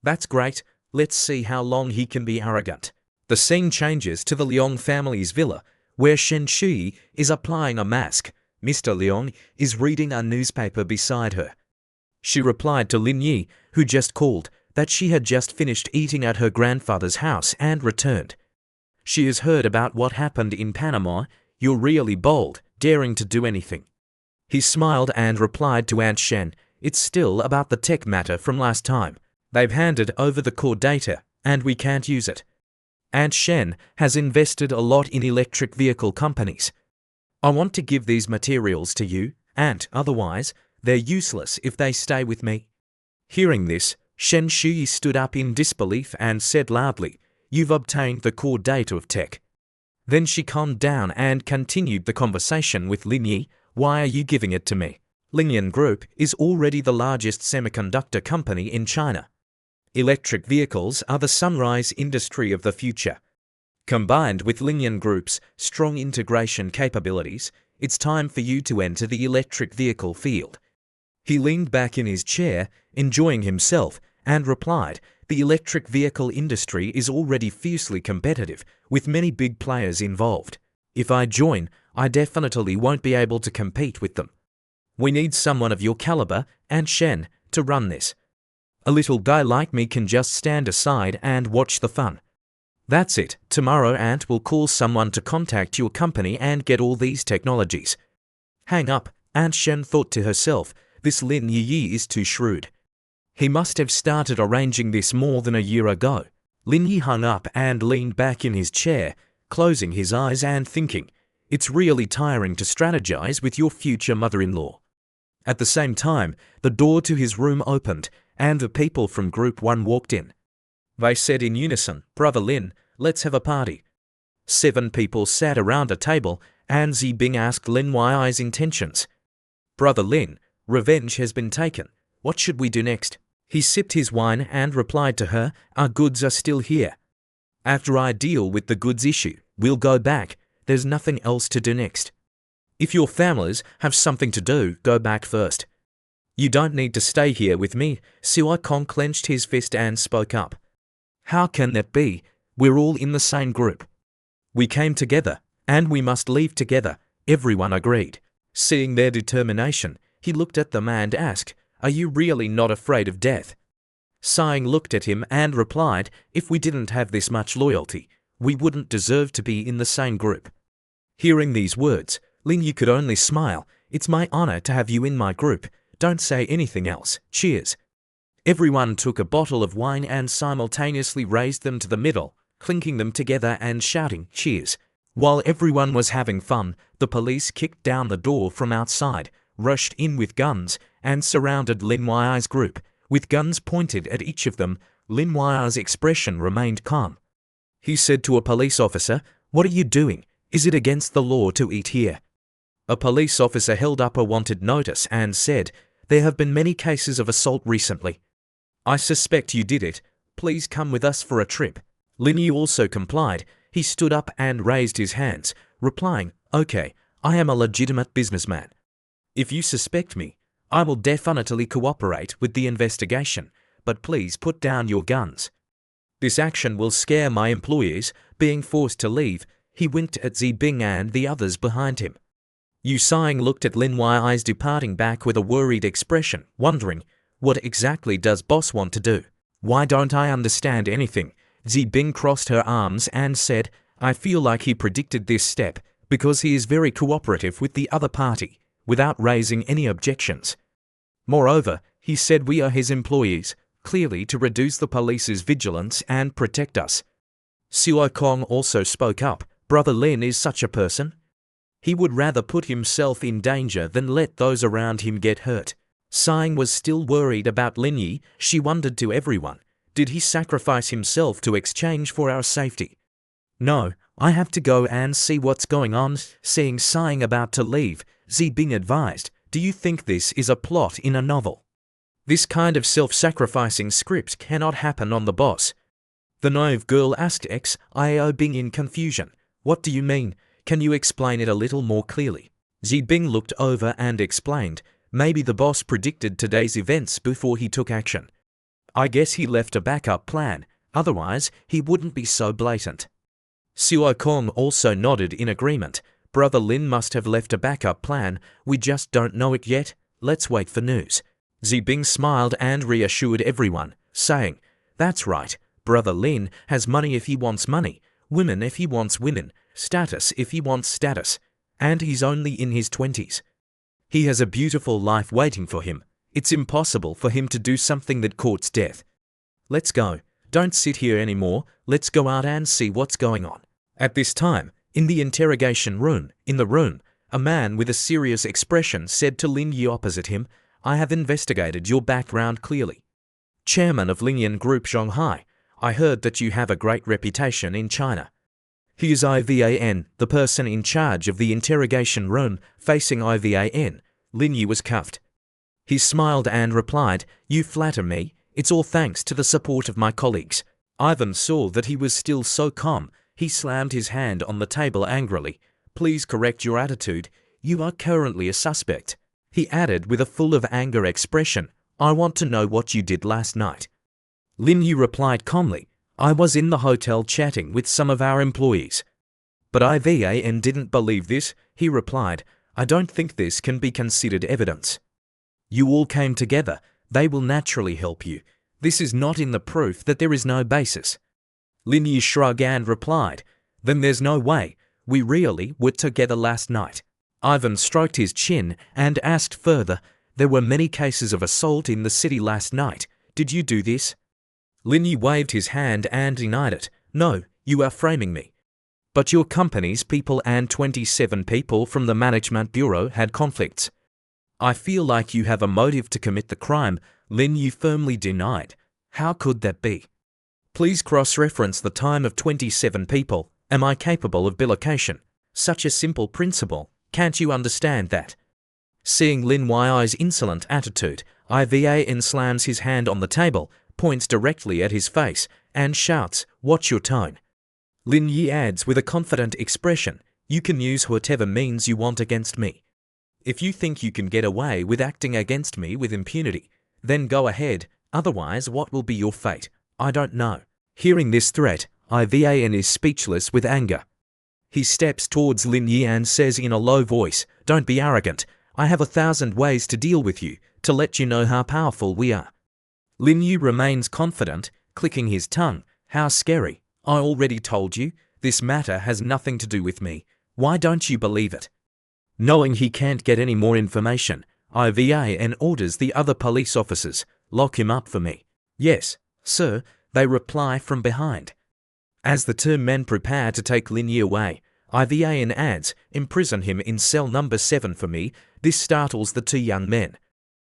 That's great. Let's see how long he can be arrogant. The scene changes to the Liang family's villa, where Shen Shi is applying a mask. Mr. Liang is reading a newspaper beside her. She replied to Lin Yi, who just called, that she had just finished eating at her grandfather's house and returned. She has heard about what happened in Panama. You're really bold, daring to do anything. He smiled and replied to Aunt Shen, it's still about the tech matter from last time. They've handed over the core data, and we can't use it. Aunt Shen has invested a lot in electric vehicle companies. I want to give these materials to you, Aunt, otherwise they're useless if they stay with me. Hearing this, Shen Shui stood up in disbelief and said loudly, you've obtained the core data of tech. Then she calmed down and continued the conversation with Lin Yi. Why are you giving it to me? Lingyan Group is already the largest semiconductor company in China. Electric vehicles are the sunrise industry of the future. Combined with Lingyan Group's strong integration capabilities, it's time for you to enter the electric vehicle field. He leaned back in his chair, enjoying himself, and replied, the electric vehicle industry is already fiercely competitive, with many big players involved. If I join, I definitely won't be able to compete with them. We need someone of your caliber, Aunt Shen, to run this. A little guy like me can just stand aside and watch the fun. That's it. Tomorrow Aunt will call someone to contact your company and get all these technologies. Hang up, Aunt Shen thought to herself. This Lin Yi is too shrewd. He must have started arranging this more than a year ago. Lin Yi hung up and leaned back in his chair, closing his eyes and thinking, it's really tiring to strategize with your future mother-in-law. At the same time, the door to his room opened, and the people from Group 1 walked in. They said in unison, Brother Lin, let's have a party. 7 people sat around a table, and Zibing asked Lin Yi's intentions. Brother Lin, revenge has been taken. What should we do next? He sipped his wine and replied to her, our goods are still here. After I deal with the goods issue, we'll go back. There's nothing else to do next. If your families have something to do, go back first. You don't need to stay here with me. Sua Kong clenched his fist and spoke up. How can that be? We're all in the same group. We came together, and we must leave together. Everyone agreed. Seeing their determination, he looked at them and asked, are you really not afraid of death? Sighing looked at him and replied, if we didn't have this much loyalty, we wouldn't deserve to be in the same group. Hearing these words, Lin Yu could only smile. It's my honor to have you in my group. Don't say anything else. Cheers. Everyone took a bottle of wine and simultaneously raised them to the middle, clinking them together and shouting, cheers. While everyone was having fun, the police kicked down the door from outside, rushed in with guns, and surrounded Lin Yi's group. With guns pointed at each of them, Lin Yi's expression remained calm. He said to a police officer, what are you doing? Is it against the law to eat here? A police officer held up a wanted notice and said, there have been many cases of assault recently. I suspect you did it. Please come with us for a trip. Lin Yu also complied. He stood up and raised his hands, replying, okay, I am a legitimate businessman. If you suspect me, I will definitely cooperate with the investigation, but please put down your guns. This action will scare my employees. Being forced to leave, he winked at Zibing and the others behind him. Yu Sing looked at Lin Yi's departing back with a worried expression, wondering, what exactly does boss want to do? Why don't I understand anything? Zibing crossed her arms and said, I feel like he predicted this step because he is very cooperative with the other party, without raising any objections. Moreover, he said we are his employees, clearly to reduce the police's vigilance and protect us. Sua Kong also spoke up. Brother Lin is such a person. He would rather put himself in danger than let those around him get hurt. Sing was still worried about Lin Yi. She wondered to everyone, did he sacrifice himself to exchange for our safety? No, I have to go and see what's going on. Seeing Sing about to leave, Zibing advised, do you think this is a plot in a novel? This kind of self-sacrificing script cannot happen on the boss. The naive girl asked Xiao Bing in confusion. What do you mean? Can you explain it a little more clearly? Zibing looked over and explained, maybe the boss predicted today's events before he took action. I guess he left a backup plan, otherwise he wouldn't be so blatant. Sua Kong also nodded in agreement. Brother Lin must have left a backup plan, we just don't know it yet. Let's wait for news. Zibing smiled and reassured everyone, saying, That's right, brother Lin has money if he wants money, women if he wants women, status if he wants status, and he's only in his 20s. He has a beautiful life waiting for him. It's impossible for him to do something that courts death. Let's go. Don't sit here anymore. Let's go out and see what's going on. At this time, in the interrogation room, a man with a serious expression said to Lin Yi opposite him, I have investigated your background clearly. Chairman of Lingyan Group Shanghai, I heard that you have a great reputation in China. He is Ivan, the person in charge of the interrogation room facing Ivan. Lin Yi was cuffed. He smiled and replied, You flatter me. It's all thanks to the support of my colleagues. Ivan saw that he was still so calm. He slammed his hand on the table angrily. Please correct your attitude. You are currently a suspect. He added with a full of anger expression, I want to know what you did last night. Lin Yi replied calmly, I was in the hotel chatting with some of our employees. But Ivan didn't believe this. He replied, I don't think this can be considered evidence. You all came together. They will naturally help you. This is not in the proof that there is no basis. Lin Yi shrugged and replied, Then there's no way. We really were together last night. Ivan stroked his chin and asked further, There were many cases of assault in the city last night. Did you do this? Lin Yi waved his hand and denied it. No, you are framing me. But your company's people and 27 people from the management bureau had conflicts. I feel like you have a motive to commit the crime, Lin Yi firmly denied. How could that be? Please cross-reference the time of 27 people. Am I capable of bilocation? Such a simple principle. Can't you understand that? Seeing Lin Yi's insolent attitude, Ivan slams his hand on the table, points directly at his face, and shouts, Watch your tone. Lin Yi adds with a confident expression, You can use whatever means you want against me. If you think you can get away with acting against me with impunity, then go ahead, otherwise what will be your fate? I don't know. Hearing this threat, Ivan is speechless with anger. He steps towards Lin Yi and says in a low voice, Don't be arrogant. I have 1,000 ways to deal with you, to let you know how powerful we are. Lin Yi remains confident, clicking his tongue. How scary. I already told you, this matter has nothing to do with me. Why don't you believe it? Knowing he can't get any more information, Ivan orders the other police officers, Lock him up for me. Yes, sir, they reply from behind. As the two men prepare to take Lin Yi away, Ivan adds, Imprison him in cell number 7 for me. This startles the two young men.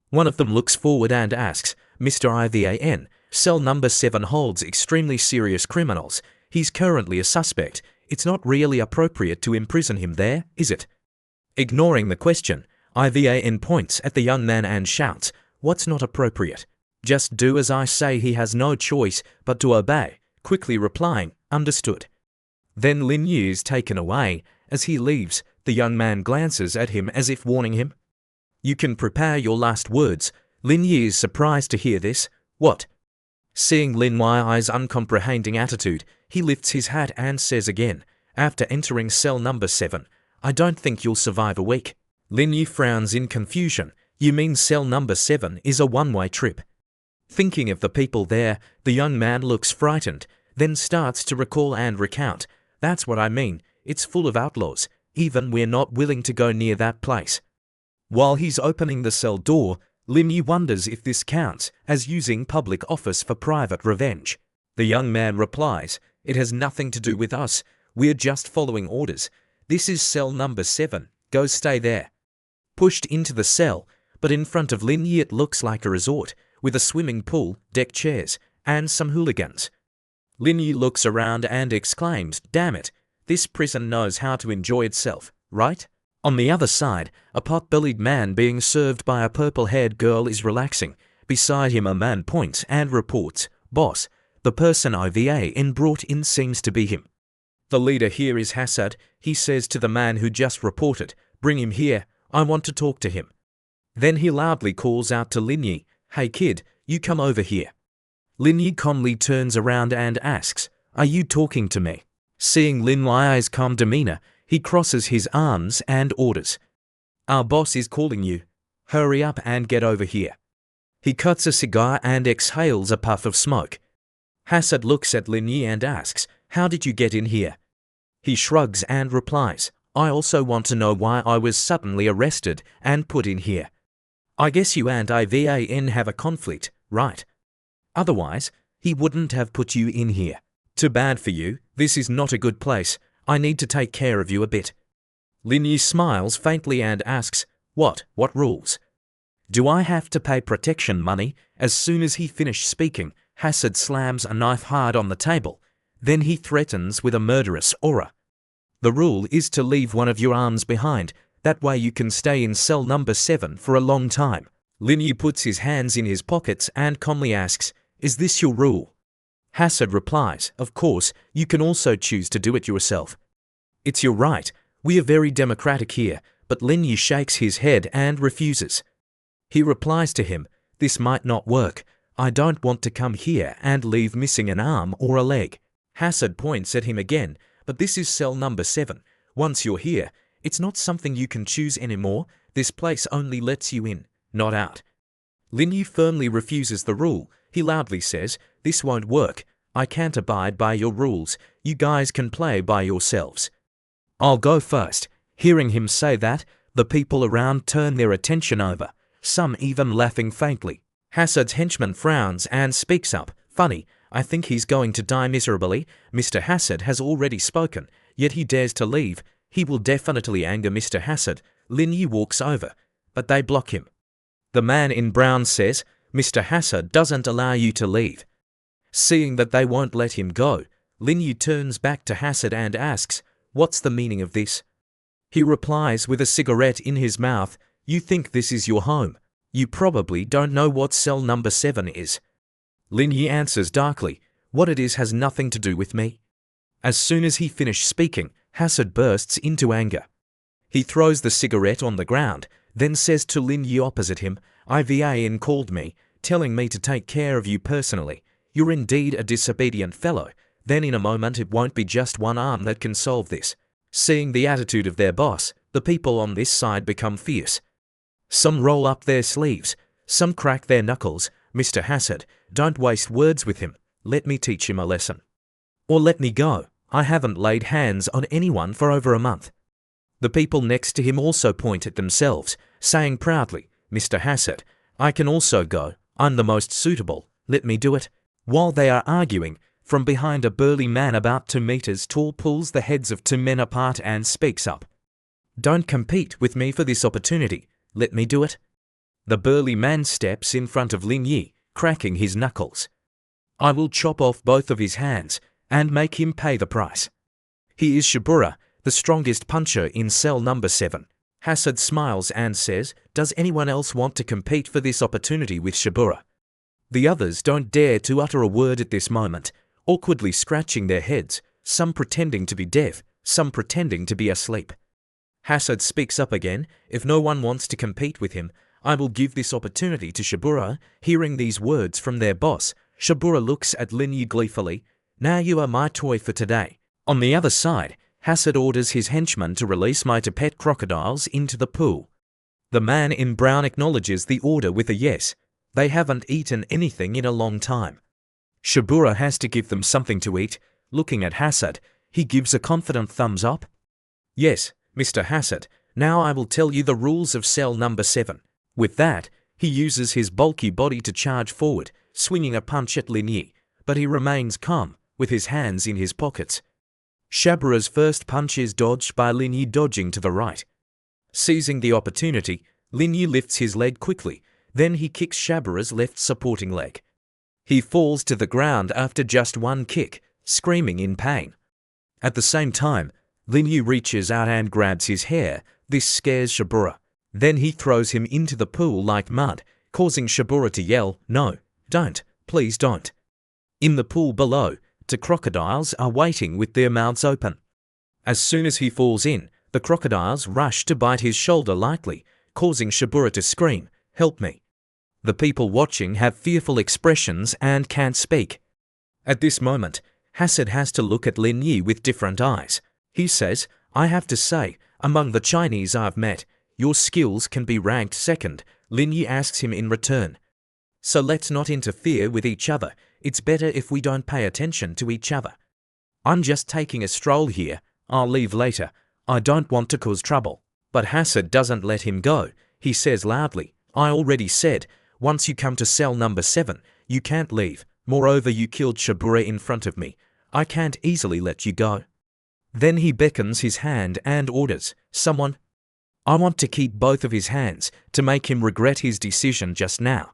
One of them looks forward and asks, Mr. Ivan, cell number 7 holds extremely serious criminals. He's currently a suspect. It's not really appropriate to imprison him there, is it? Ignoring the question, Ivan points at the young man and shouts, What's not appropriate? Just do as I say. He has no choice but to obey, quickly replying, Understood. Then Lin Yi is taken away. As he leaves, the young man glances at him as if warning him. You can prepare your last words. Lin Yi is surprised to hear this. What? Seeing Lin Yi's uncomprehending attitude, he lifts his hat and says again, after entering cell number 7, I don't think you'll survive a week. Lin Yi frowns in confusion. You mean cell number 7 is a one-way trip? Thinking of the people there, the young man looks frightened, then starts to recall and recount. That's what I mean. It's full of outlaws. Even we're not willing to go near that place. While he's opening the cell door, Lin Yi wonders if this counts as using public office for private revenge. The young man replies, It has nothing to do with us. We're just following orders. This is cell number 7. Go stay there. Pushed into the cell, but in front of Lin Yi it looks like a resort, with a swimming pool, deck chairs, and some hooligans. Lin Yi looks around and exclaims, Damn it, this prison knows how to enjoy itself, right? On the other side, a pot-bellied man being served by a purple-haired girl is relaxing. Beside him a man points and reports, Boss, the person Ivan brought in seems to be him. The leader here is Hassad. He says to the man who just reported, Bring him here, I want to talk to him. Then he loudly calls out to Lin Yi, Hey kid, you come over here. Lin Yi calmly turns around and asks, Are you talking to me? Seeing Lin Yi's calm demeanor, he crosses his arms and orders, Our boss is calling you. Hurry up and get over here. He cuts a cigar and exhales a puff of smoke. Hasad looks at Lin Yi and asks, "How did you get in here?" He shrugs and replies, "I also want to know why I was suddenly arrested and put in here. I guess you and IVAN have a conflict, right? Otherwise, he wouldn't have put you in here. Too bad for you, this is not a good place. I need to take care of you a bit." Lin Yi smiles faintly and asks, What rules? "Do I have to pay protection money?" As soon as he finished speaking, Hasad slams a knife hard on the table. Then he threatens with a murderous aura. "The rule is to leave one of your arms behind. That way you can stay in cell number 7 for a long time." Lin Yi puts his hands in his pockets and calmly asks, "Is this your rule?" Hasad replies, "Of course, you can also choose to do it yourself." "It's your right. We are very democratic here," but Lin Yi shakes his head and refuses. He replies to him, "This might not work. I don't want to come here and leave missing an arm or a leg." Hasad points at him again, "But this is cell number 7. Once you're here, it's not something you can choose anymore. This place only lets you in, not out." Lin Yi firmly refuses the rule. He loudly says, "This won't work. I can't abide by your rules. You guys can play by yourselves. I'll go first." Hearing him say that, the people around turn their attention over, some even laughing faintly. Hasad's henchman frowns and speaks up, "Funny, I think he's going to die miserably. Mr. Hasad has already spoken, yet he dares to leave. He will definitely anger Mr. Hasad." Lin Yi walks over, but they block him. The man in brown says, "Mr. Hasad doesn't allow you to leave." Seeing that they won't let him go, Lin Yi turns back to Hasad and asks, "What's the meaning of this?" He replies with a cigarette in his mouth, "You think this is your home. You probably don't know what cell number 7 is." Lin Yi answers darkly, "What it is has nothing to do with me." As soon as he finished speaking, Hasad bursts into anger. He throws the cigarette on the ground, then says to Lin Yi opposite him, "IVAN called me, telling me to take care of you personally. You're indeed a disobedient fellow. Then in a moment it won't be just one arm that can solve this." Seeing the attitude of their boss, the people on this side become fierce. Some roll up their sleeves, some crack their knuckles. "Mr. Hasad, don't waste words with him. Let me teach him a lesson. Or let me go. I haven't laid hands on anyone for over a month." The people next to him also point at themselves, saying proudly, "Mr. Hasad, I can also go. I'm the most suitable. Let me do it." While they are arguing, from behind a burly man about 2 meters tall pulls the heads of 2 men apart and speaks up. "Don't compete with me for this opportunity. Let me do it." The burly man steps in front of Lin Yi, cracking his knuckles. "I will chop off both of his hands and make him pay the price." He is Shibura, the strongest puncher in cell number 7. Hasad smiles and says, "Does anyone else want to compete for this opportunity with Shibura?" The others don't dare to utter a word at this moment, awkwardly scratching their heads, some pretending to be deaf, some pretending to be asleep. Hasad speaks up again, "If no one wants to compete with him, I will give this opportunity to Shibura." Hearing these words from their boss, Shibura looks at Lin Yi gleefully, "Now you are my toy for today." On the other side, Hasad orders his henchmen to release my 2 pet crocodiles into the pool. The man in brown acknowledges the order with a yes. They haven't eaten anything in a long time. Shibura has to give them something to eat. Looking at Hasad, he gives a confident thumbs up. "Yes, Mr. Hasad, now I will tell you the rules of cell number 7. With that, he uses his bulky body to charge forward, swinging a punch at Lin Yi, but he remains calm, with his hands in his pockets. Shibura's first punch is dodged by Lin Yi, dodging to the right. Seizing the opportunity, Lin Yi lifts his leg quickly, then he kicks Shibura's left supporting leg. He falls to the ground after just one kick, screaming in pain. At the same time, Lin Yi reaches out and grabs his hair. This scares Shibura. Then he throws him into the pool like mud, causing Shibura to yell, "No, don't, please don't." In the pool below, 2 crocodiles are waiting with their mouths open. As soon as he falls in, the crocodiles rush to bite his shoulder lightly, causing Shibura to scream, "Help me." The people watching have fearful expressions and can't speak. At this moment, Hasad has to look at Lin Yi with different eyes. He says, "I have to say, among the Chinese I've met, your skills can be ranked second." Lin Yi asks him in return, "So let's not interfere with each other. It's better if we don't pay attention to each other. I'm just taking a stroll here. I'll leave later. I don't want to cause trouble. But Hassad doesn't let him go. He says loudly, I already said, once you come to cell number 7, you can't leave. Moreover, you killed Shabura in front of me. I can't easily let you go. Then he beckons his hand and orders, someone. I want to keep both of his hands to make him regret his decision just now.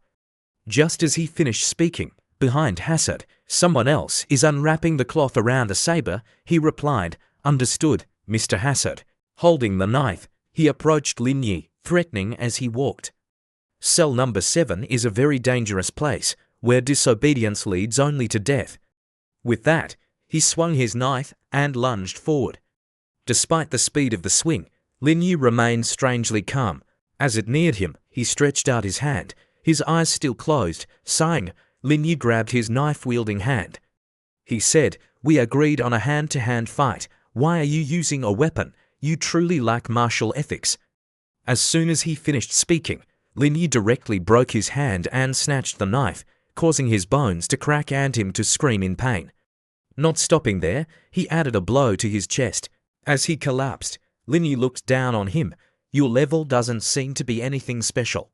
Just as he finished speaking, behind Hassad, someone else is unwrapping the cloth around a saber. He replied, understood, Mr. Hassad. Holding the knife, he approached Lin Yi, threatening as he walked. Cell number 7 is a very dangerous place, where disobedience leads only to death. With that, he swung his knife and lunged forward. Despite the speed of the swing, Lin Yi remained strangely calm. As it neared him, he stretched out his hand, his eyes still closed. Sighing, Lin Yi grabbed his knife-wielding hand. He said, we agreed on a hand-to-hand fight. Why are you using a weapon? You truly lack martial ethics. As soon as he finished speaking, Lin Yi directly broke his hand and snatched the knife, causing his bones to crack and him to scream in pain. Not stopping there, he added a blow to his chest. As he collapsed, Lin Yi looked down on him. Your level doesn't seem to be anything special.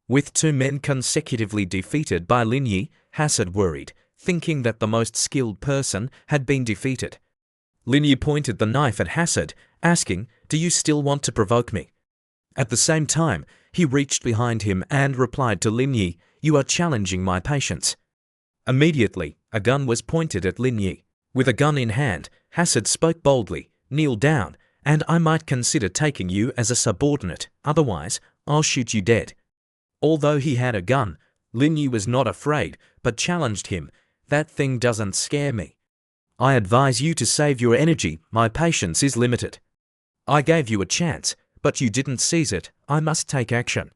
With 2 men consecutively defeated by Lin Yi, Hassad worried, thinking that the most skilled person had been defeated. Lin Yi pointed the knife at Hassad, asking, do you still want to provoke me? At the same time, he reached behind him and replied to Lin Yi, you are challenging my patience. Immediately, a gun was pointed at Lin Yi. With a gun in hand, Hassad spoke boldly, kneel down, and I might consider taking you as a subordinate, otherwise, I'll shoot you dead. Although he had a gun, Lin Yi was not afraid, but challenged him, that thing doesn't scare me. I advise you to save your energy, my patience is limited. I gave you a chance, but you didn't seize it, I must take action.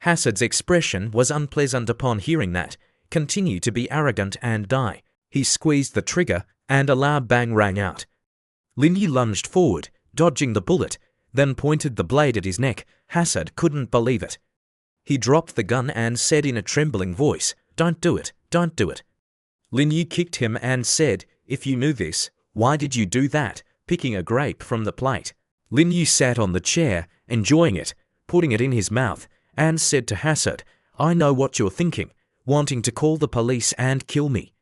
Hassad's expression was unpleasant upon hearing that, continue to be arrogant and die. He squeezed the trigger, and a loud bang rang out. Lin Yi lunged forward, dodging the bullet, then pointed the blade at his neck. Hassad couldn't believe it. He dropped the gun and said in a trembling voice, don't do it, don't do it. Lin Yi kicked him and said, if you knew this, why did you do that, picking a grape from the plate? Lin Yi sat on the chair, enjoying it, putting it in his mouth, and said to Hassad, I know what you're thinking, wanting to call the police and kill me.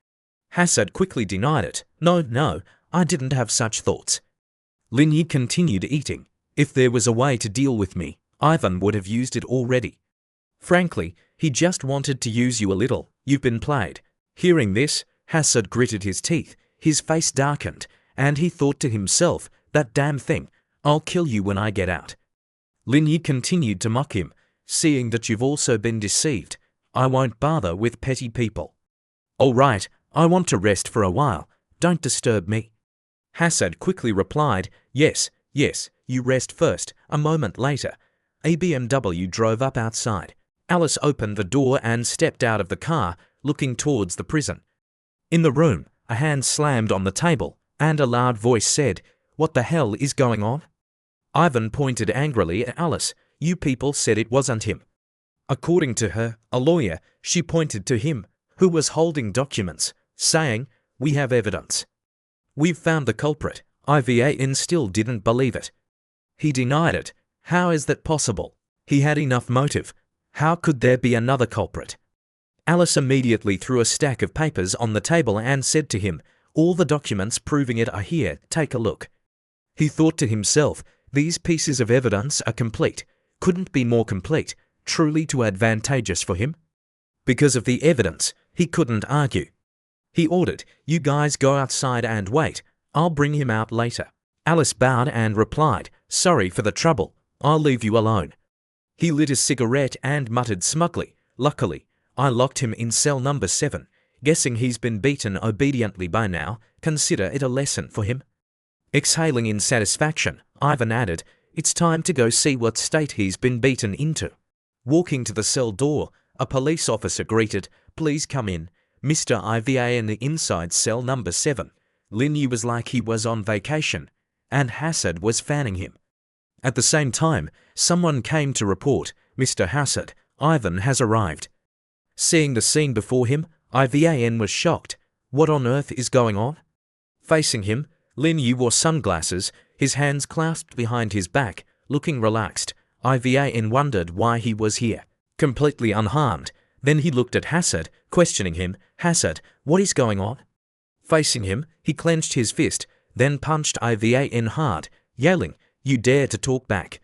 Hassad quickly denied it. No, I didn't have such thoughts. Lin Yi continued eating. If there was a way to deal with me, Ivan would have used it already. Frankly, he just wanted to use you a little. You've been played. Hearing this, Hassad gritted his teeth, his face darkened, and he thought to himself, that damn thing, I'll kill you when I get out. Lin Yi continued to mock him, seeing that you've also been deceived. I won't bother with petty people. All right, I want to rest for a while. Don't disturb me. Hassad quickly replied, yes, you rest first. A moment later, a BMW drove up outside. Alice opened the door and stepped out of the car, looking towards the prison. In the room, a hand slammed on the table, and a loud voice said, what the hell is going on? Ivan pointed angrily at Alice. You people said it wasn't him. According to her, a lawyer, she pointed to him, who was holding documents, saying, we have evidence. We've found the culprit. Ivan still didn't believe it. He denied it. How is that possible? He had enough motive. How could there be another culprit? Alice immediately threw a stack of papers on the table and said to him, all the documents proving it are here, take a look. He thought to himself, these pieces of evidence are complete, couldn't be more complete, truly too advantageous for him. Because of the evidence, he couldn't argue. He ordered, you guys go outside and wait, I'll bring him out later. Alice bowed and replied, sorry for the trouble, I'll leave you alone. He lit a cigarette and muttered smugly, luckily, I locked him in cell number 7, guessing he's been beaten obediently by now, consider it a lesson for him. Exhaling in satisfaction, Ivan added, it's time to go see what state he's been beaten into. Walking to the cell door, a police officer greeted, please come in, Mr. Iva in the inside cell number 7. Lin Yi was like he was on vacation, and Hassad was fanning him. At the same time, someone came to report, Mr. Hassad, Ivan has arrived. Seeing the scene before him, Ivan was shocked. What on earth is going on? Facing him, Lin Yi wore sunglasses, his hands clasped behind his back, looking relaxed. Ivan wondered why he was here, completely unharmed. Then he looked at Hassad, questioning him. Hassad, what is going on? Facing him, he clenched his fist, then punched Ivan hard, yelling, "You dare to talk back."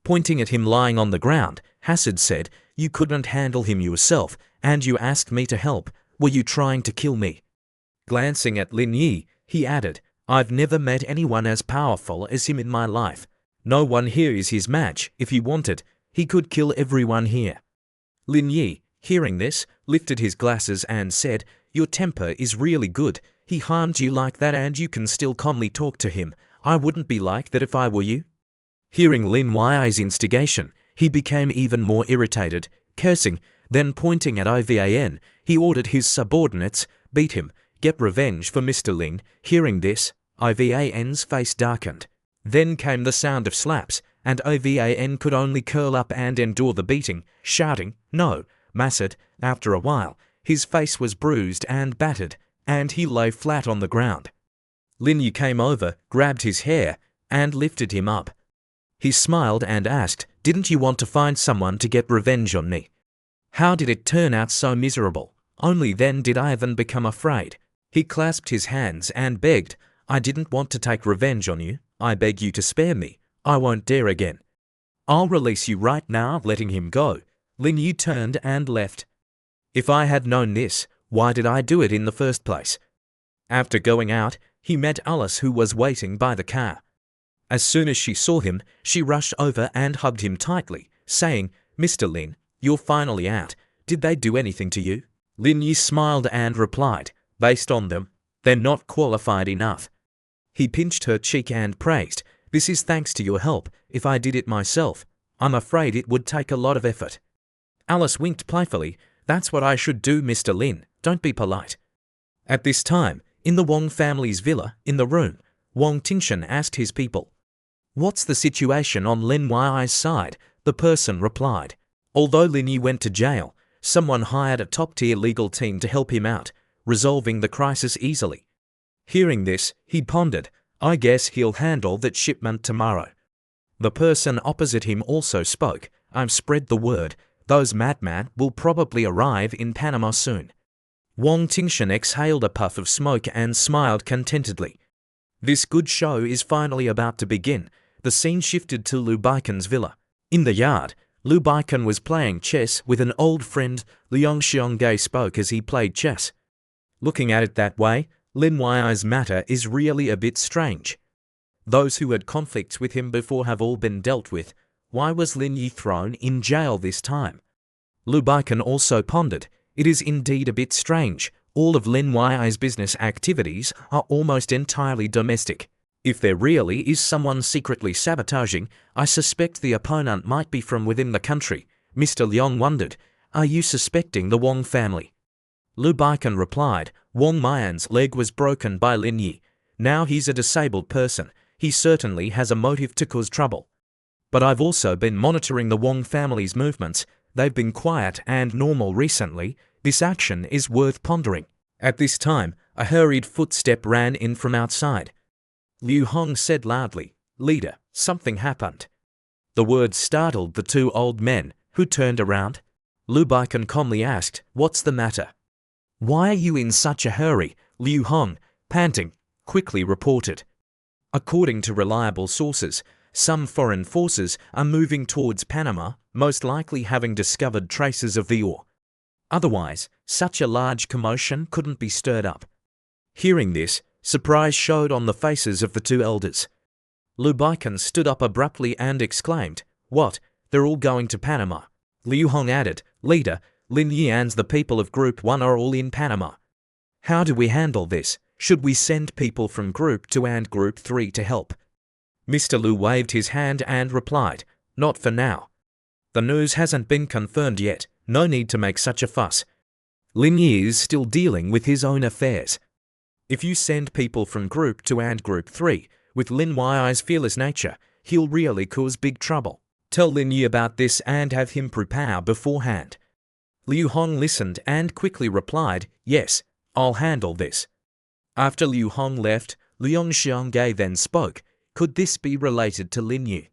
Pointing at him lying on the ground, Hassad said, "You couldn't handle him yourself, and you asked me to help. Were you trying to kill me?" Glancing at Lin Yi, he added, "I've never met anyone as powerful as him in my life. No one here is his match. If he wanted, he could kill everyone here." Lin Yi, hearing this, lifted his glasses and said, "Your temper is really good. He harmed you like that and you can still calmly talk to him. I wouldn't be like that if I were you." Hearing Lin Yi's instigation, he became even more irritated, cursing, then pointing at Ivan, he ordered his subordinates, "Beat him, get revenge for Mr. Lin." Hearing this, Ivan's face darkened. Then came the sound of slaps, and Ivan could only curl up and endure the beating, shouting, "No, Massad." After a while, his face was bruised and battered, and he lay flat on the ground. Lin Yi came over, grabbed his hair, and lifted him up. He smiled and asked, "Didn't you want to find someone to get revenge on me? How did it turn out so miserable?" Only then did Ivan become afraid. He clasped his hands and begged, "I didn't want to take revenge on you. I beg you to spare me. I won't dare again. I'll release you right now." Letting him go, Lin Yi turned and left. "If I had known this, why did I do it in the first place?" After going out, he met Alice, who was waiting by the car. As soon as she saw him, she rushed over and hugged him tightly, saying, "Mr. Lin, you're finally out. Did they do anything to you?" Lin Yi smiled and replied, "Based on them, they're not qualified enough." He pinched her cheek and praised, "This is thanks to your help. If I did it myself, I'm afraid it would take a lot of effort." Alice winked playfully, "That's what I should do, Mr. Lin. Don't be polite." At this time, in the Wong family's villa, in the room, Wong Tingshan asked his people, "What's the situation on Lin Yi's side?" The person replied, "Although Lin Yi went to jail, someone hired a top-tier legal team to help him out, resolving the crisis easily." Hearing this, he pondered, "I guess he'll handle that shipment tomorrow." The person opposite him also spoke, "I've spread the word. Those madmen will probably arrive in Panama soon." Wong Tingshan exhaled a puff of smoke and smiled contentedly. This good show is finally about to begin. The scene shifted to Lu Baikan's villa. In the yard, Lu Baikan was playing chess with an old friend. Liang Xiongge spoke as he played chess. "Looking at it that way, Lin Yi's matter is really a bit strange. Those who had conflicts with him before have all been dealt with. Why was Lin Yi thrown in jail this time?" Lu Baikan also pondered, "It is indeed a bit strange. All of Lin Yi's business activities are almost entirely domestic. If there really is someone secretly sabotaging, I suspect the opponent might be from within the country." Mr. Liang wondered, "Are you suspecting the Wong family?" Lu Baikan replied, "Wong Mian's leg was broken by Lin Yi. Now he's a disabled person. He certainly has a motive to cause trouble. But I've also been monitoring the Wong family's movements. They've been quiet and normal recently. This action is worth pondering." At this time, a hurried footstep ran in from outside. Liu Hong said loudly, "Leader, something happened." The words startled the two old men, who turned around. Lu Baikan calmly asked, "What's the matter?" "Why are you in such a hurry?" Liu Hong, panting, quickly reported. According to reliable sources, some foreign forces are moving towards Panama, most likely having discovered traces of the ore. Otherwise, such a large commotion couldn't be stirred up. Hearing this, surprise showed on the faces of the two elders. Lu Baikan stood up abruptly and exclaimed, "What? They're all going to Panama?" Liu Hong added, "Leader, Lin Yi and the people of Group 1 are all in Panama. How do we handle this? Should we send people from Group 2 and Group 3 to help?" Mr. Lu waved his hand and replied, "Not for now. The news hasn't been confirmed yet. No need to make such a fuss. Lin Yi is still dealing with his own affairs. If you send people from Group 2 and Group 3, with Lin Yi's fearless nature, he'll really cause big trouble. Tell Lin Yi about this and have him prepare beforehand." Liu Hong listened and quickly replied, "Yes, I'll handle this." After Liu Hong left, Liang Xiangge then spoke. Could this be related to Lin Yu?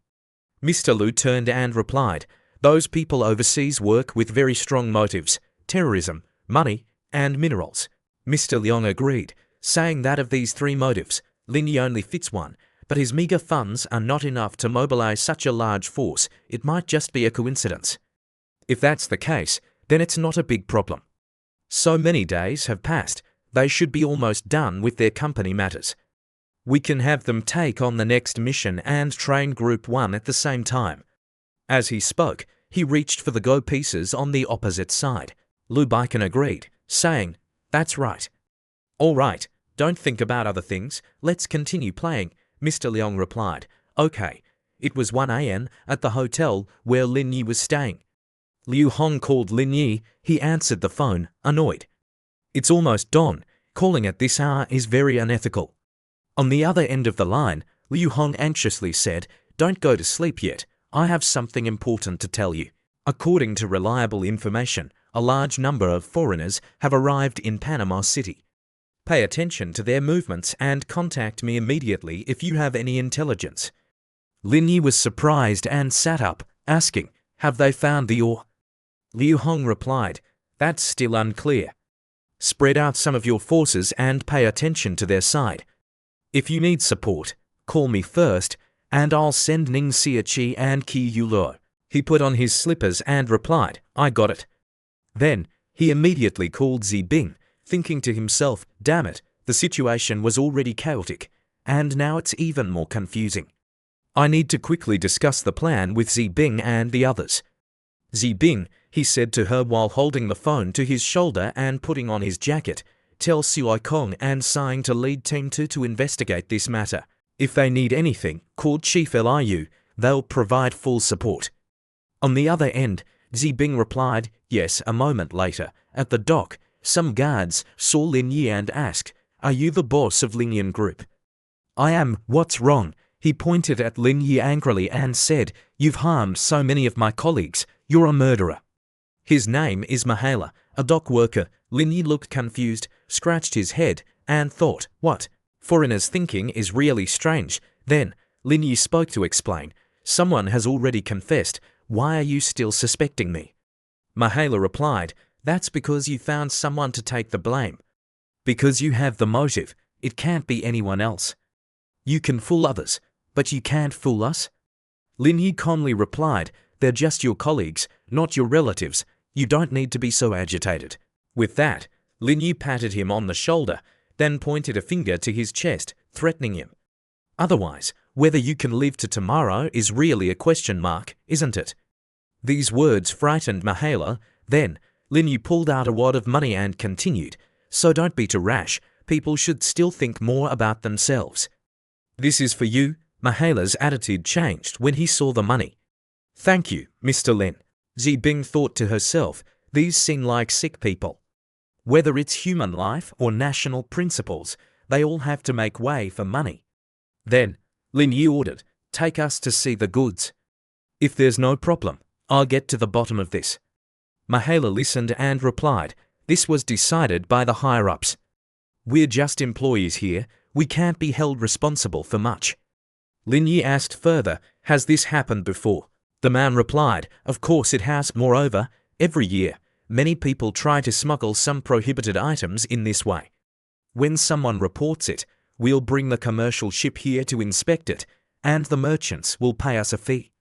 Mr. Liu turned and replied, "Those people overseas work with very strong motives: terrorism, money, and minerals." Mr. Liang agreed, saying that of these three motives, Lin Yu only fits one, but his meager funds are not enough to mobilize such a large force. It might just be a coincidence. If that's the case, then it's not a big problem. So many days have passed, they should be almost done with their company matters. We can have them take on the next mission and train Group 1 at the same time. As he spoke, he reached for the go pieces on the opposite side. Lu Baikan agreed, saying, "That's right." "All right, don't think about other things, let's continue playing," Mr. Liang replied. "Okay." It was 1 a.m. at the hotel where Lin Yi was staying. Liu Hong called Lin Yi. He answered the phone, annoyed. "It's almost dawn. Calling at this hour is very unethical." On the other end of the line, Liu Hong anxiously said, "Don't go to sleep yet. I have something important to tell you." According to reliable information, a large number of foreigners have arrived in Panama City. Pay attention to their movements and contact me immediately if you have any intelligence. Lin Yi was surprised and sat up, asking, "Have they found the ore?" Liu Hong replied, "That's still unclear. Spread out some of your forces and pay attention to their side. If you need support, call me first, and I'll send Ning Xiachi and Qi Yulo." He put on his slippers and replied, "I got it." Then, he immediately called Zibing, thinking to himself, "Damn it, the situation was already chaotic, and now it's even more confusing. I need to quickly discuss the plan with Zibing and the others." "Zibing," he said to her while holding the phone to his shoulder and putting on his jacket, "tell Sui Kong and Tsing to lead Team 2 to investigate this matter. If they need anything, call Chief Liu, they'll provide full support." On the other end, Zibing replied, "Yes." A moment later, at the dock, some guards saw Lin Yi and asked, "Are you the boss of Lingyan Group?" "I am." "What's wrong?" He pointed at Lin Yi angrily and said, "You've harmed so many of my colleagues. You're a murderer." "His name is Mahela, a dock worker." Lin Yi looked confused, scratched his head, and thought, "What? Foreigners' thinking is really strange." Then, Lin Yi spoke to explain, "Someone has already confessed. Why are you still suspecting me?" Mahela replied, "That's because you found someone to take the blame. Because you have the motive, it can't be anyone else. You can fool others, but you can't fool us." Lin Yi calmly replied, "They're just your colleagues, not your relatives. You don't need to be so agitated." With that, Lin Yi patted him on the shoulder, then pointed a finger to his chest, threatening him. "Otherwise, whether you can live to tomorrow is really a question mark, isn't it?" These words frightened Mahela. Then, Lin Yi pulled out a wad of money and continued, "So don't be too rash. People should still think more about themselves." "This is for you." Mahela's attitude changed when he saw the money. "Thank you, Mr. Lin." Zibing thought to herself, "These seem like sick people. Whether it's human life or national principles, they all have to make way for money." Then, Lin Yi ordered, "Take us to see the goods. If there's no problem, I'll get to the bottom of this." Mahela listened and replied, "This was decided by the higher-ups. We're just employees here. We can't be held responsible for much." Lin Yi asked further, "Has this happened before?" The man replied, "Of course it has. Moreover, every year, many people try to smuggle some prohibited items in this way. When someone reports it, we'll bring the commercial ship here to inspect it, and the merchants will pay us a fee.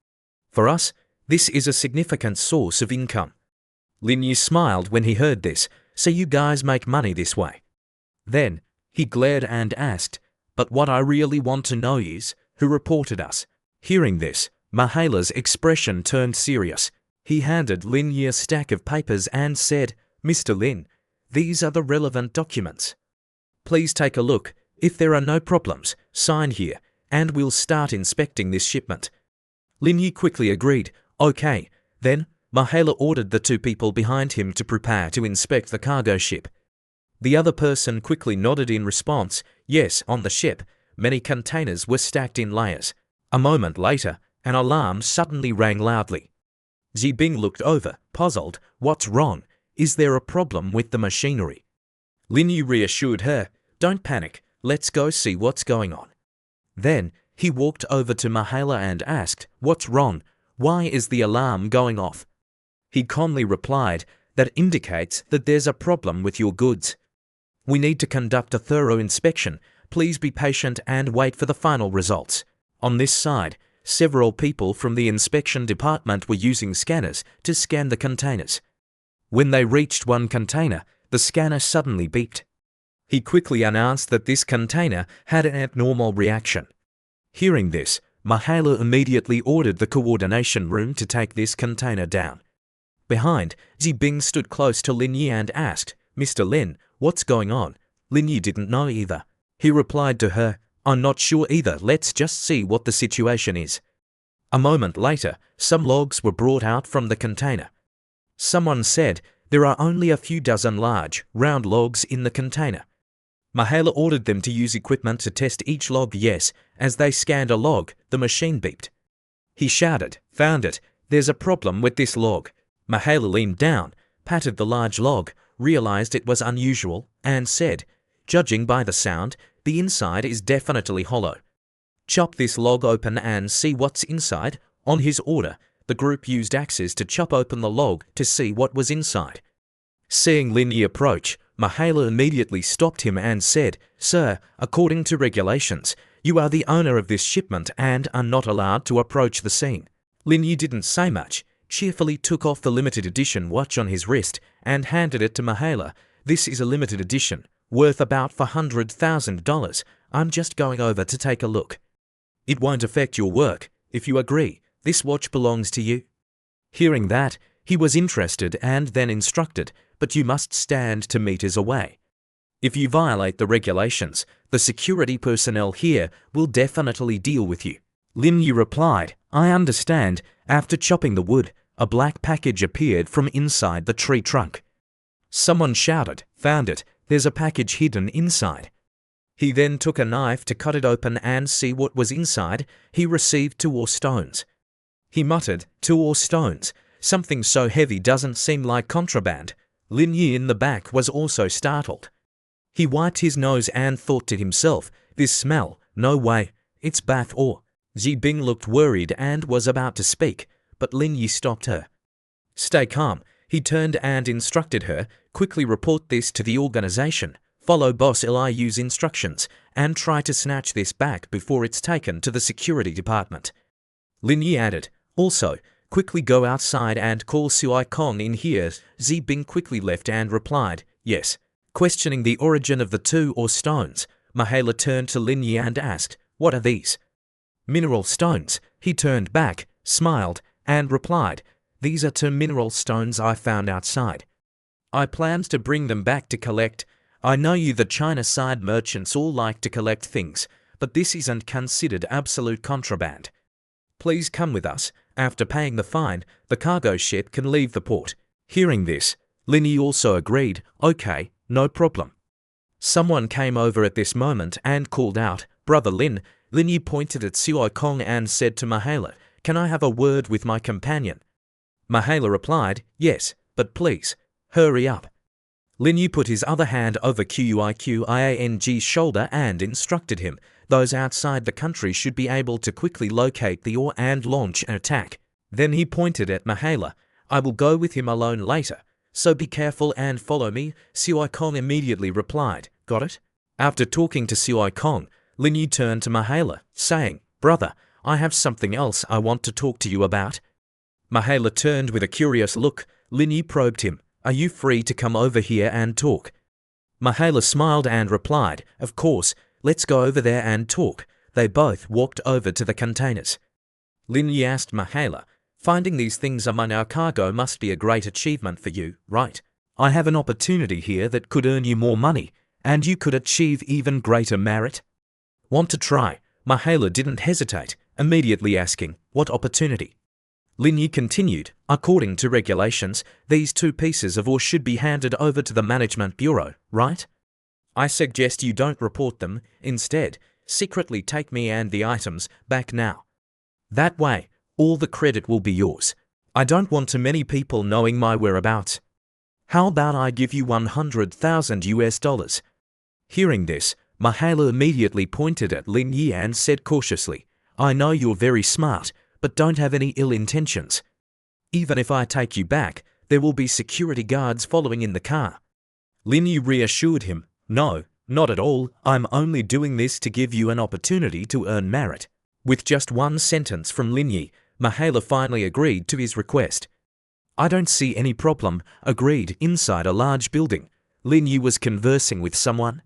For us, this is a significant source of income." Lin Yi smiled when he heard this. "So you guys make money this way?" Then, he glared and asked, "But what I really want to know is, who reported us?" Hearing this, Mahela's expression turned serious. He handed Lin Yi a stack of papers and said, "Mr. Lin, these are the relevant documents. Please take a look. If there are no problems, sign here, and we'll start inspecting this shipment." Lin Yi quickly agreed, "Okay." Then, Mahela ordered the two people behind him to prepare to inspect the cargo ship. The other person quickly nodded in response. Yes, on the ship, many containers were stacked in layers. A moment later, an alarm suddenly rang loudly. Zibing looked over, puzzled. "What's wrong?" Is there a problem with the machinery? Lin Yu reassured her, don't panic, let's go see what's going on. Then, he walked over to manhwa and asked, what's wrong? Why is the alarm going off? He calmly replied, that indicates that there's a problem with your goods. We need to conduct a thorough inspection. Please be patient and wait for the final results. On this side, several people from the inspection department were using scanners to scan the containers. When they reached one container, the scanner suddenly beeped. He quickly announced that this container had an abnormal reaction. Hearing this, manhwa immediately ordered the coordination room to take this container down. Behind, Zibing stood close to Lin Yi and asked, Mr. Lin, what's going on? Lin Yi didn't know either. He replied to her, I'm not sure either, let's just see what the situation is. A moment later, some logs were brought out from the container. Someone said, there are only a few dozen large, round logs in the container. manhwa ordered them to use equipment to test each log. Yes, as they scanned a log, the machine beeped. He shouted, found it, there's a problem with this log. manhwa leaned down, patted the large log, realized it was unusual, and said, judging by the sound, the inside is definitely hollow. Chop this log open and see what's inside. On his order, the group used axes to chop open the log to see what was inside. Seeing Lin Yi approach, manhwa immediately stopped him and said, Sir, according to regulations, you are the owner of this shipment and are not allowed to approach the scene. Lin Yi didn't say much, cheerfully took off the limited edition watch on his wrist and handed it to manhwa. This is a limited edition, worth about $400,000. I'm just going over to take a look. It won't affect your work. If you agree, this watch belongs to you. Hearing that, he was interested and then instructed, but you must stand 2 meters away. If you violate the regulations, the security personnel here will definitely deal with you. Lin Yi replied, I understand. After chopping the wood, a black package appeared from inside the tree trunk. Someone shouted, found it, there's a package hidden inside. He then took a knife to cut it open and see what was inside. He received 2 ore stones. He muttered, 2 ore stones, something so heavy doesn't seem like contraband. Lin Yi in the back was also startled. He wiped his nose and thought to himself, this smell, no way, it's bath ore. Zibing looked worried and was about to speak, but Lin Yi stopped her. Stay calm, he turned and instructed her, quickly report this to the organization. Follow Boss Liu's instructions and try to snatch this back before it's taken to the security department. Lin Yi added, also, quickly go outside and call Sui Kong in here. Zibing quickly left and replied, yes. Questioning the origin of the 2 ore stones, manhwa turned to Lin Yi and asked, what are these? Mineral stones. He turned back, smiled, and replied, these are 2 mineral stones I found outside. I planned to bring them back to collect. I know you the China side merchants all like to collect things, but this isn't considered absolute contraband. Please come with us. After paying the fine, the cargo ship can leave the port. Hearing this, Lin Yi also agreed, okay, no problem. Someone came over at this moment and called out, Brother Lin. Lin Yi pointed at Sui Kong and said to manhwa, can I have a word with my companion? manhwa replied, yes, but please, hurry up. Lin Yi put his other hand over Qiang's shoulder and instructed him, those outside the country should be able to quickly locate the ore and launch an attack. Then he pointed at manhwa, I will go with him alone later, so be careful and follow me. Sui Kong immediately replied, got it? After talking to Sui Kong, Lin Yi turned to manhwa, saying, brother, I have something else I want to talk to you about. manhwa turned with a curious look. Lin Yi probed him, are you free to come over here and talk? manhwa smiled and replied, of course, let's go over there and talk. They both walked over to the containers. Lin Yi asked manhwa, finding these things among our cargo must be a great achievement for you, right? I have an opportunity here that could earn you more money, and you could achieve even greater merit. Want to try? manhwa didn't hesitate, immediately asking, what opportunity? Lin Yi continued, according to regulations, these 2 pieces of ore should be handed over to the management bureau, right? I suggest you don't report them, instead, secretly take me and the items back now. That way, all the credit will be yours. I don't want too many people knowing my whereabouts. How about I give you 100,000 US dollars? Hearing this, Mahalo immediately pointed at Lin Yi and said cautiously, I know you're very smart, but don't have any ill intentions. Even if I take you back, there will be security guards following in the car. Lin Yi reassured him, no, not at all, I'm only doing this to give you an opportunity to earn merit. With just one sentence from Lin Yi, Mahalo finally agreed to his request. I don't see any problem, agreed. Inside a large building, Lin Yi was conversing with someone.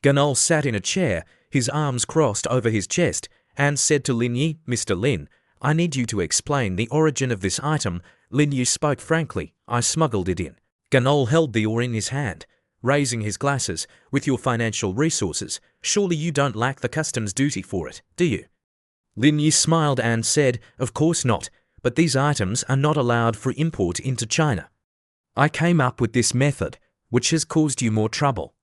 Ganol sat in a chair, his arms crossed over his chest, and said to Lin Yi, Mr. Lin, I need you to explain the origin of this item. Lin Yi spoke frankly, I smuggled it in. Ganol held the ore in his hand, raising his glasses. With your financial resources, surely you don't lack the customs duty for it, do you? Lin Yi smiled and said, of course not, but these items are not allowed for import into China. I came up with this method, which has caused you more trouble.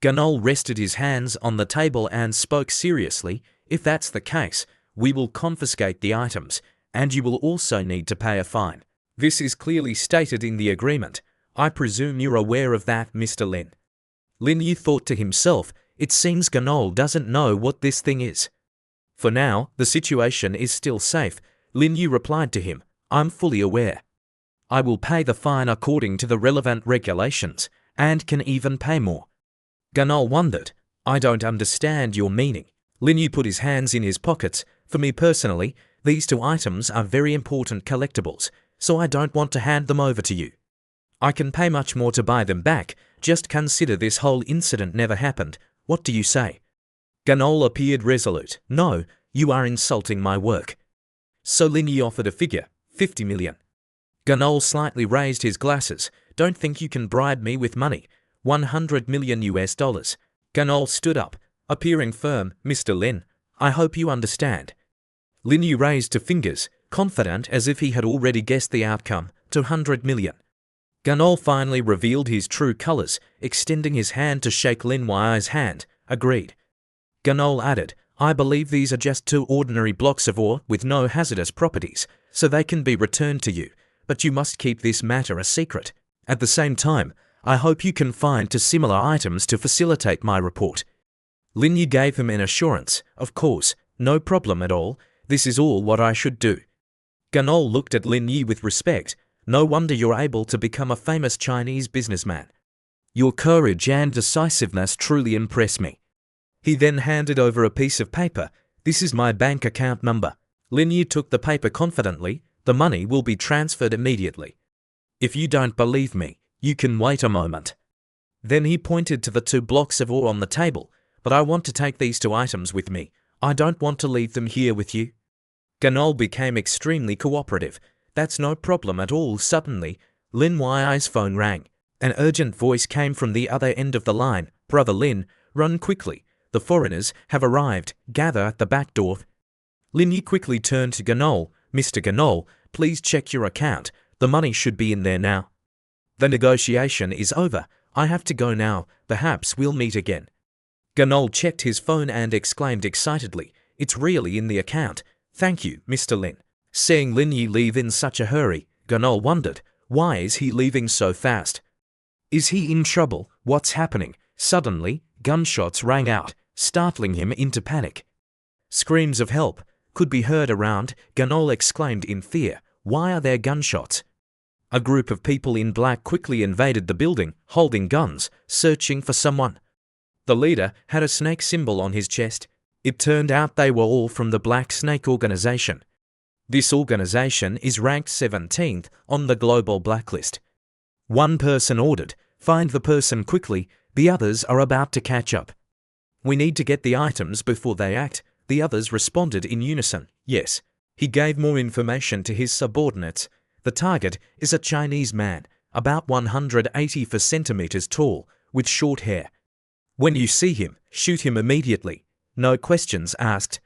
Ganol rested his hands on the table and spoke seriously, if that's the case, we will confiscate the items, and you will also need to pay a fine. This is clearly stated in the agreement. I presume you're aware of that, Mr. Lin. Lin Yi thought to himself, it seems Ganol doesn't know what this thing is. For now, the situation is still safe. Lin Yi replied to him, I'm fully aware. I will pay the fine according to the relevant regulations, and can even pay more. Ganol wondered, I don't understand your meaning. Lin Yi put his hands in his pockets. For me personally, these two items are very important collectibles, so I don't want to hand them over to you. I can pay much more to buy them back. Just consider this whole incident never happened. What do you say? Ganol appeared resolute. No, you are insulting my work. So Lin Yi offered a figure, 50 million. Ganol slightly raised his glasses. Don't think you can bribe me with money. 100 million US dollars. Ganol stood up, appearing firm. Mr. Lin, I hope you understand. Lin Yi raised two fingers, confident as if he had already guessed the outcome, 200 million. Ganol finally revealed his true colors, extending his hand to shake Lin Yi's hand. Agreed. Ganol added, I believe these are just two ordinary blocks of ore with no hazardous properties, so they can be returned to you, but you must keep this matter a secret. At the same time, I hope you can find two similar items to facilitate my report. Lin Yi gave him an assurance, of course, no problem at all, this is all what I should do. Ganol looked at Lin Yi with respect. No wonder you're able to become a famous Chinese businessman. Your courage and decisiveness truly impress me. He then handed over a piece of paper. This is my bank account number. Lin Yi took the paper confidently. The money will be transferred immediately. If you don't believe me, you can wait a moment. Then he pointed to the two blocks of ore on the table. But I want to take these two items with me. I don't want to leave them here with you. Ganol became extremely cooperative. That's no problem at all. Suddenly, Lin Yi's phone rang. An urgent voice came from the other end of the line. Brother Lin, run quickly. The foreigners have arrived. Gather at the back door. Lin Yi quickly turned to Ganol. Mr. Ganol, please check your account. The money should be in there now. The negotiation is over. I have to go now. Perhaps we'll meet again. Ganol checked his phone and exclaimed excitedly, it's really in the account. Thank you, Mr. Lin. Seeing Lin Yi leave in such a hurry, Ganol wondered, why is he leaving so fast? Is he in trouble? What's happening? Suddenly, gunshots rang out, startling him into panic. Screams of help could be heard around. Ganol exclaimed in fear, why are there gunshots? A group of people in black quickly invaded the building, holding guns, searching for someone. The leader had a snake symbol on his chest. It turned out they were all from the Black Snake organization. This organization is ranked 17th on the global blacklist. One person ordered, find the person quickly, the others are about to catch up. We need to get the items before they act. The others responded in unison, yes. He gave more information to his subordinates. The target is a Chinese man, about 184 centimeters tall, with short hair. When you see him, shoot him immediately. No questions asked.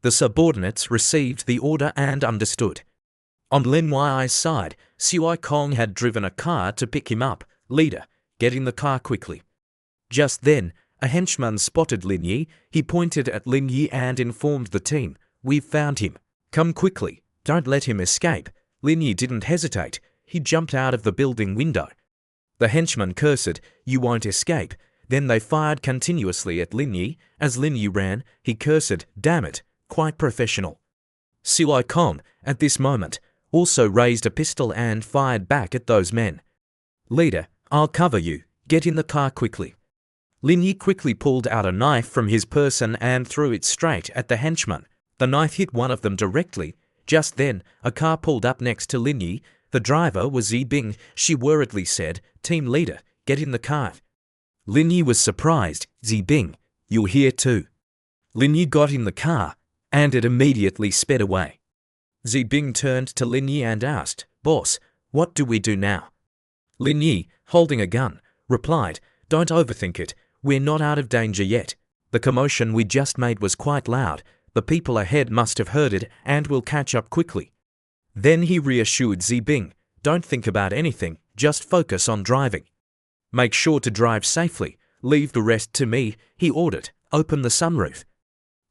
The subordinates received the order and understood. On Lin Yi's side, Sui Kong had driven a car to pick him up. Leader, get in the car quickly. Just then, a henchman spotted Lin Yi. He pointed at Lin Yi and informed the team, we've found him. Come quickly, don't let him escape. Lin Yi didn't hesitate. He jumped out of the building window. The henchmen cursed, "You won't escape." Then they fired continuously at Lin Yi. As Lin Yi ran, he cursed, "Damn it," quite professional. Silai Kong, at this moment, also raised a pistol and fired back at those men. "Leader, I'll cover you. Get in the car quickly." Lin Yi quickly pulled out a knife from his person and threw it straight at the henchman. The knife hit one of them directly. Just then, a car pulled up next to Lin Yi. The driver was Zi Bing. She worriedly said, "Team leader, get in the car." Lin Yi was surprised. "Zi Bing, you're here too." Lin Yi got in the car, and it immediately sped away. Zi Bing turned to Lin Yi and asked, "Boss, what do we do now?" Lin Yi, holding a gun, replied, "Don't overthink it. We're not out of danger yet. The commotion we just made was quite loud. The people ahead must have heard it and will catch up quickly." Then he reassured Zi Bing, "Don't think about anything, just focus on driving. Make sure to drive safely. Leave the rest to me," he ordered. "Open the sunroof.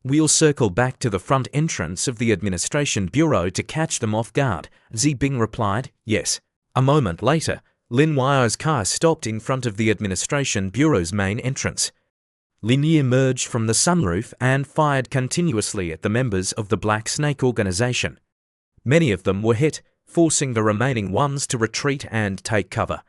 We'll circle back to the front entrance of the administration bureau to catch them off guard." Zi Bing replied, "Yes." A moment later, Lin Yi's car stopped in front of the administration bureau's main entrance. Lin Yi emerged from the sunroof and fired continuously at the members of the Black Snake organization. Many of them were hit, forcing the remaining ones to retreat and take cover.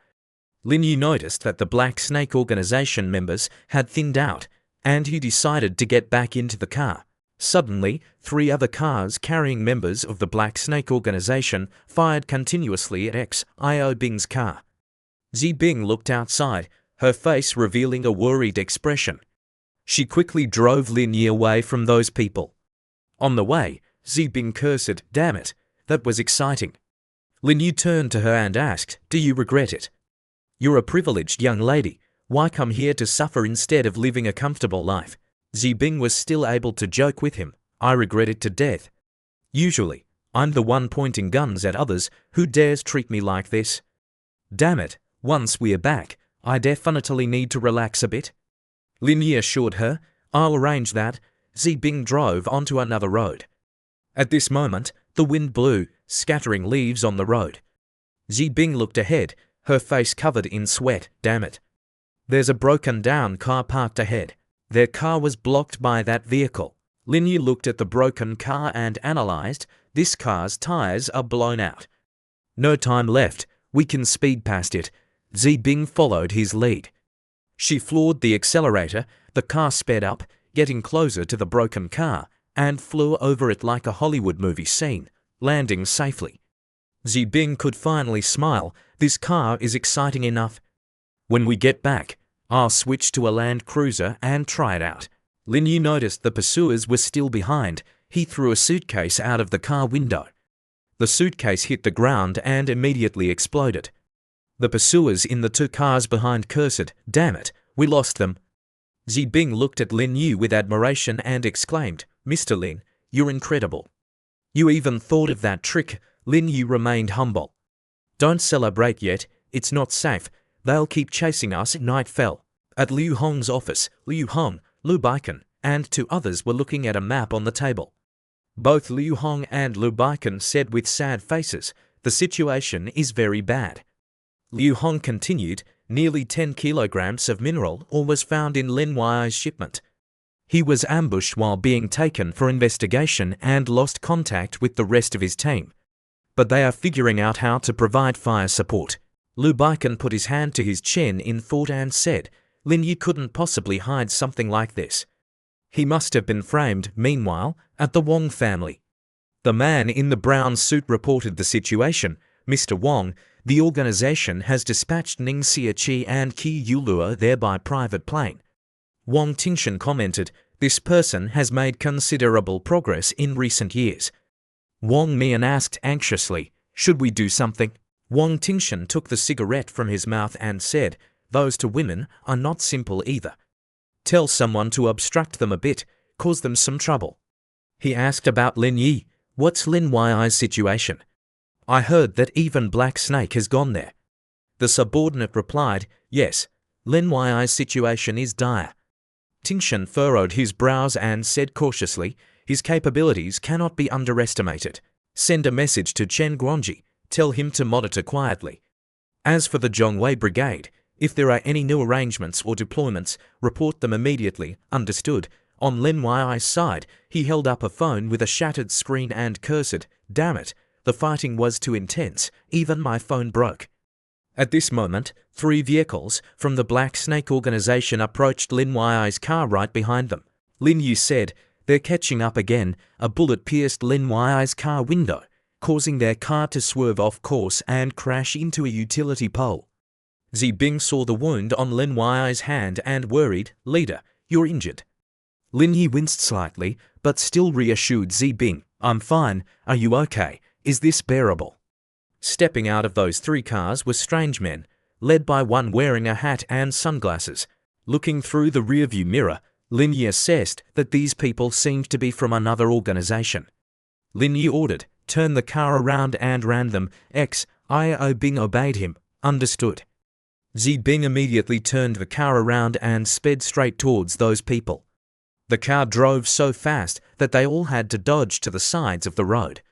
Lin Yi noticed that the Black Snake organization members had thinned out, and he decided to get back into the car. Suddenly, 3 other cars carrying members of the Black Snake organization fired continuously at Xiao Bing's car. Zi Bing looked outside, her face revealing a worried expression. She quickly drove Lin Yi away from those people. On the way, Zi Bing cursed, "Damn it, that was exciting." Lin Yi turned to her and asked, "Do you regret it? You're a privileged young lady. Why come here to suffer instead of living a comfortable life?" Zi Bing was still able to joke with him. "I regret it to death. Usually, I'm the one pointing guns at others. Who dares treat me like this? Damn it, once we're back, I definitely need to relax a bit." Lin Yi assured her, "I'll arrange that." Zi Bing drove onto another road. At this moment, the wind blew, scattering leaves on the road. Zi Bing looked ahead, her face covered in sweat. "Damn it. There's a broken down car parked ahead. Their car was blocked by that vehicle." Lin Yi looked at the broken car and analyzed, "This car's tires are blown out. No time left, we can speed past it." Zi Bing followed his lead. She floored the accelerator, the car sped up, getting closer to the broken car, and flew over it like a Hollywood movie scene, landing safely. Zi Bing could finally smile. "This car is exciting enough. When we get back, I'll switch to a Land Cruiser and try it out." Lin Yi noticed the pursuers were still behind. He threw a suitcase out of the car window. The suitcase hit the ground and immediately exploded. The pursuers in the 2 cars behind cursed, "Damn it, we lost them." Zi Bing looked at Lin Yi with admiration and exclaimed, "Mr. Lin, you're incredible. You even thought of that trick." Lin Yi remained humble. "Don't celebrate yet, it's not safe. They'll keep chasing us." Night fell. At Liu Hong's office, Liu Hong, Lu Baikan, and 2 others were looking at a map on the table. Both Liu Hong and Lu Baikan said with sad faces, "The situation is very bad." Liu Hong continued, "Nearly 10 kilograms of mineral ore was found in Lin Yi's shipment. He was ambushed while being taken for investigation and lost contact with the rest of his team. But they are figuring out how to provide fire support." Lu Baikan put his hand to his chin in thought and said, "Lin Yi couldn't possibly hide something like this. He must have been framed." Meanwhile, at the Wong family, the man in the brown suit reported the situation. "Mr. Wong, the organization has dispatched Ning Xie and Qi Yulua there by private plane." Wang Tingshan commented, "This person has made considerable progress in recent years." Wang Mian asked anxiously, "Should we do something?" Wang Tingshan took the cigarette from his mouth and said, "Those 2 women are not simple either. Tell someone to obstruct them a bit, cause them some trouble." He asked about Lin Yi. "What's Lin Yi's situation? I heard that even Black Snake has gone there." The subordinate replied, "Yes, Lin Yi's situation is dire." Tingshan furrowed his brows and said cautiously, "His capabilities cannot be underestimated. Send a message to Chen Guangji. Tell him to monitor quietly." As for the Zhongwei Brigade, if there are any new arrangements or deployments, report them immediately. Understood. On Lin Yi's side, he held up a phone with a shattered screen and cursed, "Damn it, the fighting was too intense, even my phone broke." At this moment, 3 vehicles from the Black Snake organization approached Lin Yi's car right behind them. Lin Yi said, "They're catching up again." A bullet pierced Lin Yi's car window, causing their car to swerve off course and crash into a utility pole. Zibing saw the wound on Lin Yi's hand and worried, "Leader, you're injured." Lin Yi winced slightly, but still reassured Zibing, "I'm fine, are you okay? Is this bearable?" Stepping out of those 3 cars were strange men, led by one wearing a hat and sunglasses. Looking through the rearview mirror, Lin Yi assessed that these people seemed to be from another organization. Lin Yi ordered, "Turn the car around and ran them." Bing obeyed him. Understood. Zibing immediately turned the car around and sped straight towards those people. The car drove so fast that they all had to dodge to the sides of the road.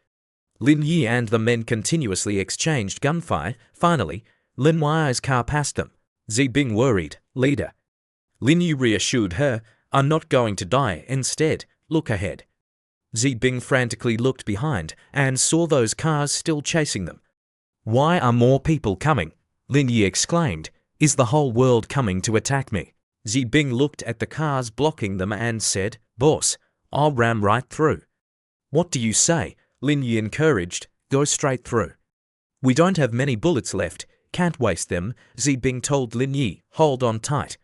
Lin Yi and the men continuously exchanged gunfire. Finally, Lin Yi's car passed them. Zibing worried, "Leader." Lin Yi reassured her, "I'm not going to die. Instead, look ahead." Zibing frantically looked behind and saw those cars still chasing them. "Why are more people coming?" Lin Yi exclaimed. "Is the whole world coming to attack me?" Zibing looked at the cars blocking them and said, "Boss, I'll ram right through." "What do you say?" Lin Yi encouraged, "Go straight through." "We don't have many bullets left. Can't waste them," Zibing told Lin Yi. "Hold on tight."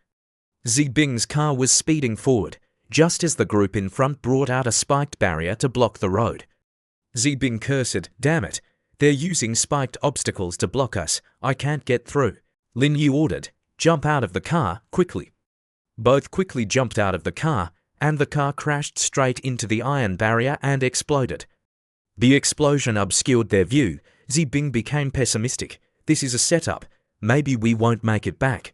Zibing's car was speeding forward, just as the group in front brought out a spiked barrier to block the road. Zibing cursed, "Damn it, they're using spiked obstacles to block us. I can't get through." Lin Yi ordered, "Jump out of the car, quickly." Both quickly jumped out of the car, and the car crashed straight into the iron barrier and exploded. The explosion obscured their view. Zibing became pessimistic. "This is a setup. Maybe we won't make it back."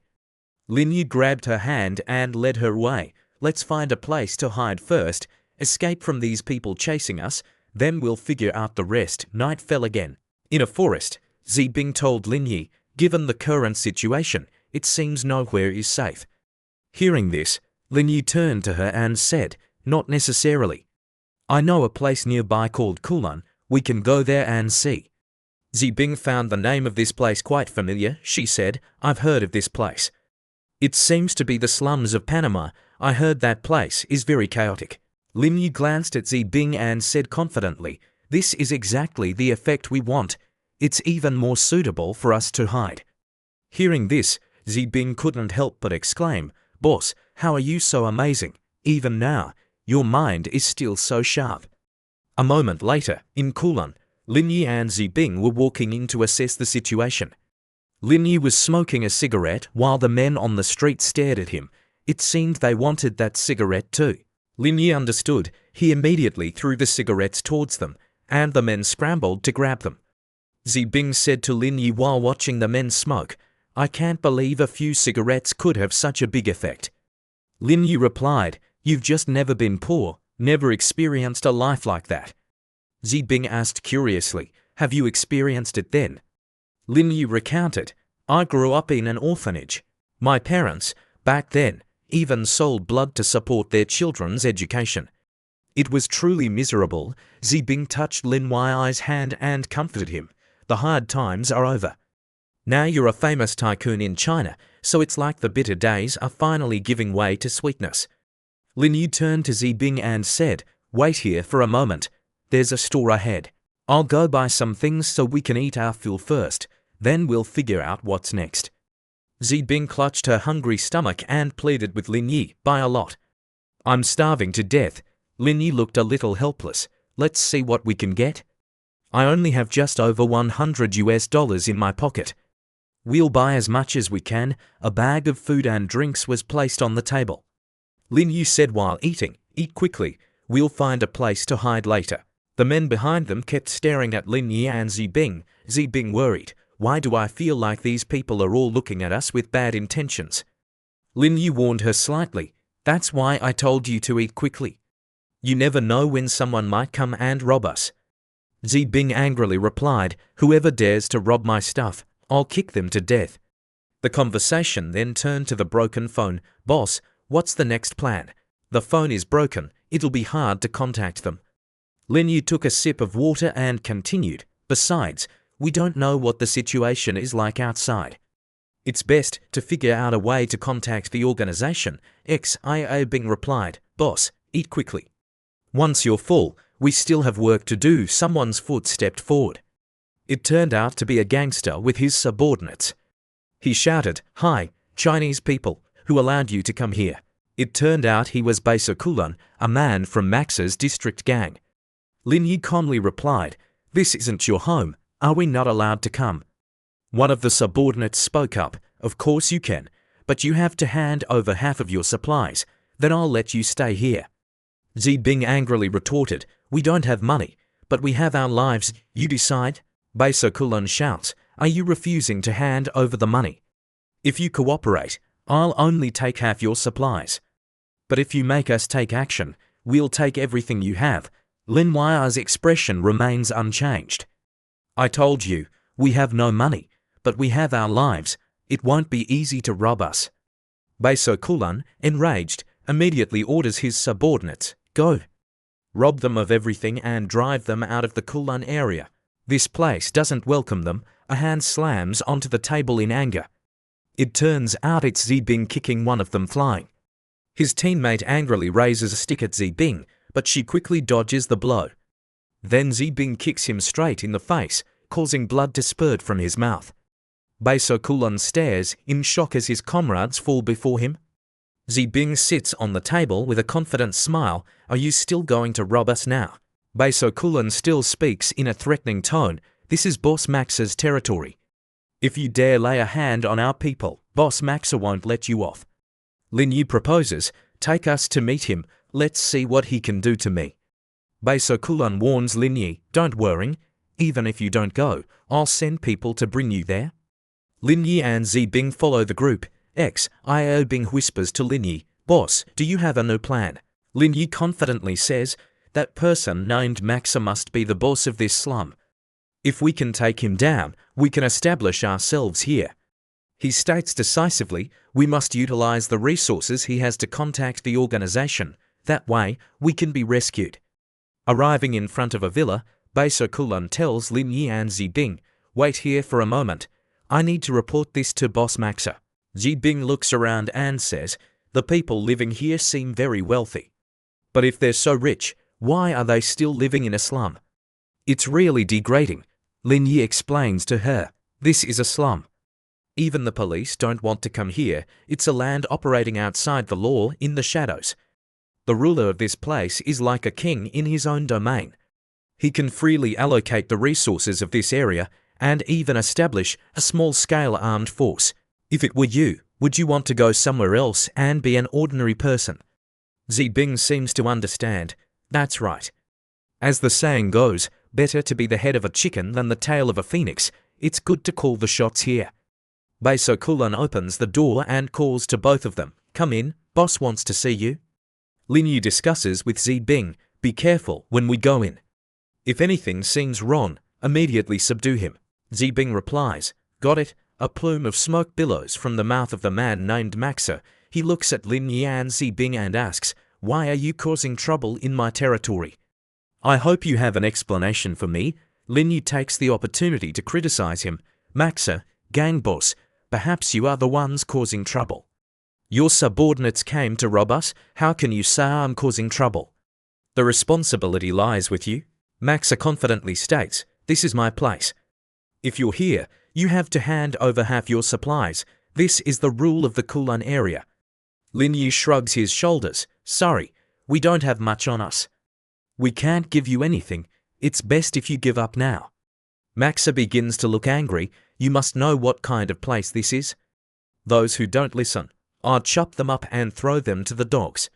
Lin Yi grabbed her hand and led her away. "Let's find a place to hide first, escape from these people chasing us, then we'll figure out the rest." Night fell again. In a forest, Zibing told Lin Yi, "Given the current situation, it seems nowhere is safe." Hearing this, Lin Yi turned to her and said, "Not necessarily. I know a place nearby called Kulan. We can go there and see." Zibing found the name of this place quite familiar. She said, "I've heard of this place. It seems to be the slums of Panama. I heard that place is very chaotic." Lin Yi glanced at Zibing and said confidently, "This is exactly the effect we want. It's even more suitable for us to hide." Hearing this, Zibing couldn't help but exclaim, "Boss, how are you so amazing? Even now, your mind is still so sharp." A moment later, in Kulan, Lin Yi and Zibing were walking in to assess the situation. Lin Yi was smoking a cigarette while the men on the street stared at him. It seemed they wanted that cigarette too. Lin Yi understood. He immediately threw the cigarettes towards them, and the men scrambled to grab them. Zibing said to Lin Yi while watching the men smoke, "I can't believe a few cigarettes could have such a big effect." Lin Yi replied, "You've just never been poor, never experienced a life like that." Zibing asked curiously, "Have you experienced it then?" Lin Yi recounted, "I grew up in an orphanage. My parents, back then, even sold blood to support their children's education. It was truly miserable." Zibing touched Lin Yi's hand and comforted him. "The hard times are over. Now you're a famous tycoon in China, so it's like the bitter days are finally giving way to sweetness." Lin Yi turned to Zibing and said, "Wait here for a moment. There's a store ahead. I'll go buy some things so we can eat our fill first, then we'll figure out what's next." Zibing clutched her hungry stomach and pleaded with Lin Yi, "Buy a lot. I'm starving to death." Lin Yi looked a little helpless. "Let's see what we can get. I only have just over $100 in my pocket." "We'll buy as much as we can." A bag of food and drinks was placed on the table. Lin Yi said while eating, "Eat quickly. We'll find a place to hide later." The men behind them kept staring at Lin Yi and Zibing. Zibing worried, "Why do I feel like these people are all looking at us with bad intentions?" Lin Yi warned her slightly, "That's why I told you to eat quickly. You never know when someone might come and rob us." Zibing angrily replied, "Whoever dares to rob my stuff, I'll kick them to death. The conversation then turned to the broken phone. Boss, what's the next plan? The phone is broken. It'll be hard to contact them. Lin Yu took a sip of water and continued. Besides, we don't know what the situation is like outside. It's best to figure out a way to contact the organization. Xia Bing replied. Boss, eat quickly. Once you're full, we still have work to do. Someone's foot stepped forward. It turned out to be a gangster with his subordinates. He shouted, Hi, Chinese people, who allowed you to come here? It turned out he was Baso Kulan, a man from Max's district gang. Lin Yu calmly replied, This isn't your home. Are we not allowed to come? One of the subordinates spoke up. Of course you can, but you have to hand over half of your supplies. Then I'll let you stay here. Zi Bing angrily retorted, We don't have money, but we have our lives. You decide. Baso Kulan shouts, Are you refusing to hand over the money? If you cooperate, I'll only take half your supplies. But if you make us take action, we'll take everything you have. Lin Yu's expression remains unchanged. I told you, we have no money, but we have our lives. It won't be easy to rob us. Baso Kulan, enraged, immediately orders his subordinates, Go. Rob them of everything and drive them out of the Kulan area. This place doesn't welcome them. A hand slams onto the table in anger. It turns out it's Zi Bing kicking one of them flying. His teammate angrily raises a stick at Zi Bing, but she quickly dodges the blow. Then Zi Bing kicks him straight in the face, causing blood to spurt from his mouth. Baso Kulan stares in shock as his comrades fall before him. Zi Bing sits on the table with a confident smile. Are you still going to rob us now? Baso Kulan still speaks in a threatening tone. This is Boss Max's territory. If you dare lay a hand on our people, Boss Maxa won't let you off. Lin Yu proposes, Take us to meet him. Let's see what he can do to me. Baso Kulan warns Lin Yu, Don't worry. Even if you don't go, I'll send people to bring you there. Lin Yu and Zi Bing follow the group. Xia Bing whispers to Lin Yu, Boss, do you have a new plan? Lin Yu confidently says, That person named Maxa must be the boss of this slum. If we can take him down, we can establish ourselves here. He states decisively, we must utilize the resources he has to contact the organization. That way, we can be rescued. Arriving in front of a villa, Baso Kulan tells Lin Yu and Zi Bing, Wait here for a moment. I need to report this to Boss Maxa. Zi Bing looks around and says, The people living here seem very wealthy. But if they're so rich, why are they still living in a slum? It's really degrading. Lin Yu explains to her, This is a slum. Even the police don't want to come here. It's a land operating outside the law in the shadows. The ruler of this place is like a king in his own domain. He can freely allocate the resources of this area and even establish a small-scale armed force. If it were you, would you want to go somewhere else and be an ordinary person? Zi Bing seems to understand. That's right. As the saying goes, better to be the head of a chicken than the tail of a phoenix. It's good to call the shots here. Baso Kulan opens the door and calls to both of them. Come in, boss wants to see you. Lin Yu discusses with Zi Bing, Be careful when we go in. If anything seems wrong, immediately subdue him. Zi Bing replies, Got it. A plume of smoke billows from the mouth of the man named Maxa. He looks at Lin Yu and Zi Bing and asks, Why are you causing trouble in my territory? I hope you have an explanation for me. Lin Yu takes the opportunity to criticize him. Maxa, gang boss, perhaps you are the ones causing trouble. Your subordinates came to rob us. How can you say I'm causing trouble? The responsibility lies with you. Maxa confidently states, This is my place. If you're here, you have to hand over half your supplies. This is the rule of the Kulan area. Lin Yu shrugs his shoulders. Sorry, we don't have much on us. We can't give you anything. It's best if you give up now. Maxa begins to look angry. You must know what kind of place this is. Those who don't listen, I'll chop them up and throw them to the dogs.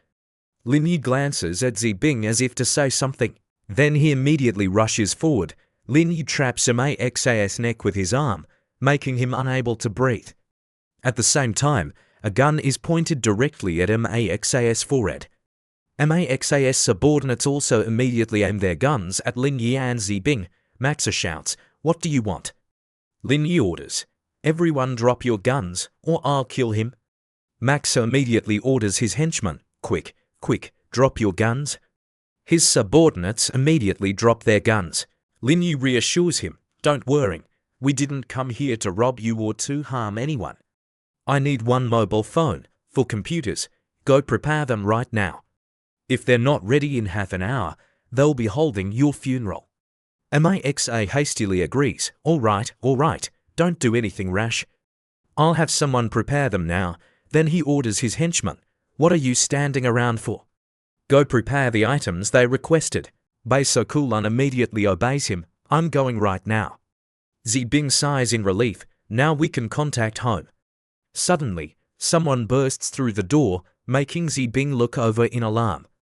Lin Yu glances at Zi Bing as if to say something. Then he immediately rushes forward. Lin Yu traps Max's neck with his arm, making him unable to breathe. At the same time, a gun is pointed directly at Max's forehead. Max's subordinates also immediately aim their guns at Lin Yu and Zi Bing. Maxa shouts, What do you want? Lin Yu orders, Everyone drop your guns, or I'll kill him. Max immediately orders his henchmen, quick, quick, drop your guns. His subordinates immediately drop their guns. Lin Yu reassures him, don't worry, we didn't come here to rob you or to harm anyone. I need one mobile phone, for computers, go prepare them right now. If they're not ready in half an hour, they'll be holding your funeral. Maxa hastily agrees, all right, don't do anything rash. I'll have someone prepare them now. Then he orders his henchmen, what are you standing around for? Go prepare the items they requested. Bei Sokulan immediately obeys him, I'm going right now. Zibing sighs in relief, now we can contact home. Suddenly, someone bursts through the door, making Zibing look over in alarm.